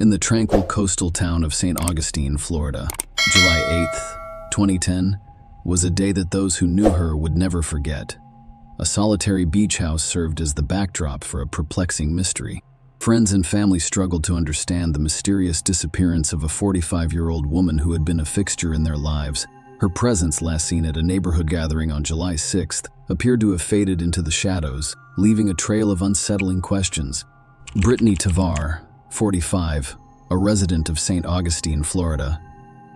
In the tranquil coastal town of St. Augustine, Florida, July 8th, 2010, was a day that those who knew her would never forget. A solitary beach house served as the backdrop for a perplexing mystery. Friends and family struggled to understand the mysterious disappearance of a 45-year-old woman who had been a fixture in their lives. Her presence, last seen at a neighborhood gathering on July 6th, appeared to have faded into the shadows, leaving a trail of unsettling questions. Brittany Tavar, 45, a resident of St. Augustine, Florida,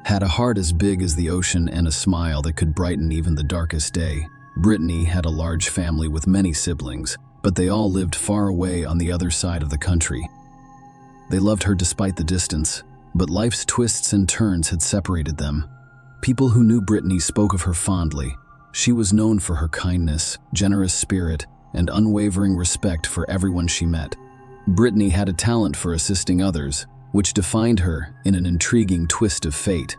had a heart as big as the ocean and a smile that could brighten even the darkest day. Brittany had a large family with many siblings, but they all lived far away on the other side of the country. They loved her despite the distance, but life's twists and turns had separated them. People who knew Brittany spoke of her fondly. She was known for her kindness, generous spirit, and unwavering respect for everyone she met. Brittany had a talent for assisting others, which defined her in an intriguing twist of fate.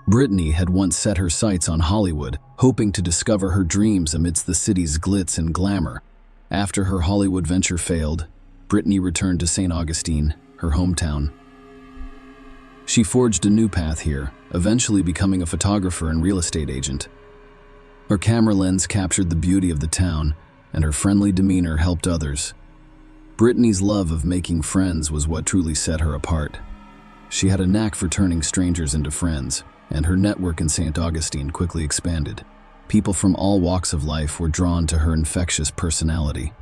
Brittany had once set her sights on Hollywood, hoping to discover her dreams amidst the city's glitz and glamour. After her Hollywood venture failed, Brittany returned to St. Augustine, her hometown. She forged a new path here, eventually becoming a photographer and real estate agent. Her camera lens captured the beauty of the town, and her friendly demeanor helped others. Brittany's love of making friends was what truly set her apart. She had a knack for turning strangers into friends, and her network in St. Augustine quickly expanded. People from all walks of life were drawn to her infectious personality.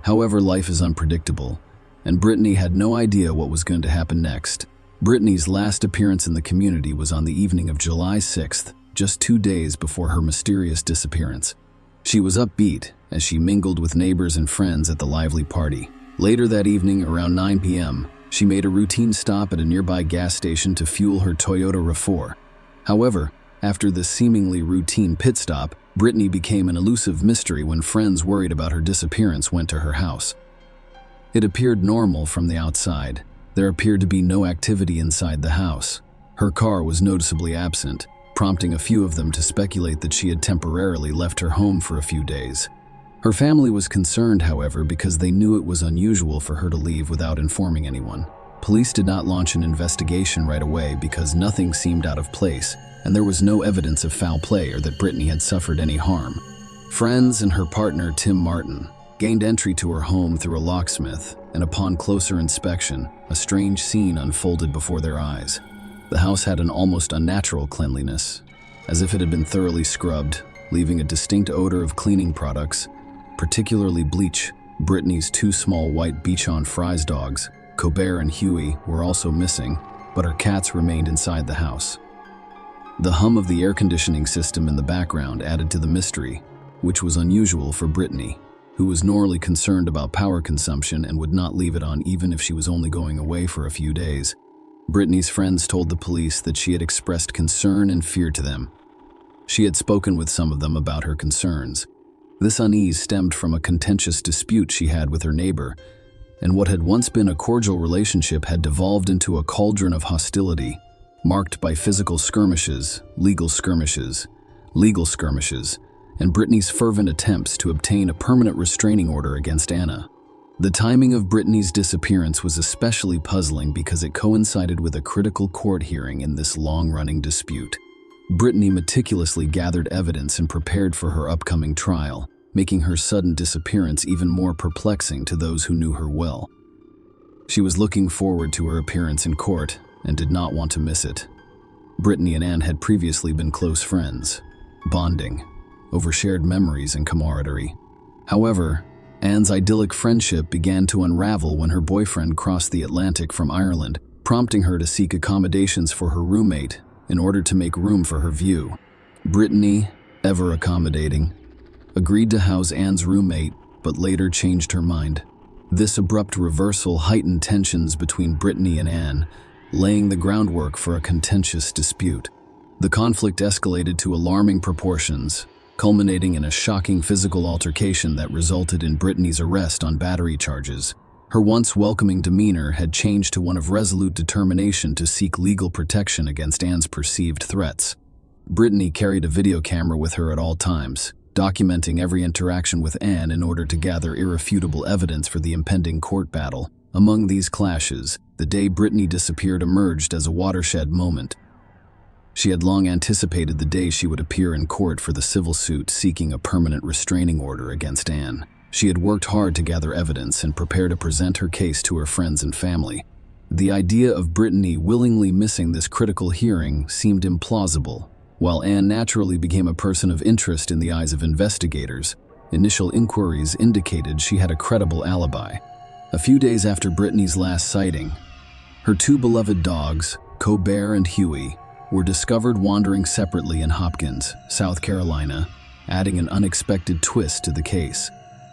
However, life is unpredictable, and Brittany had no idea what was going to happen next. Brittany's last appearance in the community was on the evening of July 6th, just 2 days before her mysterious disappearance. She was upbeat as she mingled with neighbors and friends at the lively party. Later that evening, around 9 p.m., she made a routine stop at a nearby gas station to fuel her Toyota RAV4. However, after this seemingly routine pit stop, Brittany became an elusive mystery when friends worried about her disappearance went to her house. It appeared normal from the outside. There appeared to be no activity inside the house. Her car was noticeably absent, prompting a few of them to speculate that she had temporarily left her home for a few days. Her family was concerned, however, because they knew it was unusual for her to leave without informing anyone. Police did not launch an investigation right away because nothing seemed out of place, and there was no evidence of foul play or that Brittany had suffered any harm. Friends and her partner, Tim Martin, gained entry to her home through a locksmith, and upon closer inspection, a strange scene unfolded before their eyes. The house had an almost unnatural cleanliness, as if it had been thoroughly scrubbed, leaving a distinct odor of cleaning products, particularly bleach. Brittany's 2 small white Bichon Frise dogs, Colbert and Huey, were also missing, but her cats remained inside the house. The hum of the air conditioning system in the background added to the mystery, which was unusual for Brittany, who was normally concerned about power consumption and would not leave it on even if she was only going away for a few days. Brittany's friends told the police that she had expressed concern and fear to them. She had spoken with some of them about her concerns. This unease stemmed from a contentious dispute she had with her neighbor, and what had once been a cordial relationship had devolved into a cauldron of hostility, marked by physical skirmishes, legal skirmishes, and Brittany's fervent attempts to obtain a permanent restraining order against Anna. The timing of Brittany's disappearance was especially puzzling because it coincided with a critical court hearing in this long-running dispute. Brittany meticulously gathered evidence and prepared for her upcoming trial, making her sudden disappearance even more perplexing to those who knew her well. She was looking forward to her appearance in court and did not want to miss it. Brittany and Anne had previously been close friends, bonding over shared memories and camaraderie. However, Anne's idyllic friendship began to unravel when her boyfriend crossed the Atlantic from Ireland, prompting her to seek accommodations for her roommate in order to make room for her view. Brittany, ever accommodating, agreed to house Anne's roommate, but later changed her mind. This abrupt reversal heightened tensions between Brittany and Anne, laying the groundwork for a contentious dispute. The conflict escalated to alarming proportions, culminating in a shocking physical altercation that resulted in Brittany's arrest on battery charges. Her once welcoming demeanor had changed to one of resolute determination to seek legal protection against Anne's perceived threats. Brittany carried a video camera with her at all times, documenting every interaction with Anne in order to gather irrefutable evidence for the impending court battle. Among these clashes, the day Brittany disappeared emerged as a watershed moment. She had long anticipated the day she would appear in court for the civil suit seeking a permanent restraining order against Anne. She had worked hard to gather evidence and prepare to present her case to her friends and family. The idea of Brittany willingly missing this critical hearing seemed implausible. While Anne naturally became a person of interest in the eyes of investigators, initial inquiries indicated she had a credible alibi. A few days after Brittany's last sighting, her two beloved dogs, Colbert and Huey, were discovered wandering separately in Hopkins, South Carolina, adding an unexpected twist to the case.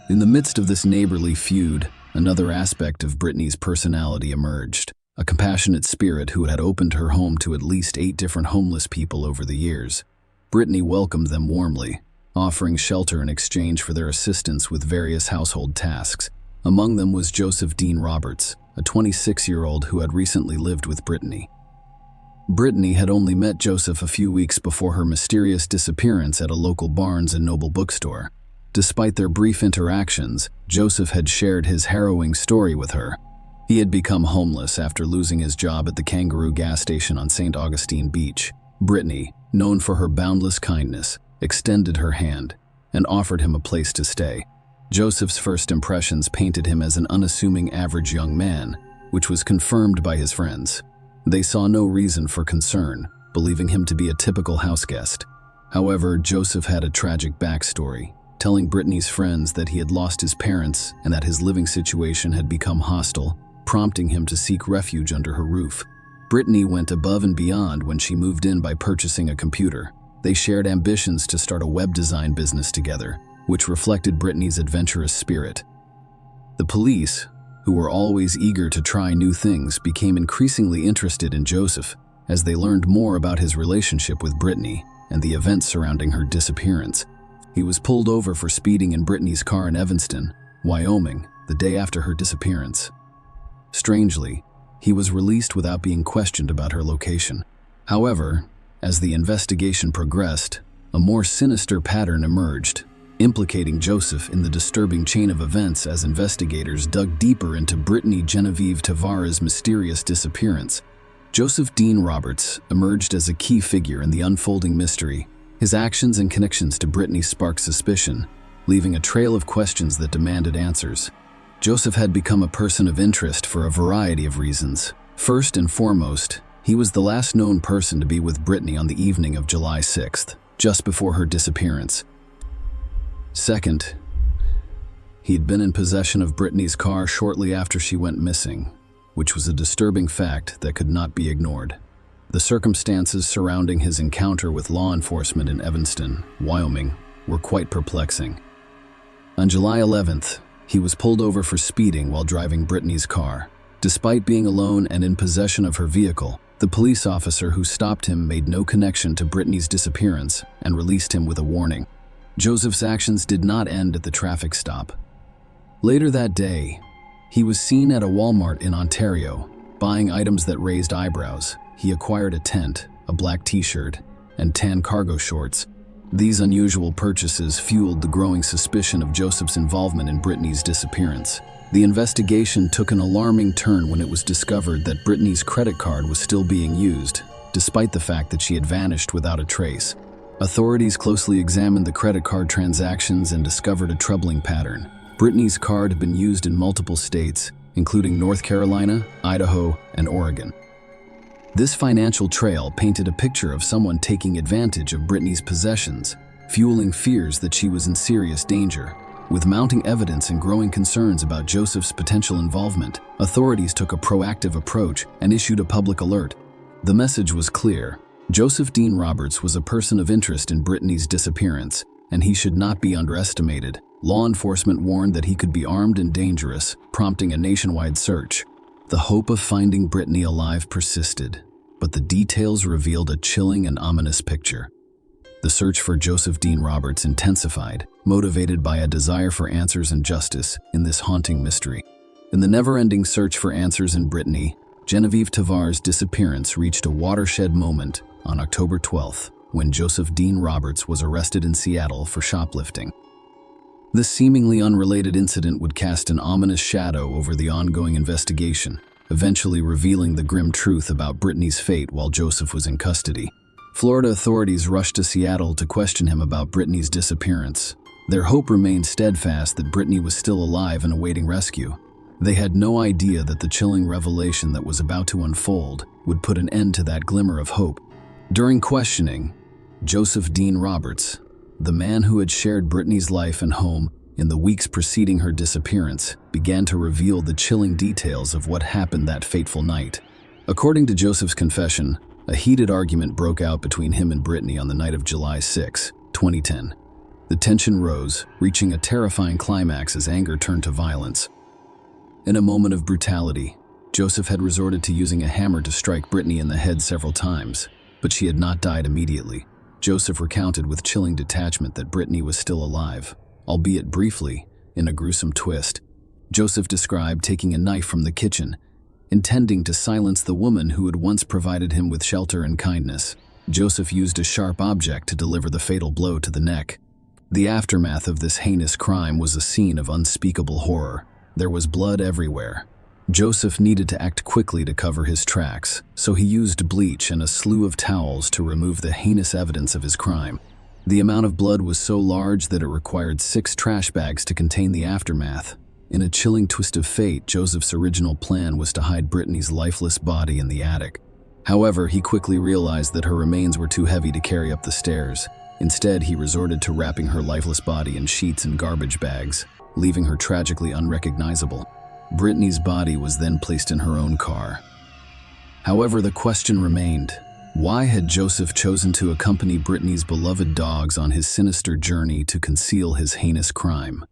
In the midst of this neighborly feud, another aspect of Brittany's personality emerged. A compassionate spirit who had opened her home to at least 8 different homeless people over the years. Brittany welcomed them warmly, offering shelter in exchange for their assistance with various household tasks. Among them was Joseph Dean Roberts, a 26-year-old who had recently lived with Brittany. Brittany had only met Joseph a few weeks before her mysterious disappearance at a local Barnes & Noble bookstore. Despite their brief interactions, Joseph had shared his harrowing story with her. He had become homeless after losing his job at the Kangaroo gas station on St. Augustine Beach. Brittany, known for her boundless kindness, extended her hand and offered him a place to stay. Joseph's first impressions painted him as an unassuming average young man, which was confirmed by his friends. They saw no reason for concern, believing him to be a typical houseguest. However, Joseph had a tragic backstory, telling Brittany's friends that he had lost his parents and that his living situation had become hostile, prompting him to seek refuge under her roof. Brittany went above and beyond when she moved in by purchasing a computer. They shared ambitions to start a web design business together, which reflected Brittany's adventurous spirit. The police, who were always eager to try new things, became increasingly interested in Joseph as they learned more about his relationship with Brittany and the events surrounding her disappearance. He was pulled over for speeding in Brittany's car in Evanston, Wyoming, the day after her disappearance. Strangely, he was released without being questioned about her location. However, as the investigation progressed, a more sinister pattern emerged, implicating Joseph in the disturbing chain of events as investigators dug deeper into Brittany Genevieve Tavares' mysterious disappearance. Joseph Dean Roberts emerged as a key figure in the unfolding mystery. His actions and connections to Brittany sparked suspicion, leaving a trail of questions that demanded answers. Joseph had become a person of interest for a variety of reasons. First and foremost, he was the last known person to be with Brittany on the evening of July 6th, just before her disappearance. Second, he'd been in possession of Brittany's car shortly after she went missing, which was a disturbing fact that could not be ignored. The circumstances surrounding his encounter with law enforcement in Evanston, Wyoming, were quite perplexing. On July 11th, he was pulled over for speeding while driving Brittany's car. Despite being alone and in possession of her vehicle, the police officer who stopped him made no connection to Brittany's disappearance and released him with a warning. Joseph's actions did not end at the traffic stop. Later that day, he was seen at a Walmart in Ontario, buying items that raised eyebrows. He acquired a tent, a black t-shirt, and tan cargo shorts. These unusual purchases fueled the growing suspicion of Joseph's involvement in Brittany's disappearance. The investigation took an alarming turn when it was discovered that Brittany's credit card was still being used, despite the fact that she had vanished without a trace. Authorities closely examined the credit card transactions and discovered a troubling pattern. Brittany's card had been used in multiple states, including North Carolina, Idaho, and Oregon. This financial trail painted a picture of someone taking advantage of Brittany's possessions, fueling fears that she was in serious danger. With mounting evidence and growing concerns about Joseph's potential involvement, authorities took a proactive approach and issued a public alert. The message was clear. Joseph Dean Roberts was a person of interest in Brittany's disappearance, and he should not be underestimated. Law enforcement warned that he could be armed and dangerous, prompting a nationwide search. The hope of finding Brittany alive persisted, but the details revealed a chilling and ominous picture. The search for Joseph Dean Roberts intensified, motivated by a desire for answers and justice in this haunting mystery. In the never-ending search for answers in Brittany, Genevieve Tavares' disappearance reached a watershed moment on October 12th, when Joseph Dean Roberts was arrested in Seattle for shoplifting. This seemingly unrelated incident would cast an ominous shadow over the ongoing investigation, eventually revealing the grim truth about Brittany's fate while Joseph was in custody. Florida authorities rushed to Seattle to question him about Brittany's disappearance. Their hope remained steadfast that Brittany was still alive and awaiting rescue. They had no idea that the chilling revelation that was about to unfold would put an end to that glimmer of hope. During questioning, Joseph Dean Roberts, the man who had shared Brittany's life and home in the weeks preceding her disappearance, began to reveal the chilling details of what happened that fateful night. According to Joseph's confession, a heated argument broke out between him and Brittany on the night of July 6, 2010. The tension rose, reaching a terrifying climax as anger turned to violence. In a moment of brutality, Joseph had resorted to using a hammer to strike Brittany in the head several times, but she had not died immediately. Joseph recounted with chilling detachment that Brittany was still alive, albeit briefly, in a gruesome twist. Joseph described taking a knife from the kitchen, intending to silence the woman who had once provided him with shelter and kindness. Joseph used a sharp object to deliver the fatal blow to the neck. The aftermath of this heinous crime was a scene of unspeakable horror. There was blood everywhere. Joseph needed to act quickly to cover his tracks, so he used bleach and a slew of towels to remove the heinous evidence of his crime. The amount of blood was so large that it required 6 trash bags to contain the aftermath. In a chilling twist of fate, Joseph's original plan was to hide Brittany's lifeless body in the attic. However, he quickly realized that her remains were too heavy to carry up the stairs. Instead, he resorted to wrapping her lifeless body in sheets and garbage bags, leaving her tragically unrecognizable. Brittany's body was then placed in her own car. However, the question remained, why had Joseph chosen to accompany Brittany's beloved dogs on his sinister journey to conceal his heinous crime?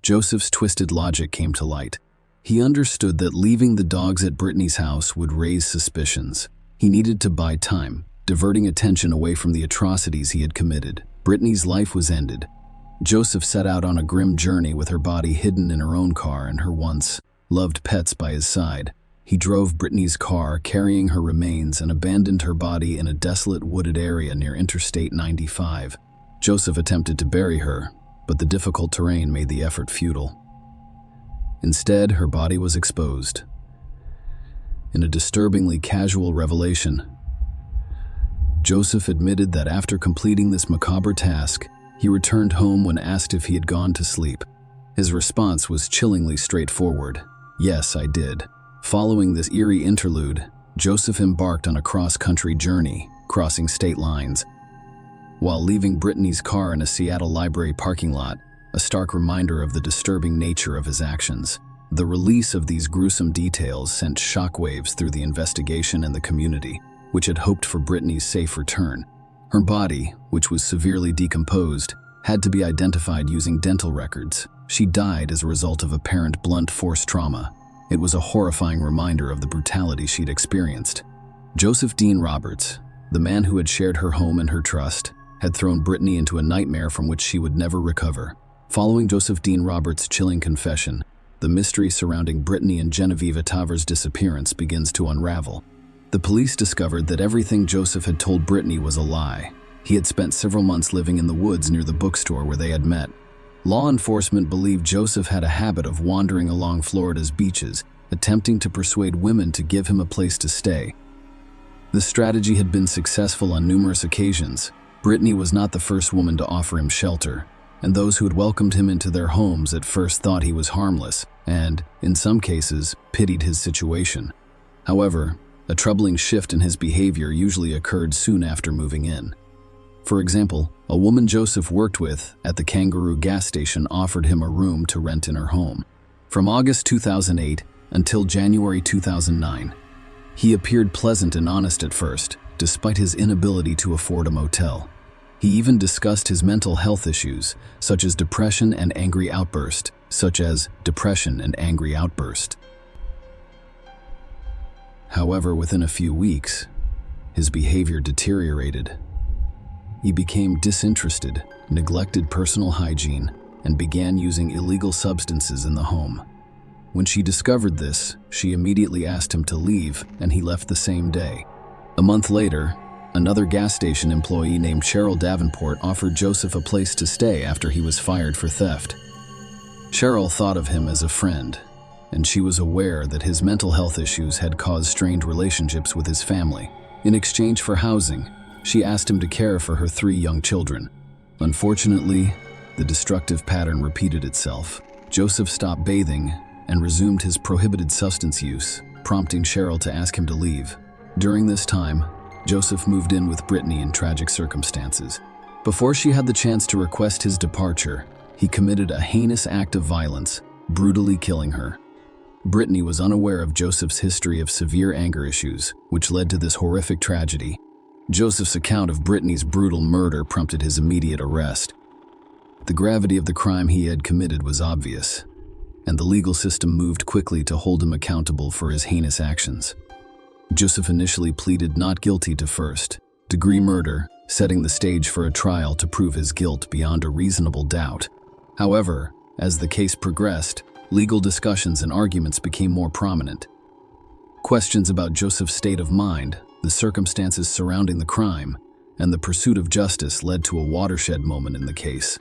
Joseph's twisted logic came to light. He understood that leaving the dogs at Brittany's house would raise suspicions. He needed to buy time, diverting attention away from the atrocities he had committed. Brittany's life was ended. Joseph set out on a grim journey with her body hidden in her own car and her once loved pets by his side. He drove Brittany's car, carrying her remains, and abandoned her body in a desolate wooded area near Interstate 95. Joseph attempted to bury her, but the difficult terrain made the effort futile. Instead, her body was exposed. In a disturbingly casual revelation, Joseph admitted that after completing this macabre task, he returned home when asked if he had gone to sleep. His response was chillingly straightforward. Yes, I did. Following this eerie interlude, Joseph embarked on a cross-country journey, crossing state lines. While leaving Brittany's car in a Seattle library parking lot, a stark reminder of the disturbing nature of his actions. The release of these gruesome details sent shockwaves through the investigation and the community, which had hoped for Brittany's safe return. Her body, which was severely decomposed, had to be identified using dental records. She died as a result of apparent blunt force trauma. It was a horrifying reminder of the brutality she'd experienced. Joseph Dean Roberts, the man who had shared her home and her trust, had thrown Brittany into a nightmare from which she would never recover. Following Joseph Dean Roberts' chilling confession, the mystery surrounding Brittany and Genevieve Taver's disappearance begins to unravel. The police discovered that everything Joseph had told Brittany was a lie. He had spent several months living in the woods near the bookstore where they had met. Law enforcement believed Joseph had a habit of wandering along Florida's beaches, attempting to persuade women to give him a place to stay. The strategy had been successful on numerous occasions. Brittany was not the first woman to offer him shelter, and those who had welcomed him into their homes at first thought he was harmless and, in some cases, pitied his situation. However, a troubling shift in his behavior usually occurred soon after moving in. For example, a woman Joseph worked with at the Kangaroo gas station offered him a room to rent in her home. From August 2008 until January 2009, he appeared pleasant and honest at first, despite his inability to afford a motel. He even discussed his mental health issues, such as depression and angry outburst. However, within a few weeks, his behavior deteriorated. He became disinterested, neglected personal hygiene, and began using illegal substances in the home. When she discovered this, she immediately asked him to leave, and he left the same day. A month later, another gas station employee named Cheryl Davenport offered Joseph a place to stay after he was fired for theft. Cheryl thought of him as a friend, and she was aware that his mental health issues had caused strained relationships with his family. In exchange for housing, she asked him to care for her 3 young children. Unfortunately, the destructive pattern repeated itself. Joseph stopped bathing and resumed his prohibited substance use, prompting Cheryl to ask him to leave. During this time, Joseph moved in with Brittany in tragic circumstances. Before she had the chance to request his departure, he committed a heinous act of violence, brutally killing her. Brittany was unaware of Joseph's history of severe anger issues, which led to this horrific tragedy. Joseph's account of Brittany's brutal murder prompted his immediate arrest. The gravity of the crime he had committed was obvious, and the legal system moved quickly to hold him accountable for his heinous actions. Joseph initially pleaded not guilty to first-degree murder, setting the stage for a trial to prove his guilt beyond a reasonable doubt. However, as the case progressed, legal discussions and arguments became more prominent. Questions about Joseph's state of mind, the circumstances surrounding the crime, and the pursuit of justice led to a watershed moment in the case.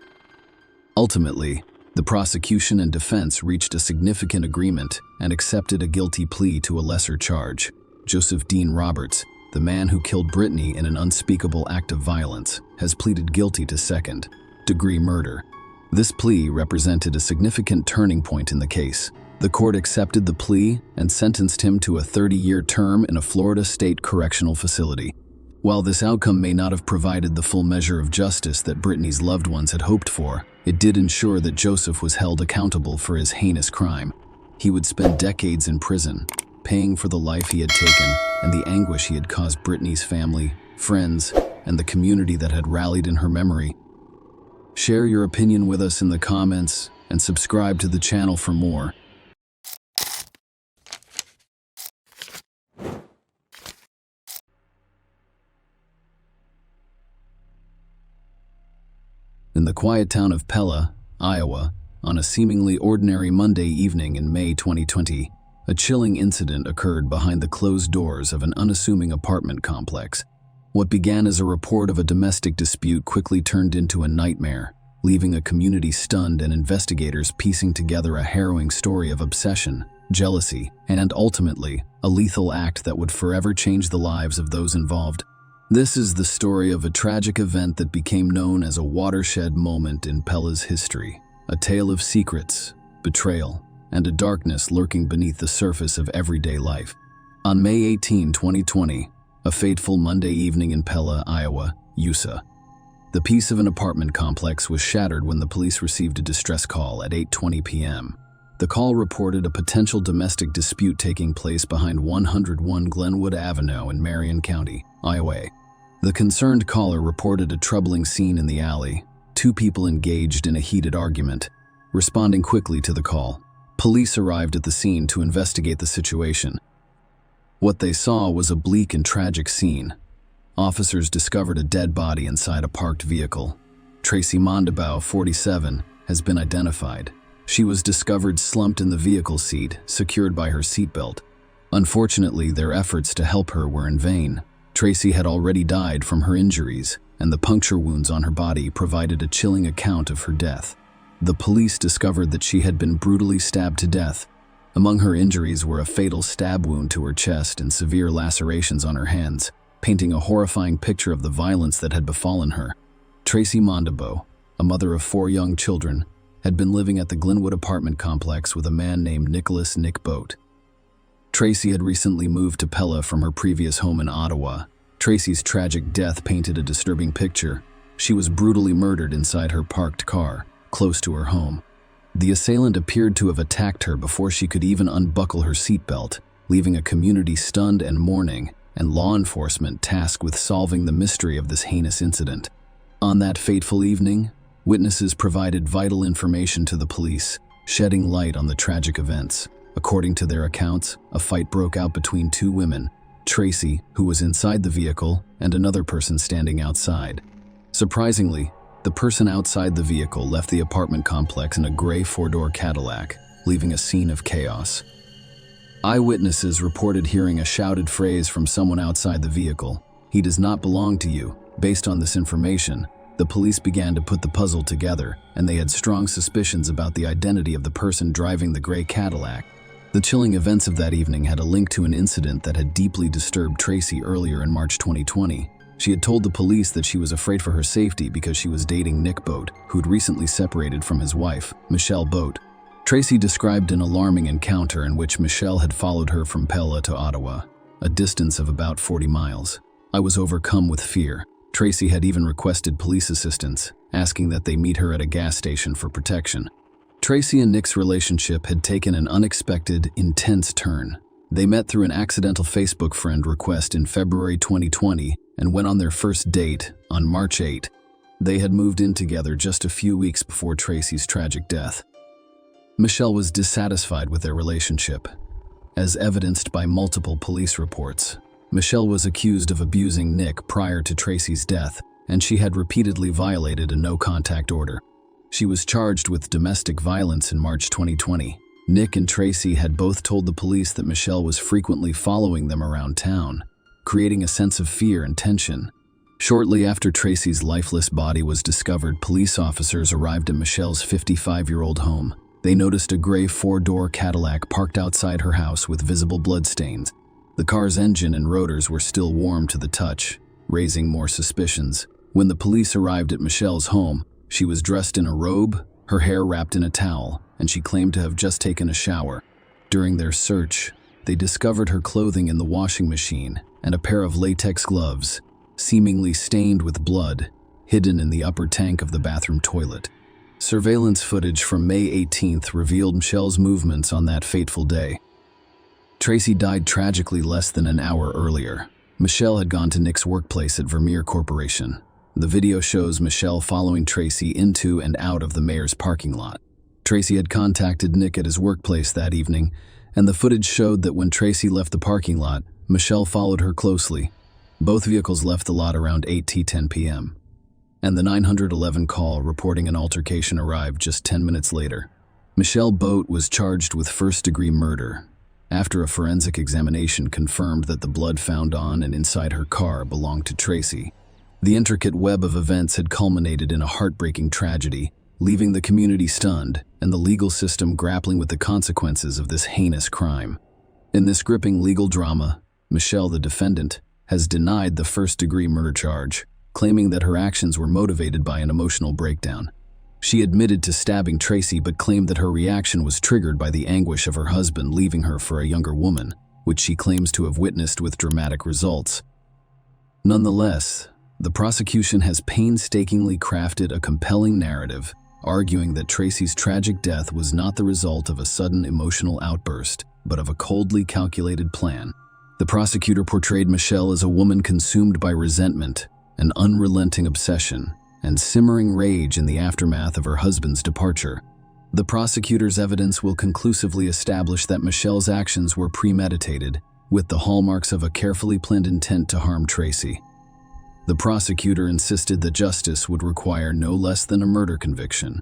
Ultimately, the prosecution and defense reached a significant agreement and accepted a guilty plea to a lesser charge. Joseph Dean Roberts, the man who killed Brittany in an unspeakable act of violence, has pleaded guilty to second-degree murder. This plea represented a significant turning point in the case. The court accepted the plea and sentenced him to a 30-year term in a Florida state correctional facility. While this outcome may not have provided the full measure of justice that Brittany's loved ones had hoped for, it did ensure that Joseph was held accountable for his heinous crime. He would spend decades in prison, paying for the life he had taken and the anguish he had caused Brittany's family, friends, and the community that had rallied in her memory. Share your opinion with us in the comments and subscribe to the channel for more. In the quiet town of Pella, Iowa, on a seemingly ordinary Monday evening in May 2020, a chilling incident occurred behind the closed doors of an unassuming apartment complex. What began as a report of a domestic dispute quickly turned into a nightmare, leaving a community stunned and investigators piecing together a harrowing story of obsession, jealousy, and ultimately, a lethal act that would forever change the lives of those involved. This is the story of a tragic event that became known as a watershed moment in Pella's history, a tale of secrets, betrayal, and a darkness lurking beneath the surface of everyday life. On May 18, 2020, a fateful Monday evening in Pella, Iowa, USA, the peace of an apartment complex was shattered when the police received a distress call at 8:20 p.m. The call reported a potential domestic dispute taking place behind 101 Glenwood Avenue in Marion County, Iowa. The concerned caller reported a troubling scene in the alley, 2 people engaged in a heated argument. Responding quickly to the call, police arrived at the scene to investigate the situation. What they saw was a bleak and tragic scene. Officers discovered a dead body inside a parked vehicle. Tracy Mondabaugh, 47, has been identified. She was discovered slumped in the vehicle seat, secured by her seatbelt. Unfortunately, their efforts to help her were in vain. Tracy had already died from her injuries, and the puncture wounds on her body provided a chilling account of her death. The police discovered that she had been brutally stabbed to death. Among her injuries were a fatal stab wound to her chest and severe lacerations on her hands, painting a horrifying picture of the violence that had befallen her. Tracy Mondabaugh, a mother of 4 young children, had been living at the Glenwood apartment complex with a man named Nicholas "Nick" Boat. Tracy had recently moved to Pella from her previous home in Ottawa. Tracy's tragic death painted a disturbing picture. She was brutally murdered inside her parked car, close to her home. The assailant appeared to have attacked her before she could even unbuckle her seatbelt, leaving a community stunned and mourning, and law enforcement tasked with solving the mystery of this heinous incident. On that fateful evening, witnesses provided vital information to the police, shedding light on the tragic events. According to their accounts, a fight broke out between 2 women, Tracy, who was inside the vehicle, and another person standing outside. Surprisingly, the person outside the vehicle left the apartment complex in a gray 4-door Cadillac, leaving a scene of chaos. Eyewitnesses reported hearing a shouted phrase from someone outside the vehicle, "He does not belong to you." Based on this information, The police began to put the puzzle together, and they had strong suspicions about the identity of the person driving the gray Cadillac. The chilling events of that evening had a link to an incident that had deeply disturbed Tracy earlier in March 2020. She had told the police that she was afraid for her safety because she was dating Nick Boat, who'd recently separated from his wife, Michelle Boat. Tracy described an alarming encounter in which Michelle had followed her from Pella to Ottawa, a distance of about 40 miles. "I was overcome with fear." Tracy had even requested police assistance, asking that they meet her at a gas station for protection. Tracy and Nick's relationship had taken an unexpected, intense turn. They met through an accidental Facebook friend request in February 2020 and went on their first date on March 8. They had moved in together just a few weeks before Tracy's tragic death. Michelle was dissatisfied with their relationship. As evidenced by multiple police reports, Michelle was accused of abusing Nick prior to Tracy's death, and she had repeatedly violated a no-contact order. She was charged with domestic violence in March 2020. Nick and Tracy had both told the police that Michelle was frequently following them around town, creating a sense of fear and tension. Shortly after Tracy's lifeless body was discovered, police officers arrived at Michelle's 55-year-old home. They noticed a gray four-door Cadillac parked outside her house with visible bloodstains. The car's engine and rotors were still warm to the touch, raising more suspicions. When the police arrived at Michelle's home, she was dressed in a robe, her hair wrapped in a towel, and she claimed to have just taken a shower. During their search, they discovered her clothing in the washing machine and a pair of latex gloves, seemingly stained with blood, hidden in the upper tank of the bathroom toilet. Surveillance footage from May 18th revealed Michelle's movements on that fateful day. Tracy died tragically less than an hour earlier. Michelle had gone to Nick's workplace at Vermeer Corporation. The video shows Michelle following Tracy into and out of the mayor's parking lot. Tracy had contacted Nick at his workplace that evening, and the footage showed that when Tracy left the parking lot, Michelle followed her closely. Both vehicles left the lot around 8:10 p.m. and the 911 call reporting an altercation arrived just 10 minutes later. Michelle Boat was charged with first-degree murder after a forensic examination confirmed that the blood found on and inside her car belonged to Tracy. The intricate web of events had culminated in a heartbreaking tragedy, leaving the community stunned and the legal system grappling with the consequences of this heinous crime. In this gripping legal drama, Michelle, the defendant, has denied the first-degree murder charge, claiming that her actions were motivated by an emotional breakdown. She admitted to stabbing Tracy but claimed that her reaction was triggered by the anguish of her husband leaving her for a younger woman, which she claims to have witnessed with dramatic results. Nonetheless, the prosecution has painstakingly crafted a compelling narrative, arguing that Tracy's tragic death was not the result of a sudden emotional outburst, but of a coldly calculated plan. The prosecutor portrayed Michelle as a woman consumed by resentment, an unrelenting obsession, and simmering rage in the aftermath of her husband's departure. The prosecutor's evidence will conclusively establish that Michelle's actions were premeditated, with the hallmarks of a carefully planned intent to harm Tracy. The prosecutor insisted that justice would require no less than a murder conviction.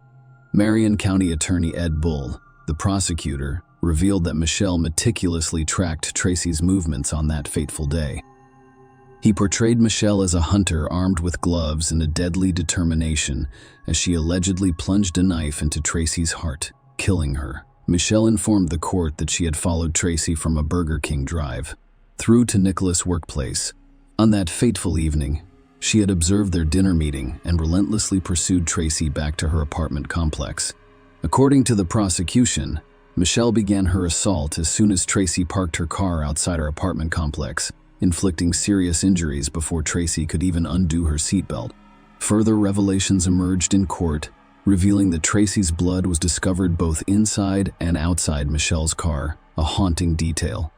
Marion County Attorney Ed Bull, the prosecutor, revealed that Michelle meticulously tracked Tracy's movements on that fateful day. He portrayed Michelle as a hunter armed with gloves and a deadly determination as she allegedly plunged a knife into Tracy's heart, killing her. Michelle informed the court that she had followed Tracy from a Burger King drive through to Nicholas' workplace. On that fateful evening, she had observed their dinner meeting and relentlessly pursued Tracy back to her apartment complex. According to the prosecution, Michelle began her assault as soon as Tracy parked her car outside her apartment complex, inflicting serious injuries before Tracy could even undo her seatbelt. Further revelations emerged in court, revealing that Tracy's blood was discovered both inside and outside Michelle's car, a haunting detail.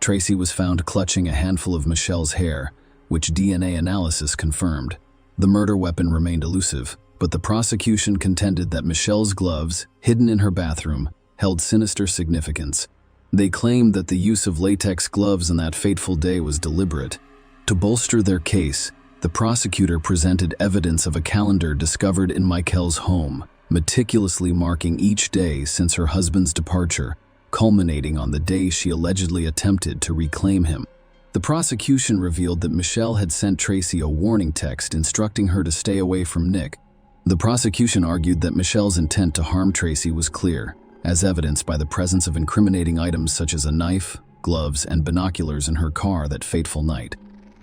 Tracy was found clutching a handful of Michelle's hair, which DNA analysis confirmed. The murder weapon remained elusive, but the prosecution contended that Michelle's gloves, hidden in her bathroom, held sinister significance. They claimed that the use of latex gloves on that fateful day was deliberate. To bolster their case, the prosecutor presented evidence of a calendar discovered in Michael's home, meticulously marking each day since her husband's departure, culminating on the day she allegedly attempted to reclaim him. The prosecution revealed that Michelle had sent Tracy a warning text instructing her to stay away from Nick. The prosecution argued that Michelle's intent to harm Tracy was clear, as evidenced by the presence of incriminating items such as a knife, gloves, and binoculars in her car that fateful night.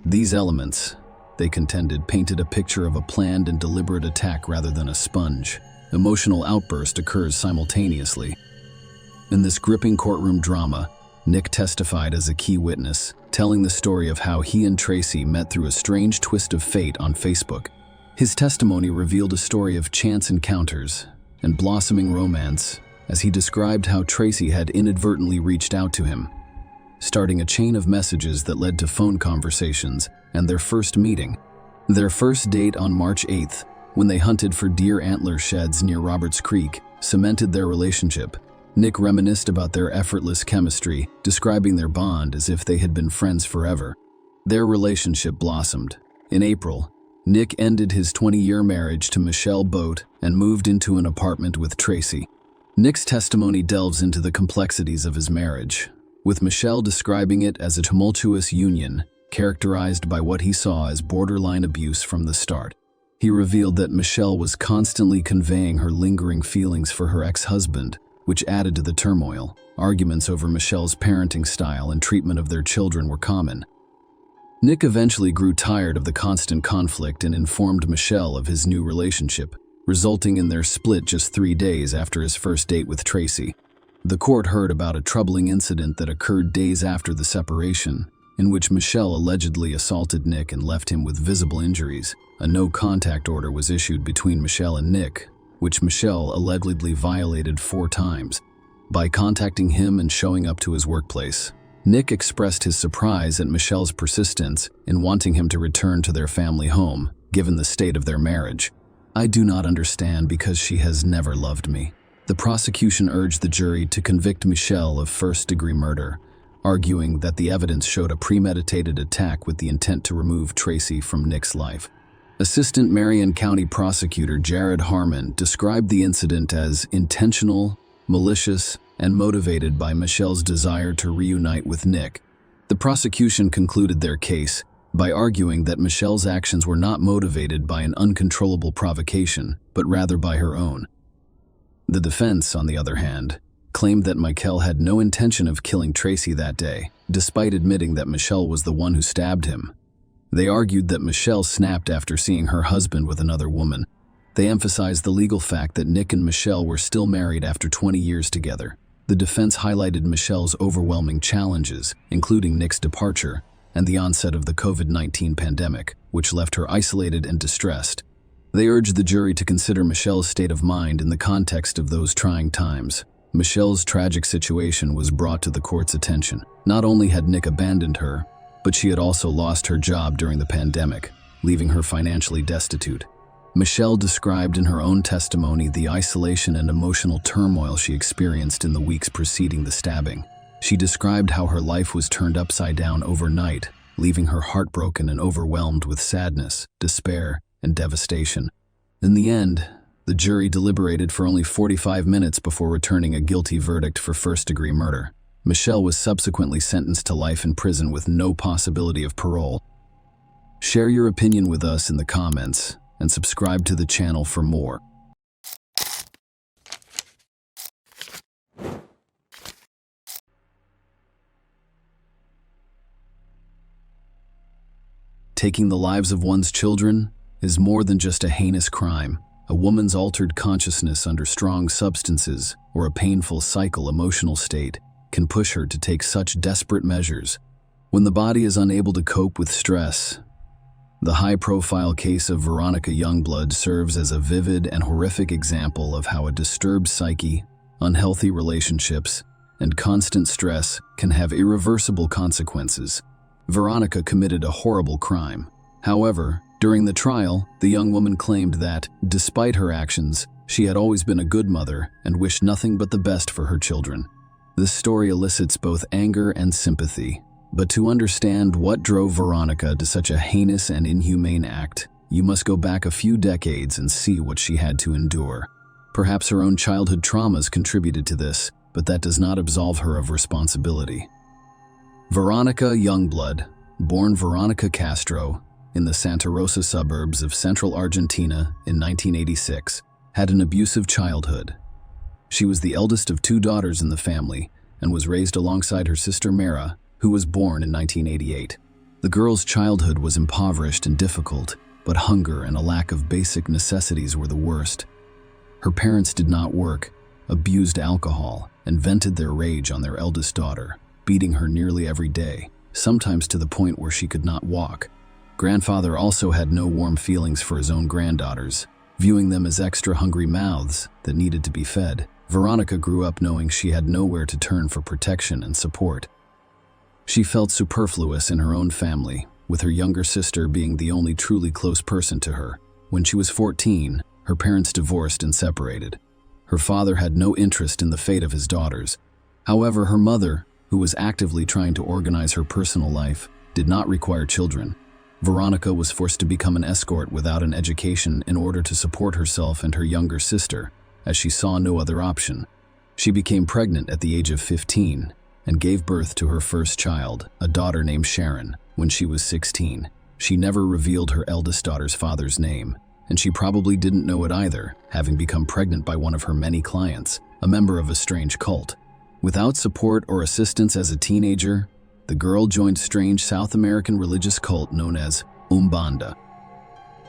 These elements, they contended, painted a picture of a planned and deliberate attack rather than a sponge. Emotional outburst occurs simultaneously. In this gripping courtroom drama, Nick testified as a key witness, telling the story of how he and Tracy met through a strange twist of fate on Facebook. His testimony revealed a story of chance encounters and blossoming romance, as he described how Tracy had inadvertently reached out to him, starting a chain of messages that led to phone conversations and their first meeting. Their first date on March 8th, when they hunted for deer antler sheds near Roberts Creek, cemented their relationship. Nick reminisced about their effortless chemistry, describing their bond as if they had been friends forever. Their relationship blossomed. In April, Nick ended his 20-year marriage to Michelle Boat and moved into an apartment with Tracy. Nick's testimony delves into the complexities of his marriage, with Michelle describing it as a tumultuous union, characterized by what he saw as borderline abuse from the start. He revealed that Michelle was constantly conveying her lingering feelings for her ex-husband, which added to the turmoil. Arguments over Michelle's parenting style and treatment of their children were common. Nick eventually grew tired of the constant conflict and informed Michelle of his new relationship, resulting in their split just 3 days after his first date with Tracy. The court heard about a troubling incident that occurred days after the separation, in which Michelle allegedly assaulted Nick and left him with visible injuries. A no-contact order was issued between Michelle and Nick, which Michelle allegedly violated 4 times. By contacting him and showing up to his workplace, Nick expressed his surprise at Michelle's persistence in wanting him to return to their family home, given the state of their marriage. "I do not understand because she has never loved me." The prosecution urged the jury to convict Michelle of first-degree murder, arguing that the evidence showed a premeditated attack with the intent to remove Tracy from Nick's life. Assistant Marion County Prosecutor Jared Harmon described the incident as intentional, malicious, and motivated by Michelle's desire to reunite with Nick. The prosecution concluded their case by arguing that Michelle's actions were not motivated by an uncontrollable provocation, but rather by her own. The defense, on the other hand, claimed that Michelle had no intention of killing Tracy that day, despite admitting that Michelle was the one who stabbed him. They argued that Michelle snapped after seeing her husband with another woman. They emphasized the legal fact that Nick and Michelle were still married after 20 years together. The defense highlighted Michelle's overwhelming challenges, including Nick's departure and the onset of the COVID-19 pandemic, which left her isolated and distressed. They urged the jury to consider Michelle's state of mind in the context of those trying times. Michelle's tragic situation was brought to the court's attention. Not only had Nick abandoned her, but she had also lost her job during the pandemic, leaving her financially destitute. Michelle described in her own testimony the isolation and emotional turmoil she experienced in the weeks preceding the stabbing. She described how her life was turned upside down overnight, leaving her heartbroken and overwhelmed with sadness, despair, and devastation. In the end, the jury deliberated for only 45 minutes before returning a guilty verdict for first-degree murder. Michelle was subsequently sentenced to life in prison with no possibility of parole. Share your opinion with us in the comments and subscribe to the channel for more. Taking the lives of one's children is more than just a heinous crime. A woman's altered consciousness under strong substances or a painful emotional state can push her to take such desperate measures. When the body is unable to cope with stress, the high-profile case of Veronica Youngblood serves as a vivid and horrific example of how a disturbed psyche, unhealthy relationships, and constant stress can have irreversible consequences. Veronica committed a horrible crime. However, during the trial, the young woman claimed that, despite her actions, she had always been a good mother and wished nothing but the best for her children. This story elicits both anger and sympathy, but to understand what drove Veronica to such a heinous and inhumane act, you must go back a few decades and see what she had to endure. Perhaps her own childhood traumas contributed to this, but that does not absolve her of responsibility. Veronica Youngblood, born Veronica Castro in the Santa Rosa suburbs of central Argentina in 1986, had an abusive childhood. She was the eldest of 2 daughters in the family and was raised alongside her sister Mara, who was born in 1988. The girl's childhood was impoverished and difficult, but hunger and a lack of basic necessities were the worst. Her parents did not work, abused alcohol, and vented their rage on their eldest daughter, beating her nearly every day, sometimes to the point where she could not walk. Grandfather also had no warm feelings for his own granddaughters, viewing them as extra hungry mouths that needed to be fed. Veronica grew up knowing she had nowhere to turn for protection and support. She felt superfluous in her own family, with her younger sister being the only truly close person to her. When she was 14, her parents divorced and separated. Her father had no interest in the fate of his daughters. However, her mother, who was actively trying to organize her personal life, did not require children. Veronica was forced to become an escort without an education in order to support herself and her younger sister, as she saw no other option. She became pregnant at the age of 15 and gave birth to her first child, a daughter named Sharon, when she was 16. She never revealed her eldest daughter's father's name, and she probably didn't know it either, having become pregnant by one of her many clients, a member of a strange cult. Without support or assistance as a teenager, the girl joined a strange South American religious cult known as Umbanda.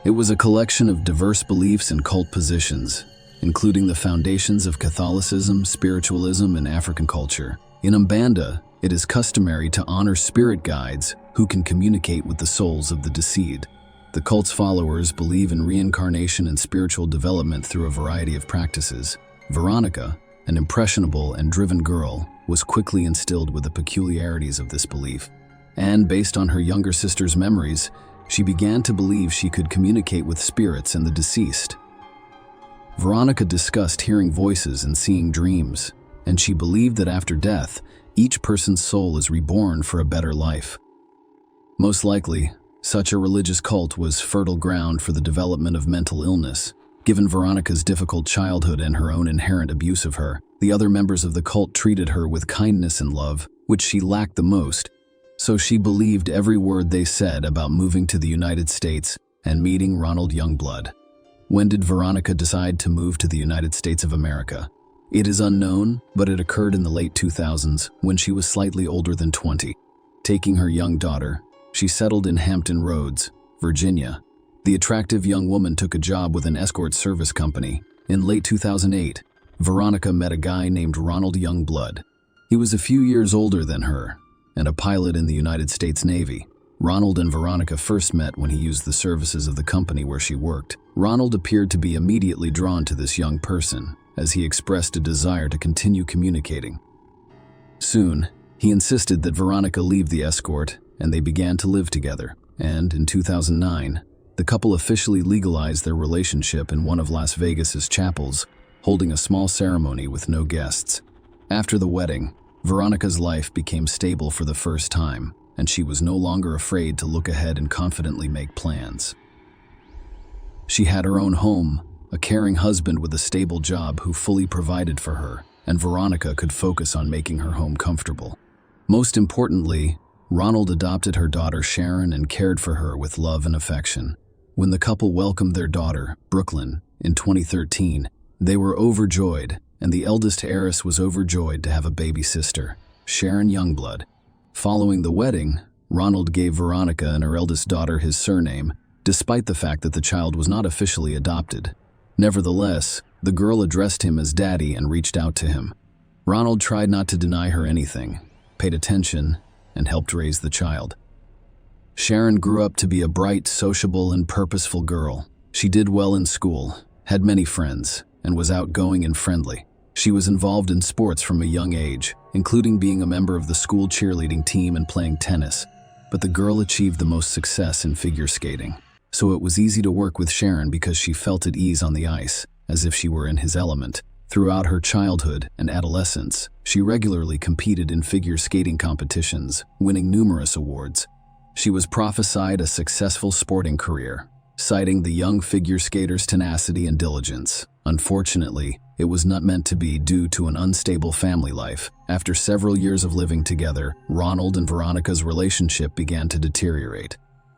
It was a collection of diverse beliefs and cult positions, including the foundations of Catholicism, spiritualism, and African culture. In Umbanda, it is customary to honor spirit guides who can communicate with the souls of the deceased. The cult's followers believe in reincarnation and spiritual development through a variety of practices. Veronica, an impressionable and driven girl, was quickly instilled with the peculiarities of this belief. And based on her younger sister's memories, she began to believe she could communicate with spirits and the deceased. Veronica discussed hearing voices and seeing dreams, and she believed that after death, each person's soul is reborn for a better life. Most likely, such a religious cult was fertile ground for the development of mental illness. Given Veronica's difficult childhood and her own inherent abuse of her, the other members of the cult treated her with kindness and love, which she lacked the most, so she believed every word they said about moving to the United States and meeting Ronald Youngblood. When did Veronica decide to move to the United States of America? It is unknown, but it occurred in the late 2000s when she was slightly older than 20. Taking her young daughter, she settled in Hampton Roads, Virginia. The attractive young woman took a job with an escort service company. In late 2008, Veronica met a guy named Ronald Youngblood. He was a few years older than her and a pilot in the United States Navy. Ronald and Veronica first met when he used the services of the company where she worked. Ronald appeared to be immediately drawn to this young person, as he expressed a desire to continue communicating. Soon, he insisted that Veronica leave the escort, and they began to live together. And in 2009, the couple officially legalized their relationship in one of Las Vegas's chapels, holding a small ceremony with no guests. After the wedding, Veronica's life became stable for the first time, and she was no longer afraid to look ahead and confidently make plans. She had her own home, a caring husband with a stable job who fully provided for her, and Veronica could focus on making her home comfortable. Most importantly, Ronald adopted her daughter Sharon and cared for her with love and affection. When the couple welcomed their daughter, Brooklyn, in 2013, they were overjoyed, and the eldest heiress was overjoyed to have a baby sister, Sharon Youngblood. Following the wedding, Ronald gave Veronica and her eldest daughter his surname, despite the fact that the child was not officially adopted. Nevertheless, the girl addressed him as Daddy and reached out to him. Ronald tried not to deny her anything, paid attention, and helped raise the child. Sharon grew up to be a bright, sociable, and purposeful girl. She did well in school, had many friends, and was outgoing and friendly. She was involved in sports from a young age, including being a member of the school cheerleading team and playing tennis. But the girl achieved the most success in figure skating, so it was easy to work with Sharon because she felt at ease on the ice, as if she were in his element. Throughout her childhood and adolescence, she regularly competed in figure skating competitions, winning numerous awards. She was prophesied a successful sporting career, citing the young figure skater's tenacity and diligence. Unfortunately, it was not meant to be due to an unstable family life. After several years of living together, Ronald and Veronica's relationship began to deteriorate.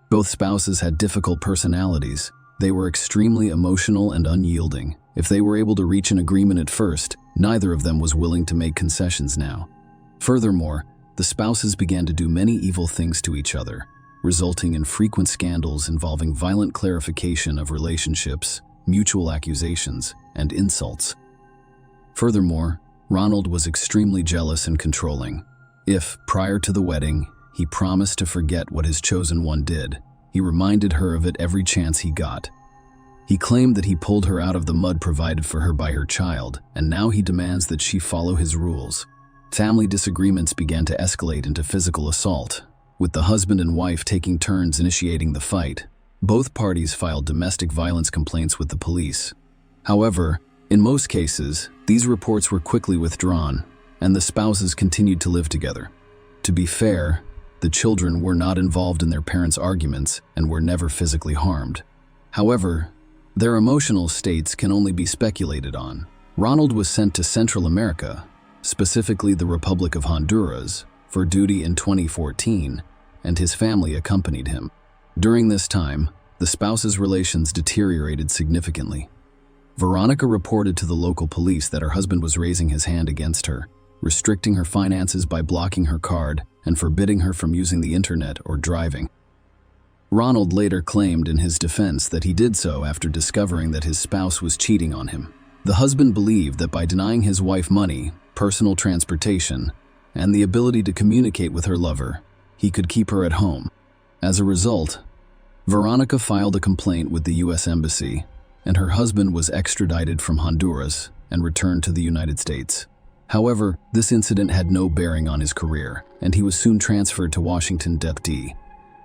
Both spouses had difficult personalities. They were extremely emotional and unyielding. If they were able to reach an agreement at first, neither of them was willing to make concessions now. Furthermore, the spouses began to do many evil things to each other, resulting in frequent scandals involving violent clarification of relationships, mutual accusations, and insults. Furthermore, Ronald was extremely jealous and controlling. If, prior to the wedding, he promised to forget what his chosen one did, he reminded her of it every chance he got. He claimed that he pulled her out of the mud provided for her by her child, and now he demands that she follow his rules. Family disagreements began to escalate into physical assault, with the husband and wife taking turns initiating the fight. Both parties filed domestic violence complaints with the police. However, in most cases, these reports were quickly withdrawn, and the spouses continued to live together. To be fair, the children were not involved in their parents' arguments and were never physically harmed. However, their emotional states can only be speculated on. Ronald was sent to Central America, specifically the Republic of Honduras, for duty in 2014, and his family accompanied him. During this time, the spouses' relations deteriorated significantly. Veronica reported to the local police that her husband was raising his hand against her, restricting her finances by blocking her card and forbidding her from using the internet or driving. Ronald later claimed in his defense that he did so after discovering that his spouse was cheating on him. The husband believed that by denying his wife money, personal transportation, and the ability to communicate with her lover, he could keep her at home. As a result, Veronica filed a complaint with the U.S. Embassy, and her husband was extradited from Honduras and returned to the United States. However, this incident had no bearing on his career, and he was soon transferred to Washington, D.C.,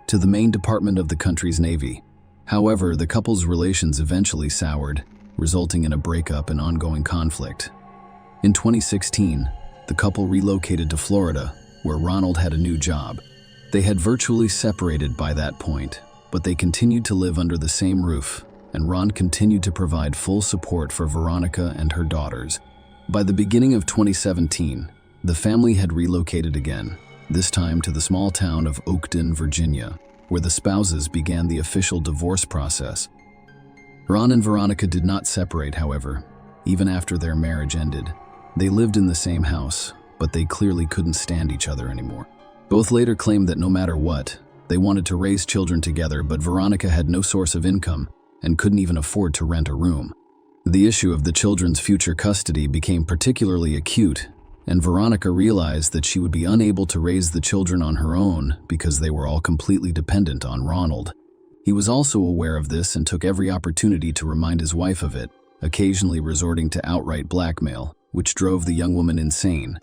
to the main department of the country's Navy. However, the couple's relations eventually soured, resulting in a breakup and ongoing conflict. In 2016, the couple relocated to Florida, where Ronald had a new job. They had virtually separated by that point, but they continued to live under the same roof, and Ron continued to provide full support for Veronica and her daughters. By the beginning of 2017, the family had relocated again, this time to the small town of Oakton, Virginia, where the spouses began the official divorce process. Ron and Veronica did not separate, however, even after their marriage ended. They lived in the same house, but they clearly couldn't stand each other anymore. Both later claimed that no matter what, they wanted to raise children together, but Veronica had no source of income and couldn't even afford to rent a room. The issue of the children's future custody became particularly acute, and Veronica realized that she would be unable to raise the children on her own because they were all completely dependent on Ronald. He was also aware of this and took every opportunity to remind his wife of it, occasionally resorting to outright blackmail, which drove the young woman insane.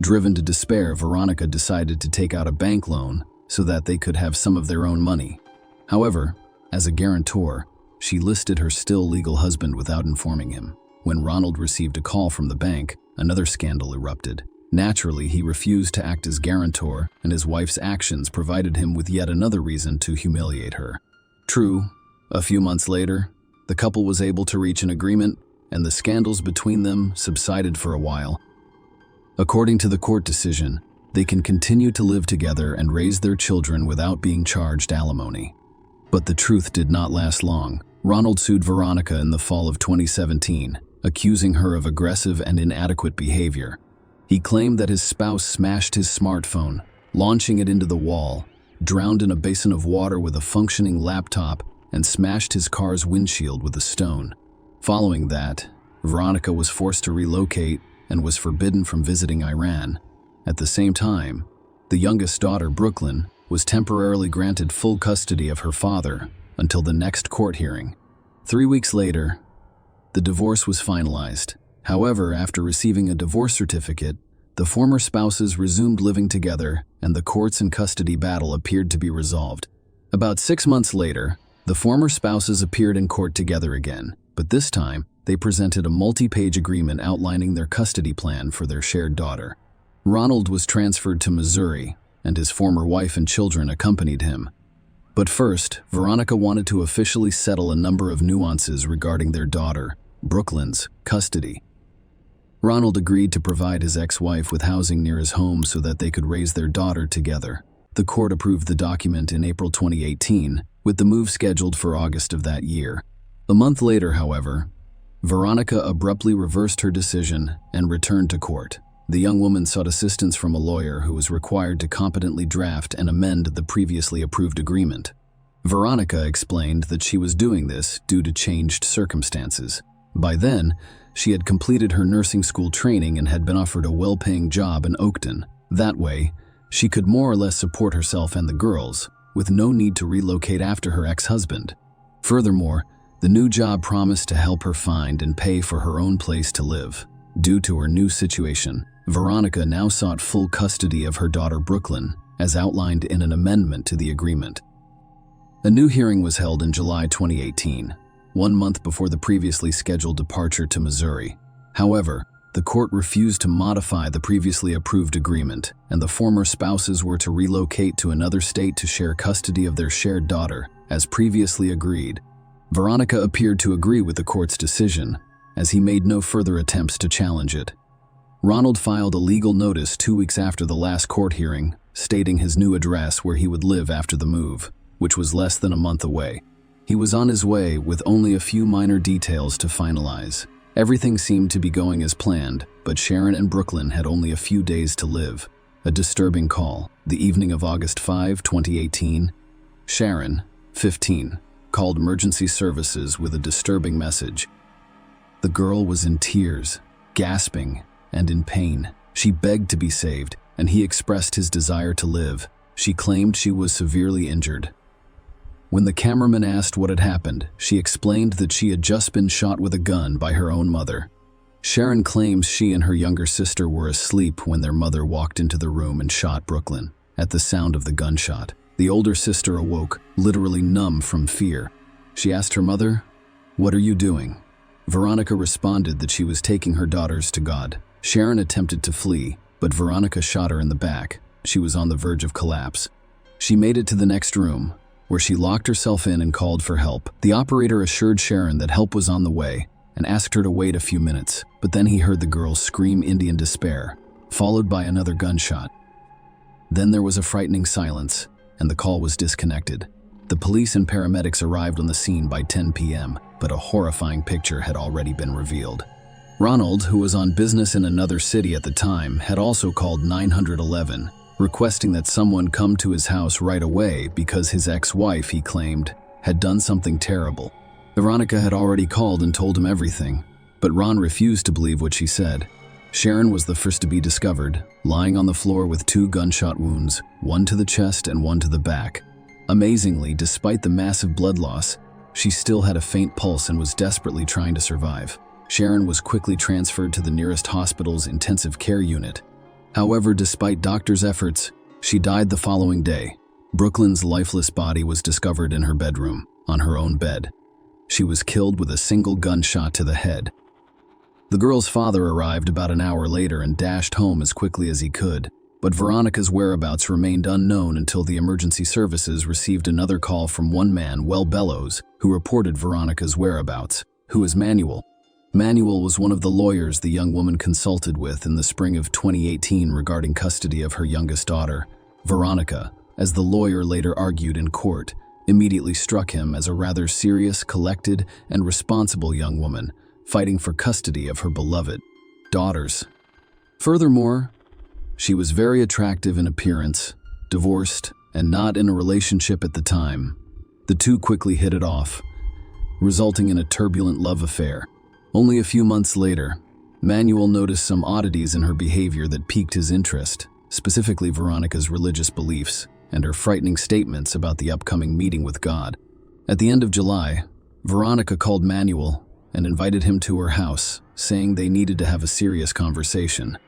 Driven to despair, Veronica decided to take out a bank loan so that they could have some of their own money. However, as a guarantor, she listed her still legal husband without informing him. When Ronald received a call from the bank, another scandal erupted. Naturally, he refused to act as guarantor, and his wife's actions provided him with yet another reason to humiliate her. True, a few months later, the couple was able to reach an agreement, and the scandals between them subsided for a while. According to the court decision, they can continue to live together and raise their children without being charged alimony. But the truth did not last long. Ronald sued Veronica in the fall of 2017, accusing her of aggressive and inadequate behavior. He claimed that his spouse smashed his smartphone, launching it into the wall, drowned in a basin of water with a functioning laptop, and smashed his car's windshield with a stone. Following that, Veronica was forced to relocate and was forbidden from visiting Iran. At the same time, the youngest daughter, Brooklyn, was temporarily granted full custody of her father until the next court hearing. 3 weeks later, the divorce was finalized. However, after receiving a divorce certificate, the former spouses resumed living together and the courts and custody battle appeared to be resolved. About 6 months later, the former spouses appeared in court together again, but this time, they presented a multi-page agreement outlining their custody plan for their shared daughter. Ronald was transferred to Missouri, and his former wife and children accompanied him. But first, Veronica wanted to officially settle a number of nuances regarding their daughter, Brooklyn's, custody. Ronald agreed to provide his ex-wife with housing near his home so that they could raise their daughter together. The court approved the document in April 2018, with the move scheduled for August of that year. A month later, however, Veronica abruptly reversed her decision and returned to court. The young woman sought assistance from a lawyer who was required to competently draft and amend the previously approved agreement. Veronica explained that she was doing this due to changed circumstances. By then, she had completed her nursing school training and had been offered a well-paying job in Oakton. That way, she could more or less support herself and the girls, with no need to relocate after her ex-husband. Furthermore, the new job promised to help her find and pay for her own place to live. Due to her new situation, Veronica now sought full custody of her daughter Brooklyn, as outlined in an amendment to the agreement. A new hearing was held in July 2018, 1 month before the previously scheduled departure to Missouri. However, the court refused to modify the previously approved agreement, and the former spouses were to relocate to another state to share custody of their shared daughter, as previously agreed. Veronica appeared to agree with the court's decision, as he made no further attempts to challenge it. Ronald filed a legal notice 2 weeks after the last court hearing, stating his new address where he would live after the move, which was less than a month away. He was on his way with only a few minor details to finalize. Everything seemed to be going as planned, but Sharon and Brooklyn had only a few days to live. A disturbing call. The evening of August 5, 2018, Sharon, 15, called emergency services with a disturbing message. The girl was in tears, gasping, and in pain. She begged to be saved, and he expressed his desire to live. She claimed she was severely injured. When the cameraman asked what had happened, she explained that she had just been shot with a gun by her own mother. Sharon claims she and her younger sister were asleep when their mother walked into the room and shot Brooklyn. At the sound of the gunshot, the older sister awoke, literally numb from fear. She asked her mother, "What are you doing?" Veronica responded that she was taking her daughters to God. Sharon attempted to flee, but Veronica shot her in the back. She was on the verge of collapse. She made it to the next room, where she locked herself in and called for help. The operator assured Sharon that help was on the way and asked her to wait a few minutes, but then he heard the girl scream Indian despair, followed by another gunshot. Then there was a frightening silence, and the call was disconnected. The police and paramedics arrived on the scene by 10 p.m., but a horrifying picture had already been revealed. Ronald, who was on business in another city at the time, had also called 911, requesting that someone come to his house right away because his ex-wife, he claimed, had done something terrible. Veronica had already called and told him everything, but Ron refused to believe what she said. Sharon was the first to be discovered, lying on the floor with 2 gunshot wounds, one to the chest and one to the back. Amazingly, despite the massive blood loss, she still had a faint pulse and was desperately trying to survive. Sharon was quickly transferred to the nearest hospital's intensive care unit. However, despite doctors' efforts, she died the following day. Brooklyn's lifeless body was discovered in her bedroom, on her own bed. She was killed with a single gunshot to the head. The girl's father arrived about an hour later and dashed home as quickly as he could, but Veronica's whereabouts remained unknown until the emergency services received another call from one man, Well Bellows, who reported Veronica's whereabouts, who was Manuel. Manuel was one of the lawyers the young woman consulted with in the spring of 2018 regarding custody of her youngest daughter. Veronica, as the lawyer later argued in court, immediately struck him as a rather serious, collected, and responsible young woman, fighting for custody of her beloved daughters. Furthermore, she was very attractive in appearance, divorced, and not in a relationship at the time. The two quickly hit it off, resulting in a turbulent love affair. Only a few months later, Manuel noticed some oddities in her behavior that piqued his interest, specifically Veronica's religious beliefs and her frightening statements about the upcoming meeting with God. At the end of July, Veronica called Manuel and invited him to her house, saying they needed to have a serious conversation.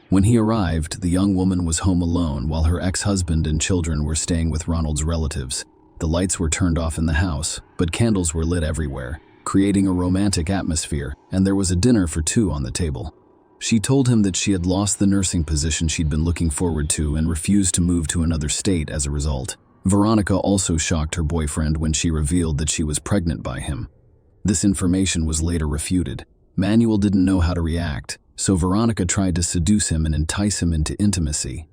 When he arrived, the young woman was home alone while her ex-husband and children were staying with Ronald's relatives. The lights were turned off in the house, but candles were lit everywhere, creating a romantic atmosphere, and there was a dinner for 2 on the table. She told him that she had lost the nursing position she'd been looking forward to and refused to move to another state as a result. Veronica also shocked her boyfriend when she revealed that she was pregnant by him. This information was later refuted. Manuel didn't know how to react, so Veronica tried to seduce him and entice him into intimacy.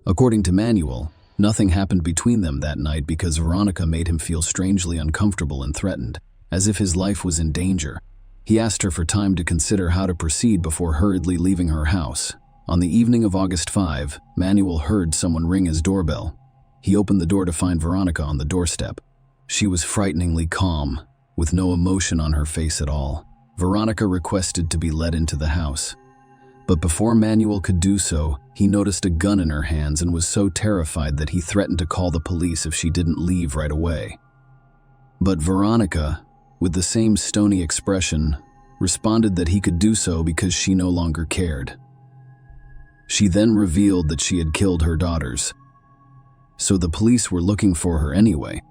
According to Manuel, nothing happened between them that night because Veronica made him feel strangely uncomfortable and threatened, as if his life was in danger. He asked her for time to consider how to proceed before hurriedly leaving her house. On the evening of August 5, Manuel heard someone ring his doorbell. He opened the door to find Veronica on the doorstep. She was frighteningly calm, with no emotion on her face at all. Veronica requested to be let into the house. But before Manuel could do so, he noticed a gun in her hands and was so terrified that he threatened to call the police if she didn't leave right away. But Veronica, with the same stony expression, responded that he could do so because she no longer cared. She then revealed that she had killed her daughters. So the police were looking for her anyway.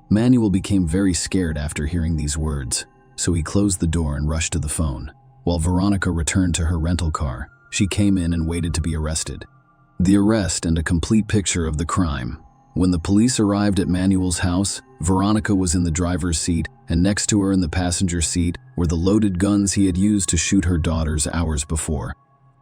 Manuel became very scared after hearing these words, so he closed the door and rushed to the phone. While Veronica returned to her rental car, she came in and waited to be arrested. The arrest and a complete picture of the crime. When the police arrived at Manuel's house, Veronica was in the driver's seat, and next to her in the passenger seat were the loaded guns he had used to shoot her daughters hours before.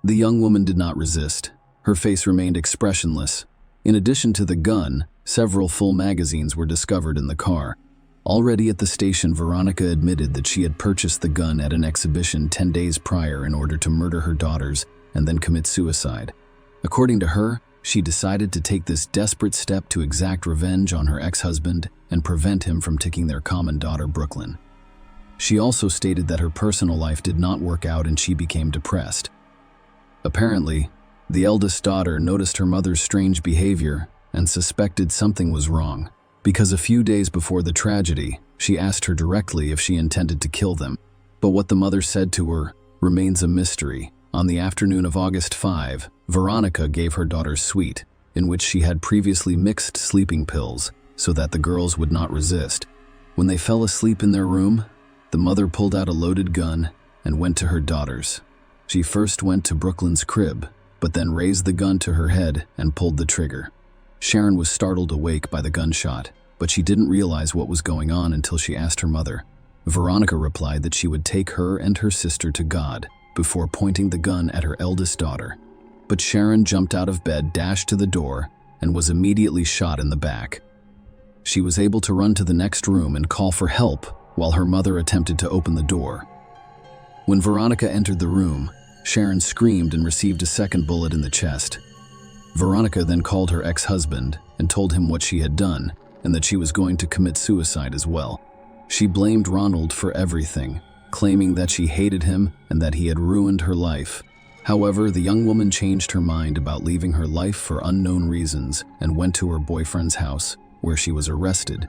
The young woman did not resist. Her face remained expressionless. In addition to the gun, several full magazines were discovered in the car. Already at the station, Veronica admitted that she had purchased the gun at an exhibition 10 days prior in order to murder her daughters and then commit suicide. According to her, she decided to take this desperate step to exact revenge on her ex-husband and prevent him from taking their common daughter, Brooklyn. She also stated that her personal life did not work out and she became depressed. Apparently, the eldest daughter noticed her mother's strange behavior and suspected something was wrong, because a few days before the tragedy, she asked her directly if she intended to kill them. But what the mother said to her remains a mystery. On the afternoon of August 5, Veronica gave her daughters sweet, in which she had previously mixed sleeping pills so that the girls would not resist. When they fell asleep in their room, the mother pulled out a loaded gun and went to her daughters. She first went to Brooklyn's crib, but then raised the gun to her head and pulled the trigger. Sharon was startled awake by the gunshot, but she didn't realize what was going on until she asked her mother. Veronica replied that she would take her and her sister to God before pointing the gun at her eldest daughter. But Sharon jumped out of bed, dashed to the door, and was immediately shot in the back. She was able to run to the next room and call for help while her mother attempted to open the door. When Veronica entered the room, Sharon screamed and received a second bullet in the chest. Veronica then called her ex-husband and told him what she had done and that she was going to commit suicide as well. She blamed Ronald for everything, claiming that she hated him and that he had ruined her life. However, the young woman changed her mind about leaving her life for unknown reasons and went to her boyfriend's house, where she was arrested.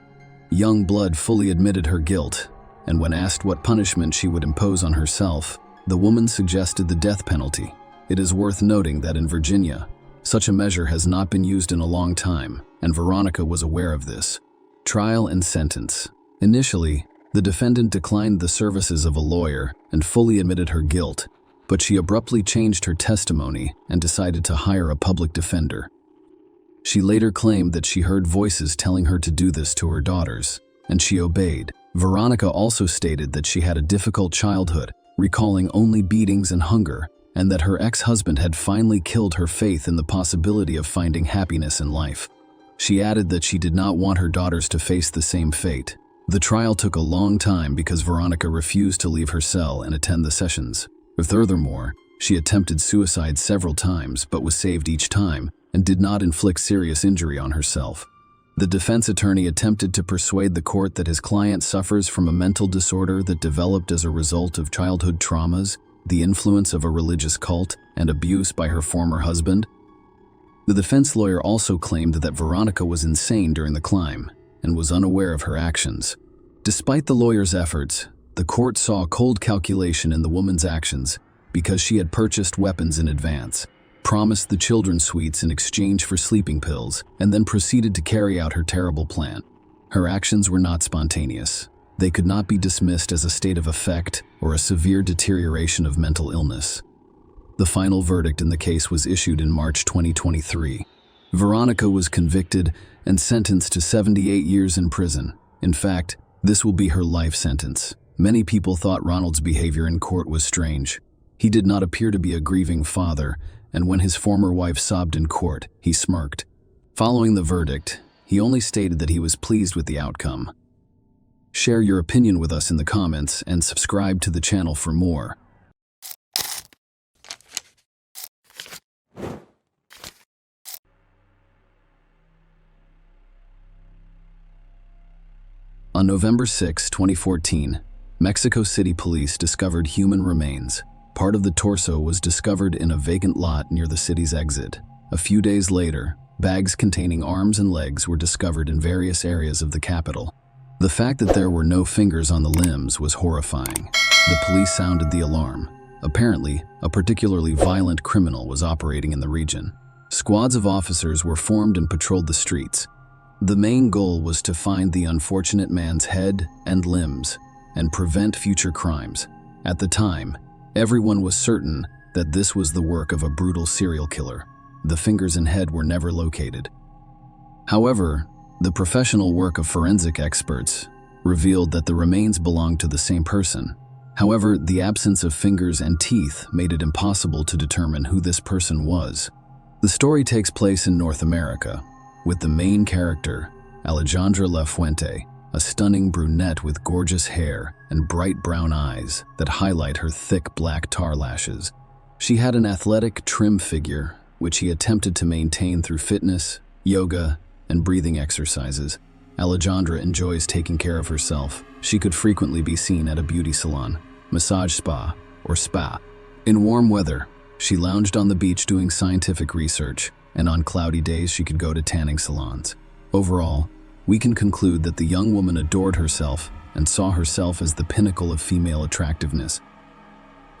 Young blood fully admitted her guilt, and when asked what punishment she would impose on herself, the woman suggested the death penalty. It is worth noting that in Virginia, such a measure has not been used in a long time, and Veronica was aware of this. Trial and sentence. Initially, the defendant declined the services of a lawyer and fully admitted her guilt, but she abruptly changed her testimony and decided to hire a public defender. She later claimed that she heard voices telling her to do this to her daughters, and she obeyed. Veronica also stated that she had a difficult childhood, recalling only beatings and hunger, and that her ex-husband had finally killed her faith in the possibility of finding happiness in life. She added that she did not want her daughters to face the same fate. The trial took a long time because Veronica refused to leave her cell and attend the sessions. Furthermore, she attempted suicide several times but was saved each time and did not inflict serious injury on herself. The defense attorney attempted to persuade the court that his client suffers from a mental disorder that developed as a result of childhood traumas, the influence of a religious cult, and abuse by her former husband. The defense lawyer also claimed that Veronica was insane during the crime and was unaware of her actions. Despite the lawyer's efforts, the court saw a cold calculation in the woman's actions because she had purchased weapons in advance, promised the children sweets in exchange for sleeping pills, and then proceeded to carry out her terrible plan. Her actions were not spontaneous. They could not be dismissed as a state of affect or a severe deterioration of mental illness. The final verdict in the case was issued in March 2023. Veronica was convicted and sentenced to 78 years in prison. In fact, this will be her life sentence. Many people thought Ronald's behavior in court was strange. He did not appear to be a grieving father, and when his former wife sobbed in court, he smirked. Following the verdict, he only stated that he was pleased with the outcome. Share your opinion with us in the comments and subscribe to the channel for more. On November 6, 2014, Mexico City police discovered human remains. Part of the torso was discovered in a vacant lot near the city's exit. A few days later, bags containing arms and legs were discovered in various areas of the capital. The fact that there were no fingers on the limbs was horrifying. The police sounded the alarm. Apparently, a particularly violent criminal was operating in the region. Squads of officers were formed and patrolled the streets. The main goal was to find the unfortunate man's head and limbs and prevent future crimes. At the time, everyone was certain that this was the work of a brutal serial killer. The fingers and head were never located. However, the professional work of forensic experts revealed that the remains belonged to the same person. However, the absence of fingers and teeth made it impossible to determine who this person was. The story takes place in North America, with the main character, Alejandra La Fuente, a stunning brunette with gorgeous hair and bright brown eyes that highlight her thick black tar lashes. She had an athletic, trim figure, which he attempted to maintain through fitness, yoga, and breathing exercises. Alejandra enjoys taking care of herself. She could frequently be seen at a beauty salon, massage spa, or spa. In warm weather, she lounged on the beach doing scientific research, and on cloudy days she could go to tanning salons. Overall, we can conclude that the young woman adored herself and saw herself as the pinnacle of female attractiveness.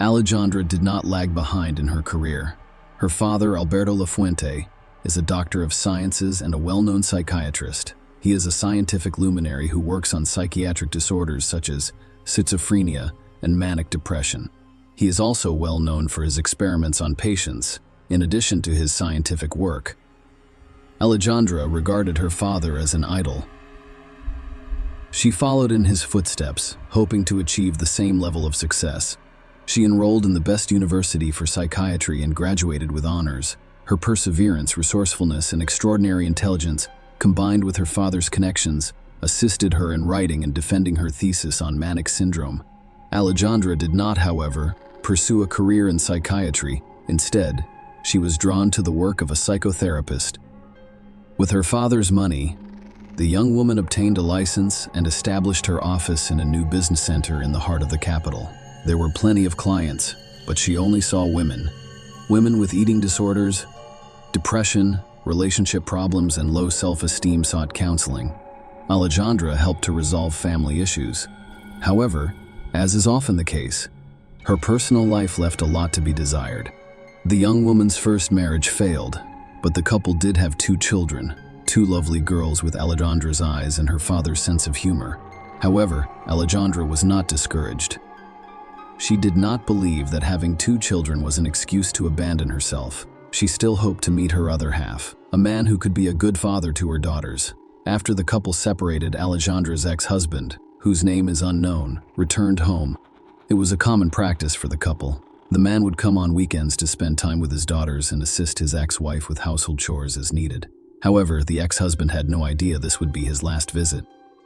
Alejandra did not lag behind in her career. Her father, Alberto La Fuente, is a doctor of sciences and a well-known psychiatrist. He is a scientific luminary who works on psychiatric disorders such as schizophrenia and manic depression. He is also well known for his experiments on patients, in addition to his scientific work. Alejandra regarded her father as an idol. She followed in his footsteps, hoping to achieve the same level of success. She enrolled in the best university for psychiatry and graduated with honors. Her perseverance, resourcefulness, and extraordinary intelligence, combined with her father's connections, assisted her in writing and defending her thesis on manic syndrome. Alejandra did not, however, pursue a career in psychiatry. Instead, she was drawn to the work of a psychotherapist. With her father's money, the young woman obtained a license and established her office in a new business center in the heart of the capital. There were plenty of clients, but she only saw women. Women with eating disorders, depression, relationship problems, and low self-esteem sought counseling. Alejandra helped to resolve family issues. However, as is often the case, her personal life left a lot to be desired. The young woman's first marriage failed, but the couple did have 2 children, 2 lovely girls with Alejandra's eyes and her father's sense of humor. However, Alejandra was not discouraged. She did not believe that having 2 children was an excuse to abandon herself. She still hoped to meet her other half, a man who could be a good father to her daughters. After the couple separated, Alejandra's ex-husband, whose name is unknown, returned home. It was a common practice for the couple. The man would come on weekends to spend time with his daughters and assist his ex-wife with household chores as needed. However, the ex-husband had no idea this would be his last visit.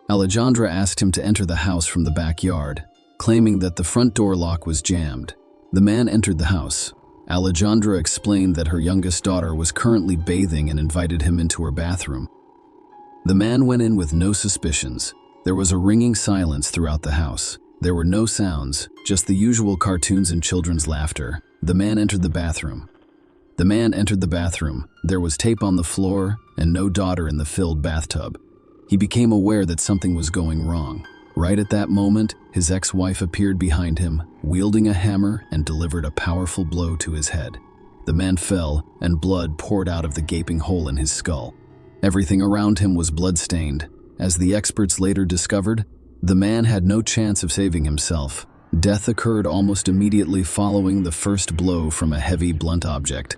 Alejandra asked him to enter the house from the backyard, claiming that the front door lock was jammed. The man entered the house. Alejandra explained that her youngest daughter was currently bathing and invited him into her bathroom. The man went in with no suspicions. There was a ringing silence throughout the house. There were no sounds, just the usual cartoons and children's laughter. The man entered the bathroom. There was tape on the floor and no daughter in the filled bathtub. He became aware that something was going wrong. Right at that moment, his ex-wife appeared behind him, wielding a hammer, and delivered a powerful blow to his head. The man fell, and blood poured out of the gaping hole in his skull. Everything around him was blood-stained. As the experts later discovered, the man had no chance of saving himself. Death occurred almost immediately following the first blow from a heavy, blunt object.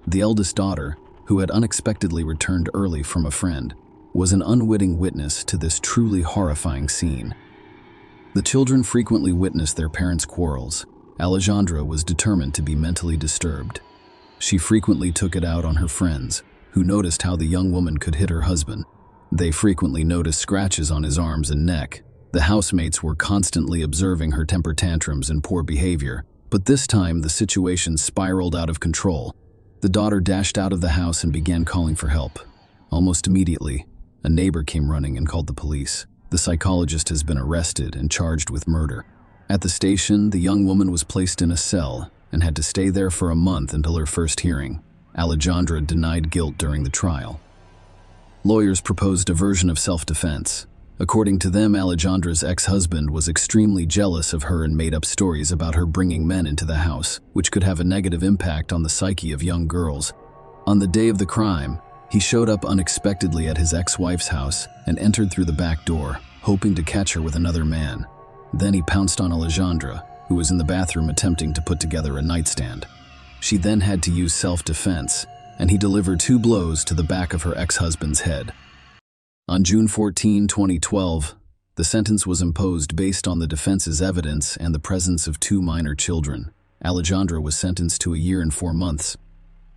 The eldest daughter, who had unexpectedly returned early from a friend, was an unwitting witness to this truly horrifying scene. The children frequently witnessed their parents' quarrels. Alejandra was determined to be mentally disturbed. She frequently took it out on her friends, who noticed how the young woman could hit her husband. They frequently noticed scratches on his arms and neck. The housemates were constantly observing her temper tantrums and poor behavior, but this time the situation spiraled out of control. The daughter dashed out of the house and began calling for help. Almost immediately, a neighbor came running and called the police. The psychologist has been arrested and charged with murder. At the station, the young woman was placed in a cell and had to stay there for a month until her first hearing. Alejandra denied guilt during the trial. Lawyers proposed a version of self-defense. According to them, Alejandra's ex-husband was extremely jealous of her and made up stories about her bringing men into the house, which could have a negative impact on the psyche of young girls. On the day of the crime, he showed up unexpectedly at his ex-wife's house and entered through the back door, hoping to catch her with another man. Then he pounced on Alejandra, who was in the bathroom attempting to put together a nightstand. She then had to use self-defense, and he delivered 2 blows to the back of her ex-husband's head. On June 14, 2012, the sentence was imposed based on the defense's evidence and the presence of 2 minor children. Alejandra was sentenced to 1 year and 4 months,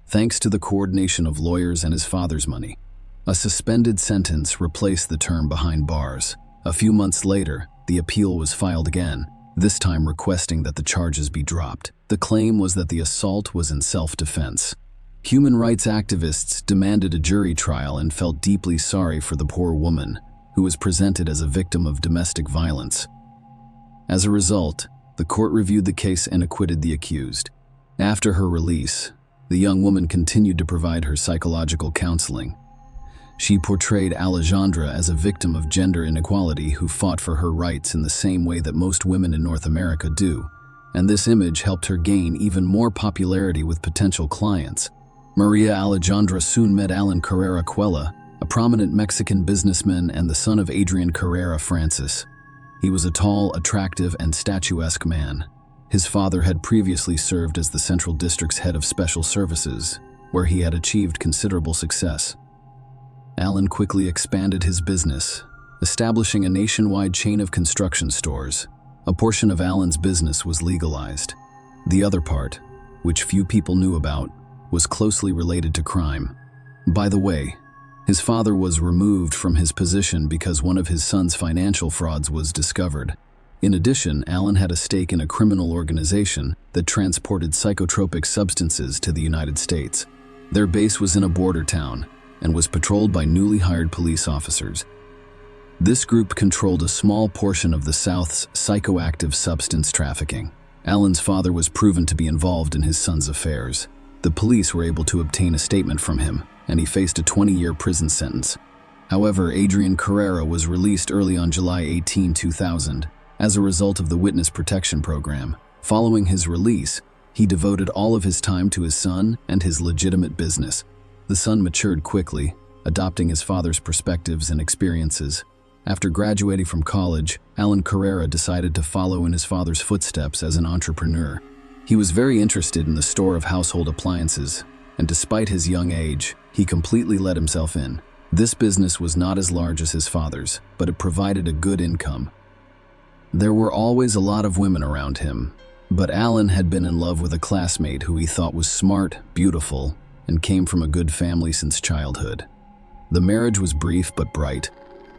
thanks to the coordination of lawyers and his father's money. A suspended sentence replaced the term behind bars. A few months later, the appeal was filed again, this time requesting that the charges be dropped. The claim was that the assault was in self-defense. Human rights activists demanded a jury trial and felt deeply sorry for the poor woman, who was presented as a victim of domestic violence. As a result, the court reviewed the case and acquitted the accused. After her release, the young woman continued to provide her psychological counseling. She portrayed Alejandra as a victim of gender inequality who fought for her rights in the same way that most women in North America do, and this image helped her gain even more popularity with potential clients. Maria Alejandra soon met Alan Carrera Cuella, a prominent Mexican businessman and the son of Adrian Carrera Francis. He was a tall, attractive, and statuesque man. His father had previously served as the Central District's head of special services, where he had achieved considerable success. Alan quickly expanded his business, establishing a nationwide chain of construction stores. A portion of Alan's business was legalized. The other part, which few people knew about, was closely related to crime. By the way, his father was removed from his position because one of his son's financial frauds was discovered. In addition, Alan had a stake in a criminal organization that transported psychotropic substances to the United States. Their base was in a border town and was patrolled by newly hired police officers. This group controlled a small portion of the South's psychoactive substance trafficking. Alan's father was proven to be involved in his son's affairs. The police were able to obtain a statement from him, and he faced a 20-year prison sentence. However, Adrian Carrera was released early on July 18, 2000, as a result of the Witness Protection Program. Following his release, he devoted all of his time to his son and his legitimate business. The son matured quickly, adopting his father's perspectives and experiences. After graduating from college, Alan Carrera decided to follow in his father's footsteps as an entrepreneur. He was very interested in the store of household appliances, and despite his young age, he completely let himself in. This business was not as large as his father's, but it provided a good income. There were always a lot of women around him, but Alan had been in love with a classmate who he thought was smart, beautiful, and came from a good family since childhood. The marriage was brief but bright.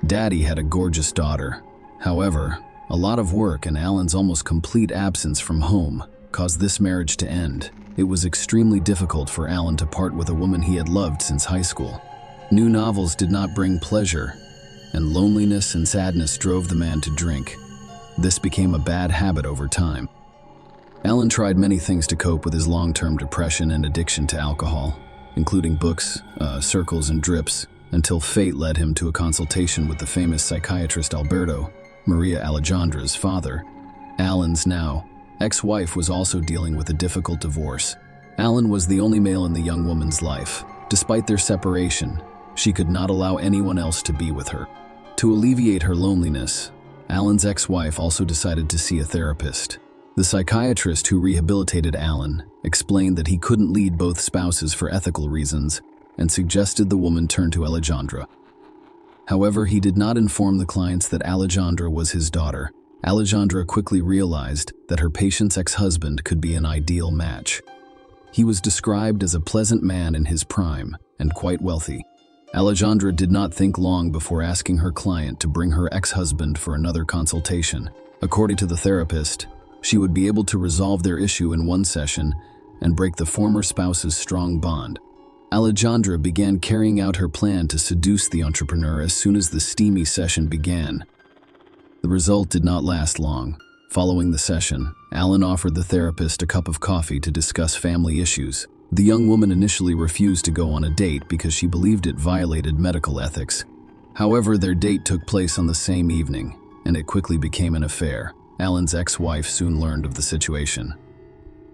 Daddy had a gorgeous daughter. However, a lot of work and Alan's almost complete absence from home caused this marriage to end. It was extremely difficult for Alan to part with a woman he had loved since high school. New novels did not bring pleasure, and loneliness and sadness drove the man to drink. This became a bad habit over time. Alan tried many things to cope with his long-term depression and addiction to alcohol, including books, circles, and drips, until fate led him to a consultation with the famous psychiatrist Alberto, Maria Alejandra's father. Alan's now ex-wife was also dealing with a difficult divorce. Alan was the only male in the young woman's life. Despite their separation, she could not allow anyone else to be with her. To alleviate her loneliness, Alan's ex-wife also decided to see a therapist. The psychiatrist who rehabilitated Alan explained that he couldn't lead both spouses for ethical reasons and suggested the woman turn to Alejandra. However, he did not inform the clients that Alejandra was his daughter. Alejandra quickly realized that her patient's ex-husband could be an ideal match. He was described as a pleasant man in his prime and quite wealthy. Alejandra did not think long before asking her client to bring her ex-husband for another consultation. According to the therapist, she would be able to resolve their issue in one session and break the former spouse's strong bond. Alejandra began carrying out her plan to seduce the entrepreneur as soon as the steamy session began. The result did not last long. Following the session, Alan offered the therapist a cup of coffee to discuss family issues. The young woman initially refused to go on a date because she believed it violated medical ethics. However, their date took place on the same evening, and it quickly became an affair. Alan's ex-wife soon learned of the situation.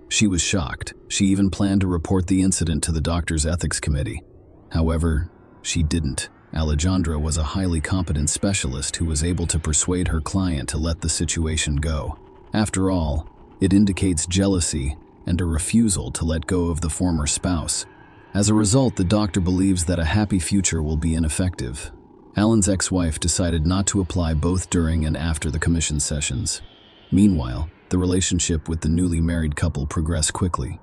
She was shocked. She even planned to report the incident to the doctor's ethics committee. However, she didn't. Alejandra was a highly competent specialist who was able to persuade her client to let the situation go. After all, it indicates jealousy and a refusal to let go of the former spouse. As a result, the doctor believes that a happy future will be ineffective. Alan's ex-wife decided not to apply both during and after the commission sessions. Meanwhile, the relationship with the newly married couple progressed quickly.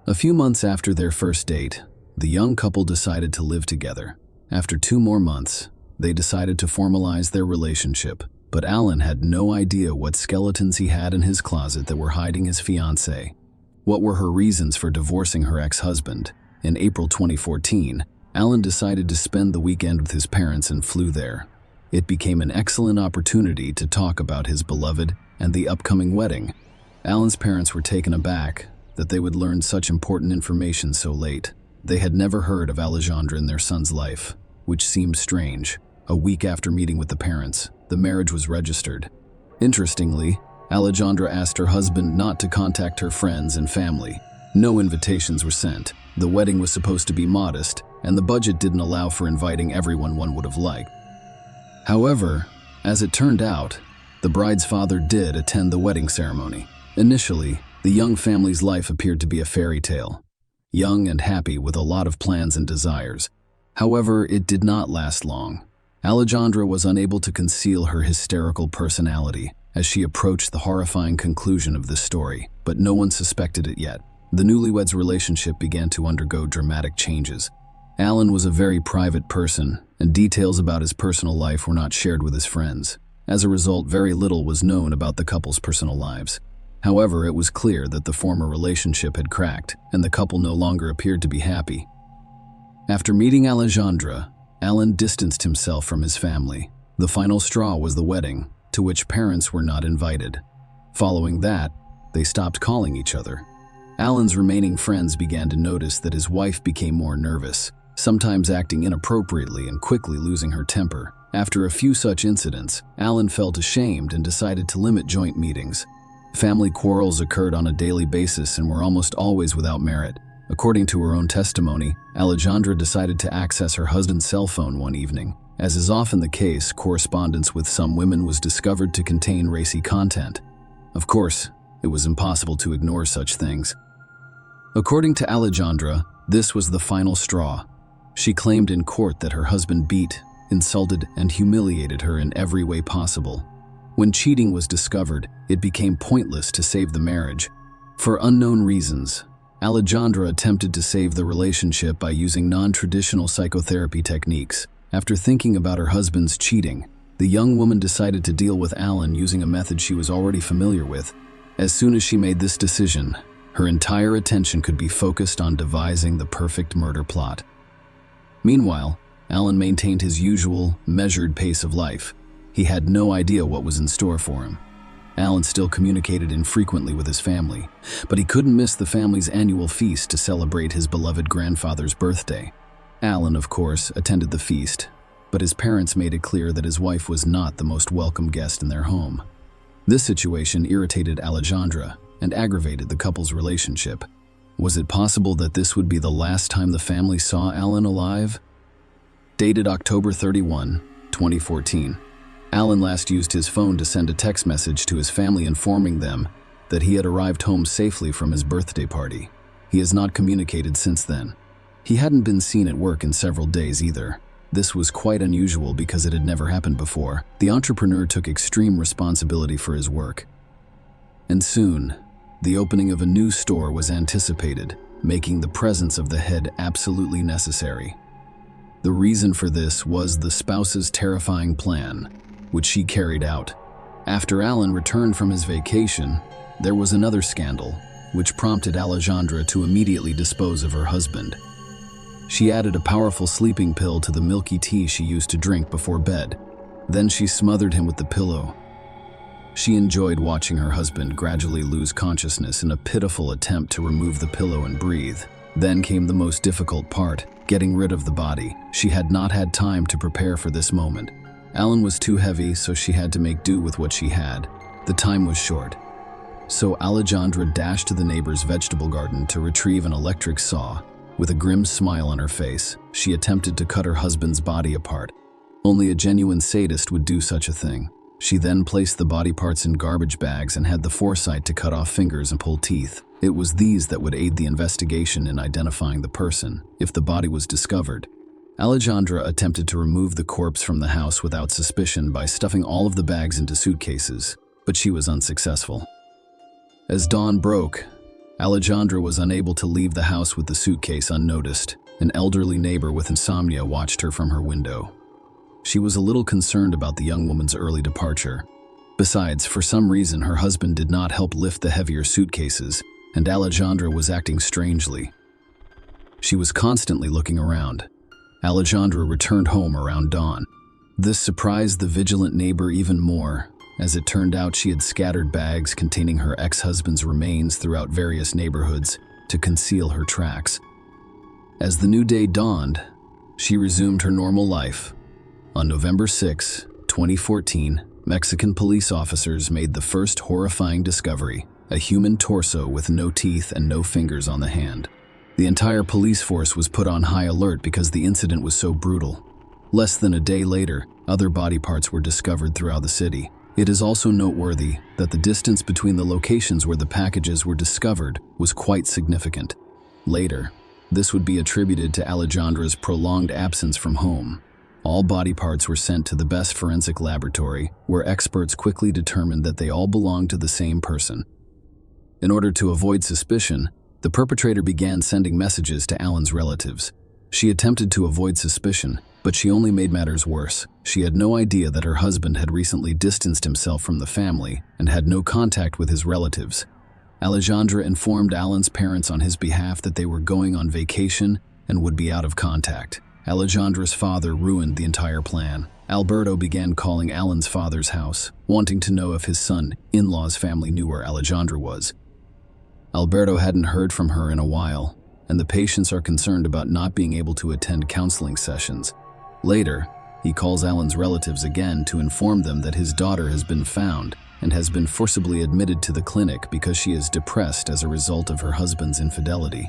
A few months after their first date, the young couple decided to live together. After 2 more months, they decided to formalize their relationship, but Alan had no idea what skeletons he had in his closet that were hiding his fiancée. What were her reasons for divorcing her ex-husband? In April 2014, Alan decided to spend the weekend with his parents and flew there. It became an excellent opportunity to talk about his beloved and the upcoming wedding. Alan's parents were taken aback that they would learn such important information so late. They had never heard of Alejandra in their son's life, which seemed strange. A week after meeting with the parents, the marriage was registered. Interestingly, Alejandra asked her husband not to contact her friends and family. No invitations were sent. The wedding was supposed to be modest, and the budget didn't allow for inviting everyone one would have liked. However, as it turned out, the bride's father did attend the wedding ceremony. Initially, the young family's life appeared to be a fairy tale. Young and happy with a lot of plans and desires. However, it did not last long. Alejandra was unable to conceal her hysterical personality as she approached the horrifying conclusion of this story, but no one suspected it yet. The newlyweds' relationship began to undergo dramatic changes. Alan was a very private person, and details about his personal life were not shared with his friends. As a result, very little was known about the couple's personal lives. However, it was clear that the former relationship had cracked, and the couple no longer appeared to be happy. After meeting Alejandra, Alan distanced himself from his family. The final straw was the wedding, to which parents were not invited. Following that, they stopped calling each other. Alan's remaining friends began to notice that his wife became more nervous, sometimes acting inappropriately and quickly losing her temper. After a few such incidents, Alan felt ashamed and decided to limit joint meetings. Family quarrels occurred on a daily basis and were almost always without merit. According to her own testimony, Alejandra decided to access her husband's cell phone one evening. As is often the case, correspondence with some women was discovered to contain racy content. Of course, it was impossible to ignore such things. According to Alejandra, this was the final straw. She claimed in court that her husband beat, insulted, and humiliated her in every way possible. When cheating was discovered, it became pointless to save the marriage. For unknown reasons, Alejandra attempted to save the relationship by using non-traditional psychotherapy techniques. After thinking about her husband's cheating, the young woman decided to deal with Alan using a method she was already familiar with. As soon as she made this decision, her entire attention could be focused on devising the perfect murder plot. Meanwhile, Alan maintained his usual, measured pace of life. He had no idea what was in store for him. Alan still communicated infrequently with his family, but he couldn't miss the family's annual feast to celebrate his beloved grandfather's birthday. Alan, of course, attended the feast, but his parents made it clear that his wife was not the most welcome guest in their home. This situation irritated Alejandra and aggravated the couple's relationship. Was it possible that this would be the last time the family saw Alan alive? Dated October 31, 2014. Alan last used his phone to send a text message to his family informing them that he had arrived home safely from his birthday party. He has not communicated since then. He hadn't been seen at work in several days either. This was quite unusual because it had never happened before. The entrepreneur took extreme responsibility for his work. And soon, the opening of a new store was anticipated, making the presence of the head absolutely necessary. The reason for this was the spouse's terrifying plan, which she carried out. After Alan returned from his vacation, there was another scandal, which prompted Alejandra to immediately dispose of her husband. She added a powerful sleeping pill to the milky tea she used to drink before bed. Then she smothered him with the pillow. She enjoyed watching her husband gradually lose consciousness in a pitiful attempt to remove the pillow and breathe. Then came the most difficult part, getting rid of the body. She had not had time to prepare for this moment. Alan was too heavy, so she had to make do with what she had. The time was short. So Alejandra dashed to the neighbor's vegetable garden to retrieve an electric saw. With a grim smile on her face, she attempted to cut her husband's body apart. Only a genuine sadist would do such a thing. She then placed the body parts in garbage bags and had the foresight to cut off fingers and pull teeth. It was these that would aid the investigation in identifying the person, if the body was discovered. Alejandra attempted to remove the corpse from the house without suspicion by stuffing all of the bags into suitcases, but she was unsuccessful. As dawn broke, Alejandra was unable to leave the house with the suitcase unnoticed. An elderly neighbor with insomnia watched her from her window. She was a little concerned about the young woman's early departure. Besides, for some reason, her husband did not help lift the heavier suitcases, and Alejandra was acting strangely. She was constantly looking around. Alejandra returned home around dawn. This surprised the vigilant neighbor even more. As it turned out, she had scattered bags containing her ex-husband's remains throughout various neighborhoods to conceal her tracks. As the new day dawned, she resumed her normal life. On November 6, 2014, Mexican police officers made the first horrifying discovery: a human torso with no teeth and no fingers on the hand. The entire police force was put on high alert because the incident was so brutal. Less than a day later, other body parts were discovered throughout the city. It is also noteworthy that the distance between the locations where the packages were discovered was quite significant. Later, this would be attributed to Alejandra's prolonged absence from home. All body parts were sent to the best forensic laboratory, where experts quickly determined that they all belonged to the same person. In order to avoid suspicion, the perpetrator began sending messages to Alan's relatives. She attempted to avoid suspicion, but she only made matters worse. She had no idea that her husband had recently distanced himself from the family and had no contact with his relatives. Alejandra informed Alan's parents on his behalf that they were going on vacation and would be out of contact. Alejandra's father ruined the entire plan. Alberto began calling Alan's father's house, wanting to know if his son-in-law's family knew where Alejandra was. Alberto hadn't heard from her in a while, and the patients are concerned about not being able to attend counseling sessions. Later, he calls Alan's relatives again to inform them that his daughter has been found and has been forcibly admitted to the clinic because she is depressed as a result of her husband's infidelity.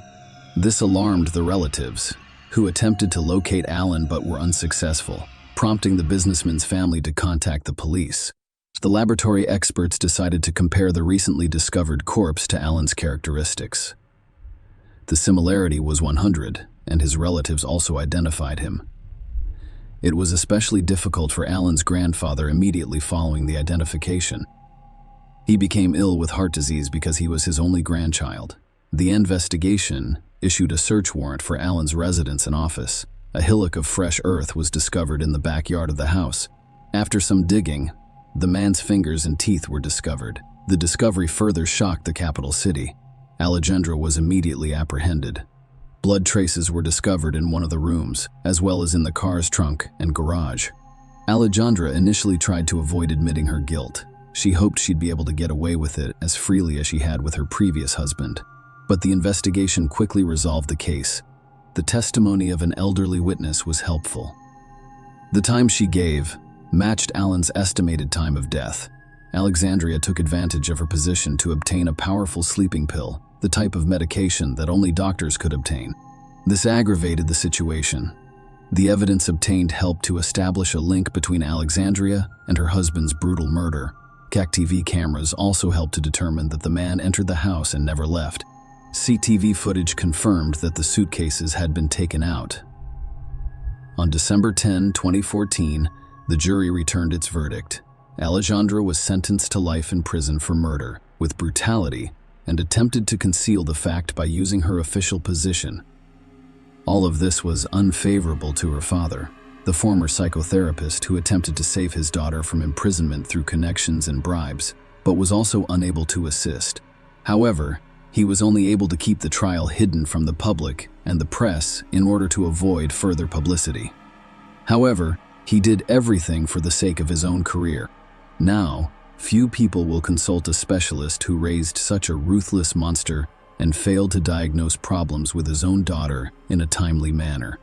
This alarmed the relatives, who attempted to locate Alan but were unsuccessful, prompting the businessman's family to contact the police. The laboratory experts decided to compare the recently discovered corpse to Alan's characteristics. The similarity was 100, and his relatives also identified him. It was especially difficult for Alan's grandfather immediately following the identification. He became ill with heart disease because he was his only grandchild. The investigation issued a search warrant for Alan's residence and office. A hillock of fresh earth was discovered in the backyard of the house. After some digging, the man's fingers and teeth were discovered. The discovery further shocked the capital city. Alejandra was immediately apprehended. Blood traces were discovered in one of the rooms, as well as in the car's trunk and garage. Alejandra initially tried to avoid admitting her guilt. She hoped she'd be able to get away with it as freely as she had with her previous husband. But the investigation quickly resolved the case. The testimony of an elderly witness was helpful. The time she gave matched Alan's estimated time of death. Alexandria took advantage of her position to obtain a powerful sleeping pill, the type of medication that only doctors could obtain. This aggravated the situation. The evidence obtained helped to establish a link between Alexandria and her husband's brutal murder. CCTV cameras also helped to determine that the man entered the house and never left. CCTV footage confirmed that the suitcases had been taken out. On December 10, 2014, the jury returned its verdict. Alejandra was sentenced to life in prison for murder, with brutality, and attempted to conceal the fact by using her official position. All of this was unfavorable to her father, the former psychotherapist who attempted to save his daughter from imprisonment through connections and bribes, but was also unable to assist. However, he was only able to keep the trial hidden from the public and the press in order to avoid further publicity. However, he did everything for the sake of his own career. Now, few people will consult a specialist who raised such a ruthless monster and failed to diagnose problems with his own daughter in a timely manner.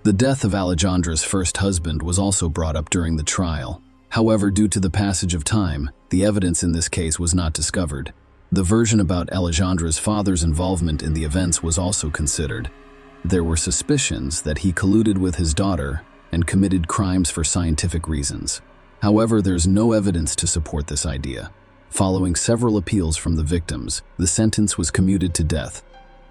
The death of Alejandra's first husband was also brought up during the trial. However, due to the passage of time, the evidence in this case was not discovered. The version about Alejandra's father's involvement in the events was also considered. There were suspicions that he colluded with his daughter and committed crimes for scientific reasons. However, there's no evidence to support this idea. Following several appeals from the victims, the sentence was commuted to death.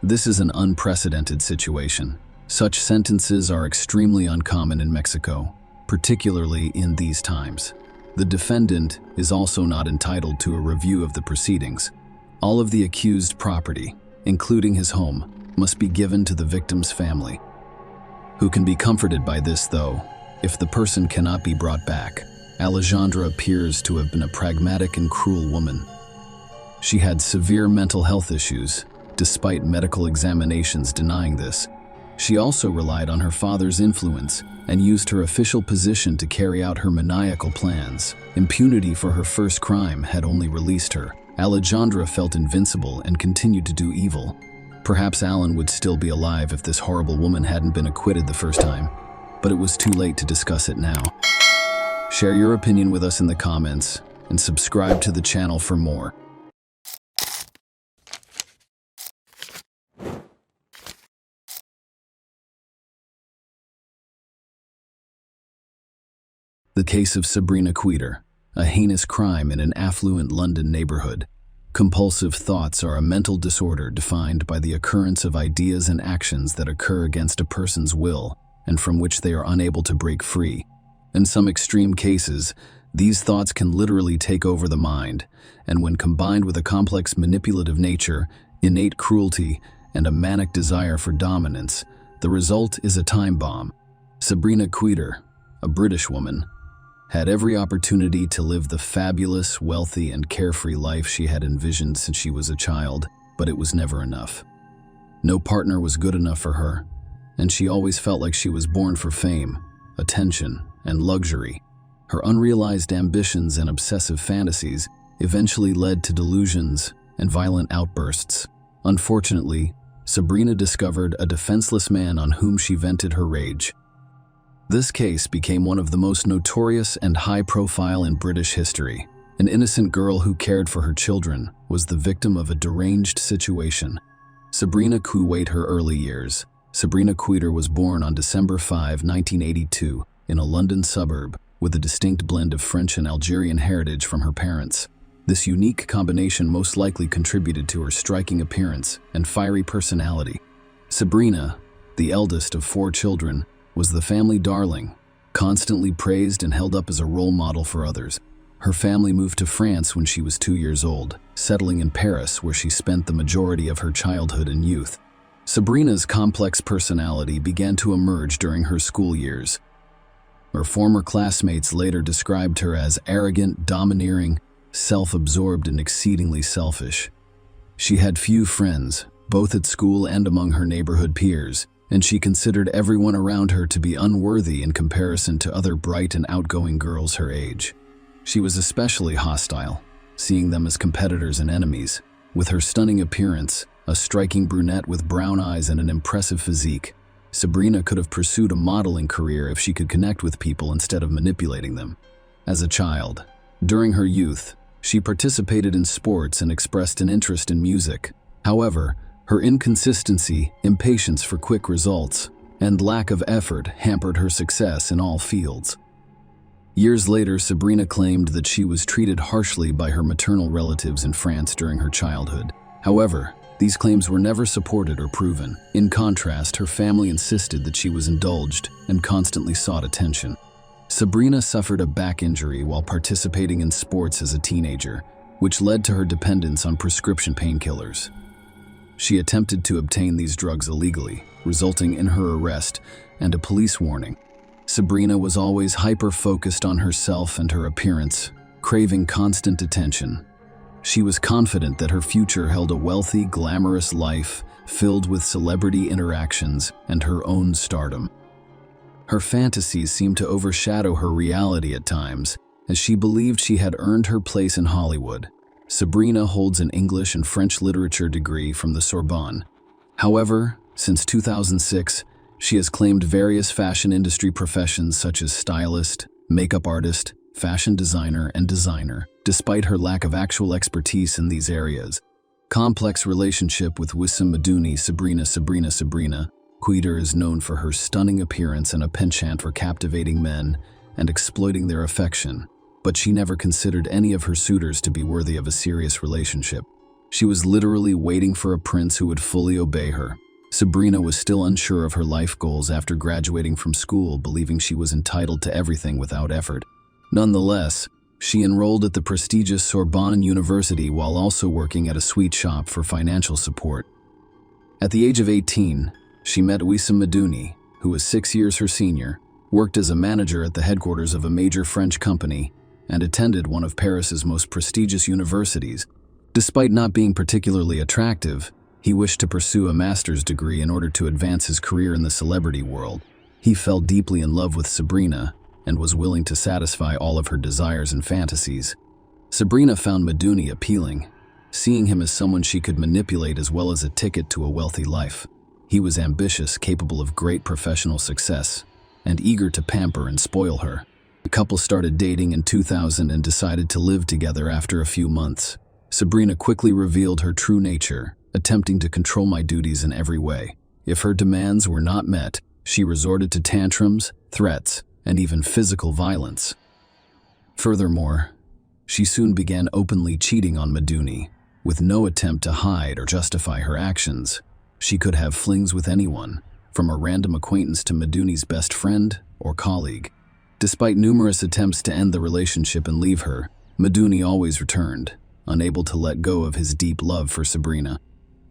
This is an unprecedented situation. Such sentences are extremely uncommon in Mexico, particularly in these times. The defendant is also not entitled to a review of the proceedings. All of the accused property, including his home, must be given to the victim's family, who can be comforted by this, though, if the person cannot be brought back. Alejandra appears to have been a pragmatic and cruel woman. She had severe mental health issues, despite medical examinations denying this. She also relied on her father's influence and used her official position to carry out her maniacal plans. Impunity for her first crime had only released her. Alejandra felt invincible and continued to do evil. Perhaps Alan would still be alive if this horrible woman hadn't been acquitted the first time, but it was too late to discuss it now. Share your opinion with us in the comments and subscribe to the channel for more. The case of Sabrina Queter, a heinous crime in an affluent London neighborhood. Compulsive thoughts are a mental disorder defined by the occurrence of ideas and actions that occur against a person's will and from which they are unable to break free. In some extreme cases, these thoughts can literally take over the mind, and when combined with a complex manipulative nature, innate cruelty, and a manic desire for dominance, the result is a time bomb. Sabrina Queter, a British woman, had every opportunity to live the fabulous, wealthy, and carefree life she had envisioned since she was a child, but it was never enough. No partner was good enough for her, and she always felt like she was born for fame, attention, and luxury. Her unrealized ambitions and obsessive fantasies eventually led to delusions and violent outbursts. Unfortunately, Sabrina discovered a defenseless man on whom she vented her rage. This case became one of the most notorious and high-profile in British history. An innocent girl who cared for her children was the victim of a deranged situation. Sabrina Queter her early years. Sabrina Queter was born on December 5, 1982, in a London suburb, with a distinct blend of French and Algerian heritage from her parents. This unique combination most likely contributed to her striking appearance and fiery personality. Sabrina, the eldest of 4 children, was the family darling, constantly praised and held up as a role model for others. Her family moved to France when she was 2 years old, settling in Paris where she spent the majority of her childhood and youth. Sabrina's complex personality began to emerge during her school years. Her former classmates later described her as arrogant, domineering, self-absorbed, and exceedingly selfish. She had few friends, both at school and among her neighborhood peers, and she considered everyone around her to be unworthy in comparison to other bright and outgoing girls her age. She was especially hostile, seeing them as competitors and enemies. With her stunning appearance, a striking brunette with brown eyes and an impressive physique, Sabrina could have pursued a modeling career if she could connect with people instead of manipulating them. As a child, during her youth, she participated in sports and expressed an interest in music. However, her inconsistency, impatience for quick results, and lack of effort hampered her success in all fields. Years later, Sabrina claimed that she was treated harshly by her maternal relatives in France during her childhood. However, These claims were never supported or proven. In contrast, her family insisted that she was indulged and constantly sought attention. Sabrina suffered a back injury while participating in sports as a teenager, which led to her dependence on prescription painkillers. She attempted to obtain these drugs illegally, resulting in her arrest and a police warning. Sabrina was always hyper-focused on herself and her appearance, craving constant attention. She was confident that her future held a wealthy, glamorous life filled with celebrity interactions and her own stardom. Her fantasies seemed to overshadow her reality at times, as she believed she had earned her place in Hollywood. Sabrina holds an English and French literature degree from the Sorbonne. However, since 2006, she has claimed various fashion industry professions such as stylist, makeup artist, fashion designer, and designer, despite her lack of actual expertise in these areas. Complex relationship with Wissam Madouni. Sabrina Queeter is known for her stunning appearance and a penchant for captivating men and exploiting their affection, but she never considered any of her suitors to be worthy of a serious relationship. She was literally waiting for a prince who would fully obey her. Sabrina was still unsure of her life goals after graduating from school, believing she was entitled to everything without effort. Nonetheless, she enrolled at the prestigious Sorbonne University while also working at a sweet shop for financial support. At the age of 18, she met Wissam Madouni, who was 6 years her senior, worked as a manager at the headquarters of a major French company, and attended one of Paris's most prestigious universities. Despite not being particularly attractive, he wished to pursue a master's degree in order to advance his career in the celebrity world. He fell deeply in love with Sabrina and was willing to satisfy all of her desires and fantasies. Sabrina found Madouni appealing, seeing him as someone she could manipulate as well as a ticket to a wealthy life. He was ambitious, capable of great professional success, and eager to pamper and spoil her. The couple started dating in 2000 and decided to live together after a few months. Sabrina quickly revealed her true nature, attempting to control my duties in every way. If her demands were not met, she resorted to tantrums, threats, and even physical violence. Furthermore, she soon began openly cheating on Madouni, with no attempt to hide or justify her actions. She could have flings with anyone, from a random acquaintance to Madouni's best friend or colleague. Despite numerous attempts to end the relationship and leave her, Madouni always returned, unable to let go of his deep love for Sabrina.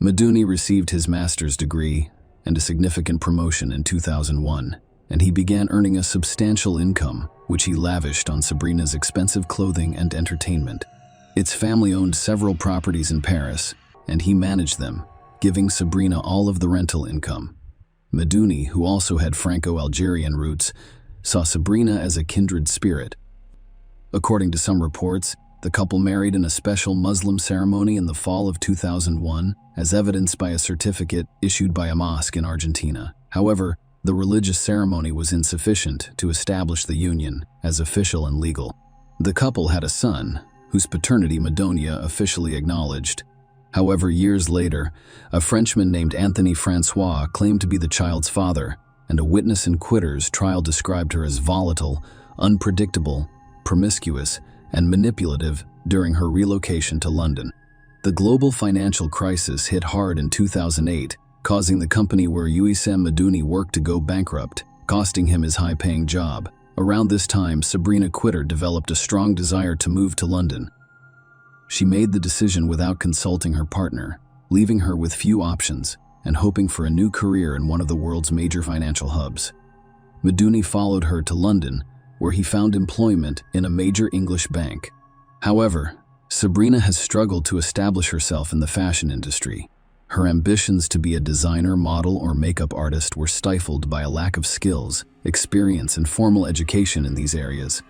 Madouni received his master's degree and a significant promotion in 2001, and he began earning a substantial income, which he lavished on Sabrina's expensive clothing and entertainment. Its family owned several properties in Paris, and he managed them, giving Sabrina all of the rental income. Madouni, who also had Franco-Algerian roots, saw Sabrina as a kindred spirit. According to some reports, the couple married in a special Muslim ceremony in the fall of 2001, as evidenced by a certificate issued by a mosque in Argentina. However, the religious ceremony was insufficient to establish the union as official and legal. The couple had a son, whose paternity Madouni officially acknowledged. However, years later, a Frenchman named Anthony Francois claimed to be the child's father, and a witness in Quitter's trial described her as volatile, unpredictable, promiscuous, and manipulative during her relocation to London. The global financial crisis hit hard in 2008, causing the company where Wissam Madouni worked to go bankrupt, costing him his high-paying job. Around this time, Sabrina Quitter developed a strong desire to move to London. She made the decision without consulting her partner, leaving her with few options and hoping for a new career in one of the world's major financial hubs. Madouni followed her to London, where he found employment in a major English bank. However, Sabrina has struggled to establish herself in the fashion industry. Her ambitions to be a designer, model, or makeup artist were stifled by a lack of skills, experience, and formal education in these areas.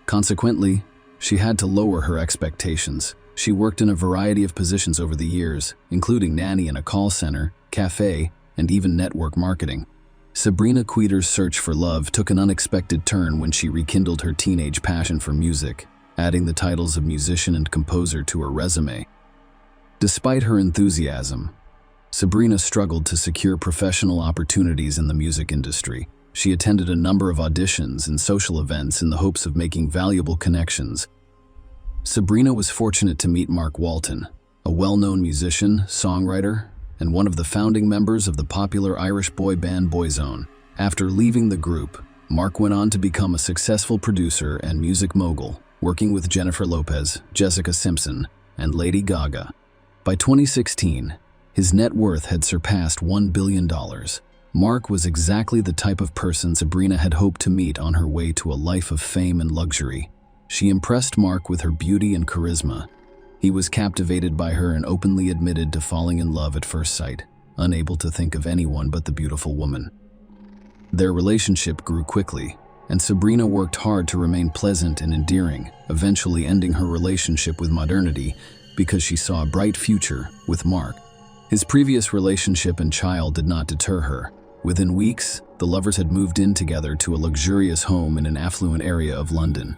Consequently, she had to lower her expectations. She worked in a variety of positions over the years, including nanny in a call center, cafe, and even network marketing. Sabrina Quitter's search for love took an unexpected turn when she rekindled her teenage passion for music, adding the titles of musician and composer to her resume. Despite her enthusiasm, Sabrina struggled to secure professional opportunities in the music industry. She attended a number of auditions and social events in the hopes of making valuable connections. Sabrina was fortunate to meet Mark Walton, a well-known musician, songwriter, and one of the founding members of the popular Irish boy band Boyzone. After leaving the group, Mark went on to become a successful producer and music mogul, working with Jennifer Lopez, Jessica Simpson, and Lady Gaga. By 2016, his net worth had surpassed $1 billion. Mark was exactly the type of person Sabrina had hoped to meet on her way to a life of fame and luxury. She impressed Mark with her beauty and charisma. He was captivated by her and openly admitted to falling in love at first sight, unable to think of anyone but the beautiful woman. Their relationship grew quickly, and Sabrina worked hard to remain pleasant and endearing, eventually ending her relationship with modernity because she saw a bright future with Mark. His previous relationship and child did not deter her. Within weeks, the lovers had moved in together to a luxurious home in an affluent area of London.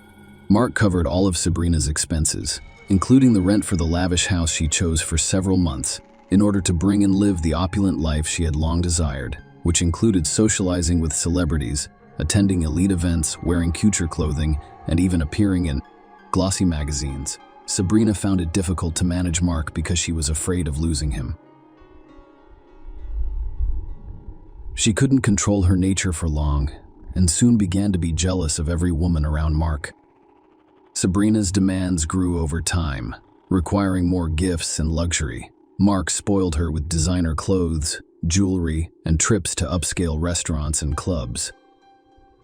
Mark covered all of Sabrina's expenses, including the rent for the lavish house she chose for several months, in order to bring and live the opulent life she had long desired, which included socializing with celebrities, attending elite events, wearing couture clothing, and even appearing in glossy magazines. Sabrina found it difficult to manage Mark because she was afraid of losing him. She couldn't control her nature for long, and soon began to be jealous of every woman around Mark. Sabrina's demands grew over time, requiring more gifts and luxury. Mark spoiled her with designer clothes, jewelry, and trips to upscale restaurants and clubs.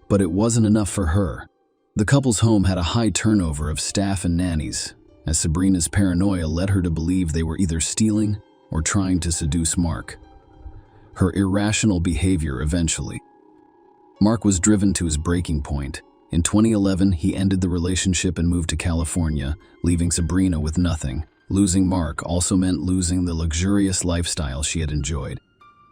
But it wasn't enough for her. The couple's home had a high turnover of staff and nannies, as Sabrina's paranoia led her to believe they were either stealing or trying to seduce Mark. Her irrational behavior eventually. Mark was driven to his breaking point. In 2011, he ended the relationship and moved to California, leaving Sabrina with nothing. Losing Mark also meant losing the luxurious lifestyle she had enjoyed.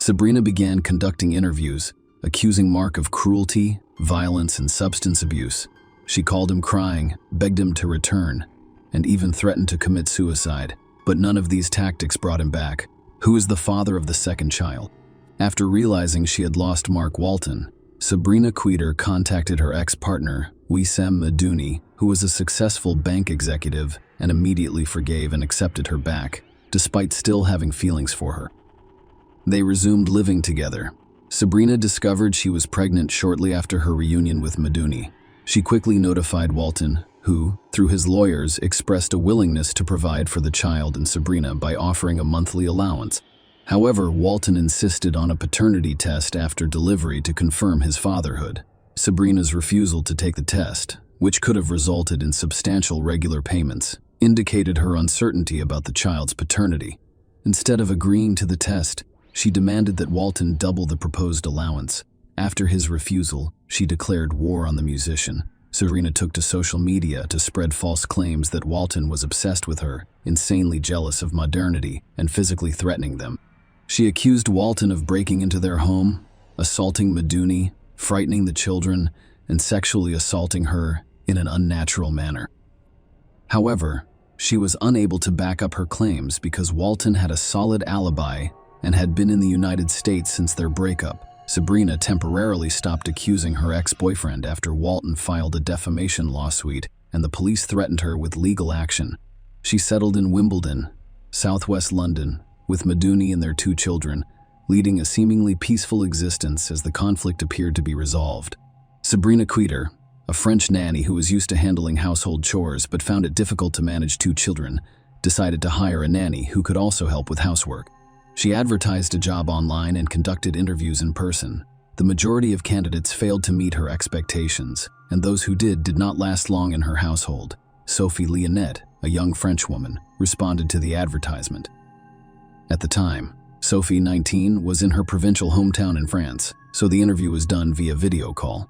Sabrina began conducting interviews, accusing Mark of cruelty, violence, and substance abuse. She called him crying, begged him to return, and even threatened to commit suicide. But none of these tactics brought him back. Who is the father of the second child? After realizing she had lost Mark Walton, Sabrina Queter contacted her ex-partner, Wissem Madouni, who was a successful bank executive, and immediately forgave and accepted her back, despite still having feelings for her. They resumed living together. Sabrina discovered she was pregnant shortly after her reunion with Madouni. She quickly notified Walton, who, through his lawyers, expressed a willingness to provide for the child and Sabrina by offering a monthly allowance. However, Walton insisted on a paternity test after delivery to confirm his fatherhood. Sabrina's refusal to take the test, which could have resulted in substantial regular payments, indicated her uncertainty about the child's paternity. Instead of agreeing to the test, she demanded that Walton double the proposed allowance. After his refusal, she declared war on the musician. Sabrina took to social media to spread false claims that Walton was obsessed with her, insanely jealous of modernity, and physically threatening them. She accused Walton of breaking into their home, assaulting Madouni, frightening the children, and sexually assaulting her in an unnatural manner. However, she was unable to back up her claims because Walton had a solid alibi and had been in the United States since their breakup. Sabrina temporarily stopped accusing her ex-boyfriend after Walton filed a defamation lawsuit and the police threatened her with legal action. She settled in Wimbledon, southwest London, with Madouni and their 2 children, leading a seemingly peaceful existence as the conflict appeared to be resolved. Sabrina Queter, a French nanny who was used to handling household chores but found it difficult to manage 2 children, decided to hire a nanny who could also help with housework. She advertised a job online and conducted interviews in person. The majority of candidates failed to meet her expectations, and those who did not last long in her household. Sophie Leonette, a young French woman, responded to the advertisement. At the time, Sophie, 19, was in her provincial hometown in France, so the interview was done via video call.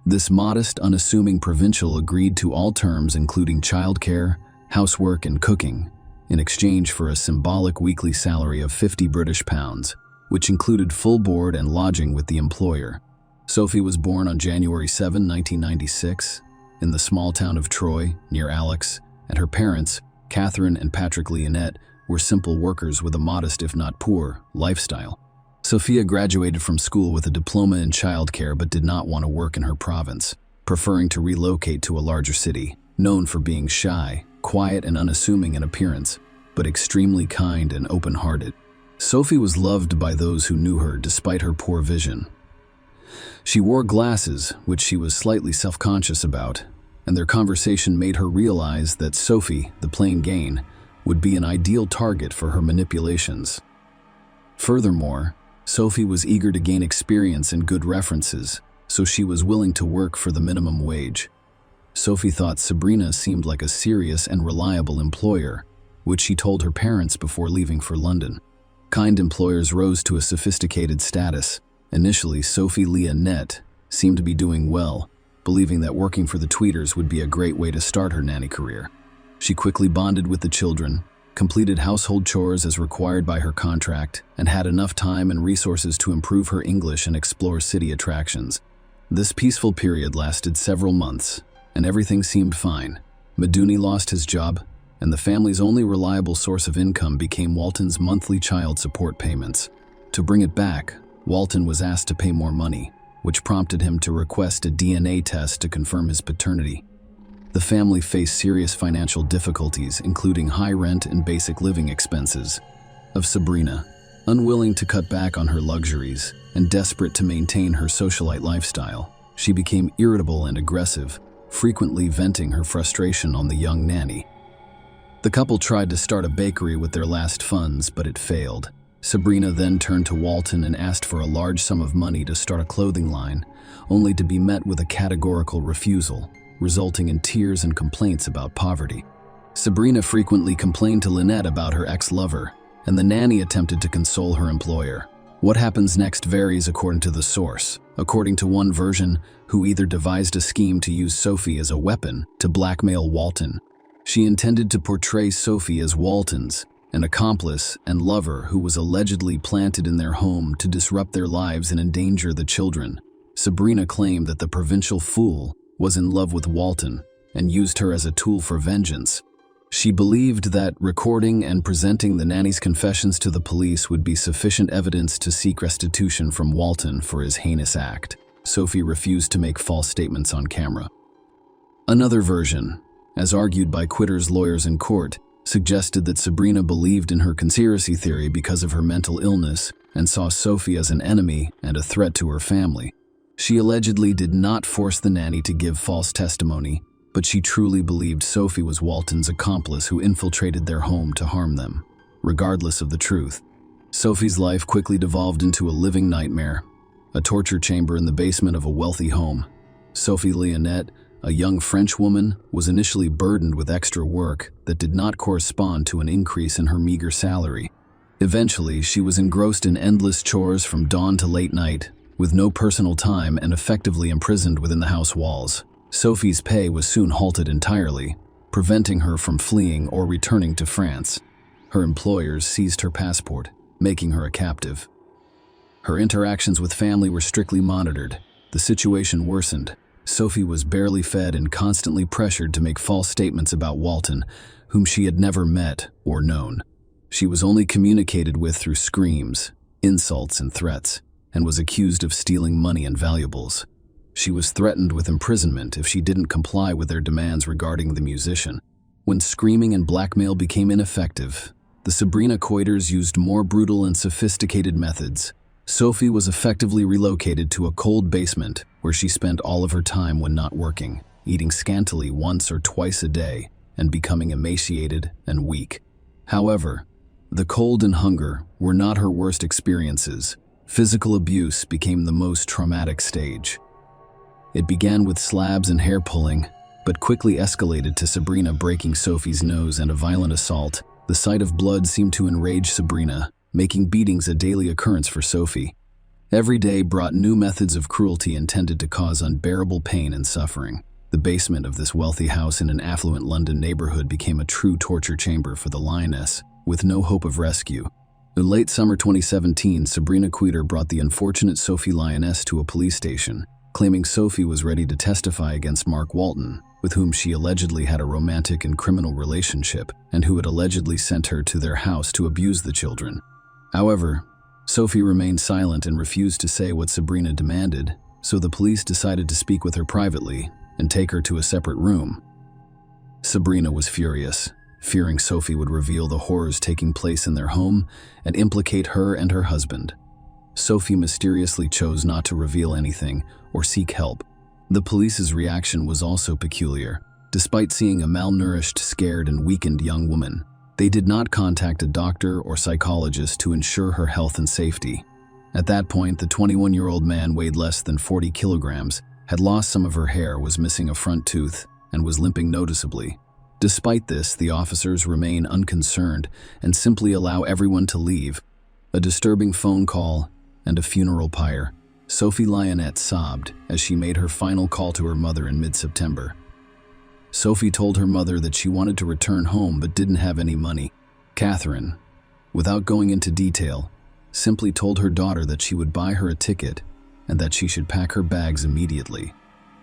This modest, unassuming provincial agreed to all terms including childcare, housework, and cooking, in exchange for a symbolic weekly salary of £50, which included full board and lodging with the employer. Sophie was born on January 7, 1996, in the small town of Troyes, near Alex, and her parents, Catherine and Patrick Leonette, were simple workers with a modest, if not poor, lifestyle. Sophia graduated from school with a diploma in childcare but did not want to work in her province, preferring to relocate to a larger city, known for being shy, quiet, and unassuming in appearance. but extremely kind and open-hearted. Sophie was loved by those who knew her despite her poor vision. She wore glasses, which she was slightly self-conscious about, and their conversation made her realize that Sophie, the plain Gain, would be an ideal target for her manipulations. Furthermore, Sophie was eager to gain experience and good references, so she was willing to work for the minimum wage. Sophie thought Sabrina seemed like a serious and reliable employer, which she told her parents before leaving for London. Kind employers rose to a sophisticated status. Initially, Sophie Leonette seemed to be doing well, believing that working for the Tweeters would be a great way to start her nanny career. She quickly bonded with the children, completed household chores as required by her contract, and had enough time and resources to improve her English and explore city attractions. This peaceful period lasted several months, and everything seemed fine. Maduni lost his job, and the family's only reliable source of income became Walton's monthly child support payments. To bring it back, Walton was asked to pay more money, which prompted him to request a DNA test to confirm his paternity. The family faced serious financial difficulties, including high rent and basic living expenses. Of Sabrina, unwilling to cut back on her luxuries and desperate to maintain her socialite lifestyle, she became irritable and aggressive, frequently venting her frustration on the young nanny. The couple tried to start a bakery with their last funds, but it failed. Sabrina then turned to Walton and asked for a large sum of money to start a clothing line, only to be met with a categorical refusal, resulting in tears and complaints about poverty. Sabrina frequently complained to Lynette about her ex-lover, and the nanny attempted to console her employer. What happens next varies according to the source. According to one version, who either devised a scheme to use Sophie as a weapon to blackmail Walton. She intended to portray Sophie as Walton's, an accomplice and lover who was allegedly planted in their home to disrupt their lives and endanger the children. Sabrina claimed that the provincial fool was in love with Walton and used her as a tool for vengeance. She believed that recording and presenting the nanny's confessions to the police would be sufficient evidence to seek restitution from Walton for his heinous act. Sophie refused to make false statements on camera. Another version, as argued by Quitter's lawyers in court, suggested that Sabrina believed in her conspiracy theory because of her mental illness and saw Sophie as an enemy and a threat to her family. She allegedly did not force the nanny to give false testimony, but she truly believed Sophie was Walton's accomplice who infiltrated their home to harm them. Regardless of the truth, Sophie's life quickly devolved into a living nightmare, a torture chamber in the basement of a wealthy home. Sophie Leonette, a young French woman, was initially burdened with extra work that did not correspond to an increase in her meager salary. Eventually, she was engrossed in endless chores from dawn to late night, with no personal time and effectively imprisoned within the house walls. Sophie's pay was soon halted entirely, preventing her from fleeing or returning to France. Her employers seized her passport, making her a captive. Her interactions with family were strictly monitored. The situation worsened. Sophie was barely fed and constantly pressured to make false statements about Walton, whom she had never met or known. She was only communicated with through screams, insults, and threats, and was accused of stealing money and valuables. She was threatened with imprisonment if she didn't comply with their demands regarding the musician. When screaming and blackmail became ineffective, the Sabrina Quiters used more brutal and sophisticated methods. Sophie was effectively relocated to a cold basement where she spent all of her time when not working, eating scantily once or twice a day and becoming emaciated and weak. However, the cold and hunger were not her worst experiences. Physical abuse became the most traumatic stage. It began with slabs and hair pulling, but quickly escalated to Sabrina breaking Sophie's nose and a violent assault. The sight of blood seemed to enrage Sabrina, making beatings a daily occurrence for Sophie. Every day brought new methods of cruelty intended to cause unbearable pain and suffering. The basement of this wealthy house in an affluent London neighborhood became a true torture chamber for the lioness, with no hope of rescue. In late summer 2017, Sabrina Quiter brought the unfortunate Sophie Lioness to a police station, claiming Sophie was ready to testify against Mark Walton, with whom she allegedly had a romantic and criminal relationship, and who had allegedly sent her to their house to abuse the children. However, Sophie remained silent and refused to say what Sabrina demanded, so the police decided to speak with her privately and take her to a separate room. Sabrina was furious. fearing Sophie would reveal the horrors taking place in their home and implicate her and her husband. Sophie mysteriously chose not to reveal anything or seek help. The police's reaction was also peculiar. Despite seeing a malnourished, scared, and weakened young woman, they did not contact a doctor or psychologist to ensure her health and safety. At that point, the 21-year-old man weighed less than 40 kilograms, had lost some of her hair, was missing a front tooth, and was limping noticeably. Despite this, the officers remain unconcerned and simply allow everyone to leave. A disturbing phone call and a funeral pyre. Sophie Lionette sobbed as she made her final call to her mother in mid-September. Sophie told her mother that she wanted to return home but didn't have any money. Catherine, without going into detail, simply told her daughter that she would buy her a ticket and that she should pack her bags immediately.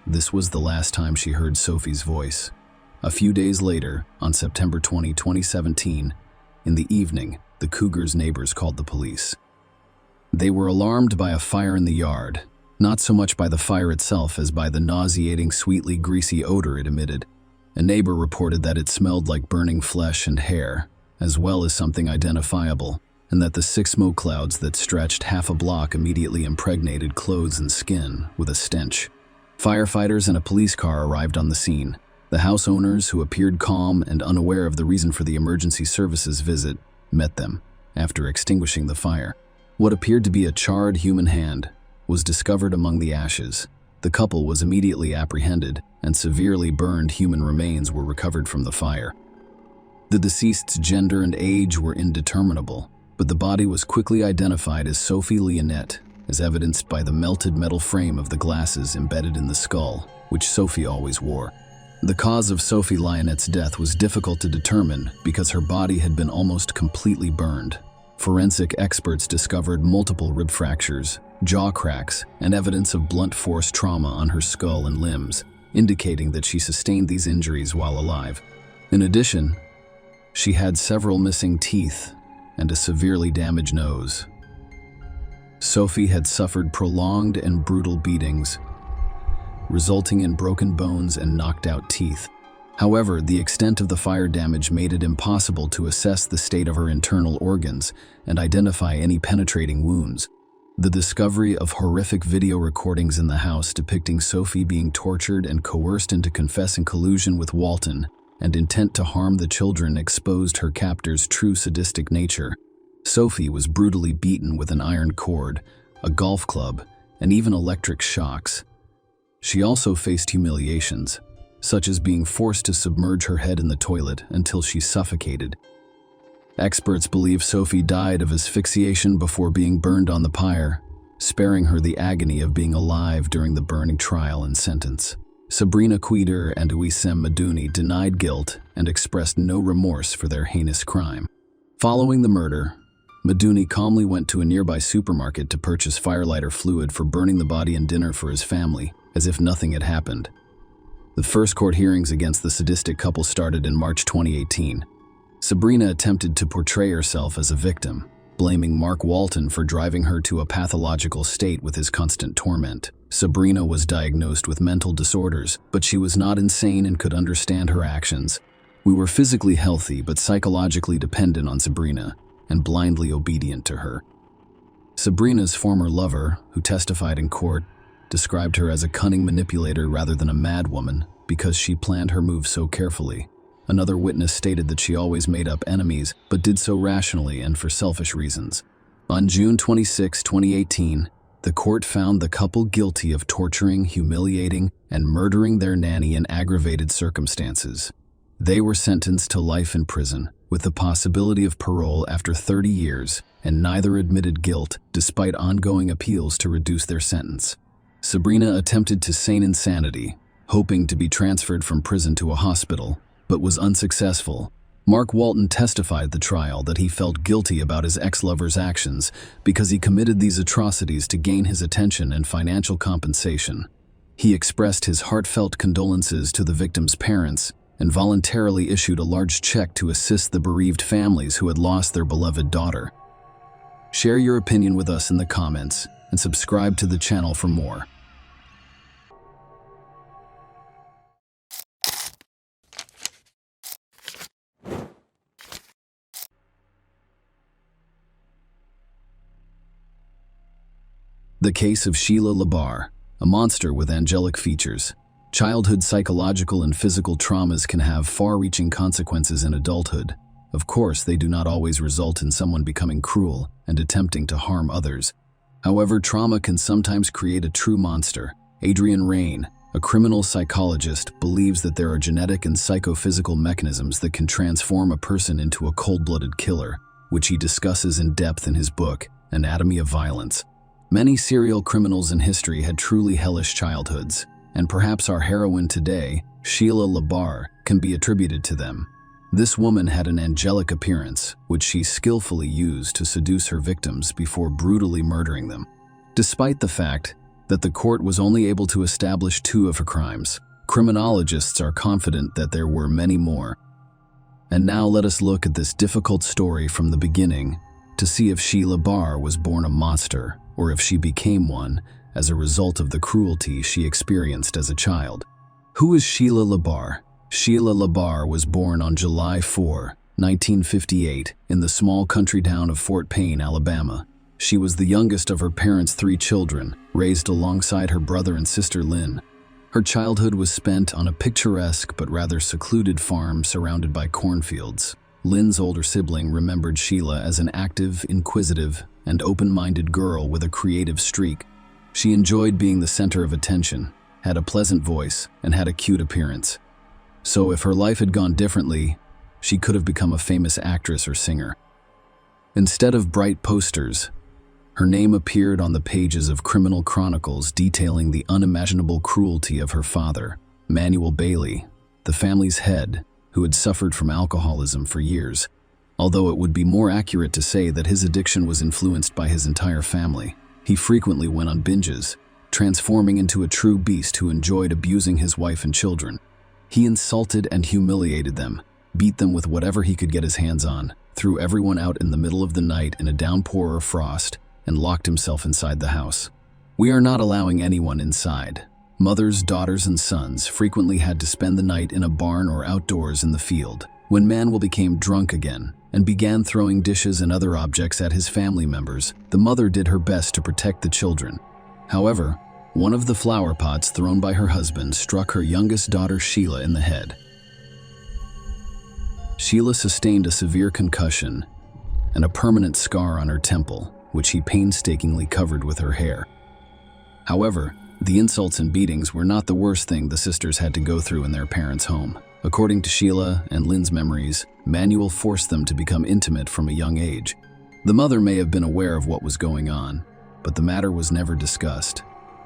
This was the last time she heard Sophie's voice. A few days later, on September 20, 2017, in the evening, the Cougars' neighbors called the police. They were alarmed by a fire in the yard, not so much by the fire itself as by the nauseating, sweetly greasy odor it emitted. A neighbor reported that it smelled like burning flesh and hair, as well as something identifiable, and that the 6 smoke clouds that stretched half a block immediately impregnated clothes and skin with a stench. Firefighters and a police car arrived on the scene. The house owners, who appeared calm and unaware of the reason for the emergency services visit, met them after extinguishing the fire. What appeared to be a charred human hand was discovered among the ashes. The couple was immediately apprehended, and severely burned human remains were recovered from the fire. The deceased's gender and age were indeterminable, but the body was quickly identified as Sophie Lionette, as evidenced by the melted metal frame of the glasses embedded in the skull, which Sophie always wore. The cause of Sophie Lionette's death was difficult to determine because her body had been almost completely burned. Forensic experts discovered multiple rib fractures, jaw cracks, and evidence of blunt force trauma on her skull and limbs, indicating that she sustained these injuries while alive. In addition, she had several missing teeth and a severely damaged nose. Sophie had suffered prolonged and brutal beatings, resulting in broken bones and knocked-out teeth. However, the extent of the fire damage made it impossible to assess the state of her internal organs and identify any penetrating wounds. The discovery of horrific video recordings in the house depicting Sophie being tortured and coerced into confessing collusion with Walton and intent to harm the children exposed her captor's true sadistic nature. Sophie was brutally beaten with an iron cord, a golf club, and even electric shocks. She also faced humiliations, such as being forced to submerge her head in the toilet until she suffocated. Experts believe Sophie died of asphyxiation before being burned on the pyre, sparing her the agony of being alive during the burning trial and sentence. Sabrina Queder and Ouissem Madouni denied guilt and expressed no remorse for their heinous crime. Following the murder, Madouni calmly went to a nearby supermarket to purchase firelighter fluid for burning the body and dinner for his family, as if nothing had happened. The first court hearings against the sadistic couple started in March 2018. Sabrina attempted to portray herself as a victim, blaming Mark Walton for driving her to a pathological state with his constant torment. Sabrina was diagnosed with mental disorders, but she was not insane and could understand her actions. We were physically healthy but psychologically dependent on Sabrina and blindly obedient to her. Sabrina's former lover, who testified in court, described her as a cunning manipulator rather than a mad woman because she planned her moves so carefully. Another witness stated that she always made up enemies, but did so rationally and for selfish reasons. On June 26, 2018, the court found the couple guilty of torturing, humiliating, and murdering their nanny in aggravated circumstances. They were sentenced to life in prison, with the possibility of parole after 30 years, and neither admitted guilt despite ongoing appeals to reduce their sentence. Sabrina attempted to feign insanity, hoping to be transferred from prison to a hospital, but was unsuccessful. Mark Walton testified at the trial that he felt guilty about his ex-lover's actions because he committed these atrocities to gain his attention and financial compensation. He expressed his heartfelt condolences to the victims' parents and voluntarily issued a large check to assist the bereaved families who had lost their beloved daughter. Share your opinion with us in the comments and subscribe to the channel for more. The case of Sheila LaBarre, a monster with angelic features. Childhood psychological and physical traumas can have far-reaching consequences in adulthood. Of course, they do not always result in someone becoming cruel and attempting to harm others. However, trauma can sometimes create a true monster. Adrian Raine, a criminal psychologist, believes that there are genetic and psychophysical mechanisms that can transform a person into a cold-blooded killer, which he discusses in depth in his book, Anatomy of Violence. Many serial criminals in history had truly hellish childhoods, and perhaps our heroine today, Sheila LaBarre, can be attributed to them. This woman had an angelic appearance, which she skillfully used to seduce her victims before brutally murdering them. Despite the fact that the court was only able to establish 2 of her crimes, criminologists are confident that there were many more. And now let us look at this difficult story from the beginning to see if Sheila LaBarre was born a monster or if she became one as a result of the cruelty she experienced as a child. Who is Sheila LaBarre? Sheila LaBarre was born on July 4, 1958, in the small country town of Fort Payne, Alabama. She was the youngest of her parents' 3 children, raised alongside her brother and sister Lynn. Her childhood was spent on a picturesque but rather secluded farm surrounded by cornfields. Lynn's older sibling remembered Sheila as an active, inquisitive, and open-minded girl with a creative streak. She enjoyed being the center of attention, had a pleasant voice, and had a cute appearance. So if her life had gone differently, she could have become a famous actress or singer. Instead of bright posters, her name appeared on the pages of criminal chronicles detailing the unimaginable cruelty of her father, Manuel Bailey, the family's head, who had suffered from alcoholism for years, although it would be more accurate to say that his addiction was influenced by his entire family. He frequently went on binges, transforming into a true beast who enjoyed abusing his wife and children. He insulted and humiliated them, beat them with whatever he could get his hands on, threw everyone out in the middle of the night in a downpour or frost, and locked himself inside the house. We are not allowing anyone inside. Mothers, daughters, and sons frequently had to spend the night in a barn or outdoors in the field. When Manuel became drunk again and began throwing dishes and other objects at his family members, the mother did her best to protect the children. However, one of the flower pots thrown by her husband struck her youngest daughter Sheila in the head. Sheila sustained a severe concussion and a permanent scar on her temple, which he painstakingly covered with her hair. However, the insults and beatings were not the worst thing the sisters had to go through in their parents' home. According to Sheila and Lynn's memories, Manuel forced them to become intimate from a young age. The mother may have been aware of what was going on, but the matter was never discussed.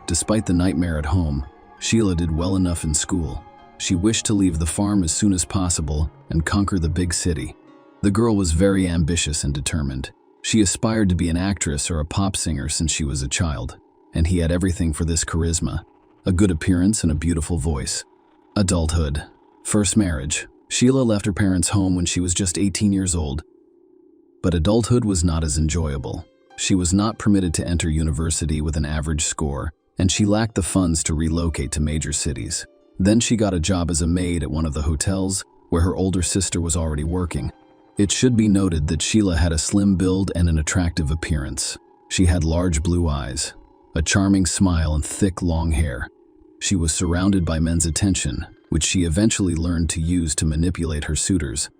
Despite the nightmare at home, Sheila did well enough in school. She wished to leave the farm as soon as possible and conquer the big city. The girl was very ambitious and determined. She aspired to be an actress or a pop singer since she was a child, and he had everything for this: charisma, a good appearance, and a beautiful voice. Adulthood. First marriage. Sheila left her parents' home when she was just 18 years old. But adulthood was not as enjoyable. She was not permitted to enter university with an average score, and she lacked the funds to relocate to major cities. Then she got a job as a maid at one of the hotels where her older sister was already working. It should be noted that Sheila had a slim build and an attractive appearance. She had large blue eyes, a charming smile, and thick, long hair. She was surrounded by men's attention, which she eventually learned to use to manipulate her suitors.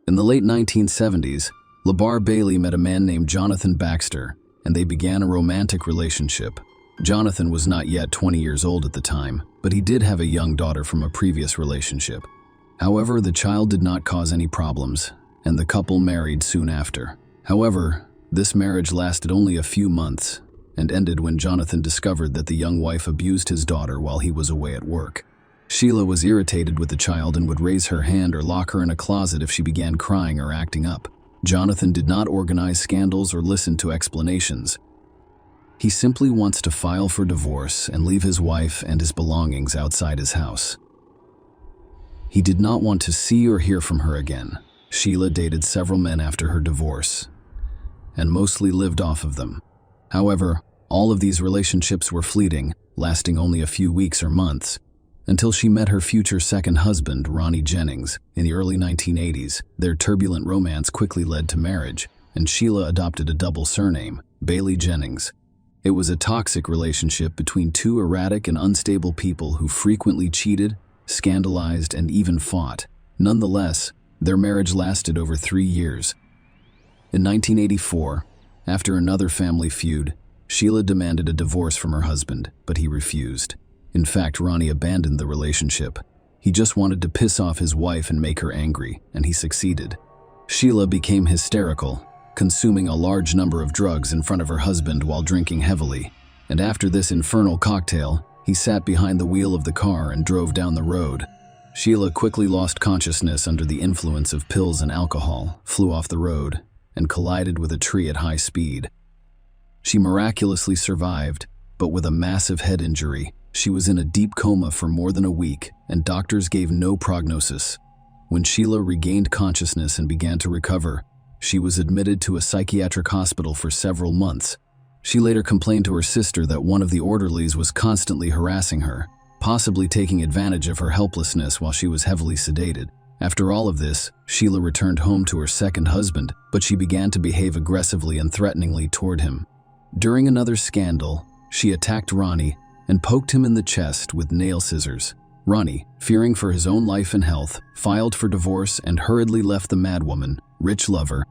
In the late 1970s, LaBarre Bailey met a man named Jonathan Baxter, and they began a romantic relationship. Jonathan was not yet 20 years old at the time, but he did have a young daughter from a previous relationship. However, the child did not cause any problems, and the couple married soon after. However, this marriage lasted only a few months and ended when Jonathan discovered that the young wife abused his daughter while he was away at work. Sheila was irritated with the child and would raise her hand or lock her in a closet if she began crying or acting up. Jonathan did not organize scandals or listen to explanations. He simply wants to file for divorce and leave his wife and his belongings outside his house. He did not want to see or hear from her again. Sheila dated several men after her divorce, and mostly lived off of them. However, all of these relationships were fleeting, lasting only a few weeks or months, until she met her future second husband, Ronnie Jennings, in the early 1980s. Their turbulent romance quickly led to marriage, and Sheila adopted a double surname, Bailey Jennings. It was a toxic relationship between two erratic and unstable people who frequently cheated, scandalized, and even fought. Nonetheless, their marriage lasted over 3 years. In 1984, after another family feud, Sheila demanded a divorce from her husband, but he refused. In fact, Ronnie abandoned the relationship. He just wanted to piss off his wife and make her angry, and he succeeded. Sheila became hysterical, consuming a large number of drugs in front of her husband while drinking heavily. And after this infernal cocktail, he sat behind the wheel of the car and drove down the road. Sheila quickly lost consciousness under the influence of pills and alcohol, flew off the road, and collided with a tree at high speed. She miraculously survived, but with a massive head injury. She was in a deep coma for more than a week, and doctors gave no prognosis. When Sheila regained consciousness and began to recover, she was admitted to a psychiatric hospital for several months. She later complained to her sister that one of the orderlies was constantly harassing her, possibly taking advantage of her helplessness while she was heavily sedated. After all of this, Sheila returned home to her second husband, but she began to behave aggressively and threateningly toward him. During another scandal, she attacked Ronnie and poked him in the chest with nail scissors. Ronnie, fearing for his own life and health, filed for divorce and hurriedly left the madwoman, rich lover.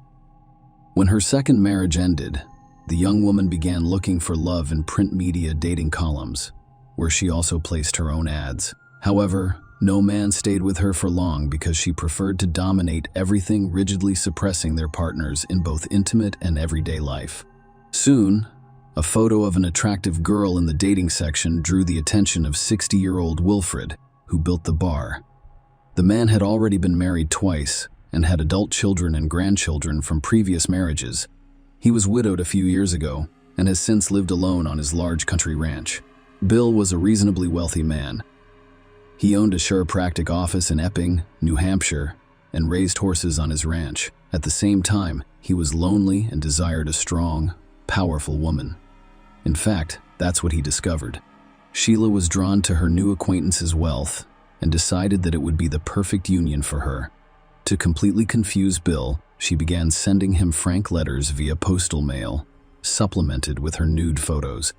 When her second marriage ended, the young woman began looking for love in print media dating columns, where she also placed her own ads. However, no man stayed with her for long because she preferred to dominate everything, rigidly suppressing their partners in both intimate and everyday life. Soon, a photo of an attractive girl in the dating section drew the attention of 60-year-old Wilfred, who built the bar. The man had already been married twice and had adult children and grandchildren from previous marriages. He was widowed a few years ago and has since lived alone on his large country ranch. Bill was a reasonably wealthy man. He owned a chiropractic office in Epping, New Hampshire, and raised horses on his ranch. At the same time, he was lonely and desired a strong, powerful woman. In fact, that's what he discovered. Sheila was drawn to her new acquaintance's wealth and decided that it would be the perfect union for her. To completely confuse Bill, she began sending him frank letters via postal mail, supplemented with her nude photos.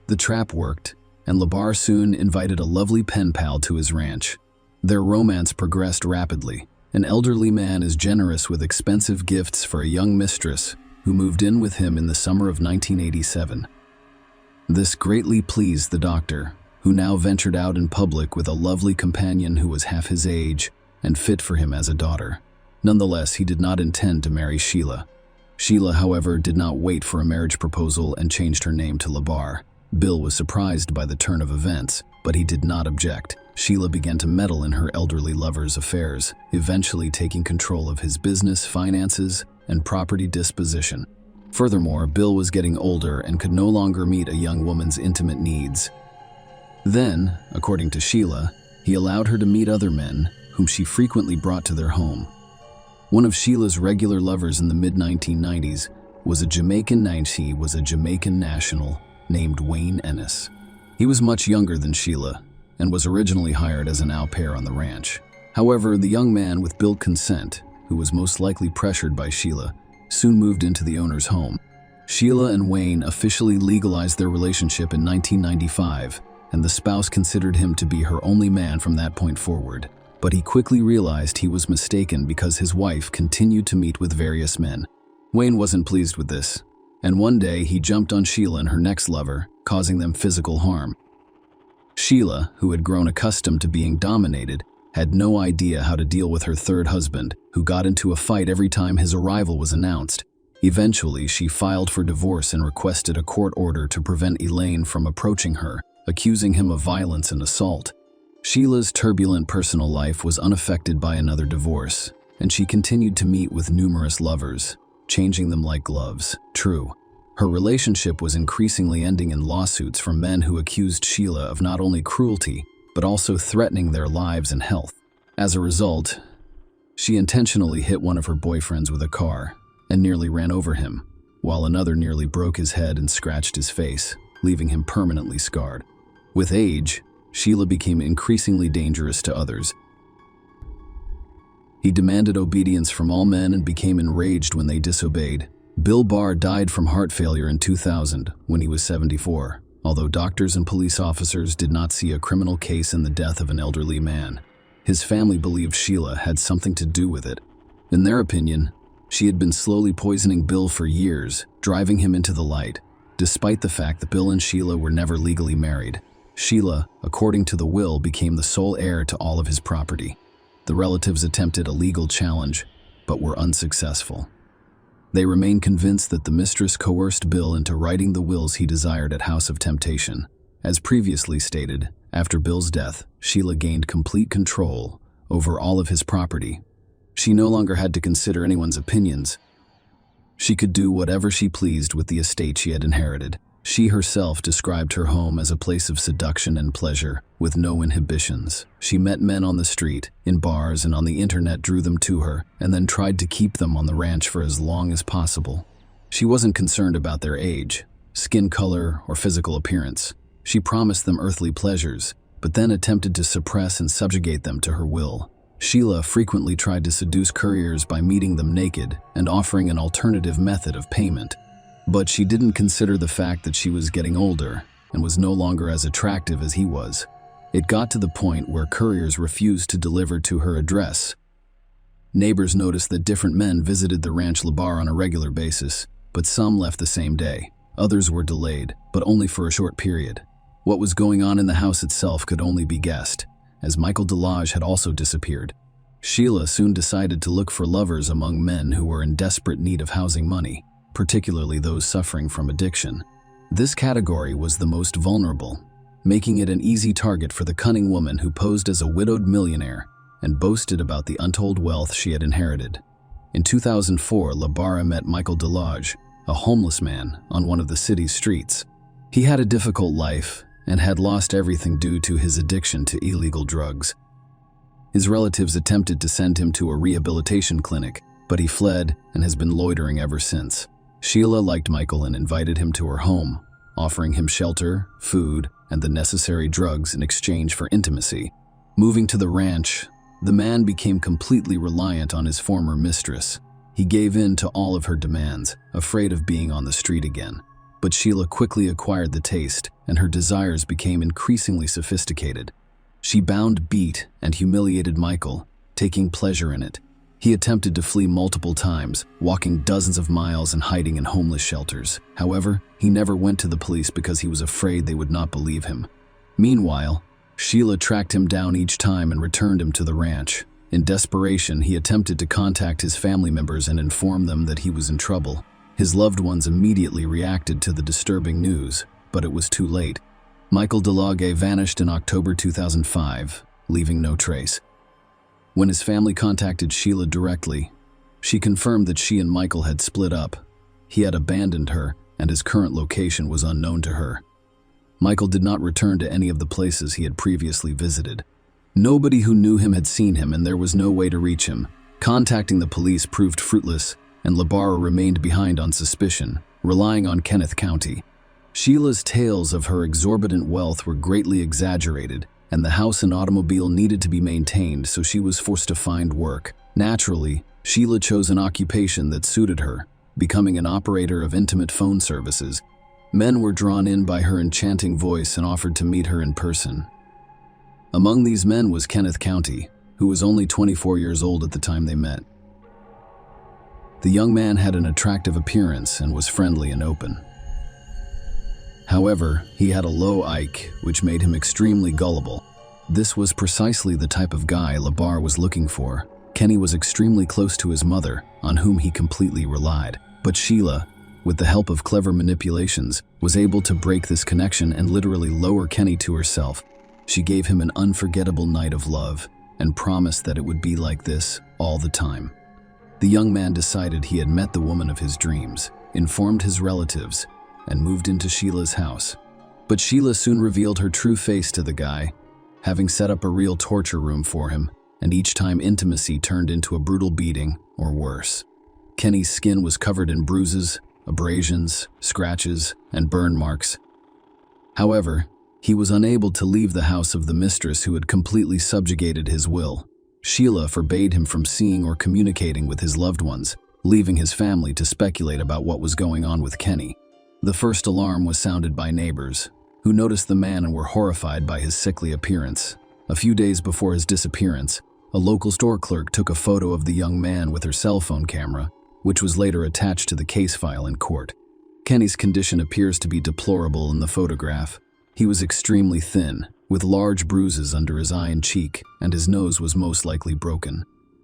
The trap worked, and Labar soon invited a lovely pen pal to his ranch. Their romance progressed rapidly. An elderly man is generous with expensive gifts for a young mistress who moved in with him in the summer of 1987. This greatly pleased the doctor, who now ventured out in public with a lovely companion who was half his age and fit for him as a daughter. Nonetheless, he did not intend to marry Sheila. Sheila, however, did not wait for a marriage proposal and changed her name to Labar. Bill was surprised by the turn of events, but he did not object. Sheila began to meddle in her elderly lover's affairs, eventually taking control of his business, finances, and property disposition. Furthermore, Bill was getting older and could no longer meet a young woman's intimate needs. Then, according to Sheila, he allowed her to meet other men, whom she frequently brought to their home. One of Sheila's regular lovers in the mid-1990s was a Jamaican national named Wayne Ennis. He was much younger than Sheila and was originally hired as an au pair on the ranch. However, the young man, with built consent, who was most likely pressured by Sheila, soon moved into the owner's home. Sheila and Wayne officially legalized their relationship in 1995, and the spouse considered him to be her only man from that point forward. But he quickly realized he was mistaken because his wife continued to meet with various men. Wayne wasn't pleased with this, and one day he jumped on Sheila and her next lover, causing them physical harm. Sheila, who had grown accustomed to being dominated, had no idea how to deal with her third husband, who got into a fight every time his arrival was announced. Eventually, she filed for divorce and requested a court order to prevent Elaine from approaching her, accusing him of violence and assault. Sheila's turbulent personal life was unaffected by another divorce, and she continued to meet with numerous lovers, changing them like gloves. True, her relationship was increasingly ending in lawsuits from men who accused Sheila of not only cruelty, but also threatening their lives and health. As a result, she intentionally hit one of her boyfriends with a car and nearly ran over him, while another nearly broke his head and scratched his face, leaving him permanently scarred. With age, Sheila became increasingly dangerous to others. He demanded obedience from all men and became enraged when they disobeyed, Bill Barr died from heart failure in 2000 when he was 74, although doctors and police officers did not see a criminal case in the death of an elderly man. His family believed Sheila had something to do with it. In their opinion, she had been slowly poisoning Bill for years, driving him into the light, despite the fact that Bill and Sheila were never legally married. Sheila, according to the will, became the sole heir to all of his property. The relatives attempted a legal challenge, but were unsuccessful. They remained convinced that the mistress coerced Bill into writing the wills he desired at House of Temptation. As previously stated, after Bill's death, Sheila gained complete control over all of his property. She no longer had to consider anyone's opinions. She could do whatever she pleased with the estate she had inherited. She herself described her home as a place of seduction and pleasure, with no inhibitions. She met men on the street, in bars, and on the internet, drew them to her, and then tried to keep them on the ranch for as long as possible. She wasn't concerned about their age, skin color, or physical appearance. She promised them earthly pleasures, but then attempted to suppress and subjugate them to her will. Sheila frequently tried to seduce couriers by meeting them naked and offering an alternative method of payment. But she didn't consider the fact that she was getting older and was no longer as attractive as he was. It got to the point where couriers refused to deliver to her address. Neighbors noticed that different men visited the Ranch La Barre on a regular basis, but some left the same day. Others were delayed, but only for a short period. What was going on in the house itself could only be guessed, as Michael Delage had also disappeared. Sheila soon decided to look for lovers among men who were in desperate need of housing money, particularly those suffering from addiction. This category was the most vulnerable, making it an easy target for the cunning woman who posed as a widowed millionaire and boasted about the untold wealth she had inherited. In 2004, La Barre met Michael Delage, a homeless man, on one of the city's streets. He had a difficult life and had lost everything due to his addiction to illegal drugs. His relatives attempted to send him to a rehabilitation clinic, but he fled and has been loitering ever since. Sheila liked Michael and invited him to her home, offering him shelter, food, and the necessary drugs in exchange for intimacy. Moving to the ranch, the man became completely reliant on his former mistress. He gave in to all of her demands, afraid of being on the street again. But Sheila quickly acquired the taste, and her desires became increasingly sophisticated. She bound, beat, and humiliated Michael, taking pleasure in it. He attempted to flee multiple times, walking dozens of miles and hiding in homeless shelters. However, he never went to the police because he was afraid they would not believe him. Meanwhile, Sheila tracked him down each time and returned him to the ranch. In desperation, he attempted to contact his family members and inform them that he was in trouble. His loved ones immediately reacted to the disturbing news, but it was too late. Michael Delage vanished in October 2005, leaving no trace. When his family contacted Sheila directly, she confirmed that she and Michael had split up. He had abandoned her, and his current location was unknown to her. Michael did not return to any of the places he had previously visited. Nobody who knew him had seen him, and there was no way to reach him. Contacting the police proved fruitless, and La Barre remained behind on suspicion, relying on Kenneth County. Sheila's tales of her exorbitant wealth were greatly exaggerated, and the house and automobile needed to be maintained, so she was forced to find work. Naturally, Sheila chose an occupation that suited her, becoming an operator of intimate phone services. Men were drawn in by her enchanting voice and offered to meet her in person. Among these men was Kenneth County, who was only 24 years old at the time they met. The young man had an attractive appearance and was friendly and open. However, he had a low IQ, which made him extremely gullible. This was precisely the type of guy La Barre was looking for. Kenny was extremely close to his mother, on whom he completely relied. But Sheila, with the help of clever manipulations, was able to break this connection and literally lower Kenny to herself. She gave him an unforgettable night of love and promised that it would be like this all the time. The young man decided he had met the woman of his dreams, informed his relatives, and moved into Sheila's house. But Sheila soon revealed her true face to the guy, having set up a real torture room for him, and each time intimacy turned into a brutal beating or worse. Kenny's skin was covered in bruises, abrasions, scratches, and burn marks. However, he was unable to leave the house of the mistress who had completely subjugated his will. Sheila forbade him from seeing or communicating with his loved ones, leaving his family to speculate about what was going on with Kenny. The first alarm was sounded by neighbors, who noticed the man and were horrified by his sickly appearance. A few days before his disappearance, a local store clerk took a photo of the young man with her cell phone camera, which was later attached to the case file in court. Kenny's condition appears to be deplorable in the photograph. He was extremely thin, with large bruises under his eye and cheek, and his nose was most likely broken.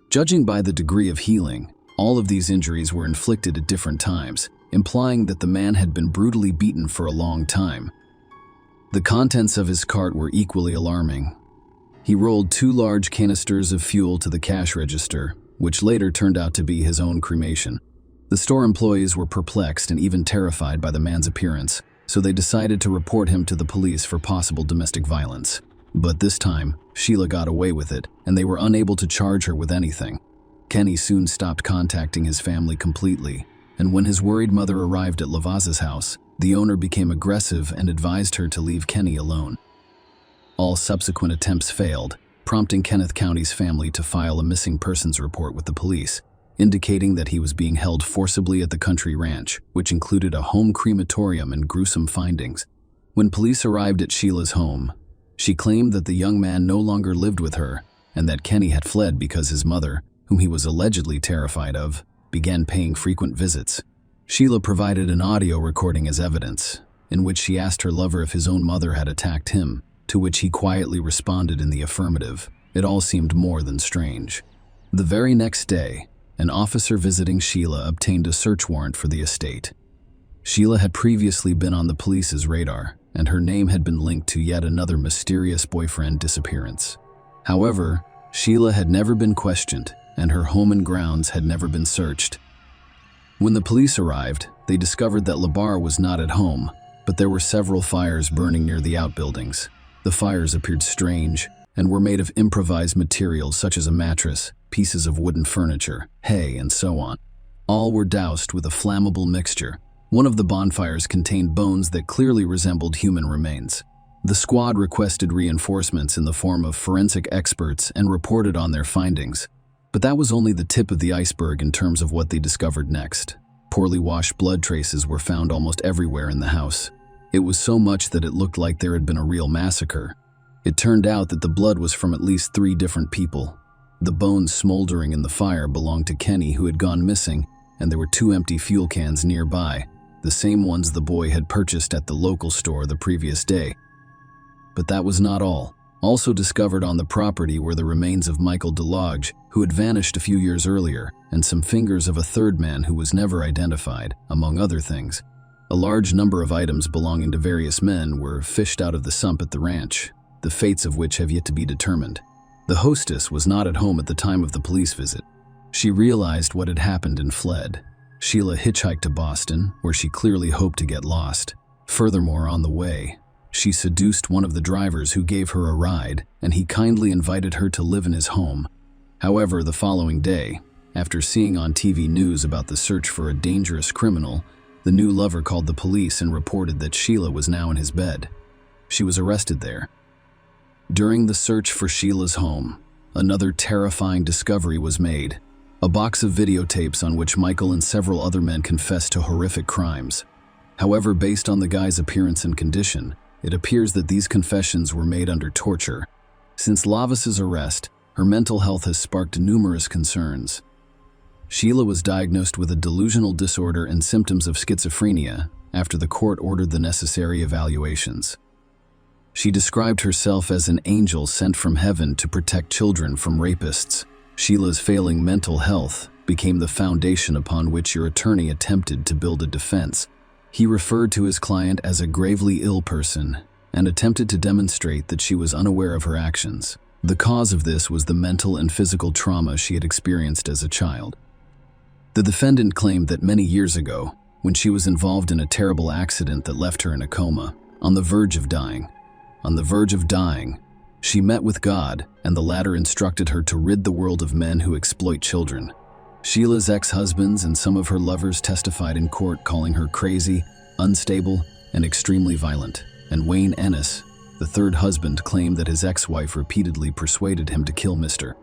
Judging by the degree of healing, all of these injuries were inflicted at different times, implying that the man had been brutally beaten for a long time. The contents of his cart were equally alarming. He rolled 2 large canisters of fuel to the cash register, which later turned out to be his own cremation. The store employees were perplexed and even terrified by the man's appearance, so they decided to report him to the police for possible domestic violence. But this time, Sheila got away with it, and they were unable to charge her with anything. Kenny soon stopped contacting his family completely, and when his worried mother arrived at Lavaz's house, the owner became aggressive and advised her to leave Kenny alone. All subsequent attempts failed, prompting Kenneth County's family to file a missing persons report with the police, indicating that he was being held forcibly at the country ranch, which included a home crematorium and gruesome findings. When police arrived at Sheila's home, she claimed that the young man no longer lived with her and that Kenny had fled because his mother, whom he was allegedly terrified of, began paying frequent visits. Sheila provided an audio recording as evidence, in which she asked her lover if his own mother had attacked him, to which he quietly responded in the affirmative. It all seemed more than strange. The very next day, an officer visiting Sheila obtained a search warrant for the estate. Sheila had previously been on the police's radar, and her name had been linked to yet another mysterious boyfriend disappearance. However, Sheila had never been questioned, and her home and grounds had never been searched. When the police arrived, they discovered that Labar was not at home, but there were several fires burning near the outbuildings. The fires appeared strange and were made of improvised materials such as a mattress, pieces of wooden furniture, hay, and so on. All were doused with a flammable mixture. One of the bonfires contained bones that clearly resembled human remains. The squad requested reinforcements in the form of forensic experts and reported on their findings. But that was only the tip of the iceberg in terms of what they discovered next. Poorly washed blood traces were found almost everywhere in the house. It was so much that it looked like there had been a real massacre. It turned out that the blood was from at least 3 different people. The bones smoldering in the fire belonged to Kenny, who had gone missing, and there were 2 empty fuel cans nearby, the same ones the boy had purchased at the local store the previous day. But that was not all. Also discovered on the property were the remains of Michael DeLodge, who had vanished a few years earlier, and some fingers of a third man who was never identified, among other things. A large number of items belonging to various men were fished out of the sump at the ranch, the fates of which have yet to be determined. The hostess was not at home at the time of the police visit. She realized what had happened and fled. Sheila hitchhiked to Boston, where she clearly hoped to get lost. Furthermore, on the way, she seduced one of the drivers who gave her a ride, and he kindly invited her to live in his home. However, the following day, after seeing on TV news about the search for a dangerous criminal, the new lover called the police and reported that Sheila was now in his bed. She was arrested there. During the search for Sheila's home, another terrifying discovery was made. A box of videotapes on which Michael and several other men confessed to horrific crimes. However, based on the guy's appearance and condition, it appears that these confessions were made under torture. Since Lavas's arrest, her mental health has sparked numerous concerns. Sheila was diagnosed with a delusional disorder and symptoms of schizophrenia after the court ordered the necessary evaluations. She described herself as an angel sent from heaven to protect children from rapists. Sheila's failing mental health became the foundation upon which your attorney attempted to build a defense. He referred to his client as a gravely ill person and attempted to demonstrate that she was unaware of her actions. The cause of this was the mental and physical trauma she had experienced as a child. The defendant claimed that many years ago, when she was involved in a terrible accident that left her in a coma, on the verge of dying, she met with God, and the latter instructed her to rid the world of men who exploit children. Sheila's ex-husbands and some of her lovers testified in court, calling her crazy, unstable, and extremely violent. And Wayne Ennis, the third husband, claimed that his ex-wife repeatedly persuaded him to kill Mr.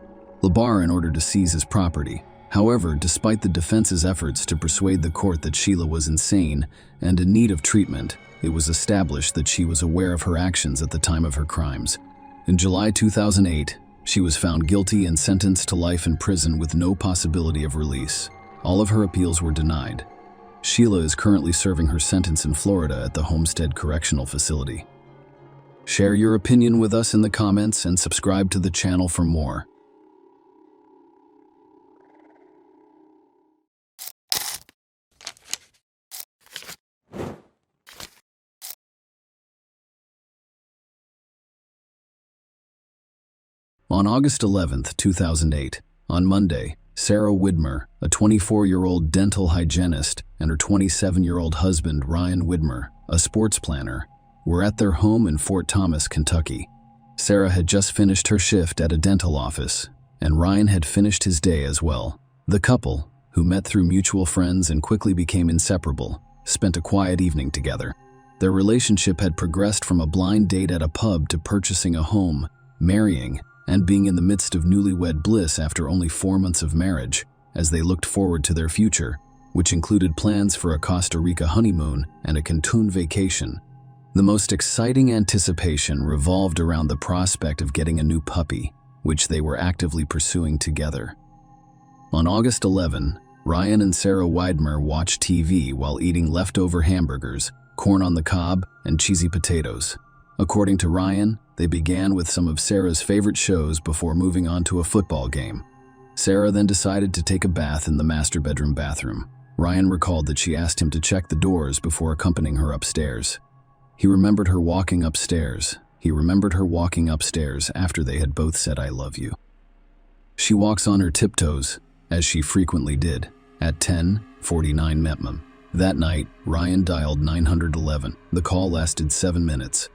Labar in order to seize his property. However, despite the defense's efforts to persuade the court that Sheila was insane and in need of treatment, it was established that she was aware of her actions at the time of her crimes. In July 2008, she was found guilty and sentenced to life in prison with no possibility of release. All of her appeals were denied. Sheila is currently serving her sentence in Florida at the Homestead Correctional Facility. Share your opinion with us in the comments and subscribe to the channel for more. On August 11, 2008, on Monday, Sarah Widmer, a 24-year-old dental hygienist, and her 27-year-old husband, Ryan Widmer, a sports planner, were at their home in Fort Thomas, Kentucky. Sarah had just finished her shift at a dental office, and Ryan had finished his day as well. The couple, who met through mutual friends and quickly became inseparable, spent a quiet evening together. Their relationship had progressed from a blind date at a pub to purchasing a home, marrying, and being in the midst of newlywed bliss after only 4 months of marriage, as they looked forward to their future, which included plans for a Costa Rica honeymoon and a Cancun vacation. The most exciting anticipation revolved around the prospect of getting a new puppy, which they were actively pursuing together. On August 11, Ryan and Sarah Widmer watched TV while eating leftover hamburgers, corn on the cob, and cheesy potatoes. According to Ryan, they began with some of Sarah's favorite shows before moving on to a football game. Sarah then decided to take a bath in the master bedroom bathroom. Ryan recalled that she asked him to check the doors before accompanying her upstairs. He remembered her walking upstairs. After they had both said, "I love you." She walks on her tiptoes, as she frequently did, at 10:49 p.m. That night, Ryan dialed 911. The call lasted 7 minutes.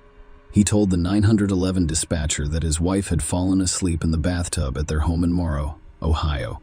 He told the 911 dispatcher that his wife had fallen asleep in the bathtub at their home in Morrow, Ohio.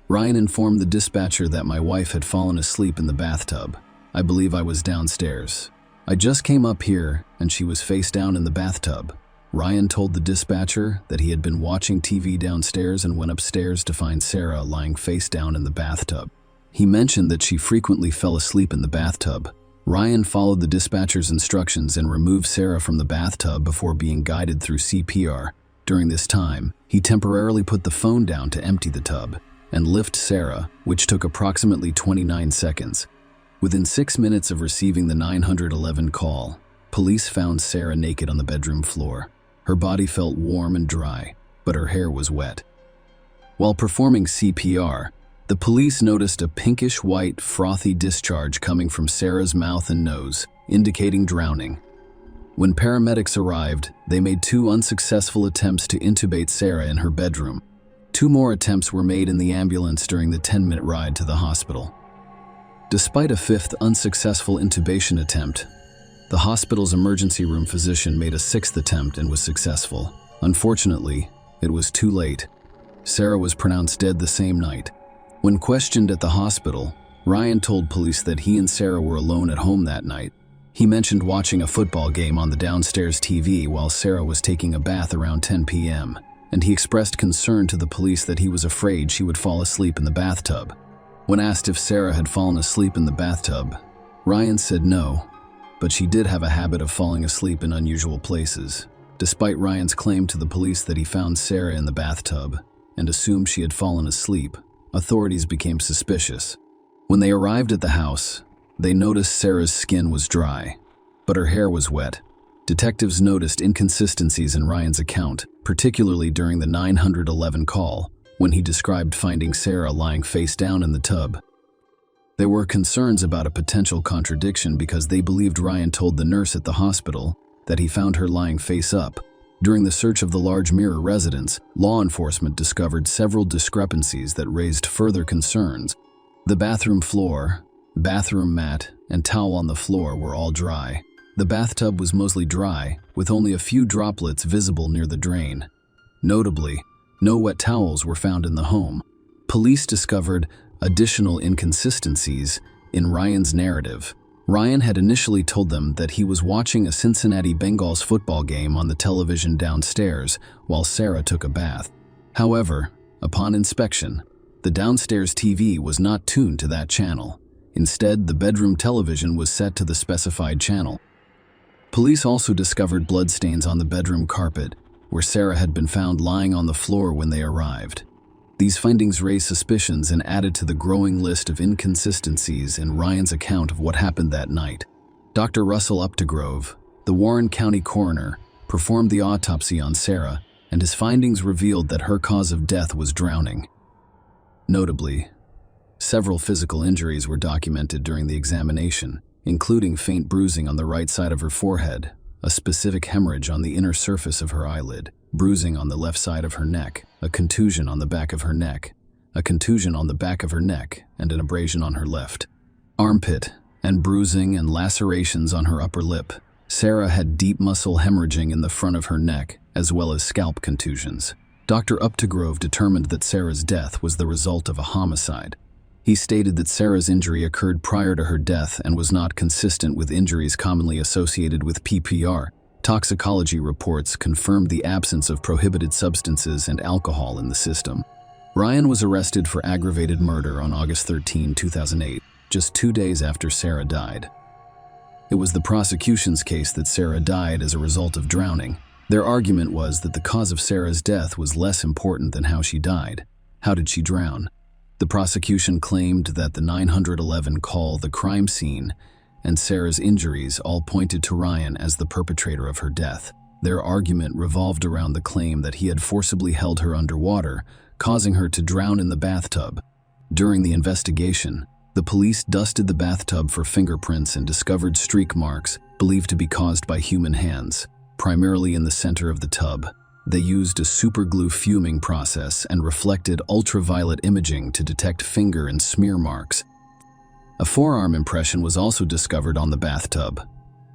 Ryan informed the dispatcher that my wife had fallen asleep in the bathtub. I believe I was downstairs. I just came up here and she was face down in the bathtub. Ryan told the dispatcher that he had been watching TV downstairs and went upstairs to find Sarah lying face down in the bathtub. He mentioned that she frequently fell asleep in the bathtub. Ryan followed the dispatcher's instructions and removed Sarah from the bathtub before being guided through CPR. During this time, he temporarily put the phone down to empty the tub and lift Sarah, which took approximately 29 seconds. Within 6 minutes of receiving the 911 call, police found Sarah naked on the bedroom floor. Her body felt warm and dry, but her hair was wet. While performing CPR, the police noticed a pinkish-white, frothy discharge coming from Sarah's mouth and nose, indicating drowning. When paramedics arrived, they made 2 unsuccessful attempts to intubate Sarah in her bedroom. 2 more attempts were made in the ambulance during the 10-minute ride to the hospital. Despite a 5th unsuccessful intubation attempt, the hospital's emergency room physician made a 6th attempt and was successful. Unfortunately, it was too late. Sarah was pronounced dead the same night. When questioned at the hospital, Ryan told police that he and Sarah were alone at home that night. He mentioned watching a football game on the downstairs TV while Sarah was taking a bath around 10 p.m., and he expressed concern to the police that he was afraid she would fall asleep in the bathtub. When asked if Sarah had fallen asleep in the bathtub, Ryan said no, but she did have a habit of falling asleep in unusual places. Despite Ryan's claim to the police that he found Sarah in the bathtub and assumed she had fallen asleep, authorities became suspicious. When they arrived at the house, they noticed Sarah's skin was dry, but her hair was wet. Detectives noticed inconsistencies in Ryan's account, particularly during the 911 call, when he described finding Sarah lying face down in the tub. There were concerns about a potential contradiction because they believed Ryan told the nurse at the hospital that he found her lying face up. During the search of the large mirror residence, law enforcement discovered several discrepancies that raised further concerns. The bathroom floor, bathroom mat, and towel on the floor were all dry. The bathtub was mostly dry, with only a few droplets visible near the drain. Notably, no wet towels were found in the home. Police discovered additional inconsistencies in Ryan's narrative. Ryan had initially told them that he was watching a Cincinnati Bengals football game on the television downstairs while Sarah took a bath. However, upon inspection, The downstairs TV was not tuned to that channel. Instead, the bedroom television was set to the specified channel. Police also discovered bloodstains on the bedroom carpet, where Sarah had been found lying on the floor when they arrived. These findings raised suspicions and added to the growing list of inconsistencies in Ryan's account of what happened that night. Dr. Russell Updegrove, the Warren County coroner, performed the autopsy on Sarah, and his findings revealed that her cause of death was drowning. Notably, several physical injuries were documented during the examination, including faint bruising on the right side of her forehead, a specific hemorrhage on the inner surface of her eyelid, bruising on the left side of her neck, a contusion on the back of her neck, a contusion on the back of her neck, and an abrasion on her left armpit, and bruising and lacerations on her upper lip. Sarah had deep muscle hemorrhaging in the front of her neck, as well as scalp contusions. Dr. Updegrove determined that Sarah's death was the result of a homicide. He stated that Sarah's injury occurred prior to her death and was not consistent with injuries commonly associated with PPR. Toxicology reports confirmed the absence of prohibited substances and alcohol in the system. Ryan was arrested for aggravated murder on August 13, 2008, just 2 days after Sarah died. It was the prosecution's case that Sarah died as a result of drowning. Their argument was that the cause of Sarah's death was less important than how she died. How did she drown? The prosecution claimed that the 911 call, the crime scene, and Sarah's injuries all pointed to Ryan as the perpetrator of her death. Their argument revolved around the claim that he had forcibly held her underwater, causing her to drown in the bathtub. During the investigation, the police dusted the bathtub for fingerprints and discovered streak marks believed to be caused by human hands, primarily in the center of the tub. They used a superglue fuming process and reflected ultraviolet imaging to detect finger and smear marks. A forearm impression was also discovered on the bathtub,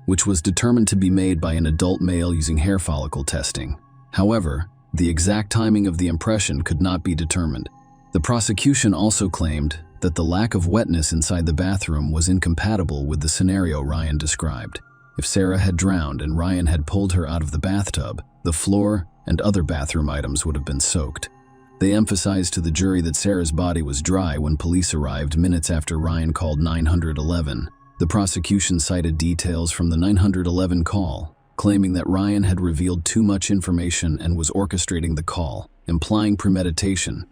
which was determined to be made by an adult male using hair follicle testing. However, the exact timing of the impression could not be determined. The prosecution also claimed that the lack of wetness inside the bathroom was incompatible with the scenario Ryan described. If Sarah had drowned and Ryan had pulled her out of the bathtub, the floor and other bathroom items would have been soaked. They emphasized to the jury that Sarah's body was dry when police arrived minutes after Ryan called 911. The prosecution cited details from the 911 call, claiming that Ryan had revealed too much information and was orchestrating the call, implying premeditation.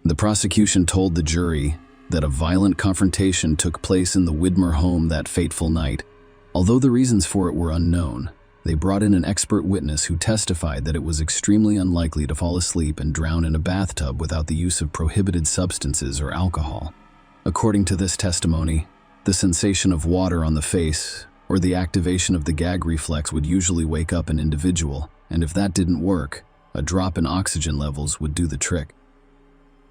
The prosecution told the jury that a violent confrontation took place in the Widmer home that fateful night. Although the reasons for it were unknown, they brought in an expert witness who testified that it was extremely unlikely to fall asleep and drown in a bathtub without the use of prohibited substances or alcohol. According to this testimony, the sensation of water on the face or the activation of the gag reflex would usually wake up an individual, and if that didn't work, a drop in oxygen levels would do the trick.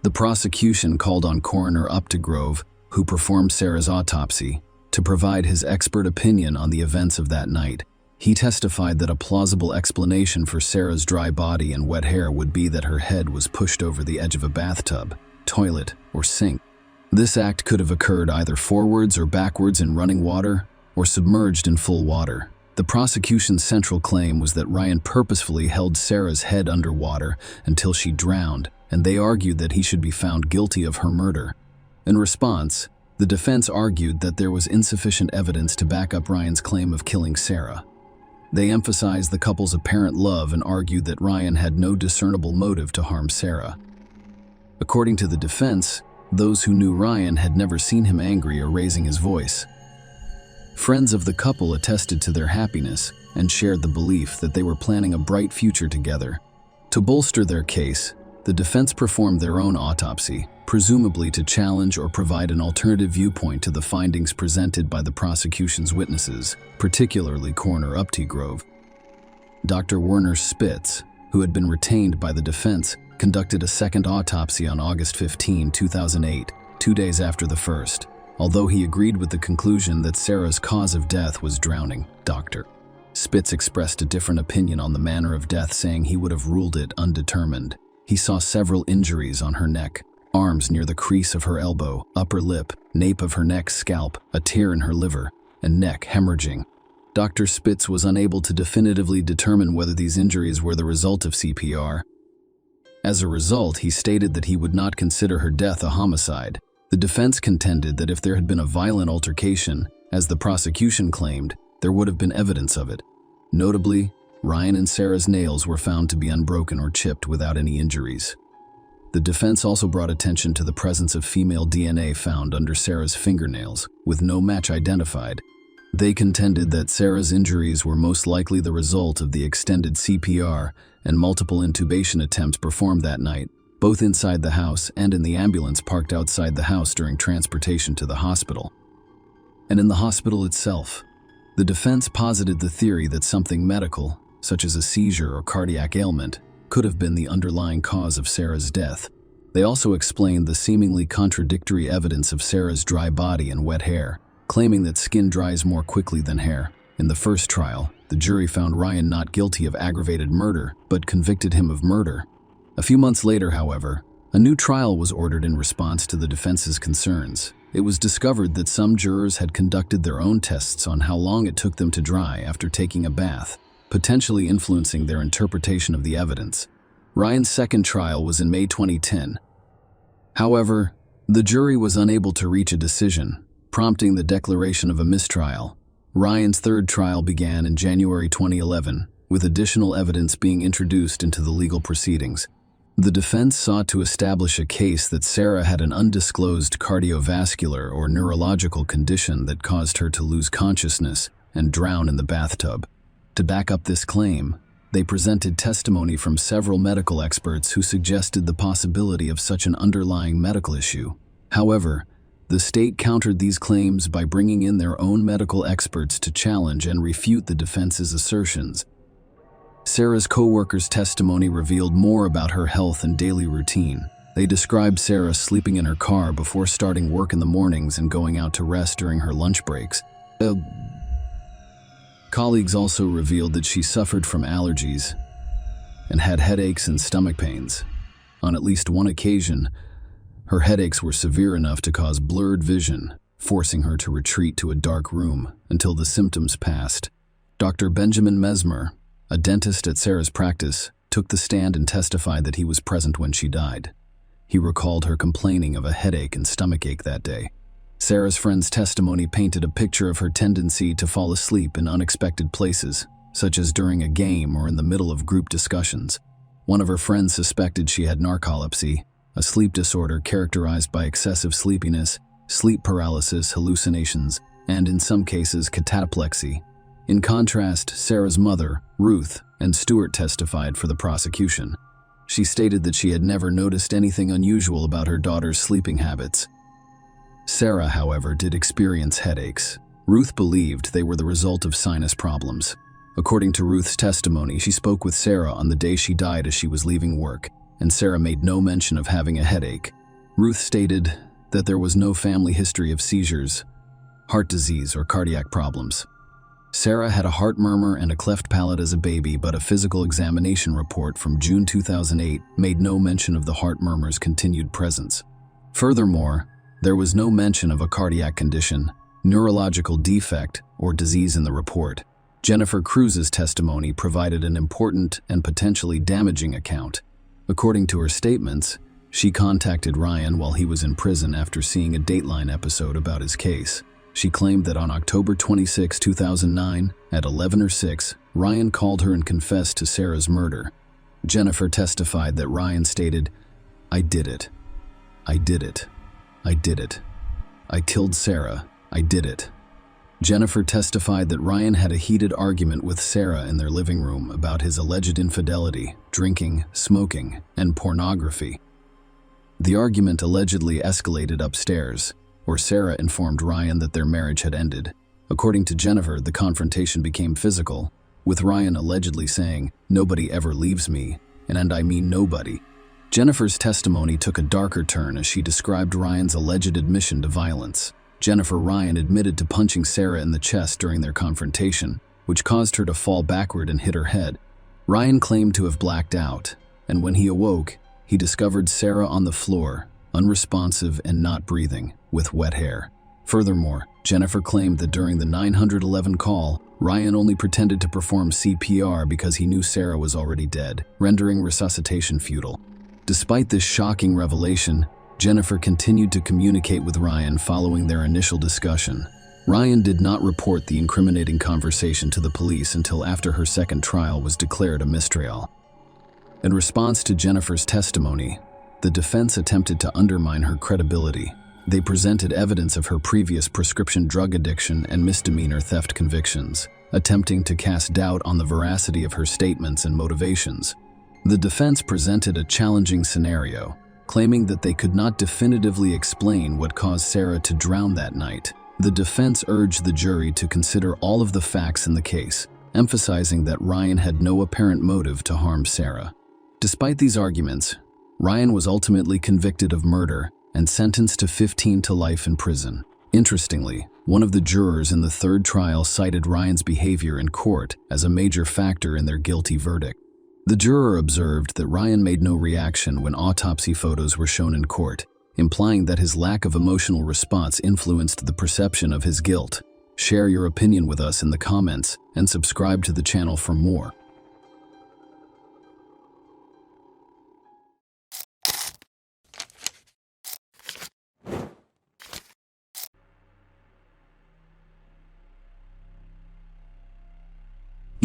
The prosecution called on Coroner Updegrove, who performed Sarah's autopsy, to provide his expert opinion on the events of that night. He testified that a plausible explanation for Sarah's dry body and wet hair would be that her head was pushed over the edge of a bathtub, toilet, or sink. This act could have occurred either forwards or backwards in running water, or submerged in full water. The prosecution's central claim was that Ryan purposefully held Sarah's head underwater until she drowned, and they argued that he should be found guilty of her murder. In response, the defense argued that there was insufficient evidence to back up Ryan's claim of killing Sarah. They emphasized the couple's apparent love and argued that Ryan had no discernible motive to harm Sarah. According to the defense, those who knew Ryan had never seen him angry or raising his voice. Friends of the couple attested to their happiness and shared the belief that they were planning a bright future together. To bolster their case, the defense performed their own autopsy, presumably to challenge or provide an alternative viewpoint to the findings presented by the prosecution's witnesses, particularly Coroner Updegrove. Dr. Werner Spitz, who had been retained by the defense, conducted a second autopsy on August 15, 2008, 2 days after the first. Although he agreed with the conclusion that Sarah's cause of death was drowning, Dr. Spitz expressed a different opinion on the manner of death, saying he would have ruled it undetermined. He saw several injuries on her neck, arms near the crease of her elbow, upper lip, nape of her neck, scalp, a tear in her liver, and neck hemorrhaging. Dr. Spitz was unable to definitively determine whether these injuries were the result of CPR. As a result, he stated that he would not consider her death a homicide. The defense contended that if there had been a violent altercation, as the prosecution claimed, there would have been evidence of it. Notably, Ryan and Sarah's nails were found to be unbroken or chipped without any injuries. The defense also brought attention to the presence of female DNA found under Sarah's fingernails, with no match identified. They contended that Sarah's injuries were most likely the result of the extended CPR and multiple intubation attempts performed that night, both inside the house and in the ambulance parked outside the house during transportation to the hospital. And in the hospital itself, the defense posited the theory that something medical, such as a seizure or cardiac ailment, could have been the underlying cause of Sarah's death. They also explained the seemingly contradictory evidence of Sarah's dry body and wet hair, claiming that skin dries more quickly than hair. In the first trial, the jury found Ryan not guilty of aggravated murder, but convicted him of murder. A few months later, however, a new trial was ordered in response to the defense's concerns. It was discovered that some jurors had conducted their own tests on how long it took them to dry after taking a bath, potentially influencing their interpretation of the evidence. Ryan's second trial was in May 2010. However, the jury was unable to reach a decision, prompting the declaration of a mistrial. Ryan's third trial began in January 2011, with additional evidence being introduced into the legal proceedings. The defense sought to establish a case that Sarah had an undisclosed cardiovascular or neurological condition that caused her to lose consciousness and drown in the bathtub. To back up this claim, they presented testimony from several medical experts who suggested the possibility of such an underlying medical issue. However, the state countered these claims by bringing in their own medical experts to challenge and refute the defense's assertions. Sarah's co-workers' testimony revealed more about her health and daily routine. They described Sarah sleeping in her car before starting work in the mornings and going out to rest during her lunch breaks. Colleagues also revealed that she suffered from allergies and had headaches and stomach pains. On at least one occasion, her headaches were severe enough to cause blurred vision, forcing her to retreat to a dark room until the symptoms passed. Dr. Benjamin Mesmer, a dentist at Sarah's practice, took the stand and testified that he was present when she died. He recalled her complaining of a headache and stomachache that day. Sarah's friend's testimony painted a picture of her tendency to fall asleep in unexpected places, such as during a game or in the middle of group discussions. One of her friends suspected she had narcolepsy, a sleep disorder characterized by excessive sleepiness, sleep paralysis, hallucinations, and in some cases cataplexy. In contrast, Sarah's mother, Ruth, and Stuart testified for the prosecution. She stated that she had never noticed anything unusual about her daughter's sleeping habits. Sarah, however, did experience headaches. Ruth believed they were the result of sinus problems. According to Ruth's testimony, she spoke with Sarah on the day she died as she was leaving work, and Sarah made no mention of having a headache. Ruth stated that there was no family history of seizures, heart disease, or cardiac problems. Sarah had a heart murmur and a cleft palate as a baby, but a physical examination report from June 2008 made no mention of the heart murmur's continued presence. Furthermore, there was no mention of a cardiac condition, neurological defect, or disease in the report. Jennifer Cruz's testimony provided an important and potentially damaging account. According to her statements, she contacted Ryan while he was in prison after seeing a Dateline episode about his case. She claimed that on October 26, 2009, at 11:06, Ryan called her and confessed to Sarah's murder. Jennifer testified that Ryan stated, "I did it. I did it. I did it. I killed Sarah. I did it." Jennifer testified that Ryan had a heated argument with Sarah in their living room about his alleged infidelity, drinking, smoking, and pornography. The argument allegedly escalated upstairs, where Sarah informed Ryan that their marriage had ended. According to Jennifer, the confrontation became physical, with Ryan allegedly saying, "Nobody ever leaves me, and I mean nobody." Jennifer's testimony took a darker turn as she described Ryan's alleged admission to violence. Ryan admitted to punching Sarah in the chest during their confrontation, which caused her to fall backward and hit her head. Ryan claimed to have blacked out, and when he awoke, he discovered Sarah on the floor, unresponsive and not breathing, with wet hair. Furthermore, Jennifer claimed that during the 911 call, Ryan only pretended to perform CPR because he knew Sarah was already dead, rendering resuscitation futile. Despite this shocking revelation, Jennifer continued to communicate with Ryan following their initial discussion. Ryan did not report the incriminating conversation to the police until after her second trial was declared a mistrial. In response to Jennifer's testimony, the defense attempted to undermine her credibility. They presented evidence of her previous prescription drug addiction and misdemeanor theft convictions, attempting to cast doubt on the veracity of her statements and motivations. The defense presented a challenging scenario, claiming that they could not definitively explain what caused Sarah to drown that night. The defense urged the jury to consider all of the facts in the case, emphasizing that Ryan had no apparent motive to harm Sarah. Despite these arguments, Ryan was ultimately convicted of murder and sentenced to 15 to life in prison. Interestingly, one of the jurors in the third trial cited Ryan's behavior in court as a major factor in their guilty verdict. The juror observed that Ryan made no reaction when autopsy photos were shown in court, implying that his lack of emotional response influenced the perception of his guilt. Share your opinion with us in the comments and subscribe to the channel for more.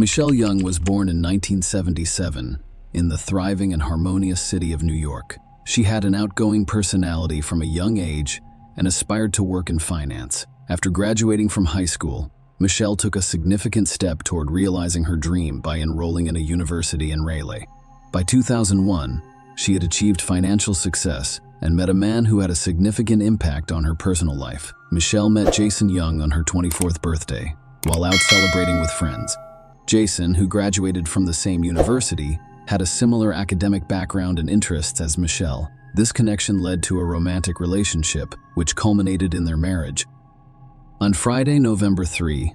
Michelle Young was born in 1977 in the thriving and harmonious city of New York. She had an outgoing personality from a young age and aspired to work in finance. After graduating from high school, Michelle took a significant step toward realizing her dream by enrolling in a university in Raleigh. By 2001, she had achieved financial success and met a man who had a significant impact on her personal life. Michelle met Jason Young on her 24th birthday, while out celebrating with friends. Jason, who graduated from the same university, had a similar academic background and interests as Michelle. This connection led to a romantic relationship, which culminated in their marriage. On Friday, November 3,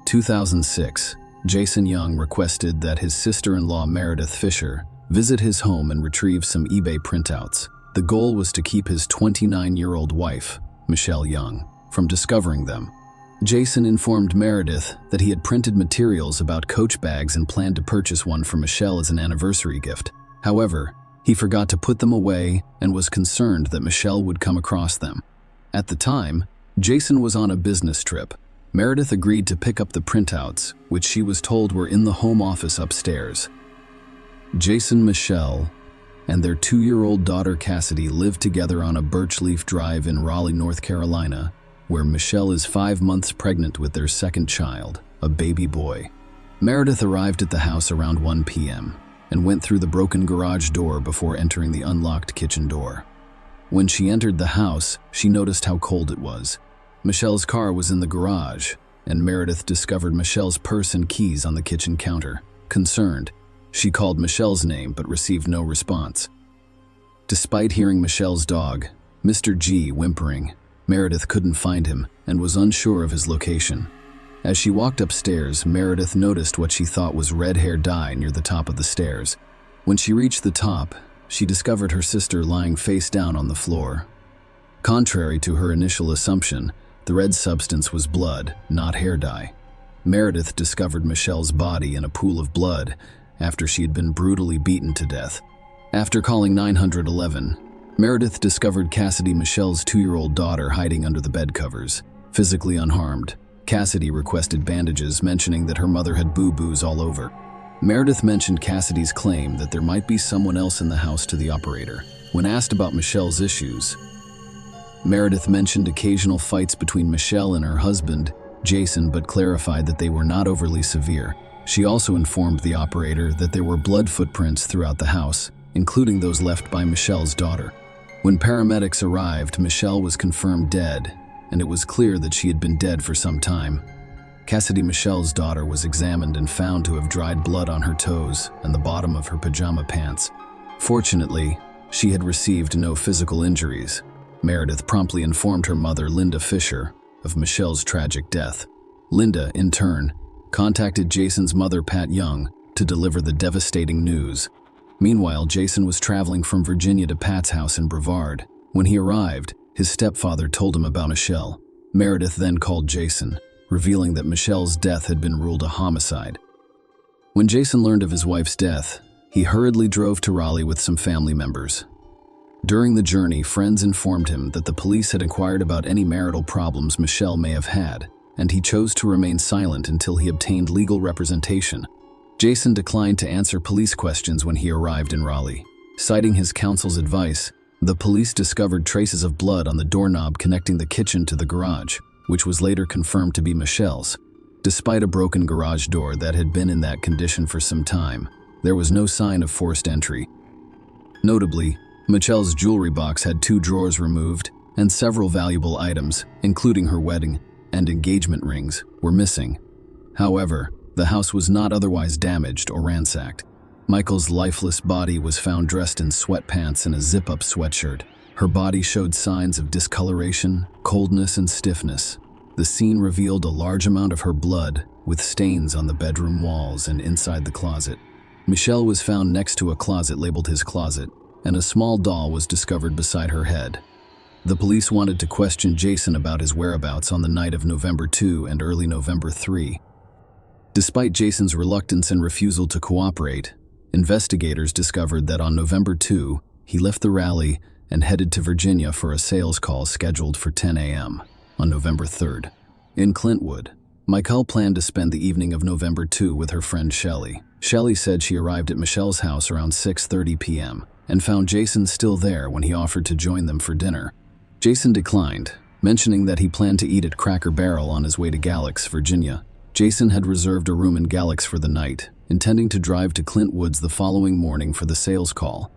2006, Jason Young requested that his sister-in-law Meredith Fisher visit his home and retrieve some eBay printouts. The goal was to keep his 29-year-old wife, Michelle Young, from discovering them. Jason informed Meredith that he had printed materials about Coach bags and planned to purchase one for Michelle as an anniversary gift. However, he forgot to put them away and was concerned that Michelle would come across them. At the time, Jason was on a business trip. Meredith agreed to pick up the printouts, which she was told were in the home office upstairs. Jason, Michelle, and their 2-year-old daughter Cassidy lived together on a Birchleaf Drive in Raleigh, North Carolina, where Michelle is 5 months pregnant with their second child, a baby boy. Meredith arrived at the house around 1 p.m. and went through the broken garage door before entering the unlocked kitchen door. When she entered the house, she noticed how cold it was. Michelle's car was in the garage, and Meredith discovered Michelle's purse and keys on the kitchen counter. Concerned, she called Michelle's name but received no response. Despite hearing Michelle's dog, Mr. G, whimpering, Meredith couldn't find him and was unsure of his location. As she walked upstairs, Meredith noticed what she thought was red hair dye near the top of the stairs. When she reached the top, she discovered her sister lying face down on the floor. Contrary to her initial assumption, the red substance was blood, not hair dye. Meredith discovered Michelle's body in a pool of blood after she had been brutally beaten to death. After calling 911, Meredith discovered Cassidy, Michelle's 2-year-old daughter, hiding under the bed covers, physically unharmed. Cassidy requested bandages, mentioning that her mother had boo-boos all over. Meredith mentioned Cassidy's claim that there might be someone else in the house to the operator. When asked about Michelle's issues, Meredith mentioned occasional fights between Michelle and her husband, Jason, but clarified that they were not overly severe. She also informed the operator that there were blood footprints throughout the house, including those left by Michelle's daughter. When paramedics arrived, Michelle was confirmed dead, and it was clear that she had been dead for some time. Cassidy, Michelle's daughter, was examined and found to have dried blood on her toes and the bottom of her pajama pants. Fortunately, she had received no physical injuries. Meredith promptly informed her mother, Linda Fisher, of Michelle's tragic death. Linda, in turn, contacted Jason's mother, Pat Young, to deliver the devastating news. Meanwhile, Jason was traveling from Virginia to Pat's house in Brevard. When he arrived, his stepfather told him about Michelle. Meredith then called Jason, revealing that Michelle's death had been ruled a homicide. When Jason learned of his wife's death, He hurriedly drove to Raleigh with some family members. During the journey, friends informed him that the police had inquired about any marital problems Michelle may have had, and he chose to remain silent until he obtained legal representation. Jason declined to answer police questions when he arrived in Raleigh. Citing his counsel's advice, the police discovered traces of blood on the doorknob connecting the kitchen to the garage, which was later confirmed to be Michelle's. Despite a broken garage door that had been in that condition for some time, there was no sign of forced entry. Notably, Michelle's jewelry box had 2 drawers removed, and several valuable items, including her wedding and engagement rings, were missing. However, the house was not otherwise damaged or ransacked. Michael's lifeless body was found dressed in sweatpants and a zip-up sweatshirt. Her body showed signs of discoloration, coldness, and stiffness. The scene revealed a large amount of her blood, with stains on the bedroom walls and inside the closet. Michelle was found next to a closet labeled his closet, and a small doll was discovered beside her head. The police wanted to question Jason about his whereabouts on the night of November 2 and early November 3. Despite Jason's reluctance and refusal to cooperate, investigators discovered that on November 2, he left the rally and headed to Virginia for a sales call scheduled for 10 a.m. on November 3rd. In Clintwood, Michelle planned to spend the evening of November 2 with her friend Shelley. Shelley said she arrived at Michelle's house around 6:30 p.m. and found Jason still there when he offered to join them for dinner. Jason declined, mentioning that he planned to eat at Cracker Barrel on his way to Galax, Virginia. Jason had reserved a room in Galax for the night, intending to drive to Clintwoods the following morning for the sales call.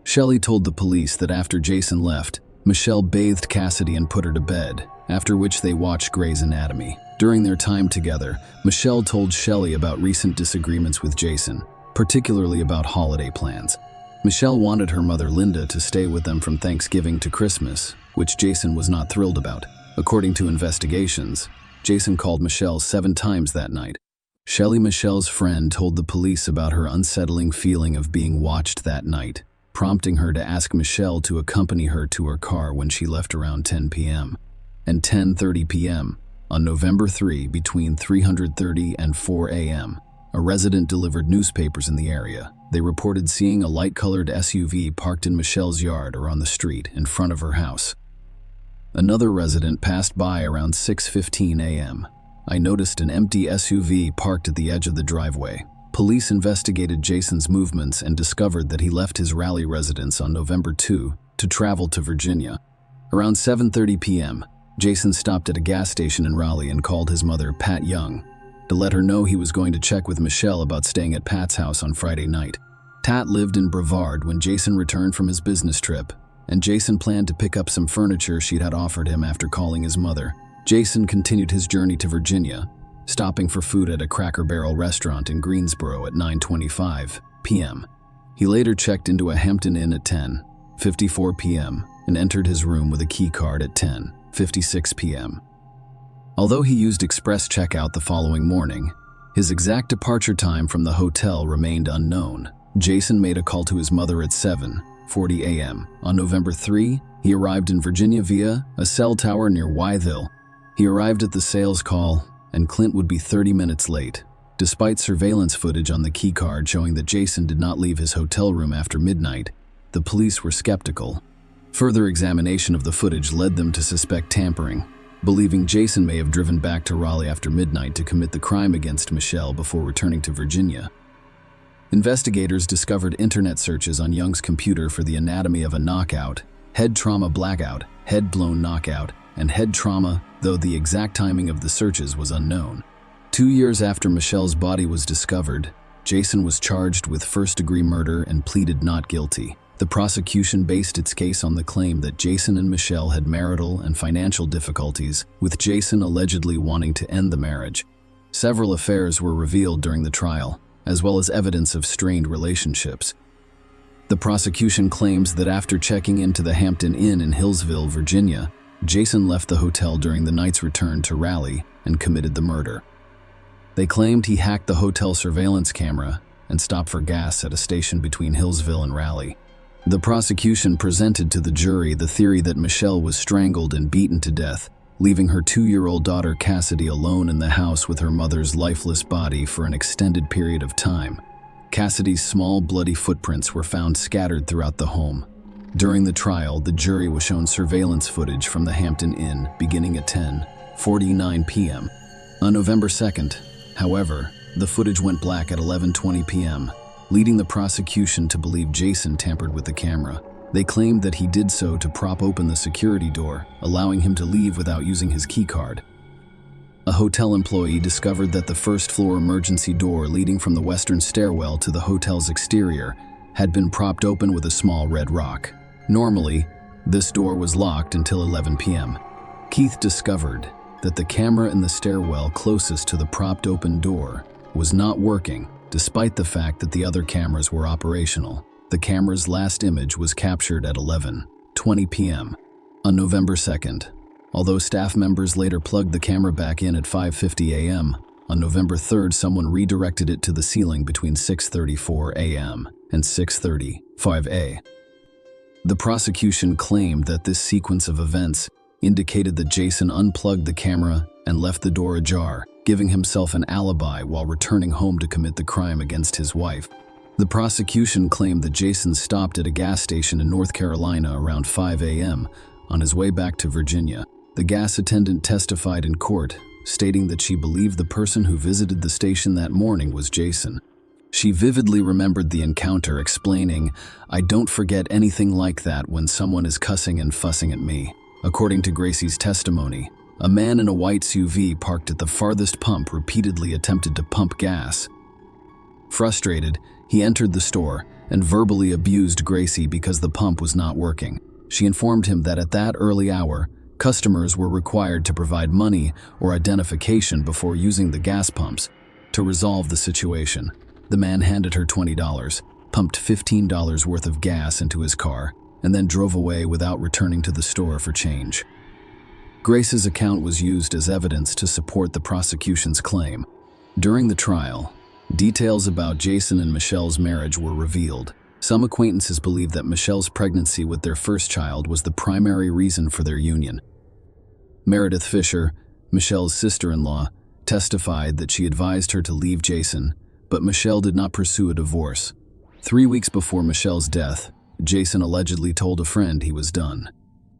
Shelley told the police that after Jason left, Michelle bathed Cassidy and put her to bed, after which they watched Grey's Anatomy. During their time together, Michelle told Shelley about recent disagreements with Jason, particularly about holiday plans. Michelle wanted her mother Linda to stay with them from Thanksgiving to Christmas, which Jason was not thrilled about. According to investigations, Jason called Michelle 7 times that night. Shelley, Michelle's friend, told the police about her unsettling feeling of being watched that night, prompting her to ask Michelle to accompany her to her car when she left around 10 p.m. and 10:30 p.m. on November 3 between 3:30 and 4 a.m. A resident delivered newspapers in the area. They reported seeing a light-colored SUV parked in Michelle's yard or on the street in front of her house. Another resident passed by around 6:15 a.m. I noticed an empty SUV parked at the edge of the driveway. Police investigated Jason's movements and discovered that he left his Raleigh residence on November 2 to travel to Virginia. Around 7:30 p.m., Jason stopped at a gas station in Raleigh and called his mother, Pat Young, to let her know he was going to check with Michelle about staying at Pat's house on Friday night. Tat lived in Brevard when Jason returned from his business trip, and Jason planned to pick up some furniture she'd had offered him after calling his mother. Jason continued his journey to Virginia, stopping for food at a Cracker Barrel restaurant in Greensboro at 9:25 p.m. He later checked into a Hampton Inn at 10:54 p.m. and entered his room with a key card at 10:56 p.m. Although he used express checkout the following morning, his exact departure time from the hotel remained unknown. Jason made a call to his mother at 7:40 a.m. On November 3, he arrived in Virginia via a cell tower near Wytheville. He arrived at the sales call, and Clint would be 30 minutes late. Despite surveillance footage on the key card showing that Jason did not leave his hotel room after midnight, the police were skeptical. Further examination of the footage led them to suspect tampering, believing Jason may have driven back to Raleigh after midnight to commit the crime against Michelle before returning to Virginia. Investigators discovered internet searches on Young's computer for the anatomy of a knockout, head trauma blackout, head blown knockout, and head trauma, though the exact timing of the searches was unknown. 2 years after Michelle's body was discovered, Jason was charged with first-degree murder and pleaded not guilty. The prosecution based its case on the claim that Jason and Michelle had marital and financial difficulties, with Jason allegedly wanting to end the marriage. Several affairs were revealed during the trial, as well as evidence of strained relationships. The prosecution claims that after checking into the Hampton Inn in Hillsville, Virginia, Jason left the hotel during the night's return to Raleigh and committed the murder. They claimed he hacked the hotel surveillance camera and stopped for gas at a station between Hillsville and Raleigh. The prosecution presented to the jury the theory that Michelle was strangled and beaten to death, leaving her 2-year-old daughter Cassidy alone in the house with her mother's lifeless body for an extended period of time. Cassidy's small, bloody footprints were found scattered throughout the home. During the trial, the jury was shown surveillance footage from the Hampton Inn beginning at 10:49 p.m. On November 2nd, however, the footage went black at 11:20 p.m., leading the prosecution to believe Jason tampered with the camera. They claimed that he did so to prop open the security door, allowing him to leave without using his keycard. A hotel employee discovered that the first-floor emergency door leading from the western stairwell to the hotel's exterior had been propped open with a small red rock. Normally, this door was locked until 11 p.m. Keith discovered that the camera in the stairwell closest to the propped open door was not working, despite the fact that the other cameras were operational. The camera's last image was captured at 11:20 p.m. on November 2nd. Although staff members later plugged the camera back in at 5:50 a.m., on November 3rd someone redirected it to the ceiling between 6:34 a.m. and 6:35 a.m. The prosecution claimed that this sequence of events indicated that Jason unplugged the camera and left the door ajar, giving himself an alibi while returning home to commit the crime against his wife. The prosecution claimed that Jason stopped at a gas station in North Carolina around 5 a.m. on his way back to Virginia. The gas attendant testified in court, stating that she believed the person who visited the station that morning was Jason. She vividly remembered the encounter, explaining, "I don't forget anything like that when someone is cussing and fussing at me." According to Gracie's testimony, a man in a white SUV parked at the farthest pump repeatedly attempted to pump gas. Frustrated, he entered the store and verbally abused Gracie because the pump was not working. She informed him that at that early hour, customers were required to provide money or identification before using the gas pumps. To resolve the situation, the man handed her $20, pumped $15 worth of gas into his car, and then drove away without returning to the store for change. Grace's account was used as evidence to support the prosecution's claim. During the trial, details about Jason and Michelle's marriage were revealed. Some acquaintances believe that Michelle's pregnancy with their first child was the primary reason for their union. Meredith Fisher, Michelle's sister-in-law, testified that she advised her to leave Jason, but Michelle did not pursue a divorce. 3 weeks before Michelle's death, Jason allegedly told a friend he was done.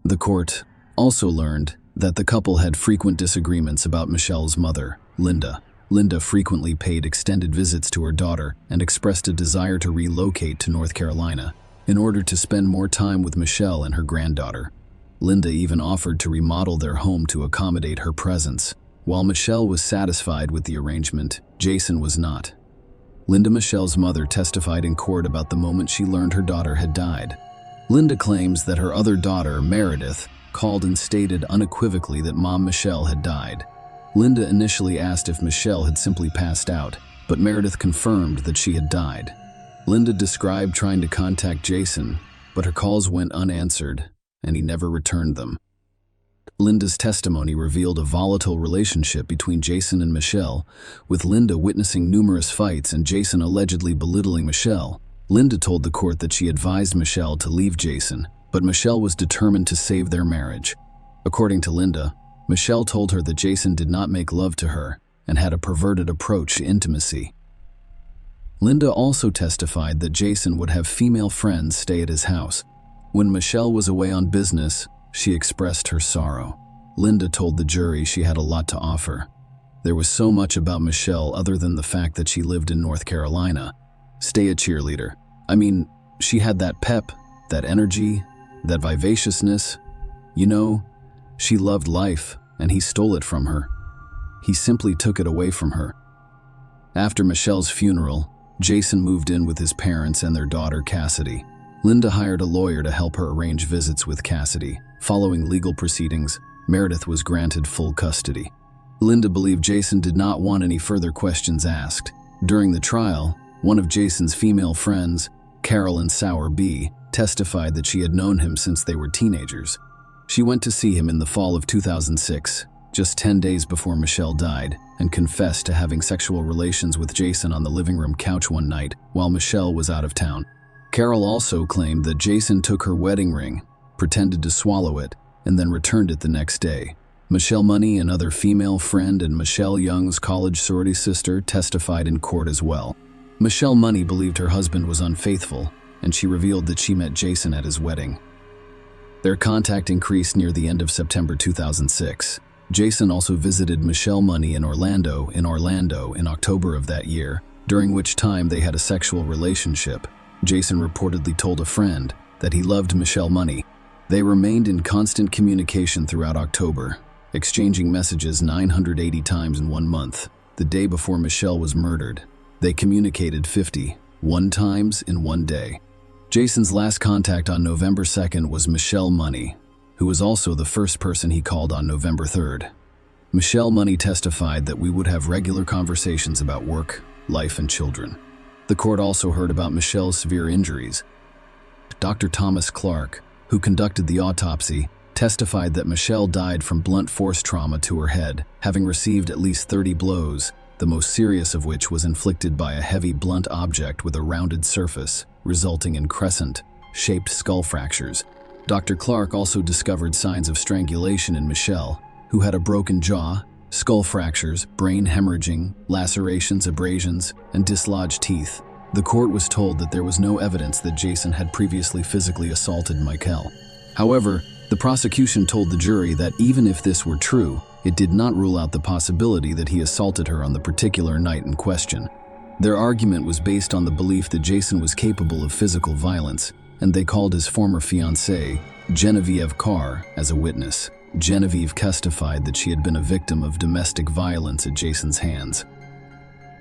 The court also learned that the couple had frequent disagreements about Michelle's mother, Linda. Linda frequently paid extended visits to her daughter and expressed a desire to relocate to North Carolina in order to spend more time with Michelle and her granddaughter. Linda even offered to remodel their home to accommodate her presence. While Michelle was satisfied with the arrangement, Jason was not. Linda, Michelle's mother, testified in court about the moment she learned her daughter had died. Linda claims that her other daughter, Meredith, called and stated unequivocally that Mom Michelle had died. Linda initially asked if Michelle had simply passed out, but Meredith confirmed that she had died. Linda described trying to contact Jason, but her calls went unanswered, and he never returned them. Linda's testimony revealed a volatile relationship between Jason and Michelle, with Linda witnessing numerous fights and Jason allegedly belittling Michelle. Linda told the court that she advised Michelle to leave Jason, but Michelle was determined to save their marriage. According to Linda, Michelle told her that Jason did not make love to her and had a perverted approach to intimacy. Linda also testified that Jason would have female friends stay at his house. When Michelle was away on business, she expressed her sorrow. Linda told the jury she had a lot to offer. There was so much about Michelle other than the fact that she lived in North Carolina. Stay a cheerleader. I mean, she had that pep, that energy, that vivaciousness. You know, she loved life, and he stole it from her. He simply took it away from her. After Michelle's funeral, Jason moved in with his parents and their daughter, Cassidy. Linda hired a lawyer to help her arrange visits with Cassidy. Following legal proceedings, Meredith was granted full custody. Linda believed Jason did not want any further questions asked. During the trial, one of Jason's female friends, Carolyn Sauer B., testified that she had known him since they were teenagers. She went to see him in the fall of 2006, just 10 days before Michelle died, and confessed to having sexual relations with Jason on the living room couch one night while Michelle was out of town. Carol also claimed that Jason took her wedding ring, pretended to swallow it, and then returned it the next day. Michelle Money, another female friend and Michelle Young's college sorority sister, testified in court as well. Michelle Money believed her husband was unfaithful, and she revealed that she met Jason at his wedding. Their contact increased near the end of September 2006. Jason also visited Michelle Money in Orlando in October of that year, during which time they had a sexual relationship. Jason reportedly told a friend that he loved Michelle Money. They remained in constant communication throughout October, exchanging messages 980 times in 1 month. The day before Michelle was murdered, they communicated 51 times in 1 day. Jason's last contact on November 2nd was Michelle Money, who was also the first person he called on November 3rd. Michelle Money testified that we would have regular conversations about work, life, and children. The court also heard about Michelle's severe injuries. Dr. Thomas Clark, who conducted the autopsy, testified that Michelle died from blunt force trauma to her head, having received at least 30 blows, the most serious of which was inflicted by a heavy blunt object with a rounded surface, resulting in crescent-shaped skull fractures. Dr. Clark also discovered signs of strangulation in Michelle, who had a broken jaw, skull fractures, brain hemorrhaging, lacerations, abrasions, and dislodged teeth. The court was told that there was no evidence that Jason had previously physically assaulted Michelle. However, the prosecution told the jury that even if this were true, it did not rule out the possibility that he assaulted her on the particular night in question. Their argument was based on the belief that Jason was capable of physical violence, and they called his former fiancée, Genevieve Carr, as a witness. Genevieve testified that she had been a victim of domestic violence at Jason's hands.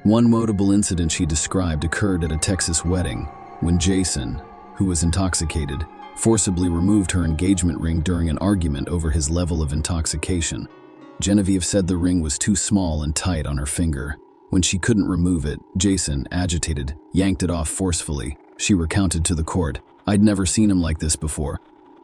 One notable incident she described occurred at a Texas wedding, when Jason, who was intoxicated, forcibly removed her engagement ring during an argument over his level of intoxication. Genevieve said the ring was too small and tight on her finger. When she couldn't remove it, Jason, agitated, yanked it off forcefully. She recounted to the court, "I'd never seen him like this before.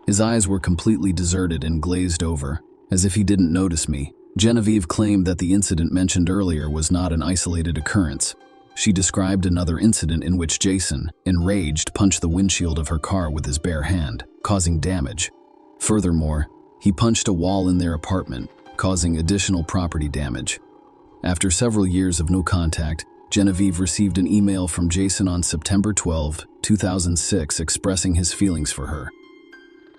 His eyes were completely deserted and glazed over, as if he didn't notice me." Genevieve claimed that the incident mentioned earlier was not an isolated occurrence. She described another incident in which Jason, enraged, punched the windshield of her car with his bare hand, causing damage. Furthermore, he punched a wall in their apartment, causing additional property damage. After several years of no contact, Genevieve received an email from Jason on September 12, 2006, expressing his feelings for her.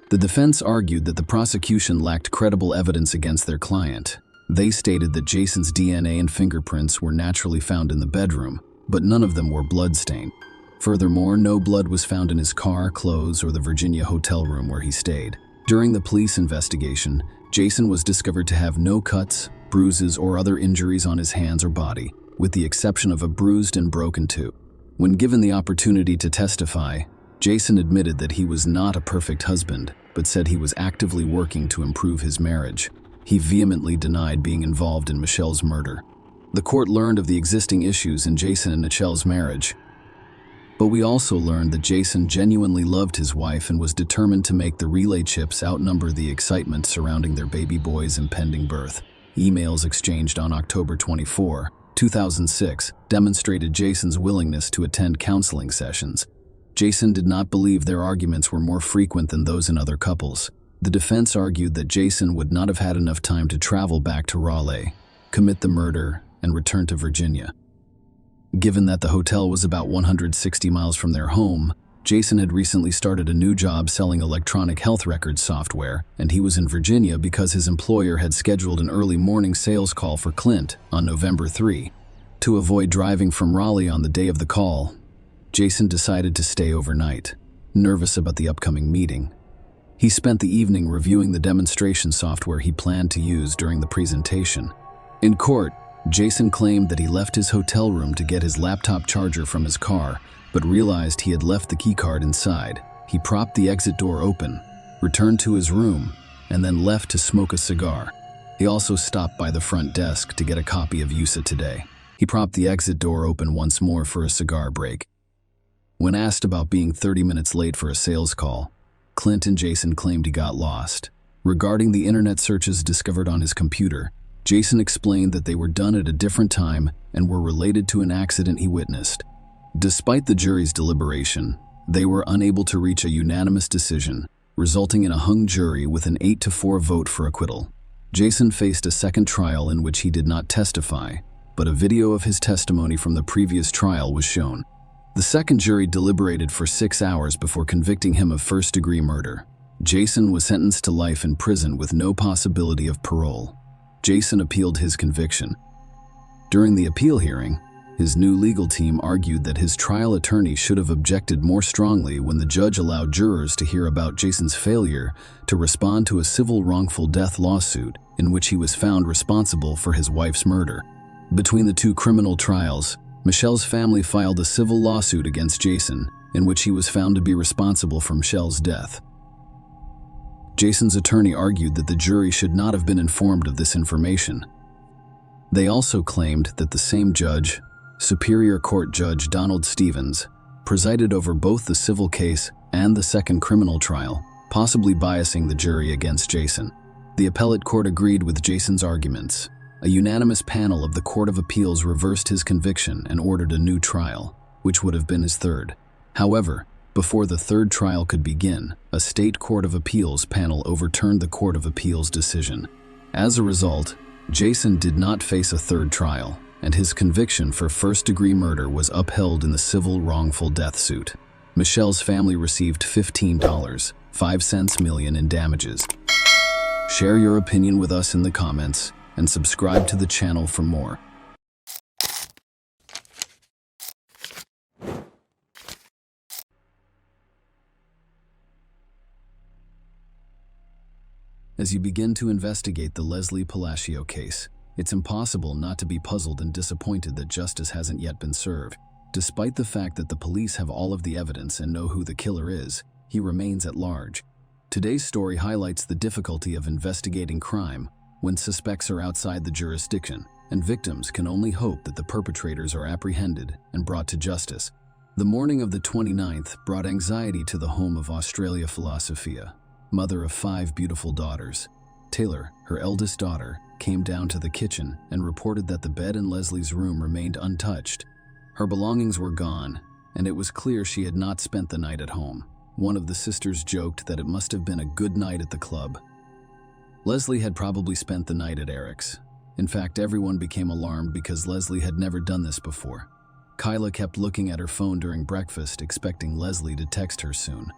The defense argued that the prosecution lacked credible evidence against their client. They stated that Jason's DNA and fingerprints were naturally found in the bedroom, but none of them were blood-stained. Furthermore, no blood was found in his car, clothes, or the Virginia hotel room where he stayed. During the police investigation, Jason was discovered to have no cuts, bruises, or other injuries on his hands or body, with the exception of a bruised and broken tooth. When given the opportunity to testify, Jason admitted that he was not a perfect husband, but said he was actively working to improve his marriage. He vehemently denied being involved in Michelle's murder. The court learned of the existing issues in Jason and Michelle's marriage. But we also learned that Jason genuinely loved his wife and was determined to make the relay chips outnumber the excitement surrounding their baby boy's impending birth. Emails exchanged on October 24, 2006, demonstrated Jason's willingness to attend counseling sessions. Jason did not believe their arguments were more frequent than those in other couples. The defense argued that Jason would not have had enough time to travel back to Raleigh, commit the murder, and return to Virginia. Given that the hotel was about 160 miles from their home, Jason had recently started a new job selling electronic health records software, and he was in Virginia because his employer had scheduled an early morning sales call for Clint on November 3. To avoid driving from Raleigh on the day of the call, Jason decided to stay overnight, nervous about the upcoming meeting. He spent the evening reviewing the demonstration software he planned to use during the presentation. In court, Jason claimed that he left his hotel room to get his laptop charger from his car, but realized he had left the keycard inside. He propped the exit door open, returned to his room, and then left to smoke a cigar. He also stopped by the front desk to get a copy of USA Today. He propped the exit door open once more for a cigar break. When asked about being 30 minutes late for a sales call, Clint and Jason claimed he got lost. Regarding the internet searches discovered on his computer, Jason explained that they were done at a different time and were related to an accident he witnessed. Despite the jury's deliberation, they were unable to reach a unanimous decision, resulting in a hung jury with an 8-4 vote for acquittal. Jason faced a second trial in which he did not testify, but a video of his testimony from the previous trial was shown. The second jury deliberated for 6 hours before convicting him of first-degree murder. Jason was sentenced to life in prison with no possibility of parole. Jason appealed his conviction. During the appeal hearing, his new legal team argued that his trial attorney should have objected more strongly when the judge allowed jurors to hear about Jason's failure to respond to a civil wrongful death lawsuit in which he was found responsible for his wife's murder. Between the two criminal trials, Michelle's family filed a civil lawsuit against Jason, in which he was found to be responsible for Michelle's death. Jason's attorney argued that the jury should not have been informed of this information. They also claimed that the same judge, Superior Court Judge Donald Stevens, presided over both the civil case and the second criminal trial, possibly biasing the jury against Jason. The appellate court agreed with Jason's arguments. A unanimous panel of the Court of Appeals reversed his conviction and ordered a new trial, which would have been his third. However, before the third trial could begin, a state Court of Appeals panel overturned the Court of Appeals decision. As a result, Jason did not face a third trial, and his conviction for first-degree murder was upheld in the civil wrongful death suit. Michelle's family received $15.05 million in damages. Share your opinion with us in the comments and subscribe to the channel for more. As you begin to investigate the Leslie Palacio case, it's impossible not to be puzzled and disappointed that justice hasn't yet been served. Despite the fact that the police have all of the evidence and know who the killer is, he remains at large. Today's story highlights the difficulty of investigating crime when suspects are outside the jurisdiction, and victims can only hope that the perpetrators are apprehended and brought to justice. The morning of the 29th brought anxiety to the home of Australia Philosophia, mother of 5 beautiful daughters. Taylor, her eldest daughter, came down to the kitchen and reported that the bed in Leslie's room remained untouched. Her belongings were gone, and it was clear she had not spent the night at home. One of the sisters joked that it must have been a good night at the club. Leslie had probably spent the night at Eric's. In fact, everyone became alarmed because Leslie had never done this before. Kyla kept looking at her phone during breakfast, expecting Leslie to text her soon.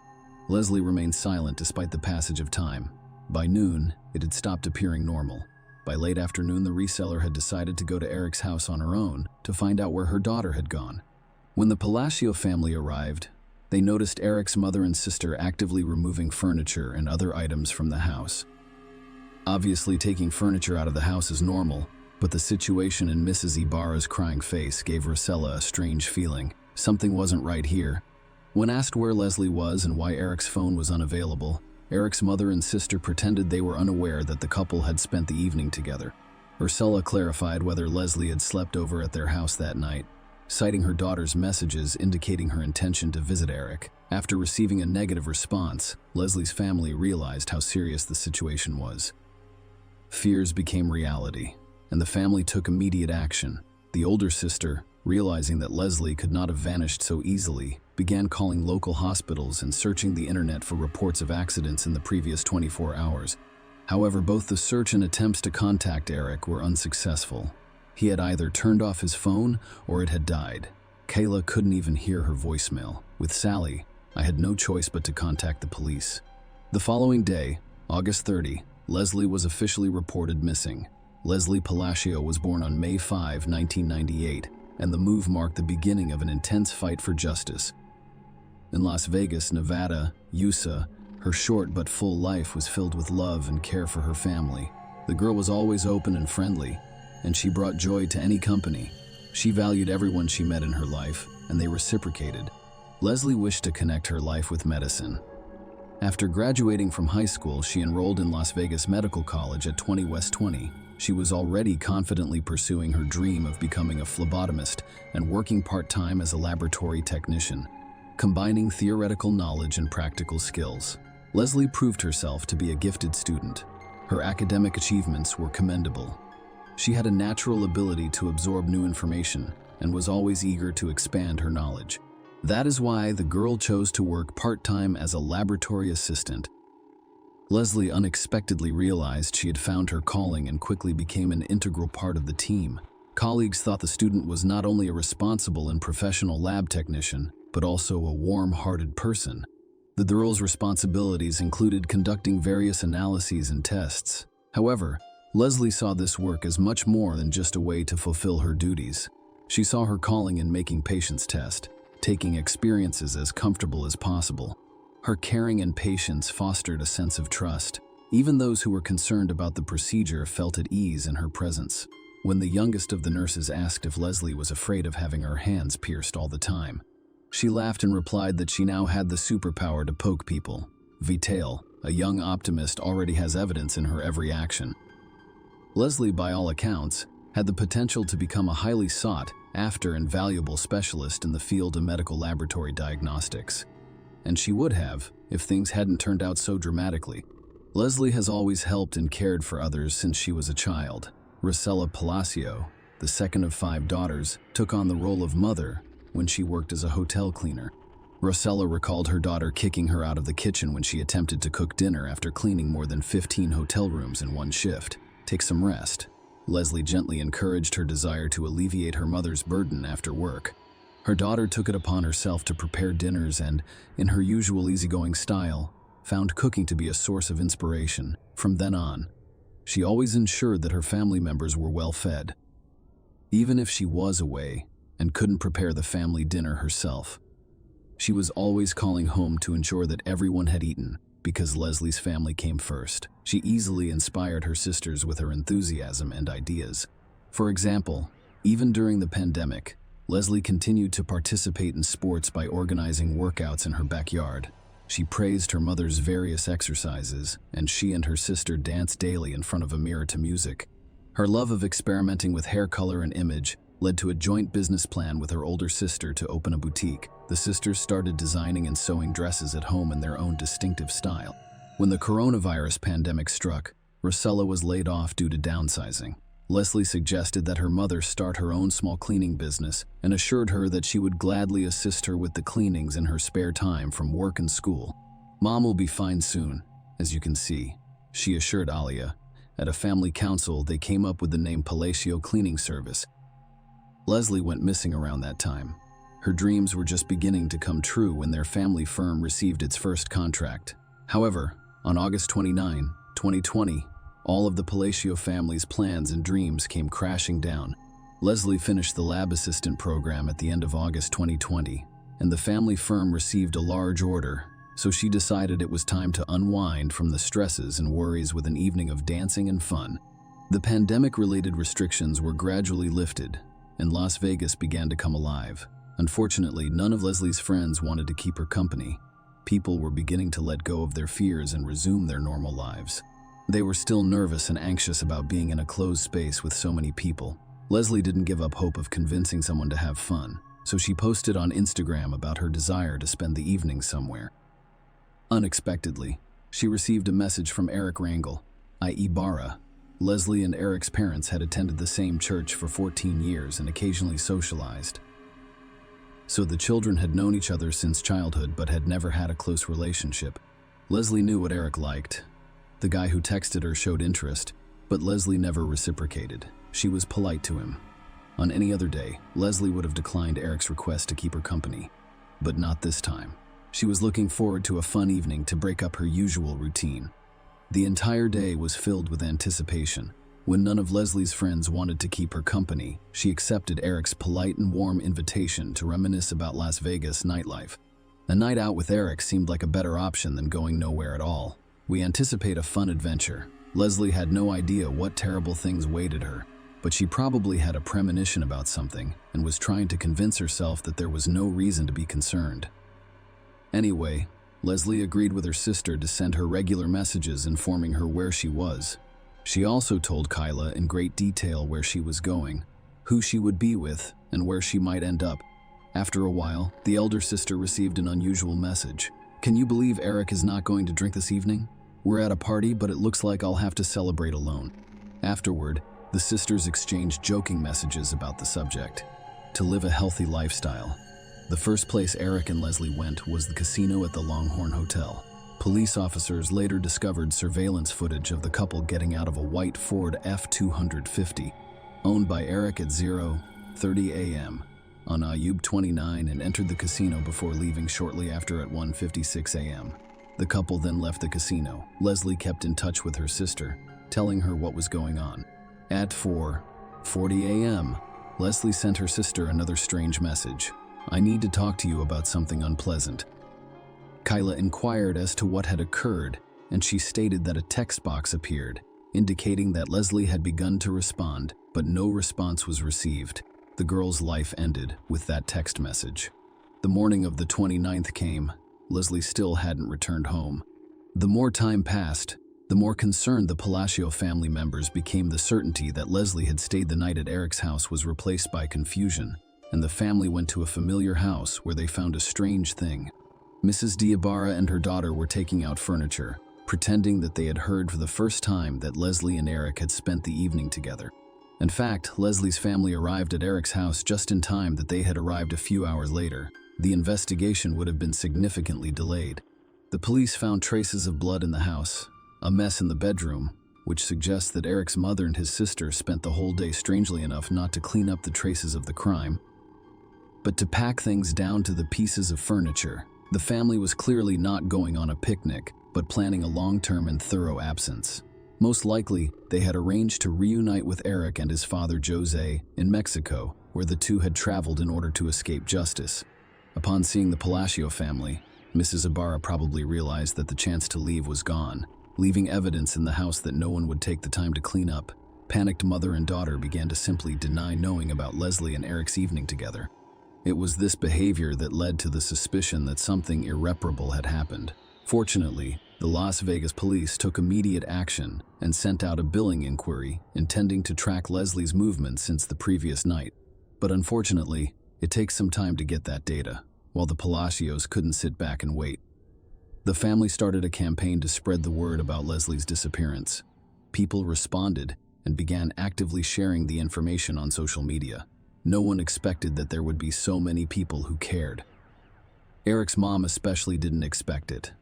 Leslie remained silent despite the passage of time. By noon, it had stopped appearing normal. By late afternoon, the reseller had decided to go to Eric's house on her own to find out where her daughter had gone. When the Palacio family arrived, they noticed Eric's mother and sister actively removing furniture and other items from the house. Obviously, taking furniture out of the house is normal, but the situation in Mrs. Ibarra's crying face gave Rosella a strange feeling. Something wasn't right here. When asked where Leslie was and why Eric's phone was unavailable, Eric's mother and sister pretended they were unaware that the couple had spent the evening together. Ursula clarified whether Leslie had slept over at their house that night, citing her daughter's messages indicating her intention to visit Eric. After receiving a negative response, Leslie's family realized how serious the situation was. Fears became reality, and the family took immediate action. The older sister, realizing that Leslie could not have vanished so easily, began calling local hospitals and searching the internet for reports of accidents in the previous 24 hours. However, both the search and attempts to contact Eric were unsuccessful. He had either turned off his phone or it had died. Kayla couldn't even hear her voicemail. With Sally, I had no choice but to contact the police. The following day, August 30, Leslie was officially reported missing. Leslie Palacio was born on May 5, 1998, and the move marked the beginning of an intense fight for justice. In Las Vegas, Nevada, USA, her short but full life was filled with love and care for her family. The girl was always open and friendly, and she brought joy to any company. She valued everyone she met in her life, and they reciprocated. Leslie wished to connect her life with medicine. After graduating from high school, she enrolled in Las Vegas Medical College at 20 West 20. She was already confidently pursuing her dream of becoming a phlebotomist and working part-time as a laboratory technician, combining theoretical knowledge and practical skills. Leslie proved herself to be a gifted student. Her academic achievements were commendable. She had a natural ability to absorb new information and was always eager to expand her knowledge. That is why the girl chose to work part-time as a laboratory assistant. Leslie unexpectedly realized she had found her calling and quickly became an integral part of the team, Colleagues thought the student was not only a responsible and professional lab technician, but also a warm-hearted person. The girl's responsibilities included conducting various analyses and tests. However, Leslie saw this work as much more than just a way to fulfill her duties. She saw her calling in making patients test, taking experiences as comfortable as possible. Her caring and patience fostered a sense of trust. Even those who were concerned about the procedure felt at ease in her presence. When the youngest of the nurses asked if Leslie was afraid of having her hands pierced all the time, she laughed and replied that she now had the superpower to poke people. Vital, a young optimist, already has evidence in her every action. Leslie, by all accounts, had the potential to become a highly sought after and valuable specialist in the field of medical laboratory diagnostics. And she would have, if things hadn't turned out so dramatically. Leslie has always helped and cared for others since she was a child. Rosella Palacio, the second of 5 daughters, took on the role of mother when she worked as a hotel cleaner. Rosella recalled her daughter kicking her out of the kitchen when she attempted to cook dinner after cleaning more than 15 hotel rooms in one shift. "Take some rest." Leslie gently encouraged her desire to alleviate her mother's burden after work. Her daughter took it upon herself to prepare dinners and, in her usual easygoing style, found cooking to be a source of inspiration. From then on, she always ensured that her family members were well fed. Even if she was away and couldn't prepare the family dinner herself, she was always calling home to ensure that everyone had eaten, because Leslie's family came first. She easily inspired her sisters with her enthusiasm and ideas. For example, even during the pandemic, Leslie continued to participate in sports by organizing workouts in her backyard. She praised her mother's various exercises, and she and her sister danced daily in front of a mirror to music. Her love of experimenting with hair color and image led to a joint business plan with her older sister to open a boutique. The sisters started designing and sewing dresses at home in their own distinctive style. When the coronavirus pandemic struck, Rosella was laid off due to downsizing. Leslie suggested that her mother start her own small cleaning business and assured her that she would gladly assist her with the cleanings in her spare time from work and school. "Mom will be fine soon, as you can see," she assured Alia. At a family council, they came up with the name Palacio Cleaning Service. Leslie went missing around that time. Her dreams were just beginning to come true when their family firm received its first contract. However, on August 29, 2020, all of the Palacio family's plans and dreams came crashing down. Leslie finished the lab assistant program at the end of August 2020, and the family firm received a large order, so she decided it was time to unwind from the stresses and worries with an evening of dancing and fun. The pandemic-related restrictions were gradually lifted, and Las Vegas began to come alive. Unfortunately, none of Leslie's friends wanted to keep her company. People were beginning to let go of their fears and resume their normal lives. They were still nervous and anxious about being in a closed space with so many people. Leslie didn't give up hope of convincing someone to have fun, so she posted on Instagram about her desire to spend the evening somewhere. Unexpectedly, she received a message from Eric Rangel, i.e. Barra. Leslie and Eric's parents had attended the same church for 14 years and occasionally socialized. So the children had known each other since childhood but had never had a close relationship. Leslie knew what Eric liked. The guy who texted her showed interest, but Leslie never reciprocated. She was polite to him. On any other day, Leslie would have declined Eric's request to keep her company, but not this time. She was looking forward to a fun evening to break up her usual routine. The entire day was filled with anticipation. When none of Leslie's friends wanted to keep her company, she accepted Eric's polite and warm invitation to reminisce about Las Vegas nightlife. A night out with Eric seemed like a better option than going nowhere at all. "We anticipate a fun adventure." Leslie had no idea what terrible things waited her, but she probably had a premonition about something and was trying to convince herself that there was no reason to be concerned. Anyway, Leslie agreed with her sister to send her regular messages informing her where she was. She also told Kyla in great detail where she was going, who she would be with, and where she might end up. After a while, the elder sister received an unusual message. "Can you believe Eric is not going to drink this evening? We're at a party, but it looks like I'll have to celebrate alone." Afterward, the sisters exchanged joking messages about the subject. To live a healthy lifestyle. The first place Eric and Leslie went was the casino at the Longhorn Hotel. Police officers later discovered surveillance footage of the couple getting out of a white Ford F-250. owned by Eric at 0:30 a.m. on Ayub 29 and entered the casino before leaving shortly after at 1:56 a.m. The couple then left the casino. Leslie kept in touch with her sister, telling her what was going on. At 4:40 a.m., Leslie sent her sister another strange message. "I need to talk to you about something unpleasant." Kyla inquired as to what had occurred, and she stated that a text box appeared, indicating that Leslie had begun to respond, but no response was received. The girl's life ended with that text message. The morning of the 29th came. Leslie still hadn't returned home. The more time passed, the more concerned the Palacio family members became. The certainty that Leslie had stayed the night at Eric's house was replaced by confusion, and the family went to a familiar house where they found a strange thing. Mrs. Diabara and her daughter were taking out furniture, pretending that they had heard for the first time that Leslie and Eric had spent the evening together. In fact, Leslie's family arrived at Eric's house just in time that they had arrived a few hours later. The investigation would have been significantly delayed. The police found traces of blood in the house, a mess in the bedroom, which suggests that Eric's mother and his sister spent the whole day, strangely enough, not to clean up the traces of the crime, but to pack things down to the pieces of furniture. The family was clearly not going on a picnic, but planning a long-term and thorough absence. Most likely, they had arranged to reunite with Eric and his father Jose in Mexico, where the two had traveled in order to escape justice. Upon seeing the Palacio family, Mrs. Ibarra probably realized that the chance to leave was gone, leaving evidence in the house that no one would take the time to clean up. Panicked mother and daughter began to simply deny knowing about Leslie and Eric's evening together. It was this behavior that led to the suspicion that something irreparable had happened. Fortunately, the Las Vegas police took immediate action and sent out a billing inquiry intending to track Leslie's movements since the previous night. But unfortunately, it takes some time to get that data, while the Palacios couldn't sit back and wait. The family started a campaign to spread the word about Leslie's disappearance. People responded and began actively sharing the information on social media. No one expected that there would be so many people who cared. Eric's mom especially didn't expect it.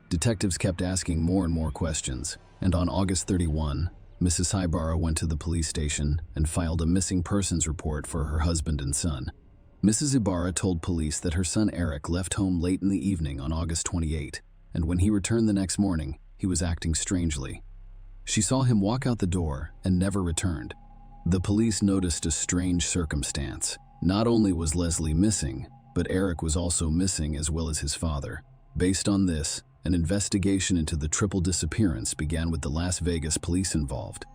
Detectives kept asking more and more questions, and on August 31, Mrs. Ibarra went to the police station and filed a missing persons report for her husband and son. Mrs. Ibarra told police that her son Eric left home late in the evening on August 28, and when he returned the next morning, he was acting strangely. She saw him walk out the door and never returned. The police noticed a strange circumstance. Not only was Leslie missing, but Eric was also missing as well as his father. Based on this, an investigation into the triple disappearance began with the Las Vegas police involved.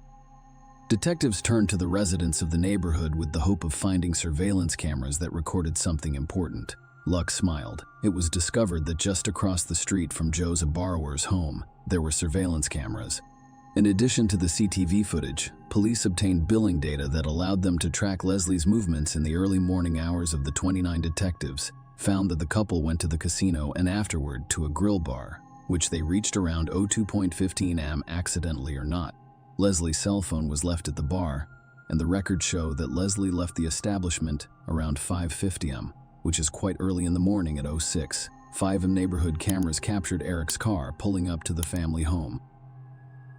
Detectives turned to the residents of the neighborhood with the hope of finding surveillance cameras that recorded something important. Luck smiled. It was discovered that just across the street from Joe's borrower's home, there were surveillance cameras. In addition to the CTV footage, police obtained billing data that allowed them to track Leslie's movements in the early morning hours of the 29 detectives found that the couple went to the casino and afterward to a grill bar, which they reached around 02:15 am accidentally or not. Leslie's cell phone was left at the bar, and the records show that Leslie left the establishment around 5:50 am, which is quite early in the morning at 06:05 am. Neighborhood cameras captured Eric's car pulling up to the family home.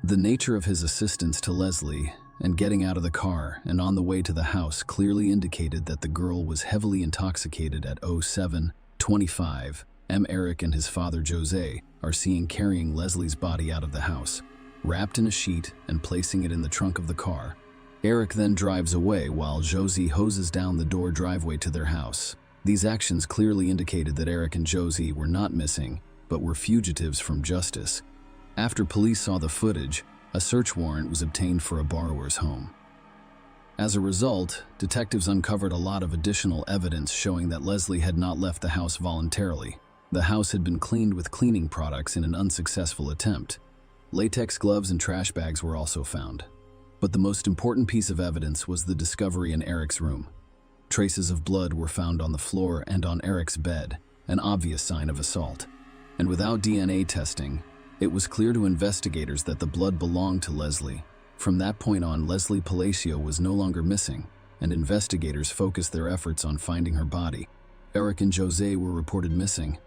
The nature of his assistance to Leslie and getting out of the car and on the way to the house clearly indicated that the girl was heavily intoxicated at 07:25 am. Eric and his father Jose are seen carrying Leslie's body out of the house, wrapped in a sheet and placing it in the trunk of the car. Eric then drives away while Josie hoses down the door driveway to their house. These actions clearly indicated that Eric and Josie were not missing, but were fugitives from justice. After police saw the footage, a search warrant was obtained for a borrower's home. As a result, detectives uncovered a lot of additional evidence showing that Leslie had not left the house voluntarily. The house had been cleaned with cleaning products in an unsuccessful attempt. Latex gloves and trash bags were also found. But the most important piece of evidence was the discovery in Eric's room. Traces of blood were found on the floor and on Eric's bed, an obvious sign of assault. And without DNA testing, it was clear to investigators that the blood belonged to Leslie. From that point on, Leslie Palacio was no longer missing, and investigators focused their efforts on finding her body. Eric and Jose were reported missing.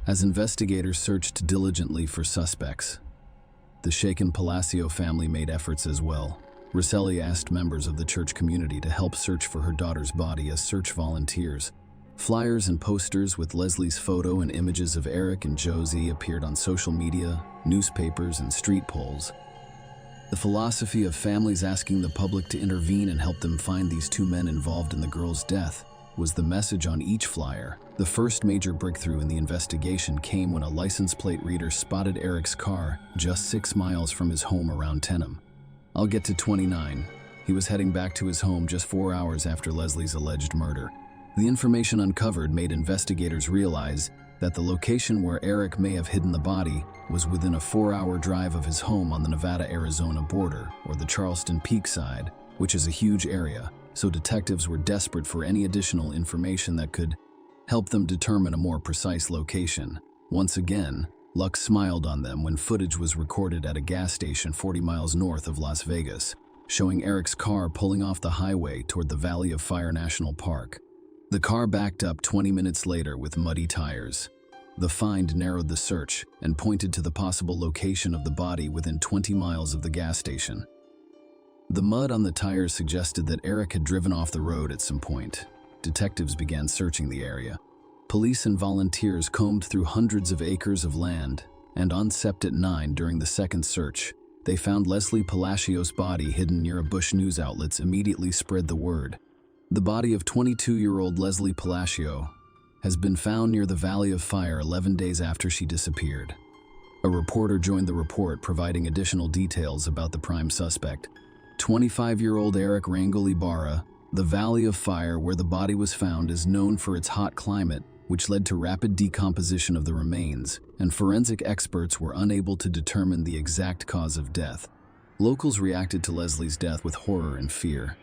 As investigators searched diligently for suspects, the shaken Palacio family made efforts as well. Rosselli asked members of the church community to help search for her daughter's body as search volunteers. Flyers and posters with Leslie's photo and images of Eric and Josie appeared on social media, newspapers, and street poles. The philosophy of families asking the public to intervene and help them find these two men involved in the girl's death was the message on each flyer. The first major breakthrough in the investigation came when a license plate reader spotted Eric's car just 6 miles from his home around Tenham. I'll get to 29. He was heading back to his home just 4 hours after Leslie's alleged murder. The information uncovered made investigators realize that the location where Eric may have hidden the body was within a 4-hour drive of his home on the Nevada-Arizona border, or the Charleston Peak side, which is a huge area, so detectives were desperate for any additional information that could help them determine a more precise location. Once again, luck smiled on them when footage was recorded at a gas station 40 miles north of Las Vegas, showing Eric's car pulling off the highway toward the Valley of Fire National Park. The car backed up 20 minutes later with muddy tires. The find narrowed the search and pointed to the possible location of the body within 20 miles of the gas station. The mud on the tires suggested that Eric had driven off the road at some point. Detectives began searching the area. Police and volunteers combed through hundreds of acres of land, and on Sept 9 during the second search, they found Leslie Palacios' body hidden near a bush. News outlets immediately spread the word. The body of 22-year-old Leslie Palacio has been found near the Valley of Fire 11 days after she disappeared. A reporter joined the report, providing additional details about the prime suspect, 25-year-old Eric Rangel Ibarra. The Valley of Fire, where the body was found, is known for its hot climate, which led to rapid decomposition of the remains, and forensic experts were unable to determine the exact cause of death. Locals reacted to Leslie's death with horror and fear.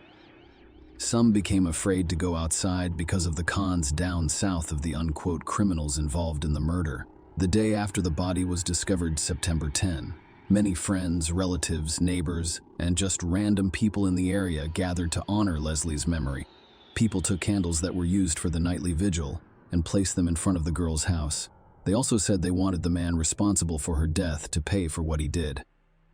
Some became afraid to go outside because of the cons down south of the unquote criminals involved in the murder. The day after the body was discovered, September 10, many friends, relatives, neighbors, and just random people in the area gathered to honor Leslie's memory. People took candles that were used for the nightly vigil and placed them in front of the girl's house. They also said they wanted the man responsible for her death to pay for what he did.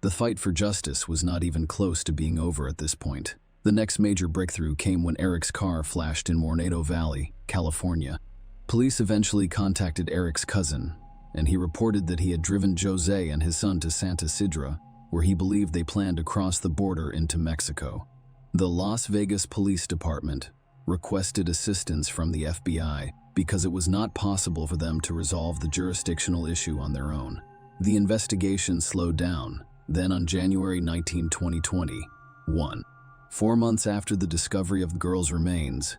The fight for justice was not even close to being over at this point. The next major breakthrough came when Eric's car flashed in Moreno Valley, California. Police eventually contacted Eric's cousin, and he reported that he had driven Jose and his son to Santa Sidra, where he believed they planned to cross the border into Mexico. The Las Vegas Police Department requested assistance from the FBI because it was not possible for them to resolve the jurisdictional issue on their own. The investigation slowed down. Then on January 19, 2021, 4 months after the discovery of the girl's remains,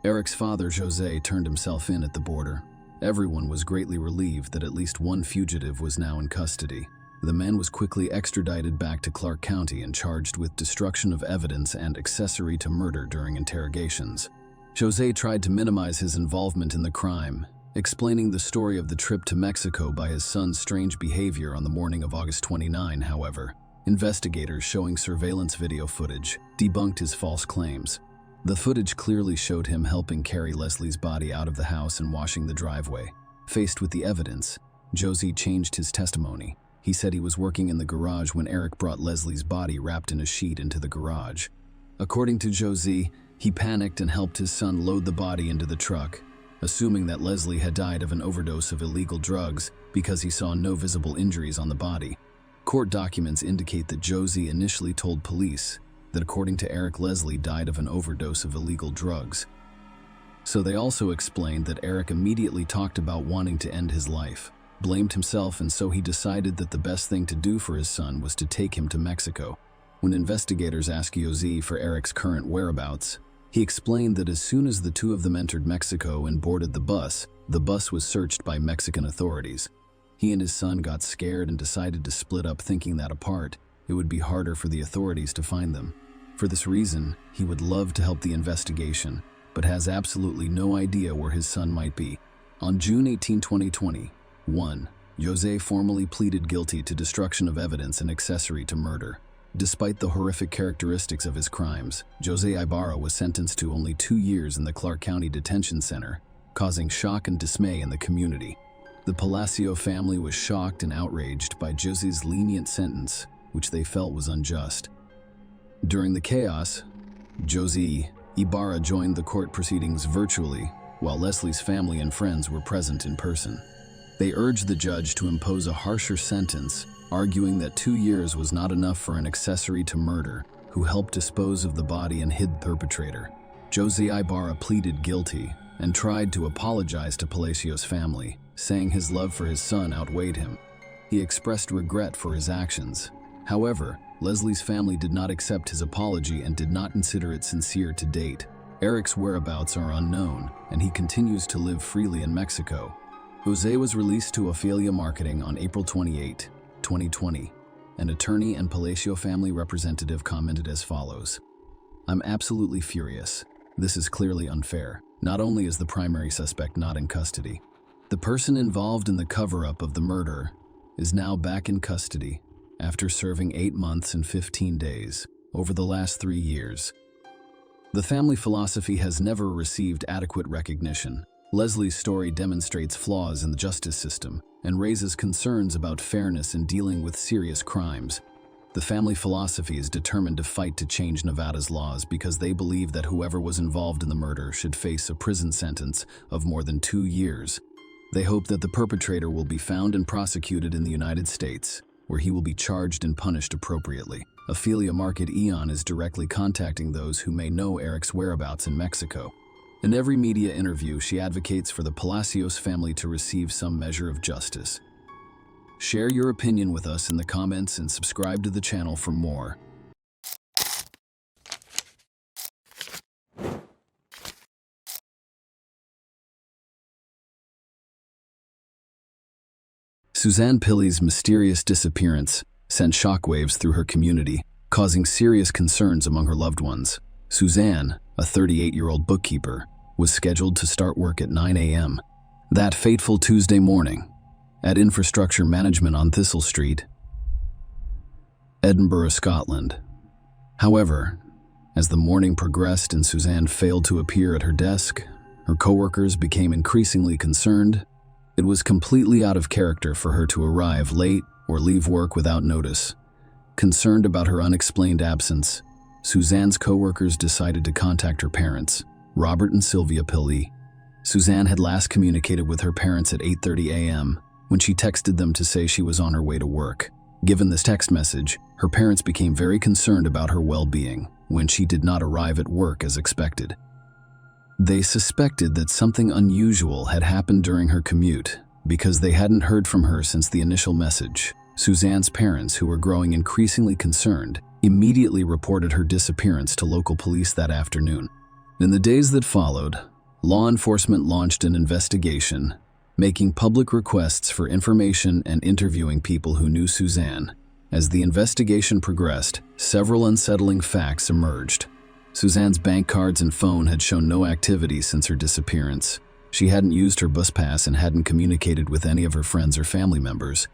Eric's father, Jose, turned himself in at the border. Everyone was greatly relieved that at least one fugitive was now in custody. The man was quickly extradited back to Clark County and charged with destruction of evidence and accessory to murder during interrogations. Jose tried to minimize his involvement in the crime, explaining the story of the trip to Mexico by his son's strange behavior on the morning of August 29. However, investigators showing surveillance video footage debunked his false claims. The footage clearly showed him helping carry Leslie's body out of the house and washing the driveway. Faced with the evidence, Jose changed his testimony. He said he was working in the garage when Eric brought Leslie's body wrapped in a sheet into the garage. According to Jose, he panicked and helped his son load the body into the truck, assuming that Leslie had died of an overdose of illegal drugs because he saw no visible injuries on the body. Court documents indicate that Jose initially told police that according to Eric, Leslie died of an overdose of illegal drugs. So they also explained that Eric immediately talked about wanting to end his life, blamed himself, and so he decided that the best thing to do for his son was to take him to Mexico. When investigators asked Jose for Eric's current whereabouts, he explained that as soon as the two of them entered Mexico and boarded the bus was searched by Mexican authorities. He and his son got scared and decided to split up, thinking that apart, it would be harder for the authorities to find them. For this reason, he would love to help the investigation, but has absolutely no idea where his son might be. On June 18, 2021, Jose formally pleaded guilty to destruction of evidence and accessory to murder. Despite the horrific characteristics of his crimes, Jose Ibarra was sentenced to only 2 years in the Clark County Detention Center, causing shock and dismay in the community. The Palacio family was shocked and outraged by Jose's lenient sentence, which they felt was unjust. During the chaos, Josie Ibarra joined the court proceedings virtually, while Leslie's family and friends were present in person. They urged the judge to impose a harsher sentence, arguing that 2 years was not enough for an accessory to murder who helped dispose of the body and hid the perpetrator. Josie Ibarra pleaded guilty and tried to apologize to Palacios' family, saying his love for his son outweighed him. He expressed regret for his actions. However, Leslie's family did not accept his apology and did not consider it sincere to date. Eric's whereabouts are unknown, and he continues to live freely in Mexico. Jose was released to Ophelia Marketing on April 28, 2020. An attorney and Palacio family representative commented as follows: "I'm absolutely furious. This is clearly unfair. Not only is the primary suspect not in custody, the person involved in the cover-up of the murder is now back in custody after serving 8 months and 15 days over the last 3 years. The family philosophy has never received adequate recognition. Leslie's story demonstrates flaws in the justice system and raises concerns about fairness in dealing with serious crimes. The family philosophy is determined to fight to change Nevada's laws because they believe that whoever was involved in the murder should face a prison sentence of more than 2 years. They hope that the perpetrator will be found and prosecuted in the United States, where he will be charged and punished appropriately." Ophelia Market Eon is directly contacting those who may know Eric's whereabouts in Mexico. In every media interview, she advocates for the Palacios family to receive some measure of justice. Share your opinion with us in the comments and subscribe to the channel for more. Suzanne Pilley's mysterious disappearance sent shockwaves through her community, causing serious concerns among her loved ones. Suzanne, a 38-year-old bookkeeper, was scheduled to start work at 9 a.m. that fateful Tuesday morning at Infrastructure Management on Thistle Street, Edinburgh, Scotland. However, as the morning progressed and Suzanne failed to appear at her desk, her coworkers became increasingly concerned. It was completely out of character for her to arrive late or leave work without notice. Concerned about her unexplained absence, Suzanne's coworkers decided to contact her parents, Robert and Sylvia Pilley. Suzanne had last communicated with her parents at 8:30 a.m. when she texted them to say she was on her way to work. Given this text message, her parents became very concerned about her well-being when she did not arrive at work as expected. They suspected that something unusual had happened during her commute because they hadn't heard from her since the initial message. Suzanne's parents, who were growing increasingly concerned, immediately reported her disappearance to local police that afternoon. In the days that followed, law enforcement launched an investigation, making public requests for information and interviewing people who knew Suzanne. As the investigation progressed, several unsettling facts emerged. Suzanne's bank cards and phone had shown no activity since her disappearance. She hadn't used her bus pass and hadn't communicated with any of her friends or family members.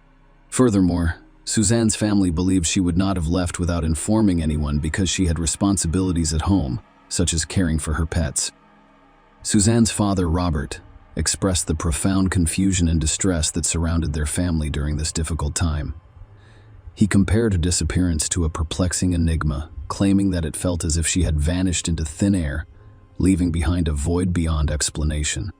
Furthermore, Suzanne's family believed she would not have left without informing anyone because she had responsibilities at home, such as caring for her pets. Suzanne's father, Robert, expressed the profound confusion and distress that surrounded their family during this difficult time. He compared her disappearance to a perplexing enigma, claiming that it felt as if she had vanished into thin air, leaving behind a void beyond explanation.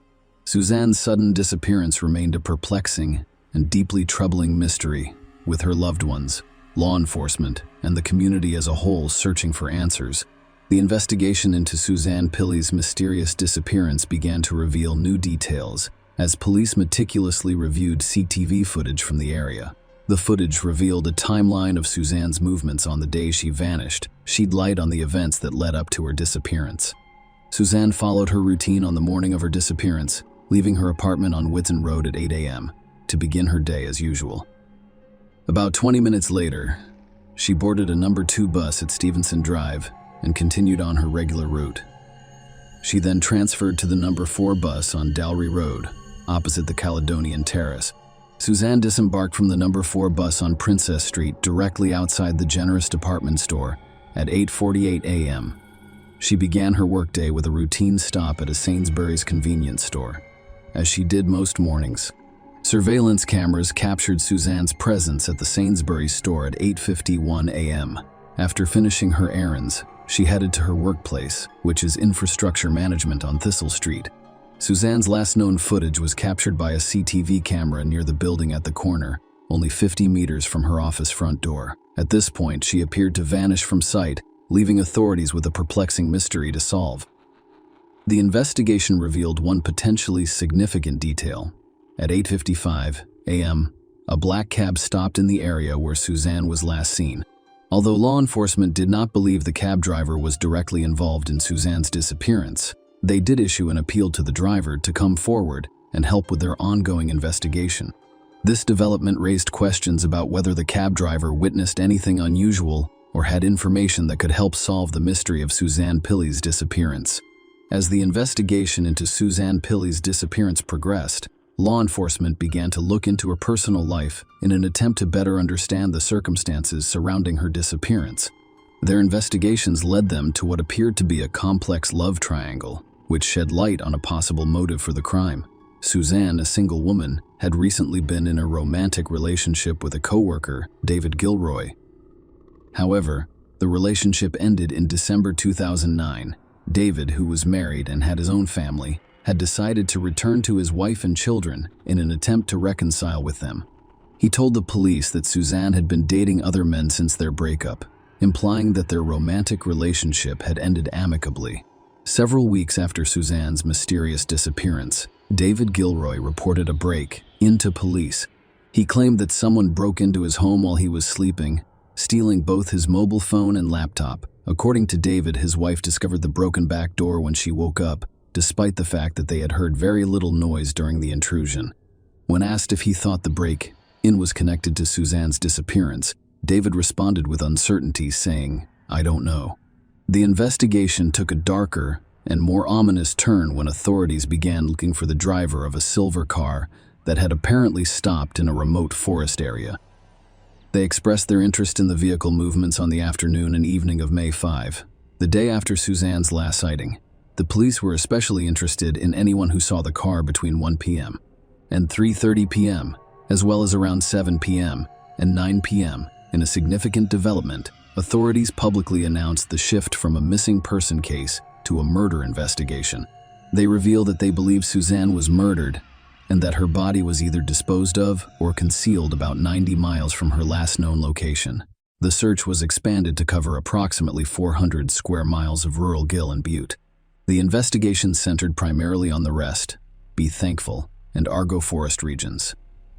Suzanne's sudden disappearance remained a perplexing and deeply troubling mystery, with her loved ones, law enforcement, and the community as a whole searching for answers. The investigation into Suzanne Pilley's mysterious disappearance began to reveal new details as police meticulously reviewed CCTV footage from the area. The footage revealed a timeline of Suzanne's movements on the day she vanished, shed light on the events that led up to her disappearance. Suzanne followed her routine on the morning of her disappearance, leaving her apartment on Whitson Road at 8 a.m. to begin her day as usual. About 20 minutes later, she boarded a number 2 bus at Stevenson Drive and continued on her regular route. She then transferred to the number 4 bus on Dalry Road, opposite the Caledonian Terrace. Suzanne disembarked from the number 4 bus on Princess Street directly outside the Generous Department Store at 8:48 a.m. She began her workday with a routine stop at a Sainsbury's convenience store, as she did most mornings. Surveillance cameras captured Suzanne's presence at the Sainsbury's store at 8:51 a.m. After finishing her errands, she headed to her workplace, which is infrastructure management on Thistle Street. Suzanne's last known footage was captured by a CCTV camera near the building at the corner, only 50 meters from her office front door. At this point, she appeared to vanish from sight, leaving authorities with a perplexing mystery to solve. The investigation revealed one potentially significant detail. At 8:55 a.m., a black cab stopped in the area where Suzanne was last seen. Although law enforcement did not believe the cab driver was directly involved in Suzanne's disappearance, they did issue an appeal to the driver to come forward and help with their ongoing investigation. This development raised questions about whether the cab driver witnessed anything unusual or had information that could help solve the mystery of Suzanne Pilley's disappearance. As the investigation into Suzanne Pilley's disappearance progressed, law enforcement began to look into her personal life in an attempt to better understand the circumstances surrounding her disappearance. Their investigations led them to what appeared to be a complex love triangle, which shed light on a possible motive for the crime. Suzanne, a single woman, had recently been in a romantic relationship with a coworker, David Gilroy. However, the relationship ended in December 2009. David, who was married and had his own family, had decided to return to his wife and children in an attempt to reconcile with them. He told the police that Suzanne had been dating other men since their breakup, implying that their romantic relationship had ended amicably. Several weeks after Suzanne's mysterious disappearance, David Gilroy reported a break-in to police. He claimed that someone broke into his home while he was sleeping, stealing both his mobile phone and laptop. According to David, his wife discovered the broken back door when she woke up, despite the fact that they had heard very little noise during the intrusion. When asked if he thought the break-in was connected to Suzanne's disappearance, David responded with uncertainty, saying, "I don't know." The investigation took a darker and more ominous turn when authorities began looking for the driver of a silver car that had apparently stopped in a remote forest area. They expressed their interest in the vehicle movements on the afternoon and evening of May 5, the day after Suzanne's last sighting. The police were especially interested in anyone who saw the car between 1 p.m. and 3:30 p.m., as well as around 7 p.m. and 9 p.m. In a significant development, authorities publicly announced the shift from a missing person case to a murder investigation. They revealed that they believe Suzanne was murdered and that her body was either disposed of or concealed about 90 miles from her last known location. The search was expanded to cover approximately 400 square miles of rural Gill and Butte. The investigation centered primarily on the Rest, Be Thankful, and Argo Forest regions.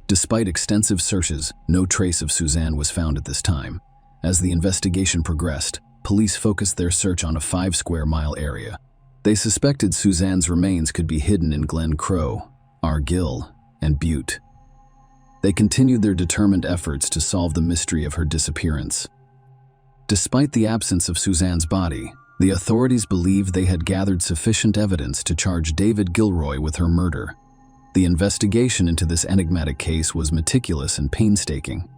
Despite extensive searches, no trace of Suzanne was found at this time. As the investigation progressed, police focused their search on a 5-square-mile area. They suspected Suzanne's remains could be hidden in Glen Crow, Argill, and Butte. They continued their determined efforts to solve the mystery of her disappearance. Despite the absence of Suzanne's body, the authorities believed they had gathered sufficient evidence to charge David Gilroy with her murder. The investigation into this enigmatic case was meticulous and painstaking.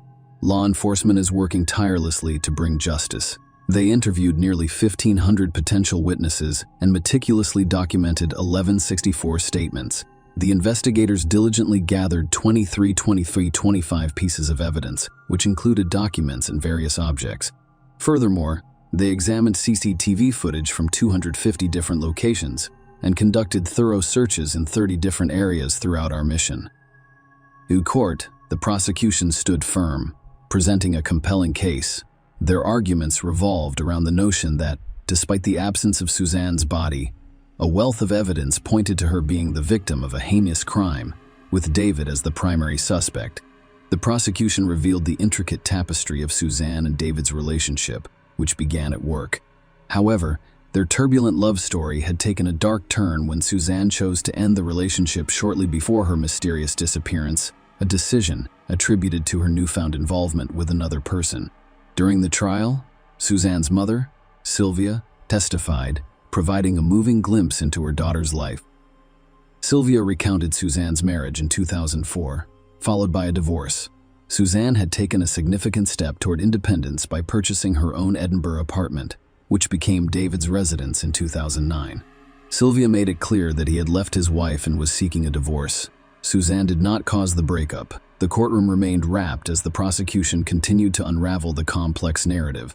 Law enforcement is working tirelessly to bring justice. They interviewed nearly 1,500 potential witnesses and meticulously documented 1164 statements. The investigators diligently gathered 25 pieces of evidence, which included documents and various objects. Furthermore, they examined CCTV footage from 250 different locations and conducted thorough searches in 30 different areas throughout our mission. In court, the prosecution stood firm, presenting a compelling case. Their arguments revolved around the notion that, despite the absence of Suzanne's body, a wealth of evidence pointed to her being the victim of a heinous crime, with David as the primary suspect. The prosecution revealed the intricate tapestry of Suzanne and David's relationship, which began at work. However, their turbulent love story had taken a dark turn when Suzanne chose to end the relationship shortly before her mysterious disappearance, a decision attributed to her newfound involvement with another person. During the trial, Suzanne's mother, Sylvia, testified, providing a moving glimpse into her daughter's life. Sylvia recounted Suzanne's marriage in 2004, followed by a divorce. Suzanne had taken a significant step toward independence by purchasing her own Edinburgh apartment, which became David's residence in 2009. Sylvia made it clear that he had left his wife and was seeking a divorce. Suzanne did not cause the breakup. The courtroom remained rapt as the prosecution continued to unravel the complex narrative.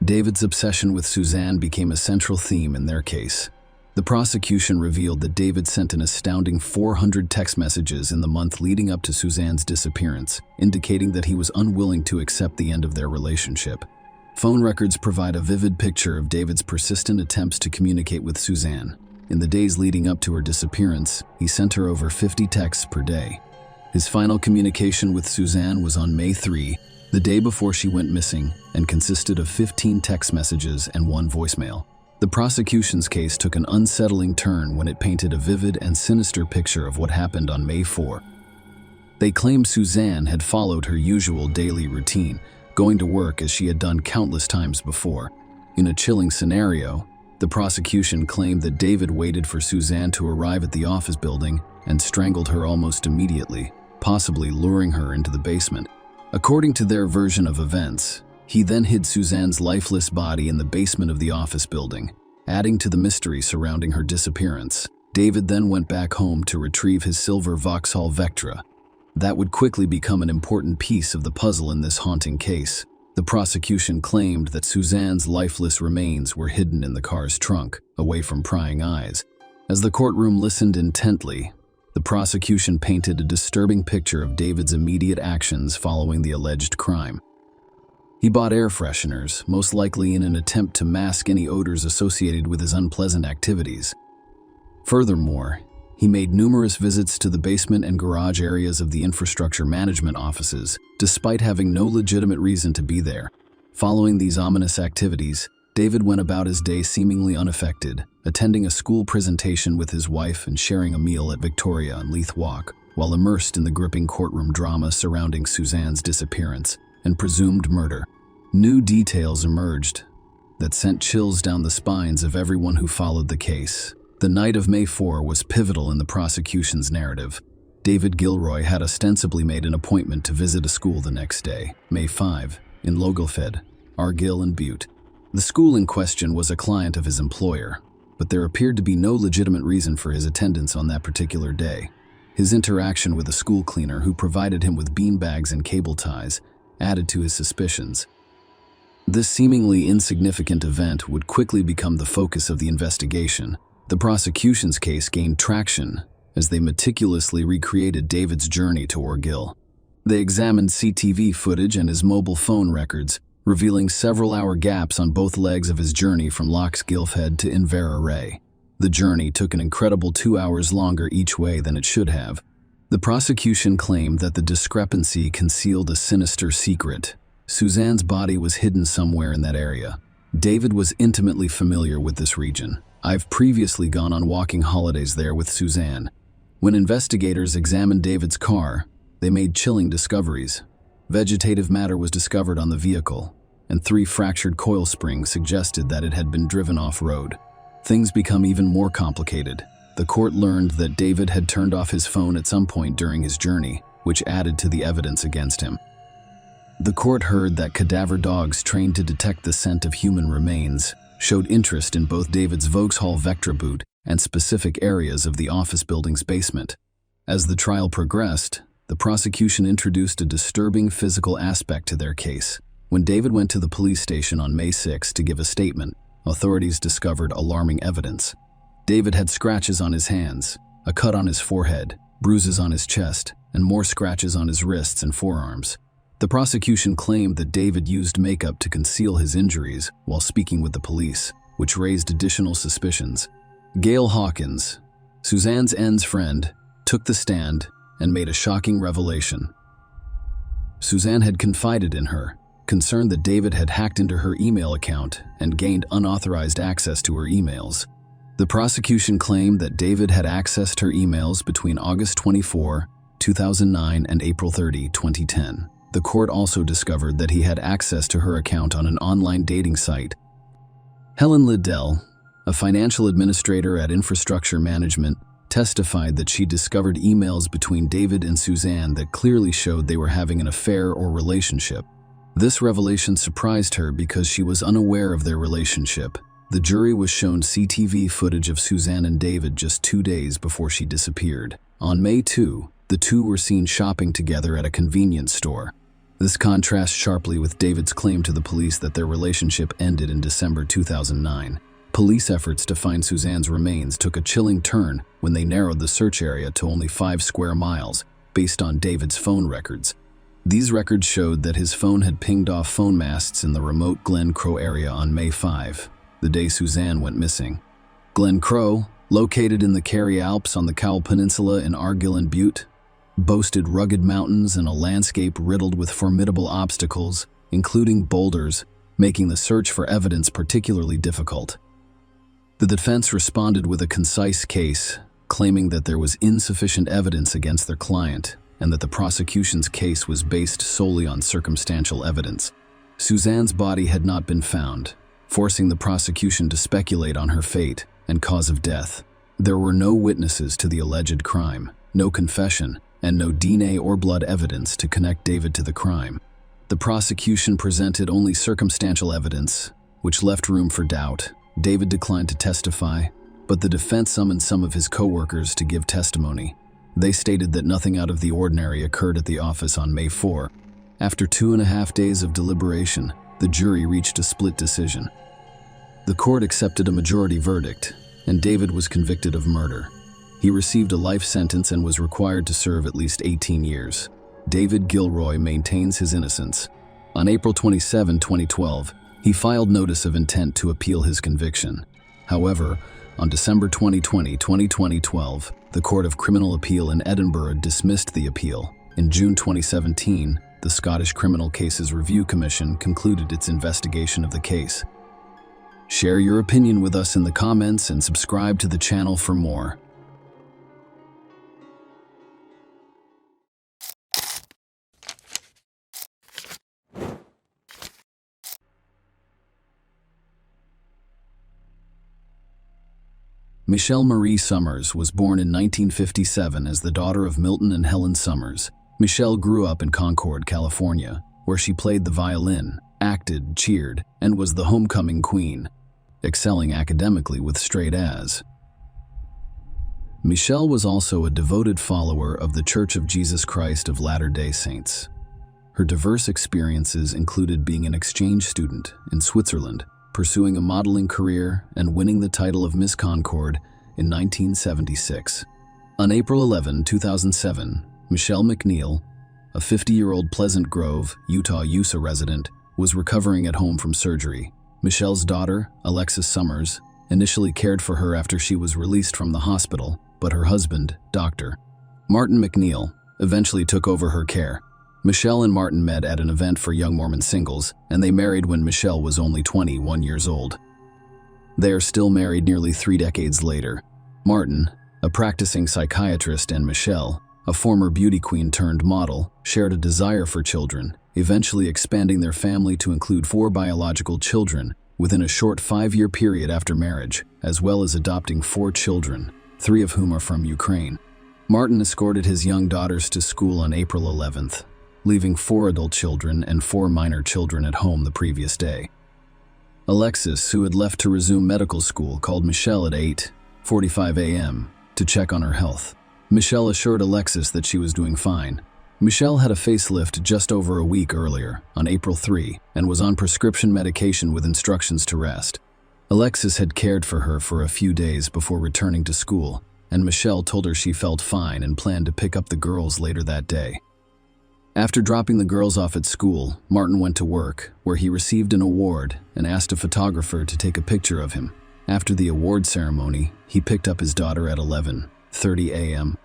David's obsession with Suzanne became a central theme in their case. The prosecution revealed that David sent an astounding 400 text messages in the month leading up to Suzanne's disappearance, indicating that he was unwilling to accept the end of their relationship. Phone records provide a vivid picture of David's persistent attempts to communicate with Suzanne. In the days leading up to her disappearance, he sent her over 50 texts per day. His final communication with Suzanne was on May 3, the day before she went missing, and consisted of 15 text messages and 1 voicemail. The prosecution's case took an unsettling turn when it painted a vivid and sinister picture of what happened on May 4. They claimed Suzanne had followed her usual daily routine, going to work as she had done countless times before. In a chilling scenario, the prosecution claimed that David waited for Suzanne to arrive at the office building and strangled her almost immediately, possibly luring her into the basement. According to their version of events, he then hid Suzanne's lifeless body in the basement of the office building, adding to the mystery surrounding her disappearance. David then went back home to retrieve his silver Vauxhall Vectra. That would quickly become an important piece of the puzzle in this haunting case. The prosecution claimed that Suzanne's lifeless remains were hidden in the car's trunk, away from prying eyes. As the courtroom listened intently, the prosecution painted a disturbing picture of David's immediate actions following the alleged crime. He bought air fresheners, most likely in an attempt to mask any odors associated with his unpleasant activities. Furthermore, he made numerous visits to the basement and garage areas of the infrastructure management offices, despite having no legitimate reason to be there. Following these ominous activities, David went about his day seemingly unaffected, attending a school presentation with his wife and sharing a meal at Victoria and Leith Walk, while immersed in the gripping courtroom drama surrounding Suzanne's disappearance and presumed murder. New details emerged that sent chills down the spines of everyone who followed the case. The night of May 4 was pivotal in the prosecution's narrative. David Gilroy had ostensibly made an appointment to visit a school the next day, May 5, in Logelfed, Argyll and Butte. The school in question was a client of his employer, but there appeared to be no legitimate reason for his attendance on that particular day. His interaction with a school cleaner who provided him with beanbags and cable ties added to his suspicions. This seemingly insignificant event would quickly become the focus of the investigation. The prosecution's case gained traction as they meticulously recreated David's journey to Argyll. They examined CCTV footage and his mobile phone records, revealing several-hour gaps on both legs of his journey from Lochs Gilfhead to Inverarray. The journey took an incredible 2 hours longer each way than it should have. The prosecution claimed that the discrepancy concealed a sinister secret. Suzanne's body was hidden somewhere in that area. David was intimately familiar with this region. I've previously gone on walking holidays there with Suzanne. When investigators examined David's car, they made chilling discoveries. Vegetative matter was discovered on the vehicle, and 3 fractured coil springs suggested that it had been driven off-road. Things become even more complicated. The court learned that David had turned off his phone at some point during his journey, which added to the evidence against him. The court heard that cadaver dogs trained to detect the scent of human remains showed interest in both David's Vauxhall Vectra boot and specific areas of the office building's basement. As the trial progressed, the prosecution introduced a disturbing physical aspect to their case. When David went to the police station on May 6 to give a statement, authorities discovered alarming evidence. David had scratches on his hands, a cut on his forehead, bruises on his chest, and more scratches on his wrists and forearms. The prosecution claimed that David used makeup to conceal his injuries while speaking with the police, which raised additional suspicions. Gail Hawkins, Suzanne's N's friend, took the stand and made a shocking revelation. Suzanne had confided in her, concerned that David had hacked into her email account and gained unauthorized access to her emails. The prosecution claimed that David had accessed her emails between August 24, 2009 and April 30, 2010. The court also discovered that he had access to her account on an online dating site. Helen Liddell, a financial administrator at Infrastructure Management, testified that she discovered emails between David and Suzanne that clearly showed they were having an affair or relationship. This revelation surprised her because she was unaware of their relationship. The jury was shown CCTV footage of Suzanne and David just 2 days before she disappeared. On May 2, the two were seen shopping together at a convenience store. This contrasts sharply with David's claim to the police that their relationship ended in December 2009. Police efforts to find Suzanne's remains took a chilling turn when they narrowed the search area to only 5 square miles, based on David's phone records. These records showed that his phone had pinged off phone masts in the remote Glen Crow area on May 5, the day Suzanne went missing. Glen Crow, located in the Kerry Alps on the Cowell Peninsula in Argyll and Butte, boasted rugged mountains and a landscape riddled with formidable obstacles, including boulders, making the search for evidence particularly difficult. The defense responded with a concise case, claiming that there was insufficient evidence against their client and that the prosecution's case was based solely on circumstantial evidence. Suzanne's body had not been found, forcing the prosecution to speculate on her fate and cause of death. There were no witnesses to the alleged crime, no confession, and no DNA or blood evidence to connect David to the crime. The prosecution presented only circumstantial evidence, which left room for doubt. David declined to testify, but the defense summoned some of his co-workers to give testimony. They stated that nothing out of the ordinary occurred at the office on May 4. After 2.5 days of deliberation, the jury reached a split decision. The court accepted a majority verdict, and David was convicted of murder. He received a life sentence and was required to serve at least 18 years. David Gilroy maintains his innocence. On April 27, 2012, he filed notice of intent to appeal his conviction. However, on December 20, 2012, the Court of Criminal Appeal in Edinburgh dismissed the appeal. In June 2017, the Scottish Criminal Cases Review Commission concluded its investigation of the case. Share your opinion with us in the comments and subscribe to the channel for more. Michelle Marie Summers was born in 1957 as the daughter of Milton and Helen Summers. Michelle grew up in Concord, California, where she played the violin, acted, cheered, and was the homecoming queen, excelling academically with straight A's. Michelle was also a devoted follower of the Church of Jesus Christ of Latter-day Saints. Her diverse experiences included being an exchange student in Switzerland, pursuing a modeling career, and winning the title of Miss Concord in 1976. On April 11, 2007, Michelle McNeil, a 50-year-old Pleasant Grove, Utah USA resident, was recovering at home from surgery. Michelle's daughter, Alexis Summers, initially cared for her after she was released from the hospital, but her husband, Dr. Martin McNeil, eventually took over her care. Michelle and Martin met at an event for young Mormon singles, and they married when Michelle was only 21 years old. They are still married nearly 3 decades later. Martin, a practicing psychiatrist, and Michelle, a former beauty queen turned model, shared a desire for children, eventually expanding their family to include 4 biological children within a short 5-year period after marriage, as well as adopting 4 children, 3 of whom are from Ukraine. Martin escorted his young daughters to school on April 11th, leaving 4 adult children and 4 minor children at home the previous day. Alexis, who had left to resume medical school, called Michelle at 8:45 a.m. to check on her health. Michelle assured Alexis that she was doing fine. Michelle had a facelift just over a week earlier, on April 3, and was on prescription medication with instructions to rest. Alexis had cared for her for a few days before returning to school, and Michelle told her she felt fine and planned to pick up the girls later that day. After dropping the girls off at school, Martin went to work, where he received an award and asked a photographer to take a picture of him. After the award ceremony, he picked up his daughter at 11:30 a.m.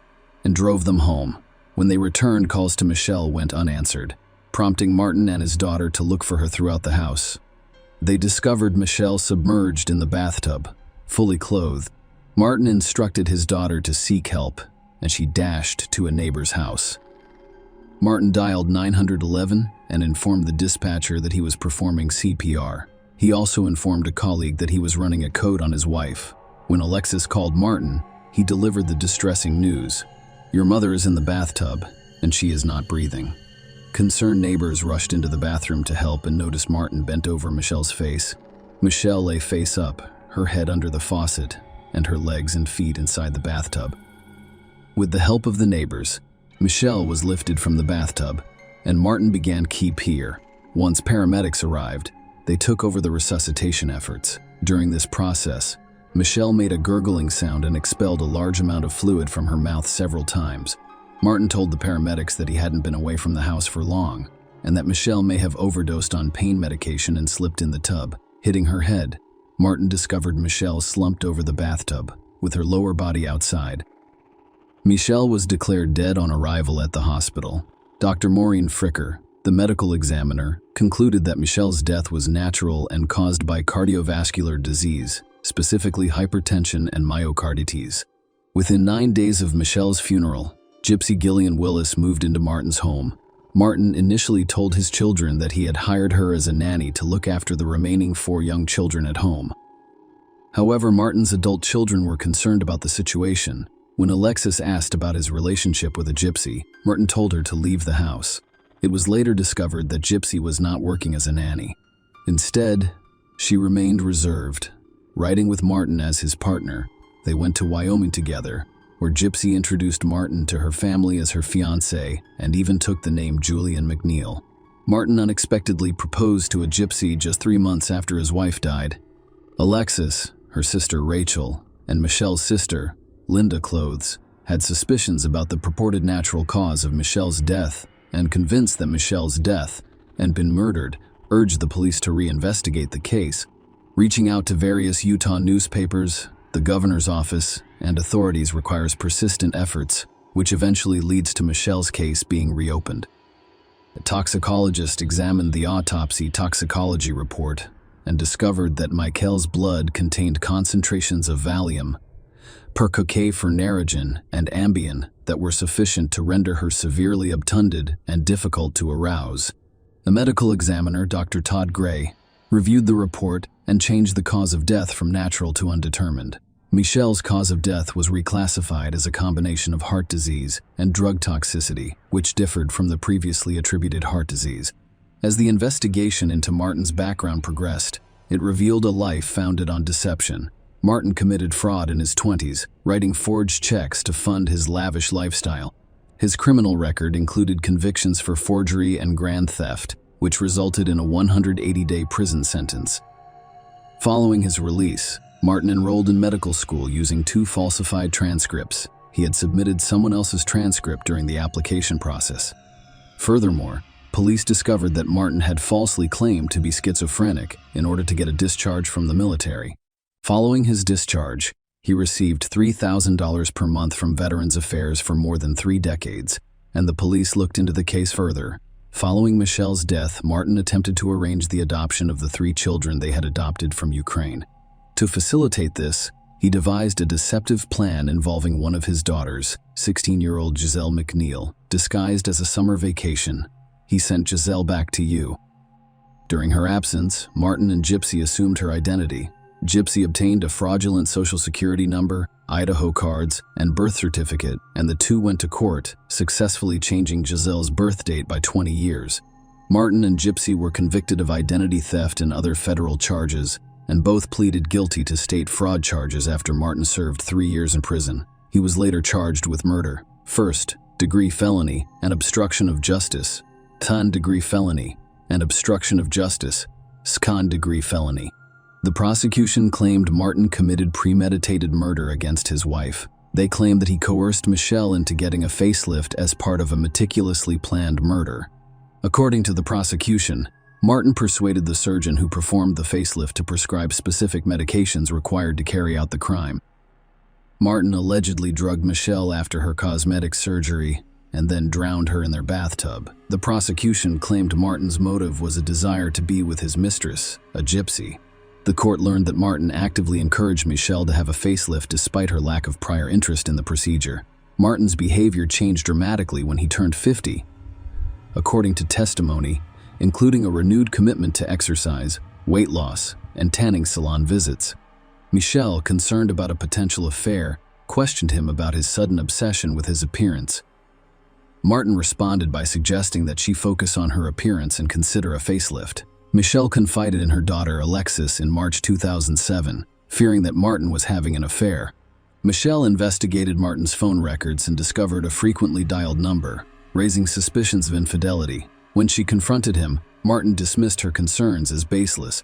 and drove them home. When they returned, calls to Michelle went unanswered, prompting Martin and his daughter to look for her throughout the house. They discovered Michelle submerged in the bathtub, fully clothed. Martin instructed his daughter to seek help, and she dashed to a neighbor's house. Martin dialed 911 and informed the dispatcher that he was performing CPR. He also informed a colleague that he was running a code on his wife. When Alexis called Martin, he delivered the distressing news: "Your mother is in the bathtub, and she is not breathing." Concerned neighbors rushed into the bathroom to help and noticed Martin bent over Michelle's face. Michelle lay face up, her head under the faucet, and her legs and feet inside the bathtub. With the help of the neighbors, Michelle was lifted from the bathtub. and Martin began keep here. Once paramedics arrived, they took over the resuscitation efforts. During this process, Michelle made a gurgling sound and expelled a large amount of fluid from her mouth several times. Martin told the paramedics that he hadn't been away from the house for long, and that Michelle may have overdosed on pain medication and slipped in the tub, hitting her head. Martin discovered Michelle slumped over the bathtub, with her lower body outside. Michelle was declared dead on arrival at the hospital. Dr. Maureen Fricker, the medical examiner, concluded that Michelle's death was natural and caused by cardiovascular disease, specifically hypertension and myocarditis. Within 9 days of Michelle's funeral, Gypsy Gillian Willis moved into Martin's home. Martin initially told his children that he had hired her as a nanny to look after the remaining 4 young children at home. However, Martin's adult children were concerned about the situation. When Alexis asked about his relationship with a gypsy, Martin told her to leave the house. It was later discovered that Gypsy was not working as a nanny. Instead, she remained reserved. Riding with Martin as his partner, they went to Wyoming together, where Gypsy introduced Martin to her family as her fiancé and even took the name Julian McNeil. Martin unexpectedly proposed to a gypsy just 3 months after his wife died. Alexis, her sister Rachel, and Michelle's sister, Linda Clothes, had suspicions about the purported natural cause of Michelle's death and, convinced that Michelle's death had been murdered, urged the police to reinvestigate the case. Reaching out to various Utah newspapers, the governor's office, and authorities requires persistent efforts, which eventually leads to Michelle's case being reopened. A toxicologist examined the autopsy toxicology report and discovered that Michael's blood contained concentrations of Valium, percocet-phenergen, and Ambien that were sufficient to render her severely obtunded and difficult to arouse. A medical examiner, Dr. Todd Gray, reviewed the report and changed the cause of death from natural to undetermined. Michelle's cause of death was reclassified as a combination of heart disease and drug toxicity, which differed from the previously attributed heart disease. As the investigation into Martin's background progressed, it revealed a life founded on deception. Martin committed fraud in his 20s, writing forged checks to fund his lavish lifestyle. His criminal record included convictions for forgery and grand theft, which resulted in a 180-day prison sentence. Following his release, Martin enrolled in medical school using 2 falsified transcripts. He had submitted someone else's transcript during the application process. Furthermore, police discovered that Martin had falsely claimed to be schizophrenic in order to get a discharge from the military. Following his discharge, he received $3,000 per month from Veterans Affairs for more than 3 decades, and the police looked into the case further. Following Michelle's death, Martin attempted to arrange the adoption of the 3 children they had adopted from Ukraine. To facilitate this, he devised a deceptive plan involving one of his daughters, 16-year-old Giselle McNeil, disguised as a summer vacation. He sent Giselle back to you. During her absence, Martin and Gypsy assumed her identity. Gypsy obtained a fraudulent Social Security number, Idaho cards, and birth certificate, and the 2 went to court, successfully changing Giselle's birth date by 20 years. Martin and Gypsy were convicted of identity theft and other federal charges, and both pleaded guilty to state fraud charges after Martin served 3 years in prison. He was later charged with murder, first-degree felony, and obstruction of justice, second-degree felony, and obstruction of justice, second-degree felony. The prosecution claimed Martin committed premeditated murder against his wife. They claimed that he coerced Michelle into getting a facelift as part of a meticulously planned murder. According to the prosecution, Martin persuaded the surgeon who performed the facelift to prescribe specific medications required to carry out the crime. Martin allegedly drugged Michelle after her cosmetic surgery and then drowned her in their bathtub. The prosecution claimed Martin's motive was a desire to be with his mistress, a gypsy. The court learned that Martin actively encouraged Michelle to have a facelift despite her lack of prior interest in the procedure. Martin's behavior changed dramatically when he turned 50. According to testimony, including a renewed commitment to exercise, weight loss, and tanning salon visits. Michelle, concerned about a potential affair, questioned him about his sudden obsession with his appearance. Martin responded by suggesting that she focus on her appearance and consider a facelift. Michelle confided in her daughter Alexis in March 2007, fearing that Martin was having an affair. Michelle investigated Martin's phone records and discovered a frequently dialed number, raising suspicions of infidelity. When she confronted him, Martin dismissed her concerns as baseless.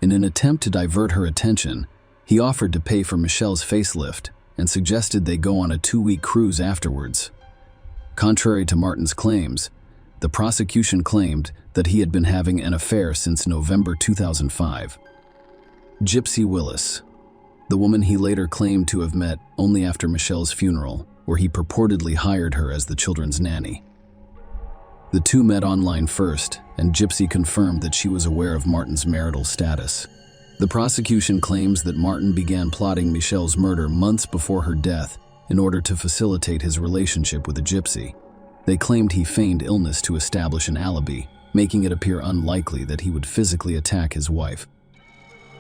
In an attempt to divert her attention, he offered to pay for Michelle's facelift and suggested they go on a 2-week cruise afterwards. Contrary to Martin's claims, the prosecution claimed that he had been having an affair since November 2005. Gypsy Willis, the woman he later claimed to have met only after Michelle's funeral, where he purportedly hired her as the children's nanny. The two met online first, and Gypsy confirmed that she was aware of Martin's marital status. The prosecution claims that Martin began plotting Michelle's murder months before her death in order to facilitate his relationship with the gypsy. They claimed he feigned illness to establish an alibi, making it appear unlikely that he would physically attack his wife.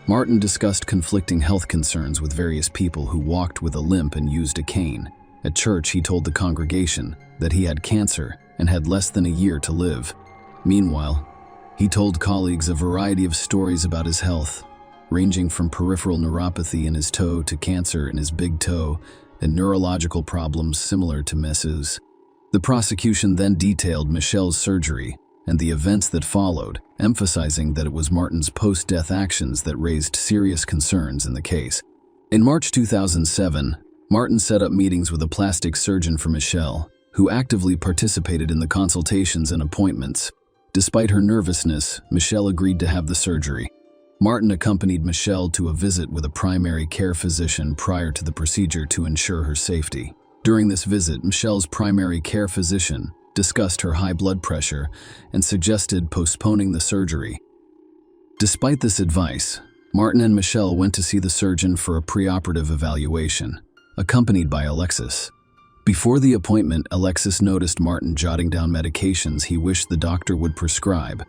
Martin discussed conflicting health concerns with various people who walked with a limp and used a cane. At church, he told the congregation that he had cancer and had less than a year to live. Meanwhile, he told colleagues a variety of stories about his health, ranging from peripheral neuropathy in his toe to cancer in his big toe and neurological problems similar to Mrs. The prosecution then detailed Michelle's surgery and the events that followed, emphasizing that it was Martin's post-death actions that raised serious concerns in the case. In March 2007, Martin set up meetings with a plastic surgeon for Michelle, who actively participated in the consultations and appointments. Despite her nervousness, Michelle agreed to have the surgery. Martin accompanied Michelle to a visit with a primary care physician prior to the procedure to ensure her safety. During this visit, Michelle's primary care physician discussed her high blood pressure and suggested postponing the surgery. Despite this advice, Martin and Michelle went to see the surgeon for a preoperative evaluation, accompanied by Alexis. Before the appointment, Alexis noticed Martin jotting down medications he wished the doctor would prescribe.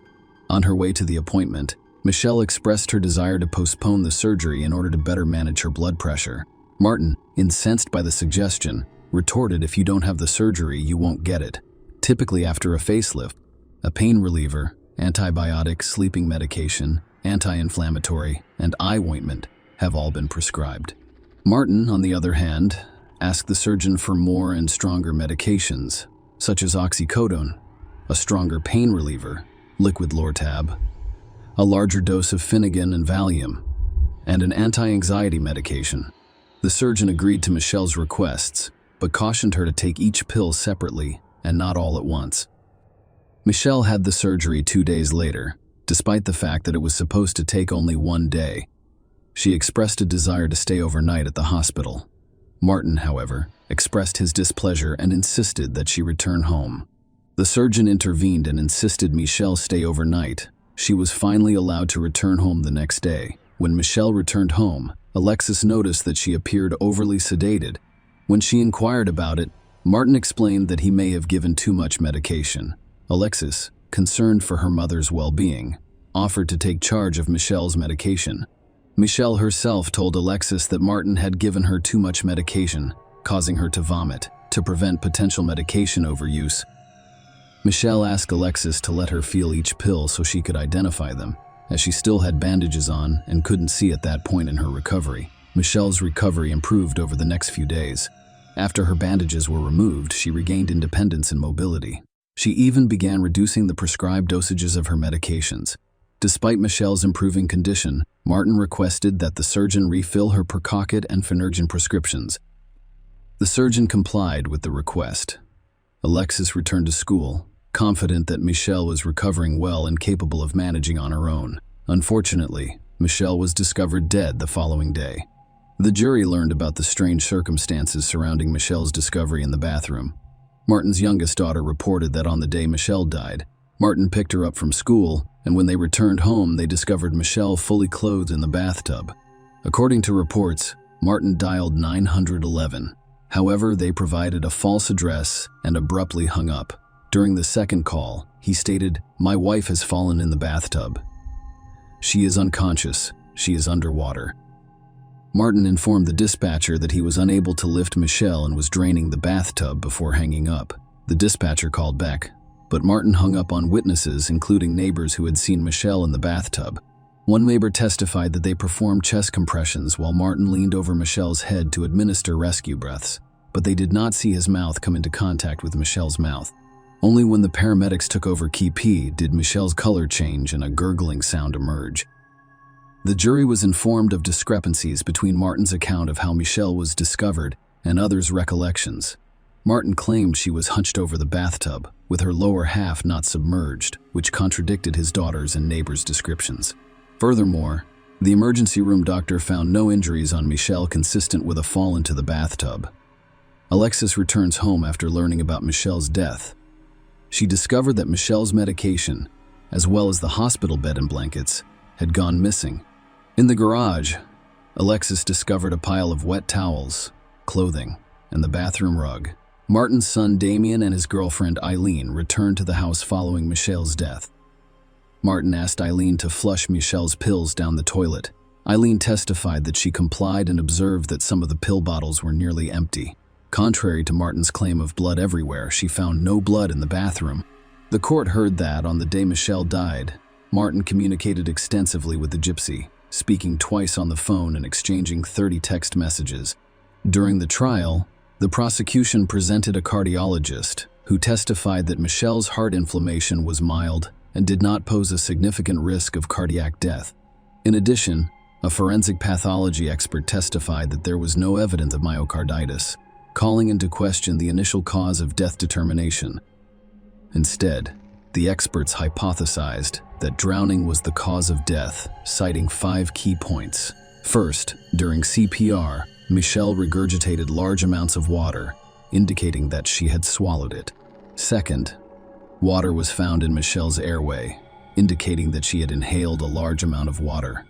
On her way to the appointment, Michelle expressed her desire to postpone the surgery in order to better manage her blood pressure. Martin, incensed by the suggestion, retorted, "If you don't have the surgery, you won't get it." Typically after a facelift, a pain reliever, antibiotic, sleeping medication, anti-inflammatory, and eye ointment have all been prescribed. Martin, on the other hand, asked the surgeon for more and stronger medications, such as oxycodone, a stronger pain reliever, liquid Lortab, a larger dose of Finnegan and Valium, and an anti-anxiety medication. The surgeon agreed to Michelle's requests, but cautioned her to take each pill separately and not all at once. Michelle had the surgery 2 days later, despite the fact that it was supposed to take only 1 day. She expressed a desire to stay overnight at the hospital. Martin, however, expressed his displeasure and insisted that she return home. The surgeon intervened and insisted Michelle stay overnight. She was finally allowed to return home the next day. When Michelle returned home, Alexis noticed that she appeared overly sedated. When she inquired about it, Martin explained that he may have given too much medication. Alexis, concerned for her mother's well-being, offered to take charge of Michelle's medication. Michelle herself told Alexis that Martin had given her too much medication, causing her to vomit, to prevent potential medication overuse. Michelle asked Alexis to let her feel each pill so she could identify them, as she still had bandages on and couldn't see at that point in her recovery. Michelle's recovery improved over the next few days. After her bandages were removed, she regained independence and mobility. She even began reducing the prescribed dosages of her medications. Despite Michelle's improving condition, Martin requested that the surgeon refill her Percocet and Phenergen prescriptions. The surgeon complied with the request. Alexis returned to school, confident that Michelle was recovering well and capable of managing on her own. Unfortunately, Michelle was discovered dead the following day. The jury learned about the strange circumstances surrounding Michelle's discovery in the bathroom. Martin's youngest daughter reported that on the day Michelle died, Martin picked her up from school, and when they returned home, they discovered Michelle fully clothed in the bathtub. According to reports, Martin dialed 911. However, they provided a false address and abruptly hung up. During the second call, he stated, "My wife has fallen in the bathtub. She is unconscious. She is underwater." Martin informed the dispatcher that he was unable to lift Michelle and was draining the bathtub before hanging up. The dispatcher called back, but Martin hung up on witnesses, including neighbors who had seen Michelle in the bathtub. One neighbor testified that they performed chest compressions while Martin leaned over Michelle's head to administer rescue breaths, but they did not see his mouth come into contact with Michelle's mouth. Only when the paramedics took over Key P did Michelle's color change and a gurgling sound emerge. The jury was informed of discrepancies between Martin's account of how Michelle was discovered and others' recollections. Martin claimed she was hunched over the bathtub, with her lower half not submerged, which contradicted his daughter's and neighbors' descriptions. Furthermore, the emergency room doctor found no injuries on Michelle consistent with a fall into the bathtub. Alexis returns home after learning about Michelle's death. She discovered that Michelle's medication, as well as the hospital bed and blankets, had gone missing. In the garage, Alexis discovered a pile of wet towels, clothing, and the bathroom rug. Martin's son Damien and his girlfriend Eileen returned to the house following Michelle's death. Martin asked Eileen to flush Michelle's pills down the toilet. Eileen testified that she complied and observed that some of the pill bottles were nearly empty. Contrary to Martin's claim of blood everywhere, she found no blood in the bathroom. The court heard that on the day Michelle died, Martin communicated extensively with the gypsy, speaking twice on the phone and exchanging 30 text messages. During the trial, the prosecution presented a cardiologist who testified that Michelle's heart inflammation was mild and did not pose a significant risk of cardiac death. In addition, a forensic pathology expert testified that there was no evidence of myocarditis, calling into question the initial cause of death determination. Instead, the experts hypothesized that drowning was the cause of death, citing 5 key points. First, during CPR, Michelle regurgitated large amounts of water, indicating that she had swallowed it. Second, water was found in Michelle's airway, indicating that she had inhaled a large amount of water.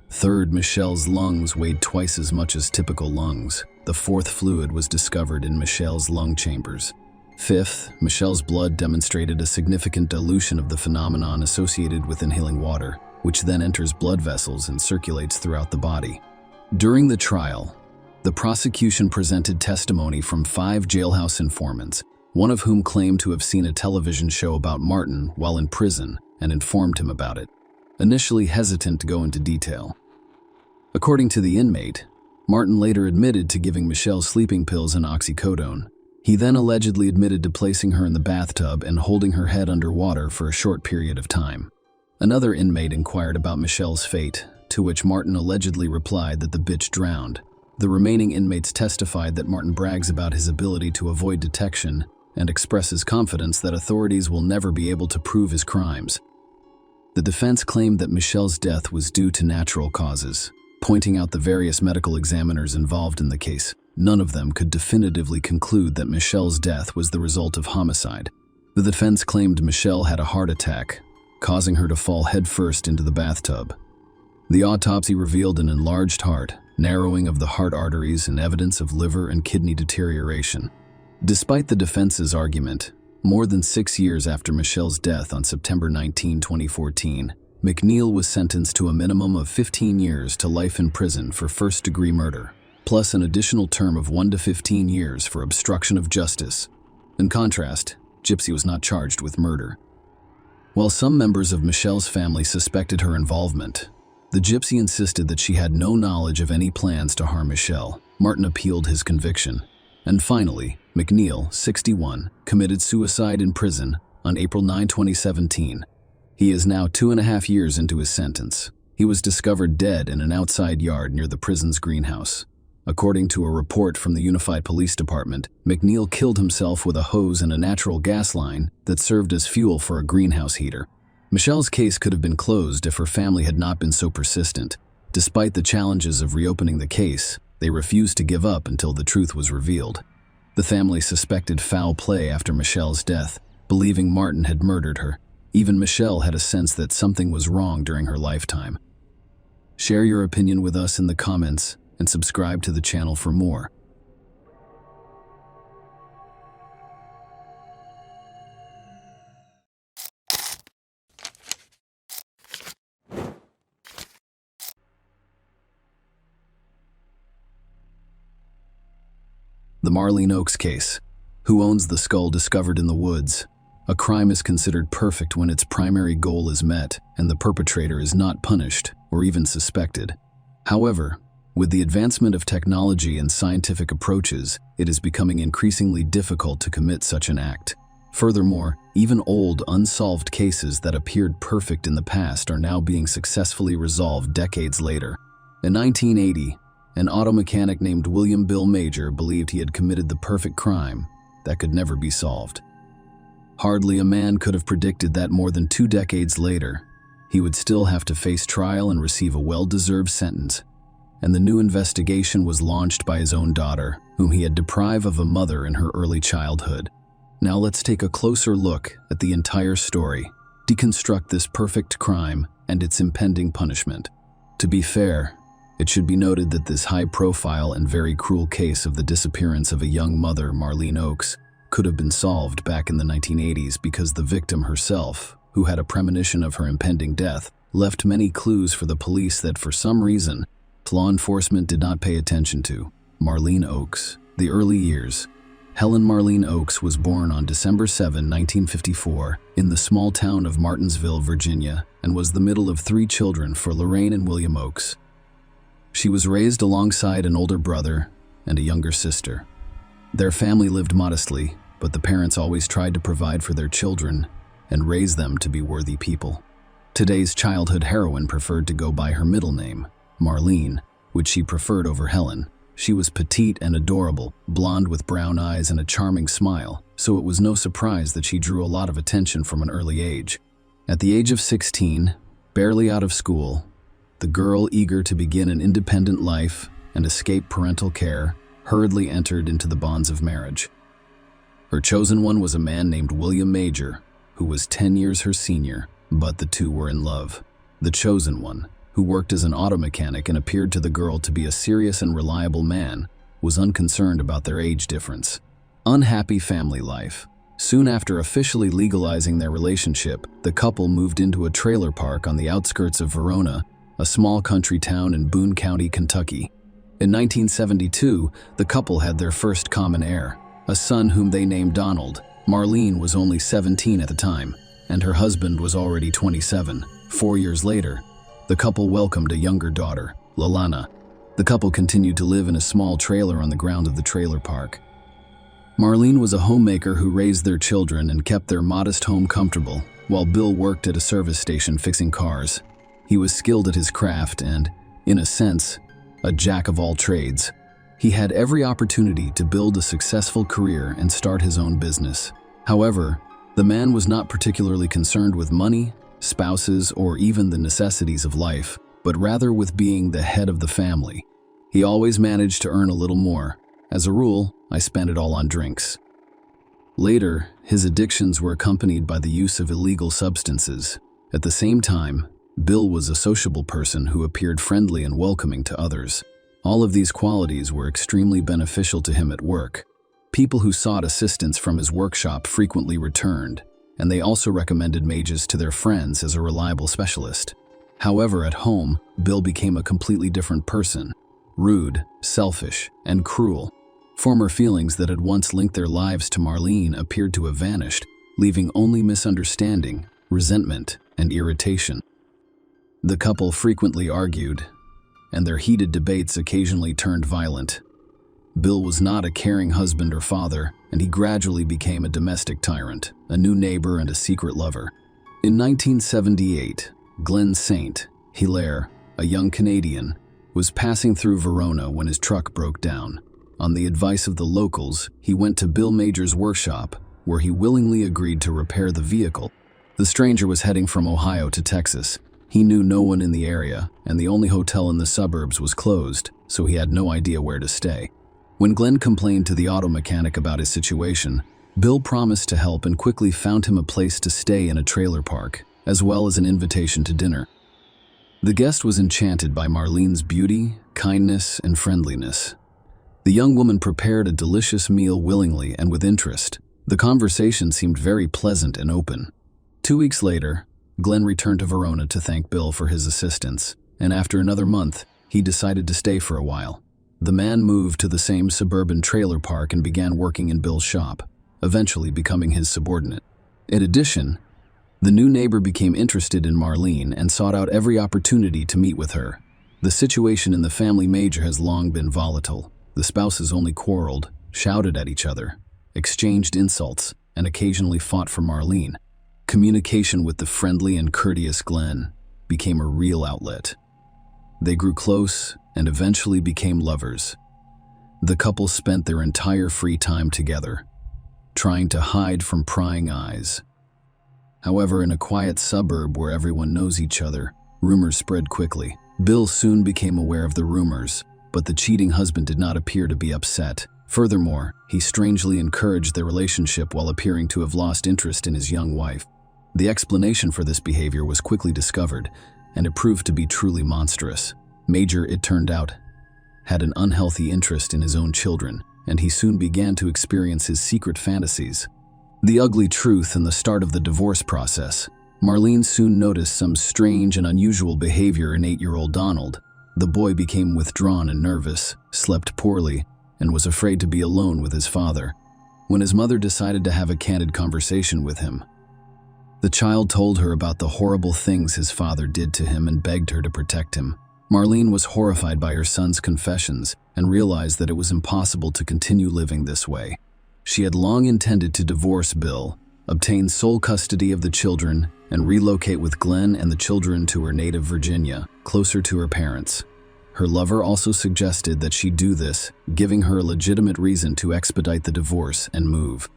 Third, Michelle's lungs weighed twice as much as typical lungs. The fourth fluid was discovered in Michelle's lung chambers. Fifth, Michelle's blood demonstrated a significant dilution of the phenomenon associated with inhaling water, which then enters blood vessels and circulates throughout the body. During the trial, the prosecution presented testimony from 5 jailhouse informants, one of whom claimed to have seen a television show about Martin while in prison and informed him about it, initially hesitant to go into detail. According to the inmate, Martin later admitted to giving Michelle sleeping pills and oxycodone. He then allegedly admitted to placing her in the bathtub and holding her head underwater for a short period of time. Another inmate inquired about Michelle's fate, to which Martin allegedly replied that the bitch drowned. The remaining inmates testified that Martin brags about his ability to avoid detection and expresses confidence that authorities will never be able to prove his crimes. The defense claimed that Michelle's death was due to natural causes, pointing out the various medical examiners involved in the case. None of them could definitively conclude that Michelle's death was the result of homicide. The defense claimed Michelle had a heart attack, causing her to fall headfirst into the bathtub. The autopsy revealed an enlarged heart, narrowing of the heart arteries, and evidence of liver and kidney deterioration. Despite the defense's argument, more than 6 years after Michelle's death on September 19, 2014, McNeil was sentenced to a minimum of 15 years to life in prison for first-degree murder, plus an additional term of 1 to 15 years for obstruction of justice. In contrast, Gypsy was not charged with murder. While some members of Michelle's family suspected her involvement, the Gypsy insisted that she had no knowledge of any plans to harm Michelle. Martin appealed his conviction. And finally, McNeil, 61, committed suicide in prison on April 9, 2017. He is now 2.5 years into his sentence. He was discovered dead in an outside yard near the prison's greenhouse. According to a report from the Unified Police Department, McNeil killed himself with a hose and a natural gas line that served as fuel for a greenhouse heater. Michelle's case could have been closed if her family had not been so persistent. Despite the challenges of reopening the case, they refused to give up until the truth was revealed. The family suspected foul play after Michelle's death, believing Martin had murdered her. Even Michelle had a sense that something was wrong during her lifetime. Share your opinion with us in the comments and subscribe to the channel for more. The Marlene Oaks case. Who owns the skull discovered in the woods? A crime is considered perfect when its primary goal is met and the perpetrator is not punished or even suspected. However, with the advancement of technology and scientific approaches, it is becoming increasingly difficult to commit such an act. Furthermore, even old, unsolved cases that appeared perfect in the past are now being successfully resolved decades later. In 1980, an auto mechanic named William Bill Major believed he had committed the perfect crime that could never be solved. Hardly a man could have predicted that more than 2 decades later, he would still have to face trial and receive a well-deserved sentence. And the new investigation was launched by his own daughter, whom he had deprived of a mother in her early childhood. Now let's take a closer look at the entire story, deconstruct this perfect crime and its impending punishment. To be fair, it should be noted that this high-profile and very cruel case of the disappearance of a young mother, Marlene Oakes, could have been solved back in the 1980s because the victim herself, who had a premonition of her impending death, left many clues for the police that for some reason, law enforcement did not pay attention to. Marlene Oakes. The early years. Helen Marlene Oakes was born on December 7, 1954, in the small town of Martinsville, Virginia, and was the middle of 3 children for Lorraine and William Oakes. She was raised alongside an older brother and a younger sister. Their family lived modestly, but the parents always tried to provide for their children and raise them to be worthy people. Today's childhood heroine preferred to go by her middle name, Marlene, which she preferred over Helen. She was petite and adorable, blonde with brown eyes and a charming smile, so it was no surprise that she drew a lot of attention from an early age. At the age of 16, barely out of school, the girl, eager to begin an independent life and escape parental care, hurriedly entered into the bonds of marriage. Her chosen one was a man named William Major, who was 10 years her senior, but the two were in love. The chosen one, who worked as an auto mechanic and appeared to the girl to be a serious and reliable man, was unconcerned about their age difference. Unhappy family life. Soon after officially legalizing their relationship, the couple moved into a trailer park on the outskirts of Verona, a small country town in Boone County, Kentucky. In 1972, the couple had their first common heir, a son whom they named Donald. Marlene was only 17 at the time, and her husband was already 27. 4 years later, the couple welcomed a younger daughter, Lalana. The couple continued to live in a small trailer on the ground of the trailer park. Marlene was a homemaker who raised their children and kept their modest home comfortable, while Bill worked at a service station fixing cars. He was skilled at his craft and, in a sense, a jack of all trades. He had every opportunity to build a successful career and start his own business. However, the man was not particularly concerned with money, spouses, or even the necessities of life, but rather with being the head of the family. He always managed to earn a little more. As a rule, I spent it all on drinks. Later, his addictions were accompanied by the use of illegal substances. At the same time, Bill was a sociable person who appeared friendly and welcoming to others. All of these qualities were extremely beneficial to him at work. People who sought assistance from his workshop frequently returned, and they also recommended Mages to their friends as a reliable specialist. However, at home, Bill became a completely different person. Rude, selfish, and cruel. Former feelings that had once linked their lives to Marlene appeared to have vanished, leaving only misunderstanding, resentment, and irritation. The couple frequently argued, and their heated debates occasionally turned violent. Bill was not a caring husband or father, and he gradually became a domestic tyrant, a new neighbor, and a secret lover. In 1978, Glenn St. Hilaire, a young Canadian, was passing through Verona when his truck broke down. On the advice of the locals, he went to Bill Major's workshop, where he willingly agreed to repair the vehicle. The stranger was heading from Ohio to Texas. He knew no one in the area, and the only hotel in the suburbs was closed, so he had no idea where to stay. When Glenn complained to the auto mechanic about his situation, Bill promised to help and quickly found him a place to stay in a trailer park, as well as an invitation to dinner. The guest was enchanted by Marlene's beauty, kindness, and friendliness. The young woman prepared a delicious meal willingly and with interest. The conversation seemed very pleasant and open. 2 weeks later, Glenn returned to Verona to thank Bill for his assistance, and after another month, he decided to stay for a while. The man moved to the same suburban trailer park and began working in Bill's shop, eventually becoming his subordinate. In addition, the new neighbor became interested in Marlene and sought out every opportunity to meet with her. The situation in the family Major has long been volatile. The spouses only quarreled, shouted at each other, exchanged insults, and occasionally fought for Marlene. Communication with the friendly and courteous Glenn became a real outlet. They grew close and eventually became lovers. The couple spent their entire free time together, trying to hide from prying eyes. However, in a quiet suburb where everyone knows each other, rumors spread quickly. Bill soon became aware of the rumors, but the cheating husband did not appear to be upset. Furthermore, he strangely encouraged their relationship while appearing to have lost interest in his young wife. The explanation for this behavior was quickly discovered, and it proved to be truly monstrous. Major, it turned out, had an unhealthy interest in his own children, and he soon began to experience his secret fantasies. The ugly truth and the start of the divorce process. Marlene soon noticed some strange and unusual behavior in 8-year-old Donald. The boy became withdrawn and nervous, slept poorly, and was afraid to be alone with his father. When his mother decided to have a candid conversation with him, the child told her about the horrible things his father did to him and begged her to protect him. Marlene was horrified by her son's confessions and realized that it was impossible to continue living this way. She had long intended to divorce Bill, obtain sole custody of the children, and relocate with Glenn and the children to her native Virginia, closer to her parents. Her lover also suggested that she do this, giving her a legitimate reason to expedite the divorce and move.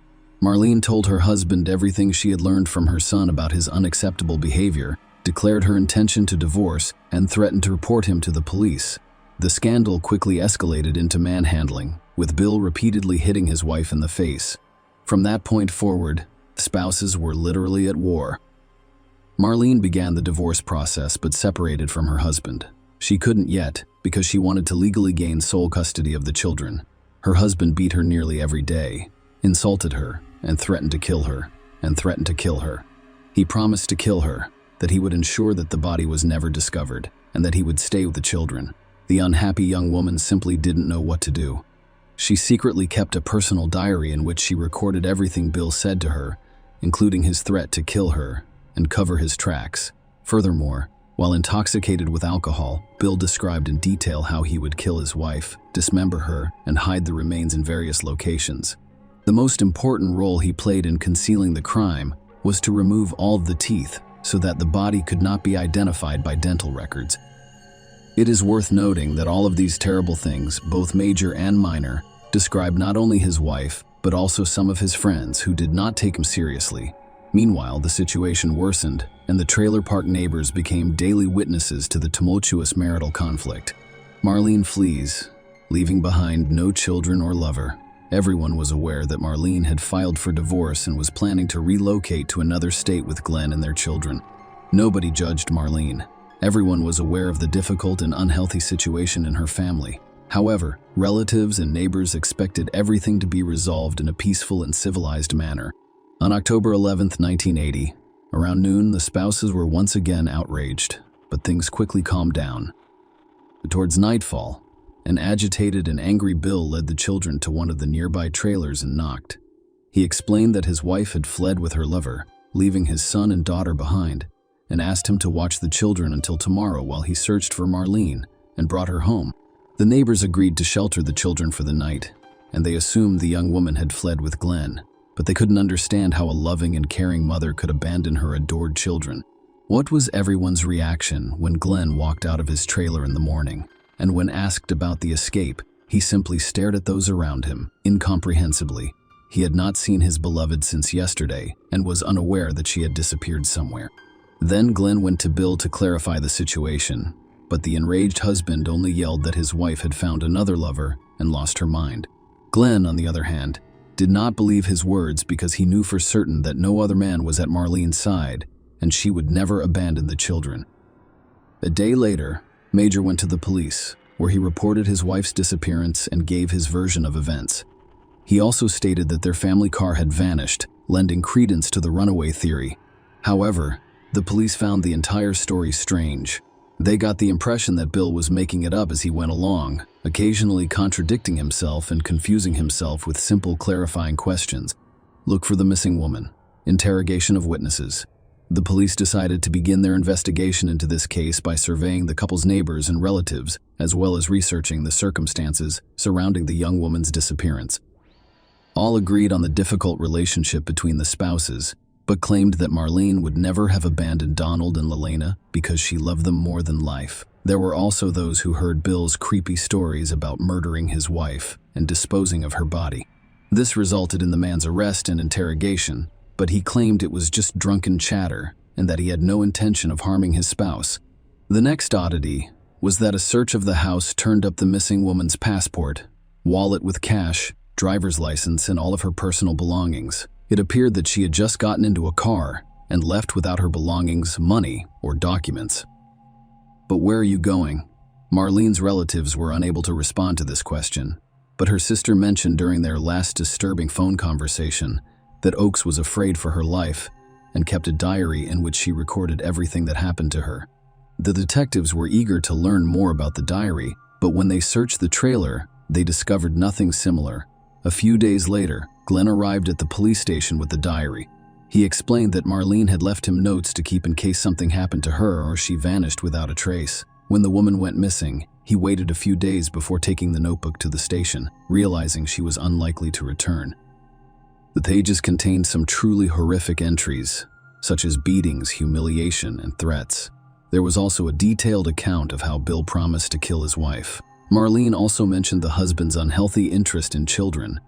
Marlene told her husband everything she had learned from her son about his unacceptable behavior, declared her intention to divorce, and threatened to report him to the police. The scandal quickly escalated into manhandling, with Bill repeatedly hitting his wife in the face. From that point forward, the spouses were literally at war. Marlene began the divorce process but separated from her husband. She couldn't yet, because she wanted to legally gain sole custody of the children. Her husband beat her nearly every day, insulted her, and threatened to kill her, and threatened to kill her. He promised to kill her, that he would ensure that the body was never discovered, and that he would stay with the children. The unhappy young woman simply didn't know what to do. She secretly kept a personal diary in which she recorded everything Bill said to her, including his threat to kill her and cover his tracks. Furthermore, while intoxicated with alcohol, Bill described in detail how he would kill his wife, dismember her, and hide the remains in various locations. The most important role he played in concealing the crime was to remove all of the teeth so that the body could not be identified by dental records. It is worth noting that all of these terrible things, both major and minor, describe not only his wife, but also some of his friends who did not take him seriously. Meanwhile, the situation worsened, and the trailer park neighbors became daily witnesses to the tumultuous marital conflict. Marlene flees, leaving behind no children or lover. Everyone was aware that Marlene had filed for divorce and was planning to relocate to another state with Glenn and their children. Nobody judged Marlene. Everyone was aware of the difficult and unhealthy situation in her family. However, relatives and neighbors expected everything to be resolved in a peaceful and civilized manner. On October 11, 1980, around noon, the spouses were once again outraged, but things quickly calmed down. Towards nightfall, an agitated and angry Bill led the children to one of the nearby trailers and knocked. He explained that his wife had fled with her lover, leaving his son and daughter behind, and asked him to watch the children until tomorrow while he searched for Marlene and brought her home. The neighbors agreed to shelter the children for the night, and they assumed the young woman had fled with Glenn, but they couldn't understand how a loving and caring mother could abandon her adored children. What was everyone's reaction when Glenn walked out of his trailer in the morning? And when asked about the escape, he simply stared at those around him, incomprehensibly. He had not seen his beloved since yesterday and was unaware that she had disappeared somewhere. Then Glenn went to Bill to clarify the situation, but the enraged husband only yelled that his wife had found another lover and lost her mind. Glenn, on the other hand, did not believe his words because he knew for certain that no other man was at Marlene's side and she would never abandon the children. A day later, Major went to the police, where he reported his wife's disappearance and gave his version of events. He also stated that their family car had vanished, lending credence to the runaway theory. However, the police found the entire story strange. They got the impression that Bill was making it up as he went along, occasionally contradicting himself and confusing himself with simple clarifying questions. Look for the missing woman. Interrogation of witnesses. The police decided to begin their investigation into this case by surveying the couple's neighbors and relatives, as well as researching the circumstances surrounding the young woman's disappearance. All agreed on the difficult relationship between the spouses, but claimed that Marlene would never have abandoned Donald and Lelena because she loved them more than life. There were also those who heard Bill's creepy stories about murdering his wife and disposing of her body. This resulted in the man's arrest and interrogation, but he claimed it was just drunken chatter and that he had no intention of harming his spouse. The next oddity was that a search of the house turned up the missing woman's passport, wallet with cash, driver's license, and all of her personal belongings. It appeared that she had just gotten into a car and left without her belongings, money, or documents. But where are you going? Marlene's relatives were unable to respond to this question, but her sister mentioned during their last disturbing phone conversation that Oakes was afraid for her life and kept a diary in which she recorded everything that happened to her. The detectives were eager to learn more about the diary, but when they searched the trailer, they discovered nothing similar. A few days later, Glenn arrived at the police station with the diary. He explained that Marlene had left him notes to keep in case something happened to her or she vanished without a trace. When the woman went missing, he waited a few days before taking the notebook to the station, realizing she was unlikely to return. The pages contained some truly horrific entries, such as beatings, humiliation, and threats. There was also a detailed account of how Bill promised to kill his wife. Marlene also mentioned the husband's unhealthy interest in children.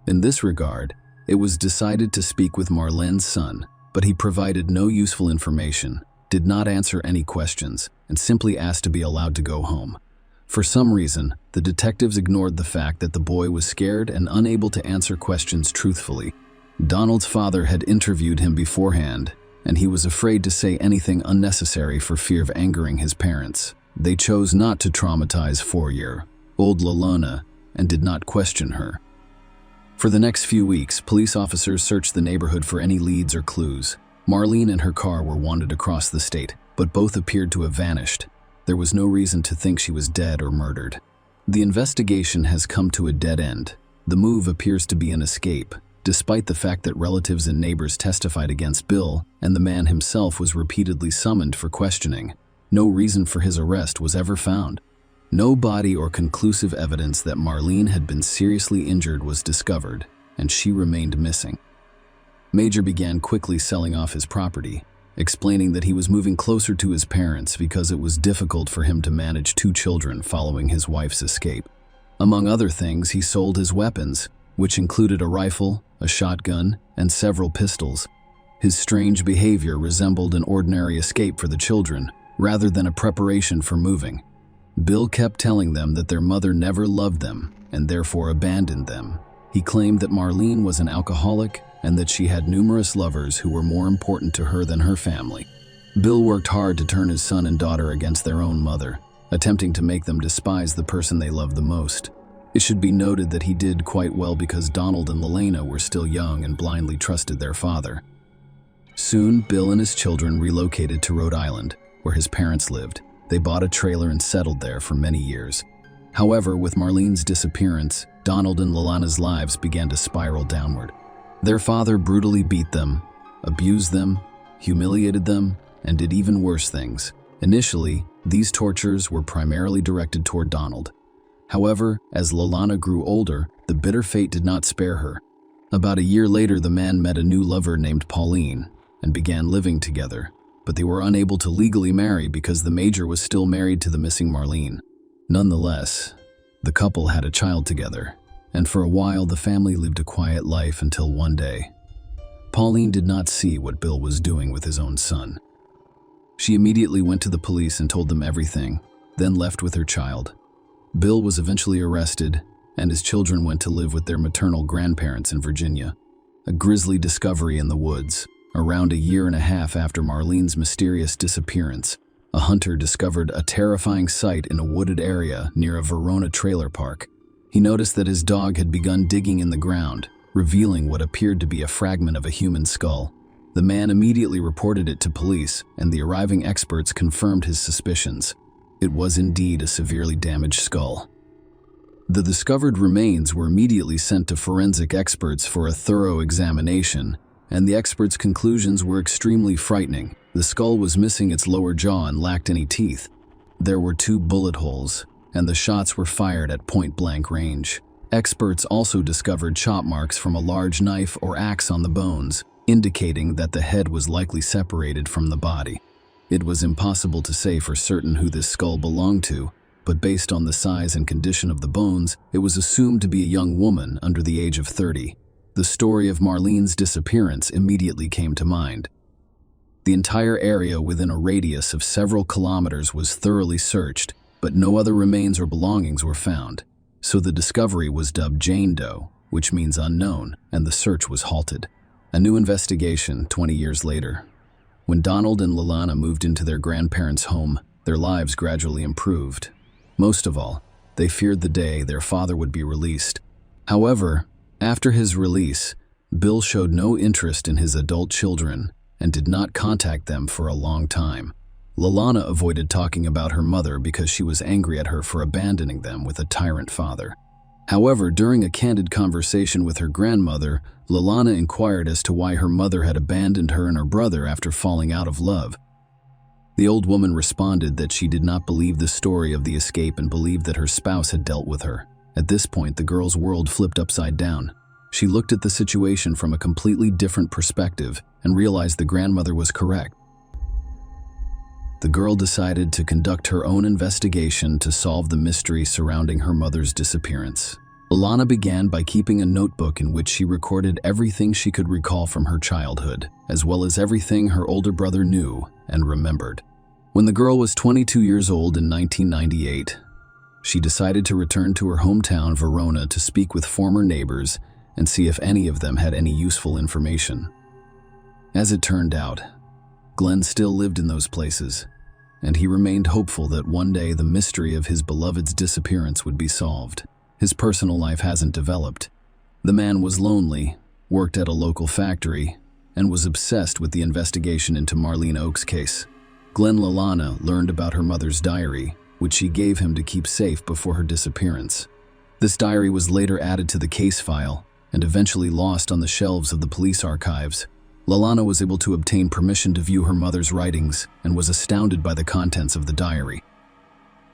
In this regard, it was decided to speak with Marlene's son, but he provided no useful information, did not answer any questions, and simply asked to be allowed to go home. For some reason, the detectives ignored the fact that the boy was scared and unable to answer questions truthfully. Donald's father had interviewed him beforehand, and he was afraid to say anything unnecessary for fear of angering his parents. They chose not to traumatize 4-year-old Lelena and did not question her. For the next few weeks, police officers searched the neighborhood for any leads or clues. Marlene and her car were wanted across the state, but both appeared to have vanished. There was no reason to think she was dead or murdered. The investigation has come to a dead end. The move appears to be an escape, despite the fact that relatives and neighbors testified against Bill, and the man himself was repeatedly summoned for questioning. No reason for his arrest was ever found. No body or conclusive evidence that Marlene had been seriously injured was discovered, and she remained missing. Major began quickly selling off his property, explaining that he was moving closer to his parents because it was difficult for him to manage 2 children following his wife's escape. Among other things, he sold his weapons, which included a rifle, a shotgun, and several pistols. His strange behavior resembled an ordinary escape for the children, rather than a preparation for moving. Bill kept telling them that their mother never loved them and therefore abandoned them. He claimed that Marlene was an alcoholic and that she had numerous lovers who were more important to her than her family. Bill worked hard to turn his son and daughter against their own mother, attempting to make them despise the person they loved the most. It should be noted that he did quite well because Donald and Lelena were still young and blindly trusted their father. Soon, Bill and his children relocated to Rhode Island, where his parents lived. They bought a trailer and settled there for many years. However, with Marlene's disappearance, Donald and Lelena's lives began to spiral downward. Their father brutally beat them, abused them, humiliated them, and did even worse things. Initially, these tortures were primarily directed toward Donald. However, as Lelena grew older, the bitter fate did not spare her. About a year later, the man met a new lover named Pauline and began living together, but they were unable to legally marry because the Major was still married to the missing Marlene. Nonetheless, the couple had a child together, and for a while the family lived a quiet life until one day. Pauline did not see what Bill was doing with his own son. She immediately went to the police and told them everything, then left with her child. Bill was eventually arrested, and his children went to live with their maternal grandparents in Virginia. A grisly discovery in the woods. Around 1.5 years after Marlene's mysterious disappearance, a hunter discovered a terrifying sight in a wooded area near a Verona trailer park. He noticed that his dog had begun digging in the ground, revealing what appeared to be a fragment of a human skull. The man immediately reported it to police, and the arriving experts confirmed his suspicions. It was indeed a severely damaged skull. The discovered remains were immediately sent to forensic experts for a thorough examination, and the experts' conclusions were extremely frightening. The skull was missing its lower jaw and lacked any teeth. There were 2 bullet holes, and the shots were fired at point-blank range. Experts also discovered chop marks from a large knife or axe on the bones, indicating that the head was likely separated from the body. It was impossible to say for certain who this skull belonged to, but based on the size and condition of the bones, it was assumed to be a young woman under the age of 30. The story of Marlene's disappearance immediately came to mind. The entire area within a radius of several kilometers was thoroughly searched, but no other remains or belongings were found. So the discovery was dubbed Jane Doe, which means unknown, and the search was halted. A new investigation 20 years later. When Donald and Lalana moved into their grandparents' home, their lives gradually improved. Most of all, they feared the day their father would be released. However, after his release, Bill showed no interest in his adult children and did not contact them for a long time. Lalana avoided talking about her mother because she was angry at her for abandoning them with a tyrant father. However, during a candid conversation with her grandmother, Lalana inquired as to why her mother had abandoned her and her brother after falling out of love. The old woman responded that she did not believe the story of the escape and believed that her spouse had dealt with her. At this point, the girl's world flipped upside down. She looked at the situation from a completely different perspective and realized the grandmother was correct. The girl decided to conduct her own investigation to solve the mystery surrounding her mother's disappearance. Lalana began by keeping a notebook in which she recorded everything she could recall from her childhood, as well as everything her older brother knew and remembered. When the girl was 22 years old in 1998, she decided to return to her hometown, Verona, to speak with former neighbors and see if any of them had any useful information. As it turned out, Glenn still lived in those places, and he remained hopeful that one day the mystery of his beloved's disappearance would be solved. His personal life hasn't developed. The man was lonely, worked at a local factory, and was obsessed with the investigation into Marlene Oak's case. Glenn Lalana learned about her mother's diary, which she gave him to keep safe before her disappearance. This diary was later added to the case file and eventually lost on the shelves of the police archives. Lalana was able to obtain permission to view her mother's writings and was astounded by the contents of the diary.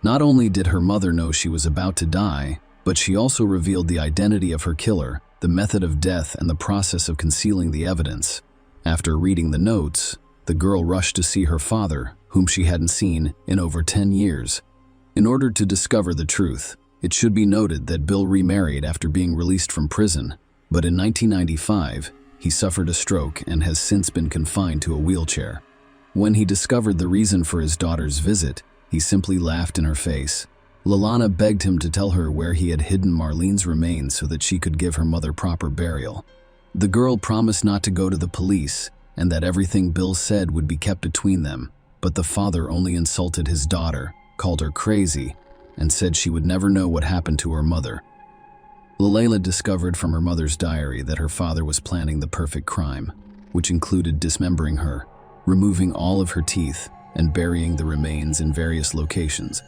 Not only did her mother know she was about to die, but she also revealed the identity of her killer, the method of death, and the process of concealing the evidence. After reading the notes, the girl rushed to see her father, whom she hadn't seen in over 10 years. In order to discover the truth, it should be noted that Bill remarried after being released from prison, but in 1995, he suffered a stroke and has since been confined to a wheelchair. When he discovered the reason for his daughter's visit, he simply laughed in her face. Lalana begged him to tell her where he had hidden Marlene's remains so that she could give her mother proper burial. The girl promised not to go to the police and that everything Bill said would be kept between them, but the father only insulted his daughter, called her crazy, and said she would never know what happened to her mother. Layla discovered from her mother's diary that her father was planning the perfect crime, which included dismembering her, removing all of her teeth, and burying the remains in various locations.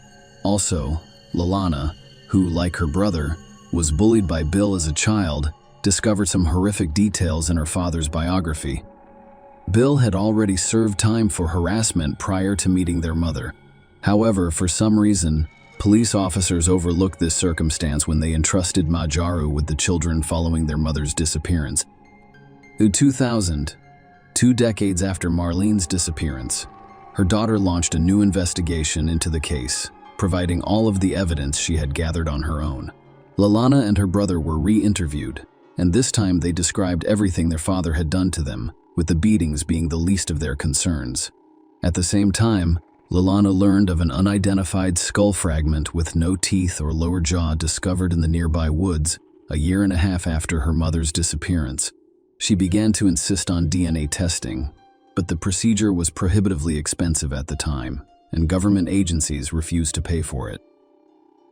Also, Lalana, who, like her brother, was bullied by Bill as a child, discovered some horrific details in her father's biography. Bill had already served time for harassment prior to meeting their mother. However, for some reason, police officers overlooked this circumstance when they entrusted Majaru with the children following their mother's disappearance. In 2000, 2 decades after Marlene's disappearance, her daughter launched a new investigation into the case, providing all of the evidence she had gathered on her own. Lalana and her brother were re-interviewed, and this time they described everything their father had done to them, with the beatings being the least of their concerns. At the same time, Lalana learned of an unidentified skull fragment with no teeth or lower jaw discovered in the nearby woods a year and a half after her mother's disappearance. She began to insist on DNA testing, but the procedure was prohibitively expensive at the time, and government agencies refused to pay for it.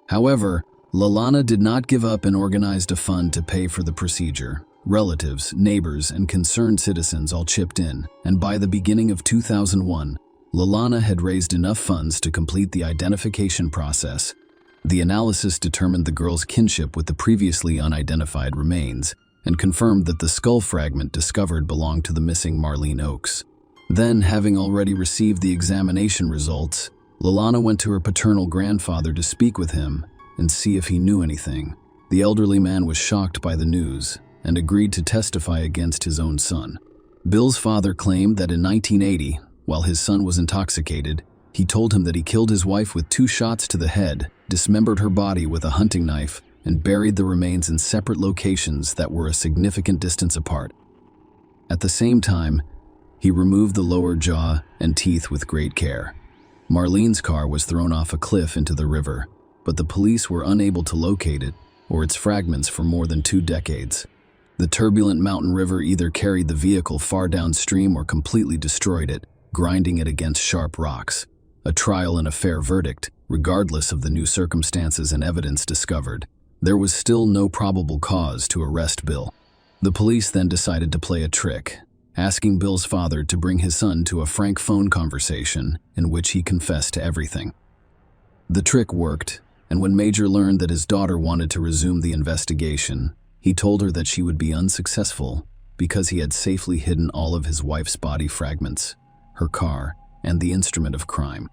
However, Lalana did not give up and organized a fund to pay for the procedure. Relatives, neighbors, and concerned citizens all chipped in, and by the beginning of 2001, Lalana had raised enough funds to complete the identification process. The analysis determined the girl's kinship with the previously unidentified remains and confirmed that the skull fragment discovered belonged to the missing Marlene Oakes. Then, having already received the examination results, Lalana went to her paternal grandfather to speak with him and see if he knew anything. The elderly man was shocked by the news and agreed to testify against his own son. Bill's father claimed that in 1980, while his son was intoxicated, he told him that he killed his wife with 2 shots to the head, dismembered her body with a hunting knife, and buried the remains in separate locations that were a significant distance apart. At the same time, he removed the lower jaw and teeth with great care. Marlene's car was thrown off a cliff into the river, but the police were unable to locate it or its fragments for more than 2 decades. The turbulent mountain river either carried the vehicle far downstream or completely destroyed it, grinding it against sharp rocks. A trial and a fair verdict, regardless of the new circumstances and evidence discovered. There was still no probable cause to arrest Bill. The police then decided to play a trick, asking Bill's father to bring his son to a frank phone conversation in which he confessed to everything. The trick worked, and when Major learned that his daughter wanted to resume the investigation, he told her that she would be unsuccessful because he had safely hidden all of his wife's body fragments, her car, and the instrument of crime.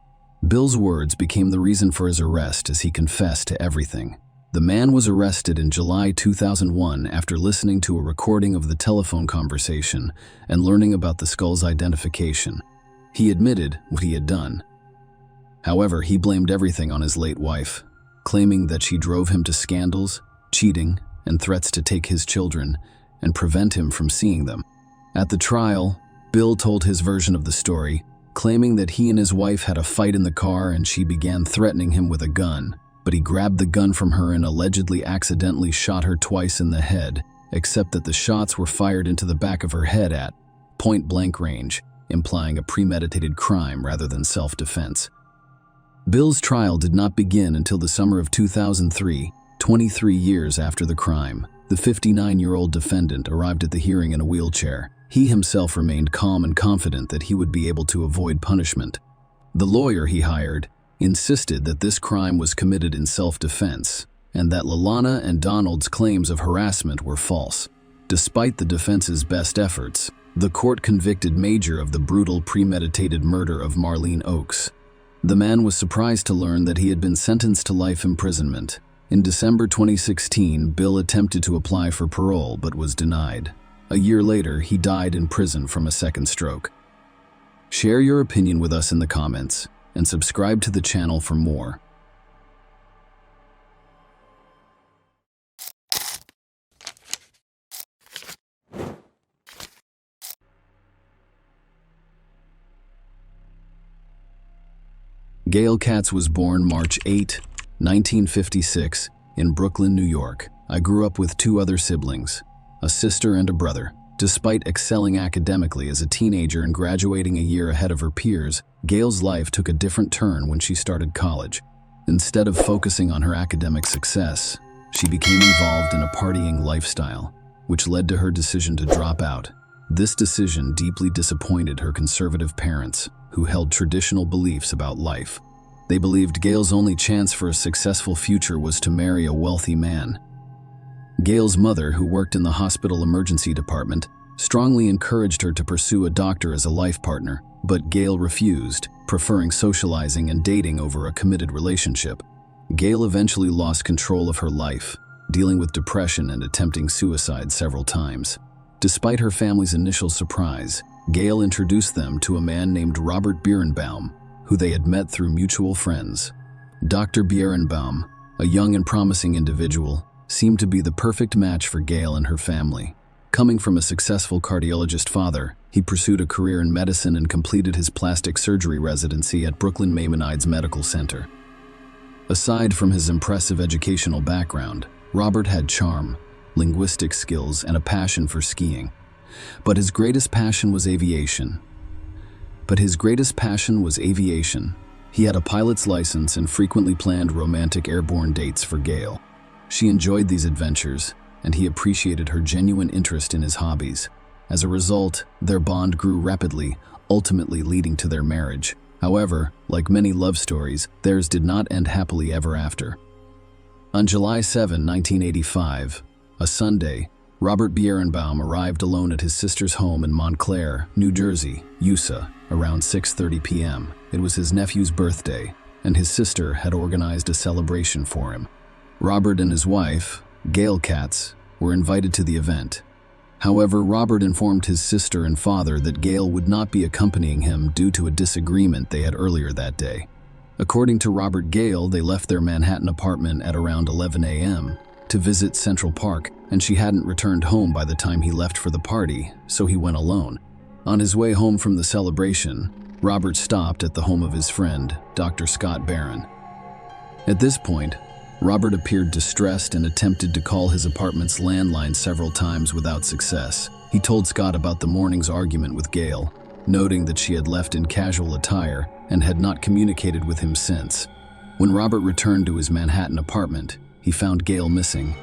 Bill's words became the reason for his arrest as he confessed to everything. The man was arrested in July 2001 after listening to a recording of the telephone conversation and learning about the skull's identification. He admitted what he had done. However, he blamed everything on his late wife, claiming that she drove him to scandals, cheating, and threats to take his children and prevent him from seeing them. At the trial, Bill told his version of the story, claiming that he and his wife had a fight in the car and she began threatening him with a gun, but he grabbed the gun from her and allegedly accidentally shot her twice in the head, except that the shots were fired into the back of her head at point-blank range, implying a premeditated crime rather than self-defense. Bill's trial did not begin until the summer of 2003, 23 years after the crime. The 59-year-old defendant arrived at the hearing in a wheelchair. He himself remained calm and confident that he would be able to avoid punishment. The lawyer he hired insisted that this crime was committed in self-defense and that Lalana and Donald's claims of harassment were false. Despite the defense's best efforts, the court convicted Major of the brutal premeditated murder of Marlene Oakes. The man was surprised to learn that he had been sentenced to life imprisonment. In December 2016, Bill attempted to apply for parole but was denied. A year later, he died in prison from a second stroke. Share your opinion with us in the comments and subscribe to the channel for more. Gail Katz was born March 8, 1956, in Brooklyn, New York. I grew up with 2 other siblings, a sister and a brother. Despite excelling academically as a teenager and graduating a year ahead of her peers, Gail's life took a different turn when she started college. Instead of focusing on her academic success, she became involved in a partying lifestyle, which led to her decision to drop out. This decision deeply disappointed her conservative parents, who held traditional beliefs about life. They believed Gail's only chance for a successful future was to marry a wealthy man. Gail's mother, who worked in the hospital emergency department, strongly encouraged her to pursue a doctor as a life partner, but Gail refused, preferring socializing and dating over a committed relationship. Gail eventually lost control of her life, dealing with depression and attempting suicide several times. Despite her family's initial surprise, Gail introduced them to a man named Robert Birnbaum, who they had met through mutual friends. Dr. Birnbaum, a young and promising individual, seemed to be the perfect match for Gail and her family. Coming from a successful cardiologist father, he pursued a career in medicine and completed his plastic surgery residency at Brooklyn Maimonides Medical Center. Aside from his impressive educational background, Robert had charm, linguistic skills, and a passion for skiing. But his greatest passion was aviation. He had a pilot's license and frequently planned romantic airborne dates for Gail. She enjoyed these adventures, and he appreciated her genuine interest in his hobbies. As a result, their bond grew rapidly, ultimately leading to their marriage. However, like many love stories, theirs did not end happily ever after. On July 7, 1985, a Sunday, Robert Birnbaum arrived alone at his sister's home in Montclair, New Jersey, USA, around 6:30 p.m. It was his nephew's birthday, and his sister had organized a celebration for him. Robert and his wife, Gale cats, were invited to the event. However, Robert informed his sister and father that Gale would not be accompanying him due to a disagreement they had earlier that day. According to Robert Gale, they left their Manhattan apartment at around 11 a.m. to visit Central Park, and she hadn't returned home by the time he left for the party, so he went alone. On his way home from the celebration, Robert stopped at the home of his friend, Dr. Scott Barron. At this point, Robert appeared distressed and attempted to call his apartment's landline several times without success. He told Scott about the morning's argument with Gale, noting that she had left in casual attire and had not communicated with him since. When Robert returned to his Manhattan apartment, he found Gale missing.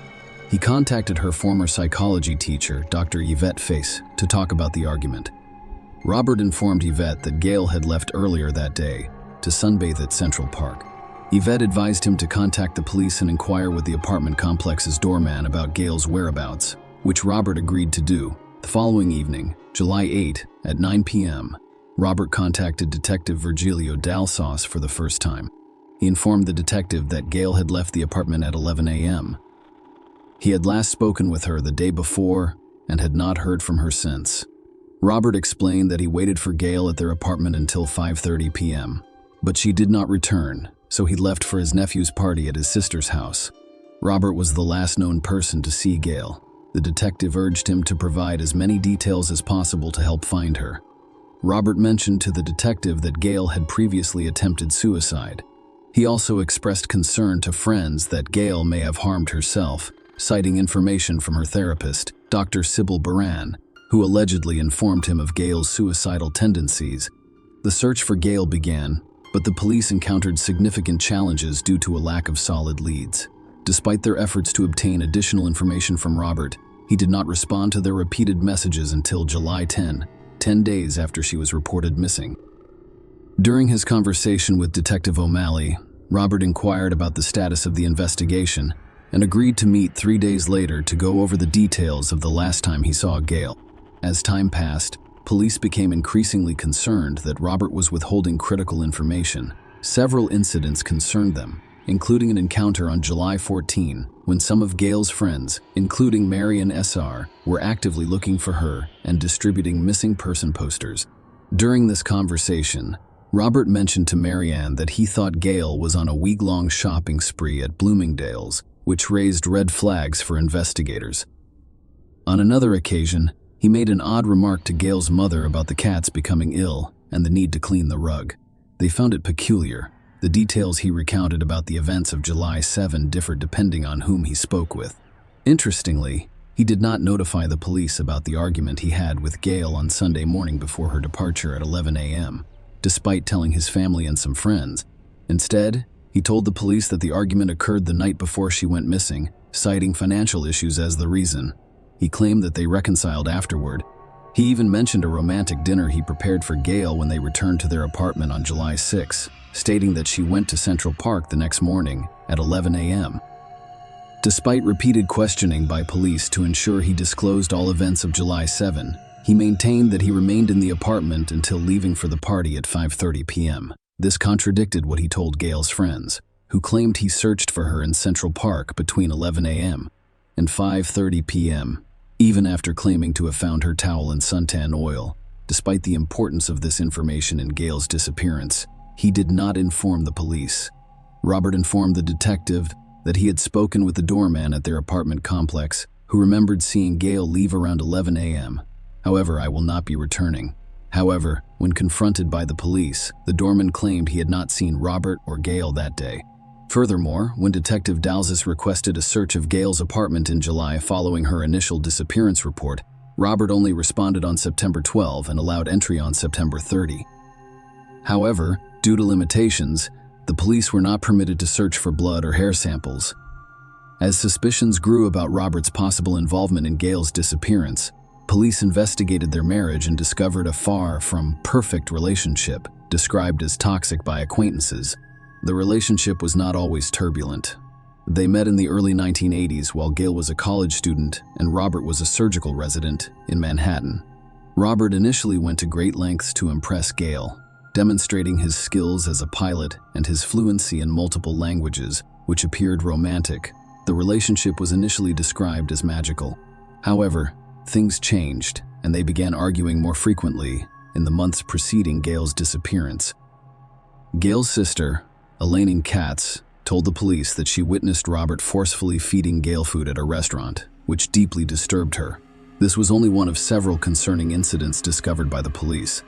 He contacted her former psychology teacher, Dr. Yvette Face, to talk about the argument. Robert informed Yvette that Gale had left earlier that day to sunbathe at Central Park. Yvette advised him to contact the police and inquire with the apartment complex's doorman about Gale's whereabouts, which Robert agreed to do. The following evening, July 8, at 9 p.m., Robert contacted Detective Virgilio Dalsauce for the first time. He informed the detective that Gale had left the apartment at 11 a.m. He had last spoken with her the day before and had not heard from her since. Robert explained that he waited for Gale at their apartment until 5:30 p.m., but she did not return, so he left for his nephew's party at his sister's house. Robert was the last known person to see Gale. The detective urged him to provide as many details as possible to help find her. Robert mentioned to the detective that Gale had previously attempted suicide. He also expressed concern to friends that Gale may have harmed herself, citing information from her therapist, Dr. Sybil Baran, who allegedly informed him of Gale's suicidal tendencies. The search for Gale began, but the police encountered significant challenges due to a lack of solid leads. Despite their efforts to obtain additional information from Robert, he did not respond to their repeated messages until July 10 days after she was reported missing. During his conversation with Detective O'Malley, Robert inquired about the status of the investigation and agreed to meet 3 days later to go over the details of the last time he saw Gale. As time passed, police became increasingly concerned that Robert was withholding critical information. Several incidents concerned them, including an encounter on July 14 when some of Gale's friends, including Marian S.R., were actively looking for her and distributing missing person posters. During this conversation, Robert mentioned to Marianne that he thought Gale was on a week-long shopping spree at Bloomingdale's, which raised red flags for investigators. On another occasion, he made an odd remark to Gale's mother about the cats becoming ill and the need to clean the rug. They found it peculiar. The details he recounted about the events of July 7 differed depending on whom he spoke with. Interestingly, he did not notify the police about the argument he had with Gale on Sunday morning before her departure at 11 a.m., despite telling his family and some friends. Instead, he told the police that the argument occurred the night before she went missing, citing financial issues as the reason. He claimed that they reconciled afterward. He even mentioned a romantic dinner he prepared for Gale when they returned to their apartment on July 6, stating that she went to Central Park the next morning at 11 a.m. Despite repeated questioning by police to ensure he disclosed all events of July 7, he maintained that he remained in the apartment until leaving for the party at 5:30 p.m. This contradicted what he told Gale's friends, who claimed he searched for her in Central Park between 11 a.m. and 5:30 p.m., even after claiming to have found her towel and suntan oil. Despite the importance of this information in Gale's disappearance, he did not inform the police. Robert informed the detective that he had spoken with the doorman at their apartment complex, who remembered seeing Gale leave around 11 a.m. However, I will not be returning. However, when confronted by the police, the doorman claimed he had not seen Robert or Gale that day. Furthermore, when Detective Dalsauce requested a search of Gale's apartment in July following her initial disappearance report, Robert only responded on September 12 and allowed entry on September 30. However, due to limitations, the police were not permitted to search for blood or hair samples. As suspicions grew about Robert's possible involvement in Gale's disappearance, police investigated their marriage and discovered a far from perfect relationship, described as toxic by acquaintances. The relationship was not always turbulent. They met in the early 1980s while Gale was a college student and Robert was a surgical resident in Manhattan. Robert initially went to great lengths to impress Gale, demonstrating his skills as a pilot and his fluency in multiple languages, which appeared romantic. The relationship was initially described as magical. However, things changed, and they began arguing more frequently in the months preceding Gail's disappearance. Gail's sister, Elaine Katz, told the police that she witnessed Robert forcefully feeding Gail food at a restaurant, which deeply disturbed her. This was only one of several concerning incidents discovered by the police.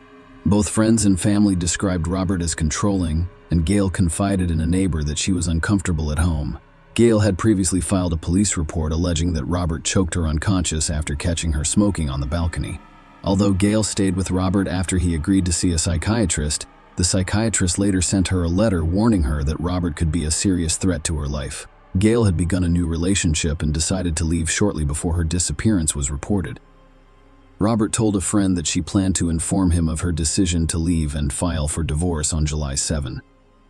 Both friends and family described Robert as controlling, and Gail confided in a neighbor that she was uncomfortable at home. Gail had previously filed a police report alleging that Robert choked her unconscious after catching her smoking on the balcony. Although Gail stayed with Robert after he agreed to see a psychiatrist, the psychiatrist later sent her a letter warning her that Robert could be a serious threat to her life. Gail had begun a new relationship and decided to leave shortly before her disappearance was reported. Robert told a friend that she planned to inform him of her decision to leave and file for divorce on July 7.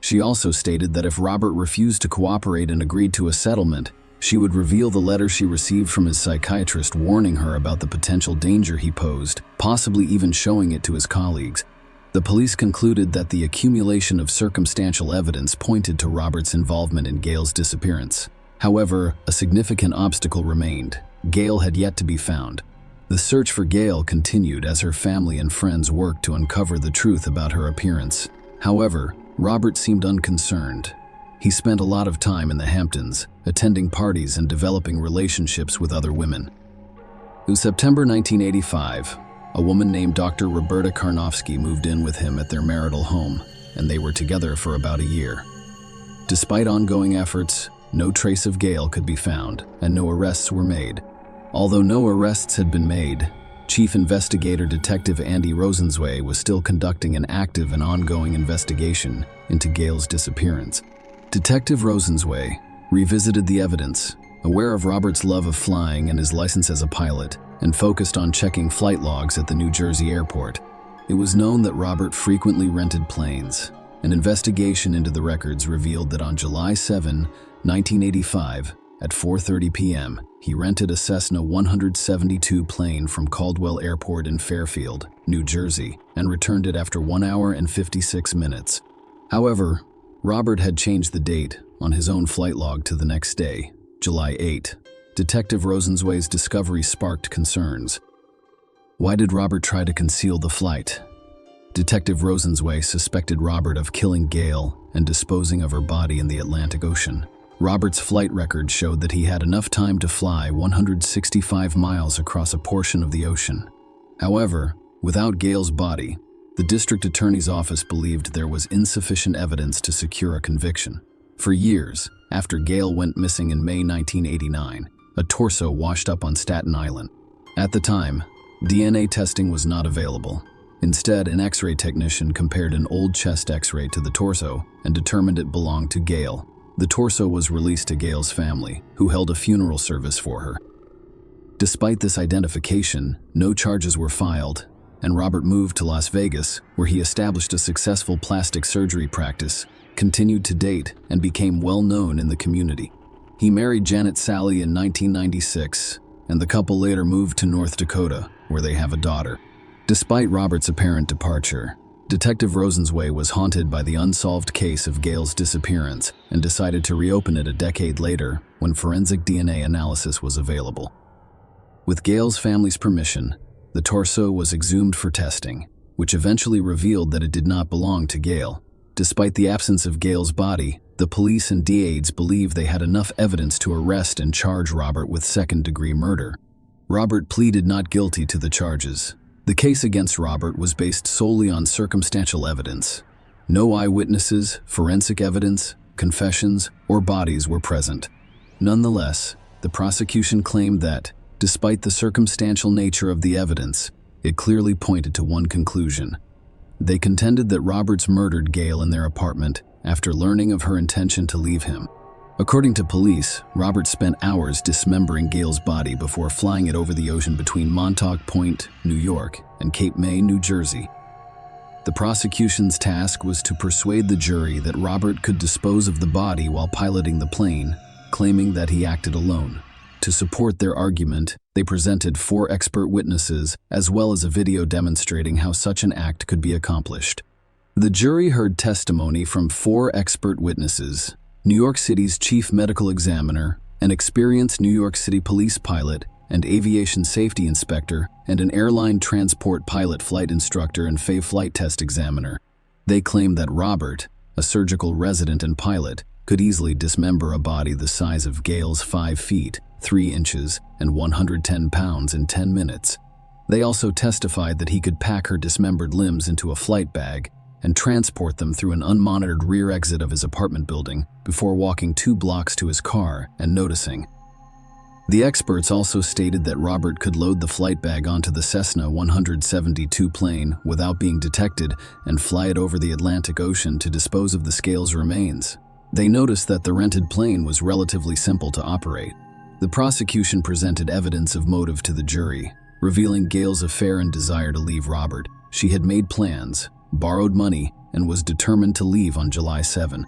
She also stated that if Robert refused to cooperate and agreed to a settlement, she would reveal the letter she received from his psychiatrist warning her about the potential danger he posed, possibly even showing it to his colleagues. The police concluded that the accumulation of circumstantial evidence pointed to Robert's involvement in Gail's disappearance. However, a significant obstacle remained. Gail had yet to be found. The search for Gail continued as her family and friends worked to uncover the truth about her appearance. However, Robert seemed unconcerned. He spent a lot of time in the Hamptons, attending parties and developing relationships with other women. In September 1985, a woman named Dr. Roberta Karnofsky moved in with him at their marital home, and they were together for about a year. Despite ongoing efforts, no trace of Gail could be found, and no arrests were made. Although no arrests had been made, Chief Investigator Detective Andy Rosenzweig was still conducting an active and ongoing investigation into Gail's disappearance. Detective Rosenzweig revisited the evidence, aware of Robert's love of flying and his license as a pilot, and focused on checking flight logs at the New Jersey airport. It was known that Robert frequently rented planes. An investigation into the records revealed that on July 7, 1985, at 4:30 p.m., he rented a Cessna 172 plane from Caldwell Airport in Fairfield, New Jersey, and returned it after 1 hour and 56 minutes. However, Robert had changed the date on his own flight log to the next day, July 8. Detective Rosenzweig's discovery sparked concerns. Why did Robert try to conceal the flight? Detective Rosenzweig suspected Robert of killing Gail and disposing of her body in the Atlantic Ocean. Robert's flight record showed that he had enough time to fly 165 miles across a portion of the ocean. However, without Gail's body, the district attorney's office believed there was insufficient evidence to secure a conviction. For years, after Gail went missing in May 1989, a torso washed up on Staten Island. At the time, DNA testing was not available. Instead, an X-ray technician compared an old chest X-ray to the torso and determined it belonged to Gail. The torso was released to Gail's family, who held a funeral service for her. Despite this identification, no charges were filed, and Robert moved to Las Vegas, where he established a successful plastic surgery practice, continued to date, and became well known in the community. He married Janet Sally in 1996, and the couple later moved to North Dakota, where they have a daughter. Despite Robert's apparent departure, Detective Rosenzweig was haunted by the unsolved case of Gail's disappearance and decided to reopen it a decade later when forensic DNA analysis was available. With Gail's family's permission, the torso was exhumed for testing, which eventually revealed that it did not belong to Gail. Despite the absence of Gail's body, the police and DAs believed they had enough evidence to arrest and charge Robert with second-degree murder. Robert pleaded not guilty to the charges. The case against Robert was based solely on circumstantial evidence. No eyewitnesses, forensic evidence, confessions, or bodies were present. Nonetheless, the prosecution claimed that, despite the circumstantial nature of the evidence, it clearly pointed to one conclusion. They contended that Roberts murdered Gail in their apartment after learning of her intention to leave him. According to police, Robert spent hours dismembering Gail's body before flying it over the ocean between Montauk Point, New York, and Cape May, New Jersey. The prosecution's task was to persuade the jury that Robert could dispose of the body while piloting the plane, claiming that he acted alone. To support their argument, they presented 4 expert witnesses, as well as a video demonstrating how such an act could be accomplished. The jury heard testimony from 4 expert witnesses: New York City's chief medical examiner, An experienced New York City police pilot and aviation safety inspector and an airline transport pilot flight instructor and FAA flight test examiner. They claim that Robert, a surgical resident and pilot, could easily dismember a body the size of Gail's 5 feet, 3 inches, and 110 pounds in 10 minutes. They also testified that he could pack her dismembered limbs into a flight bag and transport them through an unmonitored rear exit of his apartment building before walking 2 blocks to his car and noticing. The experts also stated that Robert could load the flight bag onto the Cessna 172 plane without being detected and fly it over the Atlantic Ocean to dispose of the scale's remains. They noticed that the rented plane was relatively simple to operate. The prosecution presented evidence of motive to the jury, revealing Gail's affair and desire to leave Robert. She had made plans, borrowed money, and was determined to leave on July 7.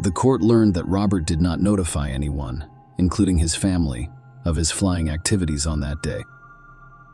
The court learned that Robert did not notify anyone, including his family, of his flying activities on that day.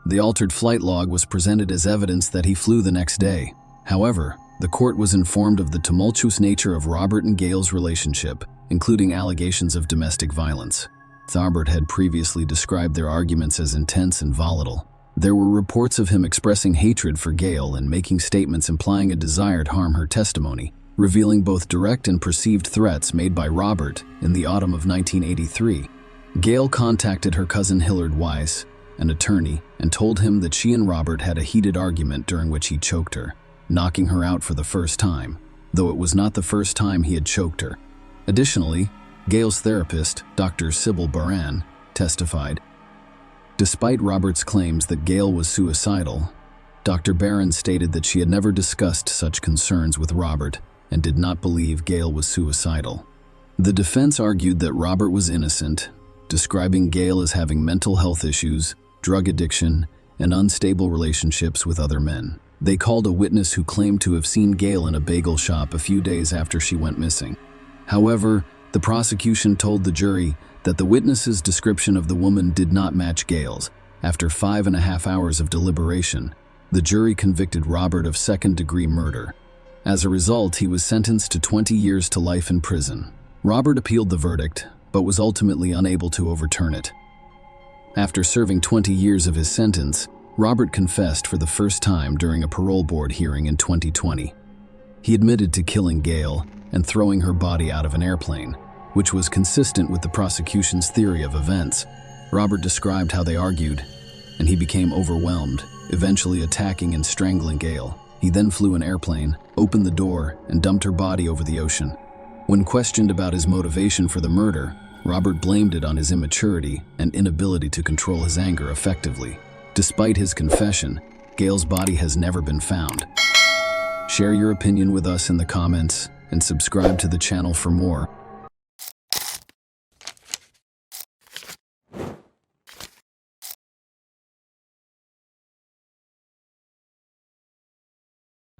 The altered flight log was presented as evidence that he flew the next day. However, the court was informed of the tumultuous nature of Robert and Gail's relationship, including allegations of domestic violence. Robert had previously described their arguments as intense and volatile. There were reports of him expressing hatred for Gail and making statements implying a desire to harm her testimony, revealing both direct and perceived threats made by Robert in the autumn of 1983. Gail contacted her cousin Hillard Weiss, an attorney, and told him that she and Robert had a heated argument during which he choked her, knocking her out for the first time, though it was not the first time he had choked her. Additionally, Gail's therapist, Dr. Sybil Baran, testified. Despite Robert's claims that Gail was suicidal, Dr. Baran stated that she had never discussed such concerns with Robert and did not believe Gail was suicidal. The defense argued that Robert was innocent, describing Gail as having mental health issues, drug addiction, and unstable relationships with other men. They called a witness who claimed to have seen Gail in a bagel shop a few days after she went missing. However, the prosecution told the jury that the witness's description of the woman did not match Gail's. After 5.5 hours of deliberation, the jury convicted Robert of second-degree murder. As a result, he was sentenced to 20 years to life in prison. Robert appealed the verdict, but was ultimately unable to overturn it. After serving 20 years of his sentence, Robert confessed for the first time during a parole board hearing in 2020. He admitted to killing Gail and throwing her body out of an airplane, which was consistent with the prosecution's theory of events. Robert described how they argued, and he became overwhelmed, eventually attacking and strangling Gail. He then flew an airplane, opened the door, and dumped her body over the ocean. When questioned about his motivation for the murder, Robert blamed it on his immaturity and inability to control his anger effectively. Despite his confession, Gail's body has never been found. Share your opinion with us in the comments and subscribe to the channel for more.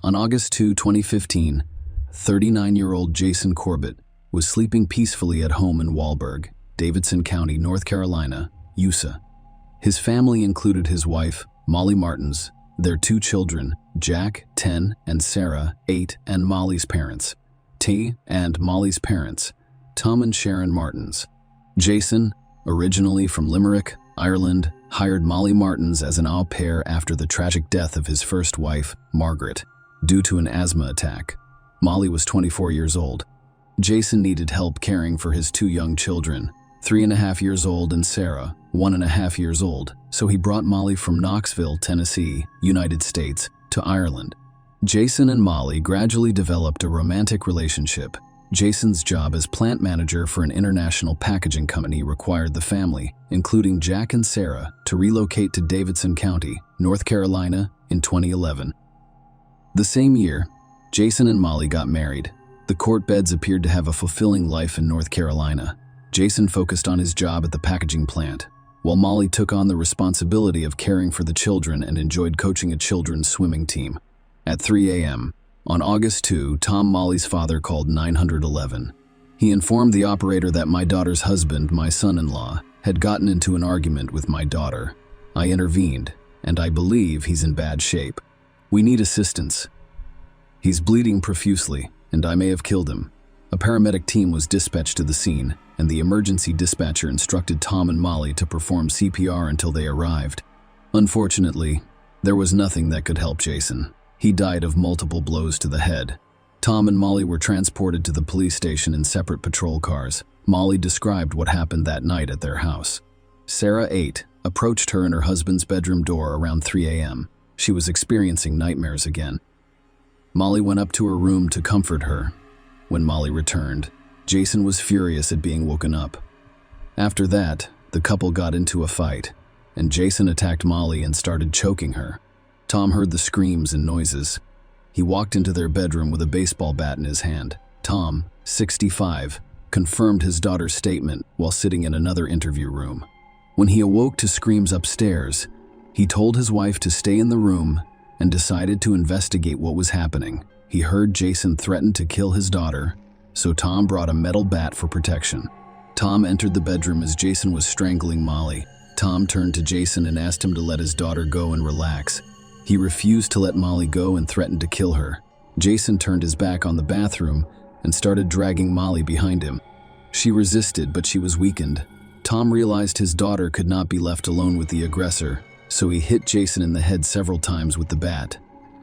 On August 2, 2015, 39-year-old Jason Corbett was sleeping peacefully at home in Wahlberg, Davidson County, North Carolina, USA. His family included his wife, Molly Martins, their 2 children, Jack, 10, and Sarah, 8, and Molly's parents, T and Molly's parents, Tom and Sharon Martins. Jason, originally from Limerick, Ireland, hired Molly Martins as an au pair after the tragic death of his first wife, Margaret, due to an asthma attack. Molly was 24 years old. Jason needed help caring for his 2 young children, 3.5 years old and Sarah, 1.5 years old, so he brought Molly from Knoxville, Tennessee, United States, to Ireland. Jason and Molly gradually developed a romantic relationship. Jason's job as plant manager for an international packaging company required the family, including Jack and Sarah, to relocate to Davidson County, North Carolina, in 2011. The same year, Jason and Molly got married. The court beds appeared to have a fulfilling life in North Carolina. Jason focused on his job at the packaging plant, while Molly took on the responsibility of caring for the children and enjoyed coaching a children's swimming team. At 3 a.m., on August 2, Tom, Molly's father, called 911. He informed the operator that my daughter's husband, my son-in-law, had gotten into an argument with my daughter. I intervened, and I believe he's in bad shape. We need assistance. He's bleeding profusely, and I may have killed him. A paramedic team was dispatched to the scene, and the emergency dispatcher instructed Tom and Molly to perform CPR until they arrived. Unfortunately, there was nothing that could help Jason. He died of multiple blows to the head. Tom and Molly were transported to the police station in separate patrol cars. Molly described what happened that night at their house. Sarah, 8, approached her in her husband's bedroom door around 3 a.m. She was experiencing nightmares again. Molly went up to her room to comfort her. When Molly returned, Jason was furious at being woken up. After that, the couple got into a fight, and Jason attacked Molly and started choking her. Tom heard the screams and noises. He walked into their bedroom with a baseball bat in his hand. Tom, 65, confirmed his daughter's statement while sitting in another interview room. When he awoke to screams upstairs, he told his wife to stay in the room and decided to investigate what was happening. He heard Jason threaten to kill his daughter, so Tom brought a metal bat for protection. Tom entered the bedroom as Jason was strangling Molly. Tom turned to Jason and asked him to let his daughter go and relax. He refused to let Molly go and threatened to kill her. Jason turned his back on the bathroom and started dragging Molly behind him. She resisted, but she was weakened. Tom realized his daughter could not be left alone with the aggressor, so he hit Jason in the head several times with the bat.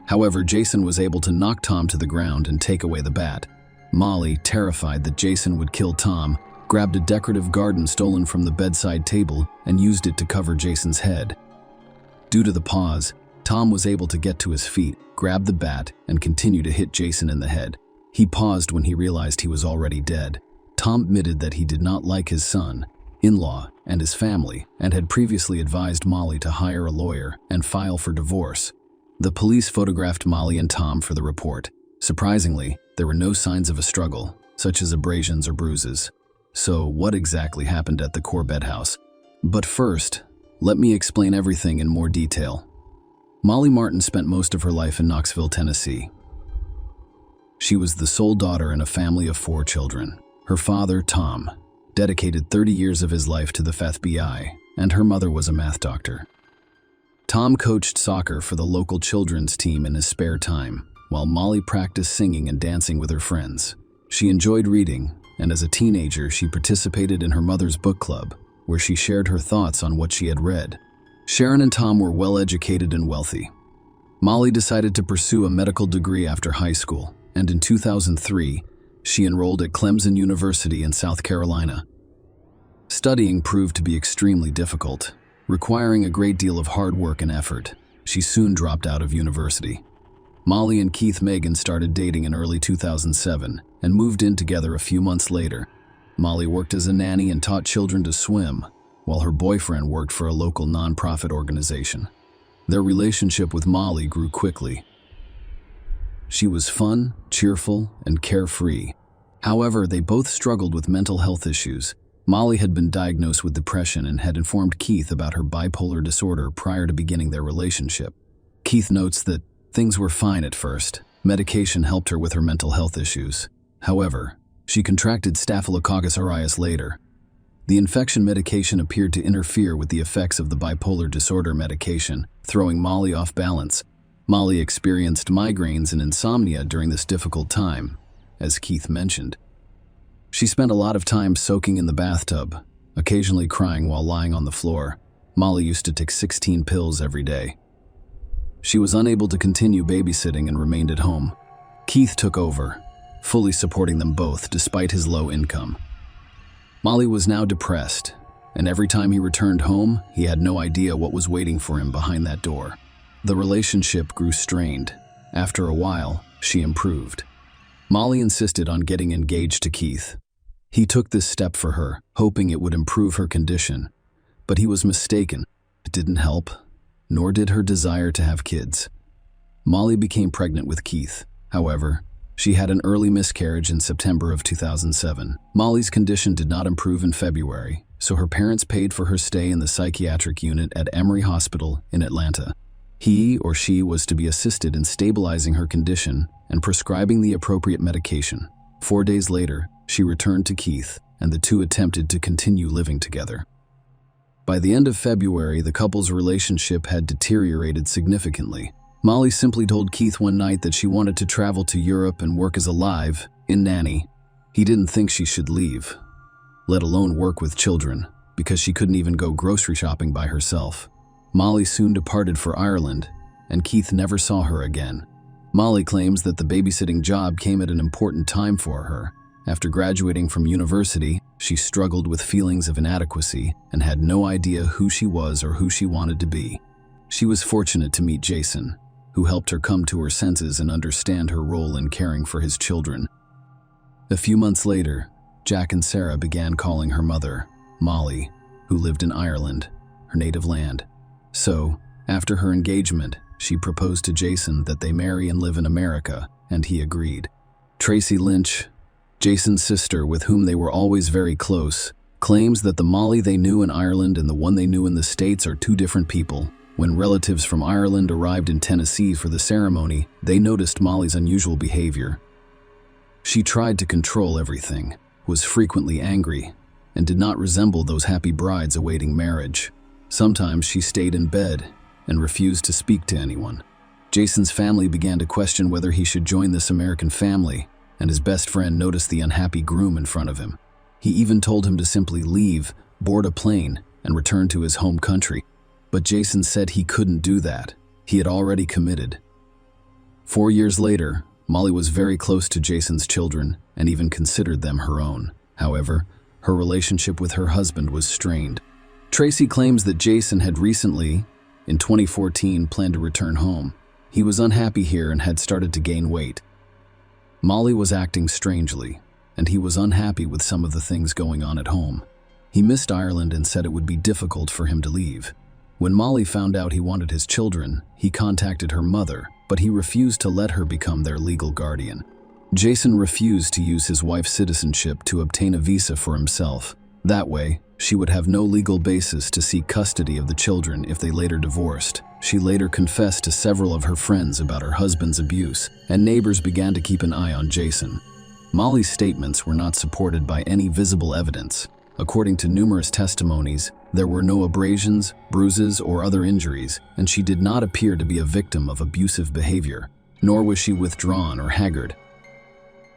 However, Jason was able to knock Tom to the ground and take away the bat. Molly, terrified that Jason would kill Tom, grabbed a decorative garden stolen from the bedside table and used it to cover Jason's head. Due to the pause, Tom was able to get to his feet, grab the bat, and continue to hit Jason in the head. He paused when he realized he was already dead. Tom admitted that he did not like his son-in-law and his family, and had previously advised Molly to hire a lawyer and file for divorce. The police photographed Molly and Tom for the report. Surprisingly, there were no signs of a struggle, such as abrasions or bruises. So, what exactly happened at the Corbett house? But first, let me explain everything in more detail. Molly Martin spent most of her life in Knoxville, Tennessee. She was the sole daughter in a family of 4 children. Her father, Tom, dedicated 30 years of his life to the FBI, and her mother was a math doctor. Tom coached soccer for the local children's team in his spare time, while Molly practiced singing and dancing with her friends. She enjoyed reading, and as a teenager, she participated in her mother's book club, where she shared her thoughts on what she had read. Sharon and Tom were well-educated and wealthy. Molly decided to pursue a medical degree after high school, and in 2003, she enrolled at Clemson University in South Carolina. Studying proved to be extremely difficult, requiring a great deal of hard work and effort. She soon dropped out of university. Molly and Keith Megan started dating in early 2007 and moved in together a few months later. Molly worked as a nanny and taught children to swim, while her boyfriend worked for a local nonprofit organization. Their relationship with Molly grew quickly. She was fun, cheerful, and carefree. However, they both struggled with mental health issues. Molly had been diagnosed with depression and had informed Keith about her bipolar disorder prior to beginning their relationship. Keith notes that things were fine at first. Medication helped her with her mental health issues. However, she contracted Staphylococcus aureus later. The infection medication appeared to interfere with the effects of the bipolar disorder medication, throwing Molly off balance. Molly experienced migraines and insomnia during this difficult time, as Keith mentioned. She spent a lot of time soaking in the bathtub, occasionally crying while lying on the floor. Molly used to take 16 pills every day. She was unable to continue babysitting and remained at home. Keith took over, fully supporting them both despite his low income. Molly was now depressed, and every time he returned home, he had no idea what was waiting for him behind that door. The relationship grew strained. After a while, she improved. Molly insisted on getting engaged to Keith. He took this step for her, hoping it would improve her condition, but he was mistaken. It didn't help, nor did her desire to have kids. Molly became pregnant with Keith. However, she had an early miscarriage in September of 2007. Molly's condition did not improve in February, so her parents paid for her stay in the psychiatric unit at Emory Hospital in Atlanta. He or she was to be assisted in stabilizing her condition and prescribing the appropriate medication. 4 days later, she returned to Keith, and the two attempted to continue living together. By the end of February, the couple's relationship had deteriorated significantly. Molly simply told Keith one night that she wanted to travel to Europe and work as a live-in nanny. He didn't think she should leave. let alone work with children, because she couldn't even go grocery shopping by herself. Molly soon departed for Ireland, and Keith never saw her again. Molly claims that the babysitting job came at an important time for her. After graduating from university, she struggled with feelings of inadequacy and had no idea who she was or who she wanted to be. She was fortunate to meet Jason, who helped her come to her senses and understand her role in caring for his children. A few months later, Jack and Sarah began calling her mother, Molly, who lived in Ireland, her native land. So, after her engagement, she proposed to Jason that they marry and live in America, and he agreed. Tracy Lynch, Jason's sister, with whom they were always very close, claims that the Molly they knew in Ireland and the one they knew in the States are two different people. When relatives from Ireland arrived in Tennessee for the ceremony, they noticed Molly's unusual behavior. She tried to control everything, was frequently angry, and did not resemble those happy brides awaiting marriage. Sometimes she stayed in bed and refused to speak to anyone. Jason's family began to question whether he should join this American family, and his best friend noticed the unhappy groom in front of him. He even told him to simply leave, board a plane, and return to his home country. But Jason said he couldn't do that. He had already committed. 4 years later, Molly was very close to Jason's children and even considered them her own. However, her relationship with her husband was strained. Tracy claims that Jason had recently, in 2014, planned to return home. He was unhappy here and had started to gain weight. Molly was acting strangely, and he was unhappy with some of the things going on at home. He missed Ireland and said it would be difficult for him to leave. When Molly found out he wanted his children, he contacted her mother, but he refused to let her become their legal guardian. Jason refused to use his wife's citizenship to obtain a visa for himself. That way, she would have no legal basis to seek custody of the children if they later divorced. She later confessed to several of her friends about her husband's abuse, and neighbors began to keep an eye on Jason. Molly's statements were not supported by any visible evidence. According to numerous testimonies, there were no abrasions, bruises, or other injuries, and she did not appear to be a victim of abusive behavior, nor was she withdrawn or haggard.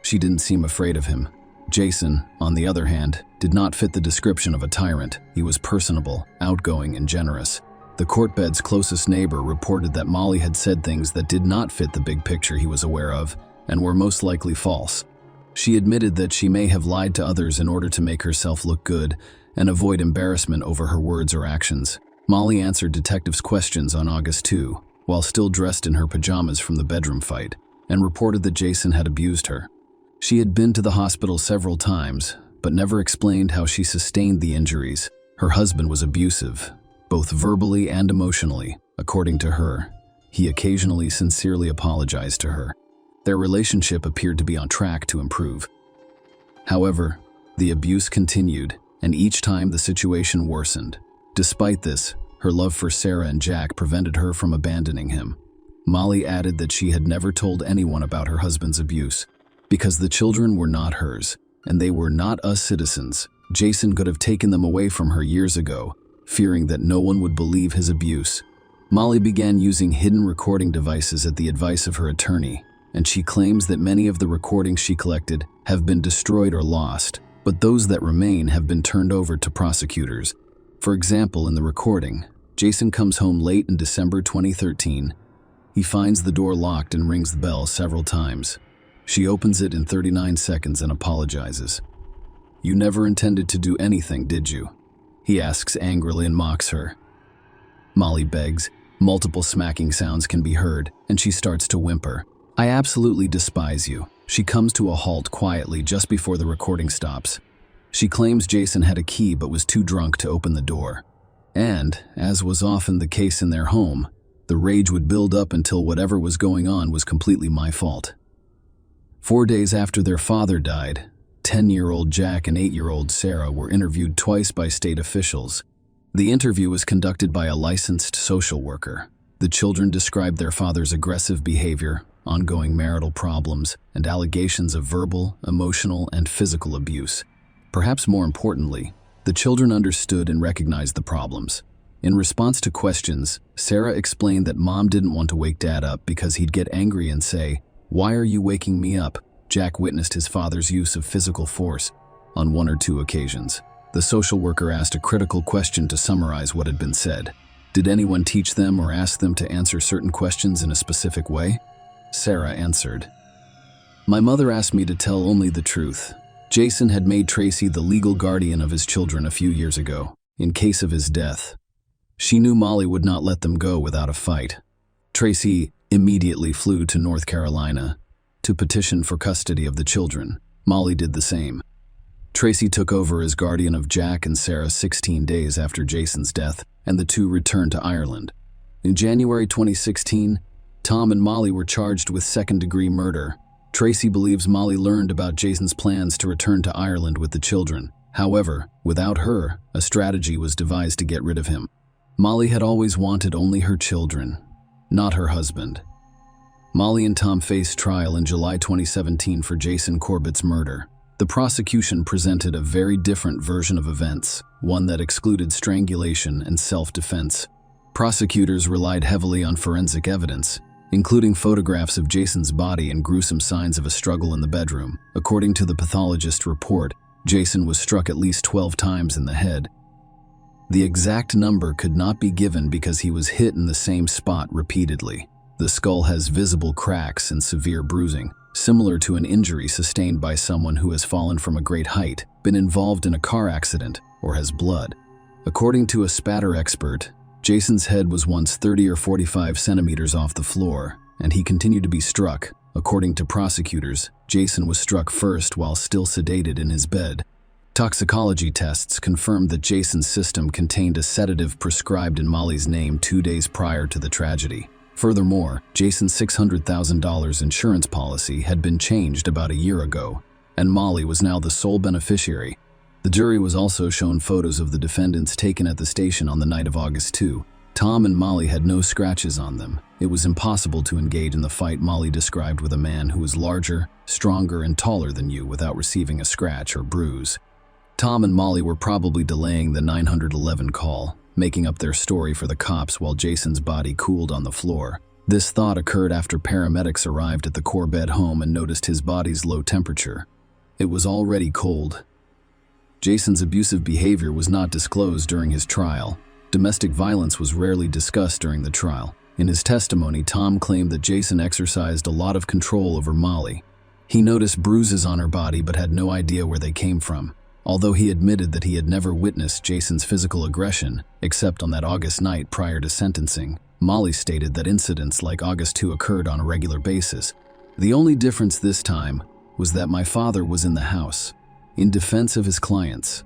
She didn't seem afraid of him. Jason, on the other hand, did not fit the description of a tyrant. He was personable, outgoing, and generous. The courtbed's closest neighbor reported that Molly had said things that did not fit the big picture he was aware of, and were most likely false. She admitted that she may have lied to others in order to make herself look good and avoid embarrassment over her words or actions. Molly answered detectives' questions on August 2, while still dressed in her pajamas from the bedroom fight, and reported that Jason had abused her. She had been to the hospital several times, but never explained how she sustained the injuries. Her husband was abusive, both verbally and emotionally, according to her. He occasionally sincerely apologized to her. Their relationship appeared to be on track to improve. However, the abuse continued, and each time the situation worsened. Despite this, her love for Sarah and Jack prevented her from abandoning him. Molly added that she had never told anyone about her husband's abuse, because the children were not hers, and they were not us citizens. Jason could have taken them away from her years ago, fearing that no one would believe his abuse. Molly began using hidden recording devices at the advice of her attorney, and she claims that many of the recordings she collected have been destroyed or lost, but those that remain have been turned over to prosecutors. For example, in the recording, Jason comes home late in December 2013. He finds the door locked and rings the bell several times. She opens it in 39 seconds and apologizes. "You never intended to do anything, did you?" he asks angrily and mocks her. Molly begs. Multiple smacking sounds can be heard, and she starts to whimper. "I absolutely despise you." She comes to a halt quietly just before the recording stops. She claims Jason had a key but was too drunk to open the door. And, as was often the case in their home, the rage would build up until whatever was going on was completely my fault. 4 days after their father died, 10-year-old Jack and 8-year-old Sarah were interviewed twice by state officials. The interview was conducted by a licensed social worker. The children described their father's aggressive behavior, ongoing marital problems, and allegations of verbal, emotional, and physical abuse. Perhaps more importantly, the children understood and recognized the problems. In response to questions, Sarah explained that Mom didn't want to wake Dad up because he'd get angry and say, "Why are you waking me up?" Jack witnessed his father's use of physical force. on one or two occasions. The social worker asked a critical question to summarize what had been said. Did anyone teach them or ask them to answer certain questions in a specific way? Sarah answered, "My mother asked me to tell only the truth. Jason had made Tracy the legal guardian of his children a few years ago, in case of his death. She knew Molly would not let them go without a fight. Tracy immediately flew to North Carolina to petition for custody of the children. Molly did the same. Tracy took over as guardian of Jack and Sarah 16 days after Jason's death, and the two returned to Ireland. In January 2016, Tom and Molly were charged with second-degree murder. Tracy believes Molly learned about Jason's plans to return to Ireland with the children. However, without her, a strategy was devised to get rid of him. Molly had always wanted only her children, not her husband. Molly and Tom faced trial in July 2017 for Jason Corbett's murder. The prosecution presented a very different version of events, one that excluded strangulation and self-defense. Prosecutors relied heavily on forensic evidence, including photographs of Jason's body and gruesome signs of a struggle in the bedroom. According to the pathologist's report, Jason was struck at least 12 times in the head. The exact number could not be given because he was hit in the same spot repeatedly. The skull has visible cracks and severe bruising, similar to an injury sustained by someone who has fallen from a great height, been involved in a car accident, or has blood. According to a spatter expert, Jason's head was once 30 or 45 centimeters off the floor, and he continued to be struck. According to prosecutors, Jason was struck first while still sedated in his bed. Toxicology tests confirmed that Jason's system contained a sedative prescribed in Molly's name 2 days prior to the tragedy. Furthermore, Jason's $600,000 insurance policy had been changed about a year ago, and Molly was now the sole beneficiary. The jury was also shown photos of the defendants taken at the station on the night of August 2. Tom and Molly had no scratches on them. It was impossible to engage in the fight Molly described with a man who was larger, stronger, and taller than you without receiving a scratch or bruise. Tom and Molly were probably delaying the 911 call, making up their story for the cops while Jason's body cooled on the floor. This thought occurred after paramedics arrived at the Corbett home and noticed his body's low temperature. It was already cold. Jason's abusive behavior was not disclosed during his trial. Domestic violence was rarely discussed during the trial. In his testimony, Tom claimed that Jason exercised a lot of control over Molly. He noticed bruises on her body but had no idea where they came from. Although he admitted that he had never witnessed Jason's physical aggression, except on that August night prior to sentencing, Molly stated that incidents like August 2 occurred on a regular basis. The only difference this time was that my father was in the house. In defense of his clients,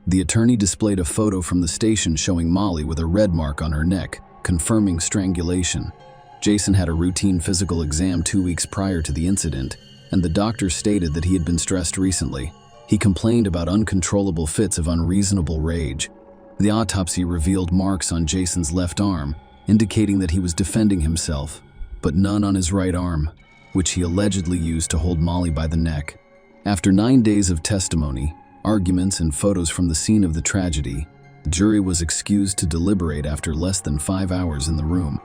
the attorney displayed a photo from the station showing Molly with a red mark on her neck, confirming strangulation. Jason had a routine physical exam 2 weeks prior to the incident, and the doctor stated that he had been stressed recently. He complained about uncontrollable fits of unreasonable rage. The autopsy revealed marks on Jason's left arm, indicating that he was defending himself, but none on his right arm, which he allegedly used to hold Molly by the neck. After 9 days of testimony, arguments, and photos from the scene of the tragedy, the jury was excused to deliberate after less than 5 hours in the room.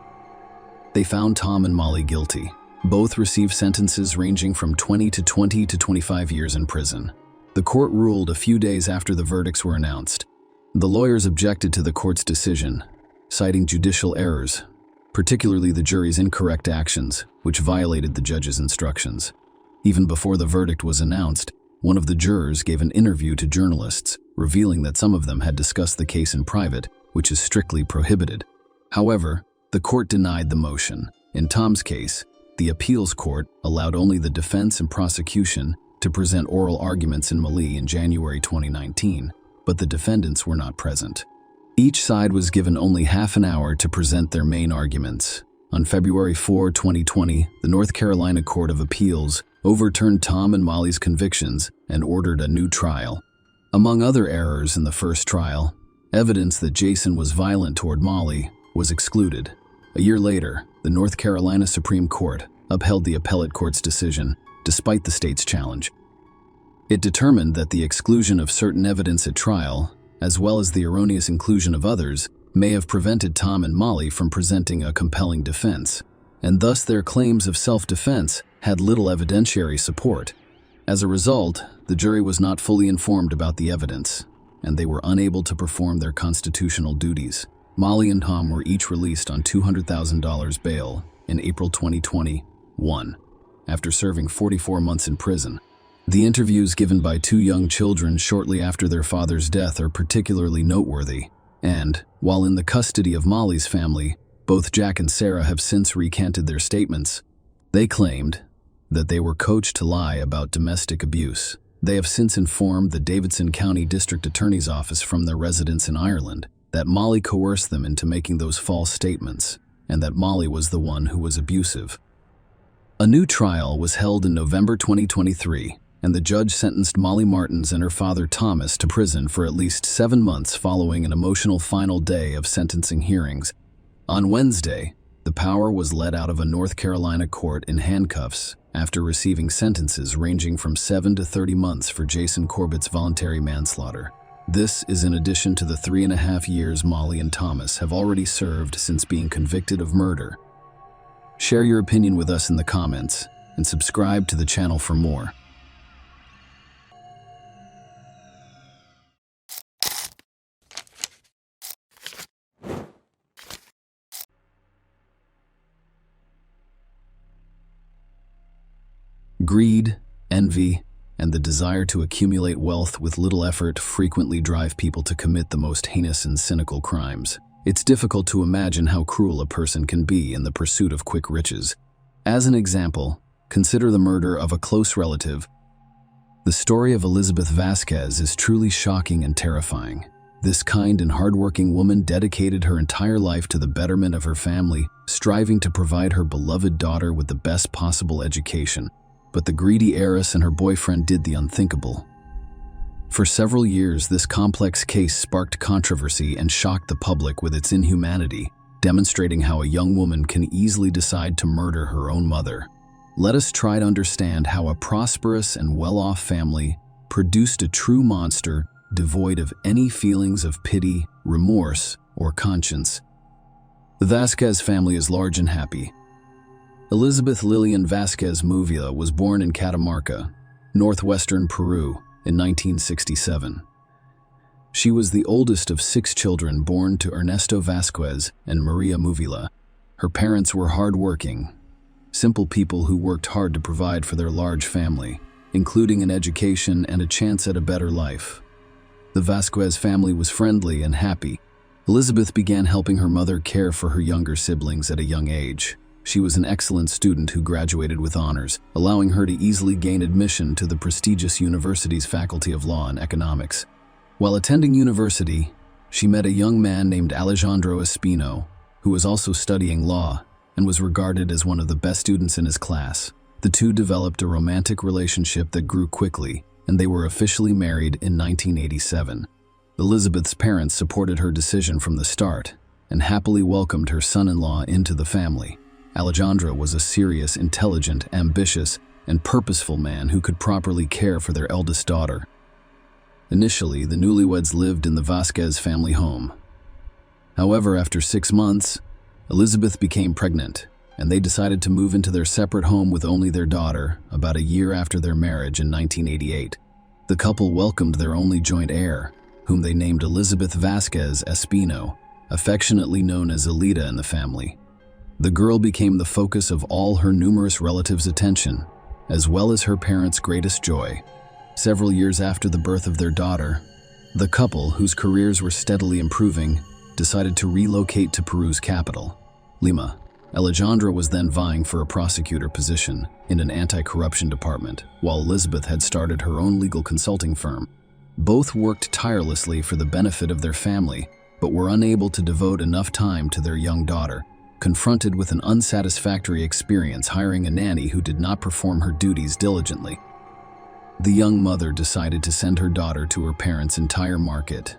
They found Tom and Molly guilty. Both received sentences ranging from 20 to 25 years in prison. The court ruled a few days after the verdicts were announced. The lawyers objected to the court's decision, citing judicial errors, particularly the jury's incorrect actions, which violated the judge's instructions. Even before the verdict was announced, one of the jurors gave an interview to journalists, revealing that some of them had discussed the case in private, which is strictly prohibited. However, the court denied the motion. In Tom's case, the appeals court allowed only the defense and prosecution to present oral arguments in Mali in January 2019, but the defendants were not present. Each side was given only half an hour to present their main arguments. On February 4, 2020, the North Carolina Court of Appeals overturned Tom and Molly's convictions and ordered a new trial. Among other errors in the first trial, evidence that Jason was violent toward Molly was excluded. A year later, the North Carolina Supreme Court upheld the appellate court's decision despite the state's challenge. It determined that the exclusion of certain evidence at trial, as well as the erroneous inclusion of others, may have prevented Tom and Molly from presenting a compelling defense, and thus their claims of self-defense had little evidentiary support. As a result, The jury was not fully informed about the evidence, and they were unable to perform their constitutional duties. Molly and Tom were each released on $200,000 bail in April 2021, after serving 44 months in prison. The interviews given by two young children shortly after their father's death are particularly noteworthy, and, while in the custody of Molly's family, both Jack and Sarah have since recanted their statements. They claimed that they were coached to lie about domestic abuse. They have since informed the Davidson County District Attorney's Office from their residence in Ireland that Molly coerced them into making those false statements, and that Molly was the one who was abusive. A new trial was held in November 2023, and the judge sentenced Molly Martins and her father Thomas to prison for at least 7 months following an emotional final day of sentencing hearings. On Wednesday, the power was led out of a North Carolina court in handcuffs after receiving sentences ranging from 7 to 30 months for Jason Corbett's voluntary manslaughter. This is in addition to the 3.5 years Molly and Thomas have already served since being convicted of murder. Share your opinion with us in the comments and subscribe to the channel for more. Greed, envy, and the desire to accumulate wealth with little effort frequently drive people to commit the most heinous and cynical crimes. It's difficult to imagine how cruel a person can be in the pursuit of quick riches. As an example, consider the murder of a close relative. The story of Elizabeth Vasquez is truly shocking and terrifying. This kind and hardworking woman dedicated her entire life to the betterment of her family, striving to provide her beloved daughter with the best possible education. But the greedy heiress and her boyfriend did the unthinkable. For several years, this complex case sparked controversy and shocked the public with its inhumanity, demonstrating how a young woman can easily decide to murder her own mother. Let us try to understand how a prosperous and well-off family produced a true monster devoid of any feelings of pity, remorse, or conscience. The Vasquez family is large and happy. Elizabeth Lillian Vasquez Muvia was born in Catamarca, northwestern Peru, in 1967. She was the oldest of 6 children born to Ernesto Vasquez and Maria Muvila. Her parents were hardworking, simple people who worked hard to provide for their large family, including an education and a chance at a better life. The Vasquez family was friendly and happy. Elizabeth began helping her mother care for her younger siblings at a young age. She was an excellent student who graduated with honors, allowing her to easily gain admission to the prestigious university's Faculty of Law and Economics. While attending university, she met a young man named Alejandro Espino, who was also studying law and was regarded as one of the best students in his class. The two developed a romantic relationship that grew quickly, and they were officially married in 1987. Elizabeth's parents supported her decision from the start and happily welcomed her son-in-law into the family. Alejandro was a serious, intelligent, ambitious, and purposeful man who could properly care for their eldest daughter. Initially, the newlyweds lived in the Vasquez family home. However, after 6 months, Elizabeth became pregnant, and they decided to move into their separate home with only their daughter about a year after their marriage in 1988. The couple welcomed their only joint heir, whom they named Elizabeth Vasquez Espino, affectionately known as Alita in the family. The girl became the focus of all her numerous relatives' attention, as well as her parents' greatest joy. Several years after the birth of their daughter, the couple, whose careers were steadily improving, decided to relocate to Peru's capital, Lima. Alejandro was then vying for a prosecutor position in an anti-corruption department, while Elizabeth had started her own legal consulting firm. Both worked tirelessly for the benefit of their family, but were unable to devote enough time to their young daughter. Confronted with an unsatisfactory experience hiring a nanny who did not perform her duties diligently, the young mother decided to send her daughter to her parents' entire market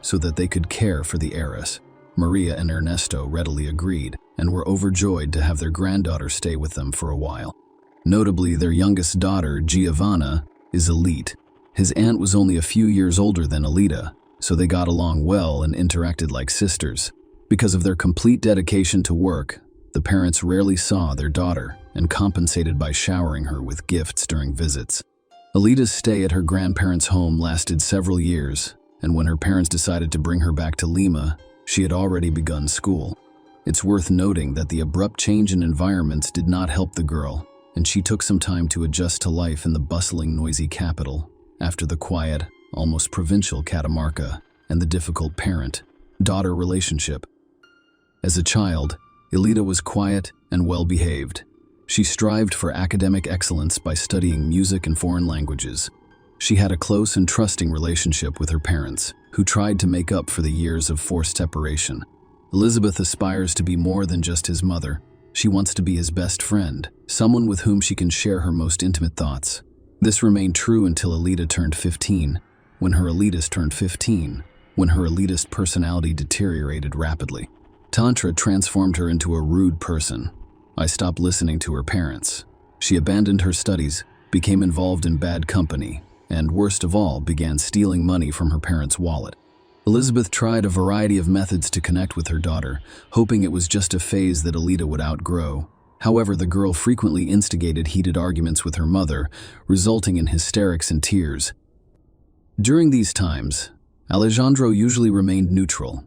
so that they could care for the heiress. Maria and Ernesto readily agreed and were overjoyed to have their granddaughter stay with them for a while. Notably, their youngest daughter, Giovanna, is elite. His aunt was only a few years older than Alita, so they got along well and interacted like sisters. Because of their complete dedication to work, the parents rarely saw their daughter and compensated by showering her with gifts during visits. Alita's stay at her grandparents' home lasted several years, and when her parents decided to bring her back to Lima, she had already begun school. It's worth noting that the abrupt change in environments did not help the girl, and she took some time to adjust to life in the bustling, noisy capital, after the quiet, almost provincial Catamarca and the difficult parent-daughter relationship. As a child, Alita was quiet and well-behaved. She strived for academic excellence by studying music and foreign languages. She had a close and trusting relationship with her parents, who tried to make up for the years of forced separation. Elizabeth aspires to be more than just his mother. She wants to be his best friend, someone with whom she can share her most intimate thoughts. This remained true until Alita turned 15, when her elitist personality deteriorated rapidly. Tantra transformed her into a rude person. I stopped listening to her parents. She abandoned her studies, became involved in bad company, and worst of all, began stealing money from her parents' wallet. Elizabeth tried a variety of methods to connect with her daughter, hoping it was just a phase that Alita would outgrow. However, the girl frequently instigated heated arguments with her mother, resulting in hysterics and tears. During these times, Alejandro usually remained neutral,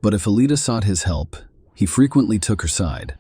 but if Alita sought his help, he frequently took her side.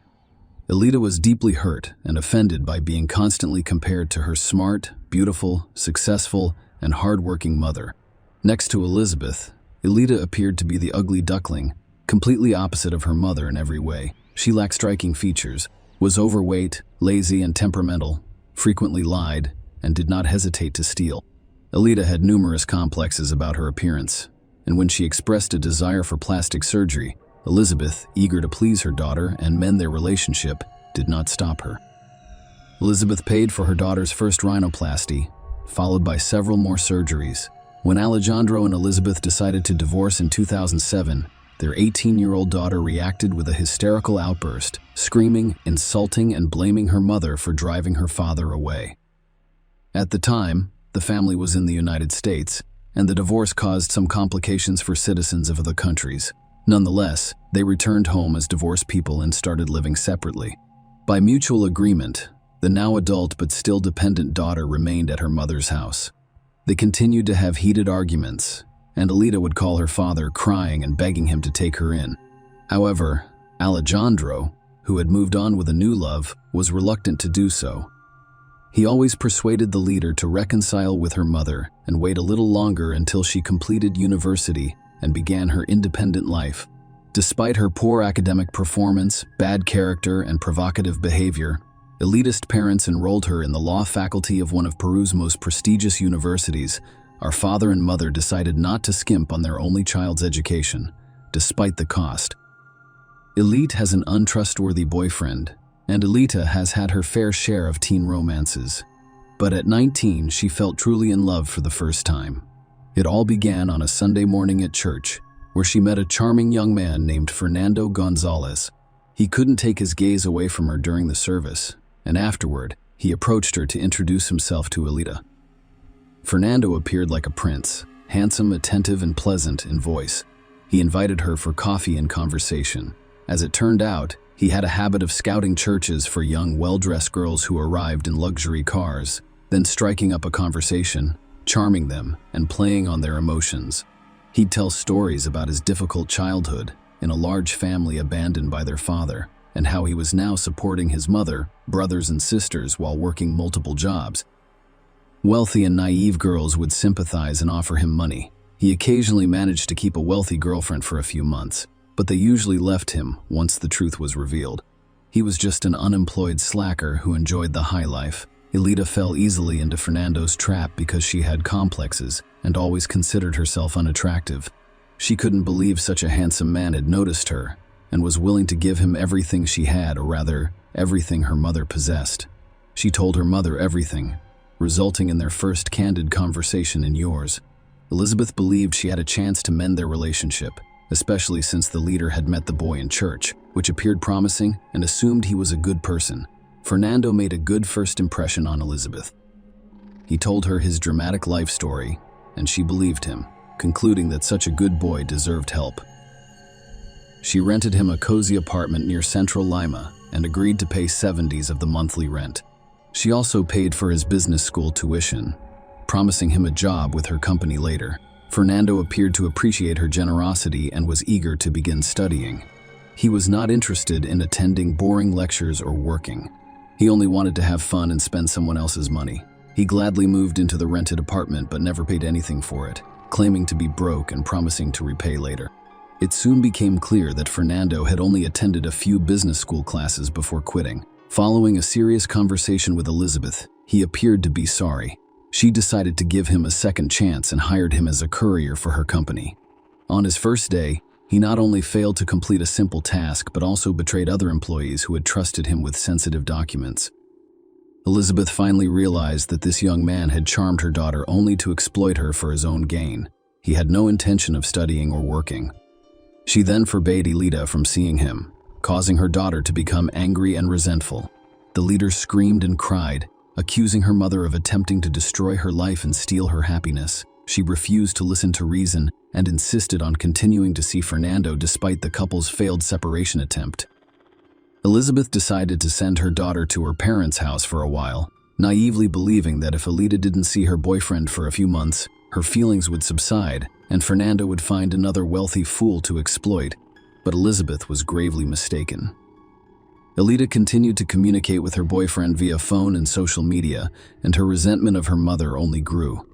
Alita was deeply hurt and offended by being constantly compared to her smart, beautiful, successful, and hard-working mother. Next to Elizabeth, Alita appeared to be the ugly duckling, completely opposite of her mother in every way. She lacked striking features, was overweight, lazy, and temperamental, frequently lied, and did not hesitate to steal. Alita had numerous complexes about her appearance, and when she expressed a desire for plastic surgery, Elizabeth, eager to please her daughter and mend their relationship, did not stop her. Elizabeth paid for her daughter's first rhinoplasty, followed by several more surgeries. When Alejandro and Elizabeth decided to divorce in 2007, their 18-year-old daughter reacted with a hysterical outburst, screaming, insulting, and blaming her mother for driving her father away. At the time, the family was in the United States, and the divorce caused some complications for citizens of other countries. Nonetheless, they returned home as divorced people and started living separately. By mutual agreement, the now adult but still dependent daughter remained at her mother's house. They continued to have heated arguments, and Alita would call her father crying and begging him to take her in. However, Alejandro, who had moved on with a new love, was reluctant to do so. He always persuaded the leader to reconcile with her mother and wait a little longer until she completed university and began her independent life. Despite her poor academic performance, bad character, and provocative behavior, elitist parents enrolled her in the law faculty of one of Peru's most prestigious universities. Our father and mother decided not to skimp on their only child's education, despite the cost. Elite has an untrustworthy boyfriend, and Alita has had her fair share of teen romances. But at 19, she felt truly in love for the first time. It all began on a Sunday morning at church, where she met a charming young man named Fernando Gonzalez. He couldn't take his gaze away from her during the service, and afterward, he approached her to introduce himself to Alita. Fernando appeared like a prince, handsome, attentive, and pleasant in voice. He invited her for coffee and conversation. As it turned out, he had a habit of scouting churches for young, well-dressed girls who arrived in luxury cars, then striking up a conversation, charming them, and playing on their emotions. He'd tell stories about his difficult childhood in a large family abandoned by their father, and how he was now supporting his mother, brothers, and sisters while working multiple jobs. Wealthy and naive girls would sympathize and offer him money. He occasionally managed to keep a wealthy girlfriend for a few months, but they usually left him once the truth was revealed. He was just an unemployed slacker who enjoyed the high life. Alita fell easily into Fernando's trap because she had complexes and always considered herself unattractive. She couldn't believe such a handsome man had noticed her and was willing to give him everything she had, or rather, everything her mother possessed. She told her mother everything, resulting in their first candid conversation in years. Elizabeth believed she had a chance to mend their relationship, especially since the leader had met the boy in church, which appeared promising, and assumed he was a good person. Fernando made a good first impression on Elizabeth. He told her his dramatic life story, and she believed him, concluding that such a good boy deserved help. She rented him a cozy apartment near central Lima and agreed to pay 70s of the monthly rent. She also paid for his business school tuition, promising him a job with her company later. Fernando appeared to appreciate her generosity and was eager to begin studying. He was not interested in attending boring lectures or working. He only wanted to have fun and spend someone else's money. He gladly moved into the rented apartment but never paid anything for it, claiming to be broke and promising to repay later. It soon became clear that Fernando had only attended a few business school classes before quitting. Following a serious conversation with Elizabeth, he appeared to be sorry. She decided to give him a second chance and hired him as a courier for her company. On his first day, he not only failed to complete a simple task but also betrayed other employees who had trusted him with sensitive documents. Elizabeth finally realized that this young man had charmed her daughter only to exploit her for his own gain. He had no intention of studying or working. She then forbade Elida from seeing him, causing her daughter to become angry and resentful. The leader screamed and cried, accusing her mother of attempting to destroy her life and steal her happiness. She refused to listen to reason and insisted on continuing to see Fernando despite the couple's failed separation attempt. Elizabeth decided to send her daughter to her parents' house for a while, naively believing that if Elida didn't see her boyfriend for a few months, her feelings would subside and Fernando would find another wealthy fool to exploit. But Elizabeth was gravely mistaken. Elida continued to communicate with her boyfriend via phone and social media, and her resentment of her mother only grew.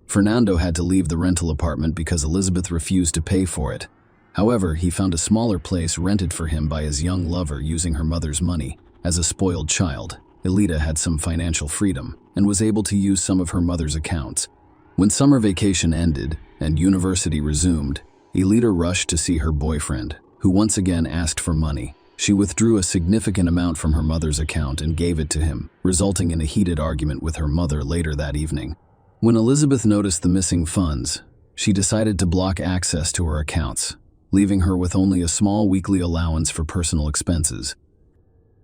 Fernando had to leave the rental apartment because Elizabeth refused to pay for it. However, he found a smaller place rented for him by his young lover using her mother's money. As a spoiled child, Elida had some financial freedom and was able to use some of her mother's accounts. When summer vacation ended and university resumed, Elida rushed to see her boyfriend, who once again asked for money. She withdrew a significant amount from her mother's account and gave it to him, resulting in a heated argument with her mother later that evening. When Elizabeth noticed the missing funds, she decided to block access to her accounts, leaving her with only a small weekly allowance for personal expenses.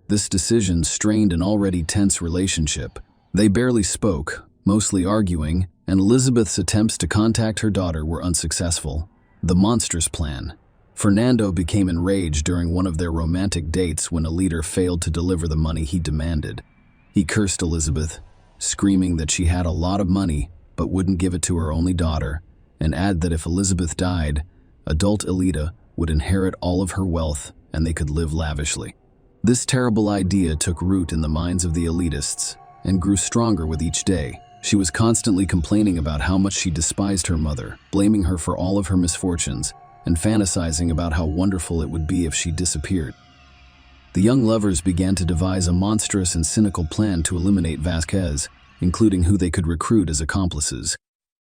This decision strained an already tense relationship. They barely spoke, mostly arguing, and Elizabeth's attempts to contact her daughter were unsuccessful. The monstrous plan. Fernando became enraged during one of their romantic dates when a leader failed to deliver the money he demanded. He cursed Elizabeth, screaming that she had a lot of money but wouldn't give it to her only daughter, and added that if Elizabeth died, adult Elida would inherit all of her wealth and they could live lavishly. This terrible idea took root in the minds of the elitists and grew stronger with each day. She was constantly complaining about how much she despised her mother, blaming her for all of her misfortunes, and fantasizing about how wonderful it would be if she disappeared. The young lovers began to devise a monstrous and cynical plan to eliminate Vasquez, including who they could recruit as accomplices.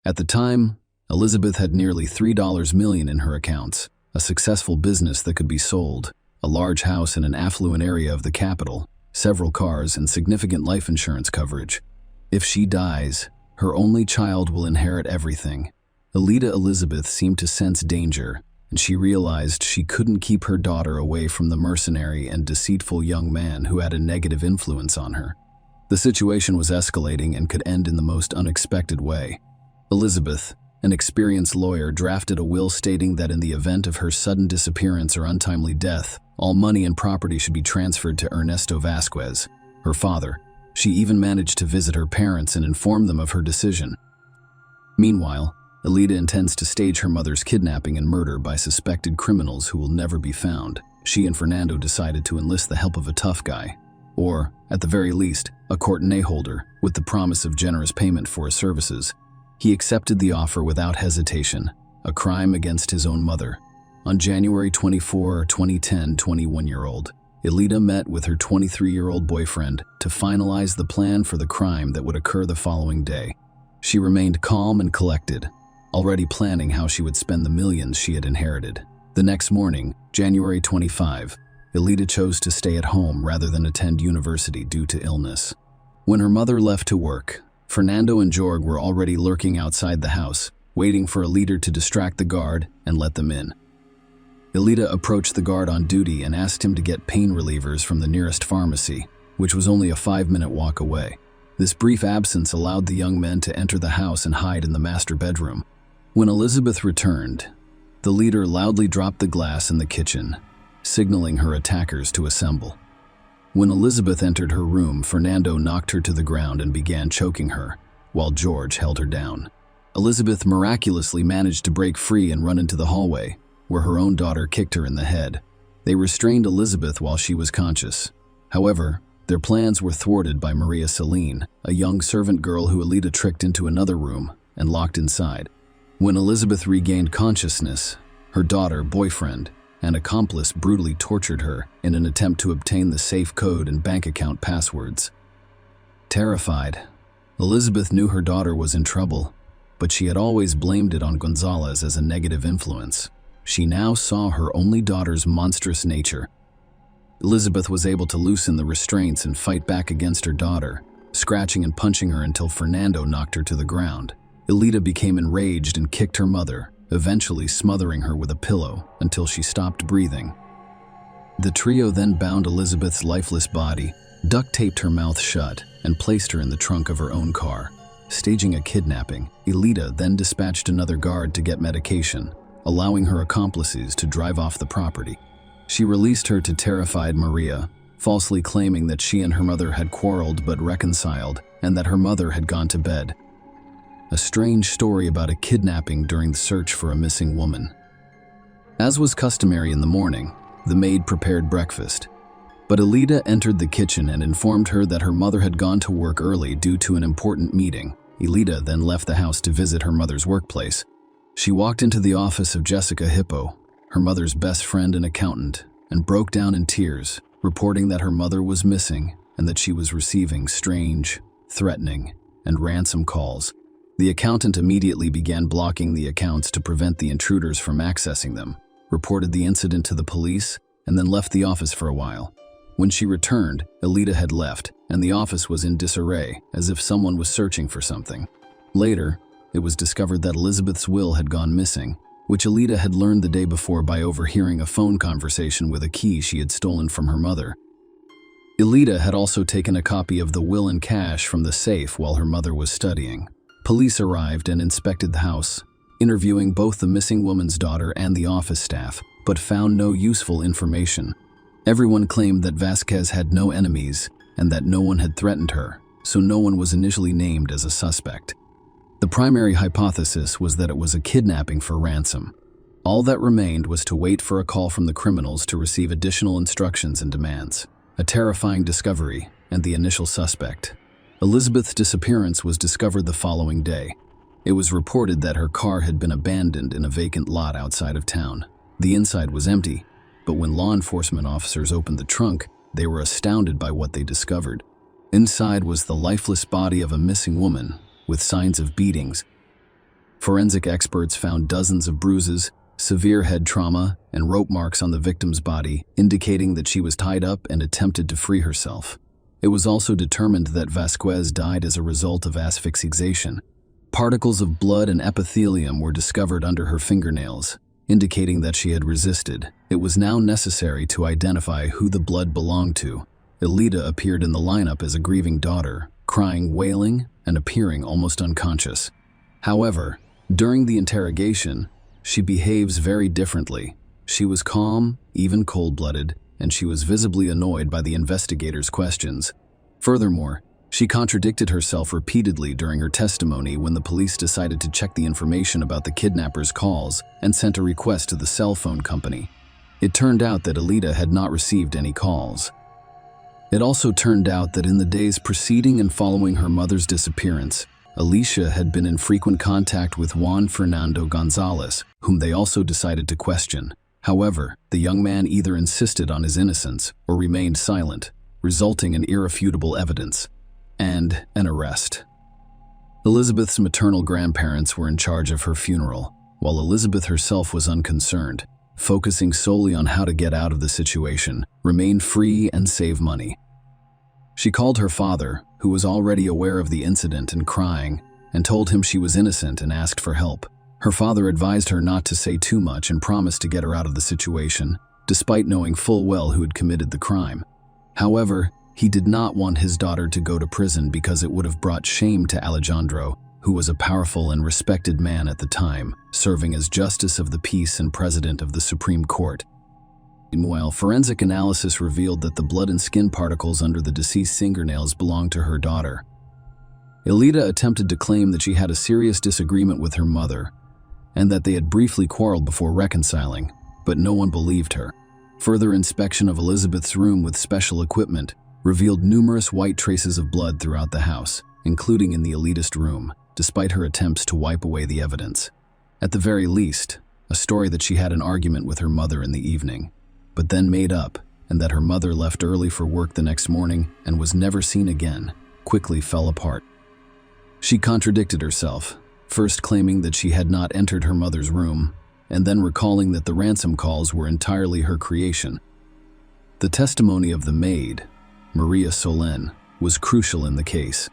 At the time, Elizabeth had nearly $3 million in her accounts, a successful business that could be sold, a large house in an affluent area of the capital, several cars, and significant life insurance coverage. If she dies, her only child will inherit everything. Elida Elizabeth seemed to sense danger, and she realized she couldn't keep her daughter away from the mercenary and deceitful young man who had a negative influence on her. The situation was escalating and could end in the most unexpected way. Elizabeth, an experienced lawyer, drafted a will stating that in the event of her sudden disappearance or untimely death, all money and property should be transferred to Ernesto Vasquez, her father. She even managed to visit her parents and inform them of her decision. Meanwhile, Elida intends to stage her mother's kidnapping and murder by suspected criminals who will never be found. She and Fernando decided to enlist the help of a tough guy, or, at the very least, a courtenay holder, with the promise of generous payment for his services. He accepted the offer without hesitation, a crime against his own mother. On January 24, 2010, 21-year-old Elida met with her 23-year-old boyfriend to finalize the plan for the crime that would occur the following day. She remained calm and collected, already planning how she would spend the millions she had inherited. The next morning, January 25, Elida chose to stay at home rather than attend university due to illness. When her mother left to work, Fernando and Jorge were already lurking outside the house, waiting for a leader to distract the guard and let them in. Elida approached the guard on duty and asked him to get pain relievers from the nearest pharmacy, which was only a 5-minute walk away. This brief absence allowed the young men to enter the house and hide in the master bedroom. When Elizabeth returned, the leader loudly dropped the glass in the kitchen, signaling her attackers to assemble. When Elizabeth entered her room, Fernando knocked her to the ground and began choking her, while George held her down. Elizabeth miraculously managed to break free and run into the hallway, where her own daughter kicked her in the head. They restrained Elizabeth while she was conscious. However, their plans were thwarted by Maria Celine, a young servant girl who Alida tricked into another room and locked inside. When Elizabeth regained consciousness, her daughter, boyfriend, and accomplice brutally tortured her in an attempt to obtain the safe code and bank account passwords. Terrified, Elizabeth knew her daughter was in trouble, but she had always blamed it on Gonzalez as a negative influence. She now saw her only daughter's monstrous nature. Elizabeth was able to loosen the restraints and fight back against her daughter, scratching and punching her until Fernando knocked her to the ground. Alida became enraged and kicked her mother, eventually smothering her with a pillow until she stopped breathing. The trio then bound Elizabeth's lifeless body, duct-taped her mouth shut, and placed her in the trunk of her own car. Staging a kidnapping, Alida then dispatched another guard to get medication, allowing her accomplices to drive off the property. She released her to terrified Maria, falsely claiming that she and her mother had quarreled but reconciled, and that her mother had gone to bed. A strange story about a kidnapping during the search for a missing woman. As was customary in the morning, the maid prepared breakfast. But Alida entered the kitchen and informed her that her mother had gone to work early due to an important meeting. Alida then left the house to visit her mother's workplace. She walked into the office of Jessica Hippo, her mother's best friend and accountant, and broke down in tears, reporting that her mother was missing and that she was receiving strange, threatening, and ransom calls. The accountant immediately began blocking the accounts to prevent the intruders from accessing them, reported the incident to the police, and then left the office for a while. When she returned, Alida had left, and the office was in disarray, as if someone was searching for something. Later, it was discovered that Elizabeth's will had gone missing, which Alida had learned the day before by overhearing a phone conversation with a key she had stolen from her mother. Alida had also taken a copy of the will and cash from the safe while her mother was studying. Police arrived and inspected the house, interviewing both the missing woman's daughter and the office staff, but found no useful information. Everyone claimed that Vasquez had no enemies and that no one had threatened her, so no one was initially named as a suspect. The primary hypothesis was that it was a kidnapping for ransom. All that remained was to wait for a call from the criminals to receive additional instructions and demands. A terrifying discovery and the initial suspect. Elizabeth's disappearance was discovered the following day. It was reported that her car had been abandoned in a vacant lot outside of town. The inside was empty, but when law enforcement officers opened the trunk, they were astounded by what they discovered. Inside was the lifeless body of a missing woman, with signs of beatings. Forensic experts found dozens of bruises, severe head trauma, and rope marks on the victim's body, indicating that she was tied up and attempted to free herself. It was also determined that Vasquez died as a result of asphyxiation. Particles of blood and epithelium were discovered under her fingernails, indicating that she had resisted. It was now necessary to identify who the blood belonged to. Alida appeared in the lineup as a grieving daughter, crying, wailing, and appearing almost unconscious. However, during the interrogation, she behaves very differently. She was calm, even cold-blooded, and she was visibly annoyed by the investigators' questions. Furthermore, she contradicted herself repeatedly during her testimony when the police decided to check the information about the kidnappers' calls and sent a request to the cell phone company. It turned out that Alida had not received any calls. It also turned out that in the days preceding and following her mother's disappearance, Alicia had been in frequent contact with Juan Fernando Gonzalez, whom they also decided to question. However, the young man either insisted on his innocence or remained silent, resulting in irrefutable evidence and an arrest. Elizabeth's maternal grandparents were in charge of her funeral, while Elizabeth herself was unconcerned, focusing solely on how to get out of the situation, remain free, and save money. She called her father, who was already aware of the incident and crying, and told him she was innocent and asked for help. Her father advised her not to say too much and promised to get her out of the situation, despite knowing full well who had committed the crime. However, he did not want his daughter to go to prison because it would have brought shame to Alejandro, who was a powerful and respected man at the time, serving as Justice of the Peace and President of the Supreme Court. Meanwhile, forensic analysis revealed that the blood and skin particles under the deceased's fingernails belonged to her daughter. Elita attempted to claim that she had a serious disagreement with her mother and that they had briefly quarreled before reconciling, but no one believed her. Further inspection of Elizabeth's room with special equipment revealed numerous white traces of blood throughout the house, including in the elitist room, despite her attempts to wipe away the evidence. At the very least, a story that she had an argument with her mother in the evening, but then made up, and that her mother left early for work the next morning and was never seen again, quickly fell apart. She contradicted herself, first claiming that she had not entered her mother's room, and then recalling that the ransom calls were entirely her creation. The testimony of the maid, Maria Solen, was crucial in the case.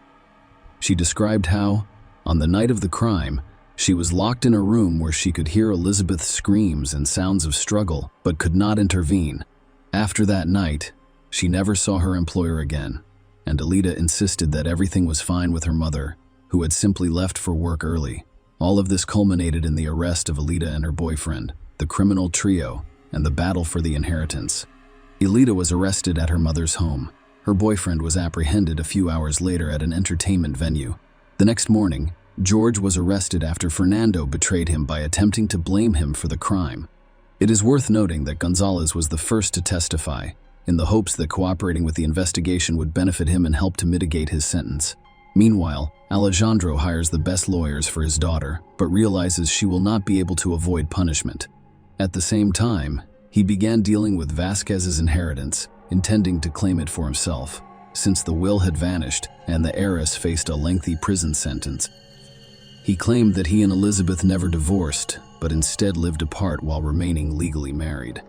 She described how, on the night of the crime, she was locked in a room where she could hear Elizabeth's screams and sounds of struggle, but could not intervene. After that night, she never saw her employer again, and Elita insisted that everything was fine with her mother, who had simply left for work early. All of this culminated in the arrest of Elita and her boyfriend, the criminal trio, and the battle for the inheritance. Elita was arrested at her mother's home. Her boyfriend was apprehended a few hours later at an entertainment venue. The next morning, George was arrested after Fernando betrayed him by attempting to blame him for the crime. It is worth noting that Gonzalez was the first to testify, in the hopes that cooperating with the investigation would benefit him and help to mitigate his sentence. Meanwhile, Alejandro hires the best lawyers for his daughter, but realizes she will not be able to avoid punishment. At the same time, he began dealing with Vasquez's inheritance, intending to claim it for himself, since the will had vanished and the heiress faced a lengthy prison sentence. He claimed that he and Elizabeth never divorced, but instead lived apart while remaining legally married.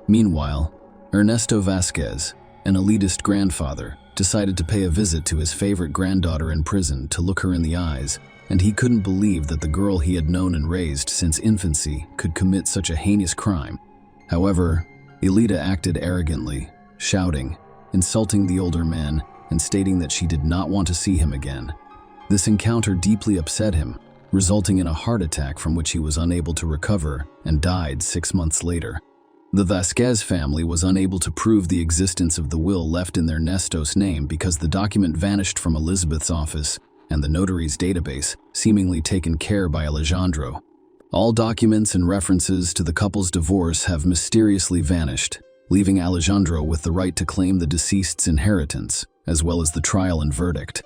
Meanwhile, Ernesto Vasquez, an elitist grandfather, decided to pay a visit to his favorite granddaughter in prison to look her in the eyes, and he couldn't believe that the girl he had known and raised since infancy could commit such a heinous crime. However, Elita acted arrogantly, shouting, insulting the older man, and stating that she did not want to see him again. This encounter deeply upset him, resulting in a heart attack from which he was unable to recover and died 6 months later. The Vasquez family was unable to prove the existence of the will left in their Nestos name because the document vanished from Elizabeth's office and the notary's database, seemingly taken care by Alejandro. All documents and references to the couple's divorce have mysteriously vanished, leaving Alejandro with the right to claim the deceased's inheritance, as well as the trial and verdict.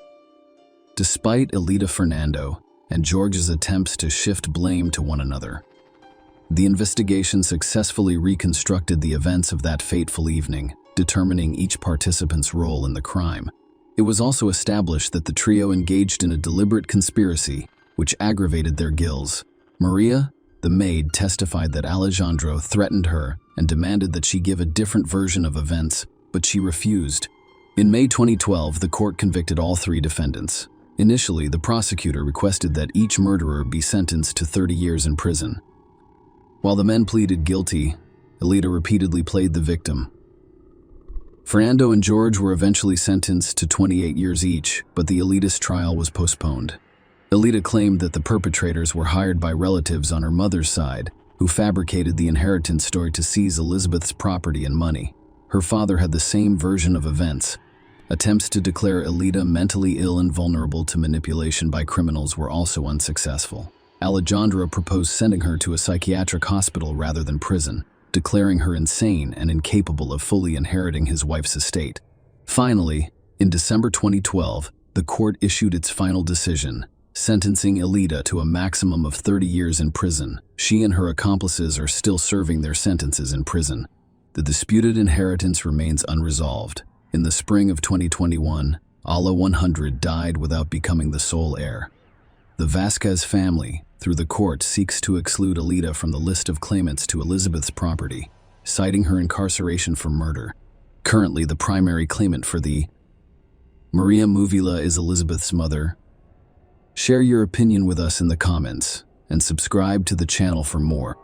Despite Elita, Fernando, and George's attempts to shift blame to one another, the investigation successfully reconstructed the events of that fateful evening, determining each participant's role in the crime. It was also established that the trio engaged in a deliberate conspiracy, which aggravated their guilt. Maria, the maid, testified that Alejandro threatened her and demanded that she give a different version of events, but she refused. In May 2012, the court convicted all 3 defendants. Initially, the prosecutor requested that each murderer be sentenced to 30 years in prison. While the men pleaded guilty, Elita repeatedly played the victim. Fernando and George were eventually sentenced to 28 years each, but the elitist trial was postponed. Elita claimed that the perpetrators were hired by relatives on her mother's side, who fabricated the inheritance story to seize Elizabeth's property and money. Her father had the same version of events. Attempts to declare Elita mentally ill and vulnerable to manipulation by criminals were also unsuccessful. Alejandro proposed sending her to a psychiatric hospital rather than prison, declaring her insane and incapable of fully inheriting his wife's estate. Finally, in December 2012, the court issued its final decision, sentencing Elita to a maximum of 30 years in prison. She and her accomplices are still serving their sentences in prison. The disputed inheritance remains unresolved. In the spring of 2021, Ala 100 died without becoming the sole heir. The Vasquez family, through the court, seeks to exclude Elita from the list of claimants to Elizabeth's property, citing her incarceration for murder. Currently, the primary claimant for the Maria Muvila is Elizabeth's mother. Share your opinion with us in the comments, and subscribe to the channel for more.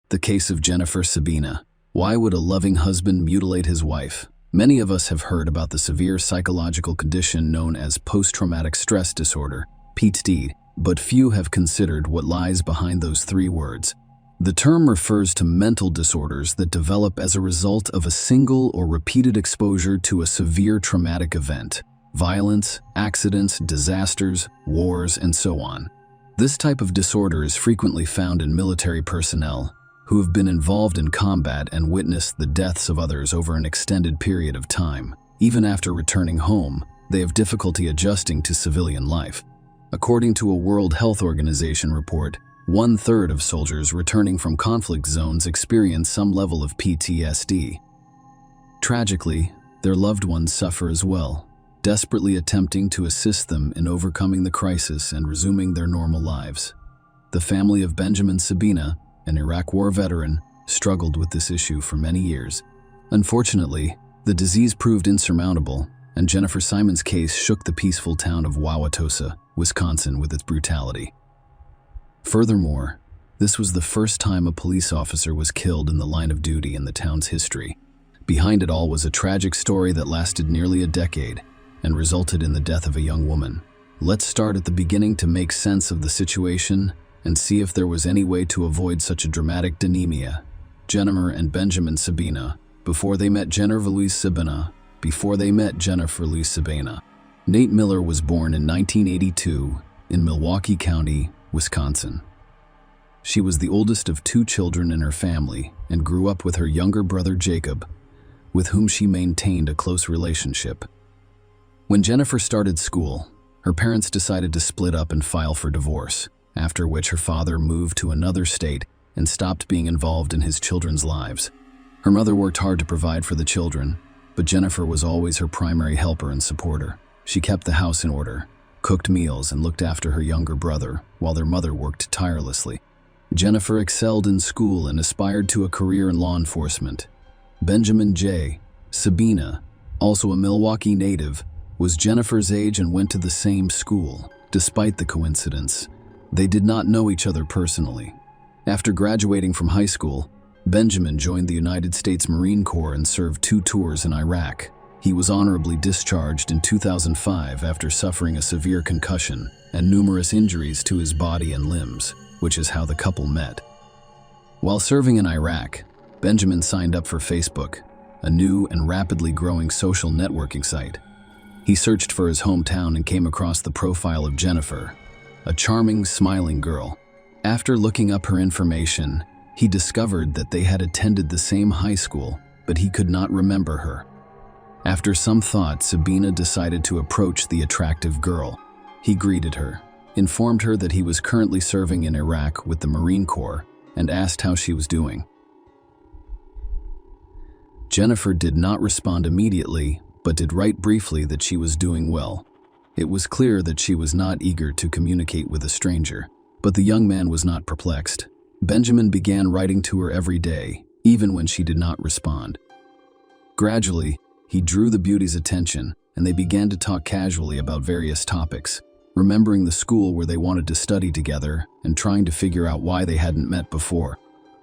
The case of Jennifer Sabina. Why would a loving husband mutilate his wife? Many of us have heard about the severe psychological condition known as post-traumatic stress disorder, PTSD, but few have considered what lies behind those three words. The term refers to mental disorders that develop as a result of a single or repeated exposure to a severe traumatic event, violence, accidents, disasters, wars, and so on. This type of disorder is frequently found in military personnel who have been involved in combat and witnessed the deaths of others over an extended period of time. Even after returning home, they have difficulty adjusting to civilian life. According to a World Health Organization report, 1/3 of soldiers returning from conflict zones experience some level of PTSD. Tragically, their loved ones suffer as well, desperately attempting to assist them in overcoming the crisis and resuming their normal lives. The family of Benjamin Sabina, an Iraq War veteran, struggled with this issue for many years. Unfortunately, the disease proved insurmountable, and Jennifer Simon's case shook the peaceful town of Wauwatosa, Wisconsin, with its brutality. Furthermore, this was the first time a police officer was killed in the line of duty in the town's history. Behind it all was a tragic story that lasted nearly a decade and resulted in the death of a young woman. Let's start at the beginning to make sense of the situation and see if there was any way to avoid such a dramatic denemia. Jennifer and Benjamin Sabina, before they met Jennifer Louise Sabina. Nate Miller was born in 1982 in Milwaukee County, Wisconsin. She was the oldest of 2 children in her family and grew up with her younger brother Jacob, with whom she maintained a close relationship. When Jennifer started school, her parents decided to split up and file for divorce, after which her father moved to another state and stopped being involved in his children's lives. Her mother worked hard to provide for the children, but Jennifer was always her primary helper and supporter. She kept the house in order, cooked meals, and looked after her younger brother, while their mother worked tirelessly. Jennifer excelled in school and aspired to a career in law enforcement. Benjamin J. Sabina, also a Milwaukee native, was Jennifer's age and went to the same school. Despite the coincidence, they did not know each other personally. After graduating from high school, Benjamin joined the United States Marine Corps and served 2 tours in Iraq. He was honorably discharged in 2005 after suffering a severe concussion and numerous injuries to his body and limbs, which is how the couple met. While serving in Iraq, Benjamin signed up for Facebook, a new and rapidly growing social networking site. He searched for his hometown and came across the profile of Jennifer, a charming, smiling girl. After looking up her information, he discovered that they had attended the same high school, but he could not remember her. After some thought, Sabina decided to approach the attractive girl. He greeted her, informed her that he was currently serving in Iraq with the Marine Corps, and asked how she was doing. Jennifer did not respond immediately, but did write briefly that she was doing well. It was clear that she was not eager to communicate with a stranger, but the young man was not perplexed. Benjamin began writing to her every day, even when she did not respond. Gradually, he drew the beauty's attention, and they began to talk casually about various topics, remembering the school where they wanted to study together and trying to figure out why they hadn't met before.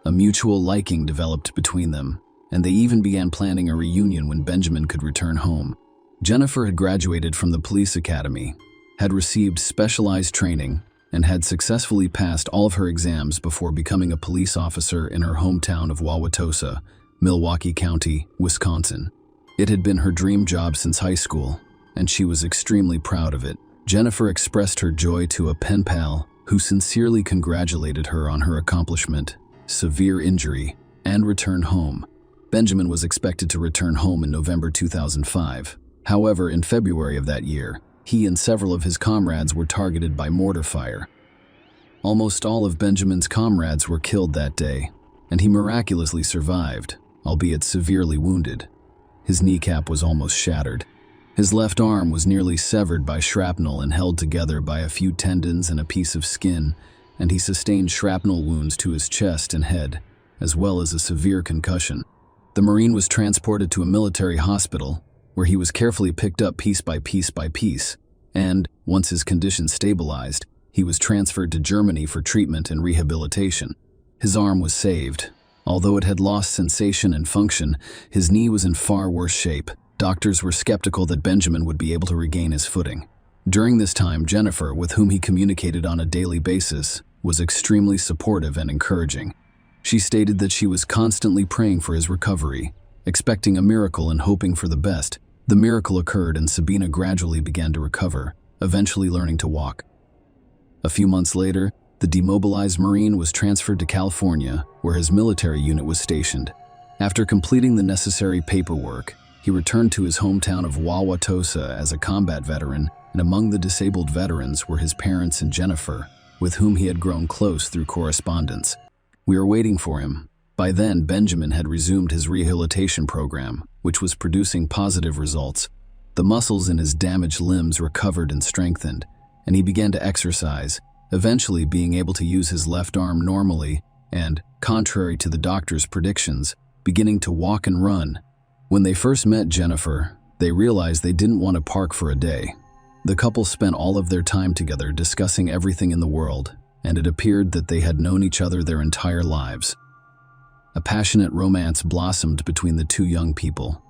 A mutual liking developed between them, and they even began planning a reunion when Benjamin could return home. Jennifer had graduated from the police academy, had received specialized training, and had successfully passed all of her exams before becoming a police officer in her hometown of Wauwatosa, Milwaukee County, Wisconsin. It had been her dream job since high school, and she was extremely proud of it. Jennifer expressed her joy to a pen pal who sincerely congratulated her on her accomplishment, severe injury, and return home. Benjamin was expected to return home in November 2005. However, in February of that year, he and several of his comrades were targeted by mortar fire. Almost all of Benjamin's comrades were killed that day, and he miraculously survived, albeit severely wounded. His kneecap was almost shattered. His left arm was nearly severed by shrapnel and held together by a few tendons and a piece of skin, and he sustained shrapnel wounds to his chest and head, as well as a severe concussion. The Marine was transported to a military hospital, where he was carefully picked up piece by piece, and, once his condition stabilized, he was transferred to Germany for treatment and rehabilitation. His arm was saved. Although it had lost sensation and function, his knee was in far worse shape. Doctors were skeptical that Benjamin would be able to regain his footing. During this time, Jennifer, with whom he communicated on a daily basis, was extremely supportive and encouraging. She stated that she was constantly praying for his recovery, expecting a miracle and hoping for the best. The miracle occurred and Sabina gradually began to recover, eventually learning to walk. A few months later, the demobilized Marine was transferred to California, where his military unit was stationed. After completing the necessary paperwork, he returned to his hometown of Wauwatosa as a combat veteran, and among the disabled veterans were his parents and Jennifer, with whom he had grown close through correspondence. We were waiting for him. By then, Benjamin had resumed his rehabilitation program, which was producing positive results. The muscles in his damaged limbs recovered and strengthened, and he began to exercise, eventually being able to use his left arm normally and, contrary to the doctor's predictions, beginning to walk and run. When they first met Jennifer, they realized they didn't want to park for a day. The couple spent all of their time together discussing everything in the world, and it appeared that they had known each other their entire lives. A passionate romance blossomed between the two young people.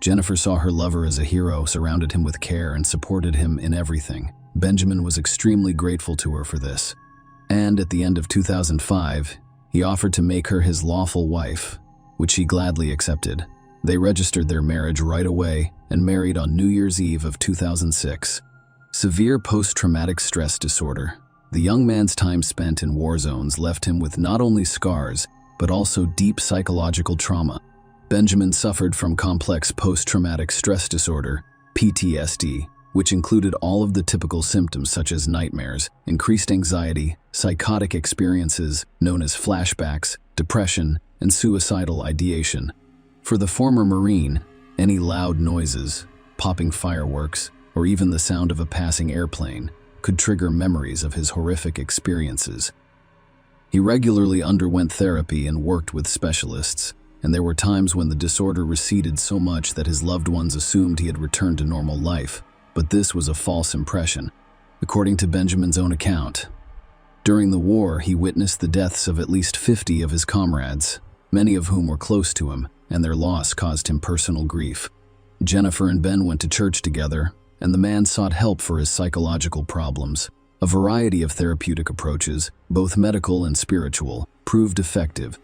Jennifer saw her lover as a hero, surrounded him with care, and supported him in everything. Benjamin was extremely grateful to her for this. And at the end of 2005, he offered to make her his lawful wife, which she gladly accepted. They registered their marriage right away and married on New Year's Eve of 2006. Severe post-traumatic stress disorder. The young man's time spent in war zones left him with not only scars, but also deep psychological trauma. Benjamin suffered from complex post-traumatic stress disorder, PTSD, which included all of the typical symptoms such as nightmares, increased anxiety, psychotic experiences known as flashbacks, depression, and suicidal ideation. For the former Marine, any loud noises, popping fireworks, or even the sound of a passing airplane could trigger memories of his horrific experiences. He regularly underwent therapy and worked with specialists, and there were times when the disorder receded so much that his loved ones assumed he had returned to normal life, but this was a false impression. According to Benjamin's own account, during the war, he witnessed the deaths of at least 50 of his comrades, many of whom were close to him, and their loss caused him personal grief. Jennifer and Ben went to church together, and the man sought help for his psychological problems. A variety of therapeutic approaches, both medical and spiritual, proved effective.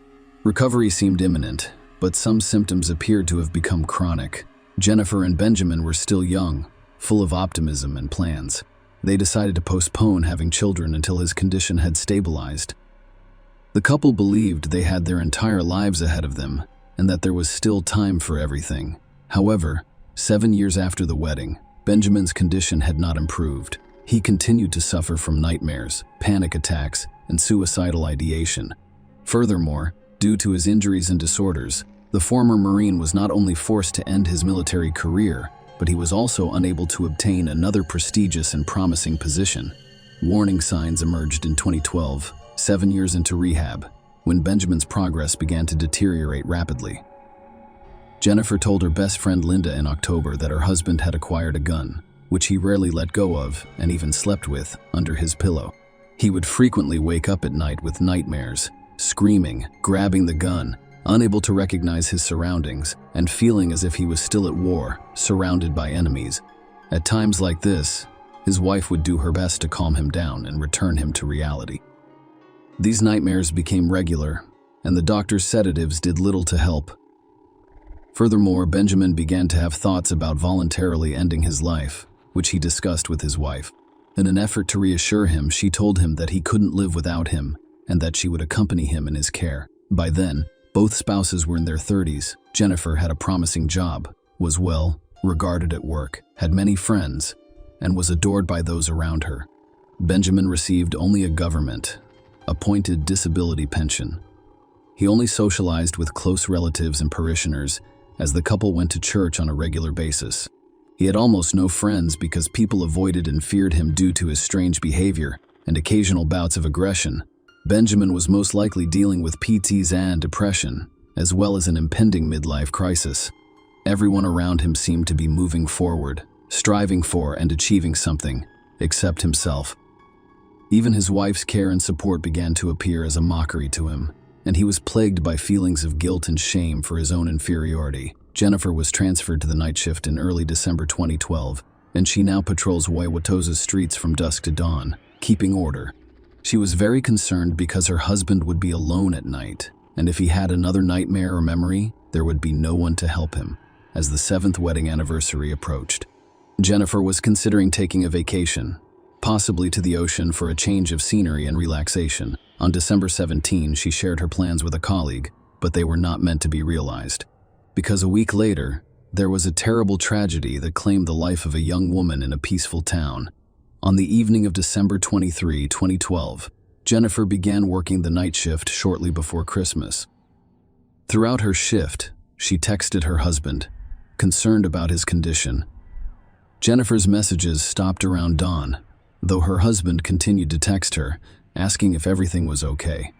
Recovery seemed imminent, but some symptoms appeared to have become chronic. Jennifer and Benjamin were still young, full of optimism and plans. They decided to postpone having children until his condition had stabilized. The couple believed they had their entire lives ahead of them, and that there was still time for everything. However, 7 years after the wedding, Benjamin's condition had not improved. He continued to suffer from nightmares, panic attacks, and suicidal ideation. Furthermore, due to his injuries and disorders, the former Marine was not only forced to end his military career, but he was also unable to obtain another prestigious and promising position. Warning signs emerged in 2012, 7 years into rehab, when Benjamin's progress began to deteriorate rapidly. Jennifer told her best friend Linda in October that her husband had acquired a gun, which he rarely let go of and even slept with under his pillow. He would frequently wake up at night with nightmares, screaming, grabbing the gun, unable to recognize his surroundings, and feeling as if he was still at war, surrounded by enemies. At times like this, his wife would do her best to calm him down and return him to reality. These nightmares became regular, and the doctor's sedatives did little to help. Furthermore, Benjamin began to have thoughts about voluntarily ending his life, which he discussed with his wife. In an effort to reassure him, she told him that he couldn't live without him, and that she would accompany him in his care. By then, both spouses were in their 30s. Jennifer had a promising job, was well regarded at work, had many friends, and was adored by those around her. Benjamin received only a government-appointed disability pension. He only socialized with close relatives and parishioners, as the couple went to church on a regular basis. He had almost no friends because people avoided and feared him due to his strange behavior and occasional bouts of aggression. Benjamin was most likely dealing with PTSD and depression, as well as an impending midlife crisis. Everyone around him seemed to be moving forward, striving for and achieving something, except himself. Even his wife's care and support began to appear as a mockery to him, and he was plagued by feelings of guilt and shame for his own inferiority. Jennifer was transferred to the night shift in early December 2012, and she now patrols Waiwatosa's streets from dusk to dawn, keeping order. She was very concerned because her husband would be alone at night, and if he had another nightmare or memory, there would be no one to help him. As the 7th wedding anniversary approached, Jennifer was considering taking a vacation, possibly to the ocean for a change of scenery and relaxation. On December 17, she shared her plans with a colleague, but they were not meant to be realized. Because a week later, there was a terrible tragedy that claimed the life of a young woman in a peaceful town. On the evening of December 23, 2012, Jennifer began working the night shift shortly before Christmas. Throughout her shift, she texted her husband, concerned about his condition. Jennifer's messages stopped around dawn, though her husband continued to text her, asking if everything was okay.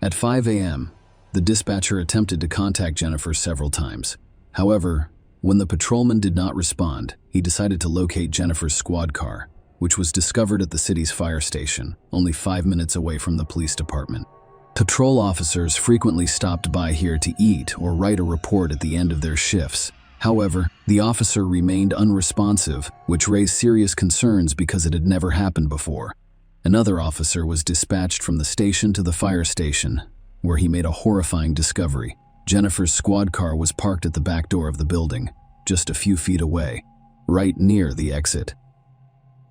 At 5 a.m., the dispatcher attempted to contact Jennifer several times. However, when the patrolman did not respond, he decided to locate Jennifer's squad car, which was discovered at the city's fire station, only 5 minutes away from the police department. Patrol officers frequently stopped by here to eat or write a report at the end of their shifts. However, the officer remained unresponsive, which raised serious concerns because it had never happened before. Another officer was dispatched from the station to the fire station, where he made a horrifying discovery. Jennifer's squad car was parked at the back door of the building, just a few feet away, right near the exit.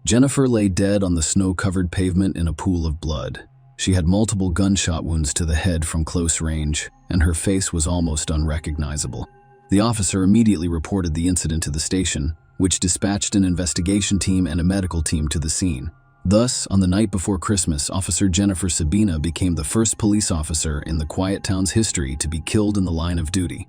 Jennifer lay dead on the snow-covered pavement in a pool of blood. She had multiple gunshot wounds to the head from close range, and her face was almost unrecognizable. The officer immediately reported the incident to the station, which dispatched an investigation team and a medical team to the scene. Thus, on the night before Christmas, Officer Jennifer Sabina became the first police officer in the quiet town's history to be killed in the line of duty.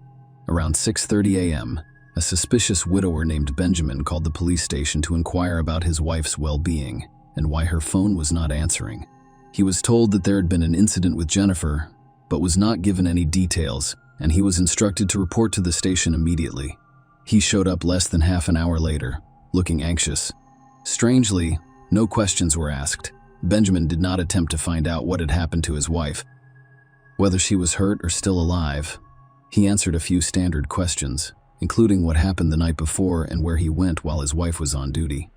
Around 6:30 a.m., a suspicious widower named Benjamin called the police station to inquire about his wife's well-being and why her phone was not answering. He was told that there had been an incident with Jennifer, but was not given any details, and he was instructed to report to the station immediately. He showed up less than half an hour later, looking anxious. Strangely, no questions were asked. Benjamin did not attempt to find out what had happened to his wife, whether she was hurt or still alive. He answered a few standard questions, including what happened the night before and where he went while his wife was on duty.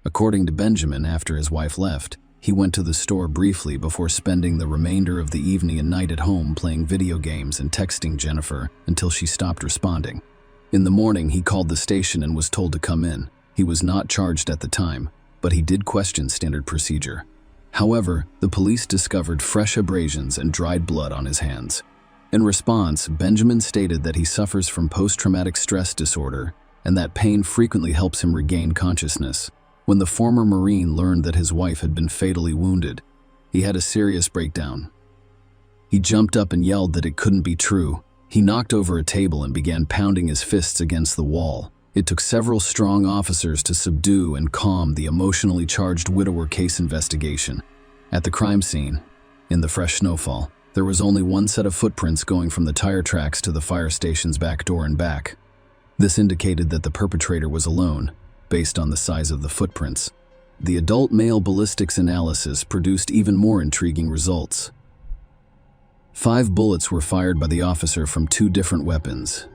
According to Benjamin, after his wife left, he went to the store briefly before spending the remainder of the evening and night at home playing video games and texting Jennifer until she stopped responding. In the morning, he called the station and was told to come in. He was not charged at the time, but he did question standard procedure. However, the police discovered fresh abrasions and dried blood on his hands. In response, Benjamin stated that he suffers from post-traumatic stress disorder and that pain frequently helps him regain consciousness. When the former Marine learned that his wife had been fatally wounded, he had a serious breakdown. He jumped up and yelled that it couldn't be true. He knocked over a table and began pounding his fists against the wall. It took several strong officers to subdue and calm the emotionally charged widower case investigation. At the crime scene, in the fresh snowfall, there was only one set of footprints going from the tire tracks to the fire station's back door and back. This indicated that the perpetrator was alone, based on the size of the footprints. The adult male ballistics analysis produced even more intriguing results. 5 bullets were fired by the officer from 2 different weapons: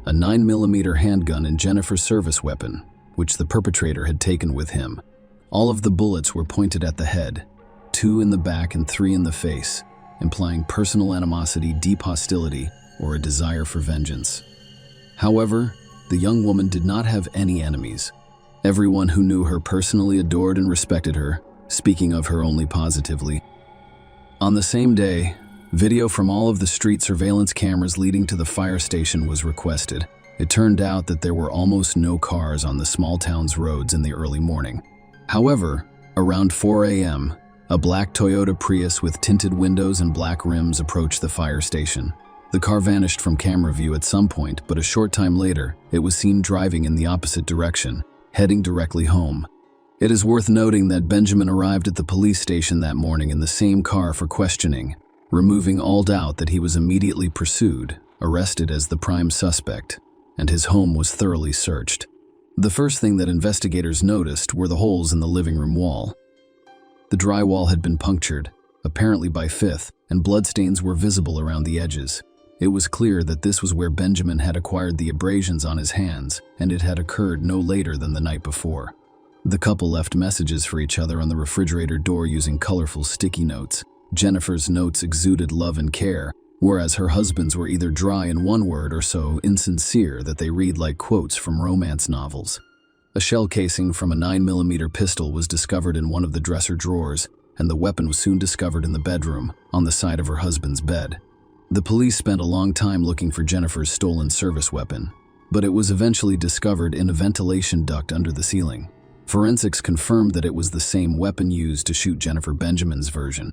a 9mm handgun and Jennifer's service weapon, which the perpetrator had taken with him. All of the bullets were pointed at the head, 2 in the back and 3 in the face, implying personal animosity, deep hostility, or a desire for vengeance. However, the young woman did not have any enemies. Everyone who knew her personally adored and respected her, speaking of her only positively. On the same day, video from all of the street surveillance cameras leading to the fire station was requested. It turned out that there were almost no cars on the small town's roads in the early morning. However, around 4 a.m., a black Toyota Prius with tinted windows and black rims approached the fire station. The car vanished from camera view at some point, but a short time later, it was seen driving in the opposite direction, heading directly home. It is worth noting that Benjamin arrived at the police station that morning in the same car for questioning, removing all doubt that he was immediately pursued, arrested as the prime suspect, and his home was thoroughly searched. The first thing that investigators noticed were the holes in the living room wall. The drywall had been punctured, apparently by fifth, and bloodstains were visible around the edges. It was clear that this was where Benjamin had acquired the abrasions on his hands, and it had occurred no later than the night before. The couple left messages for each other on the refrigerator door using colorful sticky notes. Jennifer's notes exuded love and care, whereas her husband's were either dry in one word or so insincere that they read like quotes from romance novels. A shell casing from a 9mm pistol was discovered in one of the dresser drawers, and the weapon was soon discovered in the bedroom, on the side of her husband's bed. The police spent a long time looking for Jennifer's stolen service weapon, but it was eventually discovered in a ventilation duct under the ceiling. Forensics confirmed that it was the same weapon used to shoot Jennifer Benjamin's version.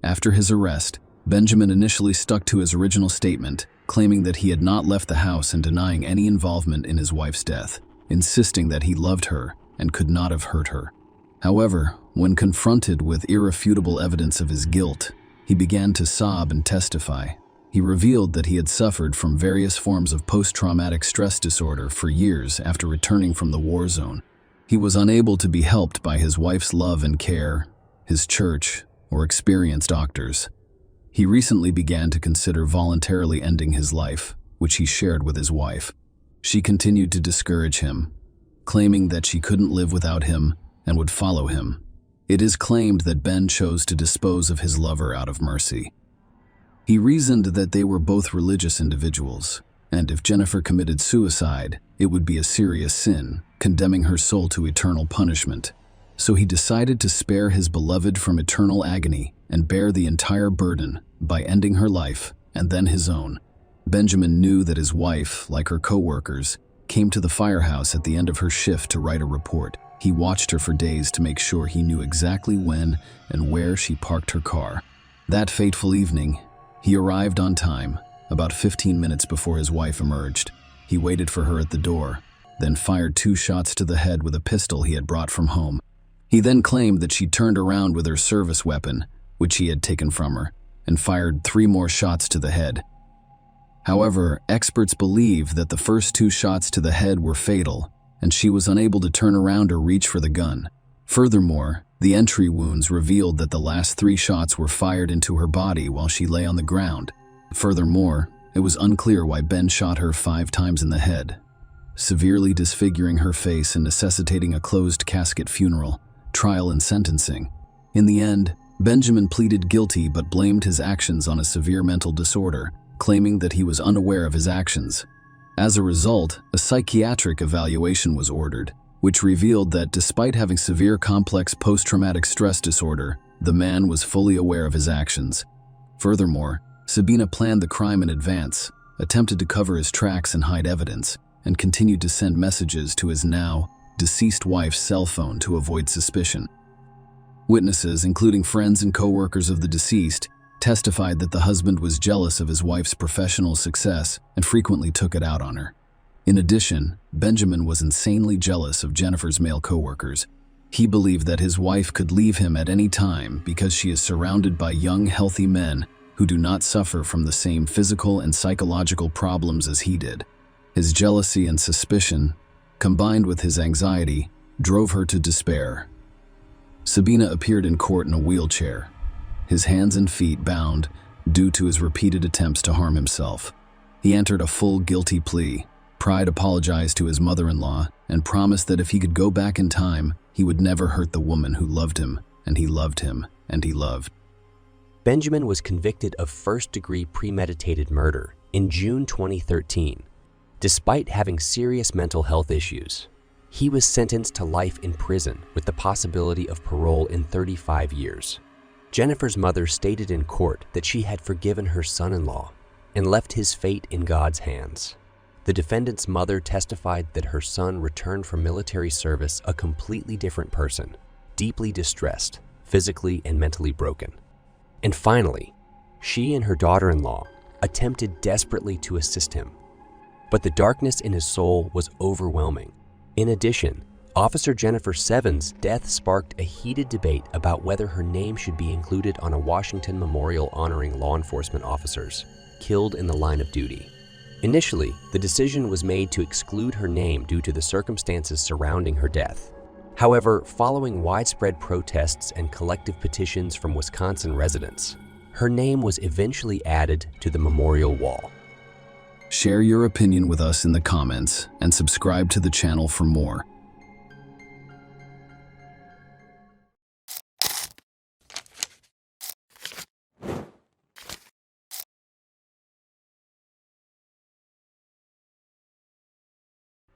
After his arrest, Benjamin initially stuck to his original statement, claiming that he had not left the house and denying any involvement in his wife's death, insisting that he loved her and could not have hurt her. However, when confronted with irrefutable evidence of his guilt, he began to sob and testify. He revealed that he had suffered from various forms of post-traumatic stress disorder for years after returning from the war zone. He was unable to be helped by his wife's love and care, his church, or experienced doctors. He recently began to consider voluntarily ending his life, which he shared with his wife. She continued to discourage him, claiming that she couldn't live without him and would follow him. It is claimed that Ben chose to dispose of his lover out of mercy. He reasoned that they were both religious individuals, and if Jennifer committed suicide, it would be a serious sin, condemning her soul to eternal punishment. So he decided to spare his beloved from eternal agony and bear the entire burden by ending her life and then his own. Benjamin knew that his wife, like her co-workers, came to the firehouse at the end of her shift to write a report. He watched her for days to make sure he knew exactly when and where she parked her car. That fateful evening, he arrived on time, about 15 minutes before his wife emerged. He waited for her at the door, then fired 2 shots to the head with a pistol he had brought from home. He then claimed that she turned around with her service weapon, which he had taken from her, and fired 3 more shots to the head. However, experts believe that the first 2 shots to the head were fatal, and she was unable to turn around or reach for the gun. Furthermore, the entry wounds revealed that the last 3 shots were fired into her body while she lay on the ground. Furthermore, it was unclear why Ben shot her 5 times in the head, severely disfiguring her face and necessitating a closed casket funeral, trial and sentencing. In the end, Benjamin pleaded guilty but blamed his actions on a severe mental disorder, claiming that he was unaware of his actions. As a result, a psychiatric evaluation was ordered, which revealed that despite having severe complex post-traumatic stress disorder, the man was fully aware of his actions. Furthermore, Sabina planned the crime in advance, attempted to cover his tracks and hide evidence, and continued to send messages to his now deceased wife's cell phone to avoid suspicion. Witnesses, including friends and co-workers of the deceased, testified that the husband was jealous of his wife's professional success and frequently took it out on her. In addition, Benjamin was insanely jealous of Jennifer's male co-workers. He believed that his wife could leave him at any time because she is surrounded by young, healthy men who do not suffer from the same physical and psychological problems as he did. His jealousy and suspicion, combined with his anxiety, drove her to despair. Sabina appeared in court in a wheelchair, his hands and feet bound due to his repeated attempts to harm himself. He entered a full guilty plea. Pride apologized to his mother-in-law and promised that if he could go back in time, he would never hurt the woman who loved him, and he loved him, and he loved. Benjamin was convicted of first-degree premeditated murder in June 2013. Despite having serious mental health issues, he was sentenced to life in prison with the possibility of parole in 35 years. Jennifer's mother stated in court that she had forgiven her son-in-law and left his fate in God's hands. The defendant's mother testified that her son returned from military service a completely different person, deeply distressed, physically and mentally broken. And finally, she and her daughter-in-law attempted desperately to assist him, but the darkness in his soul was overwhelming. In addition, Officer Jennifer Seven's death sparked a heated debate about whether her name should be included on a Washington memorial honoring law enforcement officers killed in the line of duty. Initially, the decision was made to exclude her name due to the circumstances surrounding her death. However, following widespread protests and collective petitions from Wisconsin residents, Her name was eventually added to the memorial wall. Share your opinion with us in the comments and subscribe to the channel for more.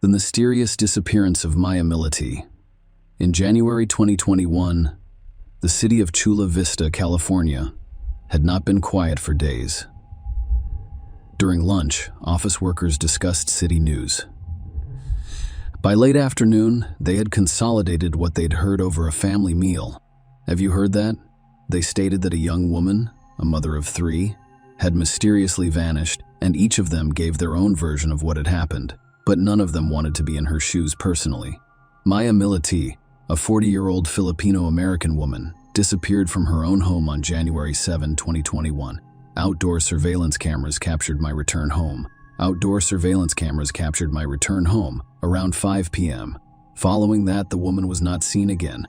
The mysterious disappearance of Maya Millety. In January 2021, the city of Chula Vista, California, had not been quiet for days. During lunch, office workers discussed city news. By late afternoon, they had consolidated what they'd heard over a family meal. Have you heard that? They stated that a young woman, a mother of 3, had mysteriously vanished, and each of them gave their own version of what had happened, but none of them wanted to be in her shoes personally. Maya Millety, a 40-year-old Filipino-American woman, disappeared from her own home on January 7, 2021. Outdoor surveillance cameras captured my return home. Outdoor surveillance cameras captured my return home around 5 p.m. Following that, the woman was not seen again.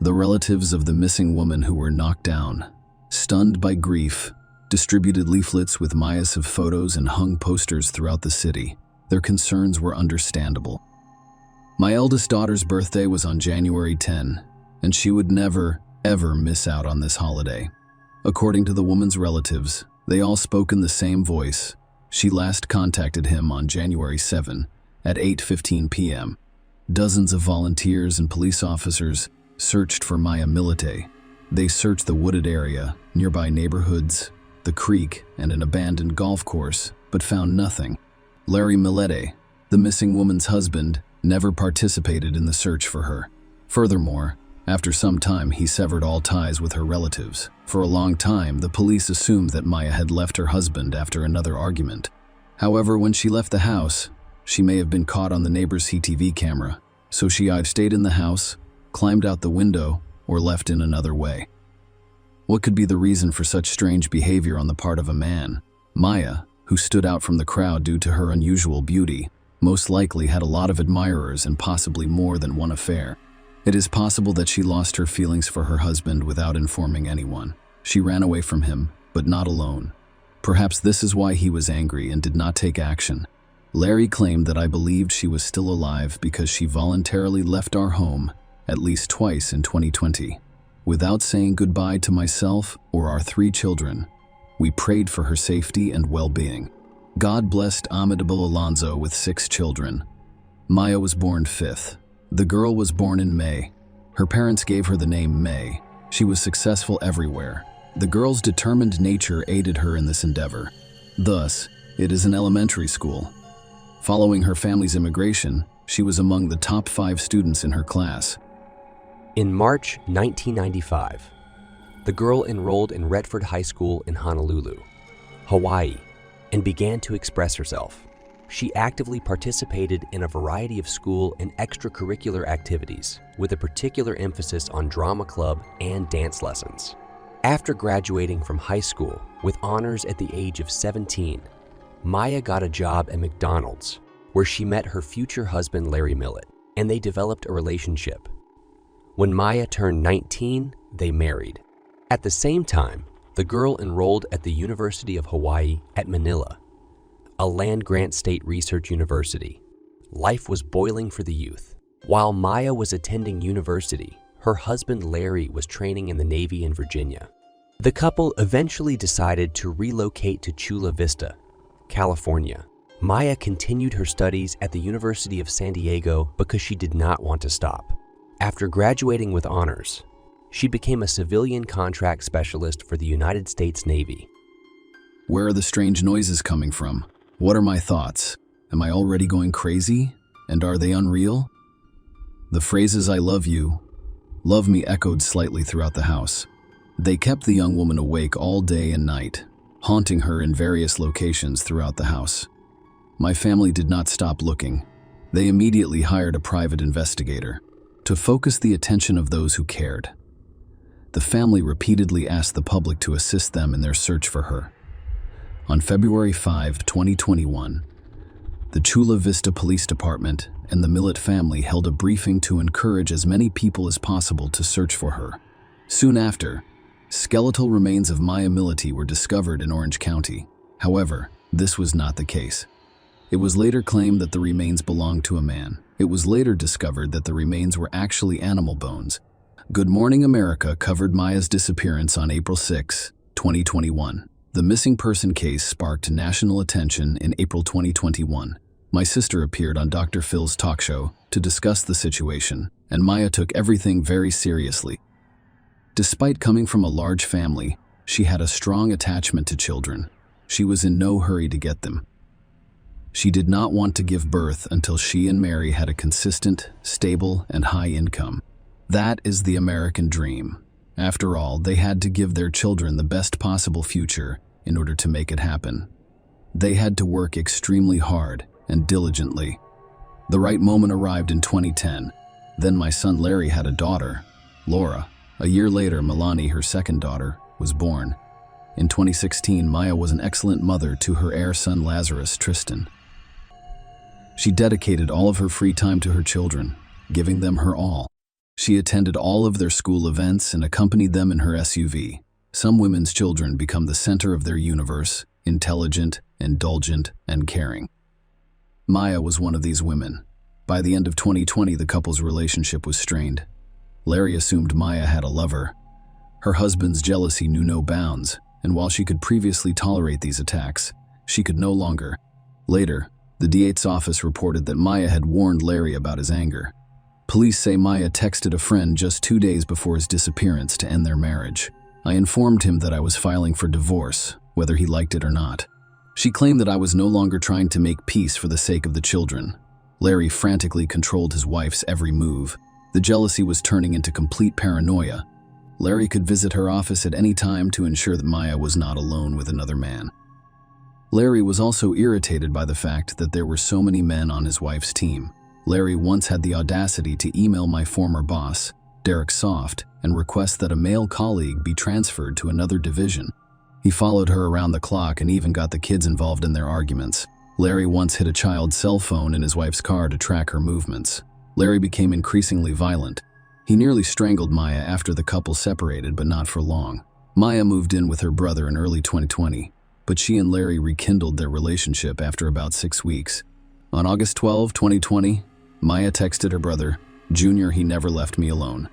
The relatives of the missing woman, who were knocked down, stunned by grief, distributed leaflets with Maya's photos and hung posters throughout the city. Their concerns were understandable. My eldest daughter's birthday was on January 10, and she would never, ever miss out on this holiday. According to the woman's relatives, they all spoke in the same voice. She last contacted him on January 7 at 8:15 p.m. Dozens of volunteers and police officers searched for Maya Millety. They searched the wooded area, nearby neighborhoods, the creek, and an abandoned golf course, but found nothing. Larry Millety, the missing woman's husband, never participated in the search for her. Furthermore, after some time, he severed all ties with her relatives. For a long time, the police assumed that Maya had left her husband after another argument. However, when she left the house, she may have been caught on the neighbor's CCTV camera, so she either stayed in the house, climbed out the window, or left in another way. What could be the reason for such strange behavior on the part of a man? Maya, who stood out from the crowd due to her unusual beauty, most likely had a lot of admirers and possibly more than one affair. It is possible that she lost her feelings for her husband without informing anyone. She ran away from him, but not alone. Perhaps this is why he was angry and did not take action. Larry claimed that I believed she was still alive because she voluntarily left our home at least twice in 2020. Without saying goodbye to myself or our 3 children, we prayed for her safety and well-being. God blessed Amidable Alonzo with 6 children. Maya was born 5th. The girl was born in May. Her parents gave her the name May. She was successful everywhere. The girl's determined nature aided her in this endeavor. Thus, it is an elementary school. Following her family's immigration, she was among the top 5 students in her class. In March 1995, the girl enrolled in Redford High School in Honolulu, Hawaii, and began to express herself. She actively participated in a variety of school and extracurricular activities, with a particular emphasis on drama club and dance lessons. After graduating from high school with honors at the age of 17, Maya got a job at McDonald's, where she met her future husband Larry Millety, and they developed a relationship. When Maya turned 19, they married. At the same time, the girl enrolled at the University of Hawaii at Manila, a land-grant state research university. Life was boiling for the youth. While Maya was attending university, her husband Larry was training in the Navy in Virginia. The couple eventually decided to relocate to Chula Vista, California. Maya continued her studies at the University of San Diego because she did not want to stop. After graduating with honors, she became a civilian contract specialist for the United States Navy. Where are the strange noises coming from? What are my thoughts? Am I already going crazy? And are they unreal? The phrases "I love you," "love me" echoed slightly throughout the house. They kept the young woman awake all day and night, haunting her in various locations throughout the house. My family did not stop looking. They immediately hired a private investigator to focus the attention of those who cared. The family repeatedly asked the public to assist them in their search for her. On February 5, 2021, the Chula Vista Police Department and the Millety family held a briefing to encourage as many people as possible to search for her. Soon after, Skeletal remains of Maya Militi were discovered in Orange County. However, this was not the case. It was later claimed that the remains belonged to a man. It was later discovered that the remains were actually animal bones. Good Morning America covered Maya's disappearance on April 6, 2021. The missing person case sparked national attention in April 2021. My sister appeared on Dr. Phil's talk show to discuss the situation, and Maya took everything very seriously. Despite coming from a large family, she had a strong attachment to children. She was in no hurry to get them. She did not want to give birth until she and Mary had a consistent, stable, and high income. That is the American dream. After all, they had to give their children the best possible future in order to make it happen. They had to work extremely hard and diligently. The right moment arrived in 2010. Then my son Larry had a daughter, Laura. A year later, Milani, her second daughter, was born. In 2016, Maya was an excellent mother to her heir son Lazarus, Tristan. She dedicated all of her free time to her children, giving them her all. She attended all of their school events and accompanied them in her SUV. Some women's children become the center of their universe, intelligent, indulgent, and caring. Maya was one of these women. By the end of 2020, the couple's relationship was strained. Larry assumed Maya had a lover. Her husband's jealousy knew no bounds, and while she could previously tolerate these attacks, she could no longer. Later, the DA's office reported that Maya had warned Larry about his anger. Police say Maya texted a friend just 2 days before his disappearance to end their marriage. I informed him that I was filing for divorce, whether he liked it or not. She claimed that I was no longer trying to make peace for the sake of the children. Larry frantically controlled his wife's every move. The jealousy was turning into complete paranoia. Larry could visit her office at any time to ensure that Maya was not alone with another man. Larry was also irritated by the fact that there were so many men on his wife's team. Larry once had the audacity to email my former boss, Derek Soft, and request that a male colleague be transferred to another division. He followed her around the clock and even got the kids involved in their arguments. Larry once hid a child's cell phone in his wife's car to track her movements. Larry became increasingly violent. He nearly strangled Maya after the couple separated, but not for long. Maya moved in with her brother in early 2020, but she and Larry rekindled their relationship after about 6 weeks. On August 12, 2020, Maya texted her brother, "Junior, he never left me alone.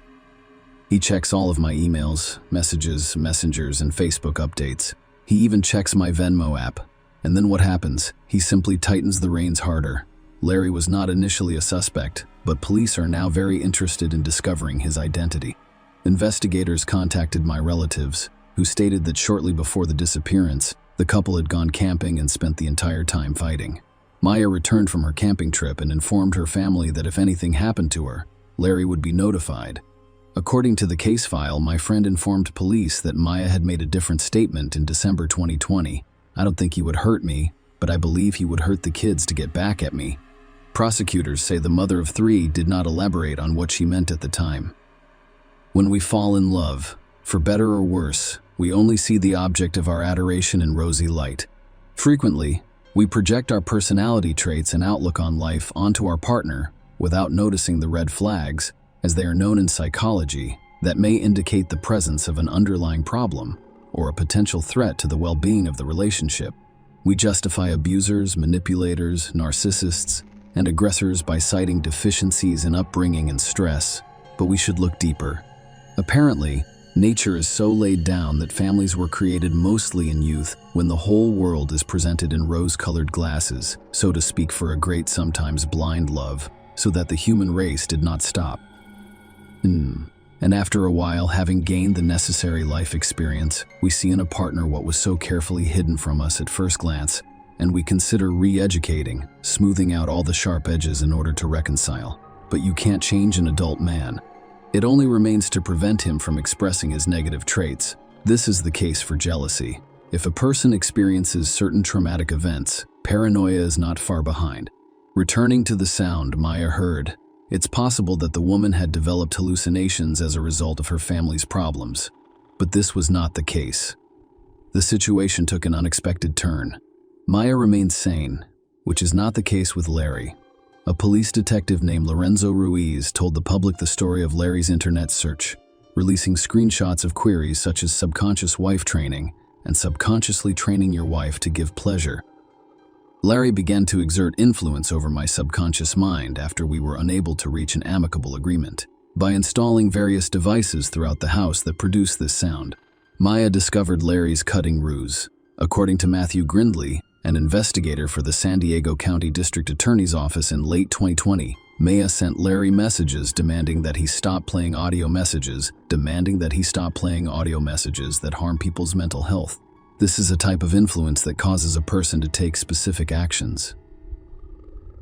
He checks all of my emails, messages, messengers, and Facebook updates. He even checks my Venmo app. And then what happens? He simply tightens the reins harder." Larry was not initially a suspect, but police are now very interested in discovering his identity. Investigators contacted my relatives, who stated that shortly before the disappearance, the couple had gone camping and spent the entire time fighting. Maya returned from her camping trip and informed her family that if anything happened to her, Larry would be notified. According to the case file, my friend informed police that Maya had made a different statement in December 2020. "I don't think he would hurt me, but I believe he would hurt the kids to get back at me." Prosecutors say the mother of 3 did not elaborate on what she meant at the time. When we fall in love, for better or worse, we only see the object of our adoration in rosy light. Frequently, we project our personality traits and outlook on life onto our partner without noticing the red flags, as they are known in psychology, that may indicate the presence of an underlying problem or a potential threat to the well-being of the relationship. We justify abusers, manipulators, narcissists, and aggressors by citing deficiencies in upbringing and stress, but we should look deeper. Apparently, nature is so laid down that families were created mostly in youth when the whole world is presented in rose-colored glasses, so to speak, for a great, sometimes blind love, so that the human race did not stop. And after a while, having gained the necessary life experience, we see in a partner what was so carefully hidden from us at first glance, and we consider re-educating, smoothing out all the sharp edges in order to reconcile. But you can't change an adult man. It only remains to prevent him from expressing his negative traits. This is the case for jealousy. If a person experiences certain traumatic events, paranoia is not far behind. Returning to the sound Maya heard, it's possible that the woman had developed hallucinations as a result of her family's problems. But this was not the case. The situation took an unexpected turn. Maya remained sane, which is not the case with Larry. A police detective named Lorenzo Ruiz told the public the story of Larry's internet search. releasing screenshots of queries such as subconscious wife training and subconsciously training your wife to give pleasure. Larry began to exert influence over my subconscious mind after we were unable to reach an amicable agreement. By installing various devices throughout the house that produce this sound, Maya discovered Larry's cutting ruse. According to Matthew Grindley, an investigator for the San Diego County District Attorney's Office in late 2020, Maya sent Larry messages demanding that he stop playing audio messages that harm people's mental health. This is a type of influence that causes a person to take specific actions.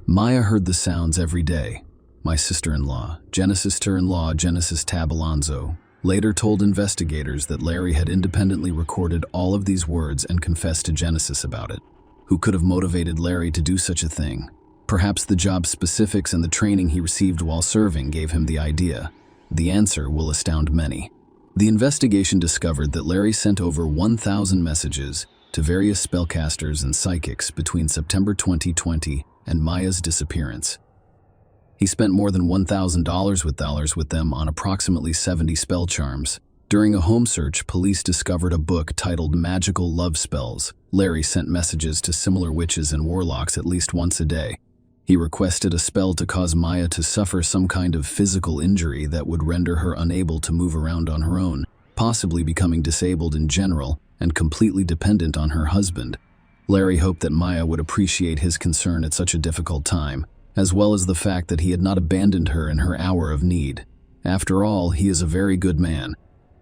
Maya heard the sounds every day. My sister-in-law, Genesis Tab Alonzo, later told investigators that Larry had independently recorded all of these words and confessed to Genesis about it. Who could have motivated Larry to do such a thing? Perhaps the job specifics and the training he received while serving gave him the idea. The answer will astound many. The investigation discovered that Larry sent over 1,000 messages to various spellcasters and psychics between September 2020 and Maya's disappearance. He spent more than $1,000 with them on approximately 70 spell charms. During a home search, police discovered a book titled Magical Love Spells. Larry sent messages to similar witches and warlocks at least once a day. He requested a spell to cause Maya to suffer some kind of physical injury that would render her unable to move around on her own, possibly becoming disabled in general and completely dependent on her husband. Larry hoped that Maya would appreciate his concern at such a difficult time, as well as the fact that he had not abandoned her in her hour of need. After all, he is a very good man.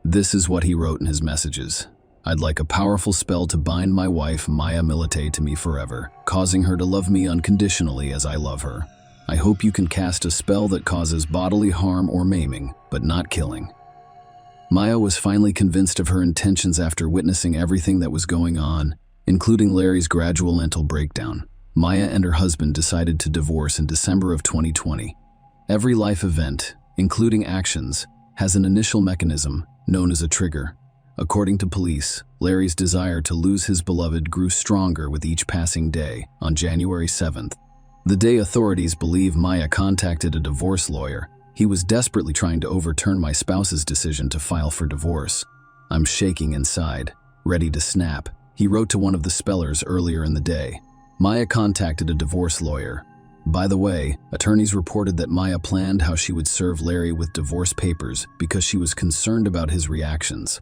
This is what he wrote in his messages. I'd like a powerful spell to bind my wife, Maya Milite, to me forever, causing her to love me unconditionally as I love her. I hope you can cast a spell that causes bodily harm or maiming, but not killing. Maya was finally convinced of her intentions after witnessing everything that was going on, including Larry's gradual mental breakdown. Maya and her husband decided to divorce in December of 2020. Every life event, including actions, has an initial mechanism known as a trigger. According to police, Larry's desire to lose his beloved grew stronger with each passing day. On January 7th, the day authorities believe Maya contacted a divorce lawyer, he was desperately trying to overturn my spouse's decision to file for divorce. I'm shaking inside, ready to snap, he wrote to one of the spellers earlier in the day. Maya contacted a divorce lawyer. By the way, attorneys reported that Maya planned how she would serve Larry with divorce papers because she was concerned about his reactions.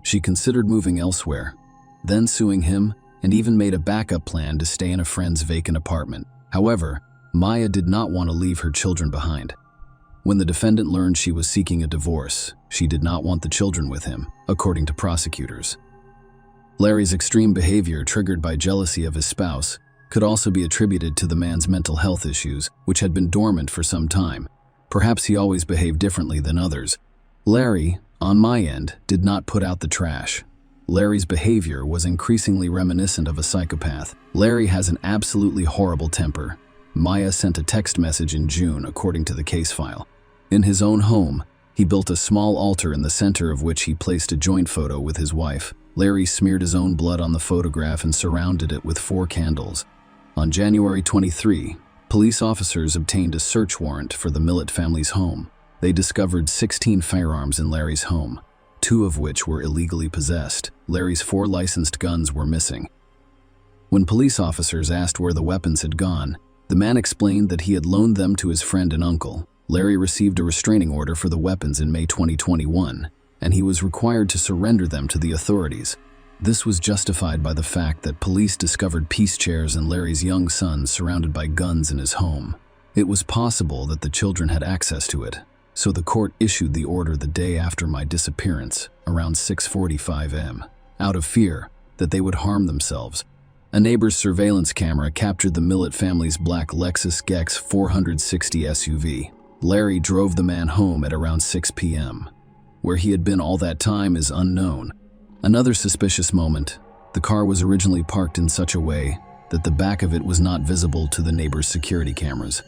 She considered moving elsewhere, then suing him, and even made a backup plan to stay in a friend's vacant apartment. However, Maya did not want to leave her children behind. When the defendant learned she was seeking a divorce, she did not want the children with him, according to prosecutors. Larry's extreme behavior, triggered by jealousy of his spouse, could also be attributed to the man's mental health issues, which had been dormant for some time. Perhaps he always behaved differently than others. Larry, on my end, did not put out the trash. Larry's behavior was increasingly reminiscent of a psychopath. Larry has an absolutely horrible temper. Maya sent a text message in June, according to the case file. In his own home, he built a small altar in the center of which he placed a joint photo with his wife. Larry smeared his own blood on the photograph and surrounded it with 4 candles. On January 23, police officers obtained a search warrant for the Millet family's home. They discovered 16 firearms in Larry's home, 2 of which were illegally possessed. Larry's 4 licensed guns were missing. When police officers asked where the weapons had gone, the man explained that he had loaned them to his friend and uncle. Larry received a restraining order for the weapons in May 2021, and he was required to surrender them to the authorities. This was justified by the fact that police discovered peace chairs and Larry's young son surrounded by guns in his home. It was possible that the children had access to it, so the court issued the order the day after my disappearance, around 6:45 am, out of fear that they would harm themselves. A neighbor's surveillance camera captured the Millet family's black Lexus GX 460 SUV. Larry drove the man home at around 6 p.m. Where he had been all that time is unknown. Another suspicious moment, the car was originally parked in such a way that the back of it was not visible to the neighbor's security cameras.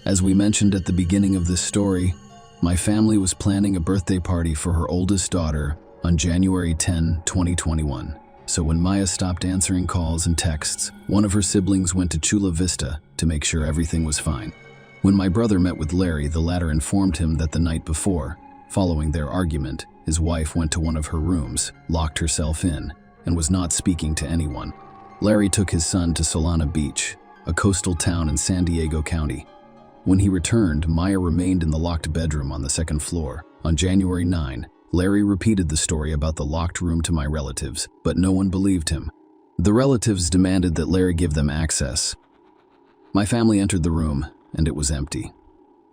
As we mentioned at the beginning of this story, my family was planning a birthday party for her oldest daughter on January 10, 2021. So when Maya stopped answering calls and texts, one of her siblings went to Chula Vista to make sure everything was fine. When my brother met with Larry, the latter informed him that the night before, Following their argument, his wife went to one of her rooms, locked herself in, and was not speaking to anyone. Larry took his son to Solana Beach, a coastal town in San Diego County. When he returned, Maya remained in the locked bedroom on the second floor. On January 9, Larry repeated the story about the locked room to my relatives, but no one believed him. The relatives demanded that Larry give them access. My family entered the room, and it was empty.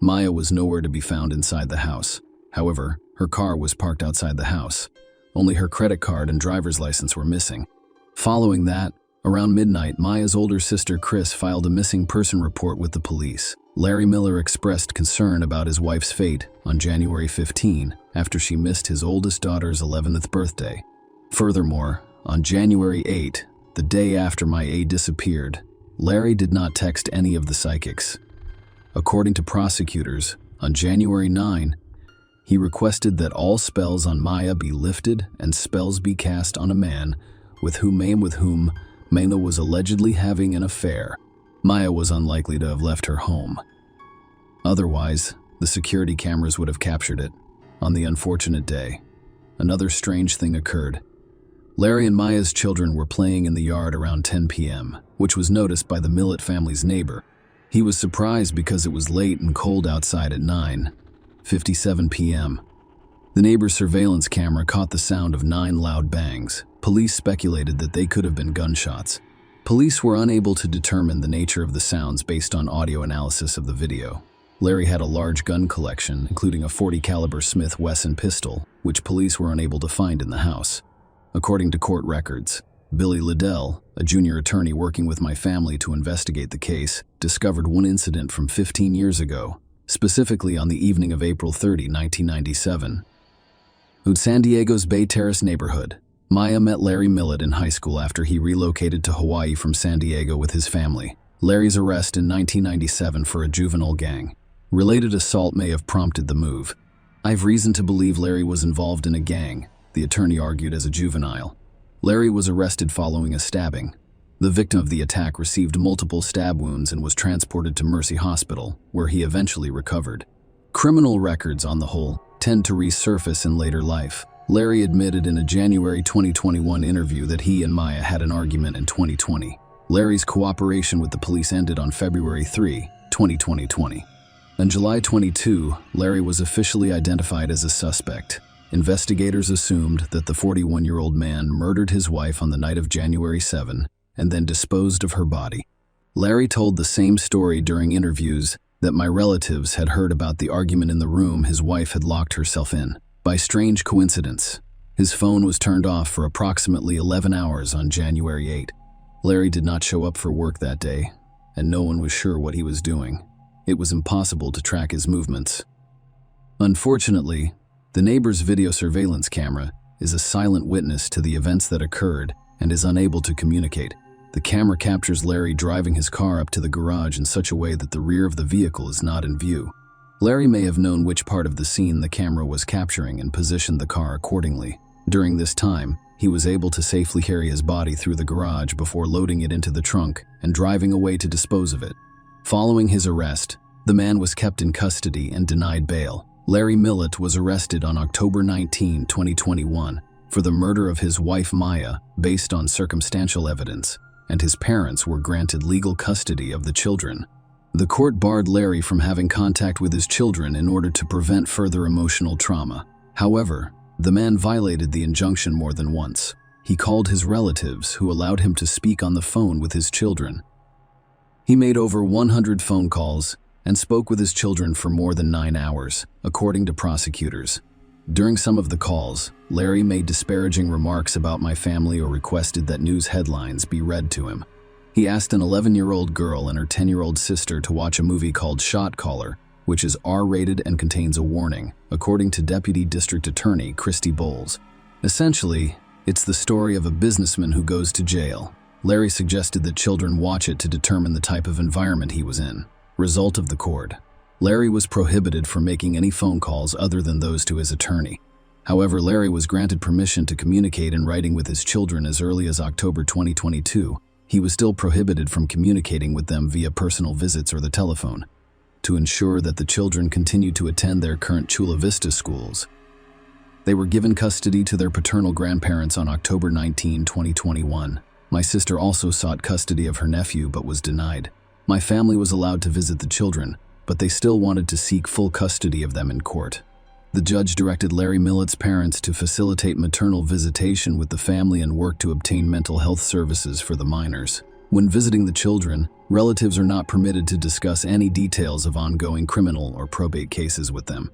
Maya was nowhere to be found inside the house. However, her car was parked outside the house. Only her credit card and driver's license were missing. Following that, around midnight, Maya's older sister Chris filed a missing person report with the police. Larry Miller expressed concern about his wife's fate on January 15 after she missed his oldest daughter's 11th birthday. Furthermore, on January 8, the day after my aide disappeared, Larry did not text any of the psychics. According to prosecutors, on January 9, he requested that all spells on Maya be lifted and spells be cast on a man with whom Maya was allegedly having an affair. Maya was unlikely to have left her home. Otherwise, the security cameras would have captured it. On the unfortunate day, another strange thing occurred. Larry and Maya's children were playing in the yard around 10 p.m., which was noticed by the Millett family's neighbor. He was surprised because it was late and cold outside at 9:57 p.m. The neighbor's surveillance camera caught the sound of 9 loud bangs. Police speculated that they could have been gunshots. Police were unable to determine the nature of the sounds based on audio analysis of the video. Larry had a large gun collection, including a .40 caliber Smith & Wesson pistol, which police were unable to find in the house. According to court records, Billy Liddell, a junior attorney working with my family to investigate the case, discovered one incident from 15 years ago, specifically on the evening of April 30, 1997. In San Diego's Bay Terrace neighborhood, Maya met Larry Millett in high school after he relocated to Hawaii from San Diego with his family. Larry's arrest in 1997 for a juvenile gang related assault may have prompted the move. I have reason to believe Larry was involved in a gang, the attorney argued as a juvenile. Larry was arrested following a stabbing. The victim of the attack received multiple stab wounds and was transported to Mercy Hospital, where he eventually recovered. Criminal records, on the whole, tend to resurface in later life. Larry admitted in a January 2021 interview that he and Maya had an argument in 2020. Larry's cooperation with the police ended on February 3, 2020. On July 22, Larry was officially identified as a suspect. Investigators assumed that the 41-year-old man murdered his wife on the night of January 7 and then disposed of her body. Larry told the same story during interviews that my relatives had heard about the argument in the room his wife had locked herself in. By strange coincidence, his phone was turned off for approximately 11 hours on January 8. Larry did not show up for work that day, and no one was sure what he was doing. It was impossible to track his movements. Unfortunately, the neighbor's video surveillance camera is a silent witness to the events that occurred and is unable to communicate. The camera captures Larry driving his car up to the garage in such a way that the rear of the vehicle is not in view. Larry may have known which part of the scene the camera was capturing and positioned the car accordingly. During this time, he was able to safely carry his body through the garage before loading it into the trunk and driving away to dispose of it. Following his arrest, the man was kept in custody and denied bail. Larry Millett was arrested on October 19, 2021, for the murder of his wife Maya based on circumstantial evidence, and his parents were granted legal custody of the children. The court barred Larry from having contact with his children in order to prevent further emotional trauma. However, the man violated the injunction more than once. He called his relatives, who allowed him to speak on the phone with his children. He made over 100 phone calls and spoke with his children for more than 9 hours, according to prosecutors. During some of the calls, Larry made disparaging remarks about my family or requested that news headlines be read to him. He asked an 11-year-old girl and her 10-year-old sister to watch a movie called Shot Caller, which is R-rated and contains a warning, according to Deputy District Attorney Christy Bowles. Essentially, it's the story of a businessman who goes to jail. Larry suggested that children watch it to determine the type of environment he was in. Result of the court: Larry was prohibited from making any phone calls other than those to his attorney. However, Larry was granted permission to communicate in writing with his children as early as October 2022. He was still prohibited from communicating with them via personal visits or the telephone. to ensure that the children continued to attend their current Chula Vista schools. They were given custody to their paternal grandparents on October 19, 2021. My sister also sought custody of her nephew but was denied. My family was allowed to visit the children, but they still wanted to seek full custody of them in court. The judge directed Larry Millett's parents to facilitate maternal visitation with the family and work to obtain mental health services for the minors. When visiting the children, relatives are not permitted to discuss any details of ongoing criminal or probate cases with them.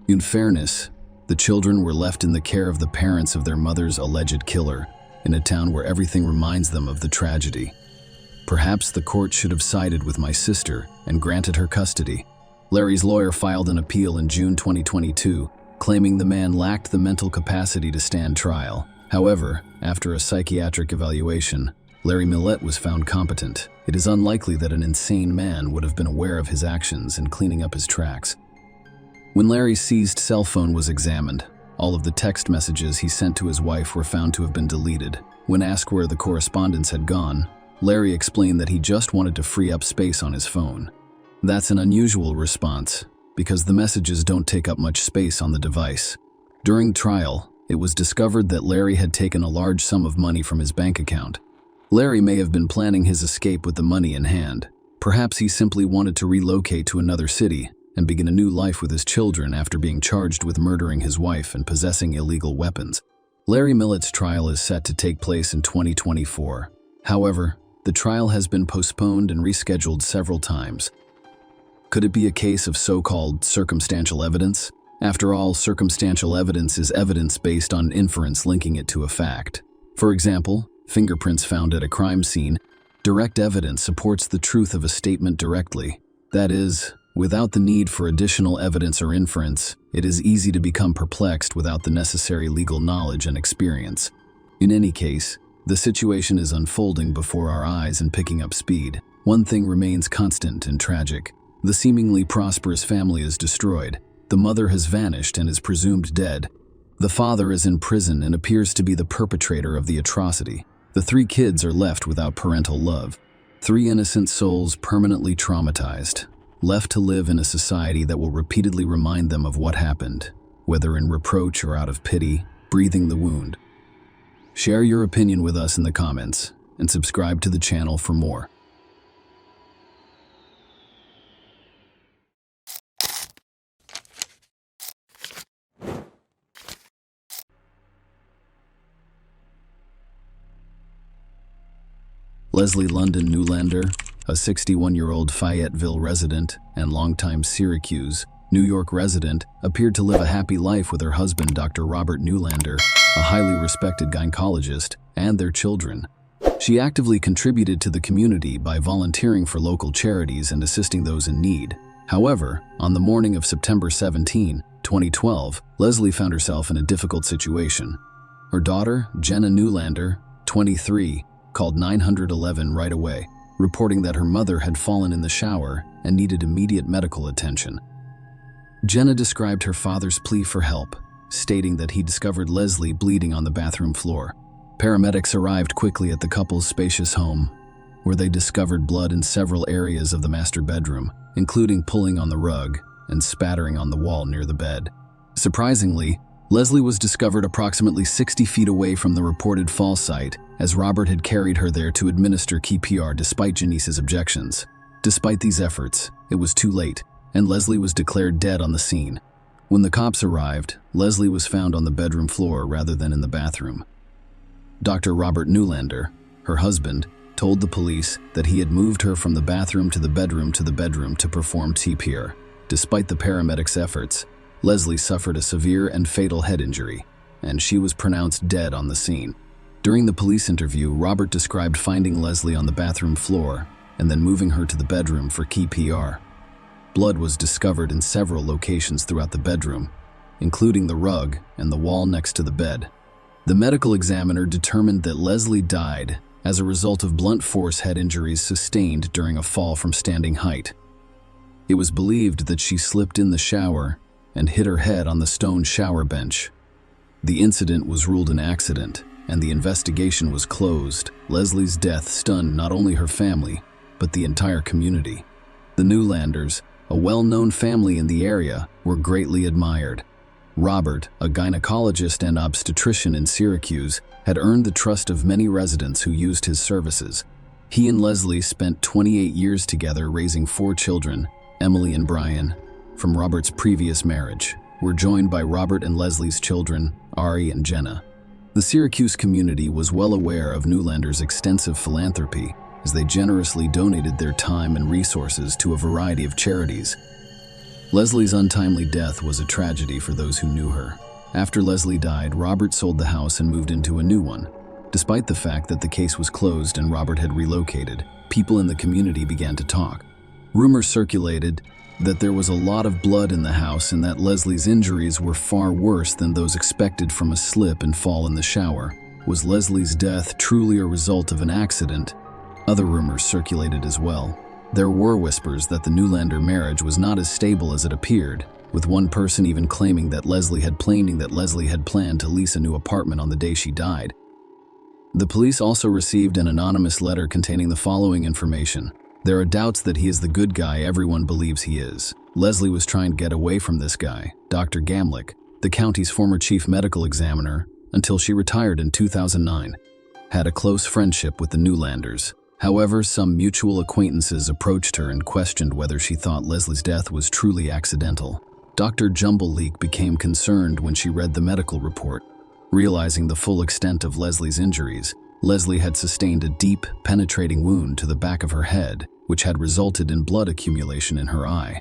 In fairness, the children were left in the care of the parents of their mother's alleged killer, in a town where everything reminds them of the tragedy. Perhaps the court should have sided with my sister and granted her custody. Larry's lawyer filed an appeal in June 2022, claiming the man lacked the mental capacity to stand trial. However, after a psychiatric evaluation, Larry Millett was found competent. It is unlikely that an insane man would have been aware of his actions in cleaning up his tracks. When Larry's seized cell phone was examined, all of the text messages he sent to his wife were found to have been deleted. When asked where the correspondence had gone, Larry explained that he just wanted to free up space on his phone. That's an unusual response, because the messages don't take up much space on the device. During trial, it was discovered that Larry had taken a large sum of money from his bank account. Larry may have been planning his escape with the money in hand. Perhaps he simply wanted to relocate to another city and begin a new life with his children after being charged with murdering his wife and possessing illegal weapons. Larry Millett's trial is set to take place in 2024. However, the trial has been postponed and rescheduled several times. Could it be a case of so-called circumstantial evidence? After all, circumstantial evidence is evidence based on inference linking it to a fact. For example, fingerprints found at a crime scene. Direct evidence supports the truth of a statement directly. That is, without the need for additional evidence or inference, it is easy to become perplexed without the necessary legal knowledge and experience. In any case, the situation is unfolding before our eyes and picking up speed. One thing remains constant and tragic. The seemingly prosperous family is destroyed. The mother has vanished and is presumed dead. The father is in prison and appears to be the perpetrator of the atrocity. The 3 kids are left without parental love. 3 innocent souls permanently traumatized, left to live in a society that will repeatedly remind them of what happened, whether in reproach or out of pity, breathing the wound. Share your opinion with us in the comments and subscribe to the channel for more. Leslie London Newlander, a 61-year-old Fayetteville resident and longtime Syracuse, New York resident, appeared to live a happy life with her husband, Dr. Robert Newlander, a highly respected gynecologist, and their children. She actively contributed to the community by volunteering for local charities and assisting those in need. However, on the morning of September 17, 2012, Leslie found herself in a difficult situation. Her daughter, Jenna Newlander, 23, called 911 right away, reporting that her mother had fallen in the shower and needed immediate medical attention. Jenna described her father's plea for help, stating that he discovered Leslie bleeding on the bathroom floor. Paramedics arrived quickly at the couple's spacious home, where they discovered blood in several areas of the master bedroom, including pulling on the rug and spattering on the wall near the bed. Surprisingly, Leslie was discovered approximately 60 feet away from the reported fall site, as Robert had carried her there to administer CPR despite Janice's objections. Despite these efforts, it was too late, and Leslie was declared dead on the scene. When the cops arrived, Leslie was found on the bedroom floor rather than in the bathroom. Dr. Robert Newlander, her husband, told the police that he had moved her from the bathroom to the bedroom to perform CPR. Despite the paramedics' efforts, Leslie suffered a severe and fatal head injury, and she was pronounced dead on the scene. During the police interview, Robert described finding Leslie on the bathroom floor and then moving her to the bedroom for CPR. Blood was discovered in several locations throughout the bedroom, including the rug and the wall next to the bed. The medical examiner determined that Leslie died as a result of blunt force head injuries sustained during a fall from standing height. It was believed that she slipped in the shower and hit her head on the stone shower bench. The incident was ruled an accident, and the investigation was closed. Leslie's death stunned not only her family, but the entire community. The Newlanders, a well-known family in the area, were greatly admired. Robert, a gynecologist and obstetrician in Syracuse, had earned the trust of many residents who used his services. He and Leslie spent 28 years together raising 4 children, Emily and Brian, from Robert's previous marriage, were joined by Robert and Leslie's children, Ari and Jenna. The Syracuse community was well aware of Newlander's extensive philanthropy, as they generously donated their time and resources to a variety of charities. Leslie's untimely death was a tragedy for those who knew her. After Leslie died, Robert sold the house and moved into a new one. Despite the fact that the case was closed and Robert had relocated, people in the community began to talk. Rumors circulated that there was a lot of blood in the house and that Leslie's injuries were far worse than those expected from a slip and fall in the shower. Was Leslie's death truly a result of an accident? Other rumors circulated as well. There were whispers that the Newlander marriage was not as stable as it appeared, with one person even claiming that Leslie had planned to lease a new apartment on the day she died. The police also received an anonymous letter containing the following information. There are doubts that he is the good guy everyone believes he is. Leslie was trying to get away from this guy, Dr. Gamlick, the county's former chief medical examiner, until she retired in 2009. Had a close friendship with the Newlanders. However, some mutual acquaintances approached her and questioned whether she thought Leslie's death was truly accidental. Dr. Jumbleleek became concerned when she read the medical report. Realizing the full extent of Leslie's injuries, Leslie had sustained a deep, penetrating wound to the back of her head, which had resulted in blood accumulation in her eye.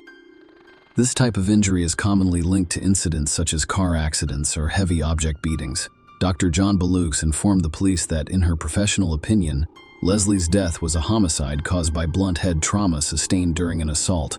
This type of injury is commonly linked to incidents such as car accidents or heavy object beatings. Dr. John Belux informed the police that, in her professional opinion, Leslie's death was a homicide caused by blunt head trauma sustained during an assault.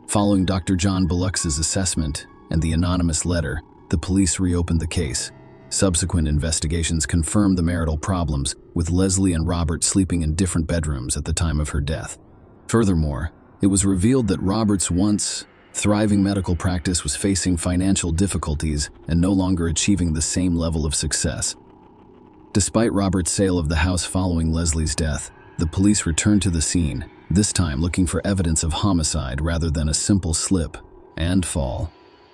Following Dr. John Belux's assessment and the anonymous letter, the police reopened the case. Subsequent investigations confirmed the marital problems, with Leslie and Robert sleeping in different bedrooms at the time of her death. Furthermore, it was revealed that Robert's once thriving medical practice was facing financial difficulties and no longer achieving the same level of success. Despite Robert's sale of the house following Leslie's death, the police returned to the scene, this time looking for evidence of homicide rather than a simple slip and fall.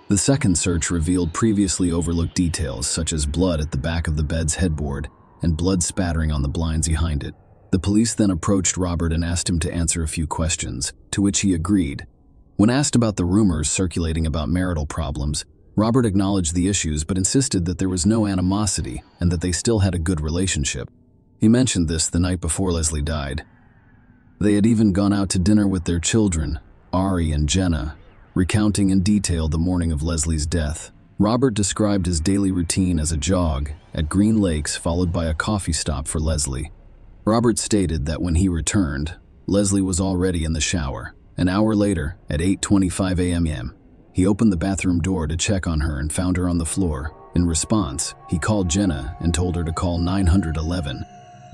The second search revealed previously overlooked details such as blood at the back of the bed's headboard and blood spattering on the blinds behind it. The police then approached Robert and asked him to answer a few questions, to which he agreed. When asked about the rumors circulating about marital problems, Robert acknowledged the issues but insisted that there was no animosity and that they still had a good relationship. He mentioned this the night before Leslie died. They had even gone out to dinner with their children, Ari and Jenna, recounting in detail the morning of Leslie's death. Robert described his daily routine as a jog at Green Lakes followed by a coffee stop for Leslie. Robert stated that when he returned, Leslie was already in the shower. An hour later, at 8:25 a.m., he opened the bathroom door to check on her and found her on the floor. In response, he called Jenna and told her to call 911.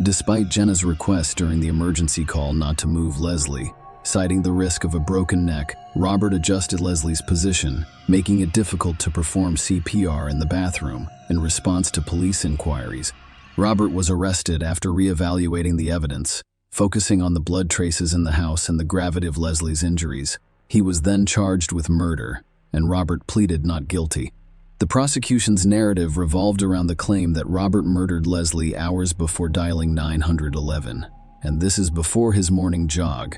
Despite Jenna's request during the emergency call not to move Leslie, citing the risk of a broken neck, Robert adjusted Leslie's position, making it difficult to perform CPR in the bathroom in response to police inquiries. Robert was arrested after reevaluating the evidence, focusing on the blood traces in the house and the gravity of Leslie's injuries. He was then charged with murder, and Robert pleaded not guilty. The prosecution's narrative revolved around the claim that Robert murdered Leslie hours before dialing 911, and this is before his morning jog.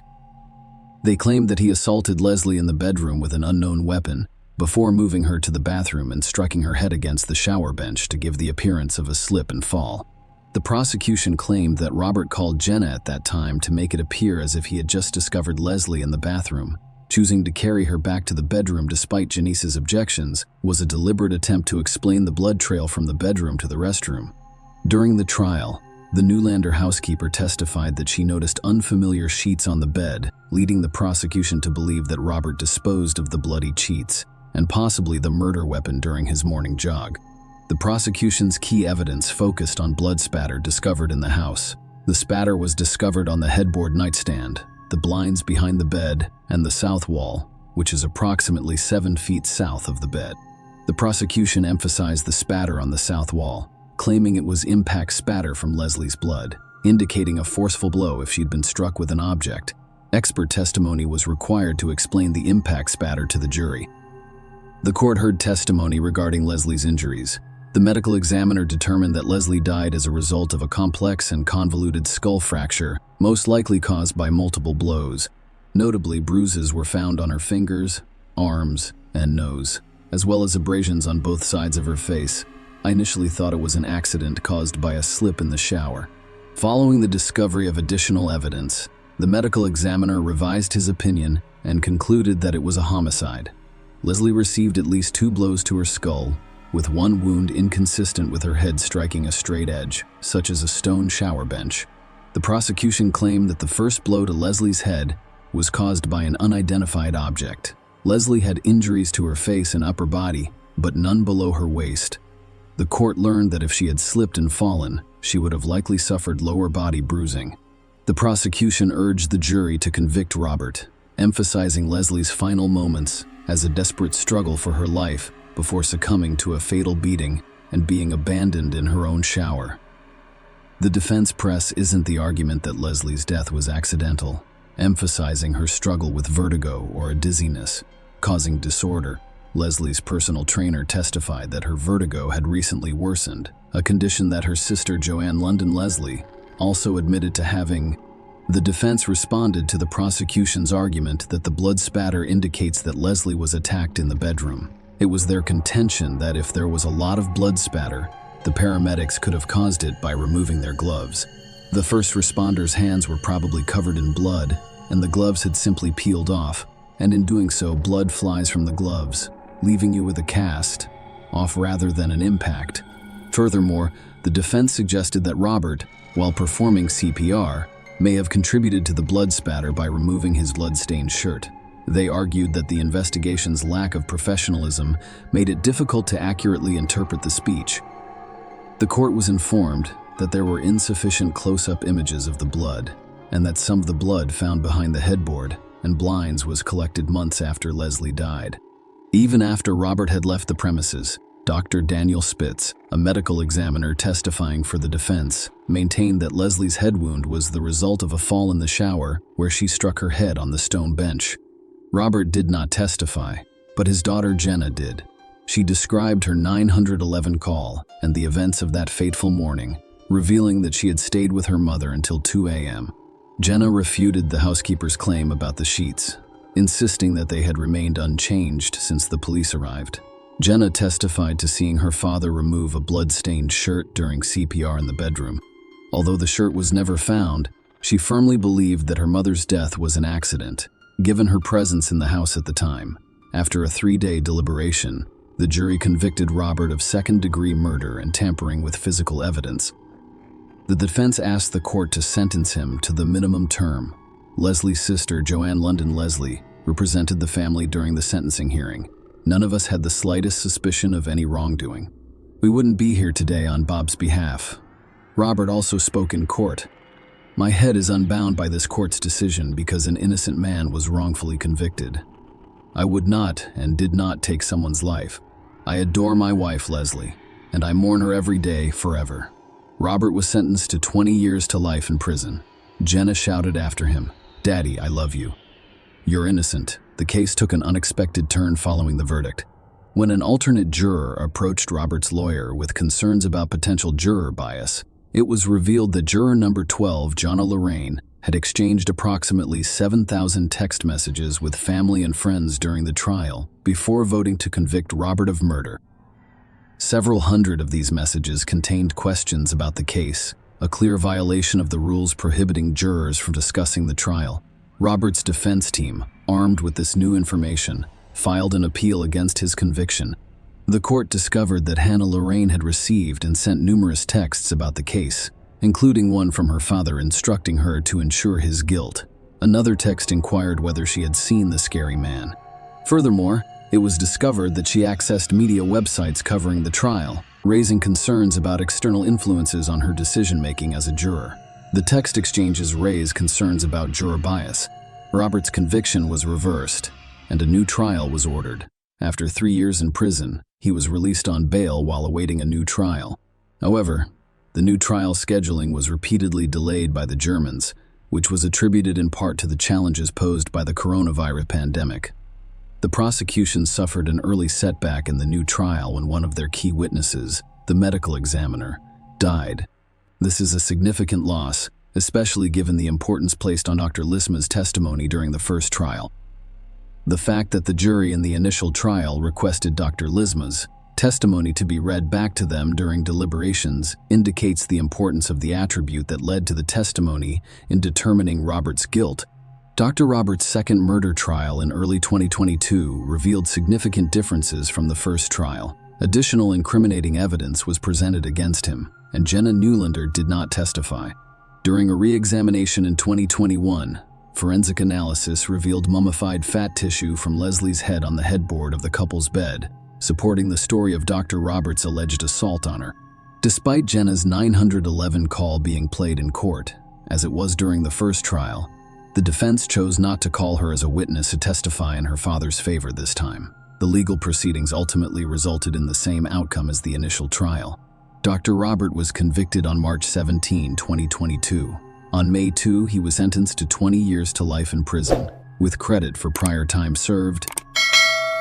They claimed that he assaulted Leslie in the bedroom with an unknown weapon before moving her to the bathroom and striking her head against the shower bench to give the appearance of a slip and fall. The prosecution claimed that Robert called Jenna at that time to make it appear as if he had just discovered Leslie in the bathroom. Choosing to carry her back to the bedroom despite Janice's objections was a deliberate attempt to explain the blood trail from the bedroom to the restroom. During the trial, the Newlander housekeeper testified that she noticed unfamiliar sheets on the bed, leading the prosecution to believe that Robert disposed of the bloody sheets and possibly the murder weapon during his morning jog. The prosecution's key evidence focused on blood spatter discovered in the house. The spatter was discovered on the headboard nightstand, the blinds behind the bed, and the south wall, which is approximately 7 feet south of the bed. The prosecution emphasized the spatter on the south wall, claiming it was impact spatter from Leslie's blood, indicating a forceful blow if she'd been struck with an object. Expert testimony was required to explain the impact spatter to the jury. The court heard testimony regarding Leslie's injuries. The medical examiner determined that Leslie died as a result of a complex and convoluted skull fracture, most likely caused by multiple blows. Notably, bruises were found on her fingers, arms, and nose, as well as abrasions on both sides of her face. I initially thought it was an accident caused by a slip in the shower. Following the discovery of additional evidence, the medical examiner revised his opinion and concluded that it was a homicide. Leslie received at least 2 blows to her skull, with one wound inconsistent with her head striking a straight edge, such as a stone shower bench. The prosecution claimed that the first blow to Leslie's head was caused by an unidentified object. Leslie had injuries to her face and upper body, but none below her waist. The court learned that if she had slipped and fallen, she would have likely suffered lower body bruising. The prosecution urged the jury to convict Robert, emphasizing Leslie's final moments as a desperate struggle for her life before succumbing to a fatal beating and being abandoned in her own shower. The defense press isn't the argument that Leslie's death was accidental, emphasizing her struggle with vertigo or a dizziness, causing disorder. Leslie's personal trainer testified that her vertigo had recently worsened, a condition that her sister Joanne London Leslie also admitted to having. The defense responded to the prosecution's argument that the blood spatter indicates that Leslie was attacked in the bedroom. It was their contention that if there was a lot of blood spatter, the paramedics could have caused it by removing their gloves. The first responders' hands were probably covered in blood, and the gloves had simply peeled off, and in doing so, blood flies from the gloves, leaving you with a cast off rather than an impact. Furthermore, the defense suggested that Robert, while performing CPR, may have contributed to the blood spatter by removing his blood-stained shirt. They argued that the investigation's lack of professionalism made it difficult to accurately interpret the speech. The court was informed that there were insufficient close-up images of the blood, and that some of the blood found behind the headboard and blinds was collected months after Leslie died. Even after Robert had left the premises, Dr. Daniel Spitz, a medical examiner testifying for the defense, maintained that Leslie's head wound was the result of a fall in the shower where she struck her head on the stone bench. Robert did not testify, but his daughter Jenna did. She described her 911 call and the events of that fateful morning, revealing that she had stayed with her mother until 2 a.m. Jenna refuted the housekeeper's claim about the sheets, insisting that they had remained unchanged since the police arrived. Jenna testified to seeing her father remove a blood-stained shirt during CPR in the bedroom. Although the shirt was never found, she firmly believed that her mother's death was an accident, given her presence in the house at the time. After a 3-day deliberation, the jury convicted Robert of second-degree murder and tampering with physical evidence. The defense asked the court to sentence him to the minimum term. Leslie's sister, Joanne London Leslie, represented the family during the sentencing hearing. None of us had the slightest suspicion of any wrongdoing. We wouldn't be here today on Bob's behalf. Robert also spoke in court. My head is unbound by this court's decision because an innocent man was wrongfully convicted. I would not and did not take someone's life. I adore my wife, Leslie, and I mourn her every day, forever. Robert was sentenced to 20 years to life in prison. Jenna shouted after him, "Daddy, I love you." You're innocent. The case took an unexpected turn following the verdict. When an alternate juror approached Robert's lawyer with concerns about potential juror bias, it was revealed that juror number 12, Jonna Lorraine, had exchanged approximately 7,000 text messages with family and friends during the trial before voting to convict Robert of murder. Several hundred of these messages contained questions about the case, a clear violation of the rules prohibiting jurors from discussing the trial. Robert's defense team, armed with this new information, filed an appeal against his conviction. The court discovered that Hannah Lorraine had received and sent numerous texts about the case, including one from her father instructing her to ensure his guilt. Another text inquired whether she had seen the scary man. Furthermore, it was discovered that she accessed media websites covering the trial, raising concerns about external influences on her decision-making as a juror. The text exchanges raised concerns about juror bias. Robert's conviction was reversed, and a new trial was ordered. After 3 years in prison, he was released on bail while awaiting a new trial. However, the new trial scheduling was repeatedly delayed by the Germans, which was attributed in part to the challenges posed by the coronavirus pandemic. The prosecution suffered an early setback in the new trial when one of their key witnesses, the medical examiner, died. This is a significant loss, especially given the importance placed on Dr. Lisma's testimony during the first trial. The fact that the jury in the initial trial requested Dr. Lisma's testimony to be read back to them during deliberations indicates the importance of the attribute that led to the testimony in determining Robert's guilt. Dr. Robert's second murder trial in early 2022 revealed significant differences from the first trial. Additional incriminating evidence was presented against him, and Jenna Newlander did not testify. During a re-examination in 2021, forensic analysis revealed mummified fat tissue from Leslie's head on the headboard of the couple's bed, supporting the story of Dr. Roberts' alleged assault on her. Despite Jenna's 911 call being played in court, as it was during the first trial, the defense chose not to call her as a witness to testify in her father's favor this time. The legal proceedings ultimately resulted in the same outcome as the initial trial. Dr. Robert was convicted on March 17, 2022. On May 2, he was sentenced to 20 years to life in prison, with credit for prior time served.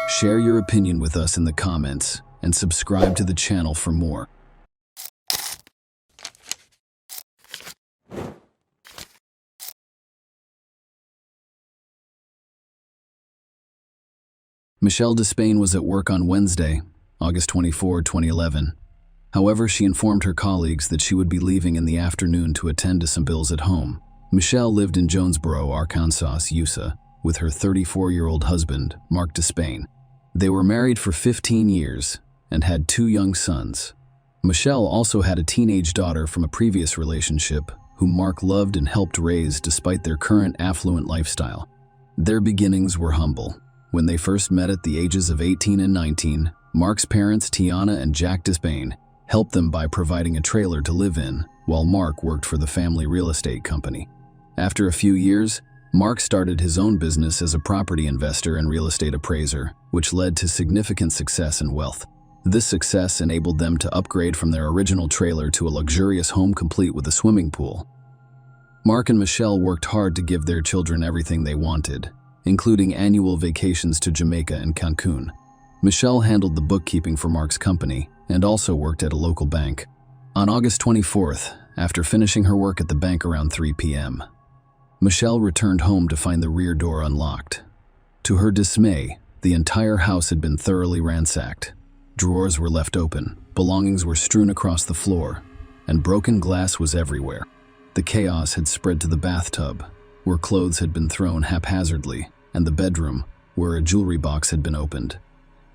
Share your opinion with us in the comments and subscribe to the channel for more. Michelle Despain was at work on Wednesday, August 24, 2011. However, she informed her colleagues that she would be leaving in the afternoon to attend to some bills at home. Michelle lived in Jonesboro, Arkansas, USA, with her 34-year-old husband, Mark Despain. They were married for 15 years and had 2 young sons. Michelle also had a teenage daughter from a previous relationship whom Mark loved and helped raise despite their current affluent lifestyle. Their beginnings were humble. When they first met at the ages of 18 and 19, Mark's parents, Tiana and Jack Despain, helped them by providing a trailer to live in, while Mark worked for the family real estate company. After a few years, Mark started his own business as a property investor and real estate appraiser, which led to significant success and wealth. This success enabled them to upgrade from their original trailer to a luxurious home complete with a swimming pool. Mark and Michelle worked hard to give their children everything they wanted, including annual vacations to Jamaica and Cancun. Michelle handled the bookkeeping for Mark's company and also worked at a local bank. On August 24th, after finishing her work at the bank around 3 p.m., Michelle returned home to find the rear door unlocked. To her dismay, the entire house had been thoroughly ransacked. Drawers were left open, belongings were strewn across the floor, and broken glass was everywhere. The chaos had spread to the bathtub, where clothes had been thrown haphazardly, and the bedroom, where a jewelry box had been opened.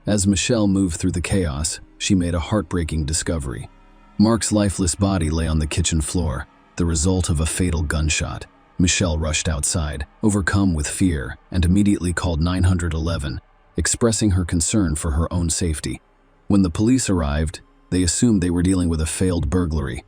As Michelle moved through the chaos, she made a heartbreaking discovery. Mark's lifeless body lay on the kitchen floor, the result of a fatal gunshot. Michelle rushed outside, overcome with fear, and immediately called 911, expressing her concern for her own safety. When the police arrived, they assumed they were dealing with a failed burglary.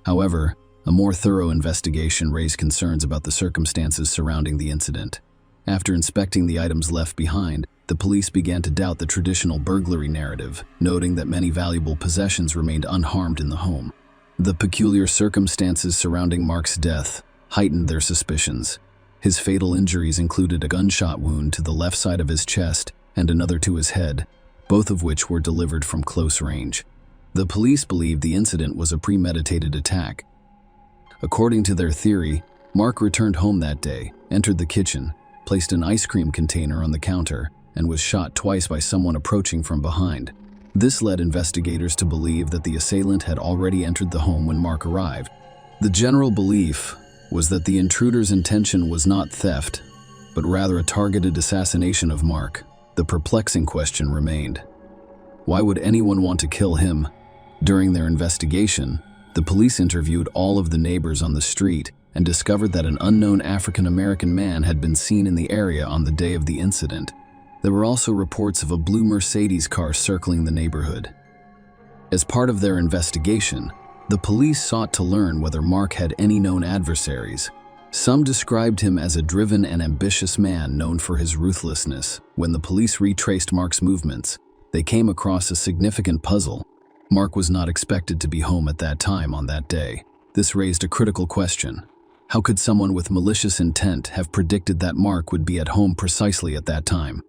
However, a more thorough investigation raised concerns about the circumstances surrounding the incident. After inspecting the items left behind, the police began to doubt the traditional burglary narrative, noting that many valuable possessions remained unharmed in the home. The peculiar circumstances surrounding Mark's death heightened their suspicions. His fatal injuries included a gunshot wound to the left side of his chest and another to his head, both of which were delivered from close range. The police believed the incident was a premeditated attack. According to their theory, Mark returned home that day, entered the kitchen, placed an ice cream container on the counter, and was shot twice by someone approaching from behind. This led investigators to believe that the assailant had already entered the home when Mark arrived. The general belief was that the intruder's intention was not theft, but rather a targeted assassination of Mark. The perplexing question remained: why would anyone want to kill him? During their investigation, the police interviewed all of the neighbors on the street and discovered that an unknown African-American man had been seen in the area on the day of the incident. There were also reports of a blue Mercedes car circling the neighborhood. As part of their investigation, the police sought to learn whether Mark had any known adversaries. Some described him as a driven and ambitious man known for his ruthlessness. When the police retraced Mark's movements, they came across a significant puzzle. Mark was not expected to be home at that time on that day. This raised a critical question. How could someone with malicious intent have predicted that Mark would be at home precisely at that time?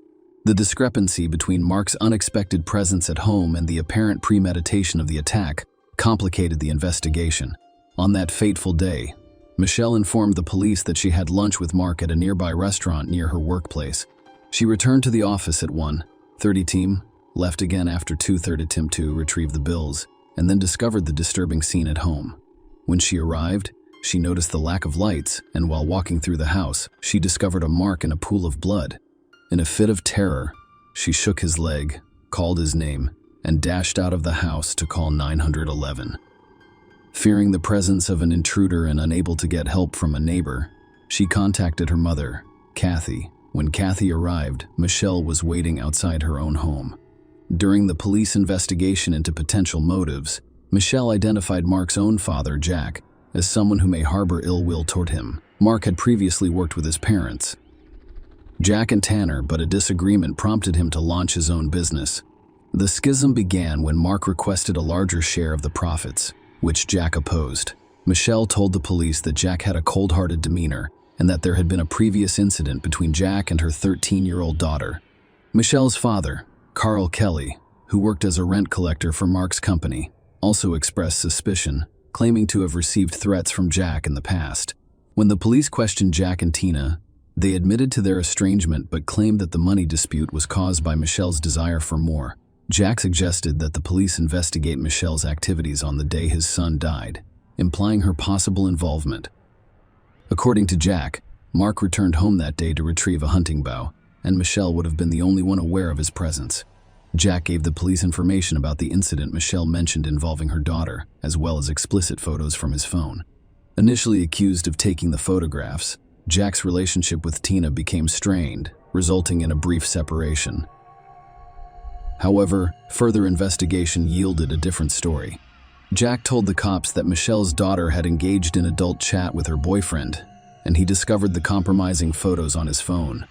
The discrepancy between Mark's unexpected presence at home and the apparent premeditation of the attack complicated the investigation. On that fateful day, Michelle informed the police that she had lunch with Mark at a nearby restaurant near her workplace. She returned to the office at 1:30 Team, left again after 2:30 Tim to retrieve the bills, and then discovered the disturbing scene at home. When she arrived, she noticed the lack of lights, and while walking through the house, she discovered a mark in a pool of blood. In a fit of terror, she shook his leg, called his name, and dashed out of the house to call 911. Fearing the presence of an intruder and unable to get help from a neighbor, she contacted her mother, Kathy. When Kathy arrived, Michelle was waiting outside her own home. During the police investigation into potential motives, Michelle identified Mark's own father, Jack, as someone who may harbor ill will toward him. Mark had previously worked with his parents, Jack and Tanner, but a disagreement prompted him to launch his own business. The schism began when Mark requested a larger share of the profits, which Jack opposed. Michelle told the police that Jack had a cold-hearted demeanor and that there had been a previous incident between Jack and her 13-year-old daughter. Michelle's father, Carl Kelly, who worked as a rent collector for Mark's company, also expressed suspicion, claiming to have received threats from Jack in the past. When the police questioned Jack and Tina, they admitted to their estrangement but claimed that the money dispute was caused by Michelle's desire for more. Jack suggested that the police investigate Michelle's activities on the day his son died, implying her possible involvement. According to Jack, Mark returned home that day to retrieve a hunting bow, and Michelle would have been the only one aware of his presence. Jack gave the police information about the incident Michelle mentioned involving her daughter, as well as explicit photos from his phone. Initially accused of taking the photographs, Jack's relationship with Tina became strained, resulting in a brief separation. However, further investigation yielded a different story. Jack told the cops that Michelle's daughter had engaged in adult chat with her boyfriend, and he discovered the compromising photos on his phone.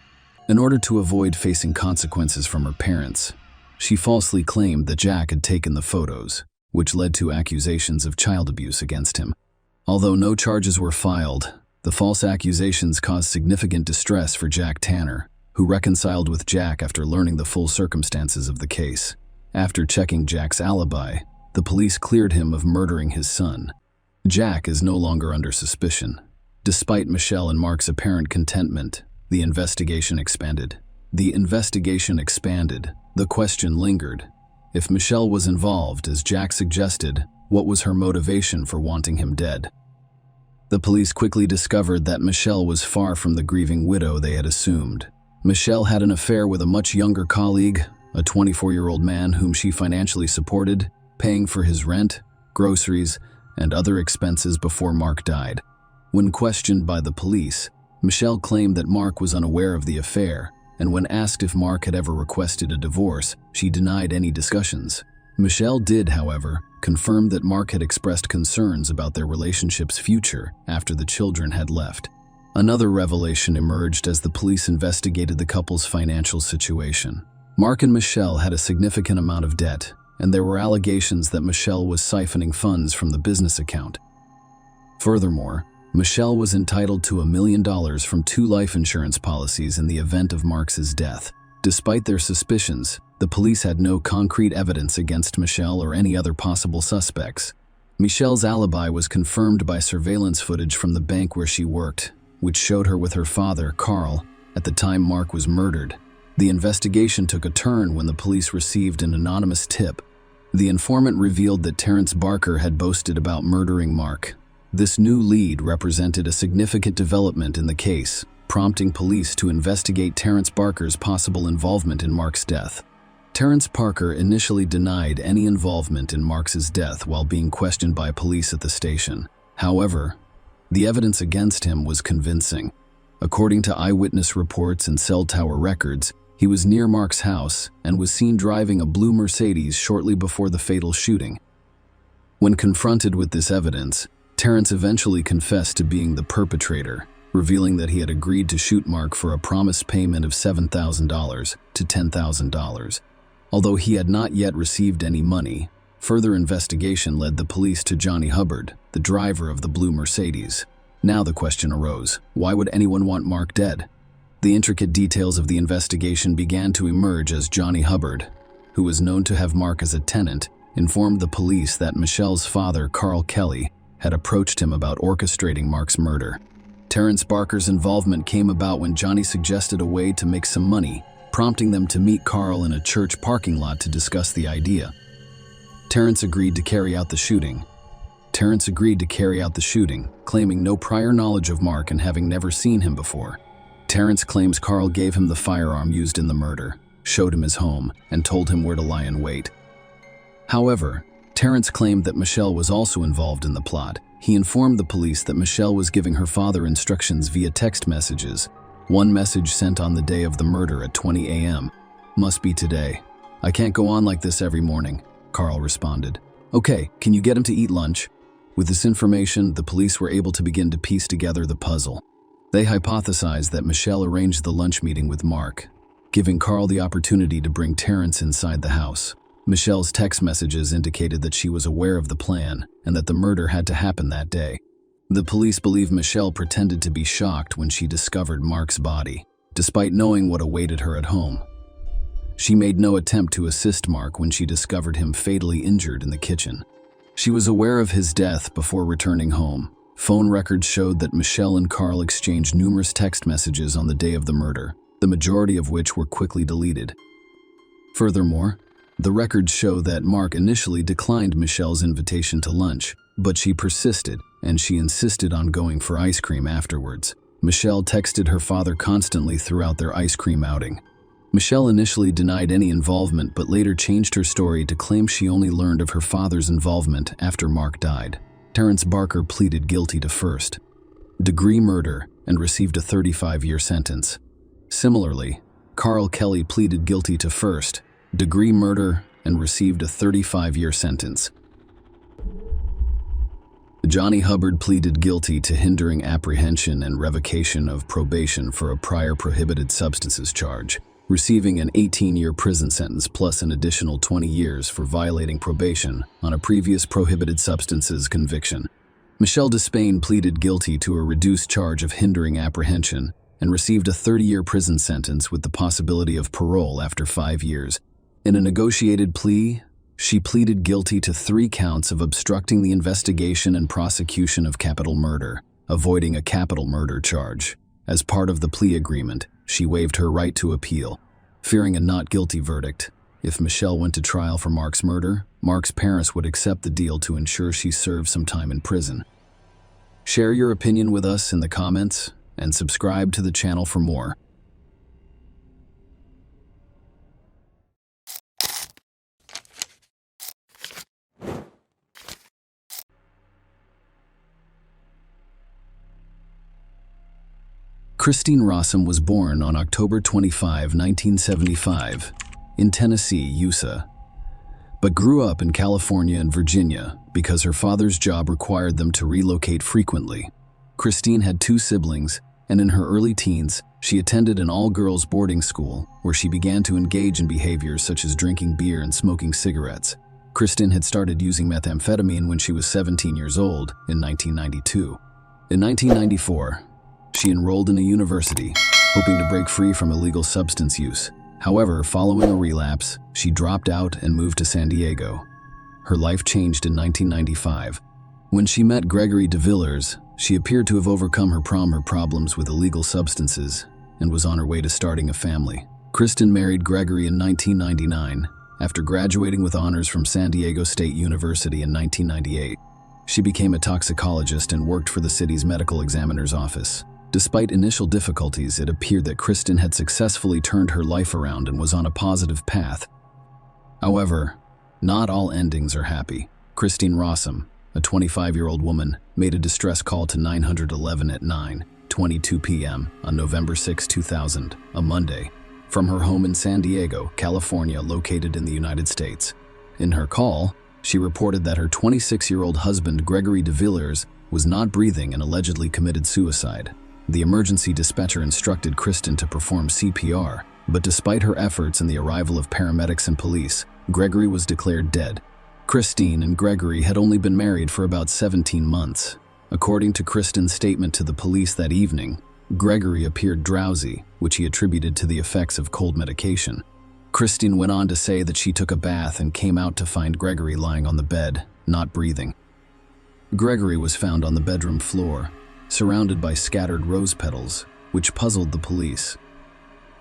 In order to avoid facing consequences from her parents, she falsely claimed that Jack had taken the photos, which led to accusations of child abuse against him. Although no charges were filed, the false accusations caused significant distress for Jack Tanner, who reconciled with Jack after learning the full circumstances of the case. After checking Jack's alibi, the police cleared him of murdering his son. Jack is no longer under suspicion. Despite Michelle and Mark's apparent contentment, the investigation expanded. The question lingered. If Michelle was involved, as Jack suggested, what was her motivation for wanting him dead? The police quickly discovered that Michelle was far from the grieving widow they had assumed. Michelle had an affair with a much younger colleague, a 24-year-old man whom she financially supported, paying for his rent, groceries, and other expenses before Mark died. When questioned by the police, Michelle claimed that Mark was unaware of the affair, and when asked if Mark had ever requested a divorce, she denied any discussions. Michelle did, however, confirm that Mark had expressed concerns about their relationship's future after the children had left. Another revelation emerged as the police investigated the couple's financial situation. Mark and Michelle had a significant amount of debt, and there were allegations that Michelle was siphoning funds from the business account. Furthermore, Michelle was entitled to $1 million from 2 life insurance policies in the event of Mark's death. Despite their suspicions, the police had no concrete evidence against Michelle or any other possible suspects. Michelle's alibi was confirmed by surveillance footage from the bank where she worked, which showed her with her father, Carl, at the time Mark was murdered. The investigation took a turn when the police received an anonymous tip. The informant revealed that Terrence Barker had boasted about murdering Mark. This new lead represented a significant development in the case, prompting police to investigate Terrence Barker's possible involvement in Mark's death. Terrence Barker initially denied any involvement in Mark's death while being questioned by police at the station. However, the evidence against him was convincing. According to eyewitness reports and cell tower records, he was near Mark's house and was seen driving a blue Mercedes shortly before the fatal shooting. When confronted with this evidence, Terrence eventually confessed to being the perpetrator, revealing that he had agreed to shoot Mark for a promised payment of $7,000 to $10,000. Although he had not yet received any money, further investigation led the police to Johnny Hubbard, the driver of the blue Mercedes. Now the question arose, why would anyone want Mark dead? The intricate details of the investigation began to emerge as Johnny Hubbard, who was known to have Mark as a tenant, informed the police that Michelle's father, Carl Kelly, had approached him about orchestrating Mark's murder. Terrence Barker's involvement came about when Johnny suggested a way to make some money, prompting them to meet Carl in a church parking lot to discuss the idea. Terrence agreed to carry out the shooting, claiming no prior knowledge of Mark and having never seen him before. Terrence claims Carl gave him the firearm used in the murder, showed him his home, and told him where to lie in wait. However, Terrence claimed that Michelle was also involved in the plot. He informed the police that Michelle was giving her father instructions via text messages. One message sent on the day of the murder at 20 a.m. "Must be today. I can't go on like this every morning," Carl responded. "Okay, can you get him to eat lunch?" With this information, the police were able to begin to piece together the puzzle. They hypothesized that Michelle arranged the lunch meeting with Mark, giving Carl the opportunity to bring Terrence inside the house. Michelle's text messages indicated that she was aware of the plan and that the murder had to happen that day. The police believe Michelle pretended to be shocked when she discovered Mark's body, despite knowing what awaited her at home. She made no attempt to assist Mark when she discovered him fatally injured in the kitchen. She was aware of his death before returning home. Phone records showed that Michelle and Carl exchanged numerous text messages on the day of the murder, the majority of which were quickly deleted. Furthermore, the records show that Mark initially declined Michelle's invitation to lunch, but she persisted, and she insisted on going for ice cream afterwards. Michelle texted her father constantly throughout their ice cream outing. Michelle initially denied any involvement but later changed her story to claim she only learned of her father's involvement after Mark died. Terrence Barker pleaded guilty to first-degree murder and received a 35-year sentence. Similarly, Carl Kelly pleaded guilty to first-degree murder and received a 35-year sentence. Johnny Hubbard pleaded guilty to hindering apprehension and revocation of probation for a prior prohibited substances charge, receiving an 18-year prison sentence plus an additional 20 years for violating probation on a previous prohibited substances conviction. Michelle Despain pleaded guilty to a reduced charge of hindering apprehension and received a 30-year prison sentence with the possibility of parole after 5 years. In a negotiated plea, she pleaded guilty to 3 counts of obstructing the investigation and prosecution of capital murder, avoiding a capital murder charge. As part of the plea agreement, she waived her right to appeal, fearing a not guilty verdict. If Michelle went to trial for Mark's murder, Mark's parents would accept the deal to ensure she served some time in prison. Share your opinion with us in the comments and subscribe to the channel for more. Christine Rossum was born on October 25, 1975, in Tennessee, USA, but grew up in California and Virginia because her father's job required them to relocate frequently. Christine had 2 siblings, and in her early teens, she attended an all-girls boarding school where she began to engage in behaviors such as drinking beer and smoking cigarettes. Christine had started using methamphetamine when she was 17 years old in 1992. In 1994, she enrolled in a university, hoping to break free from illegal substance use. However, following a relapse, she dropped out and moved to San Diego. Her life changed in 1995. When she met Gregory DeVillers, she appeared to have overcome her problems with illegal substances and was on her way to starting a family. Kristen married Gregory in 1999 after graduating with honors from San Diego State University in 1998. She became a toxicologist and worked for the city's medical examiner's office. Despite initial difficulties, it appeared that Kristen had successfully turned her life around and was on a positive path. However, not all endings are happy. Christine Rossum, a 25-year-old woman, made a distress call to 911 at 9:22 p.m. on November 6, 2000, a Monday, from her home in San Diego, California, located in the United States. In her call, she reported that her 26-year-old husband, Gregory DeVillers, was not breathing and allegedly committed suicide. The emergency dispatcher instructed Kristen to perform CPR, but despite her efforts and the arrival of paramedics and police, Gregory was declared dead. Christine and Gregory had only been married for about 17 months. According to Kristen's statement to the police that evening, Gregory appeared drowsy, which he attributed to the effects of cold medication. Kristen went on to say that she took a bath and came out to find Gregory lying on the bed, not breathing. Gregory was found on the bedroom floor, surrounded by scattered rose petals, which puzzled the police.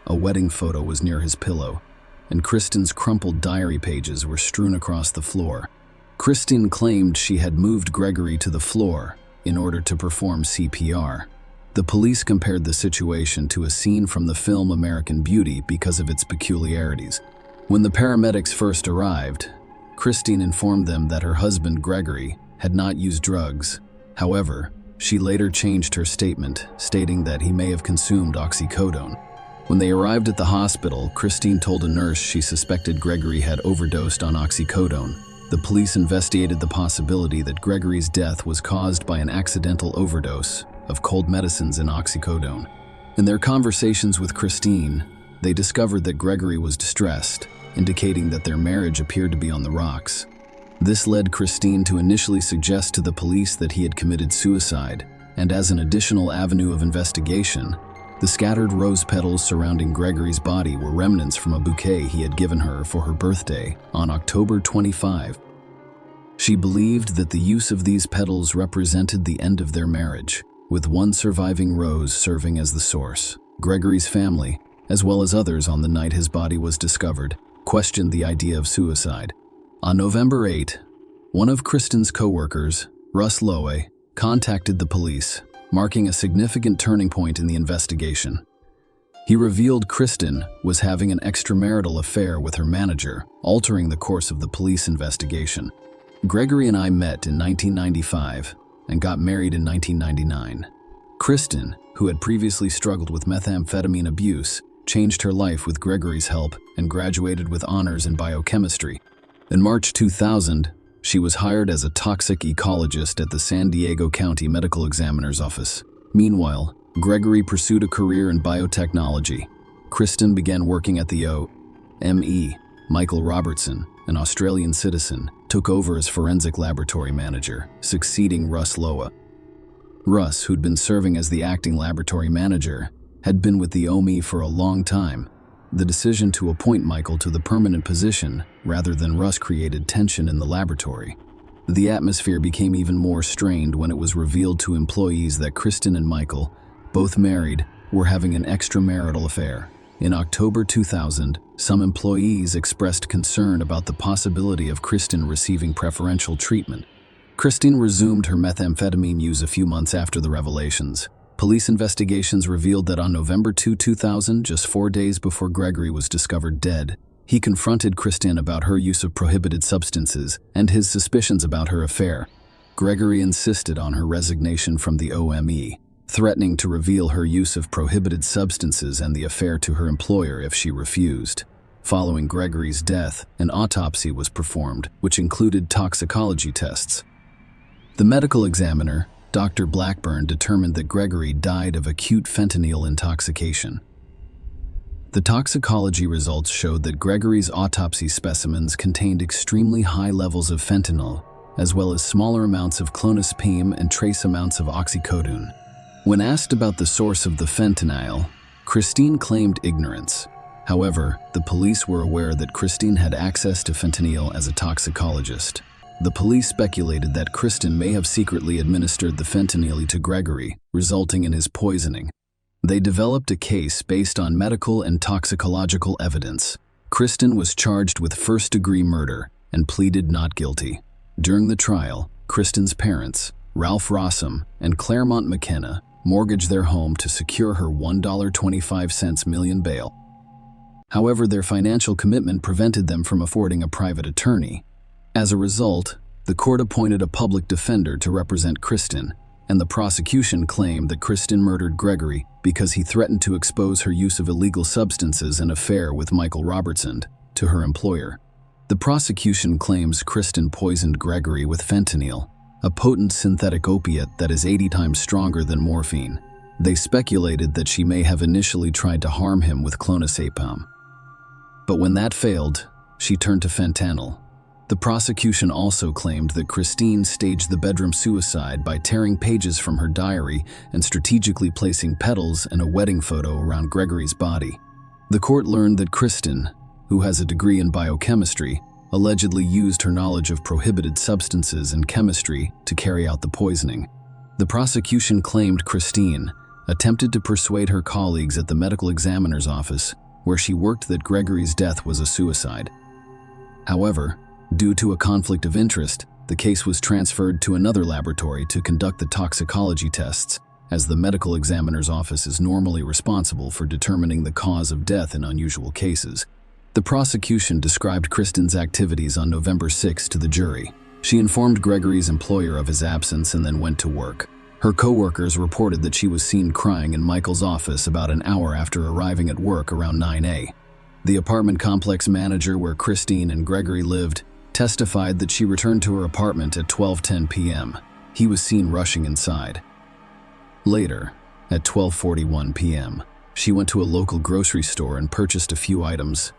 A wedding photo was near his pillow, and Kristen's crumpled diary pages were strewn across the floor. Kristen claimed she had moved Gregory to the floor in order to perform CPR. The police compared the situation to a scene from the film American Beauty because of its peculiarities. When the paramedics first arrived, Kristen informed them that her husband Gregory had not used drugs. However, she later changed her statement, stating that he may have consumed oxycodone. When they arrived at the hospital, Kristen told a nurse she suspected Gregory had overdosed on oxycodone. The police investigated the possibility that Gregory's death was caused by an accidental overdose of cold medicines and oxycodone. In their conversations with Kristen, they discovered that Gregory was distressed, indicating that their marriage appeared to be on the rocks. This led Kristen to initially suggest to the police that he had committed suicide, and as an additional avenue of investigation, the scattered rose petals surrounding Gregory's body were remnants from a bouquet he had given her for her birthday on October 25. She believed that the use of these petals represented the end of their marriage, with one surviving rose serving as the source. Gregory's family, as well as others on the night his body was discovered, questioned the idea of suicide. On November 8, one of Kristen's co-workers, Russ Lowe, contacted the police, marking a significant turning point in the investigation. He revealed Kristen was having an extramarital affair with her manager, altering the course of the police investigation. Gregory and I met in 1995 and got married in 1999. Kristen, who had previously struggled with methamphetamine abuse, changed her life with Gregory's help and graduated with honors in biochemistry. In March 2000, she was hired as a toxic ecologist at the San Diego County Medical Examiner's Office. Meanwhile, Gregory pursued a career in biotechnology. Kristen began working at the OME. Michael Robertson, an Australian citizen, took over as forensic laboratory manager, succeeding Russ Lowe. Russ, who'd been serving as the acting laboratory manager, had been with the OME for a long time. The decision to appoint Michael to the permanent position rather than Russ created tension in the laboratory. The atmosphere became even more strained when it was revealed to employees that Kristen and Michael, both married, were having an extramarital affair. In October 2000, some employees expressed concern about the possibility of Kristen receiving preferential treatment. Kristen resumed her methamphetamine use a few months after the revelations. Police investigations revealed that on November 2, 2000, just 4 days before Gregory was discovered dead, he confronted Kristen about her use of prohibited substances and his suspicions about her affair. Gregory insisted on her resignation from the OME, threatening to reveal her use of prohibited substances and the affair to her employer if she refused. Following Gregory's death, an autopsy was performed, which included toxicology tests. The medical examiner, Dr. Blackburn, determined that Gregory died of acute fentanyl intoxication. The toxicology results showed that Gregory's autopsy specimens contained extremely high levels of fentanyl, as well as smaller amounts of clonazepam and trace amounts of oxycodone. When asked about the source of the fentanyl, Kristen claimed ignorance. However, the police were aware that Kristen had access to fentanyl as a toxicologist. The police speculated that Kristen may have secretly administered the fentanyl to Gregory, resulting in his poisoning. They developed a case based on medical and toxicological evidence. Kristen was charged with first-degree murder and pleaded not guilty. During the trial, Kristen's parents, Ralph Rossum and Claremont McKenna, mortgaged their home to secure her $1.25 million bail. However, their financial commitment prevented them from affording a private attorney. As a result, the court appointed a public defender to represent Kristen, and the prosecution claimed that Kristen murdered Gregory because he threatened to expose her use of illegal substances and affair with Michael Robertson to her employer. The prosecution claims Kristen poisoned Gregory with fentanyl, a potent synthetic opiate that is 80 times stronger than morphine. They speculated that she may have initially tried to harm him with clonazepam. But when that failed, she turned to fentanyl. The prosecution also claimed that Christine staged the bedroom suicide by tearing pages from her diary and strategically placing petals and a wedding photo around Gregory's body. The court learned that Kristen, who has a degree in biochemistry, allegedly used her knowledge of prohibited substances and chemistry to carry out the poisoning. The prosecution claimed Christine attempted to persuade her colleagues at the medical examiner's office, where she worked, that Gregory's death was a suicide. However, due to a conflict of interest, the case was transferred to another laboratory to conduct the toxicology tests, as the medical examiner's office is normally responsible for determining the cause of death in unusual cases. The prosecution described Kristen's activities on November 6 to the jury. She informed Gregory's employer of his absence and then went to work. Her co-workers reported that she was seen crying in Michael's office about an hour after arriving at work around 9 a.m. The apartment complex manager where Christine and Gregory lived testified that she returned to her apartment at 12:10 p.m. He was seen rushing inside. Later, at 12:41 p.m., she went to a local grocery store and purchased a few items.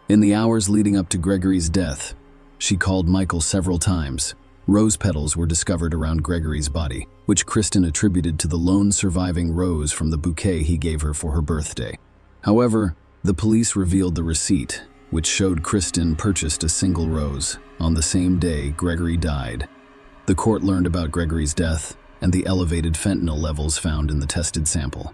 In the hours leading up to Gregory's death, she called Michael several times. Rose petals were discovered around Gregory's body, which Kristen attributed to the lone surviving rose from the bouquet he gave her for her birthday. However, the police revealed the receipt, which showed Kristen purchased a single rose on the same day Gregory died. The court learned about Gregory's death and the elevated fentanyl levels found in the tested sample.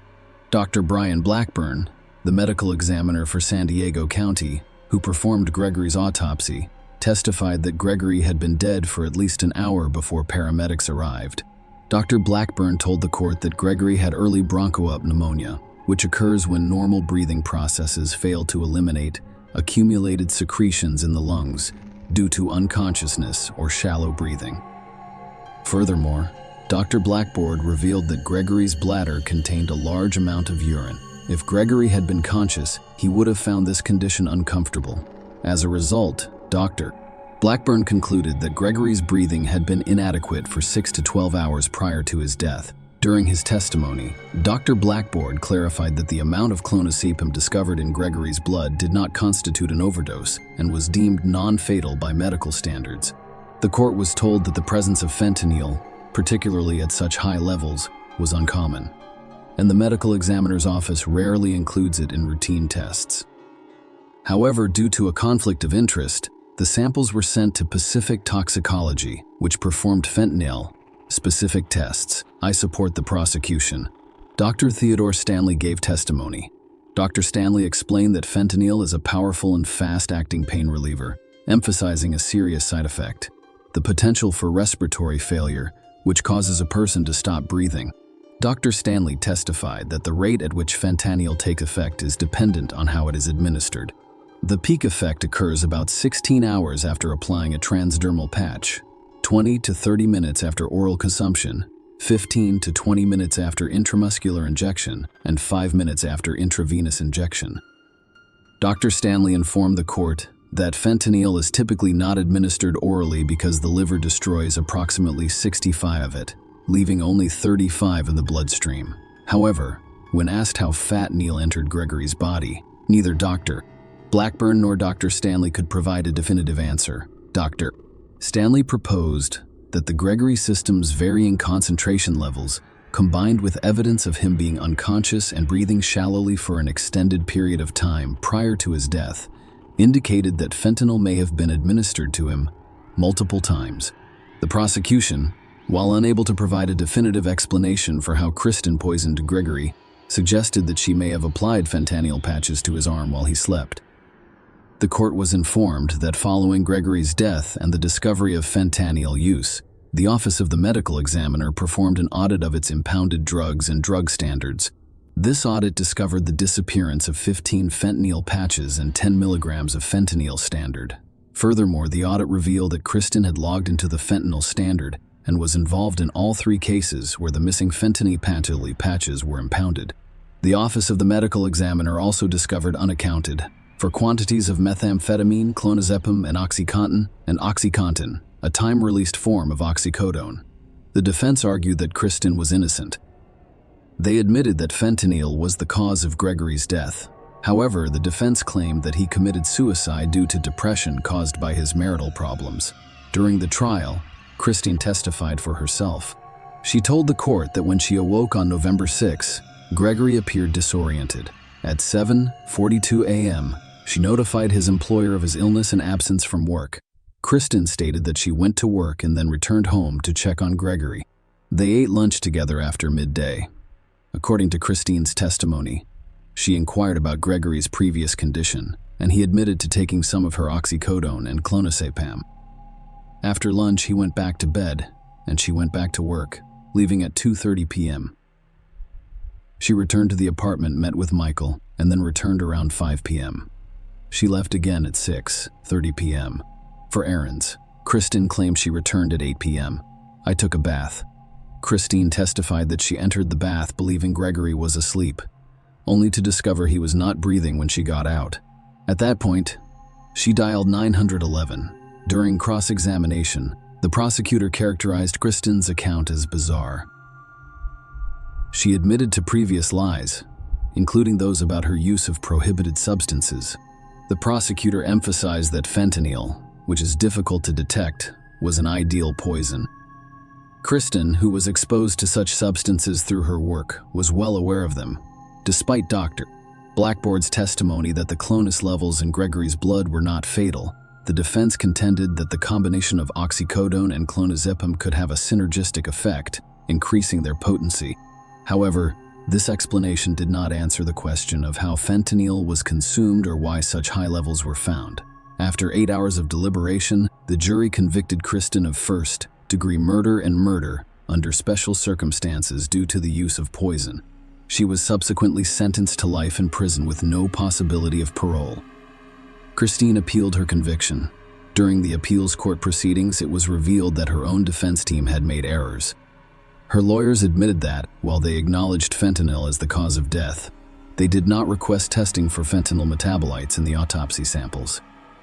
Dr. Brian Blackburn, the medical examiner for San Diego County, who performed Gregory's autopsy, testified that Gregory had been dead for at least an hour before paramedics arrived. Dr. Blackburn told the court that Gregory had early bronchopneumonia, which occurs when normal breathing processes fail to eliminate accumulated secretions in the lungs due to unconsciousness or shallow breathing. Furthermore, Dr. Blackburn revealed that Gregory's bladder contained a large amount of urine. If Gregory had been conscious, he would have found this condition uncomfortable. As a result, Dr. Blackburn concluded that Gregory's breathing had been inadequate for 6 to 12 hours prior to his death. During his testimony, Dr. Blackburn clarified that the amount of clonazepam discovered in Gregory's blood did not constitute an overdose and was deemed non-fatal by medical standards. The court was told that the presence of fentanyl, particularly at such high levels, was uncommon, and the medical examiner's office rarely includes it in routine tests. However, due to a conflict of interest, the samples were sent to Pacific Toxicology, which performed fentanyl-specific tests. I support the prosecution. Dr. Theodore Stanley gave testimony. Dr. Stanley explained that fentanyl is a powerful and fast-acting pain reliever, emphasizing a serious side effect: the potential for respiratory failure, which causes a person to stop breathing. Dr. Stanley testified that the rate at which fentanyl takes effect is dependent on how it is administered. The peak effect occurs about 16 hours after applying a transdermal patch, 20 to 30 minutes after oral consumption, 15 to 20 minutes after intramuscular injection, and 5 minutes after intravenous injection. Dr. Stanley informed the court that fentanyl is typically not administered orally because the liver destroys approximately 65 of it, leaving only 35 in the bloodstream. However, when asked how fentanyl entered Gregory's body, neither Dr. Blackburn nor Dr. Stanley could provide a definitive answer. Dr. Stanley proposed that the Gregory system's varying concentration levels, combined with evidence of him being unconscious and breathing shallowly for an extended period of time prior to his death, indicated that fentanyl may have been administered to him multiple times. The prosecution, while unable to provide a definitive explanation for how Kristen poisoned Gregory, suggested that she may have applied fentanyl patches to his arm while he slept. The court was informed that following Gregory's death and the discovery of fentanyl use, the Office of the Medical Examiner performed an audit of its impounded drugs and drug standards. This audit discovered the disappearance of 15 fentanyl patches and 10 milligrams of fentanyl standard. Furthermore, the audit revealed that Kristen had logged into the fentanyl standard and was involved in all 3 cases where the missing fentanyl patches were impounded. The Office of the Medical Examiner also discovered unaccounted for quantities of methamphetamine, clonazepam, and OxyContin, a time-released form of oxycodone. The defense argued that Kristen was innocent. They admitted that fentanyl was the cause of Gregory's death. However, the defense claimed that he committed suicide due to depression caused by his marital problems. During the trial, Christine testified for herself. She told the court that when she awoke on November 6, Gregory appeared disoriented. At 7:42 a.m., she notified his employer of his illness and absence from work. Kristen stated that she went to work and then returned home to check on Gregory. They ate lunch together after midday. According to Christine's testimony, she inquired about Gregory's previous condition, and he admitted to taking some of her oxycodone and clonazepam. After lunch, he went back to bed, and she went back to work, leaving at 2:30 p.m. She returned to the apartment, met with Michael, and then returned around 5 p.m. She left again at 6:30 p.m. for errands. Kristen claimed she returned at 8 p.m. I took a bath. Christine testified that she entered the bath believing Gregory was asleep, only to discover he was not breathing when she got out. At that point, she dialed 911. During cross-examination, the prosecutor characterized Kristen's account as bizarre. She admitted to previous lies, including those about her use of prohibited substances. The prosecutor emphasized that fentanyl, which is difficult to detect, was an ideal poison. Kristen, who was exposed to such substances through her work, was well aware of them. Despite Dr. Blackboard's testimony that the clonus levels in Gregory's blood were not fatal, the defense contended that the combination of oxycodone and clonazepam could have a synergistic effect, increasing their potency. However, this explanation did not answer the question of how fentanyl was consumed or why such high levels were found. After 8 hours of deliberation, the jury convicted Kristen of first-degree murder and murder under special circumstances due to the use of poison. She was subsequently sentenced to life in prison with no possibility of parole. Christine appealed her conviction. During the appeals court proceedings, it was revealed that her own defense team had made errors. Her lawyers admitted that, while they acknowledged fentanyl as the cause of death, they did not request testing for fentanyl metabolites in the autopsy samples.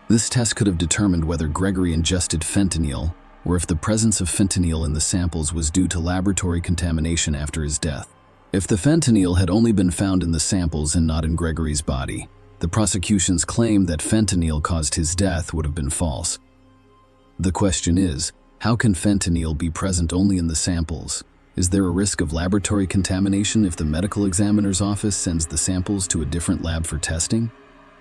This test could have determined whether Gregory ingested fentanyl or if the presence of fentanyl in the samples was due to laboratory contamination after his death. If the fentanyl had only been found in the samples and not in Gregory's body, the prosecution's claim that fentanyl caused his death would have been false. The question is, how can fentanyl be present only in the samples? Is there a risk of laboratory contamination if the medical examiner's office sends the samples to a different lab for testing?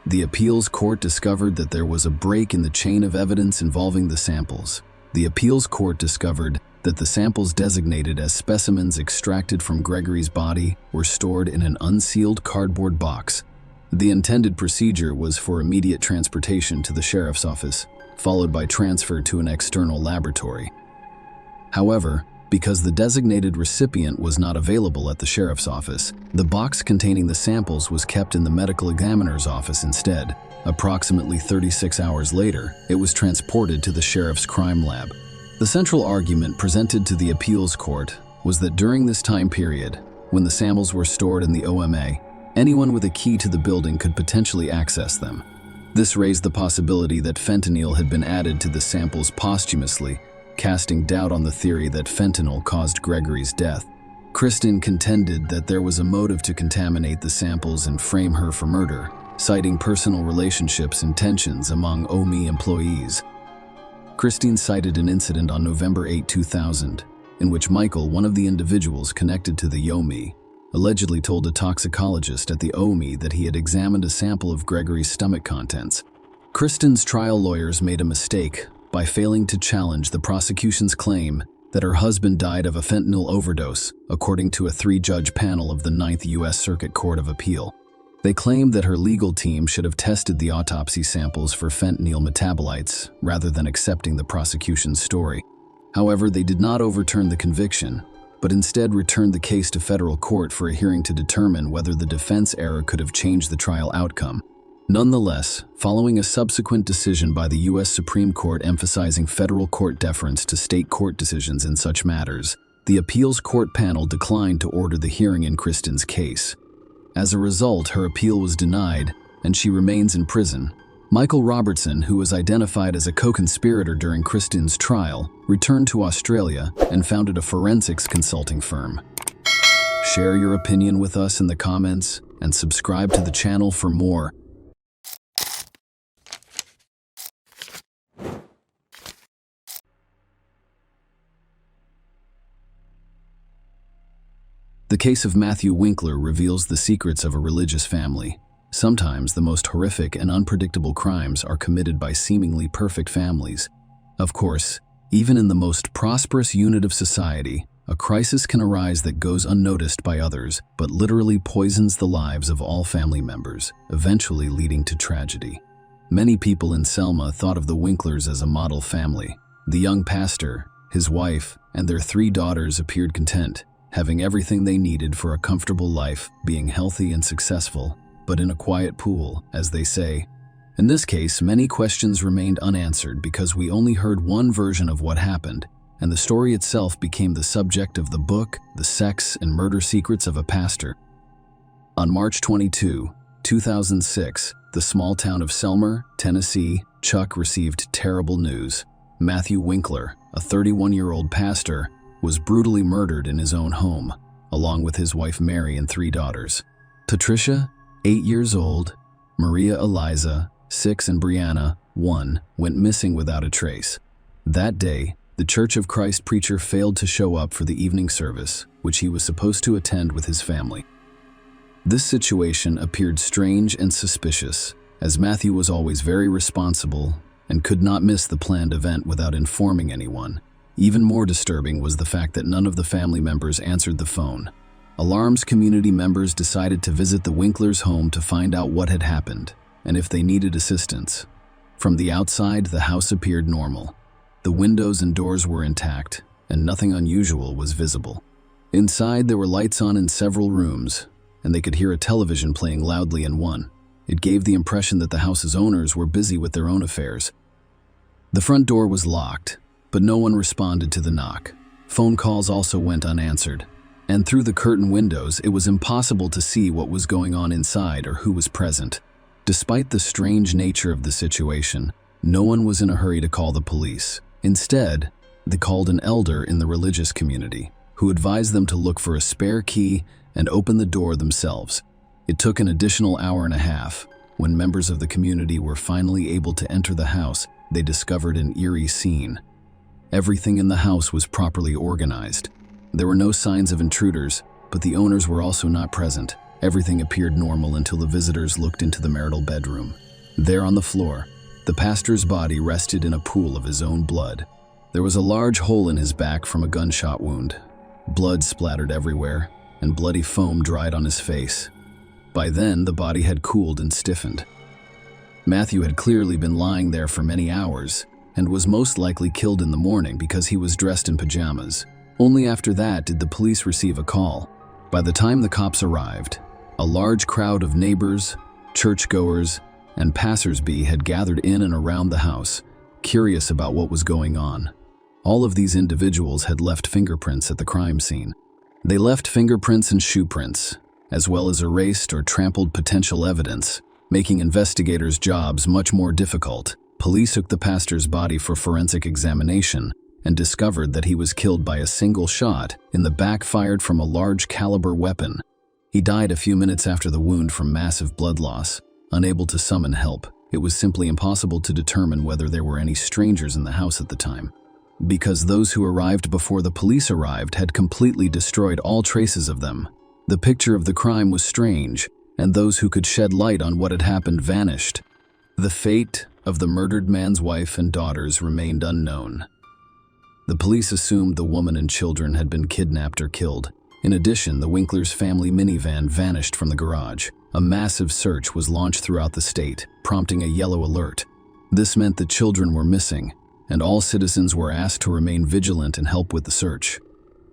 The appeals court discovered that there was a break in the chain of evidence involving the samples. The appeals court discovered that the samples designated as specimens extracted from Gregory's body were stored in an unsealed cardboard box. The intended procedure was for immediate transportation to the sheriff's office, followed by transfer to an external laboratory. However, because the designated recipient was not available at the sheriff's office, the box containing the samples was kept in the medical examiner's office instead. Approximately 36 hours later, it was transported to the sheriff's crime lab. The central argument presented to the appeals court was that during this time period, when the samples were stored in the OMA, anyone with a key to the building could potentially access them. This raised the possibility that fentanyl had been added to the samples posthumously, casting doubt on the theory that fentanyl caused Gregory's death. Kristen contended that there was a motive to contaminate the samples and frame her for murder, citing personal relationships and tensions among OMI employees. Christine cited an incident on November 8, 2000, in which Michael, one of the individuals connected to the OMI, allegedly told a toxicologist at the OMI that he had examined a sample of Gregory's stomach contents. Kristen's trial lawyers made a mistake by failing to challenge the prosecution's claim that her husband died of a fentanyl overdose, according to a 3-judge panel of the 9th U.S. Circuit Court of Appeal. They claimed that her legal team should have tested the autopsy samples for fentanyl metabolites rather than accepting the prosecution's story. However, they did not overturn the conviction, but instead returned the case to federal court for a hearing to determine whether the defense error could have changed the trial outcome. Nonetheless, following a subsequent decision by the U.S. Supreme Court emphasizing federal court deference to state court decisions in such matters, the appeals court panel declined to order the hearing in Kristen's case. As a result, her appeal was denied, and she remains in prison. Michael Robertson, who was identified as a co-conspirator during Kristen's trial, returned to Australia and founded a forensics consulting firm. Share your opinion with us in the comments and subscribe to the channel for more. The case of Matthew Winkler reveals the secrets of a religious family. Sometimes the most horrific and unpredictable crimes are committed by seemingly perfect families. Of course, even in the most prosperous unit of society, a crisis can arise that goes unnoticed by others, but literally poisons the lives of all family members, eventually leading to tragedy. Many people in Selma thought of the Winklers as a model family. The young pastor, his wife, and their 3 daughters appeared content, having everything they needed for a comfortable life, being healthy and successful, but in a quiet pool, as they say. In this case, many questions remained unanswered because we only heard one version of what happened, and the story itself became the subject of the book, The Sex and Murder Secrets of a Pastor. On March 22, 2006, the small town of Selmer, Tennessee, Chuck received terrible news. Matthew Winkler, a 31-year-old pastor, was brutally murdered in his own home, along with his wife Mary and 3 daughters. Patricia, 8 years old, Maria Eliza, 6, and Brianna, 1, went missing without a trace. That day, the Church of Christ preacher failed to show up for the evening service, which he was supposed to attend with his family. This situation appeared strange and suspicious, as Matthew was always very responsible and could not miss the planned event without informing anyone. Even more disturbing was the fact that none of the family members answered the phone. Alarmed community members decided to visit the Winklers' home to find out what had happened and if they needed assistance. From the outside, the house appeared normal. The windows and doors were intact, and nothing unusual was visible. Inside, there were lights on in several rooms, and they could hear a television playing loudly in one. It gave the impression that the house's owners were busy with their own affairs. The front door was locked, but no one responded to the knock. Phone calls also went unanswered, and through the curtain windows, it was impossible to see what was going on inside or who was present. Despite the strange nature of the situation, no one was in a hurry to call the police. Instead, they called an elder in the religious community, who advised them to look for a spare key and open the door themselves. It took an additional hour and a half. When members of the community were finally able to enter the house, they discovered an eerie scene. Everything in the house was properly organized. There were no signs of intruders, but the owners were also not present. Everything appeared normal until the visitors looked into the marital bedroom. There on the floor, the pastor's body rested in a pool of his own blood. There was a large hole in his back from a gunshot wound. Blood splattered everywhere, and bloody foam dried on his face. By then, the body had cooled and stiffened. Matthew had clearly been lying there for many hours, and was most likely killed in the morning because he was dressed in pajamas. Only after that did the police receive a call. By the time the cops arrived, a large crowd of neighbors, churchgoers, and passers-by had gathered in and around the house, curious about what was going on. All of these individuals had left fingerprints at the crime scene. They left fingerprints and shoe prints, as well as erased or trampled potential evidence, making investigators' jobs much more difficult. Police took the pastor's body for forensic examination and discovered that he was killed by a single shot in the back fired from a large caliber weapon. He died a few minutes after the wound from massive blood loss. Unable to summon help, it was simply impossible to determine whether there were any strangers in the house at the time, because those who arrived before the police arrived had completely destroyed all traces of them. The picture of the crime was strange, and those who could shed light on what had happened vanished. The fate of the murdered man's wife and daughters remained unknown. The police assumed the woman and children had been kidnapped or killed. In addition, the Winklers' family minivan vanished from the garage. A massive search was launched throughout the state, prompting a yellow alert. This meant the children were missing, and all citizens were asked to remain vigilant and help with the search.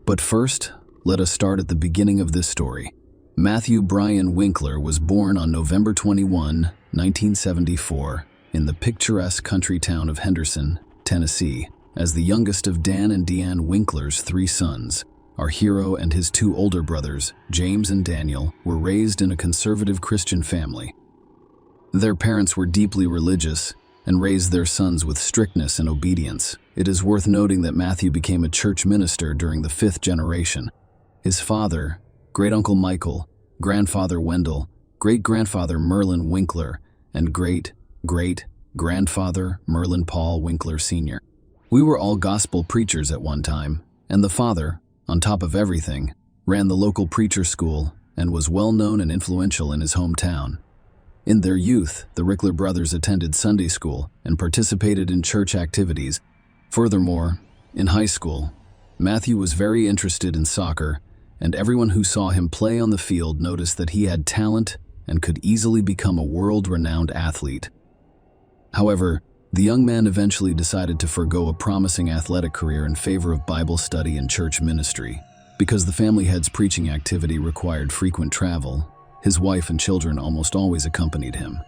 But first, let us start at the beginning of this story. Matthew Brian Winkler was born on November 21, 1974, in the picturesque country town of Henderson, Tennessee, as the youngest of Dan and Deanne Winkler's 3 sons. Our hero and his 2 older brothers, James and Daniel, were raised in a conservative Christian family. Their parents were deeply religious and raised their sons with strictness and obedience. It is worth noting that Matthew became a church minister during the 5th generation. His father, great-uncle Michael, grandfather Wendell, great-grandfather Merlin Winkler, and great-great-grandfather Merlin Paul Winkler Sr. We were all gospel preachers at one time, and the father, on top of everything, ran the local preacher school and was well known and influential in his hometown. In their youth, the Winkler brothers attended Sunday school and participated in church activities. Furthermore, in high school, Matthew was very interested in soccer, and everyone who saw him play on the field noticed that he had talent and could easily become a world-renowned athlete. However, the young man eventually decided to forego a promising athletic career in favor of Bible study and church ministry. Because the family head's preaching activity required frequent travel, his wife and children almost always accompanied him.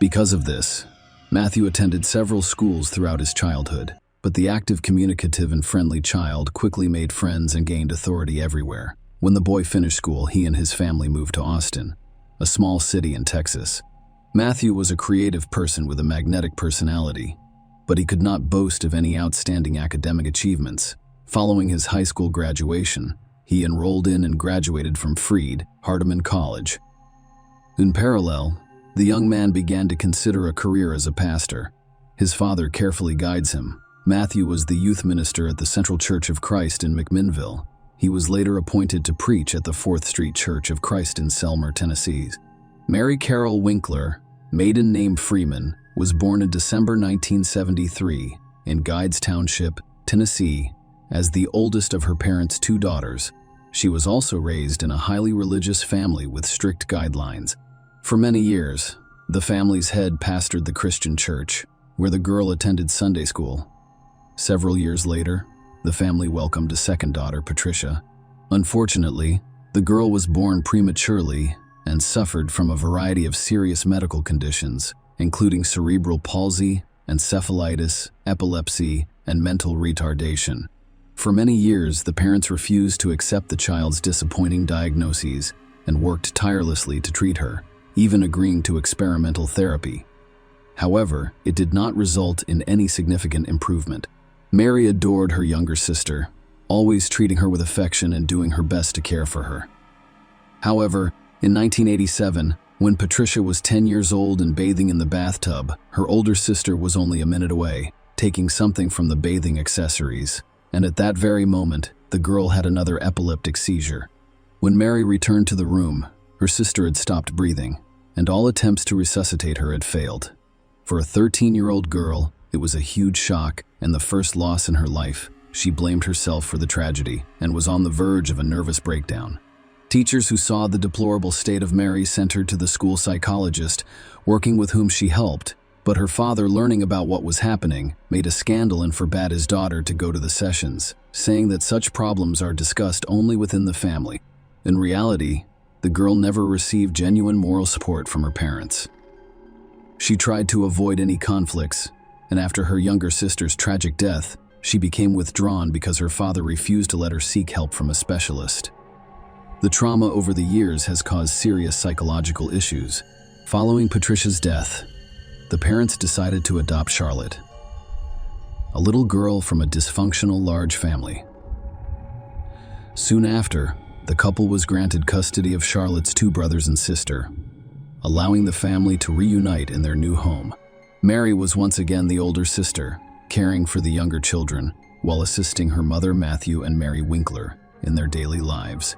Because of this, Matthew attended several schools throughout his childhood, but the active, communicative, and friendly child quickly made friends and gained authority everywhere. When the boy finished school, he and his family moved to Austin, a small city in Texas. Matthew was a creative person with a magnetic personality, but he could not boast of any outstanding academic achievements. Following his high school graduation, he enrolled in and graduated from Freed-Hardeman College. In parallel, the young man began to consider a career as a pastor. His father carefully guides him. Matthew was the youth minister at the Central Church of Christ in McMinnville. He was later appointed to preach at the 4th Street Church of Christ in Selmer, Tennessee. Mary Carol Winkler, maiden name Freeman, was born in December 1973 in Guides Township, Tennessee, as the oldest of her parents' 2 daughters. She was also raised in a highly religious family with strict guidelines. For many years, the family's head pastored the Christian church, where the girl attended Sunday school. Several years later, the family welcomed a second daughter, Patricia. Unfortunately, the girl was born prematurely and suffered from a variety of serious medical conditions, including cerebral palsy, encephalitis, epilepsy, and mental retardation. For many years, the parents refused to accept the child's disappointing diagnoses and worked tirelessly to treat her, even agreeing to experimental therapy. However, it did not result in any significant improvement. Mary adored her younger sister, always treating her with affection and doing her best to care for her. However, in 1987, when Patricia was 10 years old and bathing in the bathtub, her older sister was only a minute away, taking something from the bathing accessories, and at that very moment, the girl had another epileptic seizure. When Mary returned to the room, her sister had stopped breathing, and all attempts to resuscitate her had failed. For a 13-year-old girl, it was a huge shock and the first loss in her life. She blamed herself for the tragedy and was on the verge of a nervous breakdown. Teachers who saw the deplorable state of Mary sent her to the school psychologist, working with whom she helped, but her father, learning about what was happening, made a scandal and forbade his daughter to go to the sessions, saying that such problems are discussed only within the family. In reality, the girl never received genuine moral support from her parents. She tried to avoid any conflicts, and after her younger sister's tragic death, she became withdrawn because her father refused to let her seek help from a specialist. The trauma over the years has caused serious psychological issues. Following Patricia's death, the parents decided to adopt Charlotte, a little girl from a dysfunctional large family. Soon after, the couple was granted custody of Charlotte's 2 brothers and sister, allowing the family to reunite in their new home. Mary was once again the older sister, caring for the younger children while assisting her mother Matthew and Mary Winkler in their daily lives.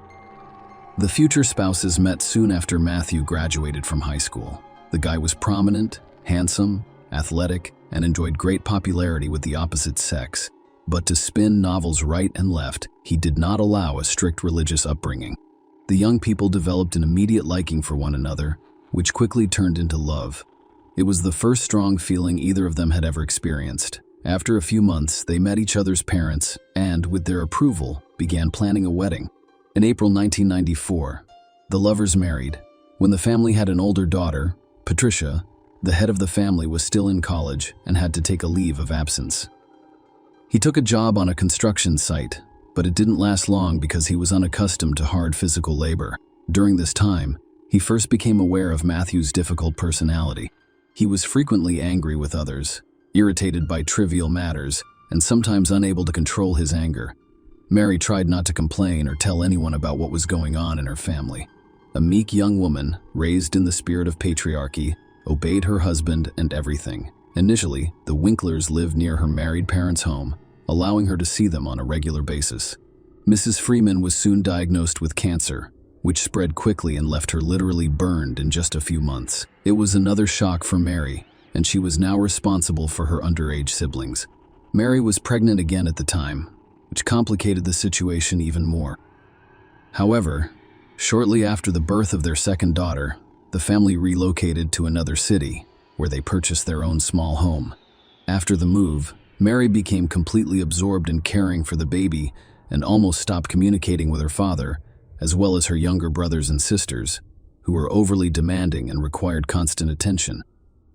The future spouses met soon after Matthew graduated from high school. The guy was prominent, handsome, athletic, and enjoyed great popularity with the opposite sex. But to spin novels right and left, he did not allow a strict religious upbringing. The young people developed an immediate liking for one another, which quickly turned into love. It was the first strong feeling either of them had ever experienced. After a few months, they met each other's parents and, with their approval, began planning a wedding. In April 1994, the lovers married. When the family had an older daughter, Patricia, the head of the family, was still in college and had to take a leave of absence. He took a job on a construction site, but it didn't last long because he was unaccustomed to hard physical labor. During this time, he first became aware of Matthew's difficult personality. He was frequently angry with others, irritated by trivial matters, and sometimes unable to control his anger. Mary tried not to complain or tell anyone about what was going on in her family. A meek young woman, raised in the spirit of patriarchy, obeyed her husband and everything. Initially, the Winklers lived near her married parents' home, allowing her to see them on a regular basis. Mrs. Freeman was soon diagnosed with cancer, which spread quickly and left her literally burned in just a few months. It was another shock for Mary, and she was now responsible for her underage siblings. Mary was pregnant again at the time, which complicated the situation even more. However, shortly after the birth of their second daughter, the family relocated to another city, where they purchased their own small home. After the move, Mary became completely absorbed in caring for the baby and almost stopped communicating with her father, as well as her younger brothers and sisters, who were overly demanding and required constant attention.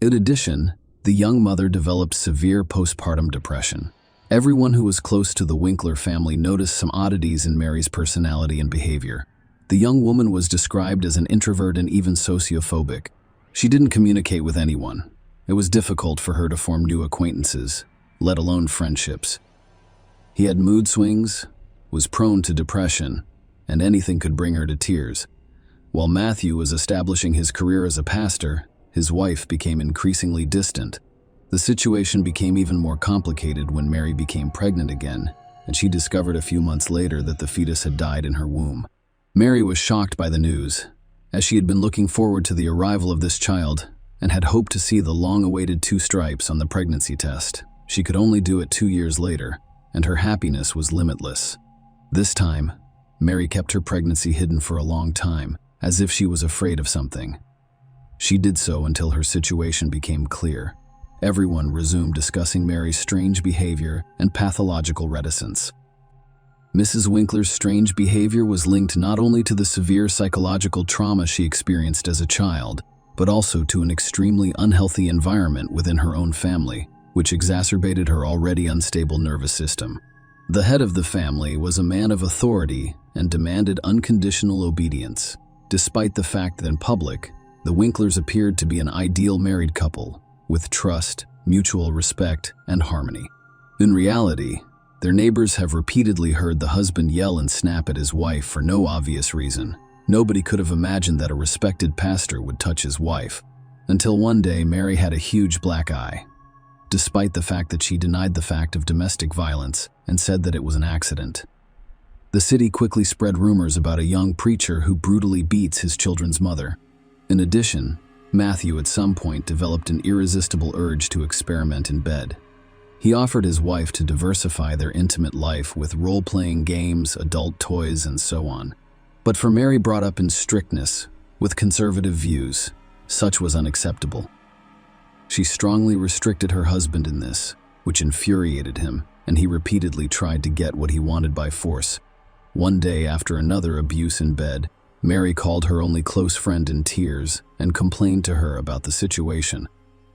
In addition, the young mother developed severe postpartum depression. Everyone who was close to the Winkler family noticed some oddities in Mary's personality and behavior. The young woman was described as an introvert and even sociophobic. She didn't communicate with anyone. It was difficult for her to form new acquaintances, let alone friendships. He had mood swings, was prone to depression, and anything could bring her to tears. While Matthew was establishing his career as a pastor, his wife became increasingly distant. The situation became even more complicated when Mary became pregnant again, and she discovered a few months later that the fetus had died in her womb. Mary was shocked by the news, as she had been looking forward to the arrival of this child and had hoped to see the long-awaited 2 stripes on the pregnancy test. She could only do it 2 years later, and her happiness was limitless. This time, Mary kept her pregnancy hidden for a long time, as if she was afraid of something. She did so until her situation became clear. Everyone resumed discussing Mary's strange behavior and pathological reticence. Mrs. Winkler's strange behavior was linked not only to the severe psychological trauma she experienced as a child, but also to an extremely unhealthy environment within her own family, which exacerbated her already unstable nervous system. The head of the family was a man of authority and demanded unconditional obedience. Despite the fact that in public, the Winklers appeared to be an ideal married couple, with trust, mutual respect, and harmony. In reality, their neighbors have repeatedly heard the husband yell and snap at his wife for no obvious reason. Nobody could have imagined that a respected pastor would touch his wife, until one day Mary had a huge black eye. Despite the fact that she denied the fact of domestic violence and said that it was an accident. The city quickly spread rumors about a young preacher who brutally beats his children's mother. In addition, Matthew at some point developed an irresistible urge to experiment in bed. He offered his wife to diversify their intimate life with role-playing games, adult toys, and so on. But for Mary, brought up in strictness, with conservative views, such was unacceptable. She strongly restricted her husband in this, which infuriated him, and he repeatedly tried to get what he wanted by force. One day, after another abuse in bed, Mary called her only close friend in tears and complained to her about the situation.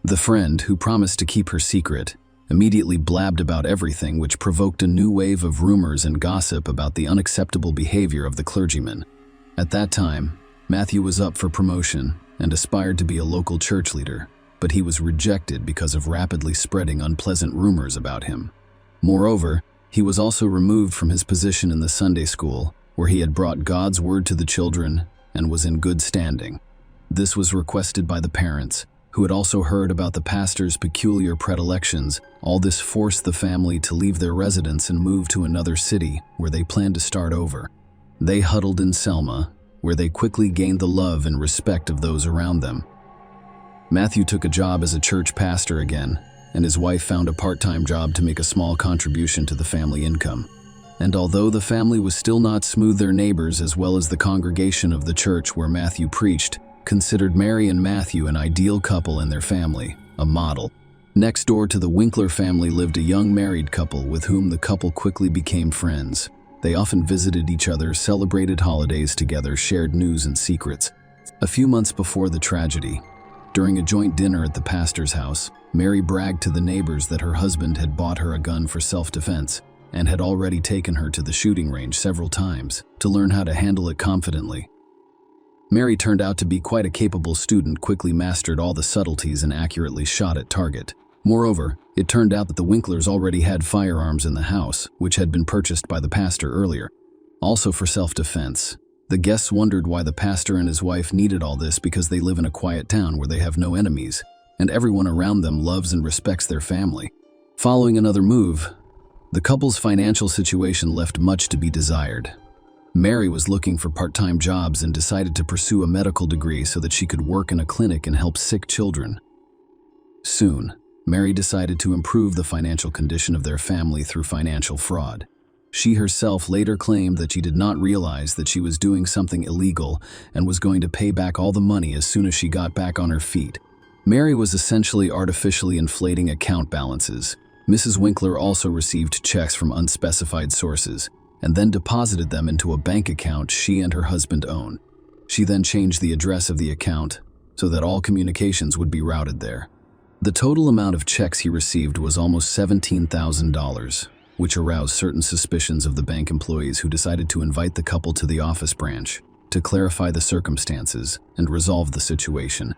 The friend, who promised to keep her secret, immediately blabbed about everything, which provoked a new wave of rumors and gossip about the unacceptable behavior of the clergyman. At that time, Matthew was up for promotion and aspired to be a local church leader, but he was rejected because of rapidly spreading unpleasant rumors about him. Moreover, he was also removed from his position in the Sunday school, where he had brought God's word to the children and was in good standing. This was requested by the parents, who had also heard about the pastor's peculiar predilections. All this forced the family to leave their residence and move to another city, where they planned to start over. They huddled in Selma, where they quickly gained the love and respect of those around them. Matthew took a job as a church pastor again, and his wife found a part-time job to make a small contribution to the family income. And although the family was still not smooth, their neighbors, as well as the congregation of the church where Matthew preached, considered Mary and Matthew an ideal couple in their family, a model. Next door to the Winkler family lived a young married couple with whom the couple quickly became friends. They often visited each other, celebrated holidays together, shared news and secrets. A few months before the tragedy, during a joint dinner at the pastor's house, Mary bragged to the neighbors that her husband had bought her a gun for self-defense and had already taken her to the shooting range several times to learn how to handle it confidently. Mary turned out to be quite a capable student, quickly mastered all the subtleties and accurately shot at target. Moreover, it turned out that the Winklers already had firearms in the house, which had been purchased by the pastor earlier, also for self-defense. The guests wondered why the pastor and his wife needed all this because they live in a quiet town where they have no enemies, and everyone around them loves and respects their family. Following another move, the couple's financial situation left much to be desired. Mary was looking for part-time jobs and decided to pursue a medical degree so that she could work in a clinic and help sick children. Soon, Mary decided to improve the financial condition of their family through financial fraud. She herself later claimed that she did not realize that she was doing something illegal and was going to pay back all the money as soon as she got back on her feet. Mary was essentially artificially inflating account balances. Mrs. Winkler also received checks from unspecified sources and then deposited them into a bank account she and her husband own. She then changed the address of the account so that all communications would be routed there. The total amount of checks he received was almost $17,000, which aroused certain suspicions of the bank employees who decided to invite the couple to the office branch to clarify the circumstances and resolve the situation.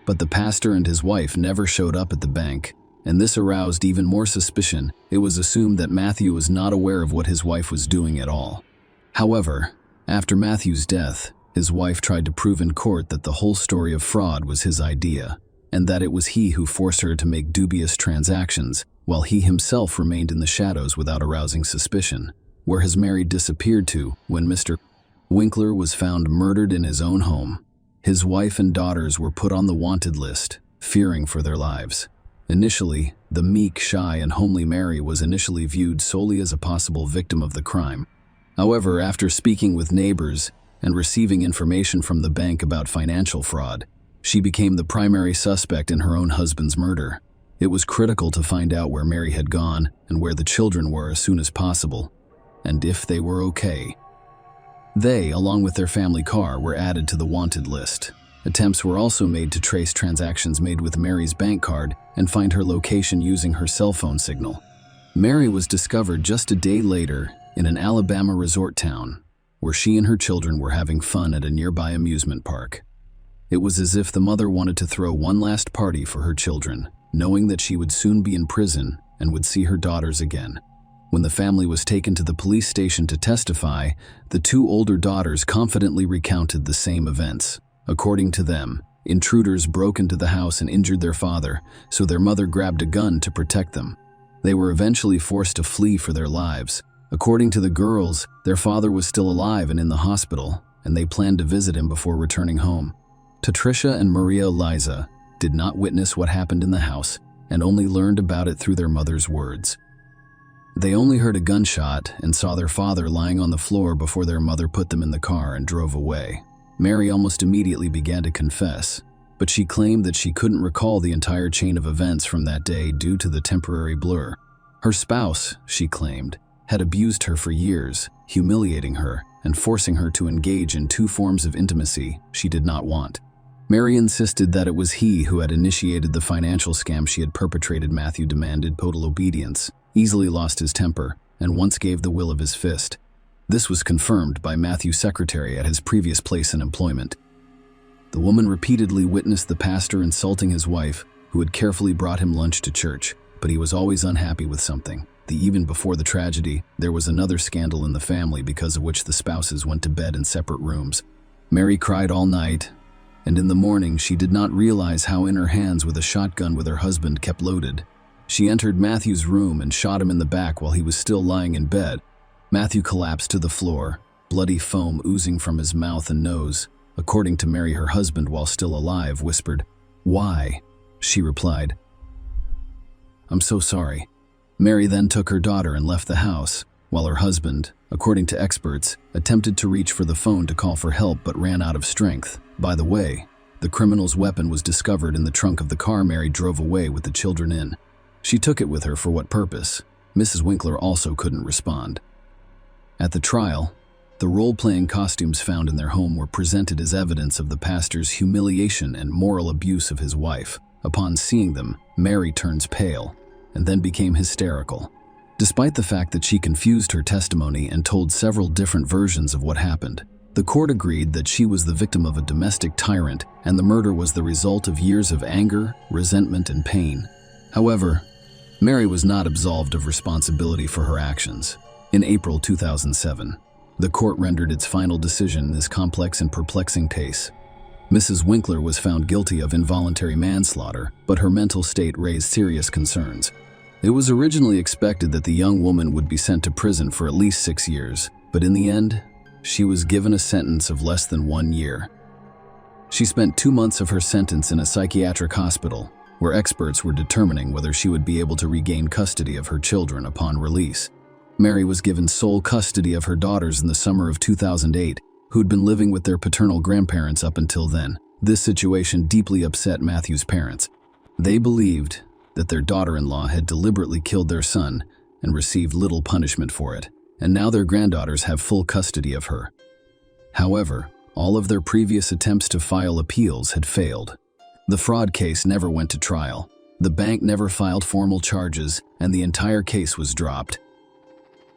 But the pastor and his wife never showed up at the bank, and this aroused even more suspicion. It was assumed that Matthew was not aware of what his wife was doing at all. However, after Matthew's death, his wife tried to prove in court that the whole story of fraud was his idea, and that it was he who forced her to make dubious transactions, while he himself remained in the shadows without arousing suspicion. Where has Mary disappeared to when Mr. Winkler was found murdered in his own home? His wife and daughters were put on the wanted list, fearing for their lives. Initially, the meek, shy, and homely Mary was initially viewed solely as a possible victim of the crime. However, after speaking with neighbors and receiving information from the bank about financial fraud, she became the primary suspect in her own husband's murder. It was critical to find out where Mary had gone and where the children were as soon as possible, and if they were okay. They, along with their family car, were added to the wanted list. Attempts were also made to trace transactions made with Mary's bank card and find her location using her cell phone signal. Mary was discovered just a day later in an Alabama resort town, where she and her children were having fun at a nearby amusement park. It was as if the mother wanted to throw one last party for her children, knowing that she would soon be in prison and would see her daughters again. When the family was taken to the police station to testify, the two older daughters confidently recounted the same events. According to them, intruders broke into the house and injured their father, so their mother grabbed a gun to protect them. They were eventually forced to flee for their lives. According to the girls, their father was still alive and in the hospital, and they planned to visit him before returning home. Patricia and Maria Eliza did not witness what happened in the house and only learned about it through their mother's words. They only heard a gunshot and saw their father lying on the floor before their mother put them in the car and drove away. Mary almost immediately began to confess, but she claimed that she couldn't recall the entire chain of events from that day due to the temporary blur. Her spouse, she claimed, had abused her for years, humiliating her and forcing her to engage in two forms of intimacy she did not want. Mary insisted that it was he who had initiated the financial scam she had perpetrated. Matthew demanded total obedience, easily lost his temper, and once gave the will of his fist. This was confirmed by Matthew's secretary at his previous place in employment. The woman repeatedly witnessed the pastor insulting his wife, who had carefully brought him lunch to church, but he was always unhappy with something. The evening before the tragedy, there was another scandal in the family because of which the spouses went to bed in separate rooms. Mary cried all night, and in the morning she did not realize how in her hands with a shotgun with her husband kept loaded. She entered Matthew's room and shot him in the back while he was still lying in bed. Matthew collapsed to the floor, bloody foam oozing from his mouth and nose. According to Mary, her husband, while still alive, whispered, "Why?" She replied, "I'm so sorry." Mary then took her daughter and left the house, while her husband, according to experts, attempted to reach for the phone to call for help but ran out of strength. By the way, the criminal's weapon was discovered in the trunk of the car Mary drove away with the children in. She took it with her for what purpose? Mrs. Winkler also couldn't respond. At the trial, the role-playing costumes found in their home were presented as evidence of the pastor's humiliation and moral abuse of his wife. Upon seeing them, Mary turns pale and then became hysterical. Despite the fact that she confused her testimony and told several different versions of what happened, the court agreed that she was the victim of a domestic tyrant and the murder was the result of years of anger, resentment, and pain. However, Mary was not absolved of responsibility for her actions. In April 2007, the court rendered its final decision in this complex and perplexing case. Mrs. Winkler was found guilty of involuntary manslaughter, but her mental state raised serious concerns. It was originally expected that the young woman would be sent to prison for at least 6 years, but in the end, she was given a sentence of less than 1 year. She spent 2 months of her sentence in a psychiatric hospital, where experts were determining whether she would be able to regain custody of her children upon release. Mary was given sole custody of her daughters in the summer of 2008, who'd been living with their paternal grandparents up until then. This situation deeply upset Matthew's parents. They believed that their daughter-in-law had deliberately killed their son and received little punishment for it, and now their granddaughters have full custody of her. However, all of their previous attempts to file appeals had failed. The fraud case never went to trial. The bank never filed formal charges, and the entire case was dropped.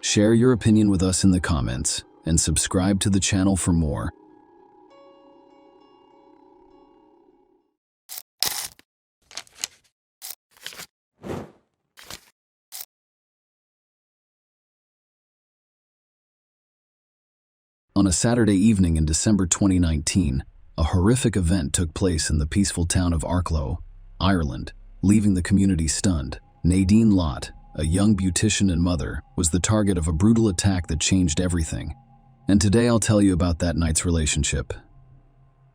Share your opinion with us in the comments, and subscribe to the channel for more. On a Saturday evening in December 2019, a horrific event took place in the peaceful town of Arklow, Ireland, leaving the community stunned. Nadine Lott, a young beautician and mother, was the target of a brutal attack that changed everything. And today I'll tell you about that night's relationship,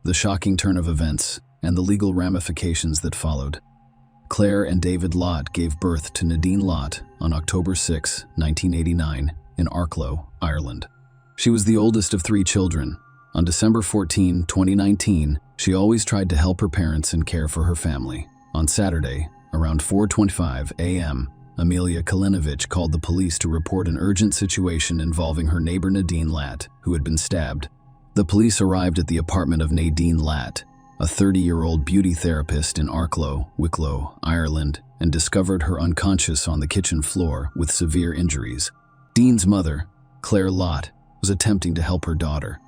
the shocking turn of events, and the legal ramifications that followed. Claire and David Lott gave birth to Nadine Lott on October 6, 1989, in Arklow, Ireland. She was the oldest of 3 children. On December 14, 2019, she always tried to help her parents and care for her family. On Saturday, around 4:25 a.m., Amelia Kalinovich called the police to report an urgent situation involving her neighbor Nadine Lott, who had been stabbed. The police arrived at the apartment of Nadine Lott, a 30-year-old beauty therapist in Arklow, Wicklow, Ireland, and discovered her unconscious on the kitchen floor with severe injuries. Dean's mother, Claire Lott, was attempting to help her daughter.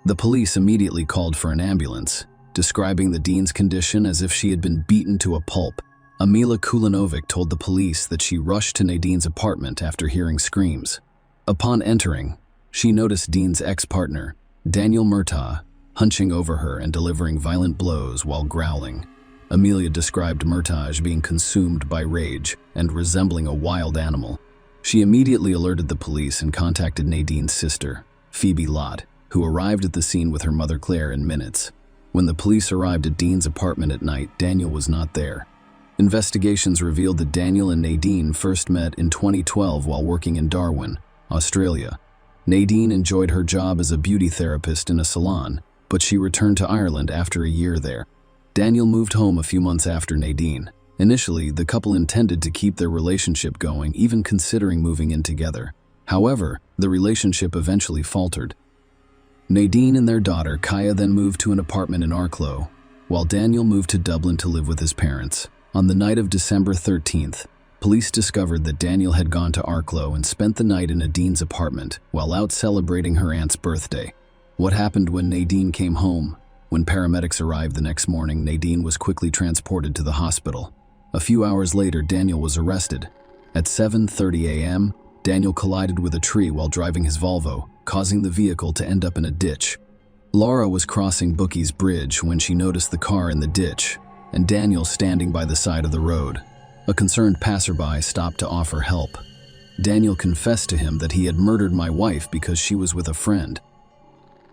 The police immediately called for an ambulance, describing the Dean's condition as if she had been beaten to a pulp. Amelia Kulinovic told the police that she rushed to Nadine's apartment after hearing screams. Upon entering, she noticed Dean's ex-partner, Daniel Murtaugh, hunching over her and delivering violent blows while growling. Amelia described Murtaugh as being consumed by rage and resembling a wild animal. She immediately alerted the police and contacted Nadine's sister, Phoebe Lott, who arrived at the scene with her mother Claire in minutes. When the police arrived at Dean's apartment at night, Daniel was not there. Investigations revealed that Daniel and Nadine first met in 2012 while working in Darwin, Australia. Nadine enjoyed her job as a beauty therapist in a salon, but she returned to Ireland after a year there. Daniel moved home a few months after Nadine. Initially, the couple intended to keep their relationship going, even considering moving in together. However, the relationship eventually faltered. Nadine and their daughter Kaya then moved to an apartment in Arklow, while Daniel moved to Dublin to live with his parents. On the night of December 13th, police discovered that Daniel had gone to Arklow and spent the night in Nadine's apartment while out celebrating her aunt's birthday. What happened when Nadine came home? When paramedics arrived the next morning, Nadine was quickly transported to the hospital. A few hours later, Daniel was arrested. At 7:30 a.m., Daniel collided with a tree while driving his Volvo, causing the vehicle to end up in a ditch. Laura was crossing Bookie's Bridge when she noticed the car in the ditch, and Daniel standing by the side of the road. A concerned passerby stopped to offer help. Daniel confessed to him that he had murdered my wife because she was with a friend.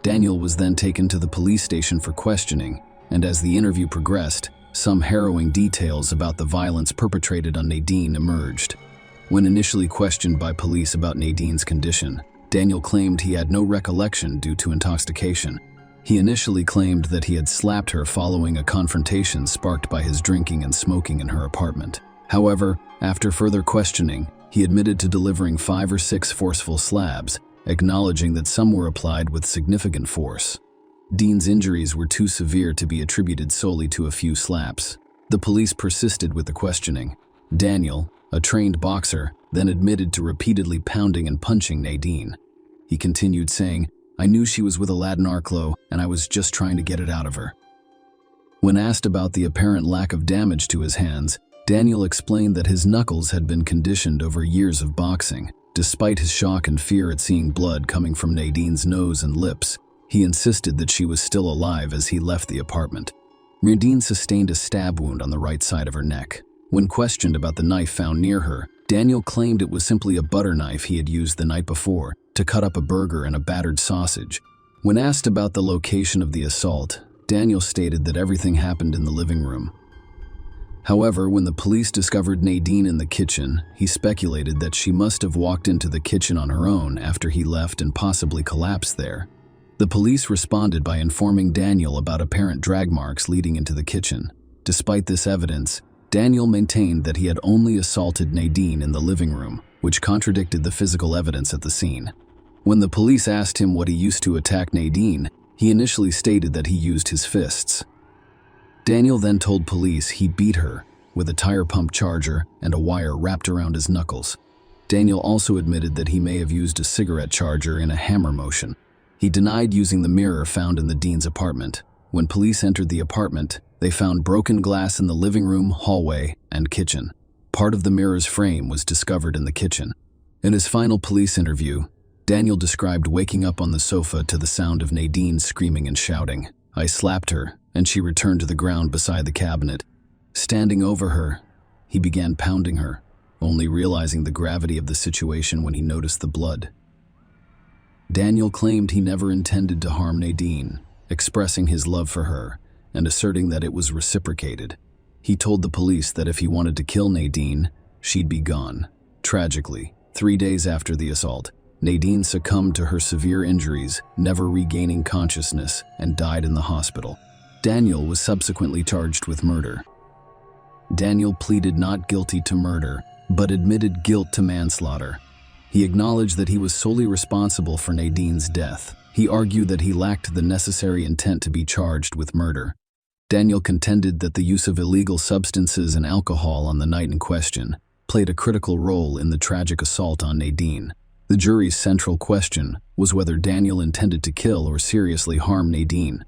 Daniel was then taken to the police station for questioning, and as the interview progressed, some harrowing details about the violence perpetrated on Nadine emerged. When initially questioned by police about Nadine's condition, Daniel claimed he had no recollection due to intoxication. He initially claimed that he had slapped her following a confrontation sparked by his drinking and smoking in her apartment. However, after further questioning, he admitted to delivering 5 or 6 forceful slabs, acknowledging that some were applied with significant force. Dean's injuries were too severe to be attributed solely to a few slaps. The police persisted with the questioning. Daniel, a trained boxer, then admitted to repeatedly pounding and punching Nadine. He continued saying, "I knew she was with a lad in Arklow, and I was just trying to get it out of her." When asked about the apparent lack of damage to his hands, Daniel explained that his knuckles had been conditioned over years of boxing. Despite his shock and fear at seeing blood coming from Nadine's nose and lips, he insisted that she was still alive as he left the apartment. Nadine sustained a stab wound on the right side of her neck. When questioned about the knife found near her, Daniel claimed it was simply a butter knife he had used the night before to cut up a burger and a battered sausage. When asked about the location of the assault, Daniel stated that everything happened in the living room. However, when the police discovered Nadine in the kitchen, he speculated that she must have walked into the kitchen on her own after he left and possibly collapsed there. The police responded by informing Daniel about apparent drag marks leading into the kitchen. Despite this evidence, Daniel maintained that he had only assaulted Nadine in the living room, which contradicted the physical evidence at the scene. When the police asked him what he used to attack Nadine, he initially stated that he used his fists. Daniel then told police he beat her with a tire pump charger and a wire wrapped around his knuckles. Daniel also admitted that he may have used a cigarette charger in a hammer motion. He denied using the mirror found in the Dean's apartment. When police entered the apartment, they found broken glass in the living room, hallway, and kitchen. Part of the mirror's frame was discovered in the kitchen. In his final police interview, Daniel described waking up on the sofa to the sound of Nadine screaming and shouting. "I slapped her, and she returned to the ground beside the cabinet. Standing over her, he began pounding her, only realizing the gravity of the situation when he noticed the blood." Daniel claimed he never intended to harm Nadine, expressing his love for her and asserting that it was reciprocated. He told the police that if he wanted to kill Nadine, she'd be gone. Tragically, 3 days after the assault, Nadine succumbed to her severe injuries, never regaining consciousness, and died in the hospital. Daniel was subsequently charged with murder. Daniel pleaded not guilty to murder, but admitted guilt to manslaughter. He acknowledged that he was solely responsible for Nadine's death. He argued that he lacked the necessary intent to be charged with murder. Daniel contended that the use of illegal substances and alcohol on the night in question played a critical role in the tragic assault on Nadine. The jury's central question was whether Daniel intended to kill or seriously harm Nadine.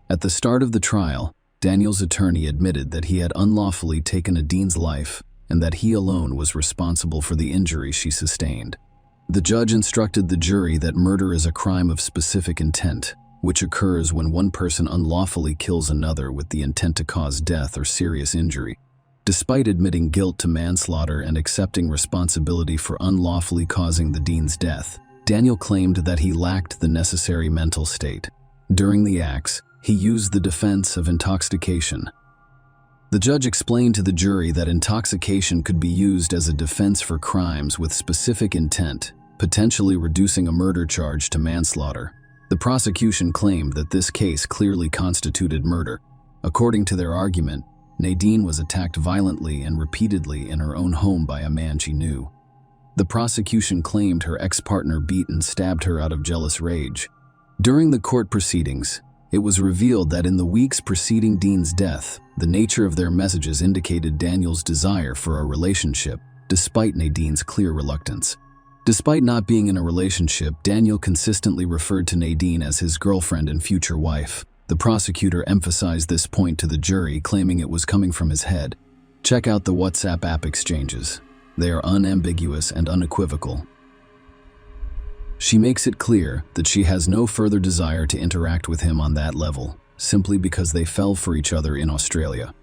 At the start of the trial, Daniel's attorney admitted that he had unlawfully taken Nadine's life and that he alone was responsible for the injury she sustained. The judge instructed the jury that murder is a crime of specific intent, which occurs when one person unlawfully kills another with the intent to cause death or serious injury. Despite admitting guilt to manslaughter and accepting responsibility for unlawfully causing the Dean's death, Daniel claimed that he lacked the necessary mental state. During the acts, he used the defense of intoxication. The judge explained to the jury that intoxication could be used as a defense for crimes with specific intent, potentially reducing a murder charge to manslaughter. The prosecution claimed that this case clearly constituted murder. According to their argument, Nadine was attacked violently and repeatedly in her own home by a man she knew. The prosecution claimed her ex-partner beat and stabbed her out of jealous rage. During the court proceedings, it was revealed that in the weeks preceding Dean's death, the nature of their messages indicated Daniel's desire for a relationship, despite Nadine's clear reluctance. Despite not being in a relationship, Daniel consistently referred to Nadine as his girlfriend and future wife. The prosecutor emphasized this point to the jury, claiming it was coming from his head. Check out the WhatsApp app exchanges. They are unambiguous and unequivocal. She makes it clear that she has no further desire to interact with him on that level, simply because they fell for each other in Australia.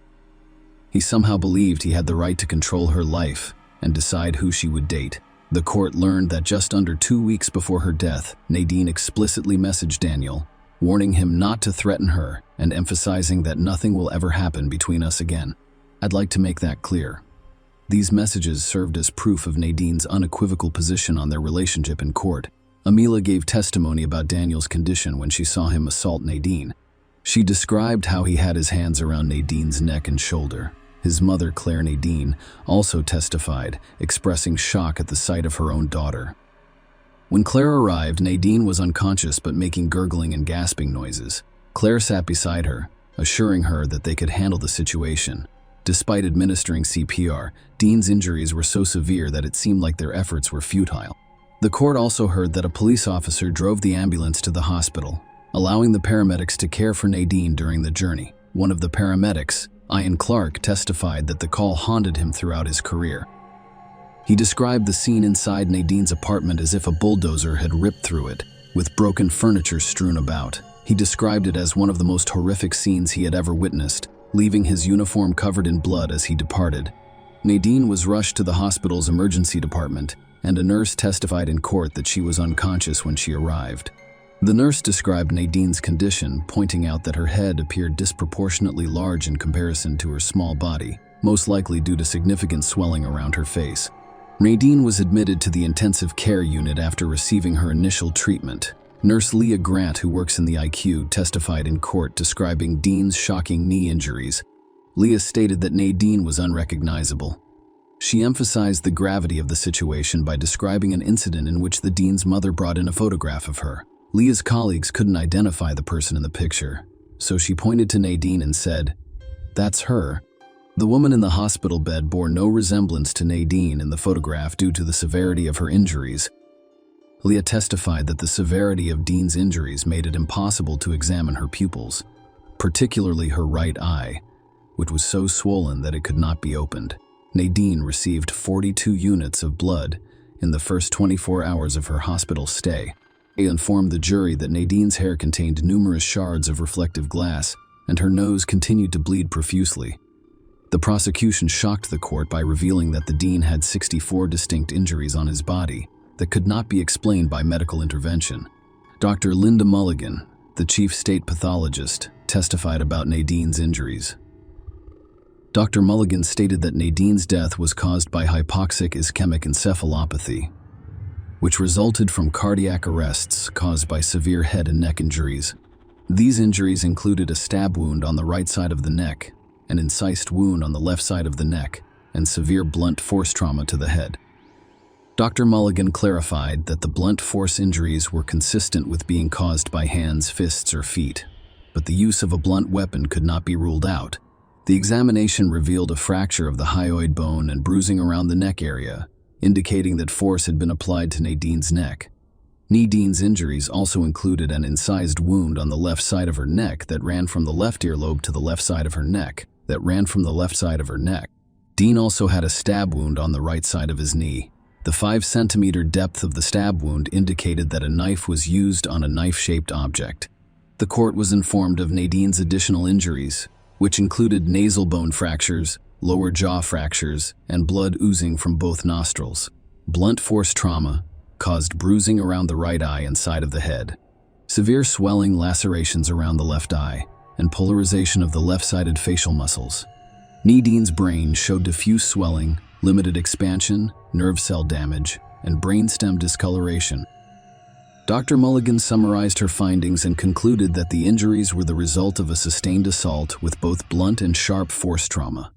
He somehow believed he had the right to control her life and decide who she would date. The court learned that just under 2 weeks before her death, Nadine explicitly messaged Daniel, warning him not to threaten her and emphasizing that nothing will ever happen between us again. I'd like to make that clear. These messages served as proof of Nadine's unequivocal position on their relationship in court. Amila gave testimony about Daniel's condition when she saw him assault Nadine. She described how he had his hands around Nadine's neck and shoulder. His mother, Claire Nadine, also testified, expressing shock at the sight of her own daughter. When Claire arrived, Nadine was unconscious but making gurgling and gasping noises. Claire sat beside her, assuring her that they could handle the situation. Despite administering CPR, Dean's injuries were so severe that it seemed like their efforts were futile. The court also heard that a police officer drove the ambulance to the hospital, allowing the paramedics to care for Nadine during the journey. One of the paramedics, Ian Clark testified that the call haunted him throughout his career. He described the scene inside Nadine's apartment as if a bulldozer had ripped through it, with broken furniture strewn about. He described it as one of the most horrific scenes he had ever witnessed, leaving his uniform covered in blood as he departed. Nadine was rushed to the hospital's emergency department, and a nurse testified in court that she was unconscious when she arrived. The nurse described Nadine's condition, pointing out that her head appeared disproportionately large in comparison to her small body, most likely due to significant swelling around her face. Nadine was admitted to the intensive care unit after receiving her initial treatment. Nurse Leah Grant, who works in the IQ, testified in court describing Dean's shocking knee injuries. Leah stated that Nadine was unrecognizable. She emphasized the gravity of the situation by describing an incident in which the Dean's mother brought in a photograph of her. Leah's colleagues couldn't identify the person in the picture, so she pointed to Nadine and said, "That's her." The woman in the hospital bed bore no resemblance to Nadine in the photograph due to the severity of her injuries. Leah testified that the severity of Dean's injuries made it impossible to examine her pupils, particularly her right eye, which was so swollen that it could not be opened. Nadine received 42 units of blood in the first 24 hours of her hospital stay. They informed the jury that Nadine's hair contained numerous shards of reflective glass, and her nose continued to bleed profusely. The prosecution shocked the court by revealing that the Dean had 64 distinct injuries on his body that could not be explained by medical intervention. Dr. Linda Mulligan, the chief state pathologist, testified about Nadine's injuries. Dr. Mulligan stated that Nadine's death was caused by hypoxic ischemic encephalopathy, which resulted from cardiac arrests caused by severe head and neck injuries. These injuries included a stab wound on the right side of the neck, an incised wound on the left side of the neck, and severe blunt force trauma to the head. Dr. Mulligan clarified that the blunt force injuries were consistent with being caused by hands, fists, or feet, but the use of a blunt weapon could not be ruled out. The examination revealed a fracture of the hyoid bone and bruising around the neck area, indicating that force had been applied to Nadine's neck. Nadine's injuries also included an incised wound on the left side of her neck that ran from the left earlobe to the left side of her neck, Dean also had a stab wound on the right side of his knee. The 5-centimeter depth of the stab wound indicated that a knife was used on a knife-shaped object. The court was informed of Nadine's additional injuries, which included nasal bone fractures, lower jaw fractures, and blood oozing from both nostrils. Blunt force trauma caused bruising around the right eye and side of the head, severe swelling, lacerations around the left eye, and polarization of the left-sided facial muscles. Nadine's brain showed diffuse swelling, limited expansion, nerve cell damage, and brainstem discoloration. Dr. Mulligan summarized her findings and concluded that the injuries were the result of a sustained assault with both blunt and sharp force trauma.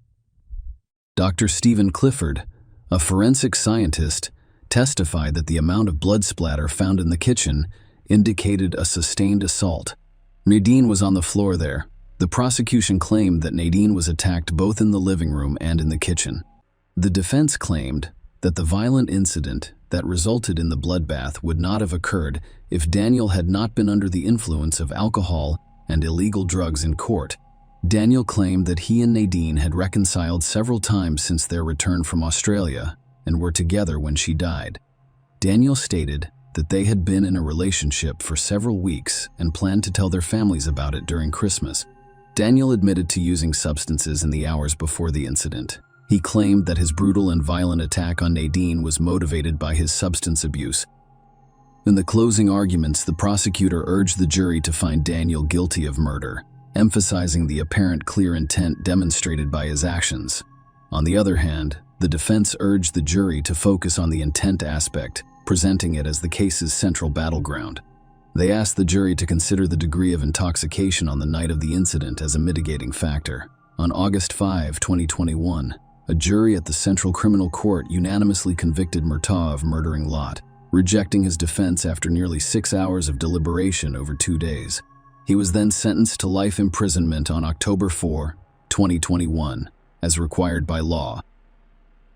Dr. Stephen Clifford, a forensic scientist, testified that the amount of blood splatter found in the kitchen indicated a sustained assault. Nadine was on the floor there. The prosecution claimed that Nadine was attacked both in the living room and in the kitchen. The defense claimed that the violent incident that resulted in the bloodbath would not have occurred if Daniel had not been under the influence of alcohol and illegal drugs in court. Daniel claimed that he and Nadine had reconciled several times since their return from Australia and were together when she died. Daniel stated that they had been in a relationship for several weeks and planned to tell their families about it during Christmas. Daniel admitted to using substances in the hours before the incident. He claimed that his brutal and violent attack on Nadine was motivated by his substance abuse. In the closing arguments, the prosecutor urged the jury to find Daniel guilty of murder, emphasizing the apparent clear intent demonstrated by his actions. On the other hand, the defense urged the jury to focus on the intent aspect, presenting it as the case's central battleground. They asked the jury to consider the degree of intoxication on the night of the incident as a mitigating factor. On August 5, 2021, a jury at the Central Criminal Court unanimously convicted Murtaugh of murdering Lot, rejecting his defense after nearly 6 hours of deliberation over 2 days. He was then sentenced to life imprisonment on October 4, 2021, as required by law.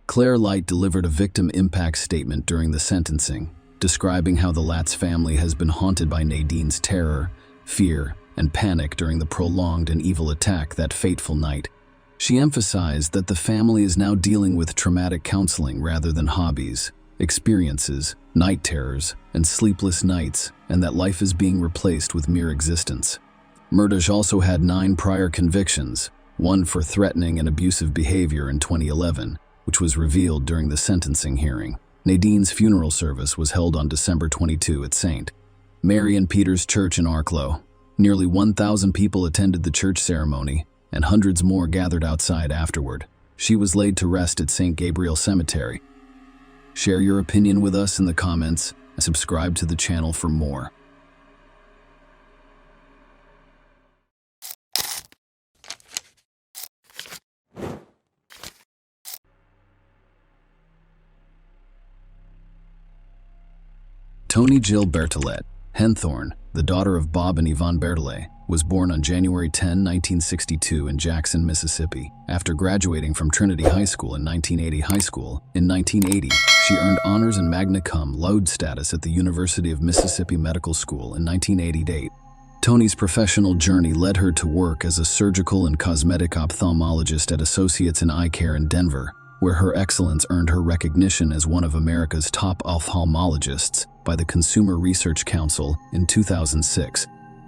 Claire Light delivered a victim impact statement during the sentencing, describing how the Latz family has been haunted by Nadine's terror, fear, and panic during the prolonged and evil attack that fateful night. She emphasized that the family is now dealing with traumatic counseling rather than hobbies, experiences, night terrors, and sleepless nights, and that life is being replaced with mere existence. Murdash also had 9 prior convictions, one for threatening and abusive behavior in 2011, which was revealed during the sentencing hearing. Nadine's funeral service was held on December 22 at St. Mary and Peter's Church in Arklow. Nearly 1,000 people attended the church ceremony, and hundreds more gathered outside afterward. She was laid to rest at St. Gabriel Cemetery. Share your opinion with us in the comments and subscribe to the channel for more. Toni Jill Bertolet Henthorne, the daughter of Bob and Yvonne Bertolet, was born on January 10, 1962 in Jackson, Mississippi. After graduating from Trinity High School in 1980, she earned honors and magna cum laude status at the University of Mississippi Medical School in 1988. Toni's professional journey led her to work as a surgical and cosmetic ophthalmologist at Associates in Eye Care in Denver, where her excellence earned her recognition as one of America's top ophthalmologists by the Consumer Research Council in 2006.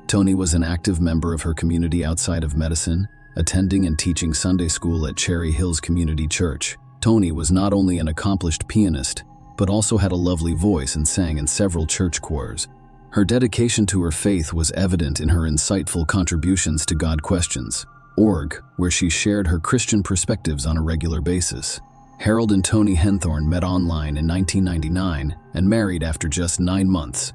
Toni was an active member of her community outside of medicine, attending and teaching Sunday school at Cherry Hills Community Church. Toni was not only an accomplished pianist, but also had a lovely voice and sang in several church choirs. Her dedication to her faith was evident in her insightful contributions to God Questions, org, where she shared her Christian perspectives on a regular basis. Harold and Toni Henthorne met online in 1999 and married after just 9 months.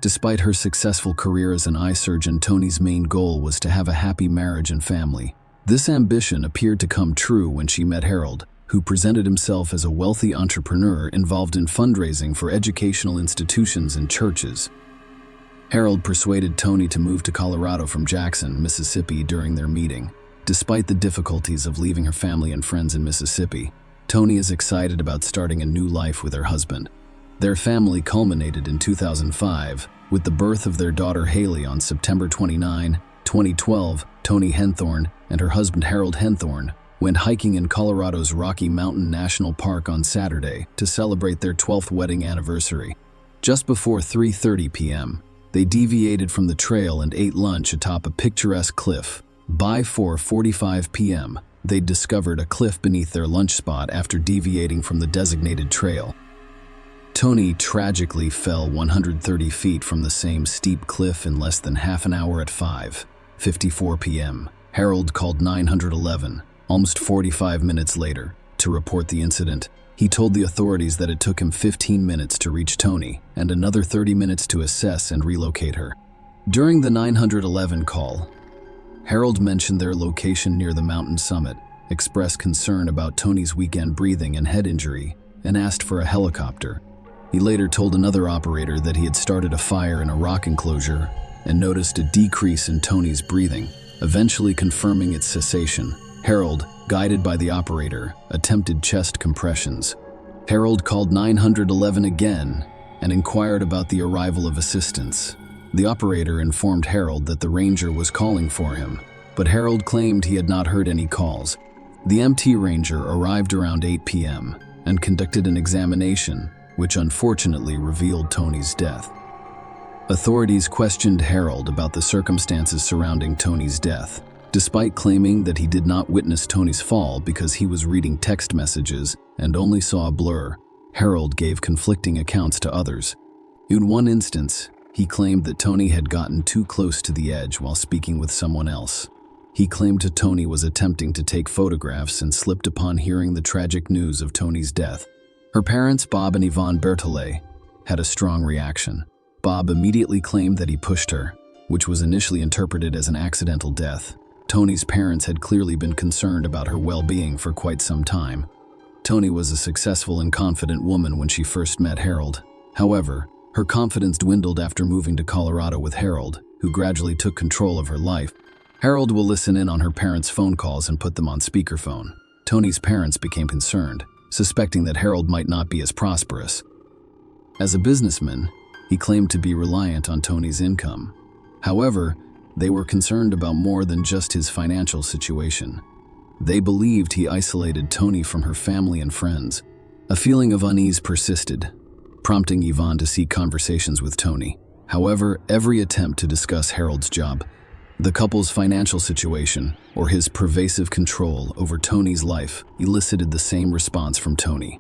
Despite her successful career as an eye surgeon, Toni's main goal was to have a happy marriage and family. This ambition appeared to come true when she met Harold, who presented himself as a wealthy entrepreneur involved in fundraising for educational institutions and churches. Harold persuaded Toni to move to Colorado from Jackson, Mississippi during their meeting. Despite the difficulties of leaving her family and friends in Mississippi, Toni is excited about starting a new life with her husband. Their family culminated in 2005 with the birth of their daughter Haley on September 29, 2012. Toni Henthorne and her husband Harold Henthorne went hiking in Colorado's Rocky Mountain National Park on Saturday to celebrate their 12th wedding anniversary. Just before 3:30 p.m., they deviated from the trail and ate lunch atop a picturesque cliff. By 4:45 p.m., they discovered a cliff beneath their lunch spot after deviating from the designated trail. Toni tragically fell 130 feet from the same steep cliff in less than half an hour at 5:54 p.m. Harold called 911, almost 45 minutes later, to report the incident. He told the authorities that it took him 15 minutes to reach Toni and another 30 minutes to assess and relocate her. During the 911 call, Harold mentioned their location near the mountain summit, expressed concern about Toni's weekend breathing and head injury, and asked for a helicopter. He later told another operator that he had started a fire in a rock enclosure and noticed a decrease in Toni's breathing, eventually confirming its cessation. Harold, guided by the operator, attempted chest compressions. Harold called 911 again and inquired about the arrival of assistance. The operator informed Harold that the ranger was calling for him, but Harold claimed he had not heard any calls. The MT Ranger arrived around 8 p.m. and conducted an examination, which unfortunately revealed Toni's death. Authorities questioned Harold about the circumstances surrounding Toni's death. Despite claiming that he did not witness Toni's fall because he was reading text messages and only saw a blur, Harold gave conflicting accounts to others. In one instance, he claimed that Toni had gotten too close to the edge while speaking with someone else. He claimed that Toni was attempting to take photographs and slipped upon hearing the tragic news of Toni's death. Her parents, Bob and Yvonne Bertolet, had a strong reaction. Bob immediately claimed that he pushed her, which was initially interpreted as an accidental death. Toni's parents had clearly been concerned about her well-being for quite some time. Toni was a successful and confident woman when she first met Harold. However, her confidence dwindled after moving to Colorado with Harold, who gradually took control of her life. Harold will listen in on her parents' phone calls and put them on speakerphone. Toni's parents became concerned, suspecting that Harold might not be as prosperous. As a businessman, he claimed to be reliant on Toni's income. However, they were concerned about more than just his financial situation. They believed he isolated Tony from her family and friends. A feeling of unease persisted, prompting Yvonne to seek conversations with Tony. However, every attempt to discuss Harold's job, the couple's financial situation, or his pervasive control over Tony's life elicited the same response from Tony.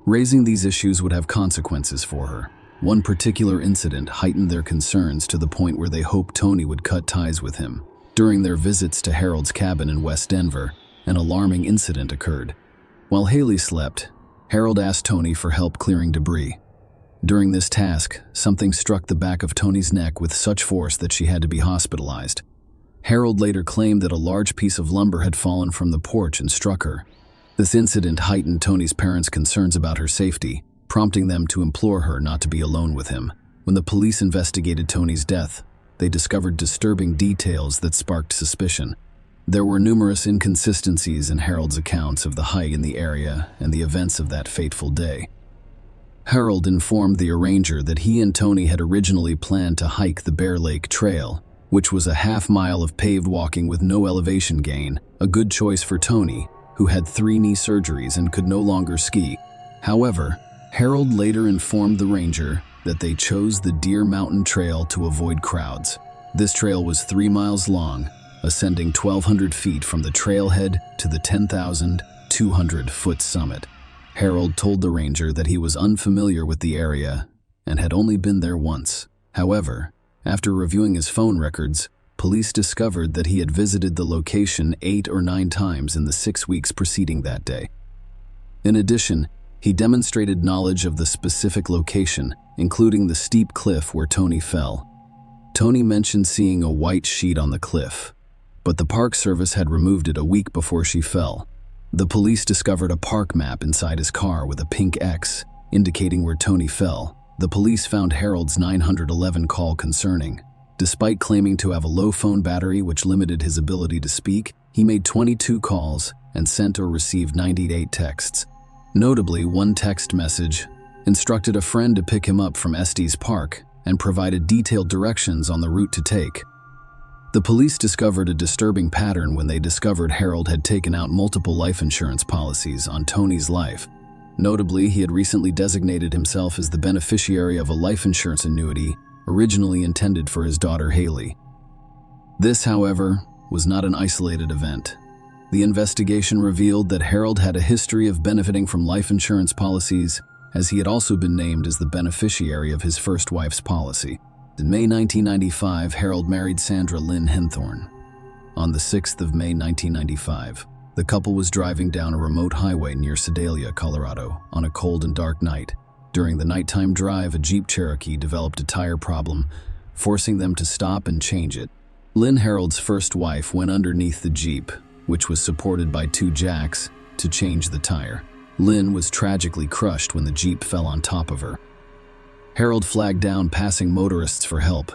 Raising these issues would have consequences for her. One particular incident heightened their concerns to the point where they hoped Tony would cut ties with him. During their visits to Harold's cabin in West Denver, an alarming incident occurred. While Haley slept, Harold asked Tony for help clearing debris. During this task, something struck the back of Tony's neck with such force that she had to be hospitalized. Harold later claimed that a large piece of lumber had fallen from the porch and struck her. This incident heightened Tony's parents' concerns about her safety, prompting them to implore her not to be alone with him. When the police investigated Tony's death, they discovered disturbing details that sparked suspicion. There were numerous inconsistencies in Harold's accounts of the hike in the area and the events of that fateful day. Harold informed the arranger that he and Tony had originally planned to hike the Bear Lake Trail, which was a half-mile of paved walking with no elevation gain, a good choice for Tony, who had 3 knee surgeries and could no longer ski. However, Harold later informed the ranger that they chose the Deer Mountain Trail to avoid crowds. This trail was 3 miles long, ascending 1,200 feet from the trailhead to the 10,200-foot summit. Harold told the ranger that he was unfamiliar with the area and had only been there once. However, after reviewing his phone records, police discovered that he had visited the location 8 or 9 times in the 6 weeks preceding that day. In addition, he demonstrated knowledge of the specific location, including the steep cliff where Tony fell. Tony mentioned seeing a white sheet on the cliff, but the Park Service had removed it a week before she fell. The police discovered a park map inside his car with a pink X, indicating where Tony fell. The police found Harold's 911 call concerning. Despite claiming to have a low phone battery which limited his ability to speak, he made 22 calls and sent or received 98 texts. Notably, one text message instructed a friend to pick him up from Estes Park and provided detailed directions on the route to take. The police discovered a disturbing pattern when they discovered Harold had taken out multiple life insurance policies on Tony's life. Notably, he had recently designated himself as the beneficiary of a life insurance annuity originally intended for his daughter Haley. This, however, was not an isolated event. The investigation revealed that Harold had a history of benefiting from life insurance policies, as he had also been named as the beneficiary of his first wife's policy. In May 1995, Harold married Sandra Lynn Henthorne. On the 6th of May 1995, the couple was driving down a remote highway near Sedalia, Colorado, on a cold and dark night. During the nighttime drive, a Jeep Cherokee developed a tire problem, forcing them to stop and change it. Lynn, Harold's first wife, went underneath the Jeep, which was supported by 2 jacks, to change the tire. Lynn was tragically crushed when the Jeep fell on top of her. Harold flagged down passing motorists for help,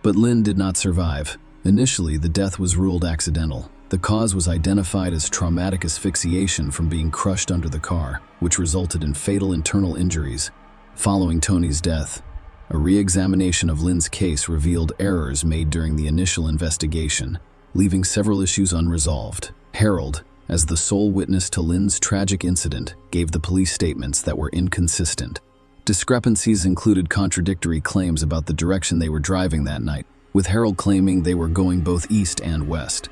but Lynn did not survive. Initially, the death was ruled accidental. The cause was identified as traumatic asphyxiation from being crushed under the car, which resulted in fatal internal injuries. Following Tony's death, a re-examination of Lynn's case revealed errors made during the initial investigation, leaving several issues unresolved. Harold, as the sole witness to Lynn's tragic incident, gave the police statements that were inconsistent. Discrepancies included contradictory claims about the direction they were driving that night, with Harold claiming they were going both east and west.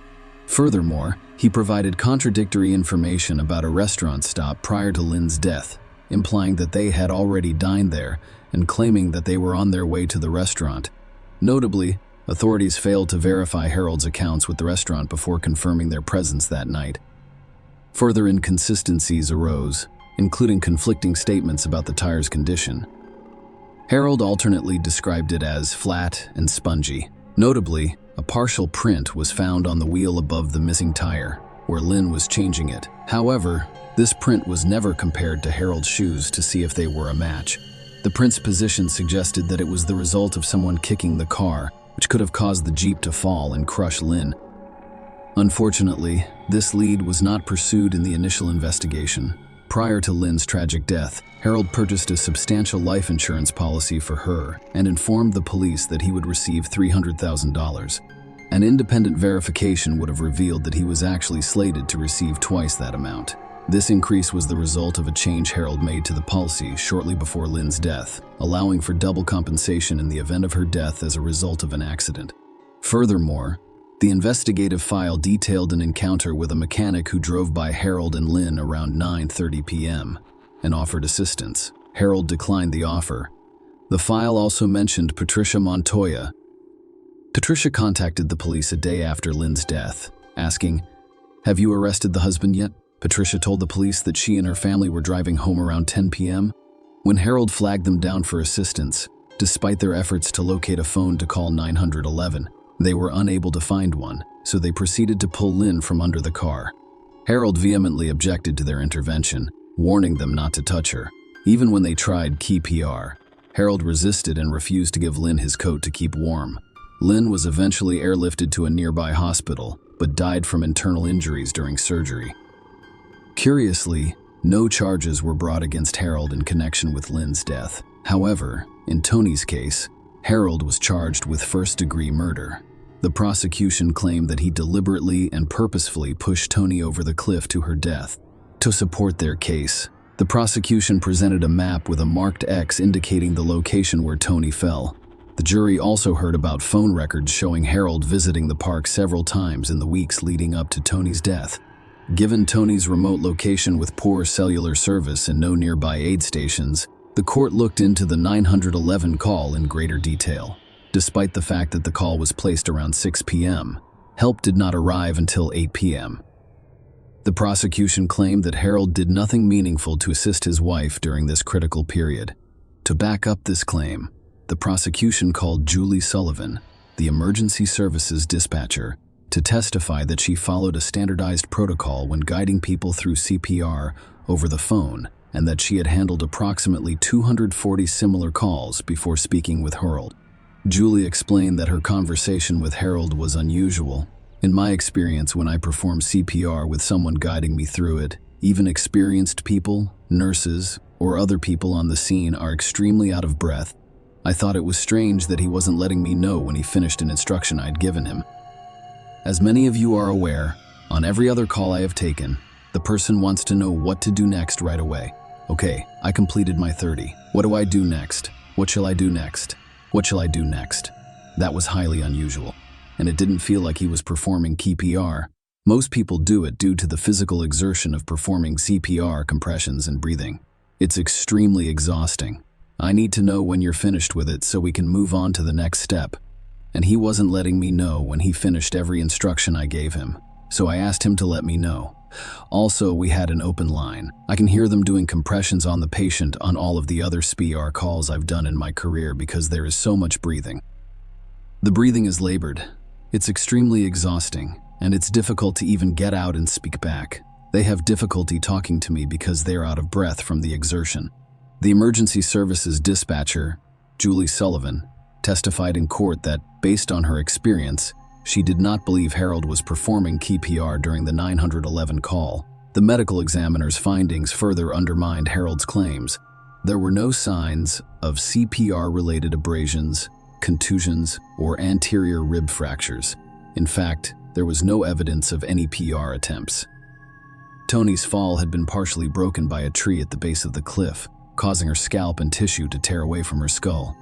Furthermore, he provided contradictory information about a restaurant stop prior to Lynn's death, implying that they had already dined there and claiming that they were on their way to the restaurant. Notably, authorities failed to verify Harold's accounts with the restaurant before confirming their presence that night. Further inconsistencies arose, including conflicting statements about the tire's condition. Harold alternately described it as flat and spongy. Notably, a partial print was found on the wheel above the missing tire, where Lynn was changing it. However, this print was never compared to Harold's shoes to see if they were a match. The print's position suggested that it was the result of someone kicking the car, which could have caused the Jeep to fall and crush Lynn. Unfortunately, this lead was not pursued in the initial investigation. Prior to Lynn's tragic death, Harold purchased a substantial life insurance policy for her and informed the police that he would receive $300,000. An independent verification would have revealed that he was actually slated to receive twice that amount. This increase was the result of a change Harold made to the policy shortly before Lynn's death, allowing for double compensation in the event of her death as a result of an accident. Furthermore, the investigative file detailed an encounter with a mechanic who drove by Harold and Lynn around 9:30 p.m. and offered assistance. Harold declined the offer. The file also mentioned Patricia Montoya. Patricia contacted the police a day after Lynn's death, asking, "Have you arrested the husband yet?" Patricia told the police that she and her family were driving home around 10 p.m. when Harold flagged them down for assistance. Despite their efforts to locate a phone to call 911, they were unable to find one, so they proceeded to pull Lynn from under the car. Harold vehemently objected to their intervention, warning them not to touch her. Even when they tried key PR, Harold resisted and refused to give Lynn his coat to keep warm. Lynn was eventually airlifted to a nearby hospital, but died from internal injuries during surgery. Curiously, no charges were brought against Harold in connection with Lynn's death. However, in Tony's case, Harold was charged with first-degree murder. The prosecution claimed that he deliberately and purposefully pushed Tony over the cliff to her death. To support their case, the prosecution presented a map with a marked X indicating the location where Tony fell. The jury also heard about phone records showing Harold visiting the park several times in the weeks leading up to Tony's death. Given Tony's remote location with poor cellular service and no nearby aid stations, the court looked into the 911 call in greater detail. Despite the fact that the call was placed around 6 p.m., help did not arrive until 8 p.m. The prosecution claimed that Harold did nothing meaningful to assist his wife during this critical period. To back up this claim, the prosecution called Julie Sullivan, the emergency services dispatcher, to testify that she followed a standardized protocol when guiding people through CPR over the phone, and that she had handled approximately 240 similar calls before speaking with Harold. Julie explained that her conversation with Harold was unusual. "In my experience, when I perform CPR with someone guiding me through it, even experienced people, nurses, or other people on the scene are extremely out of breath. I thought it was strange that he wasn't letting me know when he finished an instruction I'd given him. As many of you are aware, on every other call I have taken, the person wants to know what to do next right away. Okay, I completed my 30. What do I do next? What shall I do next? What shall I do next?" That was highly unusual, and it didn't feel like he was performing key PR. Most people do it due to the physical exertion of performing CPR, compressions, and breathing. It's extremely exhausting. I need to know when you're finished with it so we can move on to the next step. And he wasn't letting me know when he finished every instruction I gave him, so I asked him to let me know. Also, we had an open line. I can hear them doing compressions on the patient on all of the other SPR calls I've done in my career because there is so much breathing. The breathing is labored. It's extremely exhausting, and it's difficult to even get out and speak back. They have difficulty talking to me because they're out of breath from the exertion. The emergency services dispatcher, Julie Sullivan, testified in court that, based on her experience, she did not believe Harold was performing key PR during the 911 call. The medical examiner's findings further undermined Harold's claims. There were no signs of CPR-related abrasions, contusions, or anterior rib fractures. In fact, there was no evidence of any PR attempts. Tony's fall had been partially broken by a tree at the base of the cliff, causing her scalp and tissue to tear away from her skull.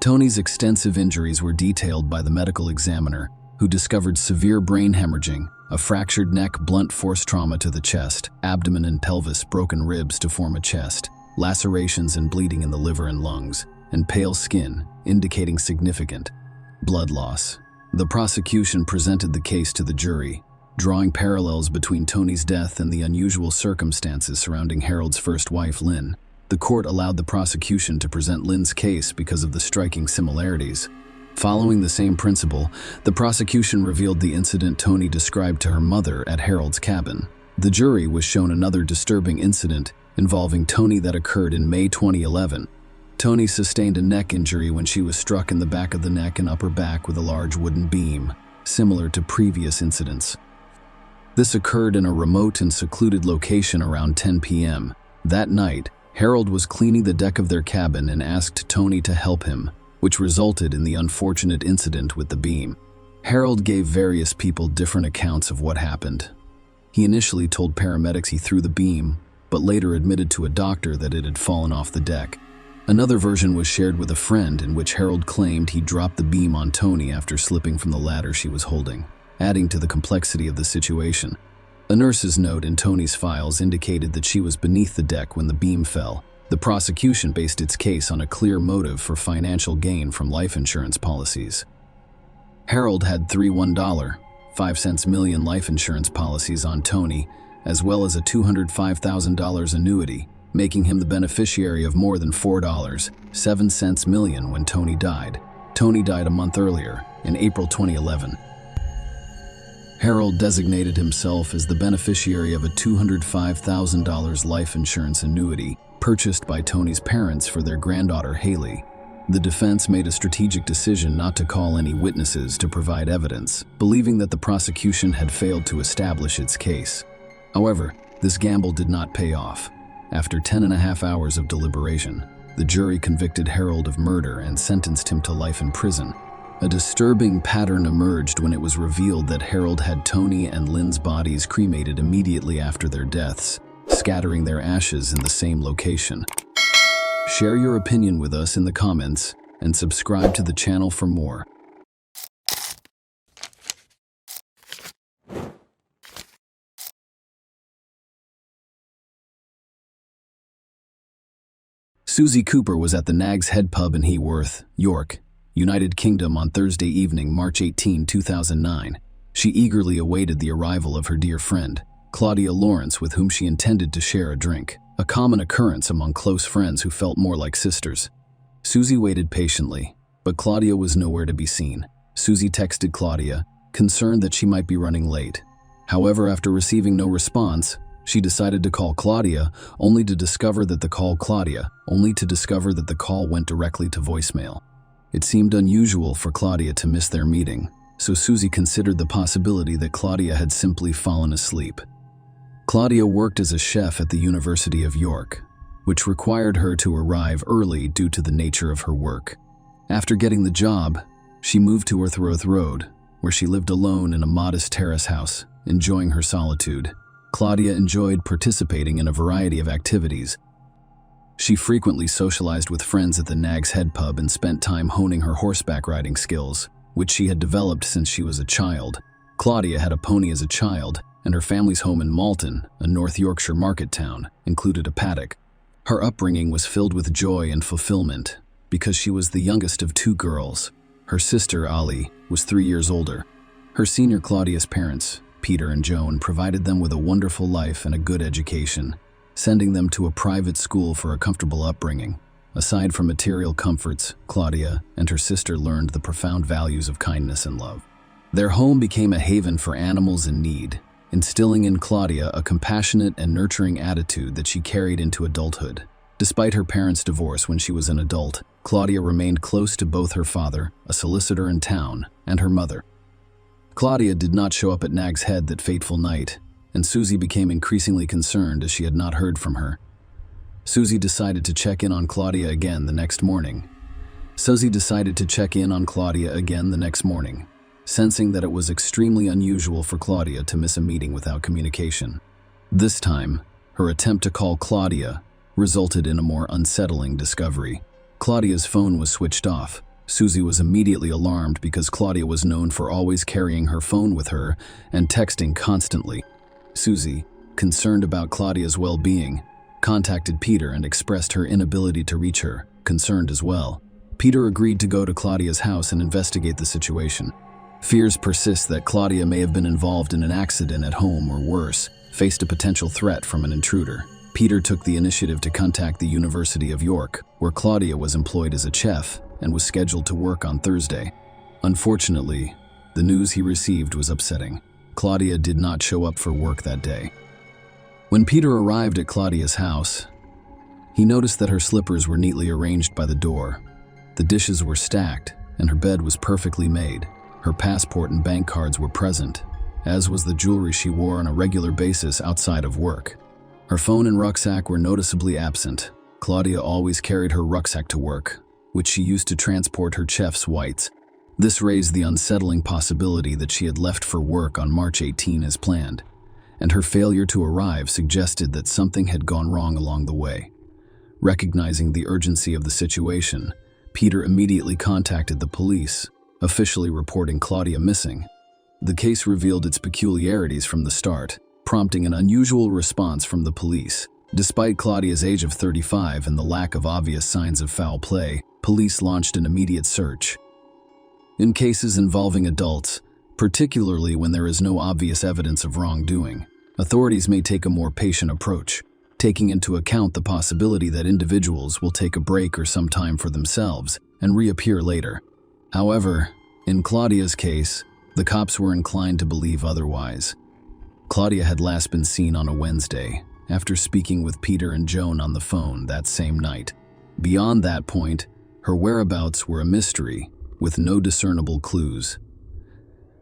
Tony's extensive injuries were detailed by the medical examiner, who discovered severe brain hemorrhaging, a fractured neck, blunt force trauma to the chest, abdomen and pelvis, broken ribs to form a chest, lacerations and bleeding in the liver and lungs, and pale skin, indicating significant blood loss. The prosecution presented the case to the jury, drawing parallels between Tony's death and the unusual circumstances surrounding Harold's first wife, Lynn. The court allowed the prosecution to present Lynn's case because of the striking similarities. Following the same principle, the prosecution revealed the incident Tony described to her mother at Harold's cabin. The jury was shown another disturbing incident involving Tony that occurred in May 2011. Tony sustained a neck injury when she was struck in the back of the neck and upper back with a large wooden beam, similar to previous incidents. This occurred in a remote and secluded location around 10 p.m. That night, Harold was cleaning the deck of their cabin and asked Tony to help him, which resulted in the unfortunate incident with the beam. Harold gave various people different accounts of what happened. He initially told paramedics he threw the beam, but later admitted to a doctor that it had fallen off the deck. Another version was shared with a friend in which Harold claimed he dropped the beam on Toni after slipping from the ladder she was holding, adding to the complexity of the situation. A nurse's note in Toni's files indicated that she was beneath the deck when the beam fell. The prosecution based its case on a clear motive for financial gain from life insurance policies. Harold had three $1.05 million life insurance policies on Toni, as well as a $205,000 annuity, making him the beneficiary of more than $4.07 million when Toni died. Toni died a month earlier, in April 2011. Harold designated himself as the beneficiary of a $205,000 life insurance annuity purchased by Toni's parents for their granddaughter Haley. The defense made a strategic decision not to call any witnesses to provide evidence, believing that the prosecution had failed to establish its case. However, this gamble did not pay off. After 10.5 hours of deliberation, the jury convicted Harold of murder and sentenced him to life in prison. A disturbing pattern emerged when it was revealed that Harold had Toni and Lynn's bodies cremated immediately after their deaths, scattering their ashes in the same location. Share your opinion with us in the comments and subscribe to the channel for more. Susie Cooper was at the Nag's Head pub in Heworth, York, United Kingdom on Thursday evening, March 18, 2009. She eagerly awaited the arrival of her dear friend, Claudia Lawrence, with whom she intended to share a drink, a common occurrence among close friends who felt more like sisters. Susie waited patiently, but Claudia was nowhere to be seen. Susie texted Claudia, concerned that she might be running late. However, after receiving no response, she decided to call Claudia, only to discover that the call went directly to voicemail. It seemed unusual for Claudia to miss their meeting, so Susie considered the possibility that Claudia had simply fallen asleep. Claudia worked as a chef at the University of York, which required her to arrive early due to the nature of her work. After getting the job, she moved to Erthroth Road, where she lived alone in a modest terrace house, enjoying her solitude. Claudia enjoyed participating in a variety of activities. She frequently socialized with friends at the Nag's Head pub and spent time honing her horseback riding skills, which she had developed since she was a child. Claudia had a pony as a child, and her family's home in Malton, a North Yorkshire market town, included a paddock. Her upbringing was filled with joy and fulfillment because she was the youngest of two girls. Her sister, Ali, was 3 years older. Her senior Claudia's parents, Peter and Joan, provided them with a wonderful life and a good education, sending them to a private school for a comfortable upbringing. Aside from material comforts, Claudia and her sister learned the profound values of kindness and love. Their home became a haven for animals in need, instilling in Claudia a compassionate and nurturing attitude that she carried into adulthood. Despite her parents' divorce when she was an adult, Claudia remained close to both her father, a solicitor in town, and her mother. Claudia did not show up at Nag's Head that fateful night, and Susie became increasingly concerned as she had not heard from her. Susie decided to check in on Claudia again the next morning. Sensing that it was extremely unusual for Claudia to miss a meeting without communication. This time, her attempt to call Claudia resulted in a more unsettling discovery. Claudia's phone was switched off. Susie was immediately alarmed because Claudia was known for always carrying her phone with her and texting constantly. Susie, concerned about Claudia's well-being, contacted Peter and expressed her inability to reach her, concerned as well. Peter agreed to go to Claudia's house and investigate the situation. Fears persist that Claudia may have been involved in an accident at home or worse, faced a potential threat from an intruder. Peter took the initiative to contact the University of York, where Claudia was employed as a chef and was scheduled to work on Thursday. Unfortunately, the news he received was upsetting. Claudia did not show up for work that day. When Peter arrived at Claudia's house, he noticed that her slippers were neatly arranged by the door. The dishes were stacked, and her bed was perfectly made. Her passport and bank cards were present, as was the jewelry she wore on a regular basis outside of work. Her phone and rucksack were noticeably absent. Claudia always carried her rucksack to work, which she used to transport her chef's whites. This raised the unsettling possibility that she had left for work on March 18 as planned, and her failure to arrive suggested that something had gone wrong along the way. Recognizing the urgency of the situation, Peter immediately contacted the police, officially reporting Claudia missing. The case revealed its peculiarities from the start, prompting an unusual response from the police. Despite Claudia's age of 35 and the lack of obvious signs of foul play, police launched an immediate search. In cases involving adults, particularly when there is no obvious evidence of wrongdoing, authorities may take a more patient approach, taking into account the possibility that individuals will take a break or some time for themselves and reappear later. However, in Claudia's case, the cops were inclined to believe otherwise. Claudia had last been seen on a Wednesday, after speaking with Peter and Joan on the phone that same night. Beyond that point, her whereabouts were a mystery, with no discernible clues.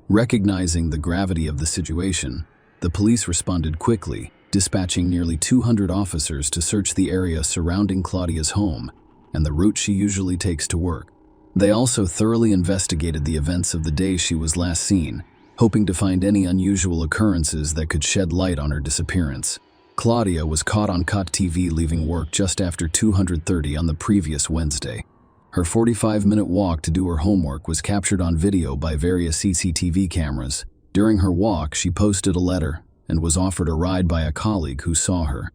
Recognizing the gravity of the situation, the police responded quickly, dispatching nearly 200 officers to search the area surrounding Claudia's home and the route she usually takes to work. They also thoroughly investigated the events of the day she was last seen, hoping to find any unusual occurrences that could shed light on her disappearance. Claudia was caught on COT TV leaving work just after 2:30 on the previous Wednesday. Her 45-minute walk to do her homework was captured on video by various CCTV cameras. During her walk, she posted a letter and was offered a ride by a colleague who saw her.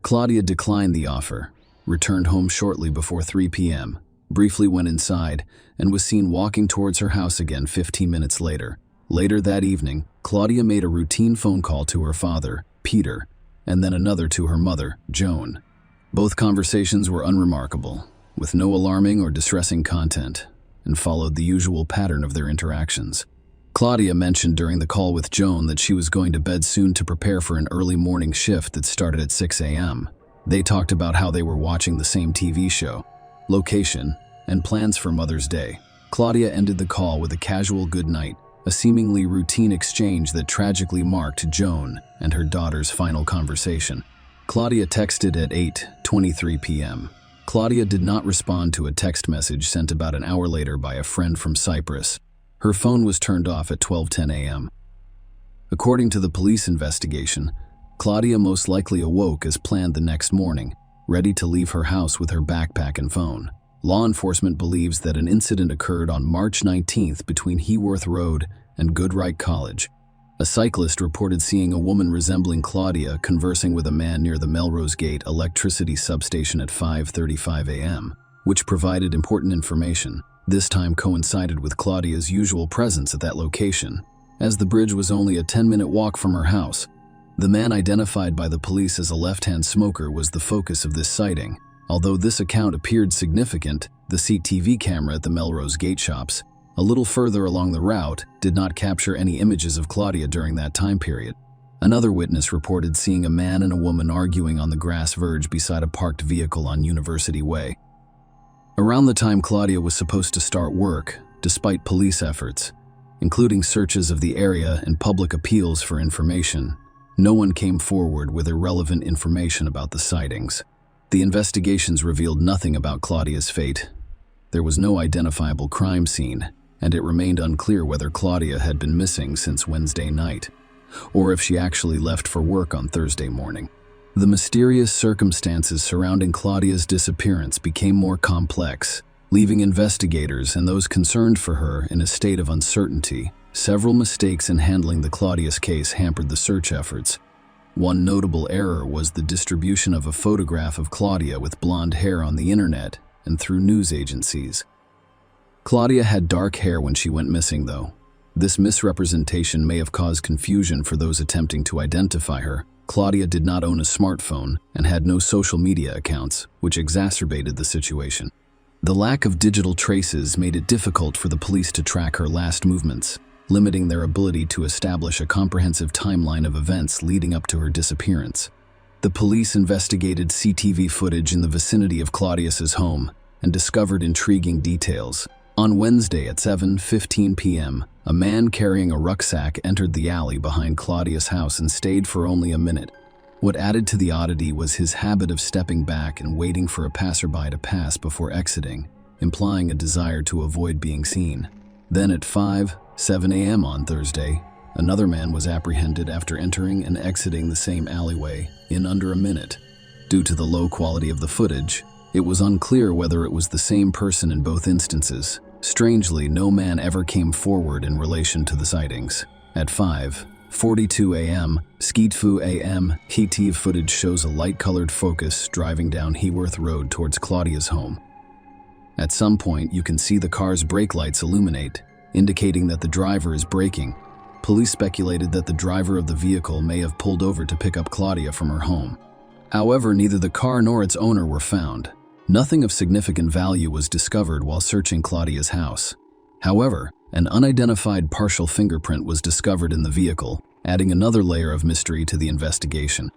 Claudia declined the offer, returned home shortly before 3 p.m., briefly went inside, and was seen walking towards her house again 15 minutes later. Later that evening, Claudia made a routine phone call to her father, Peter, and then another to her mother, Joan. Both conversations were unremarkable, with no alarming or distressing content, and followed the usual pattern of their interactions. Claudia mentioned during the call with Joan that she was going to bed soon to prepare for an early morning shift that started at 6 a.m. They talked about how they were watching the same TV show, location, and plans for Mother's Day. Claudia ended the call with a casual goodnight, a seemingly routine exchange that tragically marked Joan and her daughter's final conversation. Claudia texted at 8:23 p.m. Claudia did not respond to a text message sent about an hour later by a friend from Cyprus. Her phone was turned off at 12:10 a.m. According to the police investigation, Claudia most likely awoke as planned the next morning, ready to leave her house with her backpack and phone. Law enforcement believes that an incident occurred on March 19th between Heworth Road and Goodright College. A cyclist reported seeing a woman resembling Claudia conversing with a man near the Melrose Gate electricity substation at 5:35 a.m., which provided important information. This time coincided with Claudia's usual presence at that location, as the bridge was only a 10-minute walk from her house. The man identified by the police as a left-hand smoker was the focus of this sighting. Although this account appeared significant, the CCTV camera at the Melrose Gate shops, a little further along the route, did not capture any images of Claudia during that time period. Another witness reported seeing a man and a woman arguing on the grass verge beside a parked vehicle on University Way. Around the time Claudia was supposed to start work, despite police efforts, including searches of the area and public appeals for information, no one came forward with irrelevant information about the sightings. The investigations revealed nothing about Claudia's fate. There was no identifiable crime scene, and it remained unclear whether Claudia had been missing since Wednesday night, or if she actually left for work on Thursday morning. The mysterious circumstances surrounding Claudia's disappearance became more complex, leaving investigators and those concerned for her in a state of uncertainty. Several mistakes in handling the Claudia's case hampered the search efforts. One notable error was the distribution of a photograph of Claudia with blonde hair on the internet and through news agencies. Claudia had dark hair when she went missing, though. This misrepresentation may have caused confusion for those attempting to identify her. Claudia did not own a smartphone and had no social media accounts, which exacerbated the situation. The lack of digital traces made it difficult for the police to track her last movements, limiting their ability to establish a comprehensive timeline of events leading up to her disappearance. The police investigated CCTV footage in the vicinity of Claudia's home and discovered intriguing details. On Wednesday at 7:15 p.m., a man carrying a rucksack entered the alley behind Claudia's house and stayed for only a minute. What added to the oddity was his habit of stepping back and waiting for a passerby to pass before exiting, implying a desire to avoid being seen. Then at 5:07 a.m. on Thursday, another man was apprehended after entering and exiting the same alleyway in under a minute. Due to the low quality of the footage, it was unclear whether it was the same person in both instances. Strangely, no man ever came forward in relation to the sightings. At 5:42 a.m., Skeetfu a.m., KTV footage shows a light-colored Focus driving down Heworth Road towards Claudia's home. At some point, you can see the car's brake lights illuminate, indicating that the driver is braking. Police speculated that the driver of the vehicle may have pulled over to pick up Claudia from her home. However, neither the car nor its owner were found. Nothing of significant value was discovered while searching Claudia's house. However, an unidentified partial fingerprint was discovered in the vehicle, adding another layer of mystery to the investigation.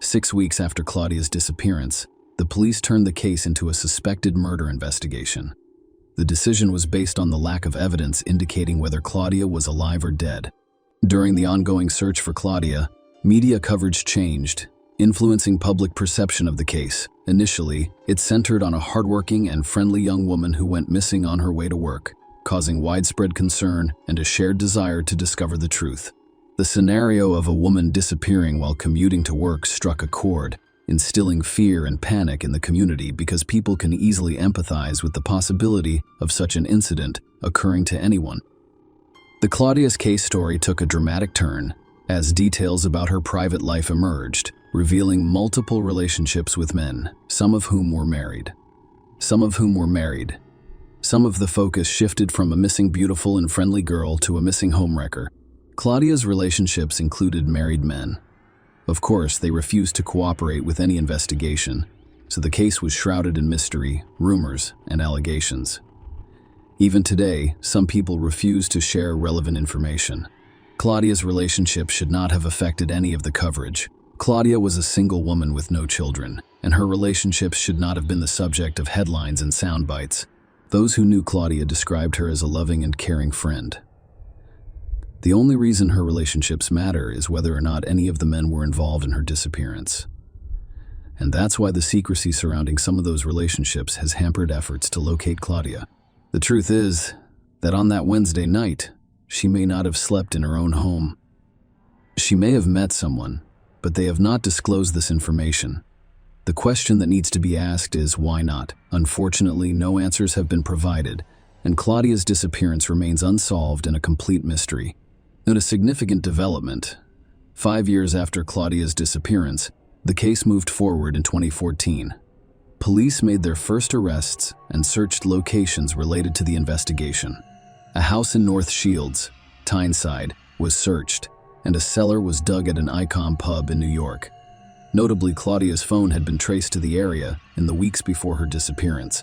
6 weeks after Claudia's disappearance, the police turned the case into a suspected murder investigation. The decision was based on the lack of evidence indicating whether Claudia was alive or dead. During the ongoing search for Claudia, media coverage changed, influencing public perception of the case. Initially, it centered on a hardworking and friendly young woman who went missing on her way to work, causing widespread concern and a shared desire to discover the truth. The scenario of a woman disappearing while commuting to work struck a chord, instilling fear and panic in the community because people can easily empathize with the possibility of such an incident occurring to anyone. The Claudia's case story took a dramatic turn as details about her private life emerged, revealing multiple relationships with men, some of whom were married. Some of the focus shifted from a missing beautiful and friendly girl to a missing homewrecker. Claudia's relationships included married men. Of course, they refused to cooperate with any investigation, so the case was shrouded in mystery, rumors, and allegations. Even today, some people refuse to share relevant information. Claudia's relationship should not have affected any of the coverage. Claudia was a single woman with no children, and her relationships should not have been the subject of headlines and sound bites. Those who knew Claudia described her as a loving and caring friend. The only reason her relationships matter is whether or not any of the men were involved in her disappearance. And that's why the secrecy surrounding some of those relationships has hampered efforts to locate Claudia. The truth is that on that Wednesday night, she may not have slept in her own home. She may have met someone, but they have not disclosed this information. The question that needs to be asked is why not? Unfortunately, no answers have been provided, and Claudia's disappearance remains unsolved and a complete mystery. In a significant development, 5 years after Claudia's disappearance, the case moved forward in 2014. Police made their first arrests and searched locations related to the investigation. A house in North Shields, Tyneside, was searched, and a cellar was dug at an Icon pub in New York. Notably, Claudia's phone had been traced to the area in the weeks before her disappearance.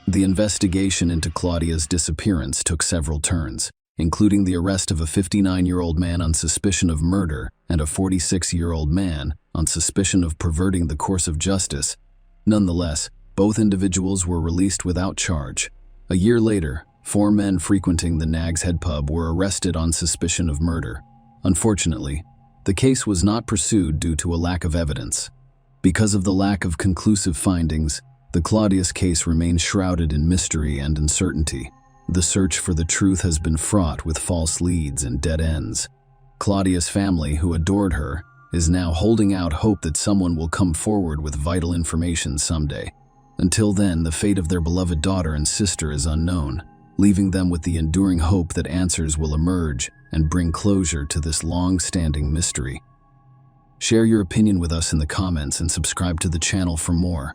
The investigation into Claudia's disappearance took several turns, including the arrest of a 59-year-old man on suspicion of murder and a 46-year-old man on suspicion of perverting the course of justice. Nonetheless, both individuals were released without charge. A year later, 4 men frequenting the Nag's Head pub were arrested on suspicion of murder. Unfortunately, the case was not pursued due to a lack of evidence. Because of the lack of conclusive findings, the Claudia's case remains shrouded in mystery and uncertainty. The search for the truth has been fraught with false leads and dead ends. Claudia's family, who adored her, is now holding out hope that someone will come forward with vital information someday. Until then, the fate of their beloved daughter and sister is unknown, leaving them with the enduring hope that answers will emerge and bring closure to this long-standing mystery. Share your opinion with us in the comments and subscribe to the channel for more.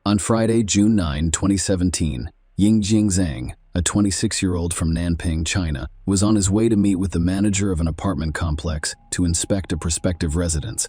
On Friday, June 9, 2017, Yingjing Zhang, a 26-year-old from Nanping, China, was on his way to meet with the manager of an apartment complex to inspect a prospective residence.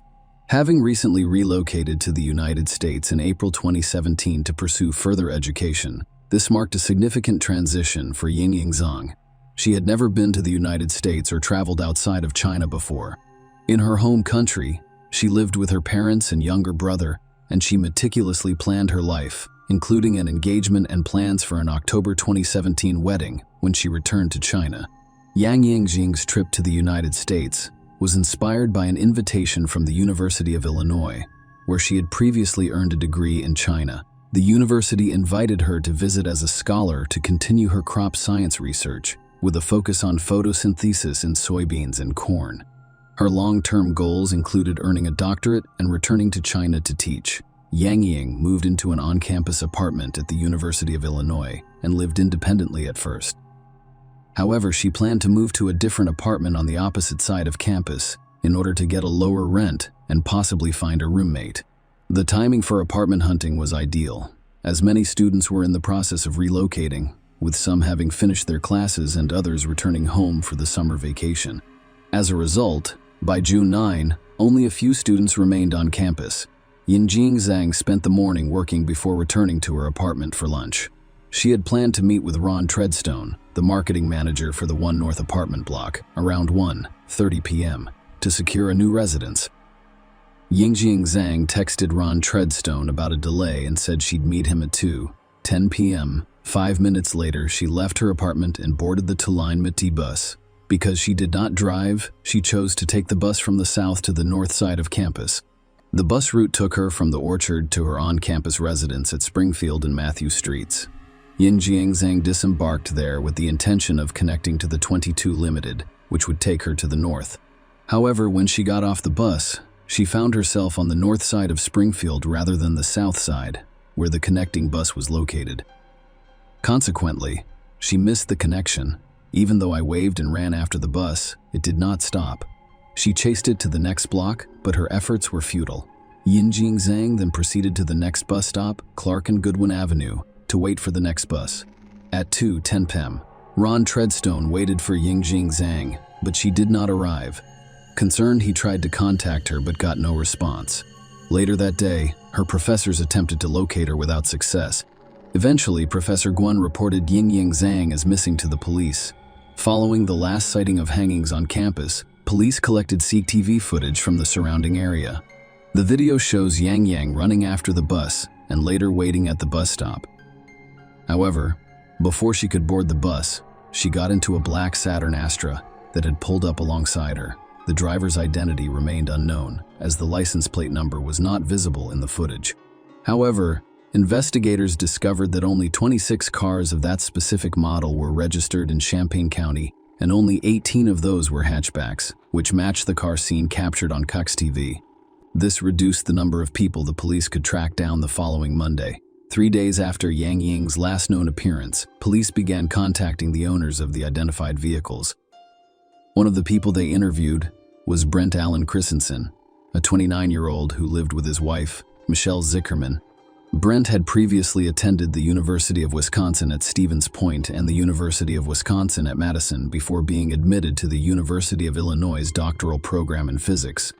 Having recently relocated to the United States in April 2017 to pursue further education, this marked a significant transition for Yingjing Zhang. She had never been to the United States or traveled outside of China before. In her home country, she lived with her parents and younger brother, and she meticulously planned her life, including an engagement and plans for an October 2017 wedding when she returned to China. Yang Yingjing's trip to the United States was inspired by an invitation from the University of Illinois, where she had previously earned a degree in China. The university invited her to visit as a scholar to continue her crop science research, with a focus on photosynthesis in soybeans and corn. Her long-term goals included earning a doctorate and returning to China to teach. Yang Ying moved into an on-campus apartment at the University of Illinois and lived independently at first. However, she planned to move to a different apartment on the opposite side of campus in order to get a lower rent and possibly find a roommate. The timing for apartment hunting was ideal, as many students were in the process of relocating, with some having finished their classes and others returning home for the summer vacation. As a result, by June 9, only a few students remained on campus. Yingjing Zhang spent the morning working before returning to her apartment for lunch. She had planned to meet with Ron Treadstone, the marketing manager for the One North apartment block, around 1:30 p.m. to secure a new residence. Yingjing Zhang texted Ron Treadstone about a delay and said she'd meet him at 2:10 p.m. 5 minutes later, she left her apartment and boarded the Tuline Miti bus. Because she did not drive, she chose to take the bus from the south to the north side of campus. The bus route took her from the orchard to her on-campus residence at Springfield and Matthew Streets. Yingjing Zhang disembarked there with the intention of connecting to the 22 Limited, which would take her to the north. However, when she got off the bus, she found herself on the north side of Springfield rather than the south side, where the connecting bus was located. Consequently, she missed the connection. Even though I waved and ran after the bus, it did not stop. She chased it to the next block, but her efforts were futile. Yingjing Zhang then proceeded to the next bus stop, Clark and Goodwin Avenue, to wait for the next bus. At 2:10 p.m., Ron Treadstone waited for Yingjing Zhang, but she did not arrive. Concerned, he tried to contact her but got no response. Later that day, her professors attempted to locate her without success. Eventually, Professor Guan reported Yingjing Zhang as missing to the police. Following the last sighting of hangings on campus, police collected CCTV footage from the surrounding area. The video shows Yang running after the bus and later waiting at the bus stop. However, before she could board the bus, she got into a black Saturn Astra that had pulled up alongside her. The driver's identity remained unknown, as the license plate number was not visible in the footage. However, investigators discovered that only 26 cars of that specific model were registered in Champaign County, and only 18 of those were hatchbacks, which matched the car scene captured on Cox TV. This reduced the number of people the police could track down the following Monday. 3 days after Yang Ying's last known appearance, police began contacting the owners of the identified vehicles. One of the people they interviewed was Brent Allen Christensen, a 29-year-old who lived with his wife, Michelle Zickerman. Brent had previously attended the University of Wisconsin at Stevens Point and the University of Wisconsin at Madison before being admitted to the University of Illinois' doctoral program in physics.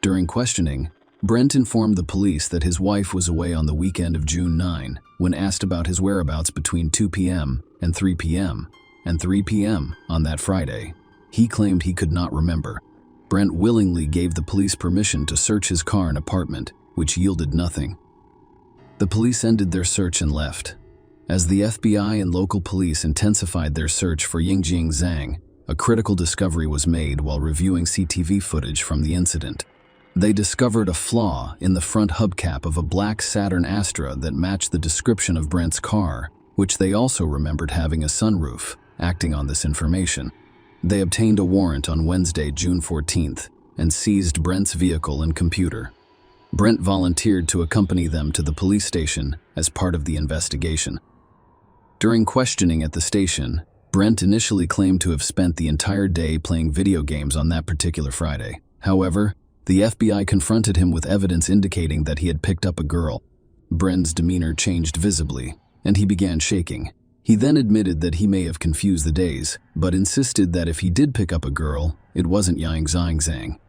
During questioning, Brent informed the police that his wife was away on the weekend of June 9 when asked about his whereabouts between 2 p.m. and 3 p.m. and 3 p.m. on that Friday. He claimed he could not remember. Brent willingly gave the police permission to search his car and apartment, which yielded nothing. The police ended their search and left. As the FBI and local police intensified their search for Yingjing Zhang, a critical discovery was made while reviewing CCTV footage from the incident. They discovered a flaw in the front hubcap of a black Saturn Astra that matched the description of Brent's car, which they also remembered having a sunroof. Acting on this information, they obtained a warrant on Wednesday, June 14th, and seized Brent's vehicle and computer. Brent volunteered to accompany them to the police station as part of the investigation. During questioning at the station, Brent initially claimed to have spent the entire day playing video games on that particular Friday. However, the FBI confronted him with evidence indicating that he had picked up a girl. Brent's demeanor changed visibly, and he began shaking. He then admitted that he may have confused the days, but insisted that if he did pick up a girl, it wasn't Yingjing Zhang.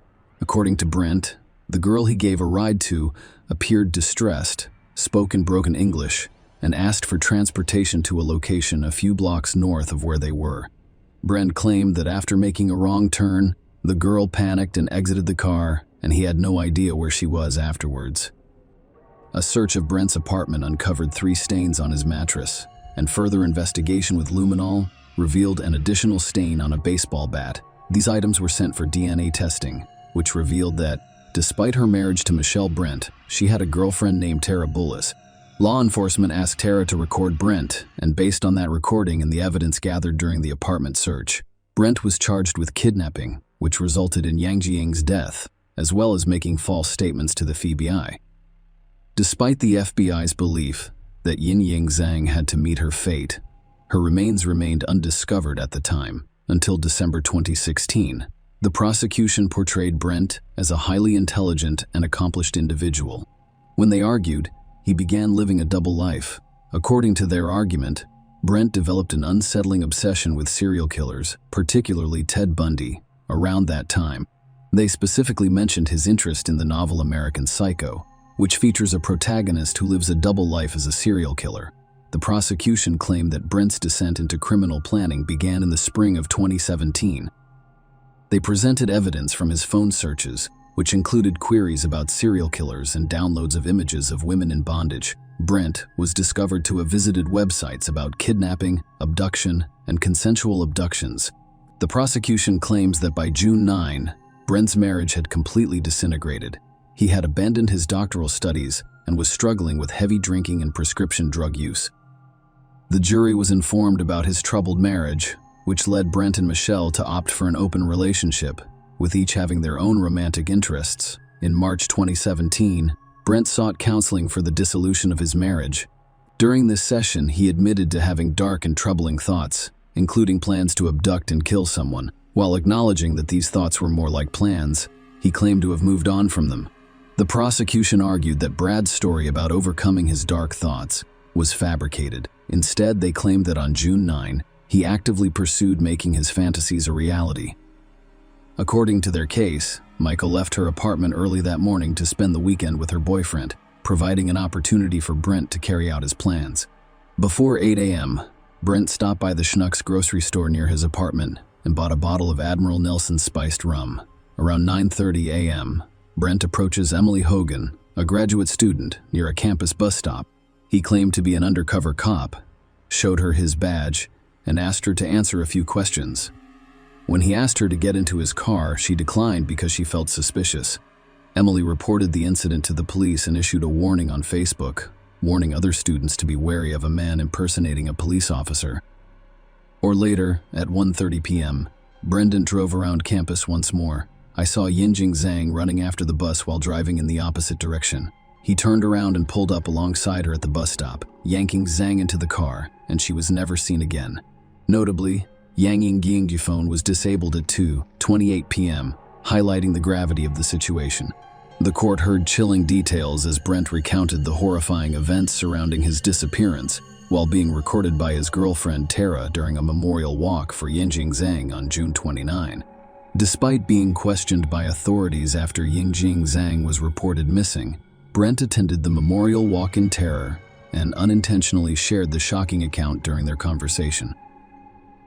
According to Brent, the girl he gave a ride to appeared distressed, spoke in broken English, and asked for transportation to a location a few blocks north of where they were. Brent claimed that after making a wrong turn, the girl panicked and exited the car, and he had no idea where she was afterwards. A search of Brent's apartment uncovered 3 stains on his mattress, and further investigation with luminol revealed an additional stain on a baseball bat. These items were sent for DNA testing, which revealed that, despite her marriage to Michelle Brent, she had a girlfriend named Tara Bullis. Law enforcement asked Tara to record Brent, and based on that recording and the evidence gathered during the apartment search, Brent was charged with kidnapping, which resulted in Yang Jiang's death, as well as making false statements to the FBI. Despite the FBI's belief that Yin Zhang had to meet her fate, her remains remained undiscovered at the time, until December 2016. The prosecution portrayed Brent as a highly intelligent and accomplished individual. When they argued, he began living a double life. According to their argument, Brent developed an unsettling obsession with serial killers, particularly Ted Bundy, around that time. They specifically mentioned his interest in the novel American Psycho, which features a protagonist who lives a double life as a serial killer. The prosecution claimed that Brent's descent into criminal planning began in the spring of 2017. They presented evidence from his phone searches, which included queries about serial killers and downloads of images of women in bondage. Brent was discovered to have visited websites about kidnapping, abduction, and consensual abductions. The prosecution claims that by June 9, Brent's marriage had completely disintegrated. He had abandoned his doctoral studies and was struggling with heavy drinking and prescription drug use. The jury was informed about his troubled marriage, which led Brent and Michelle to opt for an open relationship, with each having their own romantic interests. In March 2017, Brent sought counseling for the dissolution of his marriage. During this session, he admitted to having dark and troubling thoughts, including plans to abduct and kill someone. While acknowledging that these thoughts were more like plans, he claimed to have moved on from them. The prosecution argued that Brad's story about overcoming his dark thoughts was fabricated. Instead, they claimed that on June 9, he actively pursued making his fantasies a reality. According to their case, Michael left her apartment early that morning to spend the weekend with her boyfriend, providing an opportunity for Brent to carry out his plans. Before 8 a.m., Brent stopped by the Schnucks grocery store near his apartment and bought a bottle of Admiral Nelson spiced rum. Around 9:30 a.m., Brent approaches Emily Hogan, a graduate student, near a campus bus stop. He claimed to be an undercover cop, showed her his badge, and asked her to answer a few questions. When he asked her to get into his car, she declined because she felt suspicious. Emily reported the incident to the police and issued a warning on Facebook, warning other students to be wary of a man impersonating a police officer. Or later, at 1:30 p.m., Brendan drove around campus once more. I saw Yinjing Zhang running after the bus while driving in the opposite direction. He turned around and pulled up alongside her at the bus stop, yanking Zhang into the car, and she was never seen again. Notably, Yang Yingying's phone was disabled at 2:28 p.m., highlighting the gravity of the situation. The court heard chilling details as Brent recounted the horrifying events surrounding his disappearance, while being recorded by his girlfriend Tara during a memorial walk for Yinjing Zhang on June 29. Despite being questioned by authorities after Yinjing Zhang was reported missing, Brent attended the memorial walk in terror and unintentionally shared the shocking account during their conversation.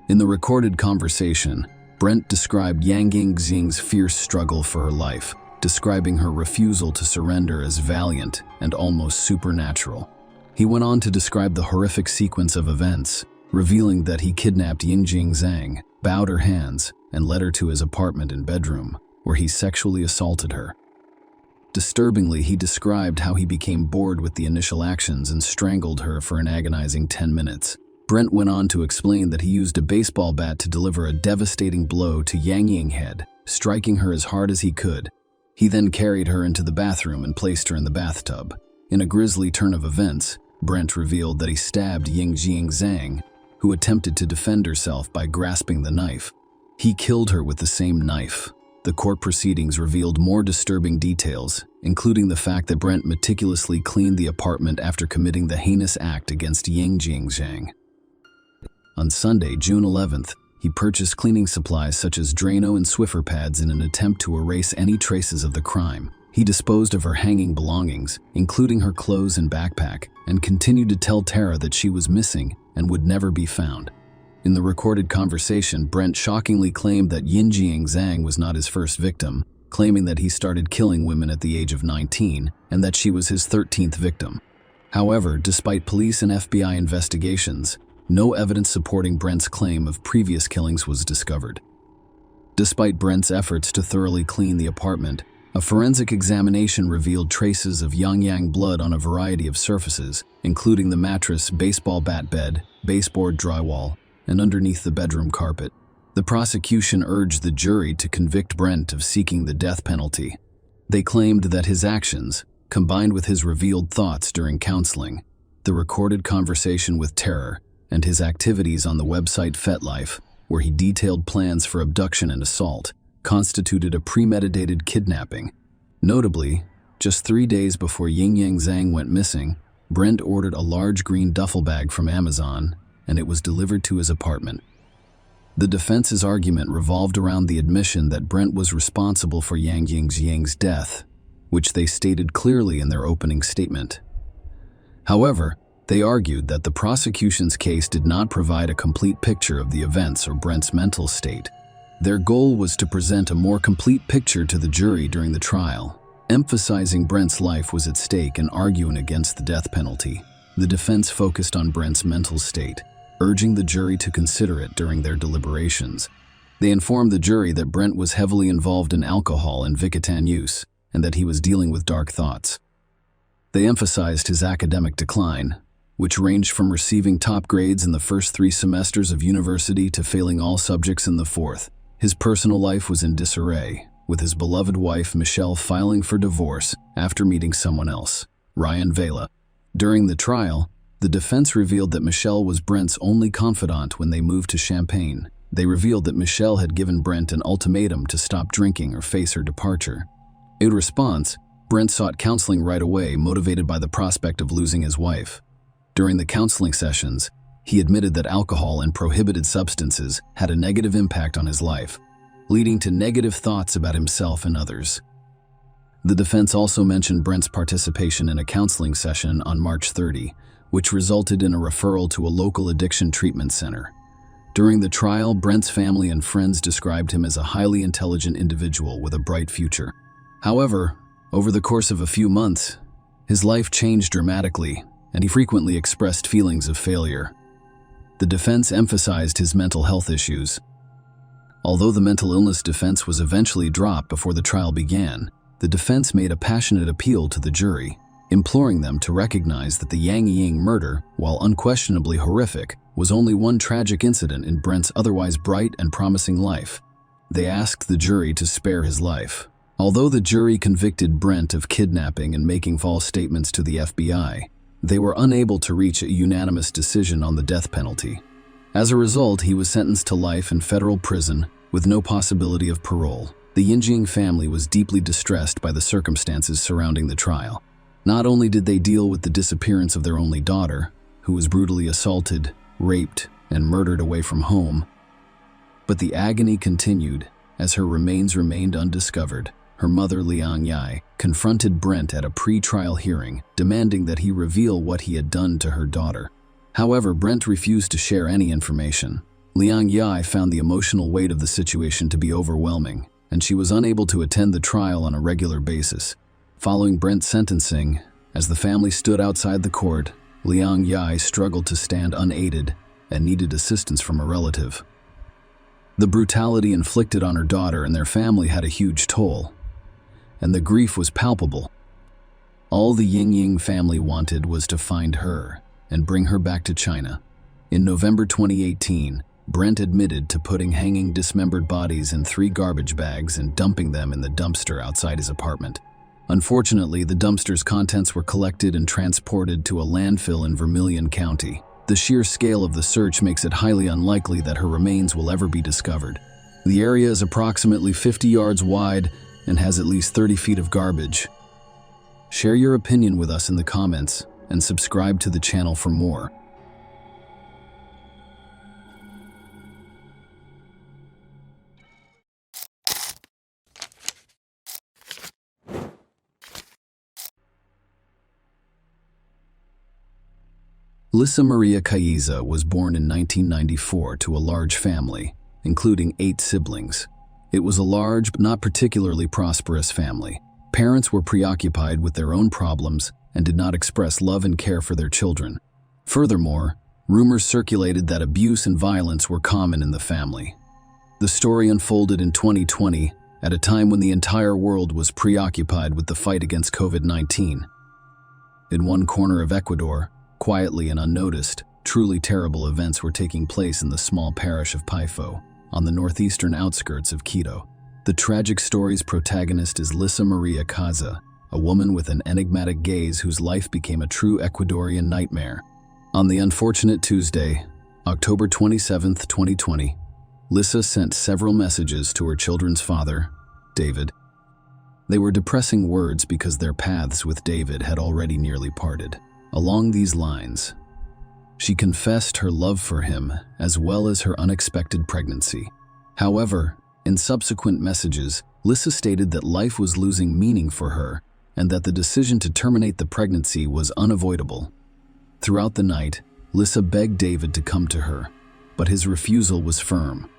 In the recorded conversation, Brent described Yang Yingxing's fierce struggle for her life, describing her refusal to surrender as valiant and almost supernatural. He went on to describe the horrific sequence of events, revealing that he kidnapped Yinjing Zhang, bowed her hands, and led her to his apartment and bedroom, where he sexually assaulted her. Disturbingly, he described how he became bored with the initial actions and strangled her for an agonizing 10 minutes. Brent went on to explain that he used a baseball bat to deliver a devastating blow to Yang Ying's head, striking her as hard as he could. He then carried her into the bathroom and placed her in the bathtub. In a grisly turn of events, Brent revealed that he stabbed Yinjing Zhang, who attempted to defend herself by grasping the knife. He killed her with the same knife. The court proceedings revealed more disturbing details, including the fact that Brent meticulously cleaned the apartment after committing the heinous act against Yinjing Zhang. On Sunday, June 11th, he purchased cleaning supplies such as Drano and Swiffer pads in an attempt to erase any traces of the crime. He disposed of her hanging belongings, including her clothes and backpack, and continued to tell Tara that she was missing and would never be found. In the recorded conversation, Brent shockingly claimed that Yinjing Zhang was not his first victim. claiming that he started killing women at the age of 19 and that she was his 13th victim. However, despite police and FBI investigations, no evidence supporting Brent's claim of previous killings was discovered. Despite Brent's efforts to thoroughly clean the apartment, a forensic examination revealed traces of yang blood on a variety of surfaces, including the mattress, baseball bat bed, baseboard drywall, and underneath the bedroom carpet. The prosecution urged the jury to convict Brent of seeking the death penalty. They claimed that his actions, combined with his revealed thoughts during counseling, the recorded conversation with terror, and his activities on the website FetLife, where he detailed plans for abduction and assault, constituted a premeditated kidnapping. Notably, just 3 days before Yingyang Zhang went missing, Brent ordered a large green duffel bag from Amazon, and it was delivered to his apartment. The defense's argument revolved around the admission that Brent was responsible for Yang Ying's death, which they stated clearly in their opening statement. However, they argued that the prosecution's case did not provide a complete picture of the events or Brent's mental state. Their goal was to present a more complete picture to the jury during the trial, emphasizing Brent's life was at stake and arguing against the death penalty. The defense focused on Brent's mental state, urging the jury to consider it during their deliberations. They informed the jury that Brent was heavily involved in alcohol and Vicodin use, and that he was dealing with dark thoughts. They emphasized his academic decline, which ranged from receiving top grades in the first 3 semesters of university to failing all subjects in the 4th. His personal life was in disarray, with his beloved wife Michelle filing for divorce after meeting someone else, Ryan Vela. During the trial, the defense revealed that Michelle was Brent's only confidant when they moved to Champaign. They revealed that Michelle had given Brent an ultimatum to stop drinking or face her departure. In response, Brent sought counseling right away, motivated by the prospect of losing his wife. During the counseling sessions, he admitted that alcohol and prohibited substances had a negative impact on his life, leading to negative thoughts about himself and others. The defense also mentioned Brent's participation in a counseling session on March 30, which resulted in a referral to a local addiction treatment center. During the trial, Brent's family and friends described him as a highly intelligent individual with a bright future. However, over the course of a few months, his life changed dramatically, and he frequently expressed feelings of failure. The defense emphasized his mental health issues. Although the mental illness defense was eventually dropped before the trial began, the defense made a passionate appeal to the jury, imploring them to recognize that the Yang Ying murder, while unquestionably horrific, was only one tragic incident in Brent's otherwise bright and promising life. They asked the jury to spare his life. Although the jury convicted Brent of kidnapping and making false statements to the FBI, they were unable to reach a unanimous decision on the death penalty. As a result, he was sentenced to life in federal prison with no possibility of parole. The Yingying family was deeply distressed by the circumstances surrounding the trial. Not only did they deal with the disappearance of their only daughter, who was brutally assaulted, raped, and murdered away from home, but the agony continued as her remains remained undiscovered. Her mother, Liang Yai, confronted Brent at a pre-trial hearing, demanding that he reveal what he had done to her daughter. However, Brent refused to share any information. Liang Yai found the emotional weight of the situation to be overwhelming, and she was unable to attend the trial on a regular basis. Following Brent's sentencing, as the family stood outside the court, Liang Yai struggled to stand unaided and needed assistance from a relative. The brutality inflicted on her daughter and their family had a huge toll, and the grief was palpable. All the Yingying family wanted was to find her and bring her back to China. In November 2018, Brent admitted to putting hanging dismembered bodies in 3 garbage bags and dumping them in the dumpster outside his apartment. Unfortunately, the dumpster's contents were collected and transported to a landfill in Vermilion County. The sheer scale of the search makes it highly unlikely that her remains will ever be discovered. The area is approximately 50 yards wide and has at least 30 feet of garbage. Share your opinion with us in the comments and subscribe to the channel for more. Lisa Maria Caiza was born in 1994 to a large family, including 8 siblings. It was a large but not particularly prosperous family. Parents were preoccupied with their own problems and did not express love and care for their children. Furthermore, rumors circulated that abuse and violence were common in the family. The story unfolded in 2020, at a time when the entire world was preoccupied with the fight against COVID-19. In one corner of Ecuador, quietly and unnoticed, truly terrible events were taking place in the small parish of Paifo, on the northeastern outskirts of Quito. The tragic story's protagonist is Lisa Maria Caza, a woman with an enigmatic gaze whose life became a true Ecuadorian nightmare. On the unfortunate Tuesday, October 27, 2020, Lisa sent several messages to her children's father, David. They were depressing words because their paths with David had already nearly parted. Along these lines, she confessed her love for him as well as her unexpected pregnancy. However, in subsequent messages, Lisa stated that life was losing meaning for her and that the decision to terminate the pregnancy was unavoidable. Throughout the night, Lisa begged David to come to her, but his refusal was firm.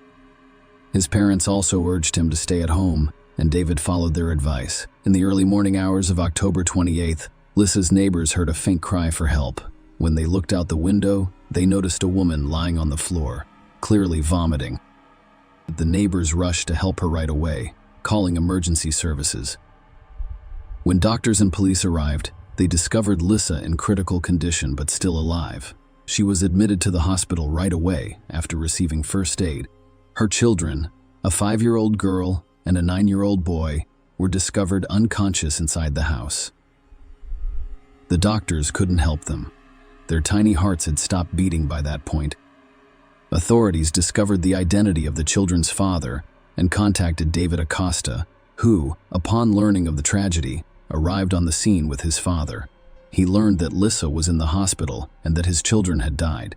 His parents also urged him to stay at home, and David followed their advice. In the early morning hours of October 28th, Lisa's neighbors heard a faint cry for help. When they looked out the window, they noticed a woman lying on the floor, clearly vomiting. The neighbors rushed to help her right away, calling emergency services. When doctors and police arrived, they discovered Lisa in critical condition but still alive. She was admitted to the hospital right away after receiving first aid. Her children, a 5-year-old girl and a 9-year-old boy, were discovered unconscious inside the house. The doctors couldn't help them. Their tiny hearts had stopped beating by that point. Authorities discovered the identity of the children's father and contacted David Acosta, who, upon learning of the tragedy, arrived on the scene with his father. He learned that Lisa was in the hospital and that his children had died.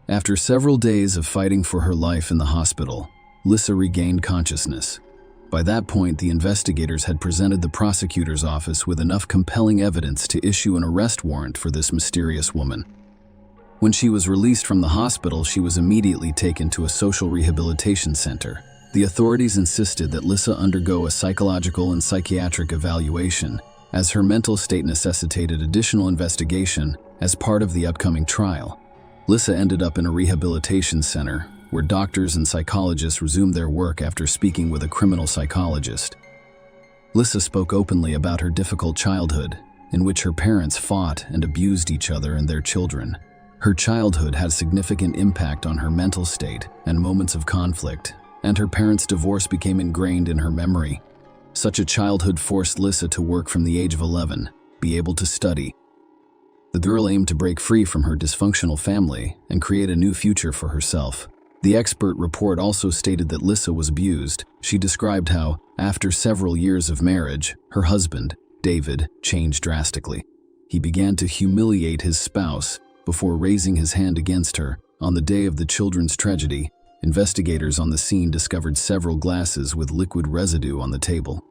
After several days of fighting for her life in the hospital, Lisa regained consciousness. By that point, the investigators had presented the prosecutor's office with enough compelling evidence to issue an arrest warrant for this mysterious woman. When she was released from the hospital, she was immediately taken to a social rehabilitation center. The authorities insisted that Lisa undergo a psychological and psychiatric evaluation, as her mental state necessitated additional investigation as part of the upcoming trial. Lisa ended up in a rehabilitation center, where doctors and psychologists resumed their work after speaking with a criminal psychologist. Lisa spoke openly about her difficult childhood, in which her parents fought and abused each other and their children. Her childhood had a significant impact on her mental state and moments of conflict, and her parents' divorce became ingrained in her memory. Such a childhood forced Lisa to work from the age of 11, be able to study. The girl aimed to break free from her dysfunctional family and create a new future for herself. The expert report also stated that Lisa was abused. She described how, after several years of marriage, her husband, David, changed drastically. He began to humiliate his spouse before raising his hand against her. On the day of the children's tragedy, investigators on the scene discovered several glasses with liquid residue on the table.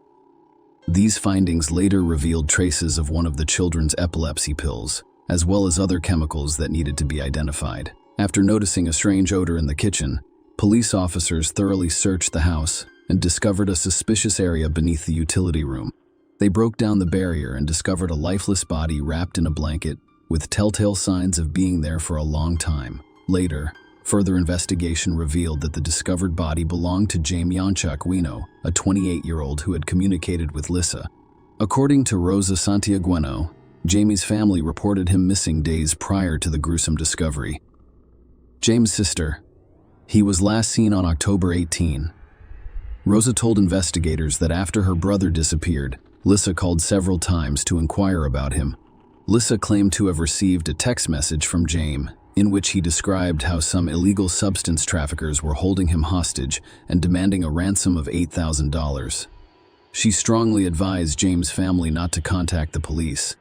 These findings later revealed traces of one of the children's epilepsy pills, as well as other chemicals that needed to be identified. After noticing a strange odor in the kitchen, police officers thoroughly searched the house and discovered a suspicious area beneath the utility room. They broke down the barrier and discovered a lifeless body wrapped in a blanket, with telltale signs of being there for a long time. Later, further investigation revealed that the discovered body belonged to Jaime Aquino, a 28-year-old who had communicated with Lisa. According to Rosa Santiagueno, Jamie's family reported him missing days prior to the gruesome discovery. James' sister. He was last seen on October 18. Rosa told investigators that after her brother disappeared, Lisa called several times to inquire about him. Lisa claimed to have received a text message from James, in which he described how some illegal substance traffickers were holding him hostage and demanding a ransom of $8,000. She strongly advised James' family not to contact the police.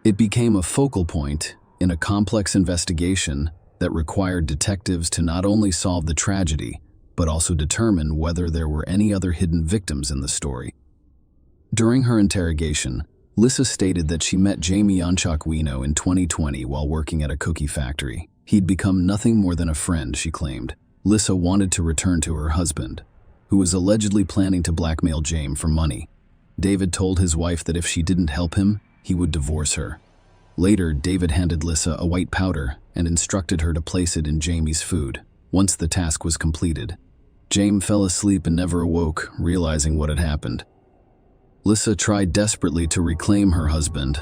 It became a focal point in a complex investigation that required detectives to not only solve the tragedy, but also determine whether there were any other hidden victims in the story. During her interrogation, Lisa stated that she met Jaime Aquino in 2020 while working at a cookie factory. He'd become nothing more than a friend, she claimed. Lisa wanted to return to her husband, who was allegedly planning to blackmail James for money. David told his wife that if she didn't help him, he would divorce her. Later, David handed Lisa a white powder and instructed her to place it in Jamie's food. Once the task was completed, James fell asleep and never awoke, realizing what had happened. Lisa tried desperately to reclaim her husband,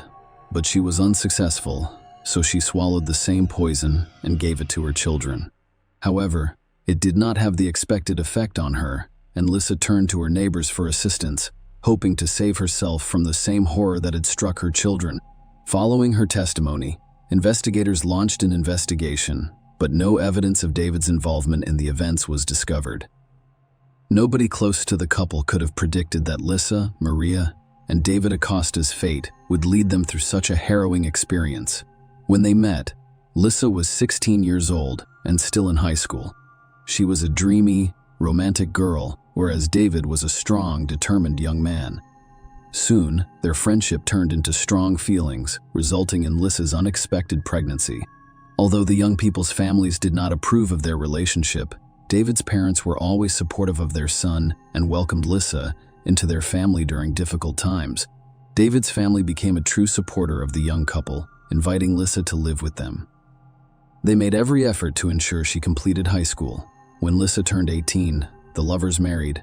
but she was unsuccessful, so she swallowed the same poison and gave it to her children. However, it did not have the expected effect on her, and Lisa turned to her neighbors for assistance, hoping to save herself from the same horror that had struck her children. Following her testimony, investigators launched an investigation, but no evidence of David's involvement in the events was discovered. Nobody close to the couple could have predicted that Lisa, Maria, and David Acosta's fate would lead them through such a harrowing experience. When they met, Lisa was 16 years old and still in high school. She was a dreamy, romantic girl, whereas David was a strong, determined young man. Soon, their friendship turned into strong feelings, resulting in Lisa's unexpected pregnancy. Although the young people's families did not approve of their relationship, David's parents were always supportive of their son and welcomed Lisa into their family during difficult times. David's family became a true supporter of the young couple, inviting Lisa to live with them. They made every effort to ensure she completed high school. When Lisa turned 18, the lovers married.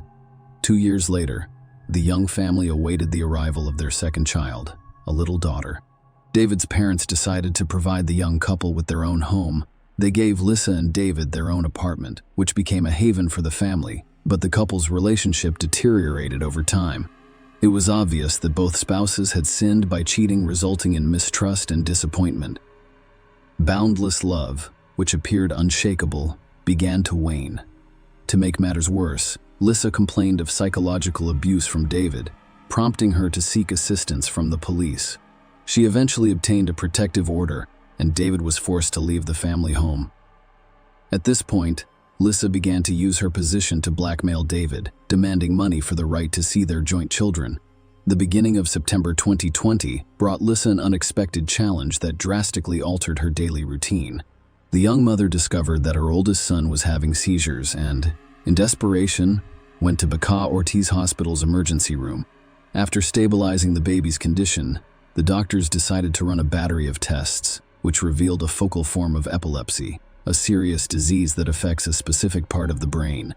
2 years later, the young family awaited the arrival of their second child, a little daughter. David's parents decided to provide the young couple with their own home. They gave Lisa and David their own apartment, which became a haven for the family, but the couple's relationship deteriorated over time. It was obvious that both spouses had sinned by cheating, resulting in mistrust and disappointment. Boundless love, which appeared unshakable, began to wane. To make matters worse, Lisa complained of psychological abuse from David, prompting her to seek assistance from the police. She eventually obtained a protective order, and David was forced to leave the family home. At this point, Lisa began to use her position to blackmail David, demanding money for the right to see their joint children. The beginning of September 2020 brought Lisa an unexpected challenge that drastically altered her daily routine. The young mother discovered that her oldest son was having seizures and, in desperation, went to Baca Ortiz Hospital's emergency room. After stabilizing the baby's condition, the doctors decided to run a battery of tests, which revealed a focal form of epilepsy, a serious disease that affects a specific part of the brain.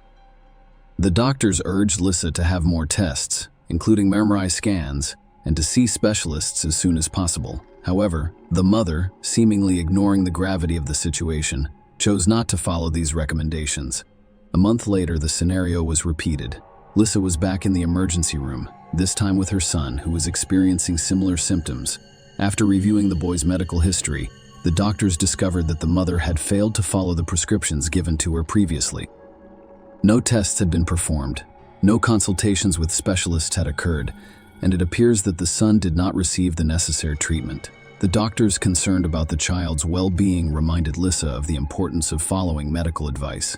The doctors urged Lisa to have more tests, including MRI scans, and to see specialists as soon as possible. However, the mother, seemingly ignoring the gravity of the situation, chose not to follow these recommendations. A month later, the scenario was repeated. Lisa was back in the emergency room, this time with her son, who was experiencing similar symptoms. After reviewing the boy's medical history, the doctors discovered that the mother had failed to follow the prescriptions given to her previously. No tests had been performed, no consultations with specialists had occurred, and it appears that the son did not receive the necessary treatment. The doctors concerned about the child's well-being reminded Lisa of the importance of following medical advice.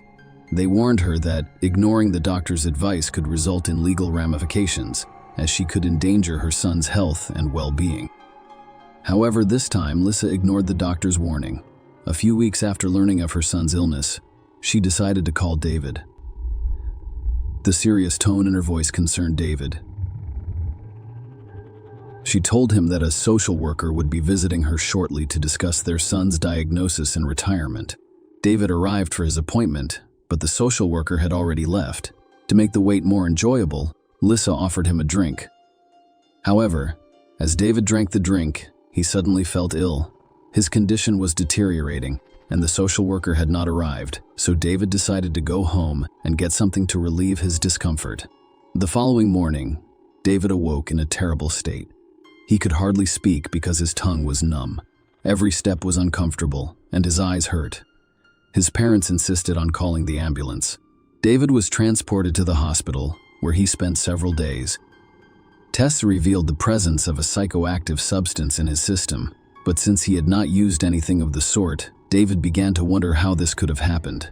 They warned her that ignoring the doctor's advice could result in legal ramifications, as she could endanger her son's health and well-being. However, this time, Lisa ignored the doctor's warning. A few weeks after learning of her son's illness, she decided to call David. The serious tone in her voice concerned David. She told him that a social worker would be visiting her shortly to discuss their son's diagnosis and retirement. David arrived for his appointment, but the social worker had already left. To make the wait more enjoyable, Lisa offered him a drink. However, as David drank the drink, he suddenly felt ill. His condition was deteriorating, and the social worker had not arrived, so David decided to go home and get something to relieve his discomfort. The following morning, David awoke in a terrible state. He could hardly speak because his tongue was numb. Every step was uncomfortable, and his eyes hurt. His parents insisted on calling the ambulance. David was transported to the hospital, where he spent several days. Tests revealed the presence of a psychoactive substance in his system, but since he had not used anything of the sort, David began to wonder how this could have happened.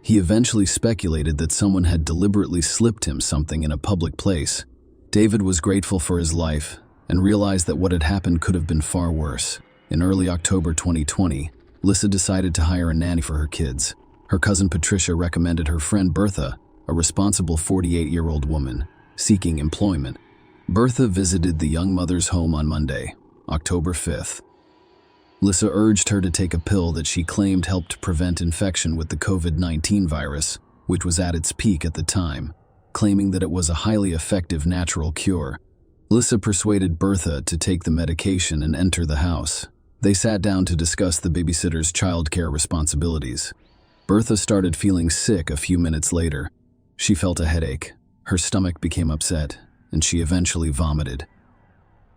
He eventually speculated that someone had deliberately slipped him something in a public place. David was grateful for his life and realized that what had happened could have been far worse. In early October 2020, Lisa decided to hire a nanny for her kids. Her cousin Patricia recommended her friend Bertha, a responsible 48-year-old woman seeking employment. Bertha visited the young mother's home on Monday, October 5th. Lissa urged her to take a pill that she claimed helped prevent infection with the COVID-19 virus, which was at its peak at the time, claiming that it was a highly effective natural cure. Lissa persuaded Bertha to take the medication and enter the house. They sat down to discuss the babysitter's childcare responsibilities. Bertha started feeling sick a few minutes later. She felt a headache, her stomach became upset, and she eventually vomited.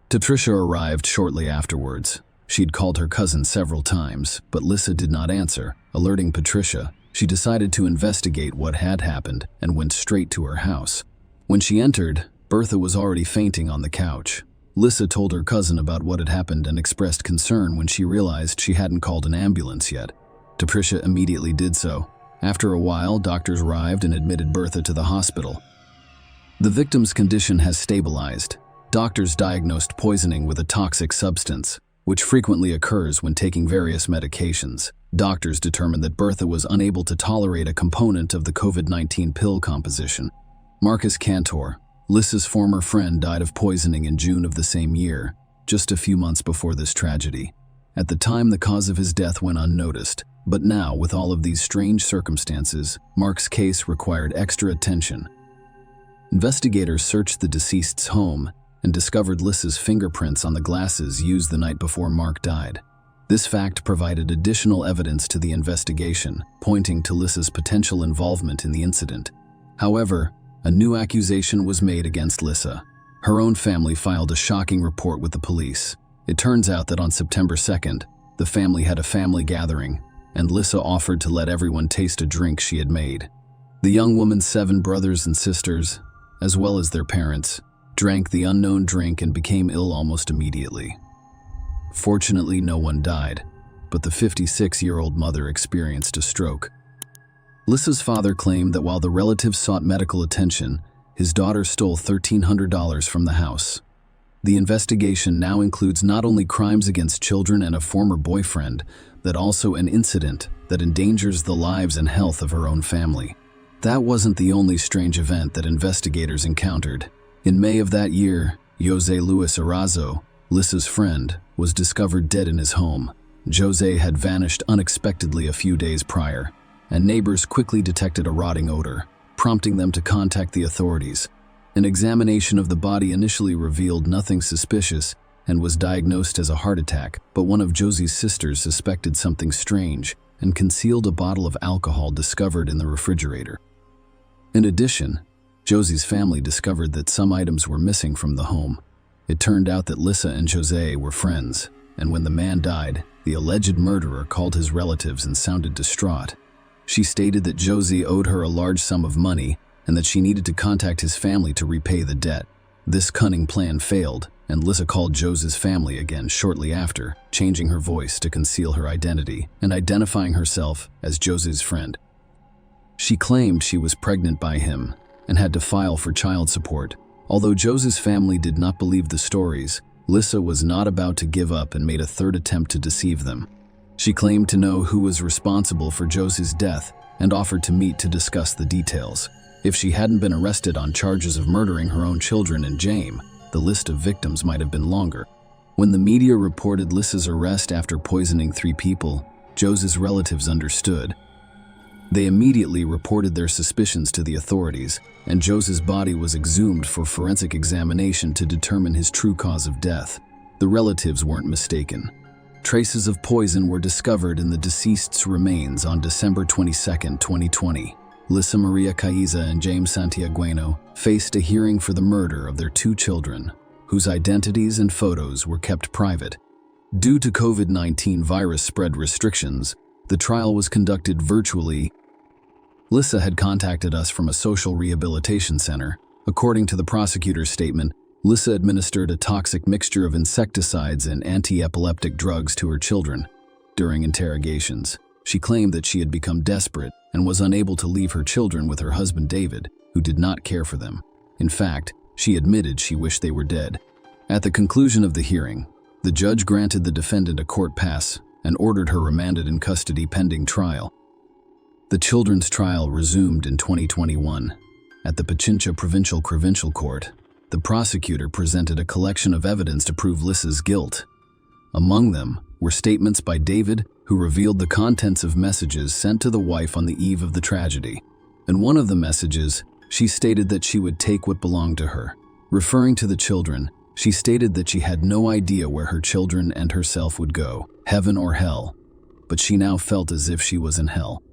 Patricia arrived shortly afterwards. She'd called her cousin several times, but Lissa did not answer. Alerting Patricia, she decided to investigate what had happened and went straight to her house. When she entered, Bertha was already fainting on the couch. Lissa told her cousin about what had happened and expressed concern when she realized she hadn't called an ambulance yet. Patricia immediately did so. After a while, doctors arrived and admitted Bertha to the hospital. The victim's condition has stabilized. Doctors diagnosed poisoning with a toxic substance, which frequently occurs when taking various medications. Doctors determined that Bertha was unable to tolerate a component of the COVID-19 pill composition. Marcus Cantor, Lissa's former friend, died of poisoning in June of the same year, just a few months before this tragedy. At the time, the cause of his death went unnoticed, but now, with all of these strange circumstances, Mark's case required extra attention. Investigators searched the deceased's home and discovered Lissa's fingerprints on the glasses used the night before Mark died. This fact provided additional evidence to the investigation, pointing to Lissa's potential involvement in the incident. However, a new accusation was made against Lissa. Her own family filed a shocking report with the police. It turns out that on September 2nd, the family had a family gathering, and Lissa offered to let everyone taste a drink she had made. The young woman's 7 brothers and sisters, as well as their parents, drank the unknown drink and became ill almost immediately. Fortunately, no one died, but the 56-year-old mother experienced a stroke. Lissa's father claimed that while the relatives sought medical attention, his daughter stole $1,300 from the house. The investigation now includes not only crimes against children and a former boyfriend, but also an incident that endangers the lives and health of her own family. That wasn't the only strange event that investigators encountered. In May of that year, Jose Luis Arazo, Lissa's friend, was discovered dead in his home. Jose had vanished unexpectedly a few days prior, and neighbors quickly detected a rotting odor, prompting them to contact the authorities. An examination of the body initially revealed nothing suspicious and was diagnosed as a heart attack, but one of Josie's sisters suspected something strange and concealed a bottle of alcohol discovered in the refrigerator. In addition, Josie's family discovered that some items were missing from the home. It turned out that Lissa and Jose were friends, and when the man died, the alleged murderer called his relatives and sounded distraught. She stated that Josie owed her a large sum of money and that she needed to contact his family to repay the debt. This cunning plan failed, and Lissa called Jose's family again shortly after, changing her voice to conceal her identity and identifying herself as Jose's friend. She claimed she was pregnant by him and had to file for child support. Although Jose's family did not believe the stories, Lissa was not about to give up and made a third attempt to deceive them. She claimed to know who was responsible for Jose's death and offered to meet to discuss the details. If she hadn't been arrested on charges of murdering her own children and James, the list of victims might have been longer. When the media reported Lissa's arrest after poisoning 3 people, Jose's relatives understood. They immediately reported their suspicions to the authorities, and Jose's body was exhumed for forensic examination to determine his true cause of death. The relatives weren't mistaken. Traces of poison were discovered in the deceased's remains on December 22, 2020. Lissa Maria Caiza and James Santiagueno faced a hearing for the murder of their 2 children, whose identities and photos were kept private. Due to COVID-19 virus spread restrictions, the trial was conducted virtually. Lissa had contacted us from a social rehabilitation center. According to the prosecutor's statement, Lissa administered a toxic mixture of insecticides and anti-epileptic drugs to her children. During interrogations, she claimed that she had become desperate and was unable to leave her children with her husband David, who did not care for them. In fact, she admitted she wished they were dead. At the conclusion of the hearing, the judge granted the defendant a court pass and ordered her remanded in custody pending trial. The children's trial resumed in 2021. At the Pichincha Provincial Court, the prosecutor presented a collection of evidence to prove Lissa's guilt. Among them were statements by David, who revealed the contents of messages sent to the wife on the eve of the tragedy. In one of the messages, she stated that she would take what belonged to her. Referring to the children, she stated that she had no idea where her children and herself would go, heaven or hell, but she now felt as if she was in hell.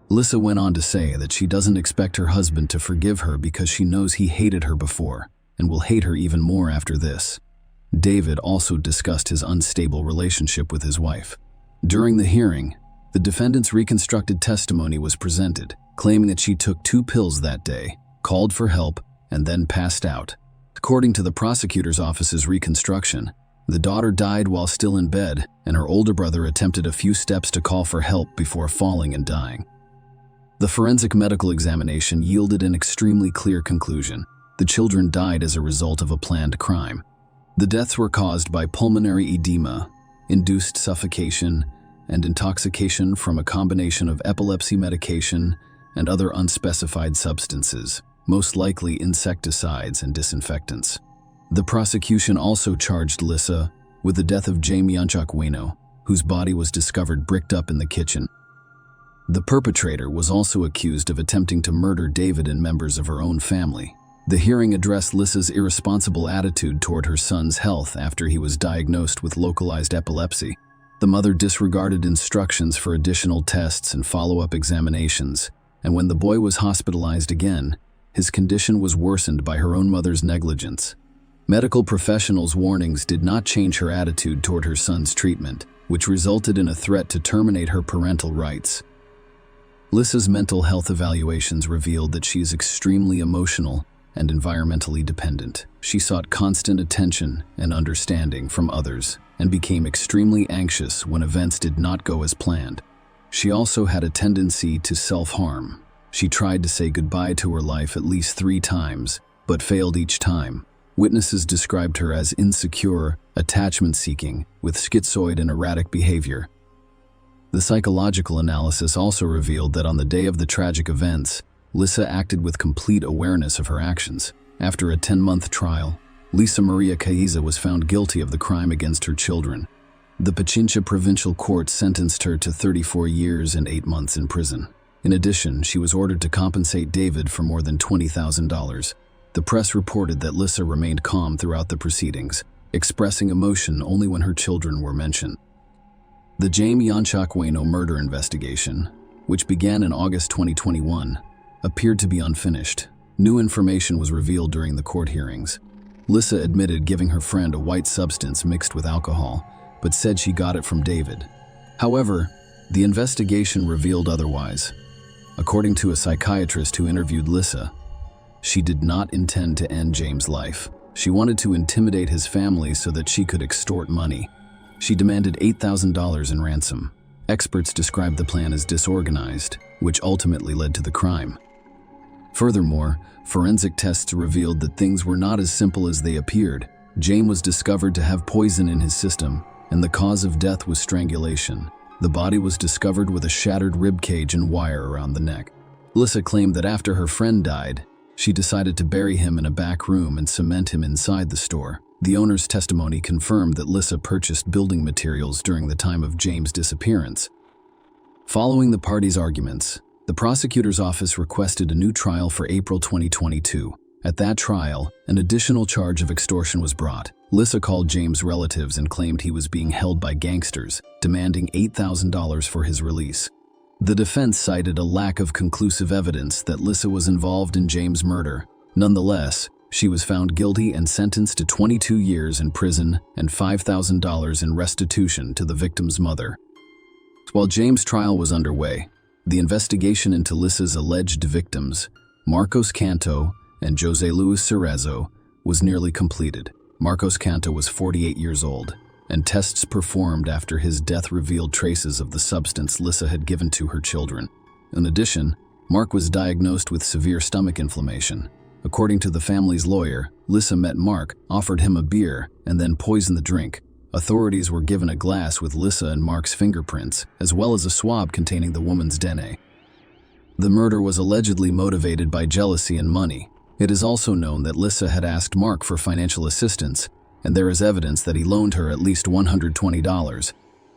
Lissa went on to say that she doesn't expect her husband to forgive her because she knows he hated her before and will hate her even more after this. David also discussed his unstable relationship with his wife. During the hearing, the defendant's reconstructed testimony was presented, claiming that she took 2 pills that day, called for help, and then passed out. According to the prosecutor's office's reconstruction, the daughter died while still in bed, and her older brother attempted a few steps to call for help before falling and dying. The forensic medical examination yielded an extremely clear conclusion. The children died as a result of a planned crime. The deaths were caused by pulmonary edema, induced suffocation, and intoxication from a combination of epilepsy medication and other unspecified substances, most likely insecticides and disinfectants. The prosecution also charged Lissa with the death of James Yanchakweno, whose body was discovered bricked up in the kitchen. The perpetrator was also accused of attempting to murder David and members of her own family. The hearing addressed Lissa's irresponsible attitude toward her son's health after he was diagnosed with localized epilepsy. The mother disregarded instructions for additional tests and follow-up examinations, and when the boy was hospitalized again, his condition was worsened by her own mother's negligence. Medical professionals' warnings did not change her attitude toward her son's treatment, which resulted in a threat to terminate her parental rights. Lissa's mental health evaluations revealed that she is extremely emotional and environmentally dependent. She sought constant attention and understanding from others and became extremely anxious when events did not go as planned. She also had a tendency to self-harm. She tried to say goodbye to her life at least 3 times, but failed each time. Witnesses described her as insecure, attachment-seeking, with schizoid and erratic behavior. The psychological analysis also revealed that on the day of the tragic events, Lissa acted with complete awareness of her actions. After a 10-month trial, Lisa Maria Caiza was found guilty of the crime against her children. The Pichincha Provincial Court sentenced her to 34 years and 8 months in prison. In addition, she was ordered to compensate David for more than $20,000. The press reported that Lissa remained calm throughout the proceedings, expressing emotion only when her children were mentioned. The James Yanchakweno murder investigation, which began in August 2021, appeared to be unfinished. New information was revealed during the court hearings. Lissa admitted giving her friend a white substance mixed with alcohol, but said she got it from David. However, the investigation revealed otherwise. According to a psychiatrist who interviewed Lissa, she did not intend to end James' life. She wanted to intimidate his family so that she could extort money. She demanded $8,000 in ransom. Experts described the plan as disorganized, which ultimately led to the crime. Furthermore, forensic tests revealed that things were not as simple as they appeared. James was discovered to have poison in his system, and the cause of death was strangulation. The body was discovered with a shattered rib cage and wire around the neck. Lissa claimed that after her friend died, she decided to bury him in a back room and cement him inside the store. The owner's testimony confirmed that Lissa purchased building materials during the time of James' disappearance. Following the parties' arguments, the prosecutor's office requested a new trial for April 2022. At that trial, an additional charge of extortion was brought. Lissa called James' relatives and claimed he was being held by gangsters, demanding $8,000 for his release. The defense cited a lack of conclusive evidence that Lissa was involved in James' murder. Nonetheless, she was found guilty and sentenced to 22 years in prison and $5,000 in restitution to the victim's mother. While James' trial was underway, the investigation into Lissa's alleged victims, Marcos Canto and Jose Luis Cerezo, was nearly completed. Marcos Canto was 48 years old, and tests performed after his death revealed traces of the substance Lissa had given to her children. In addition, Mark was diagnosed with severe stomach inflammation. According to the family's lawyer, Lissa met Mark, offered him a beer, and then poisoned the drink. Authorities were given a glass with Lissa and Mark's fingerprints, as well as a swab containing the woman's DNA. The murder was allegedly motivated by jealousy and money. It is also known that Lissa had asked Mark for financial assistance, and there is evidence that he loaned her at least $120.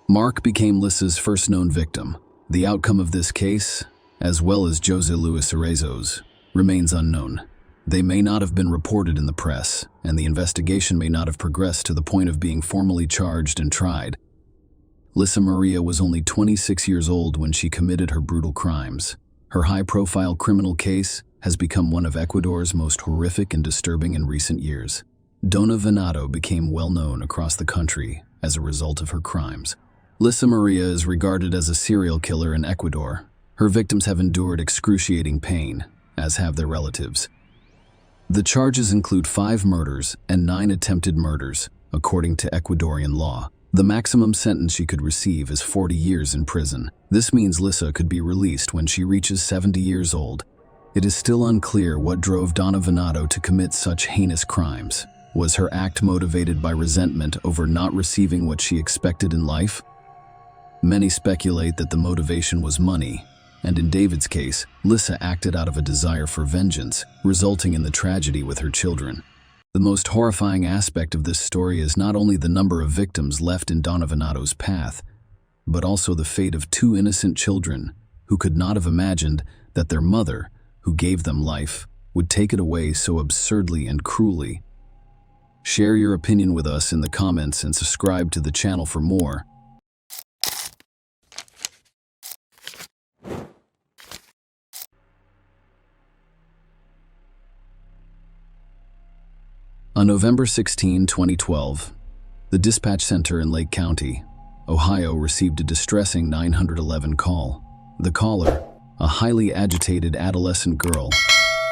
Mark became Lissa's first known victim. The outcome of this case, as well as Jose Luis Arrezo's, remains unknown. They may not have been reported in the press, and the investigation may not have progressed to the point of being formally charged and tried. Lissa Maria was only 26 years old when she committed her brutal crimes. Her high-profile criminal case has become one of Ecuador's most horrific and disturbing in recent years. Dona Venado became well known across the country as a result of her crimes. Lissa Maria is regarded as a serial killer in Ecuador. Her victims have endured excruciating pain, as have their relatives. The charges include 5 murders and 9 attempted murders, according to Ecuadorian law. The maximum sentence she could receive is 40 years in prison. This means Lissa could be released when she reaches 70 years old. It is still unclear what drove Dona Venado to commit such heinous crimes. Was her act motivated by resentment over not receiving what she expected in life? Many speculate that the motivation was money, and in David's case, Lissa acted out of a desire for vengeance, resulting in the tragedy with her children. The most horrifying aspect of this story is not only the number of victims left in Dona Venado's path, but also the fate of 2 innocent children who could not have imagined that their mother, who gave them life, would take it away so absurdly and cruelly. Share your opinion with us in the comments and subscribe to the channel for more. On November 16, 2012, the dispatch center in Lake County, Ohio, received a distressing 911 call. The caller, a highly agitated adolescent girl,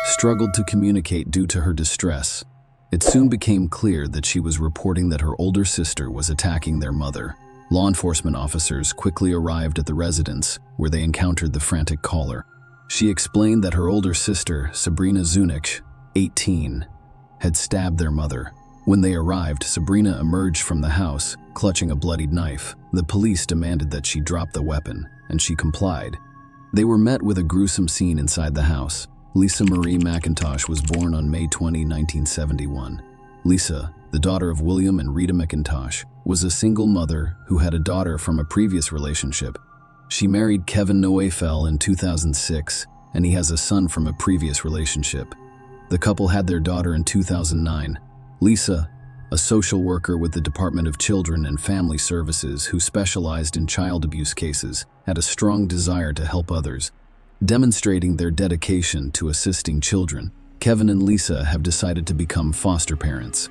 struggled to communicate due to her distress. It soon became clear that she was reporting that her older sister was attacking their mother. Law enforcement officers quickly arrived at the residence, where they encountered the frantic caller. She explained that her older sister, Sabrina Zunic, 18, had stabbed their mother. When they arrived, Sabrina emerged from the house, clutching a bloodied knife. The police demanded that she drop the weapon, and she complied. They were met with a gruesome scene inside the house. Lisa Marie McIntosh was born on May 20, 1971. Lisa, the daughter of William and Rita McIntosh, was a single mother who had a daughter from a previous relationship. She married Kevin Noefel in 2006, and he has a son from a previous relationship. The couple had their daughter in 2009. Lisa, a social worker with the Department of Children and Family Services who specialized in child abuse cases, had a strong desire to help others. Demonstrating their dedication to assisting children, Kevin and Lisa have decided to become foster parents.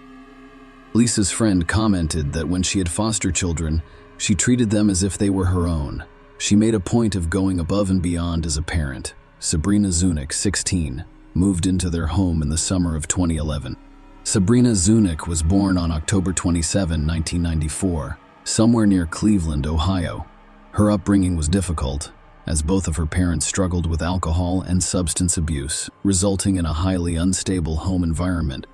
Lisa's friend commented that when she had foster children, she treated them as if they were her own. She made a point of going above and beyond as a parent. Sabrina Zunic, 16, moved into their home in the summer of 2011. Sabrina Zunic was born on October 27, 1994, somewhere near Cleveland, Ohio. Her upbringing was difficult, as both of her parents struggled with alcohol and substance abuse, resulting in a highly unstable home environment.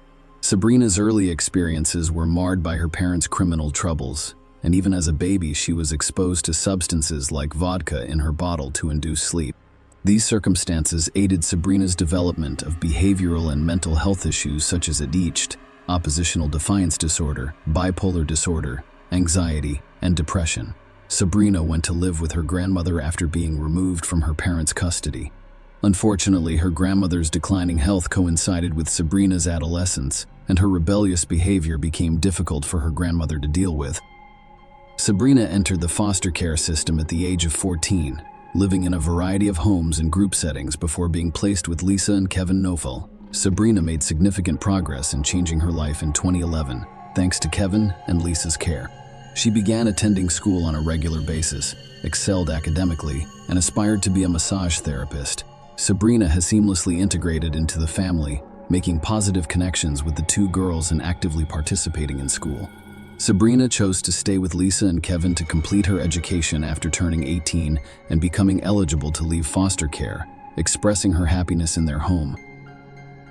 Sabrina's early experiences were marred by her parents' criminal troubles, and even as a baby she was exposed to substances like vodka in her bottle to induce sleep. These circumstances aided Sabrina's development of behavioral and mental health issues such as ADHD, oppositional defiance disorder, bipolar disorder, anxiety, and depression. Sabrina went to live with her grandmother after being removed from her parents' custody. Unfortunately, her grandmother's declining health coincided with Sabrina's adolescence, and her rebellious behavior became difficult for her grandmother to deal with. Sabrina entered the foster care system at the age of 14, living in a variety of homes and group settings before being placed with Lisa and Kevin Noefel. Sabrina made significant progress in changing her life in 2011, thanks to Kevin and Lisa's care. She began attending school on a regular basis, excelled academically, and aspired to be a massage therapist. Sabrina has seamlessly integrated into the family, making positive connections with the 2 girls and actively participating in school. Sabrina chose to stay with Lisa and Kevin to complete her education after turning 18 and becoming eligible to leave foster care, expressing her happiness in their home.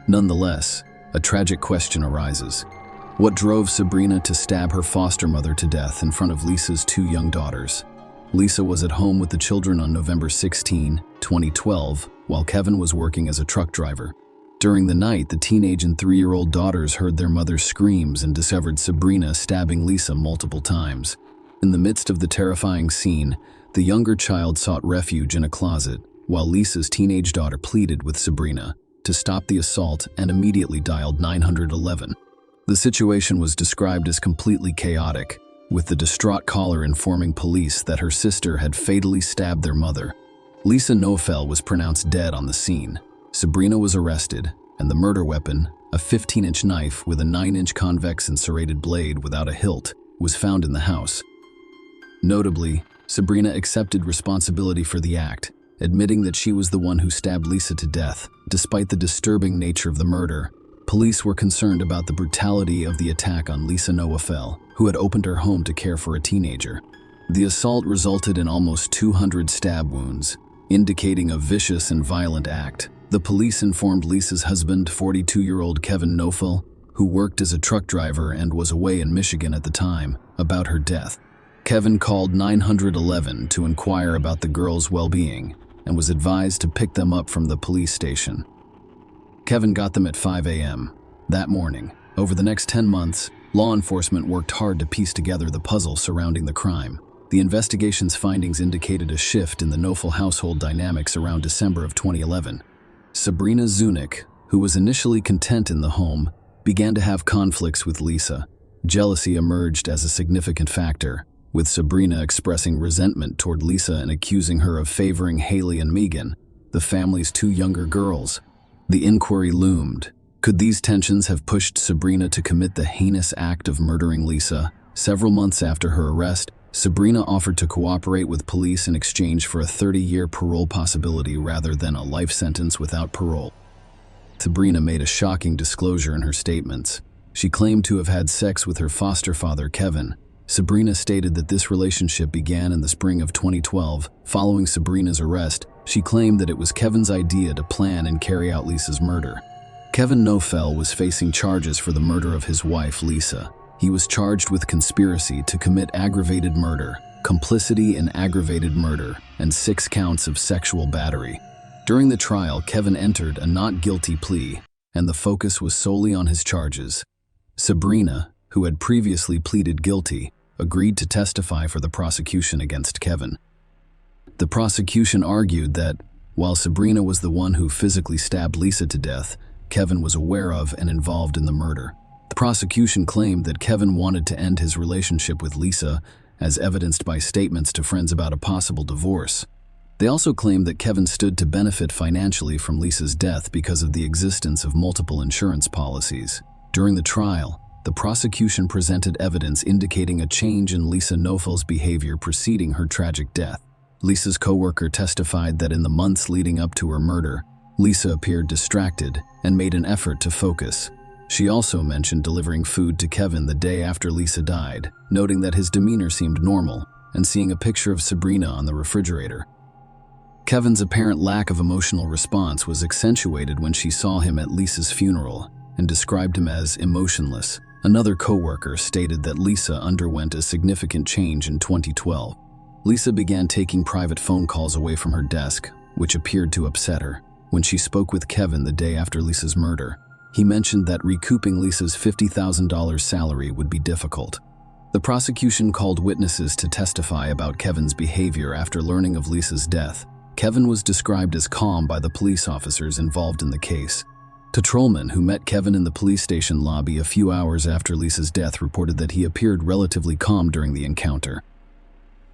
Nonetheless, a tragic question arises. What drove Sabrina to stab her foster mother to death in front of Lisa's 2 young daughters? Lisa was at home with the children on November 16, 2012, while Kevin was working as a truck driver. During the night, the teenage and 3-year-old daughters heard their mother's screams and discovered Sabrina stabbing Lisa multiple times. In the midst of the terrifying scene, the younger child sought refuge in a closet, while Lisa's teenage daughter pleaded with Sabrina to stop the assault and immediately dialed 911. The situation was described as completely chaotic, with the distraught caller informing police that her sister had fatally stabbed their mother. Lisa Nofel was pronounced dead on the scene. Sabrina was arrested, and the murder weapon, a 15-inch knife with a 9-inch convex and serrated blade without a hilt, was found in the house. Notably, Sabrina accepted responsibility for the act, admitting that she was the one who stabbed Lisa to death. Despite the disturbing nature of the murder, police were concerned about the brutality of the attack on Lisa Nofel, who had opened her home to care for a teenager. The assault resulted in almost 200 stab wounds, indicating a vicious and violent act. The police informed Lisa's husband, 42-year-old Kevin Nofel, who worked as a truck driver and was away in Michigan at the time, about her death. Kevin called 911 to inquire about the girls' well-being and was advised to pick them up from the police station. Kevin got them at 5 a.m. that morning. Over the next 10 months, law enforcement worked hard to piece together the puzzle surrounding the crime. The investigation's findings indicated a shift in the Nofel household dynamics around December of 2011. Sabrina Zunick, who was initially content in the home, began to have conflicts with Lisa. Jealousy emerged as a significant factor, with Sabrina expressing resentment toward Lisa and accusing her of favoring Haley and Megan, the family's 2 younger girls. The inquiry loomed. Could these tensions have pushed Sabrina to commit the heinous act of murdering Lisa? Several months after her arrest, Sabrina offered to cooperate with police in exchange for a 30-year parole possibility rather than a life sentence without parole. Sabrina made a shocking disclosure in her statements. She claimed to have had sex with her foster father, Kevin. Sabrina stated that this relationship began in the spring of 2012. Following Sabrina's arrest, she claimed that it was Kevin's idea to plan and carry out Lisa's murder. Kevin Nofel was facing charges for the murder of his wife, Lisa. He was charged with conspiracy to commit aggravated murder, complicity in aggravated murder, and 6 counts of sexual battery. During the trial, Kevin entered a not guilty plea, and the focus was solely on his charges. Sabrina, who had previously pleaded guilty, agreed to testify for the prosecution against Kevin. The prosecution argued that, while Sabrina was the one who physically stabbed Lisa to death, Kevin was aware of and involved in the murder. The prosecution claimed that Kevin wanted to end his relationship with Lisa, as evidenced by statements to friends about a possible divorce. They also claimed that Kevin stood to benefit financially from Lisa's death because of the existence of multiple insurance policies. During the trial, the prosecution presented evidence indicating a change in Lisa Nofel's behavior preceding her tragic death. Lisa's coworker testified that in the months leading up to her murder, Lisa appeared distracted and made an effort to focus. She also mentioned delivering food to Kevin the day after Lisa died, noting that his demeanor seemed normal and seeing a picture of Sabrina on the refrigerator. Kevin's apparent lack of emotional response was accentuated when she saw him at Lisa's funeral and described him as emotionless. Another coworker stated that Lisa underwent a significant change in 2012. Lisa began taking private phone calls away from her desk, which appeared to upset her. When she spoke with Kevin the day after Lisa's murder, he mentioned that recouping Lisa's $50,000 salary would be difficult. The prosecution called witnesses to testify about Kevin's behavior after learning of Lisa's death. Kevin was described as calm by the police officers involved in the case. Patrolman who met Kevin in the police station lobby a few hours after Lisa's death reported that he appeared relatively calm during the encounter.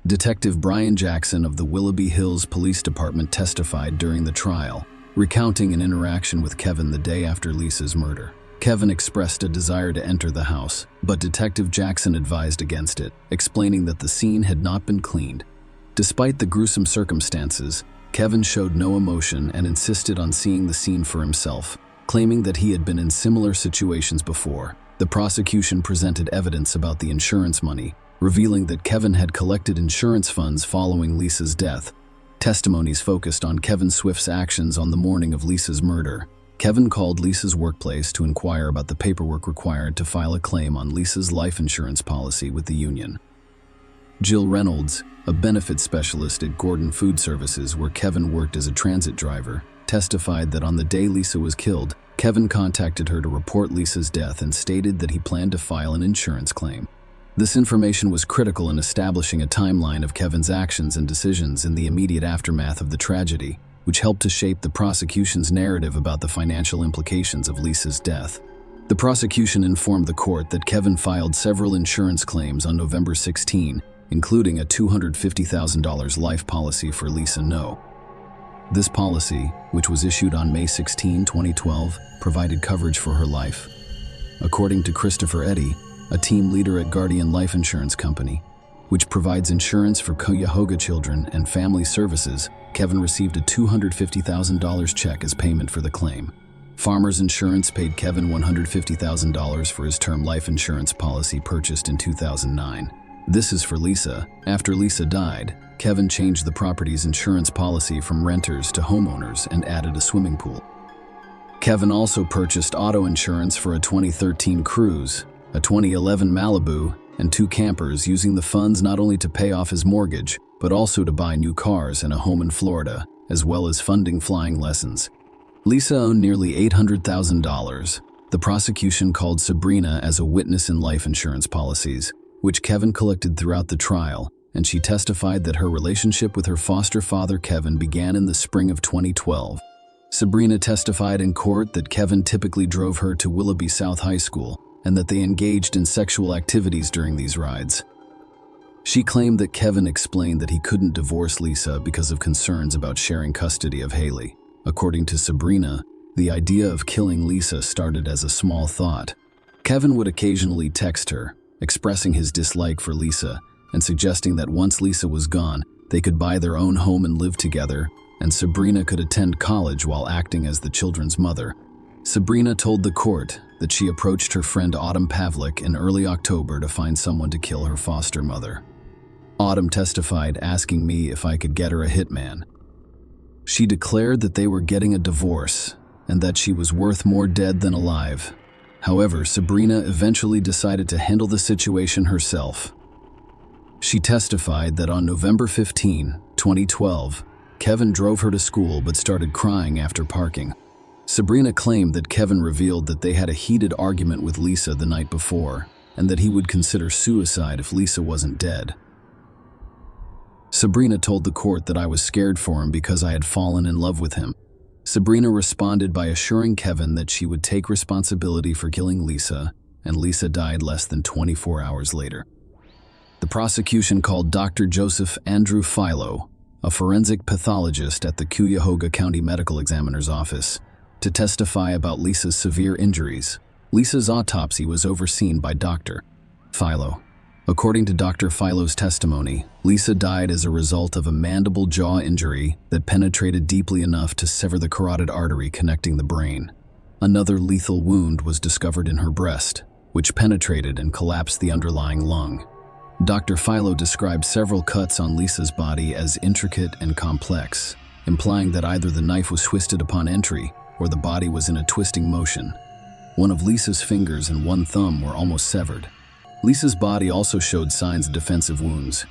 Detective Brian Jackson of the Willoughby Hills Police Department testified during the trial, recounting an interaction with Kevin the day after Lisa's murder. Kevin expressed a desire to enter the house, but Detective Jackson advised against it, explaining that the scene had not been cleaned. Despite the gruesome circumstances, Kevin showed no emotion and insisted on seeing the scene for himself, claiming that he had been in similar situations before. The prosecution presented evidence about the insurance money, revealing that Kevin had collected insurance funds following Lisa's death. Testimonies focused on Kevin Swift's actions on the morning of Lisa's murder. Kevin called Lisa's workplace to inquire about the paperwork required to file a claim on Lisa's life insurance policy with the union. Jill Reynolds, a benefits specialist at Gordon Food Services where Kevin worked as a transit driver, testified that on the day Lisa was killed, Kevin contacted her to report Lisa's death and stated that he planned to file an insurance claim. This information was critical in establishing a timeline of Kevin's actions and decisions in the immediate aftermath of the tragedy, which helped to shape the prosecution's narrative about the financial implications of Lisa's death. The prosecution informed the court that Kevin filed several insurance claims on November 16, including a $250,000 life policy for Lisa No. This policy, which was issued on May 16, 2012, provided coverage for her life. According to Christopher Eddy, a team leader at Guardian Life Insurance Company, which provides insurance for Cuyahoga children and family services, Kevin received a $250,000 check as payment for the claim. Farmers Insurance paid Kevin $150,000 for his term life insurance policy purchased in 2009. This is for Lisa. After Lisa died, Kevin changed the property's insurance policy from renters to homeowners and added a swimming pool. Kevin also purchased auto insurance for a 2013 Cruze, a 2011 Malibu, and 2 campers, using the funds not only to pay off his mortgage, but also to buy new cars and a home in Florida, as well as funding flying lessons. Lisa owned nearly $800,000. The prosecution called Sabrina as a witness in life insurance policies, which Kevin collected throughout the trial, and she testified that her relationship with her foster father Kevin began in the spring of 2012. Sabrina testified in court that Kevin typically drove her to Willoughby South High School and that they engaged in sexual activities during these rides. She claimed that Kevin explained that he couldn't divorce Lisa because of concerns about sharing custody of Haley. According to Sabrina, the idea of killing Lisa started as a small thought. Kevin would occasionally text her, expressing his dislike for Lisa and suggesting that once Lisa was gone, they could buy their own home and live together, and Sabrina could attend college while acting as the children's mother. Sabrina told the court that she approached her friend Autumn Pavlik in early October to find someone to kill her foster mother. Autumn testified, asking me if I could get her a hitman. She declared that they were getting a divorce and that she was worth more dead than alive. However, Sabrina eventually decided to handle the situation herself. She testified that on November 15, 2012, Kevin drove her to school but started crying after parking. Sabrina claimed that Kevin revealed that they had a heated argument with Lisa the night before and that he would consider suicide if Lisa wasn't dead. Sabrina told the court that I was scared for him because I had fallen in love with him. Sabrina responded by assuring Kevin that she would take responsibility for killing Lisa, and Lisa died less than 24 hours later. The prosecution called Dr. Joseph Andrew Philo, a forensic pathologist at the Cuyahoga County Medical Examiner's Office, to testify about Lisa's severe injuries. Lisa's autopsy was overseen by Dr. Philo. According to Dr. Philo's testimony, Lisa died as a result of a mandible jaw injury that penetrated deeply enough to sever the carotid artery connecting the brain. Another lethal wound was discovered in her breast, which penetrated and collapsed the underlying lung. Dr. Philo described several cuts on Lisa's body as intricate and complex, implying that either the knife was twisted upon entry or the body was in a twisting motion. One of Lisa's fingers and one thumb were almost severed. Lisa's body also showed signs of defensive wounds.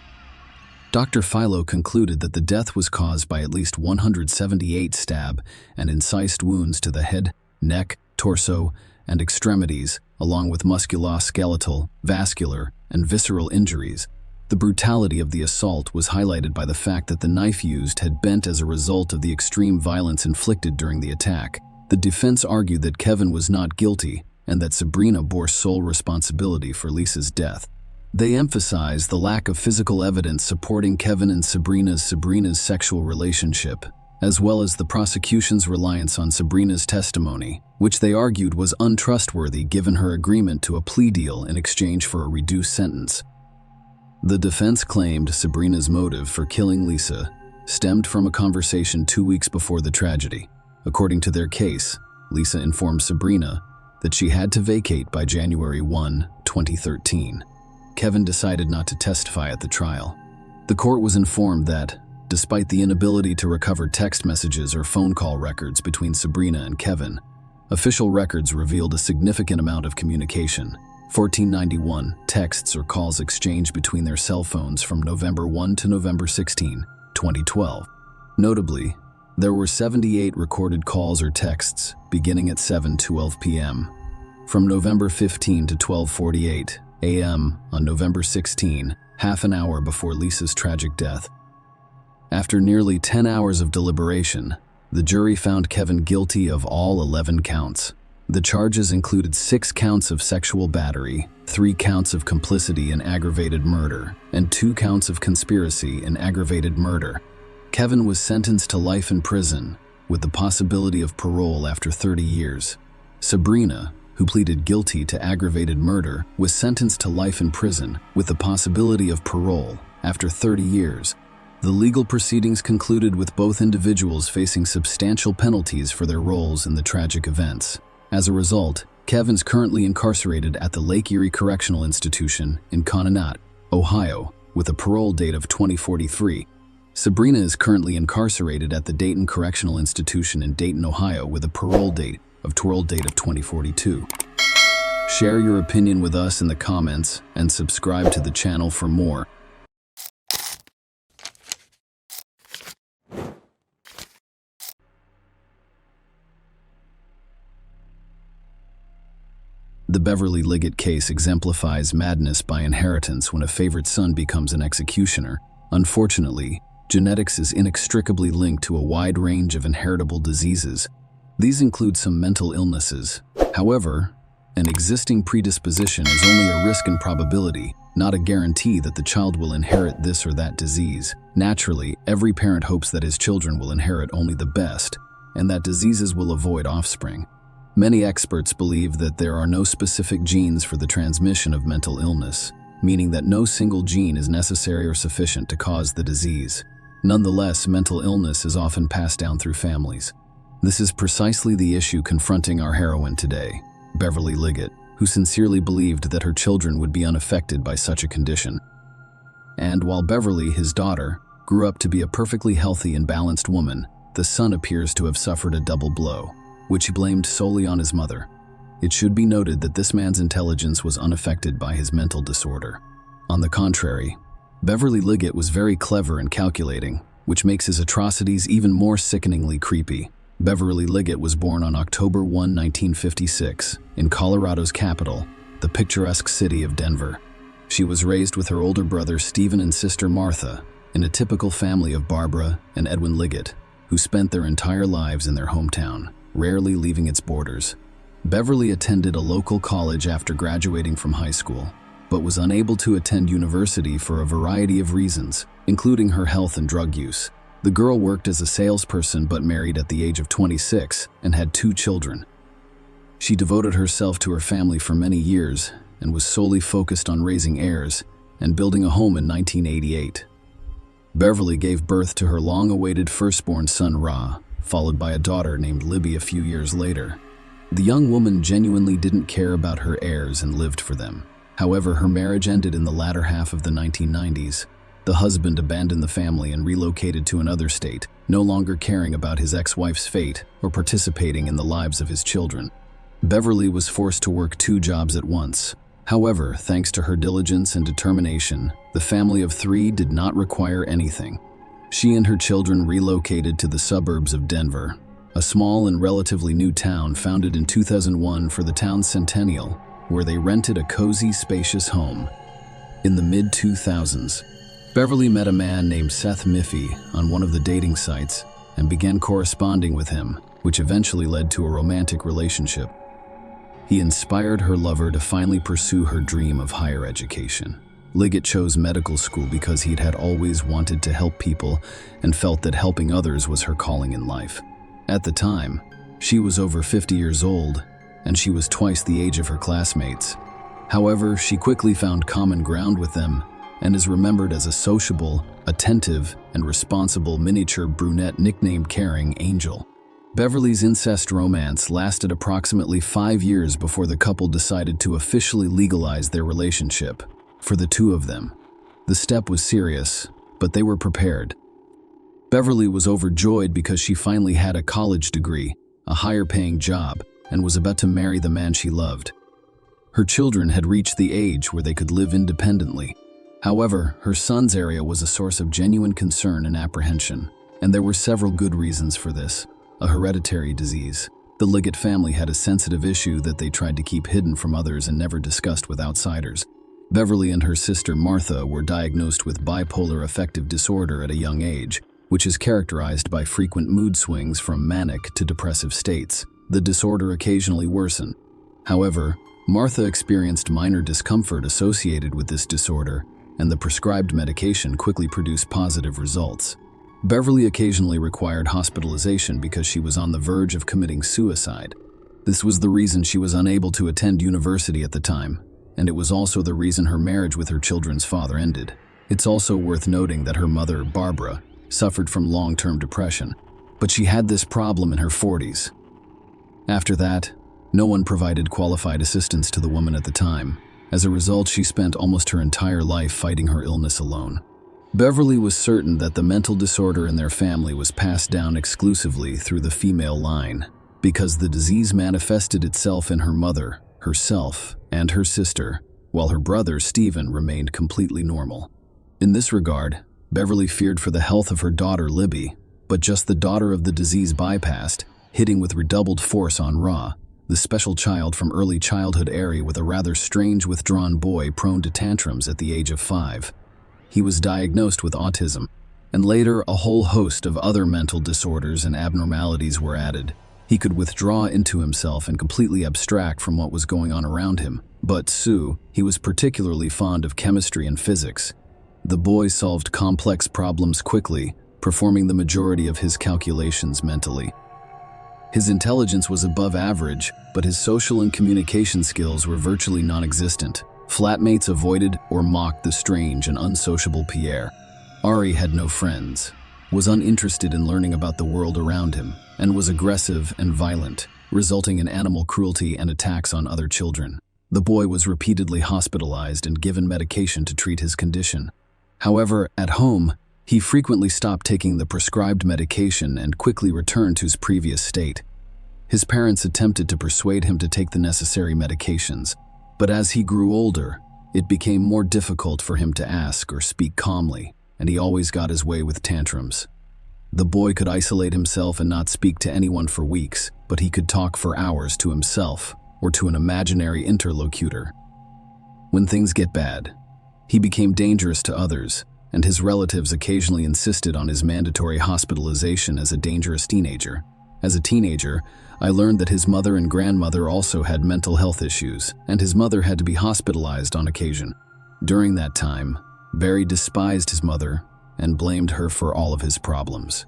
Dr. Philo concluded that the death was caused by at least 178 stab and incised wounds to the head, neck, torso, and extremities, along with musculoskeletal, vascular, and visceral injuries. The brutality of the assault was highlighted by the fact that the knife used had bent as a result of the extreme violence inflicted during the attack. The defense argued that Kevin was not guilty and that Sabrina bore sole responsibility for Lisa's death. They emphasized the lack of physical evidence supporting Kevin and Sabrina's sexual relationship, as well as the prosecution's reliance on Sabrina's testimony, which they argued was untrustworthy given her agreement to a plea deal in exchange for a reduced sentence. The defense claimed Sabrina's motive for killing Lisa stemmed from a conversation 2 weeks before the tragedy. According to their case, Lisa informed Sabrina that she had to vacate by January 1, 2013. Kevin decided not to testify at the trial. The court was informed that, despite the inability to recover text messages or phone call records between Sabrina and Kevin, official records revealed a significant amount of communication. 1491 texts or calls exchanged between their cell phones from November 1 to November 16, 2012. Notably, There were 78 recorded calls or texts beginning at 7:12 p.m. from November 15 to 12:48 a.m. on November 16, half an hour before Lisa's tragic death. After nearly 10 hours of deliberation, the jury found Kevin guilty of all 11 counts. The charges included 6 counts of sexual battery, 3 counts of complicity in aggravated murder, and 2 counts of conspiracy in aggravated murder. Kevin was sentenced to life in prison, with the possibility of parole after 30 years. Sabrina, who pleaded guilty to aggravated murder, was sentenced to life in prison, with the possibility of parole after 30 years. The legal proceedings concluded with both individuals facing substantial penalties for their roles in the tragic events. As a result, Kevin's currently incarcerated at the Lake Erie Correctional Institution in Conneaut, Ohio, with a parole date of 2043. Sabrina is currently incarcerated at the Dayton Correctional Institution in Dayton, Ohio, with a parole date of 2042. Share your opinion with us in the comments and subscribe to the channel for more. The Beverly Liggett case exemplifies madness by inheritance when a favorite son becomes an executioner. Unfortunately, genetics is inextricably linked to a wide range of inheritable diseases. These include some mental illnesses. However, an existing predisposition is only a risk and probability, not a guarantee that the child will inherit this or that disease. Naturally, every parent hopes that his children will inherit only the best, and that diseases will avoid offspring. Many experts believe that there are no specific genes for the transmission of mental illness, meaning that no single gene is necessary or sufficient to cause the disease. Nonetheless, mental illness is often passed down through families. This is precisely the issue confronting our heroine today, Beverly Liggett, who sincerely believed that her children would be unaffected by such a condition. And while Beverly, his daughter, grew up to be a perfectly healthy and balanced woman, the son appears to have suffered a double blow, which he blamed solely on his mother. It should be noted that this man's intelligence was unaffected by his mental disorder. On the contrary, Beverly Liggett was very clever and calculating, which makes his atrocities even more sickeningly creepy. Beverly Liggett was born on October 1, 1956, in Colorado's capital, the picturesque city of Denver. She was raised with her older brother Stephen and sister Martha in a typical family of Barbara and Edwin Liggett, who spent their entire lives in their hometown, rarely leaving its borders. Beverly attended a local college after graduating from high school, but was unable to attend university for a variety of reasons, including her health and drug use. The girl worked as a salesperson but married at the age of 26 and had 2 children. She devoted herself to her family for many years and was solely focused on raising heirs and building a home in 1988. Beverly gave birth to her long-awaited firstborn son Ra, followed by a daughter named Libby a few years later. The young woman genuinely didn't care about her heirs and lived for them. However, her marriage ended in the latter half of the 1990s. The husband abandoned the family and relocated to another state, no longer caring about his ex-wife's fate or participating in the lives of his children. Beverly was forced to work 2 jobs at once. However, thanks to her diligence and determination, the family of 3 did not require anything. She and her children relocated to the suburbs of Denver, a small and relatively new town founded in 2001 for the town's centennial, where they rented a cozy, spacious home. In the mid-2000s, Beverly met a man named Seth Miffy on one of the dating sites and began corresponding with him, which eventually led to a romantic relationship. He inspired her lover to finally pursue her dream of higher education. Liggett chose medical school because he'd had always wanted to help people and felt that helping others was her calling in life. At the time, she was over 50 years old, and she was twice the age of her classmates. However, she quickly found common ground with them and is remembered as a sociable, attentive, and responsible miniature brunette nicknamed Caring Angel. Beverly's incest romance lasted approximately 5 years before the couple decided to officially legalize their relationship. For the 2 of them, the step was serious, but they were prepared. Beverly was overjoyed because she finally had a college degree, a higher-paying job, and was about to marry the man she loved. Her children had reached the age where they could live independently. However, her son's area was a source of genuine concern and apprehension, and there were several good reasons for this. A hereditary disease. The Liggett family had a sensitive issue that they tried to keep hidden from others and never discussed with outsiders. Beverly and her sister Martha were diagnosed with bipolar affective disorder at a young age, which is characterized by frequent mood swings from manic to depressive states. The disorder occasionally worsened. However, Martha experienced minor discomfort associated with this disorder, and the prescribed medication quickly produced positive results. Beverly occasionally required hospitalization because she was on the verge of committing suicide. This was the reason she was unable to attend university at the time, and it was also the reason her marriage with her children's father ended. It's also worth noting that her mother, Barbara, suffered from long-term depression, but she had this problem in her 40s. After that, no one provided qualified assistance to the woman at the time. As a result, she spent almost her entire life fighting her illness alone. Beverly was certain that the mental disorder in their family was passed down exclusively through the female line, because the disease manifested itself in her mother, herself, and her sister, while her brother, Stephen, remained completely normal. In this regard, Beverly feared for the health of her daughter, Libby, but just the daughter of the disease bypassed, hitting with redoubled force on Ra, the special child from early childhood area with a rather strange withdrawn boy prone to tantrums at the age of 5. He was diagnosed with autism, and later a whole host of other mental disorders and abnormalities were added. He could withdraw into himself and completely abstract from what was going on around him. But Sue, he was particularly fond of chemistry and physics. The boy solved complex problems quickly, performing the majority of his calculations mentally. His intelligence was above average, but his social and communication skills were virtually non-existent. Flatmates avoided or mocked the strange and unsociable Pierre. Ari had no friends, was uninterested in learning about the world around him, and was aggressive and violent, resulting in animal cruelty and attacks on other children. The boy was repeatedly hospitalized and given medication to treat his condition. However, at home, he frequently stopped taking the prescribed medication and quickly returned to his previous state. His parents attempted to persuade him to take the necessary medications, but as he grew older, it became more difficult for him to ask or speak calmly, and he always got his way with tantrums. The boy could isolate himself and not speak to anyone for weeks, but he could talk for hours to himself or to an imaginary interlocutor. When things get bad, he became dangerous to others, and his relatives occasionally insisted on his mandatory hospitalization as a dangerous teenager. As a teenager, I learned that his mother and grandmother also had mental health issues, and his mother had to be hospitalized on occasion. During that time, Barry despised his mother and blamed her for all of his problems.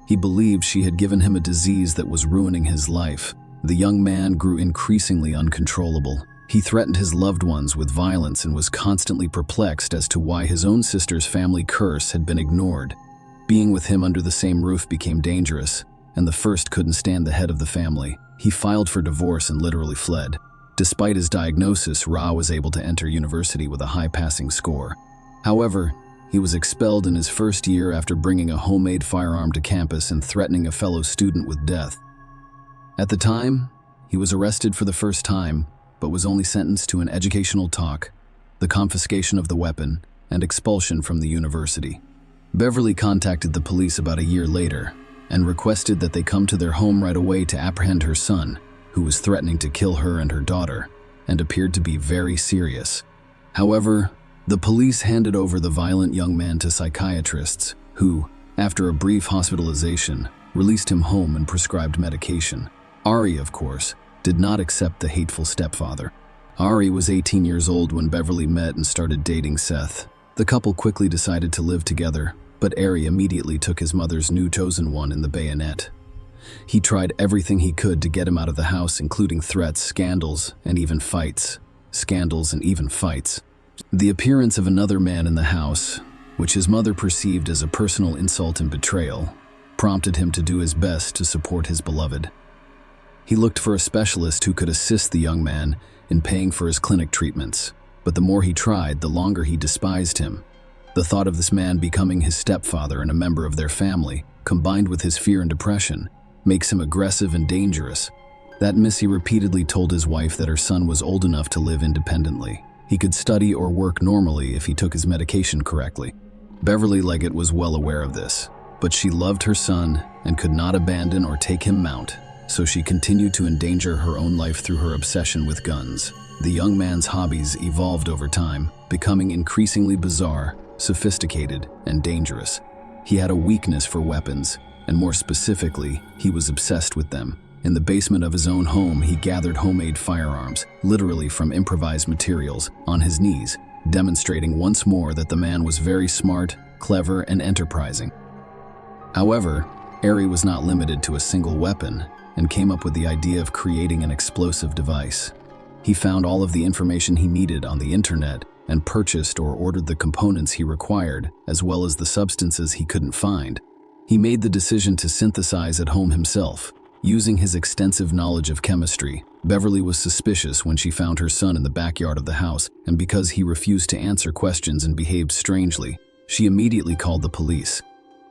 He believed she had given him a disease that was ruining his life. The young man grew increasingly uncontrollable. He threatened his loved ones with violence and was constantly perplexed as to why his own sister's family curse had been ignored. Being with him under the same roof became dangerous, and the first couldn't stand the head of the family. He filed for divorce and literally fled. Despite his diagnosis, Ra was able to enter university with a high passing score. However, he was expelled in his first year after bringing a homemade firearm to campus and threatening a fellow student with death. At the time, he was arrested for the first time, but was only sentenced to an educational talk, the confiscation of the weapon, and expulsion from the university. Beverly contacted the police about a year later and requested that they come to their home right away to apprehend her son, who was threatening to kill her and her daughter, and appeared to be very serious. However, the police handed over the violent young man to psychiatrists, who, after a brief hospitalization, released him home and prescribed medication. Ari, of course, did not accept the hateful stepfather. Ari was 18 years old when Beverly met and started dating Seth. The couple quickly decided to live together, but Ari immediately took his mother's new chosen one in the bayonet. He tried everything he could to get him out of the house, including threats, scandals, and even fights. The appearance of another man in the house, which his mother perceived as a personal insult and betrayal, prompted him to do his best to support his beloved. He looked for a specialist who could assist the young man in paying for his clinic treatments, but the more he tried, the longer he despised him. The thought of this man becoming his stepfather and a member of their family, combined with his fear and depression, makes him aggressive and dangerous. That Missy repeatedly told his wife that her son was old enough to live independently. He could study or work normally if he took his medication correctly. Beverly Leggett was well aware of this. But she loved her son and could not abandon or take him mount, so she continued to endanger her own life through her obsession with guns. The young man's hobbies evolved over time, becoming increasingly bizarre, sophisticated, and dangerous. He had a weakness for weapons, and more specifically, he was obsessed with them. In the basement of his own home, he gathered homemade firearms, literally from improvised materials, on his knees, demonstrating once more that the man was very smart, clever, and enterprising. However, Ari was not limited to a single weapon and came up with the idea of creating an explosive device. He found all of the information he needed on the internet and purchased or ordered the components he required, as well as the substances he couldn't find. He made the decision to synthesize at home himself. Using his extensive knowledge of chemistry, Beverly was suspicious when she found her son in the backyard of the house, and because he refused to answer questions and behaved strangely, she immediately called the police.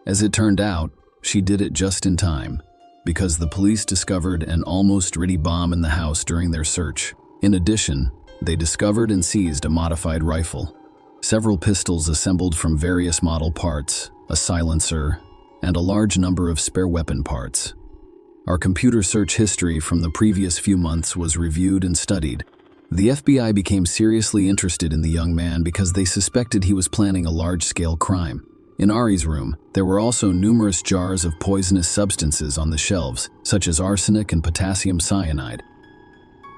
As it turned out, she did it just in time, because the police discovered an almost ready bomb in the house during their search. In addition, they discovered and seized a modified rifle, several pistols assembled from various model parts, a silencer, and a large number of spare weapon parts. Our computer search history from the previous few months was reviewed and studied. The FBI became seriously interested in the young man because they suspected he was planning a large-scale crime. In Ari's room, there were also numerous jars of poisonous substances on the shelves, such as arsenic and potassium cyanide.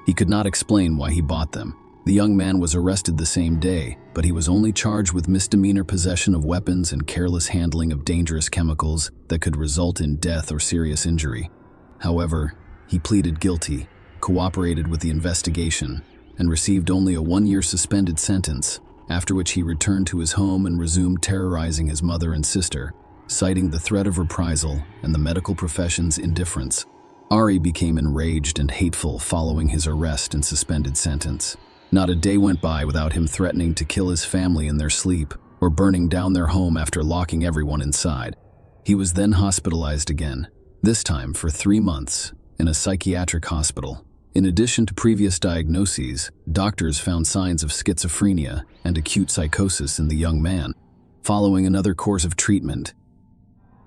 He could not explain why he bought them. The young man was arrested the same day, but he was only charged with misdemeanor possession of weapons and careless handling of dangerous chemicals that could result in death or serious injury. However, he pleaded guilty, cooperated with the investigation, and received only a 1-year suspended sentence, after which he returned to his home and resumed terrorizing his mother and sister, citing the threat of reprisal and the medical profession's indifference. Ari became enraged and hateful following his arrest and suspended sentence. Not a day went by without him threatening to kill his family in their sleep or burning down their home after locking everyone inside. He was then hospitalized again, this time for 3 months, in a psychiatric hospital. In addition to previous diagnoses, doctors found signs of schizophrenia and acute psychosis in the young man. Following another course of treatment,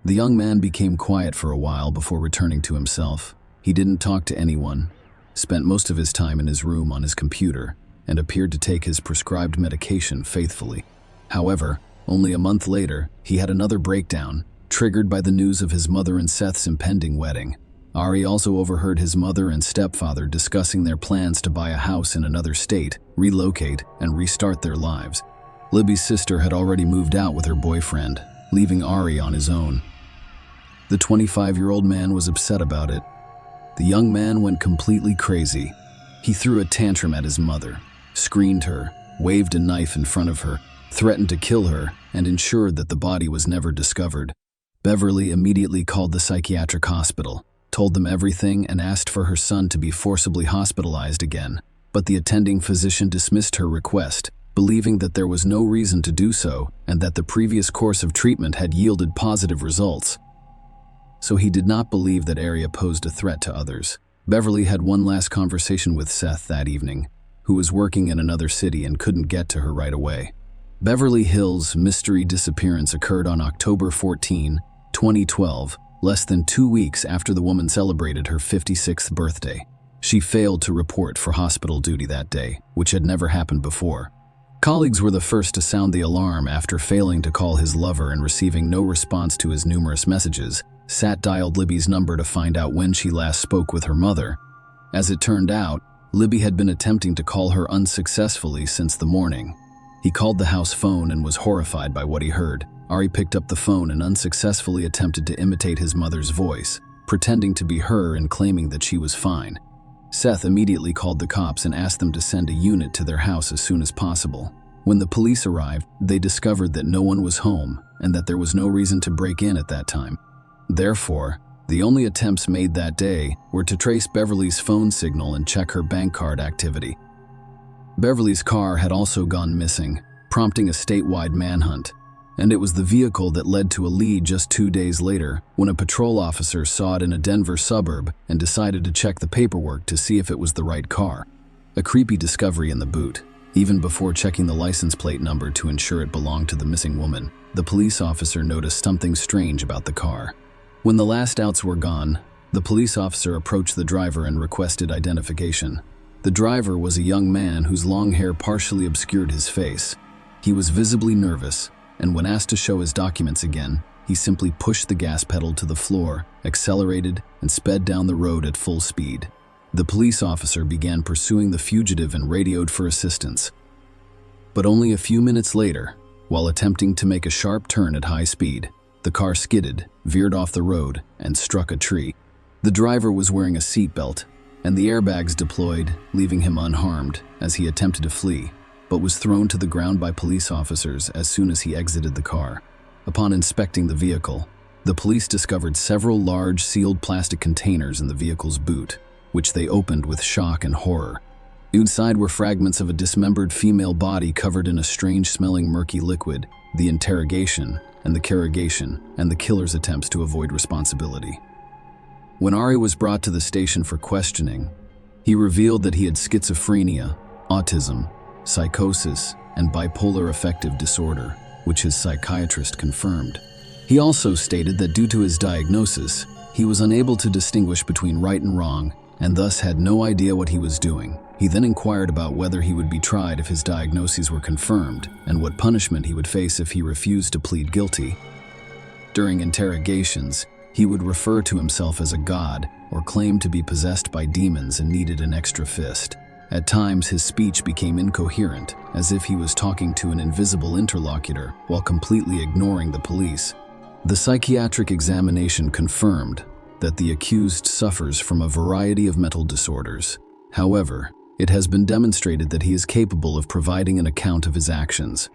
the young man became quiet for a while before returning to himself. He didn't talk to anyone, spent most of his time in his room on his computer, and appeared to take his prescribed medication faithfully. However, only a month later, he had another breakdown, triggered by the news of his mother and Seth's impending wedding. Ari also overheard his mother and stepfather discussing their plans to buy a house in another state, relocate, and restart their lives. Libby's sister had already moved out with her boyfriend, leaving Ari on his own. The 25-year-old man was upset about it. The young man went completely crazy. He threw a tantrum at his mother, screamed her, waved a knife in front of her, threatened to kill her, and ensured that the body was never discovered. Beverly immediately called the psychiatric hospital, told them everything, and asked for her son to be forcibly hospitalized again. But the attending physician dismissed her request, believing that there was no reason to do so and that the previous course of treatment had yielded positive results. So he did not believe that Ari posed a threat to others. Beverly had one last conversation with Seth that evening, who was working in another city and couldn't get to her right away. Beverly Hill's mystery disappearance occurred on October 14, 2012, less than 2 weeks after the woman celebrated her 56th birthday. She failed to report for hospital duty that day, which had never happened before. Colleagues were the first to sound the alarm after failing to call his lover and receiving no response to his numerous messages. Sat dialed Libby's number to find out when she last spoke with her mother. As it turned out, Libby had been attempting to call her unsuccessfully since the morning. He called the house phone and was horrified by what he heard. Ari picked up the phone and unsuccessfully attempted to imitate his mother's voice, pretending to be her and claiming that she was fine. Seth immediately called the cops and asked them to send a unit to their house as soon as possible. When the police arrived, they discovered that no one was home and that there was no reason to break in at that time. Therefore, the only attempts made that day were to trace Beverly's phone signal and check her bank card activity. Beverly's car had also gone missing, prompting a statewide manhunt, and it was the vehicle that led to a lead just 2 days later when a patrol officer saw it in a Denver suburb and decided to check the paperwork to see if it was the right car. A creepy discovery in the boot. Even before checking the license plate number to ensure it belonged to the missing woman, the police officer noticed something strange about the car. When the last outs were gone, the police officer approached the driver and requested identification. The driver was a young man whose long hair partially obscured his face. He was visibly nervous, and when asked to show his documents again, he simply pushed the gas pedal to the floor, accelerated, and sped down the road at full speed. The police officer began pursuing the fugitive and radioed for assistance. But only a few minutes later, while attempting to make a sharp turn at high speed, the car skidded, veered off the road, and struck a tree. The driver was wearing a seatbelt, and the airbags deployed, leaving him unharmed as he attempted to flee, but was thrown to the ground by police officers as soon as he exited the car. Upon inspecting the vehicle, the police discovered several large sealed plastic containers in the vehicle's boot, which they opened with shock and horror. Inside were fragments of a dismembered female body covered in a strange-smelling murky liquid, the interrogation and the carrogation, and the killer's attempts to avoid responsibility. When Ari was brought to the station for questioning, he revealed that he had schizophrenia, autism, psychosis, and bipolar affective disorder, which his psychiatrist confirmed. He also stated that due to his diagnosis, he was unable to distinguish between right and wrong, and thus had no idea what he was doing. He then inquired about whether he would be tried if his diagnoses were confirmed, and what punishment he would face if he refused to plead guilty. During interrogations, he would refer to himself as a god or claim to be possessed by demons and needed an extra fist. At times, his speech became incoherent, as if he was talking to an invisible interlocutor while completely ignoring the police. The psychiatric examination confirmed that the accused suffers from a variety of mental disorders. However, it has been demonstrated that he is capable of providing an account of his actions.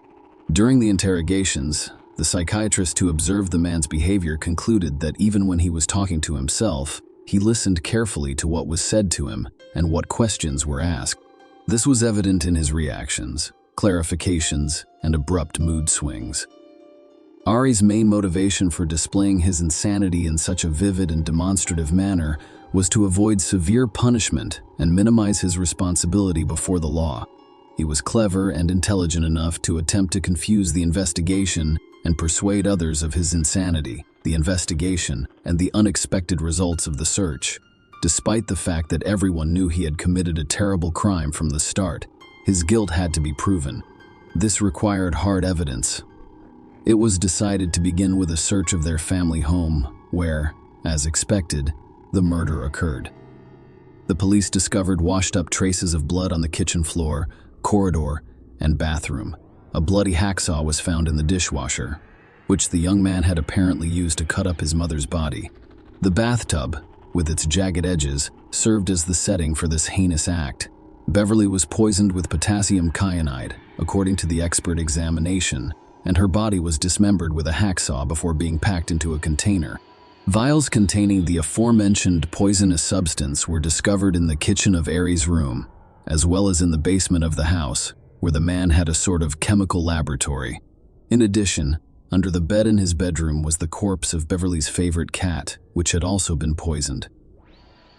During the interrogations, the psychiatrist who observed the man's behavior concluded that even when he was talking to himself, he listened carefully to what was said to him and what questions were asked. This was evident in his reactions, clarifications, and abrupt mood swings. Ari's main motivation for displaying his insanity in such a vivid and demonstrative manner was to avoid severe punishment and minimize his responsibility before the law. He was clever and intelligent enough to attempt to confuse the investigation and persuade others of his insanity, the investigation, and the unexpected results of the search. Despite the fact that everyone knew he had committed a terrible crime from the start, his guilt had to be proven. This required hard evidence. It was decided to begin with a search of their family home, where, as expected, the murder occurred. The police discovered washed-up traces of blood on the kitchen floor, corridor, and bathroom. A bloody hacksaw was found in the dishwasher, which the young man had apparently used to cut up his mother's body. The bathtub, with its jagged edges, served as the setting for this heinous act. Beverly was poisoned with potassium cyanide, according to the expert examination, and her body was dismembered with a hacksaw before being packed into a container. Vials containing the aforementioned poisonous substance were discovered in the kitchen of Ari's room, as well as in the basement of the house, where the man had a sort of chemical laboratory. In addition, under the bed in his bedroom was the corpse of Beverly's favorite cat, which had also been poisoned.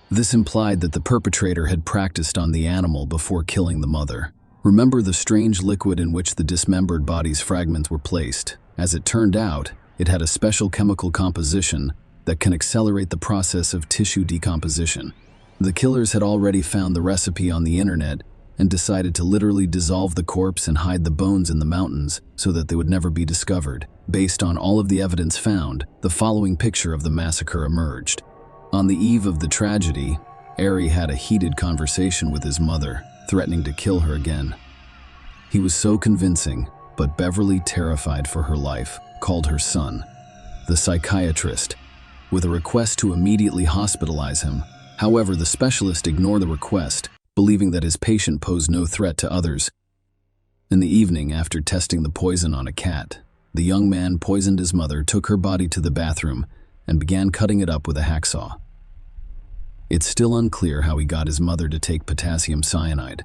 This implied that the perpetrator had practiced on the animal before killing the mother. Remember the strange liquid in which the dismembered body's fragments were placed. As it turned out, it had a special chemical composition that can accelerate the process of tissue decomposition. The killers had already found the recipe on the internet and decided to literally dissolve the corpse and hide the bones in the mountains so that they would never be discovered. Based on all of the evidence found, the following picture of the massacre emerged. On the eve of the tragedy, Ari had a heated conversation with his mother, threatening to kill her again. He was so convincing, but Beverly, terrified for her life, called her son, the psychiatrist, with a request to immediately hospitalize him. However, the specialist ignored the request, believing that his patient posed no threat to others. In the evening, after testing the poison on a cat, the young man poisoned his mother, took her body to the bathroom, and began cutting it up with a hacksaw. It's still unclear how he got his mother to take potassium cyanide.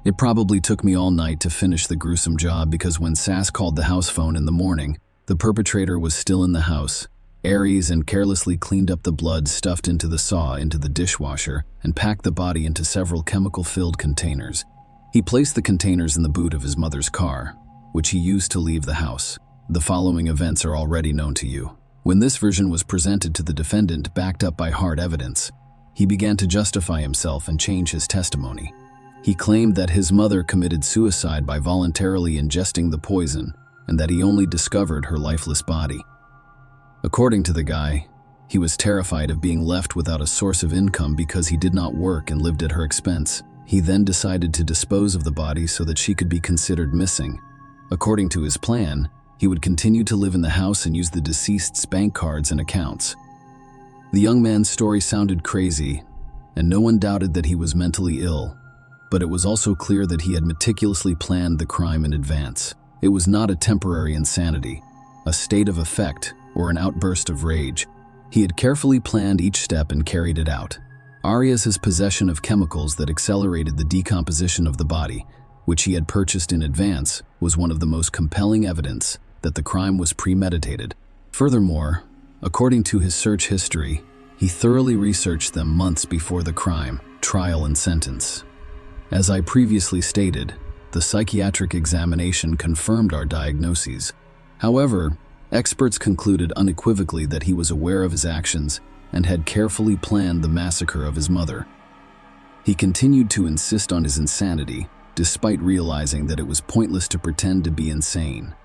It probably took me all night to finish the gruesome job because when Sass called the house phone in the morning, the perpetrator was still in the house. Aries and carelessly cleaned up the blood stuffed into the saw into the dishwasher and packed the body into several chemical-filled containers. He placed the containers in the boot of his mother's car, which he used to leave the house. The following events are already known to you. When this version was presented to the defendant backed up by hard evidence, he began to justify himself and change his testimony. He claimed that his mother committed suicide by voluntarily ingesting the poison and that he only discovered her lifeless body. According to the guy, he was terrified of being left without a source of income because he did not work and lived at her expense. He then decided to dispose of the body so that she could be considered missing. According to his plan, he would continue to live in the house and use the deceased's bank cards and accounts. The young man's story sounded crazy, and no one doubted that he was mentally ill, but it was also clear that he had meticulously planned the crime in advance. It was not a temporary insanity, a state of affect, or an outburst of rage. He had carefully planned each step and carried it out. Arias's possession of chemicals that accelerated the decomposition of the body, which he had purchased in advance, was one of the most compelling evidence that the crime was premeditated. Furthermore, according to his search history, he thoroughly researched them months before the crime, trial, and sentence. As I previously stated, the psychiatric examination confirmed our diagnoses. However, experts concluded unequivocally that he was aware of his actions and had carefully planned the massacre of his mother. He continued to insist on his insanity, despite realizing that it was pointless to pretend to be insane.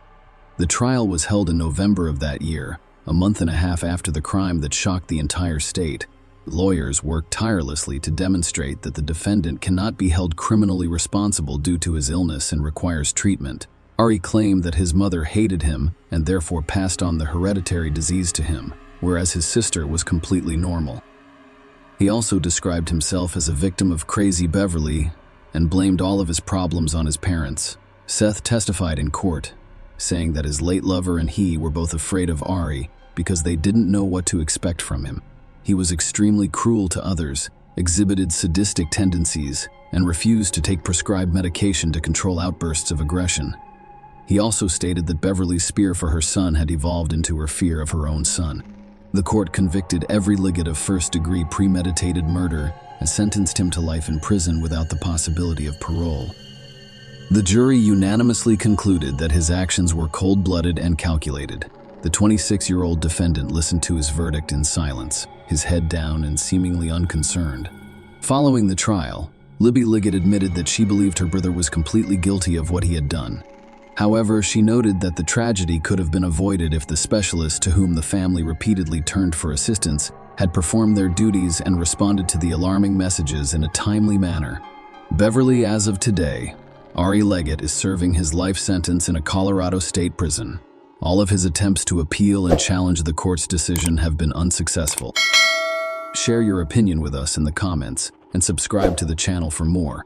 The trial was held in November of that year, a month and a half after the crime that shocked the entire state. Lawyers worked tirelessly to demonstrate that the defendant cannot be held criminally responsible due to his illness and requires treatment. Ari claimed that his mother hated him and therefore passed on the hereditary disease to him, whereas his sister was completely normal. He also described himself as a victim of crazy Beverly and blamed all of his problems on his parents. Seth testified in court, saying that his late lover and he were both afraid of Ari because they didn't know what to expect from him. He was extremely cruel to others, exhibited sadistic tendencies, and refused to take prescribed medication to control outbursts of aggression. He also stated that Beverly's fear for her son had evolved into her fear of her own son. The court convicted every Liggett of first-degree premeditated murder and sentenced him to life in prison without the possibility of parole. The jury unanimously concluded that his actions were cold-blooded and calculated. The 26-year-old defendant listened to his verdict in silence, his head down and seemingly unconcerned. Following the trial, Libby Liggett admitted that she believed her brother was completely guilty of what he had done. However, she noted that the tragedy could have been avoided if the specialists to whom the family repeatedly turned for assistance had performed their duties and responded to the alarming messages in a timely manner. Beverly, as of today, Ari Liggett is serving his life sentence in a Colorado state prison. All of his attempts to appeal and challenge the court's decision have been unsuccessful. Share your opinion with us in the comments and subscribe to the channel for more.